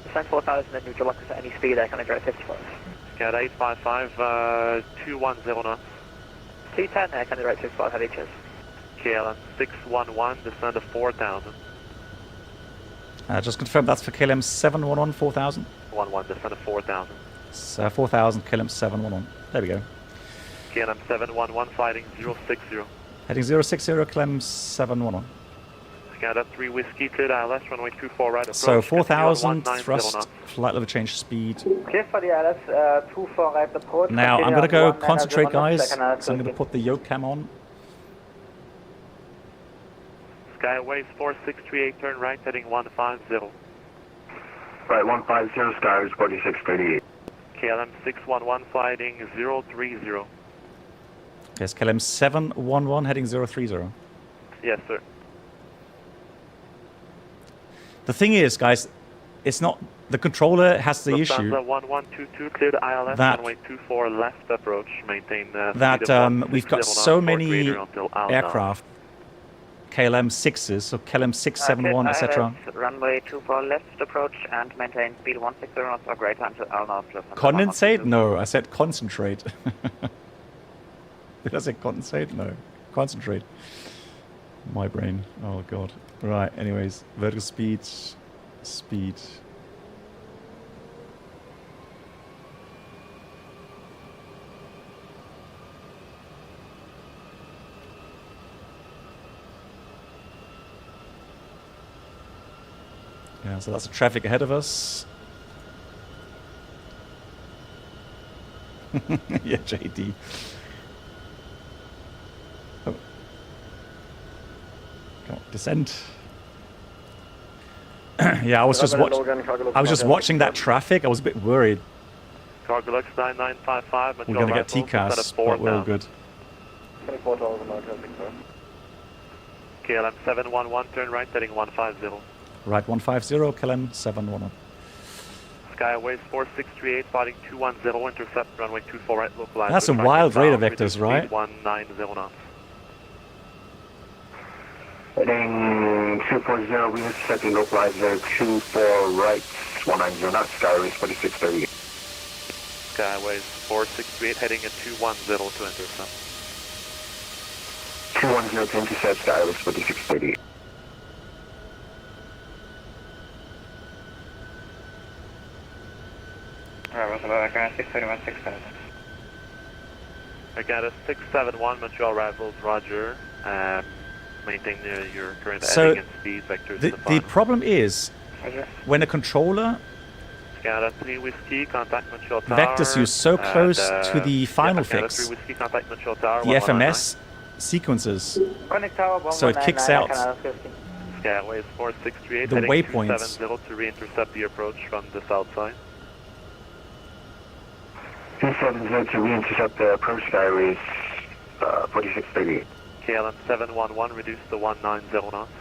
Descend 4000 and neutral lockers at any speed, Air Canada 55. Canada 855, 210 knots. 210, Air Canada 55, heavy, cheers. KLM 611, descend to 4000. Just confirm that's for KLM 711 4000. 11, descend to 4000. 4000 KLM 711. There we go. KLM 711, fighting 060. Heading 060 KLM 711. Canada 3 Whiskey, cleared ILS, runway 24 right approach. So 4,000 thrust, flight level change speed. Clear for the ILS 24 right approach. Now I'm going to go 19 concentrate, guys. knots, second So I'm going to put the yoke cam on. Skyways 4638, turn right, heading 150. Right, 150, Skyways 4638. KLM 611, flighting 030. Yes, KLM 711 heading 030. Yes, sir. The thing is, guys, it's not the controller has the Lufthansa issue 1122, cleared ILS, that- runway 24 left approach, maintain that speed of we've got 160 so knots, many greater until Alna. aircraft, KLM 6s, so KLM 671, etc. Runway 24 left approach and maintain speed 160 knots or greater until Alna. Condensate? No, I said concentrate. Did I say condensate? No, concentrate. My brain. Oh god. Right. Anyways, vertical speed, speed. Yeah, so that's the traffic ahead of us. Yeah, JD. Oh. Come on, descend. Yeah, I was just watching that traffic. I was a bit worried. Cargolux 9955, We're gonna get TCAS, but we're all good. 24,000 knots, KLM 711, turn right, heading 150. Right, 150, KLM 711. Skyways 4638, fighting 210, intercept runway 24 right, localizer. That's some wild radar vectors, right? 190 knots. Heading 240, we intercepting localizer 24 right, 190 knots, Skyways 4638. Skyways 4638, heading at 210 to intercept. 210 to intercept, Skyways 4638. Alright, 631, 6,000. I got a 671, Montreal arrivals, roger. Maintain your current heading and speed vectors. The problem is, when a controller Canada 3 Whiskey, contact Montreal Tower. vectors you so close to the final fix, Canada 3 Whiskey, contact Montreal Tower, the FMS sequences, Connect tower, so it kicks out Skyways 4638, the heading waypoints. 270 to re-intercept the approach from the south side. 270 to re-intercept the approach, Skyways 4638. KLM 711, reduce to 190 knots.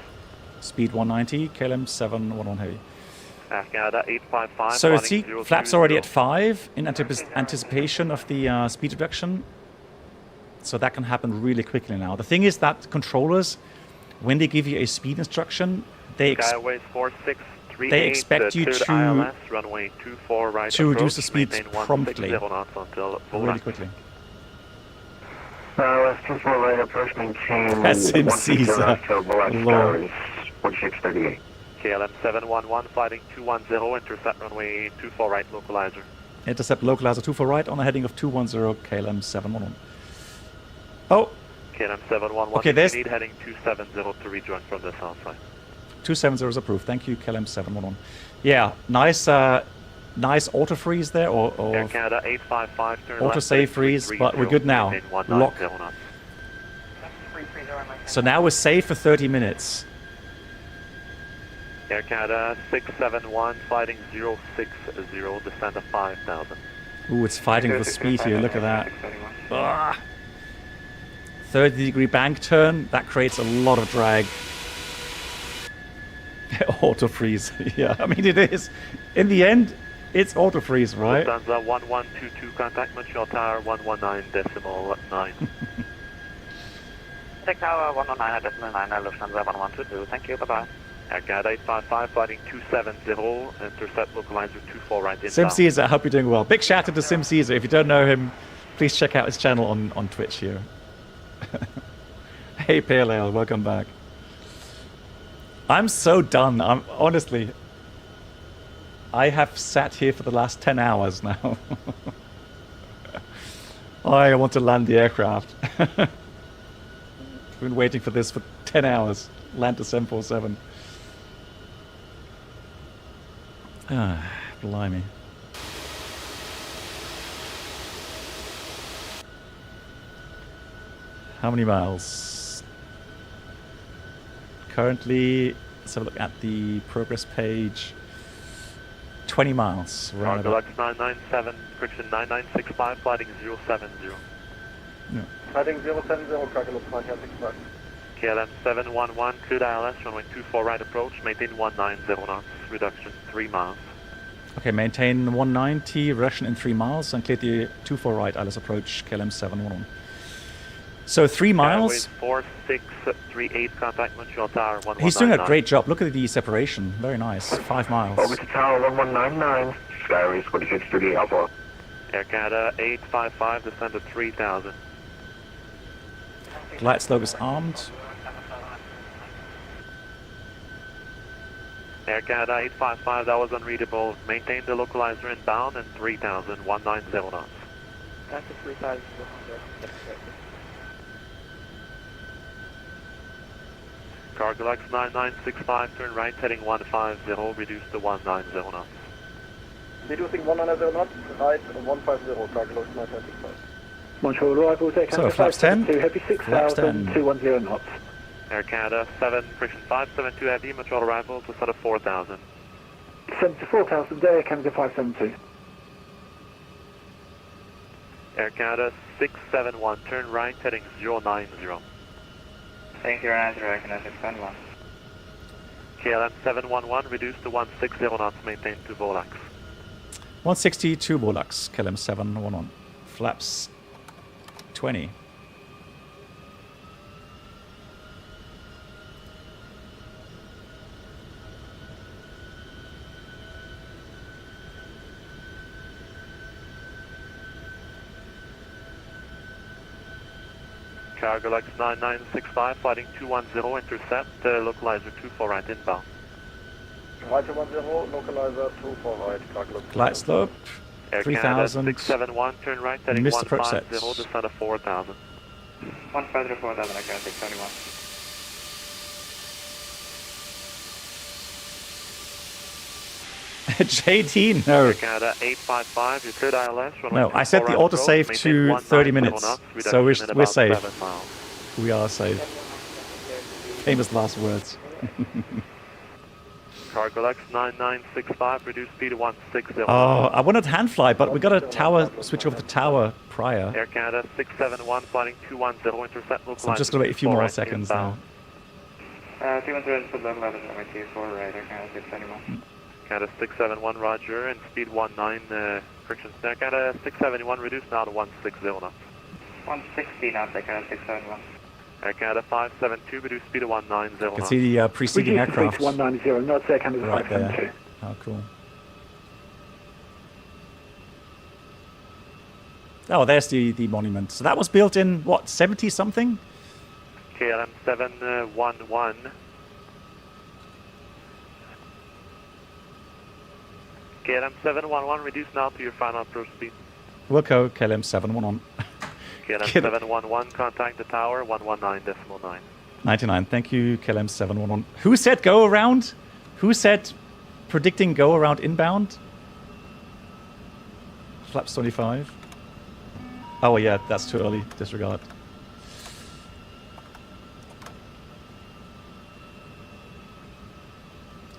Speed 190, KLM 711 heavy. Canada 855. So see, flaps already at 5 in anticipation of the speed reduction. So that can happen really quickly now. The thing is that controllers, when they give you a speed instruction, they expect you to ILS, runway 24 right reduce the speeds promptly, really quickly. Let's 24 right approach, maintain That's in Caesar. Lord. 4638. KLM 711, fighting 210, intercept runway 24 right, localizer. Intercept localizer 24 right on a heading of 210, KLM 711. Oh! KLM 711, okay, there's need heading 270 to rejoin from the south side. 270 is approved. Thank you, KLM 711. Yeah, nice nice auto freeze there, or Air Canada 855, turn auto left, save freeze, but we're good now. Lock. So now we're safe for 30 minutes. Air Canada 671, fighting 060, descend to 5,000. Ooh, it's fighting for speed here, look at that. Ah. 30-degree bank turn, that creates a lot of drag. Auto freeze, yeah, I mean it is. In the end, it's auto freeze, right? Lufthansa 1122, contact Montreal Tower 119.9. Take Tower 119.9, Lufthansa 1122, thank you, bye-bye. Air Canada 855, fighting 270, intercept localizer 24 right inbound. Sim Caesar, I hope you're doing well. Big shout out to Sim Caesar. If you don't know him, please check out his channel on Twitch here. Hey Pale Ale, welcome back. I'm so done. I'm honestly, I have sat here for the last 10 hours now. I want to land the aircraft. Been waiting for this for 10 hours. Land to 747. Ah, blimey. How many miles? Currently, let's have a look at the progress page. 20 miles. Deluxe 997, friction 9965, flighting 070. No. Flighting 070, Deluxe 965. KLM 711, cleared ILS, runway 24 right approach, maintain 190 knots, reduction 3 miles. Okay, maintain 190, reduction in 3 miles, and clear the 24 right ILS approach, KLM 711. So 3 miles. 4638, contact Montreal Tower 1199. He's doing a great job. Look at the separation. Very nice. 5 miles. Over to Tower 1199, Skyways 4638 Alpha. Air Canada 855, descend to 3000. Glide slope is armed. Air Canada 855, that was unreadable. Maintain the localizer inbound and 3000, 190 knots. That's a 3000. Cargolax 9965, turn right, heading 150, reduce to 190 knots. Reducing 190 knots, right, 150, Cargolax 9965. Montreal arrival, take So, flaps 10. Heavy 6,000, 210 knots. Air Canada 7, friction 572 heavy, Montreal arrival to set of 4000. 74,000 Air Canada 572. Air Canada 671, turn right, heading 090. Thank you, Air Canada 671. KLM 711, reduce to 160 knots, maintain to Volax. 162 Volax, KLM 711. Flaps 20. Cargolax 9965, flighting 210, intercept, localizer 24 right inbound. Right 210, localizer 24 right, Cargolax. Glide slope, Air 3000. 671, turn right, heading Missed approach 150, sets. descend to 4000. 150 4000, Air Canada 671. JD, no. Air Canada 855, you cleared ILS. No, I set the autosave to 30 minutes, so we're safe. We are safe. Famous last words. Cargolax 9965, reduce speed to 160. Oh, I wanted hand fly, but we got a tower, switch over the tower prior. Air Canada 671, flighting 210, intercept, localizer. So I'm just going to wait a few more seconds now. 210, put localizer runway 24 right, Air Canada 671. Canada 671, roger, and speed 19, friction. Air Canada 671, reduce now to 160 knots. 160 knots, Air Canada 671. Air Canada 572, reduce speed to 190 knots. You can see the preceding aircraft. 190 knots, Air Canada Right 572. there. Oh, cool. Oh, there's the monument. So that was built in, what, 70 something? KLM 711. KLM 711, reduce now to your final approach speed. Wilco, KLM 711. KLM 711, contact the tower, 119.9. 99, thank you, KLM 711. Who said go around? Who said predicting go around inbound? Flaps 25. Oh yeah, that's too early, disregard.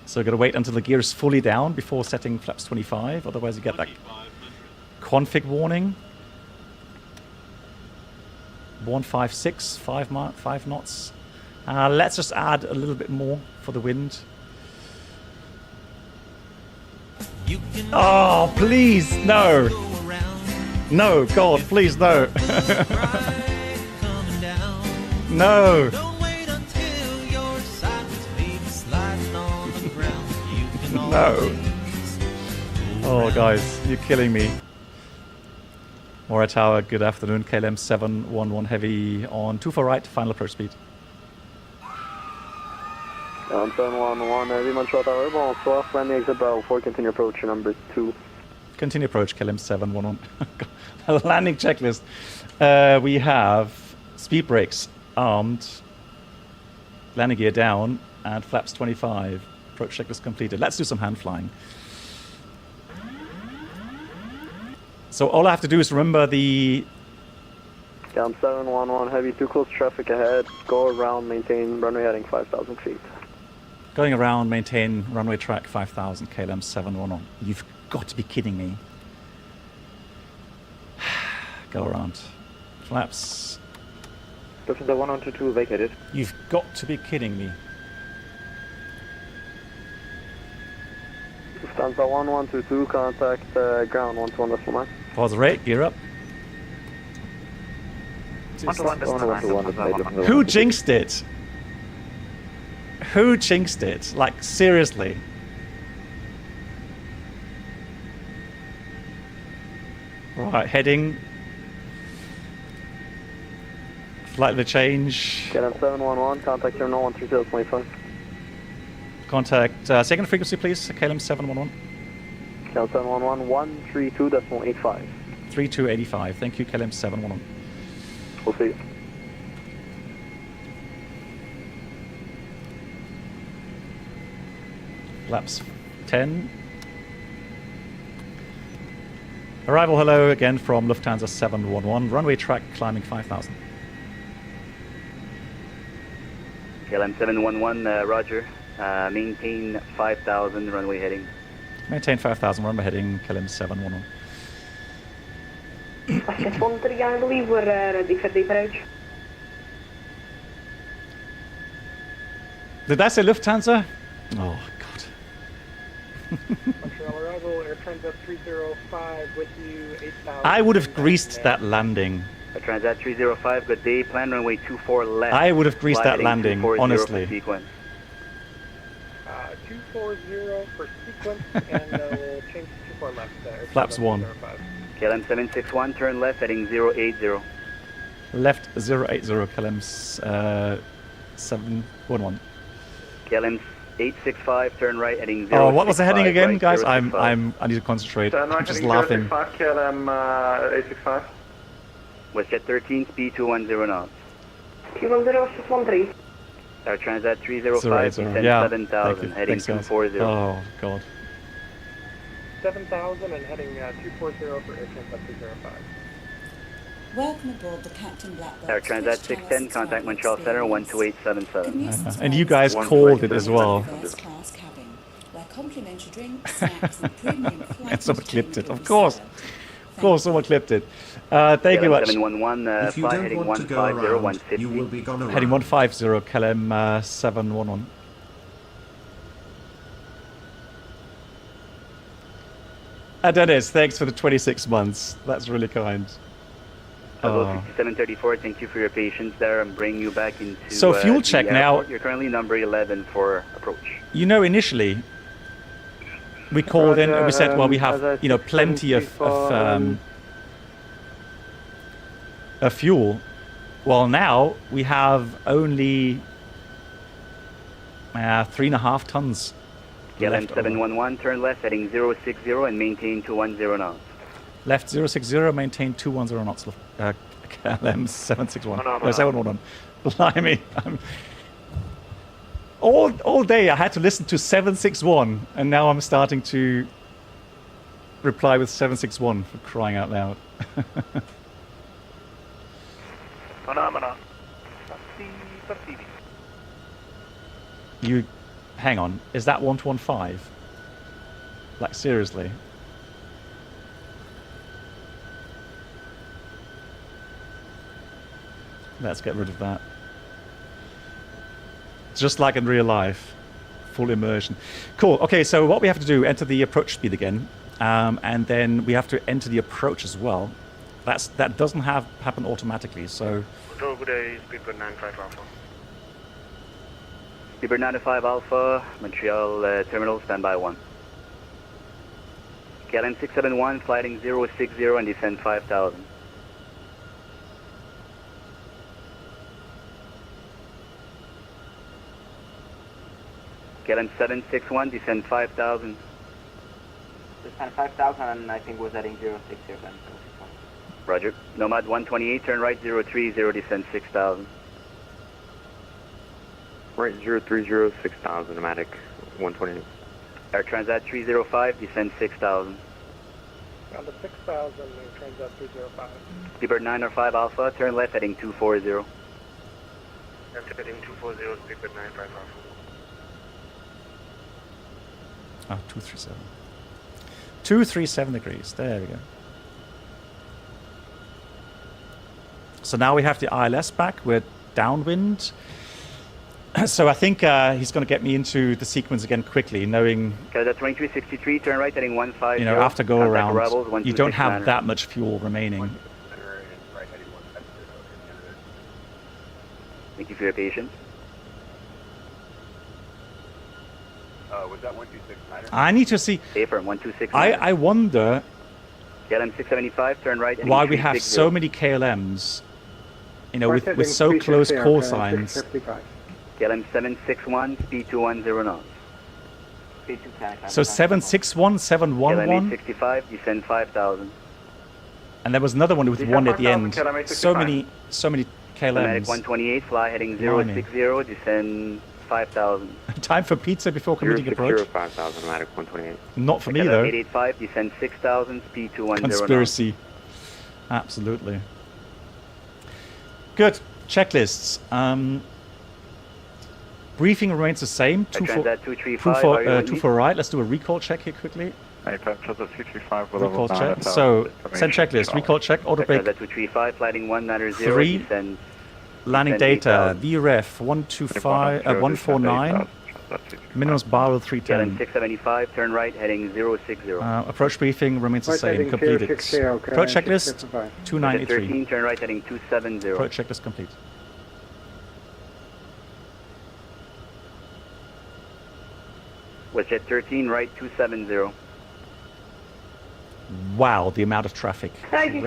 So gotta wait until the gear is fully down before setting flaps 25, otherwise you get that config warning. 156, 5 knots. Let's just add a little bit more for the wind. Oh, please, no. No, God, please, no. No. No. Oh, guys, you're killing me. Mora Tower, good afternoon. KLM 711 heavy on 24 right, final approach speed. 711 heavy, Montreal Tower, bonsoir. Landing exit barrel 4, continue approach number 2. Continue approach, KLM 711. Landing checklist. We have speed brakes armed. Landing gear down and flaps 25. Approach checklist completed. Let's do some hand flying. So all I have to do is remember the... Cam 711 heavy, too close traffic ahead. Go around, maintain runway heading 5,000 feet. Going around, maintain runway track 5,000, KLM 711. You've got to be kidding me. Go around. Flaps. Lufthansa 122 vacated. You've got to be kidding me. Lufthansa 1122, contact ground 121.9. Pause rate, gear up. Who jinxed it? Who jinxed it? Like, seriously. Right, heading. Slightly change. KLM 711, contact terminal 130.5. Contact second frequency, please. KLM 711. KLM 711, 132.85. 3285. Thank you, KLM 711. We'll see you. Flaps 10. Arrival hello again from Lufthansa 711. Runway track climbing 5,000. KLM 711, roger. Maintain 5,000, runway heading. Maintain 5,000, runway heading, KLM 711. I believe we're ready for the approach. Did I say Lufthansa? Oh, God. Montreal arrival, Air Transat 305 with you, 8,000. I would have greased that landing. Transat 305, good day. Plan runway 24 left. I would have greased that landing, honestly. Sequence. 240 for sequence, and we'll change to 24 left. Flaps 1. KLM 761, turn left, heading 080. Left 080, KLM 711. KLM 865, turn right, heading 065. Oh, what was the heading again, right, guys? I need to concentrate. I'm just laughing. 065, KLM 865. WestJet 13, speed 210 knots. 210, Our Transat 305, descend yeah. 7,000, heading 240. Oh, God. 7,000 and heading 240 for Air Transat 305. Welcome aboard the Captain Blackbird. Our Transat 610, contact Montreal Center 12877. And you guys called it as well. First class cabin, where complimentary drinks, snacks, and premium flight And someone clipped it, of course. Of course, someone clipped it. Thank you much. 711, If you don't want to go around, you will be gone around. Heading 150, KLM 711. Dennis, thanks for the 26 months. That's really kind. Level 6734, thank you for your patience there. I'm bringing you back into so fuel check now. You're currently number 11 for approach. You know, initially, we called in and we said, well, we have, you know, plenty of fuel. Well, now we have only 3.5 tons. KLM 711, turn left, heading 060 and maintain 210 knots. Left 060, maintain 210 knots. KLM 761. No, 711. Blimey. All day I had to listen to 761, and now I'm starting to reply with 761 for crying out loud. Phenomena. You, hang on, is that 1215? Like, seriously? Let's get rid of that. Just like in real life. Full immersion. Cool. Okay, so what we have to do, enter the approach speed again. And then we have to enter the approach as well. That doesn't happen automatically, so... Good day, Speedbird 95 Alpha. Speedbird 95 Alpha, Montreal Terminal, standby 1. KLM 671, flighting 060 and descend 5,000. KLM 761, descend 5,000. Descend 5,000 and I think was heading 060 then. Roger. Nomad 128, turn right 030, descend 6,000. Right, 030, 6,000, Nomadic 128. Air Transat 305, descend 6,000. On the 6,000, Transat 305. Speedbird 905 Alpha, turn left heading 240. That's heading 240, Speedbird 95 Alpha. Oh, 237. 237 degrees. There we go. So now we have the ILS back. We're downwind. So I think he's going to get me into the sequence again quickly, knowing... Okay, that's 2363, turn right heading 150. You know, after go around, Rebels, you don't have that much fuel remaining. Thank you for your patience. Was that 126? I need to see... Affirm, 126. I wonder... KLM 675, turn right heading why we have so many KLMs, you know, with so close call signs. KLM 761, speed 210 knots. So 761, 711. KLM 865, descend 5,000. And there was another one with one at the end. So many KLMs. 128, fly heading 060, descend 5,000. Time for pizza before committing approach. 5,000, Nomadic 128. Not for me though. 885, descend 6,000, speed 210 Conspiracy. knots. Absolutely. Good. Checklists. Briefing remains the same. 2-4 right. Let's do a recall check here quickly. Recall check. So send checklist. Recall check. Auto brake. 235, flighting 190, 3. descend. Landing data. VREF 149. Minimum barrel 310. 675, turn right, heading 060. Approach briefing remains the same. Completed. Approach checklist 293. 13, turn right, heading 270. Approach checklist complete. WestJet 13, right 270. Wow, the amount of traffic. Crazy.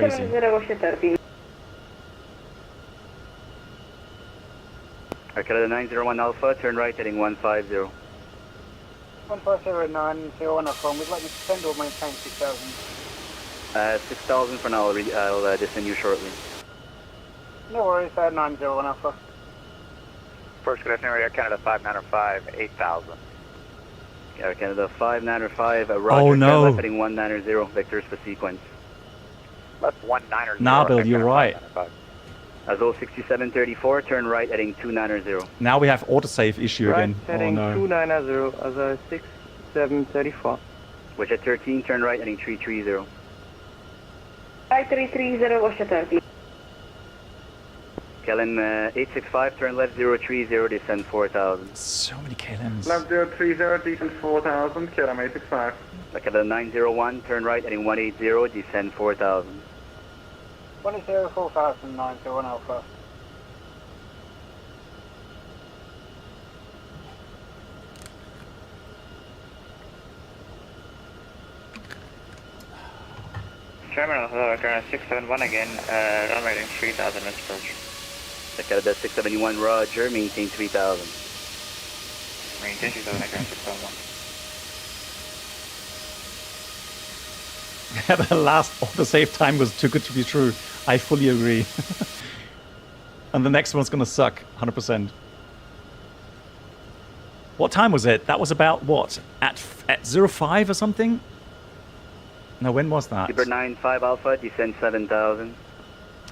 Canada 901 Alpha, turn right, heading 150. 150-901 Alpha, we'd like you to send or maintain 6,000. 6,000 for now, I'll descend you shortly. No worries, 901 Alpha. First, good afternoon, Air Canada 595, 8,000. Air Canada 595, Roger, oh no. Left heading 190, vectors for sequence. Left 190. Nabil, you're right. Azul 6734, turn right heading 290. Now we have autosave issue right, again. Heading oh no. 290, Azul 6734. WestJet 13, turn right heading 330. 5330, WestJet 13. KLM 865, turn left 030, descend 4,000. So many KLMs. Left 030, descend 4,000, KLM 865. KLM 901, turn right heading 180, descend 4,000. 180, 4,000, 901 Alpha. Terminal, hello, Canada 671 again, runway heading 3,000 west approach. Canada 671, Roger, maintain 3,000. Maintain 3,000, Canada 671. The last autosave time was too good to be true. I fully agree. And the next one's going to suck, 100%. What time was it? That was about what? At 05 or something? No, when was that? Speedbird 95 Alpha, descend 7,000.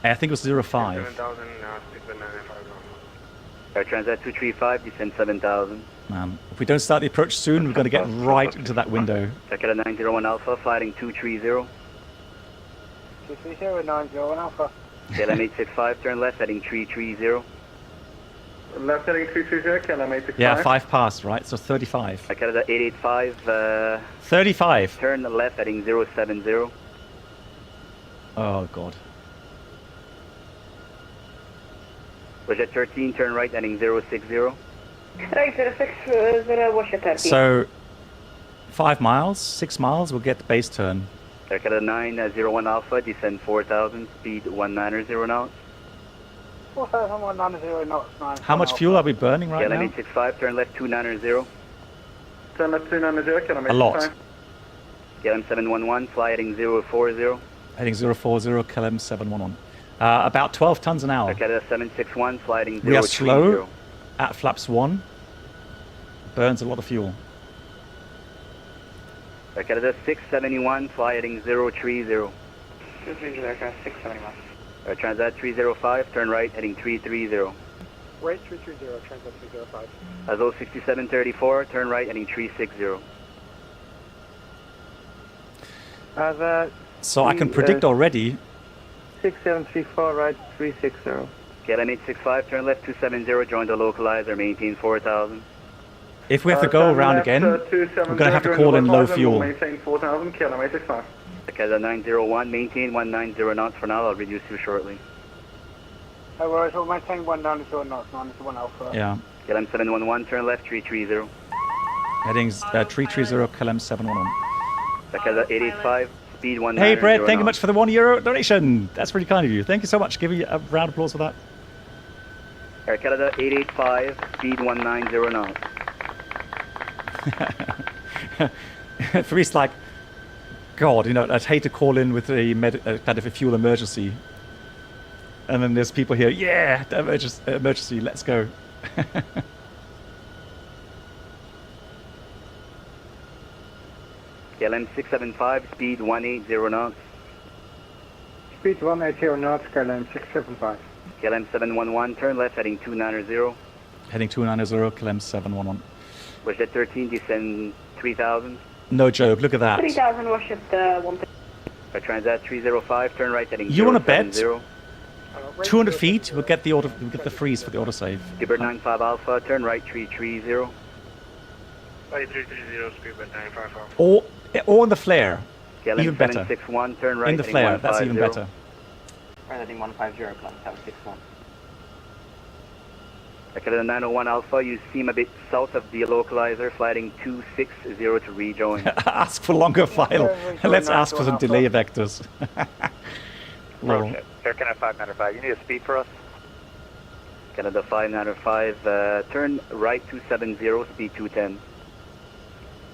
I think it was 05. 7,000, Speedbird 95 Alpha. Air Transat 235, descend 7,000. Man, if we don't start the approach soon, we're going to get right into that window. Canada 901 Alpha, flying 230. 230, 901 Alpha. KLM 865, turn left, heading 330. Left heading 330, KLM 865. Yeah, 5 past, right? So 35. Canada 885. 35. Turn left, heading 070. Oh, God. WestJet 13, turn right, heading 060. Right, 06, WestJet 13. So 5 miles, 6 miles, we'll get the base turn. Canada 901 Alpha, descend 4,000, speed 190 knots. 4,190 knots. How much fuel are we burning right now? KLM 865, turn left 290. Turn left 290, KLM 865. A lot. KLM 711, fly heading 040. Heading 040, KLM 711. About 12 tons an hour. Canada 761, fly heading 030. We are slow. at flaps 1. Burns a lot of fuel. Canada 671, fly heading 030. 230, aircraft 671. Transat 305, turn right, heading 330. Right 330, Transat 305. Azul 6734, turn right, heading 360. So I can predict already. 6734, right 360. KLM 865, turn left 270, join the localizer, maintain 4000. If we have to go around again, we're going to have to call in low fuel. Maintain 4000, KLM 865. Canada 901, maintain 190 knots for now, I'll reduce you shortly. Oh, well, so maintain 190 knots, 91 Alpha. Yeah. KLM 711, turn left 330. Heading 330, KLM 711. Canada 885, speed 190. Hey Brett, thank you much for the €1 donation. That's really kind of you. Thank you so much. Give you a round of applause for that. Air Canada 885, speed 190 knots. For me, it's like, God, you know, I'd hate to call in with a kind of a fuel emergency. And then there's people here, yeah, emergency, let's go. KLM 675, speed 180 knots. Speed 180 knots, KLM 675. KLM 711, turn left, heading 290. Heading 290, KLM 711. Worship 13, descend 3000. No joke, look at that. 3000, worship 1. Transat 305, turn right, heading 070. You want to bet? 200 feet, we'll get the freeze for the autosave. Gilbert 95 Alpha, turn right 330. 330, speed 955. Or in the flare. KLM Even better. 761, turn right, in the flare, that's even better. Heading 150, climb 761. Canada 901 Alpha, you seem a bit south of the localizer, flying 260 to rejoin. Ask for longer file. Let's ask for some delay vectors. Roger. Air Canada 595, you need a speed for us? Canada 595, turn right 270, speed 210.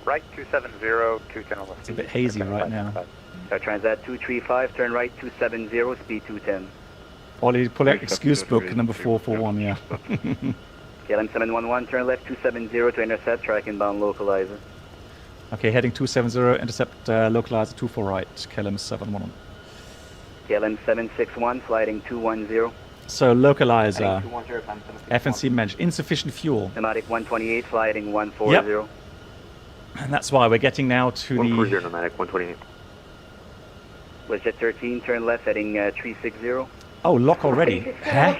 Right 270, 210 over. It's a bit hazy right now. Transat 235, turn right 270, speed 210. Ollie, pull out excuse book number 441, yeah. KLM 711, turn left 270 to intercept, track inbound localizer. Okay, heading 270, intercept localizer 24 right, KLM 711. KLM 761, flying 210. So localizer, FNC mentioned, insufficient fuel. Pneumatic 128, flying 140. Yep. And that's why we're getting now to 140, pneumatic 128. WestJet 13, turn left, heading 360. Oh, lock already. Huh?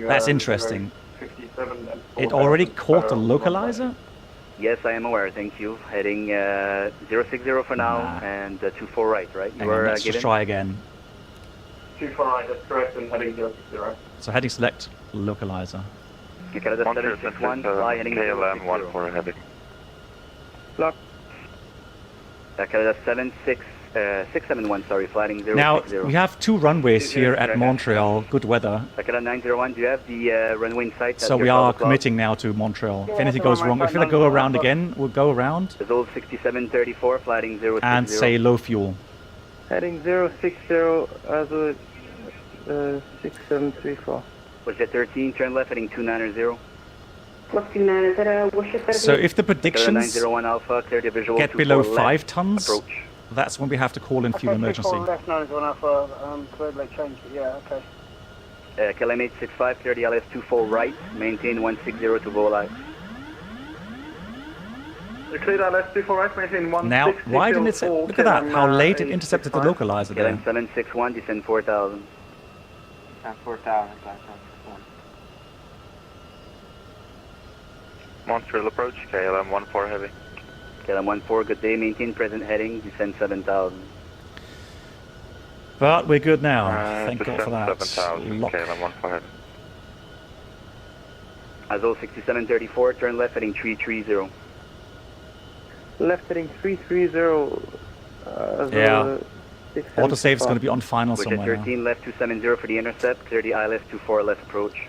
That's interesting. It already caught the localizer? Yes, I am aware, thank you. Heading 060 for now, and 24 right, right? You are let's just try again. 24 right, that's correct, and heading 060. So heading select localizer. Canada 761, fly heading KLM 14 heavy. Lock. Canada 671, sorry, flying 060. Now, we have 2 runways here at Montreal, good weather. Canada 901, do you have the runway in sight? So we are committing now to Montreal. If anything goes wrong, if we go around again, we'll go around. Azul 6734, flying 060. And say low fuel. Heading 060, Azul 6734. WestJet 13, turn left, heading 290. So if the predictions 901 Alpha, clear the visual get below 5 left, tons, approach. That's when we have to call in fuel emergency. Left 901 Alpha, cleared late change, but yeah, okay. KLM 865, clear the LS 24 right, maintain 160 to go live. Clear LS 24 right, maintain 160. Now, why didn't it say, look at that, how late it intercepted the localizer there. KLM 761, descend 4000. Descend 4000, climb 761. Montreal approach, KLM 14 heavy. KLM 14, good day, maintain present heading, descend 7000. But we're good now, thank God for that. 7000, KLM 14 heavy. Azul 6734, turn left heading 330. Left heading 330. Yeah. Autosave is going to be on final Which somewhere at 13 now. left 270 for the intercept, clear the ILS 24 left approach.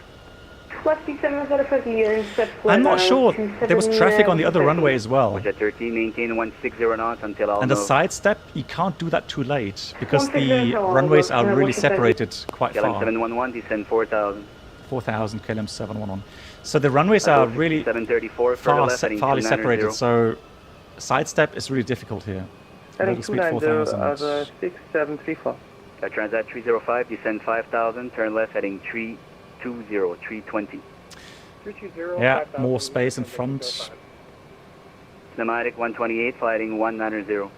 I'm not sure. There was traffic on the other runway as well. At 13, maintain 160 knots until I'll And the know. sidestep, you can't do that too late because the runways are really separated quite KLM far. 711, descend 4,000. 4,000 KLM 711. So the runways are really 734, further left, heading farly 290. separated. So sidestep is really difficult here. Local speed 4,000. 6734. Transat 305, descend 5,000, turn left, heading 320, 320. 320. Yeah, more space in front. Pneumatic 128, flighting 190.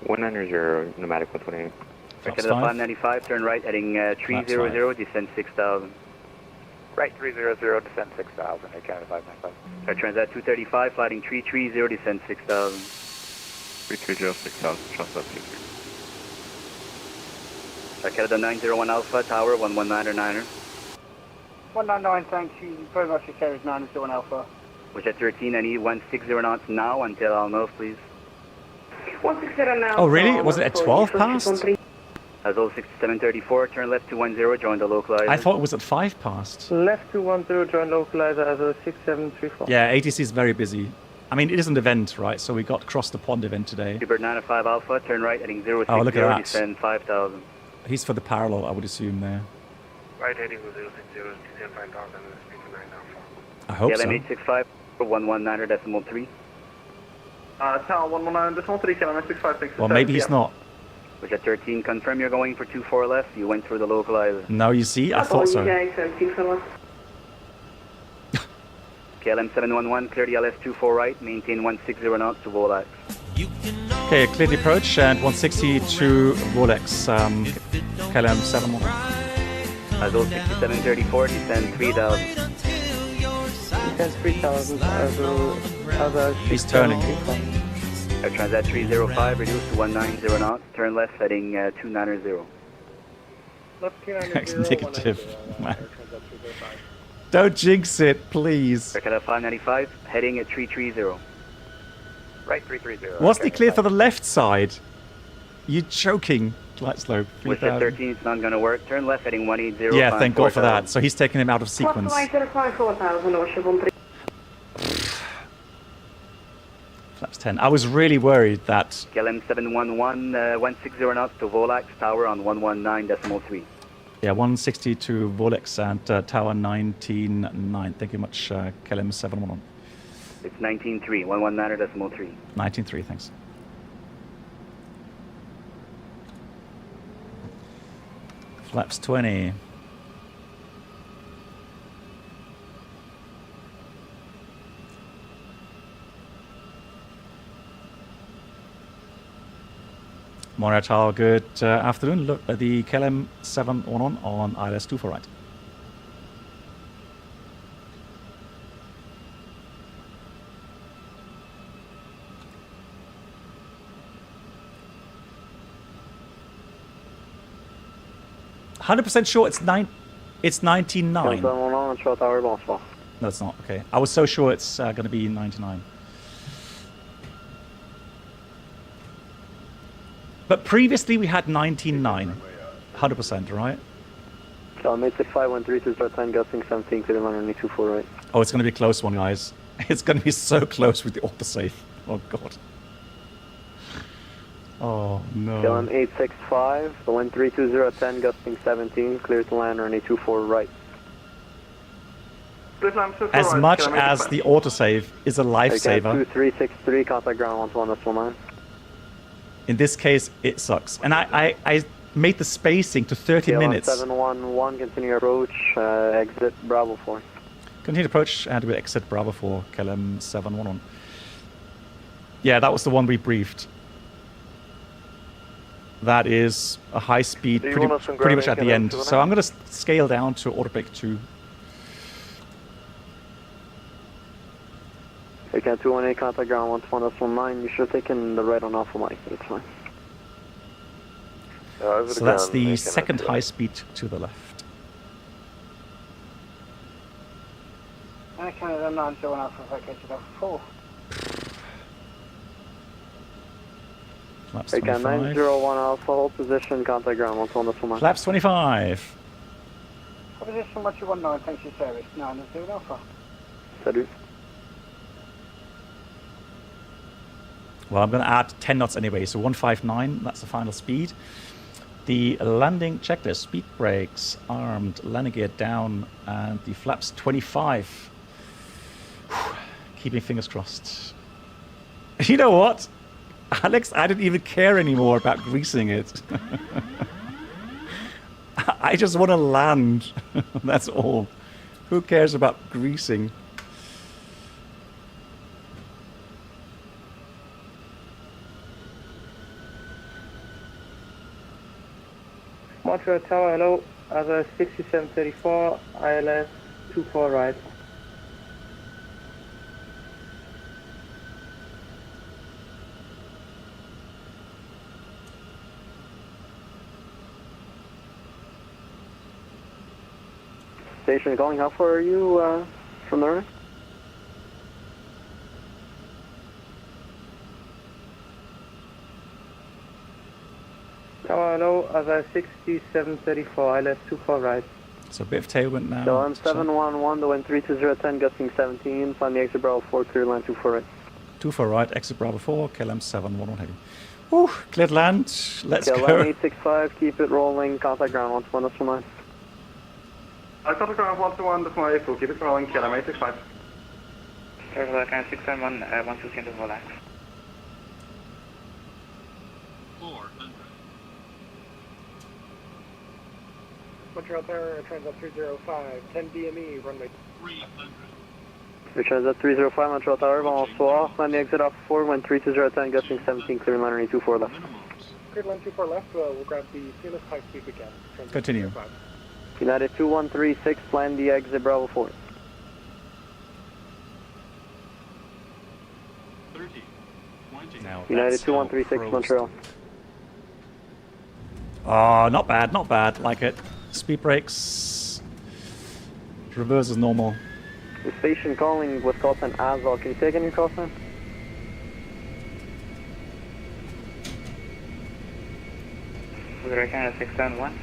190, pneumatic 128. Canada 595, turn right, heading 300, descend 6,000. Right 300, descend 6,000, Canada 595. Transat 235, flighting 330, descend 6,000. 330, 6,000, Transat 230. Canada 901 Alpha, tower 119er. 199, thank you very much for carriage 901 Alpha. Which at 13, I need 160 knots now until I'll know, please. 160 now. Oh, really? Was it at 12 past? As 6734, turn left 210, join the localizer. I thought it was at 5 past. Left 210, join localizer as 6734. Yeah, ATC is very busy. I mean, it is an event, right? So we got Cross the Pond event today. Super 905 Alpha, turn right, heading 060, Oh, look at that. descend 5,000. He's for the parallel, I would assume, there. Right heading 060, descend 5,000, speed to 9 Alpha. I hope so. KLM 865, 119.3. Tower 119.3, KLM 865. Well, maybe he's not. Which at 13, confirm you're going for 24 left. You went through the localizer. No, you see, I thought so. KLM 711, clear the LS24 right, maintain 160 knots to Volax. Okay, clear the approach and 160 to Rolex, KLM 711. As 6734, descend 3,000. Descend 3,000, as He's turning. Transat 305, reduce to 190 knots, turn left, heading 290. Left 290. Negative. Don't jinx it, please. Canada 595, heading at 330. Right 330. Wasn't he clear for the left side? You're joking. Light slope. Which at 13, it's not going to work. Turn left, heading 180. Yeah, thank God for that. So he's taking him out of sequence. Flaps 10. I was really worried that... KLM 711, 160 knots to Volax, tower on 119.3. Yeah, 160 to Volex and tower 19.9. Thank you much, KLM 711. It's 19.3, 119.3. 19.3, thanks. Flaps 20. Montreal Tower, good afternoon. Look at the KLM 711 on ILS 24 right. %, sure it's 99. No, it's not. Okay, I was so sure it's going to be 99. But previously we had 19.9, 100%, right? KLM 86513 to 10, gusting 17, clear line runway 24 right. Oh, it's going to be a close one, guys. It's going to be so close with the autosave. Oh, God. Oh, no. KLM 865, the wind 320, 10, gusting 17, clear to land runway 24 right. As much as the autosave is a lifesaver, 2363, contact ground 121.9. in this case, it sucks. And I made the spacing to 30 KLM minutes. 711, continue approach, exit Bravo 4. Continue approach and we'll exit Bravo 4, KLM 711. Yeah, that was the one we briefed. That is a high speed, pretty much at the end. So I'm going to scale down to autobrake 2. Okay, 218, contact ground 121.9. You should have taken the right on Alpha Mike, but it's fine. So that's the second high speed to the left. Canada 901 Alpha, vacated off 4. Flaps Okay, 25. 901 Alpha, hold position, contact ground 121.9. Flaps 25. Opposition 1219, thanks for your service. 9-0 Alpha. Salut. Well, I'm going to add 10 knots anyway, so 159, that's the final speed. The landing checklist, speed brakes, armed, landing gear down, and the flaps 25. Whew. Keeping fingers crossed. You know what? Alex, I didn't even care anymore about greasing it. I just want to land. That's all. Who cares about greasing? Montreal Tower, hello. Other 6734, ILS 24 right. Station calling, how far are you from the runway? Tower, hello. Other 6734, ILS 24 right. So a bit of tailwind now. So I'm 711, the wind 32010, gusting 17, plan the exit Bravo 4, clear line 24 right. 24 right, exit Bravo 4, KLM 711 heavy. Whew, cleared land, let's KLM go. 865, keep it rolling, contact ground 121.9. Contact ground 121.8, we'll keep it rolling, KLM 865. Airline 671, 120 to relax. 400. Montreal Tower, Transat 305, 10 DME, runway 300. Transat 305, Montreal Tower, bonsoir, plan the exit off 4, wind 32010, gusting 17, clear line runway 24 left. Cleared line 24 left, we'll grab the seamless type sweep again. Transat Continue. 305. United 2136, plan the exit Bravo 4. 30. 20. Now United 2136, Montreal. Oh, not bad, not bad. Like it. Speed brakes. Reverse is normal. The station calling with call sign Aswell. Can you take in your call sign? Direction 671.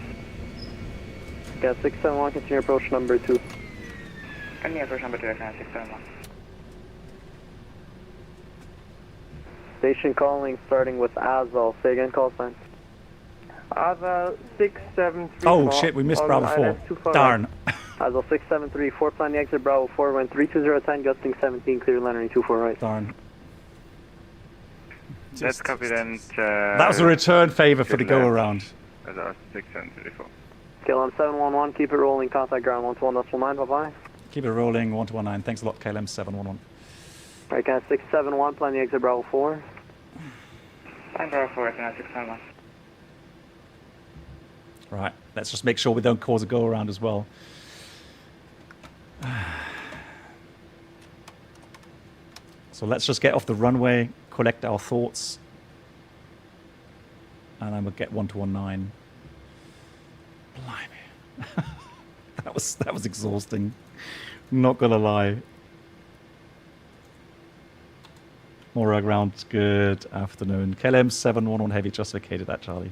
Yeah, 671, continue approach number 2. Continue approach number 2, direction 671. Station calling starting with Aswell. Say again, call sign. Other 6734. Oh shit, we missed Bravo 4. Darn. Aswell 6734, plan the exit Bravo 4, wind 32010, gusting 17, clear line runway 24 right. Darn. Let's copy then. That was a return favor for the go around. 6734. KLM 711, keep it rolling, contact ground 121.9, bye bye. Keep it rolling, 1219. Thanks a lot, KLM 711. Right, can I 671, plan the exit Bravo 4. Plan Bravo 4, direction 671. Right, let's just make sure we don't cause a go around as well. So let's just get off the runway, collect our thoughts, and then we'll get 1219. Blimey. that was exhausting. Not gonna lie. More ground, good afternoon. KLM 711 heavy, just vacated that, Charlie.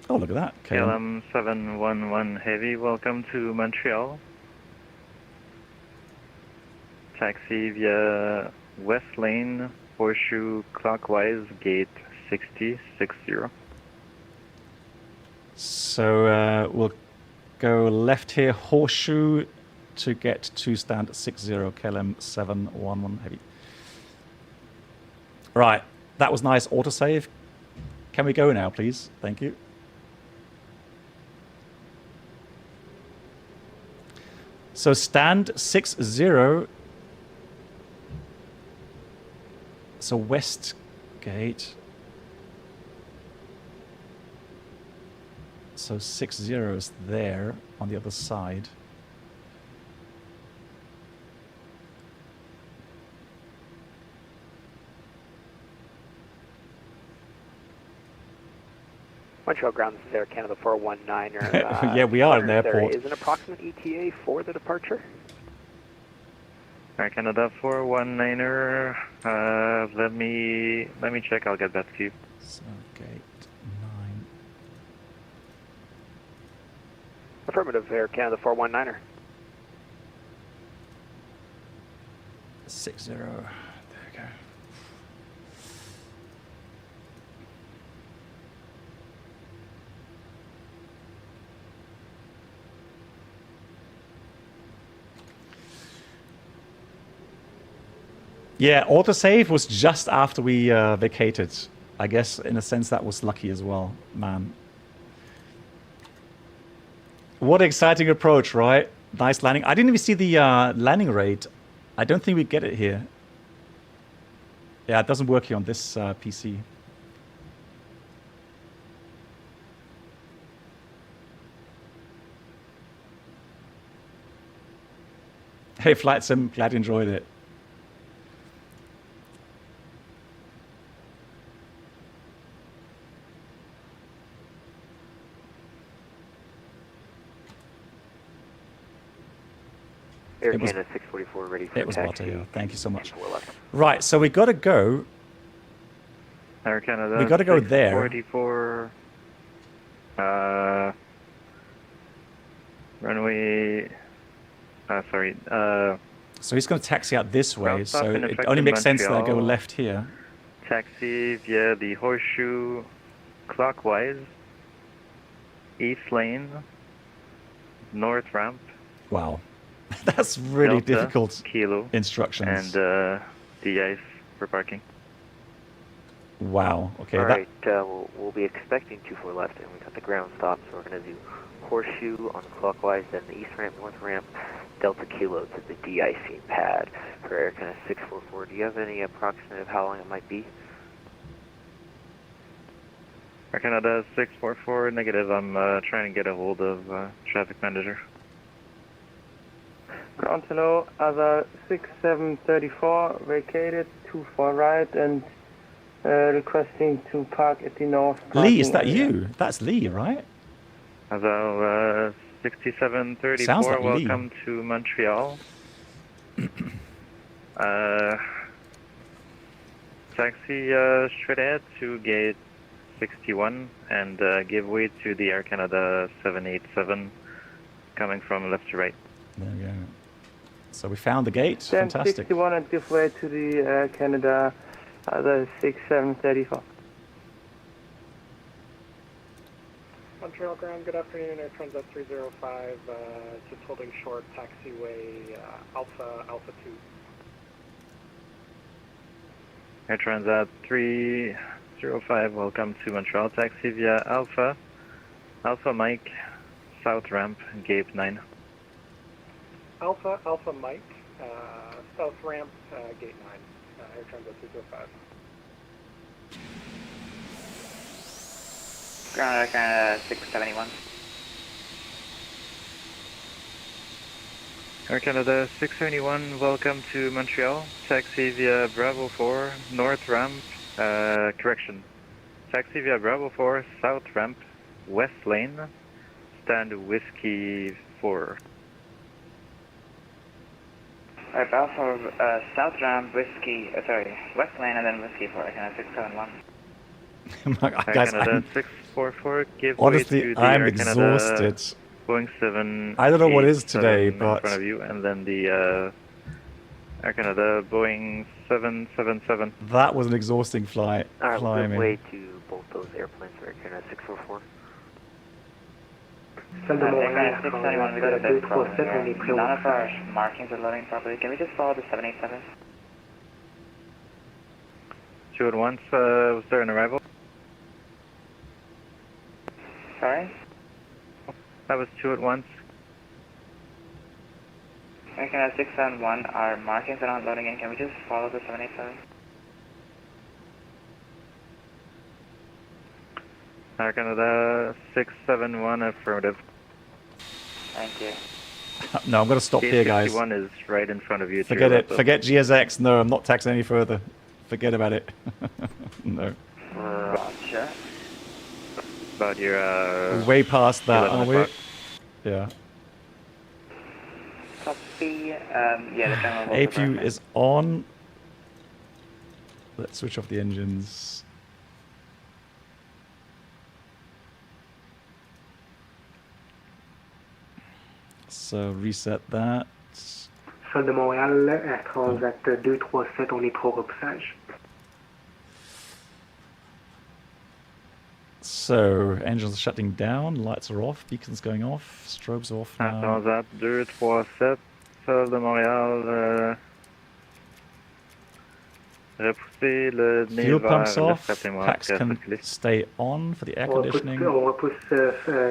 Oh, look at that. KLM 711 heavy, welcome to Montreal. Taxi via West Lane, Horseshoe clockwise, gate 6060. So we'll go left here, Horseshoe, to get to stand 60, KLM 711 heavy. Right, that was nice autosave. Can we go now, please? Thank you. So stand 60. So west gate. So 60 is there on the other side. Montreal ground, this is Air Canada 419. Yeah, we are in the there airport. is an approximate ETA for the departure. Air Canada 419er. Let me check. I'll get back to you. So gate Affirmative, Air Canada 419er. 60. There we go. Yeah, autosave was just after we vacated. I guess in a sense that was lucky as well, man. What an exciting approach, right? Nice landing. I didn't even see the landing rate. I don't think we get it here. Yeah, it doesn't work here on this PC. Hey, Flight Sim, glad you enjoyed it. Air Canada 644 ready for It was taxi. Walter, yeah. Thank you so much. Right, so we got to go. Air Canada. We got to go there. 44. Runway. Sorry. So he's going to taxi out this way. Ground stop So in it effect only in makes sense that I go Montreal. left here. Taxi via the horseshoe clockwise. East lane. North ramp. Wow. That's really Delta, difficult Kilo, instructions. And de-ice for parking. Wow. Okay. All that, right, we'll be expecting 24 left, and we got the ground stop, so we're going to do horseshoe on clockwise, then the east ramp, north ramp, Delta Kilo to the de-icing pad for Air Canada 644. Do you have any approximate of how long it might be? Air Canada 644, negative. I'm trying to get a hold of traffic manager. Ground to know, other 6734 vacated, 24 right, and requesting to park at the north. Lee, is that area. you? That's Lee, right? Hello, 6734, Sounds like welcome to Montreal. Taxi straight ahead to gate 61 and give way to the Air Canada 787 coming from left to right. There we go. So we found the gate. Then Fantastic. 61 and give way to the Canada, other 6734. Montreal ground, good afternoon, Air Transat 305, just holding short, taxiway Alpha 2. Air Transat 305, welcome to Montreal. Taxi via Alpha Mike, South Ramp, gate 9. Alpha Mike, South Ramp, Gate 9, Air Transat 305. Ground Air Canada 671. Air Canada 671, welcome to Montreal. Taxi via Bravo 4, North Ramp, correction. Taxi via Bravo 4, South Ramp, West Lane, stand Whiskey 4. Alright, Bravo for South Ramp, Whiskey, West Lane and then Whiskey 4, Air Canada 671. Air Canada 644, give honestly, way to the I'm Air Canada exhausted. Boeing 7. I don't know what is today, in but front of you, and then the Air Canada Boeing 777. that was an exhausting flight. Alright, we'll give climbing. way to both those airplanes for Air Canada 644. Air Canada 671, we got a bit problem here. None of our markings are loading properly. Can we just follow the 787? 2 at once, was there an arrival? Sorry? That was 2 at once. Air Canada 671, our markings are not loading in. Can we just follow the 787? Air Canada 671, affirmative. Thank you. No, I'm going to stop here, guys. 61 is right in front of you. Forget it. Forget GSX. No, I'm not taxing any further. Forget about it. No. Roger. About your We're way past that, 11 aren't we? o'clock. Yeah. Copy. Yeah, the general will APU is on. Let's switch off the engines. Let's reset that. Sol de Montréal, Air Transat 237, on est trop repoussage. So, engines are shutting down, lights are off, beacons going off, strobes are off now. Transat 237, Sol de Montréal, repoussé, le nez Fuel pumps vers off, l'est packs can stay on for the air conditioning. On repousse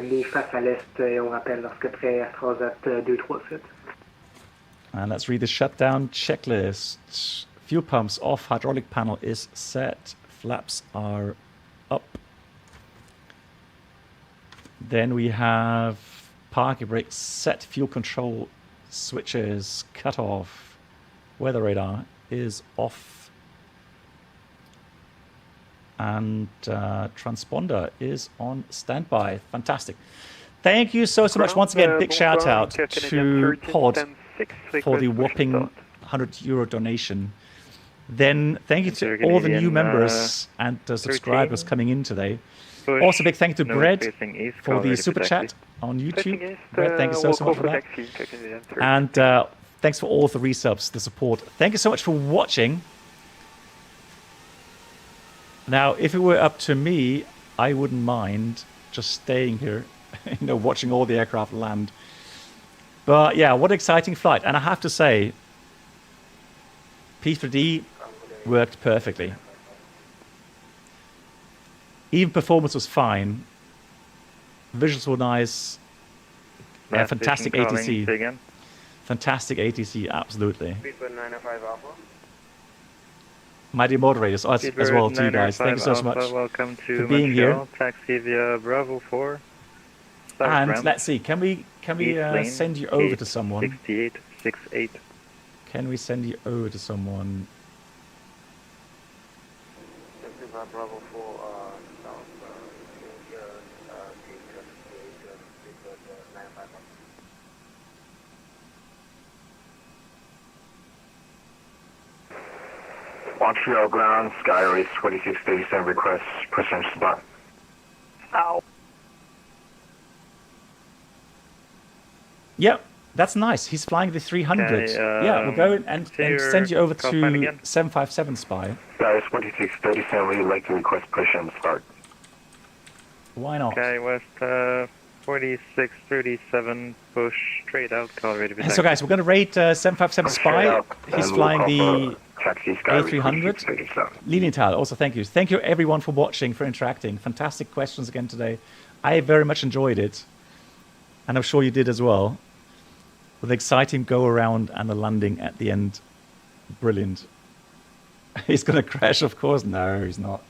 les faces à l'est et on rappelle lorsque prêt Air Transat 237. And let's read the shutdown checklist. Fuel pumps off, hydraulic panel is set, flaps are up. Then we have parking brakes set, fuel control switches cut off, weather radar is off, and transponder is on standby. Fantastic. Thank you so much once again. Big shout out to Pod for the whopping €100 donation. Then thank you to all the new members and subscribers coming in today. Also, big thank you to Brett for the super chat on YouTube. Brett, thank you so much for that. And thanks for all of the resubs, the support. Thank you so much for watching. Now, if it were up to me, I wouldn't mind just staying here, watching all the aircraft land. But yeah, what an exciting flight. And I have to say, P3D worked perfectly. Even performance was fine. Visuals were nice. Yeah, fantastic ATC. Fantastic ATC, absolutely. My dear moderators, as well to you guys. Thank you so much welcome to for being here. Taxi via Bravo 4. And let's see, can we send you over to someone? 6868. Can we send you over to someone? Bravo 4, Montreal ground, Skyrace 2637 request, percentage spot. Ow. Yep, that's nice. He's flying the 300. Yeah, we'll go and send you over to 757 Spy. Skyrace 2637, we would like to request push and start. Why not? Okay, West 4637, push straight out, call ready to So guys, we're going to rate 757 Spy. He's flying the A300. Lilienthal, also thank you. Thank you everyone for watching, for interacting. Fantastic questions again today. I very much enjoyed it. And I'm sure you did as well. With the exciting go around and the landing at the end. Brilliant. He's going to crash, of course. No, he's not.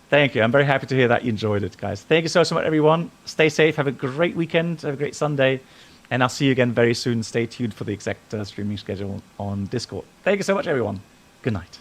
Thank you. I'm very happy to hear that you enjoyed it, guys. Thank you so much, everyone. Stay safe. Have a great weekend. Have a great Sunday. And I'll see you again very soon. Stay tuned for the exact streaming schedule on Discord. Thank you so much, everyone. Good night.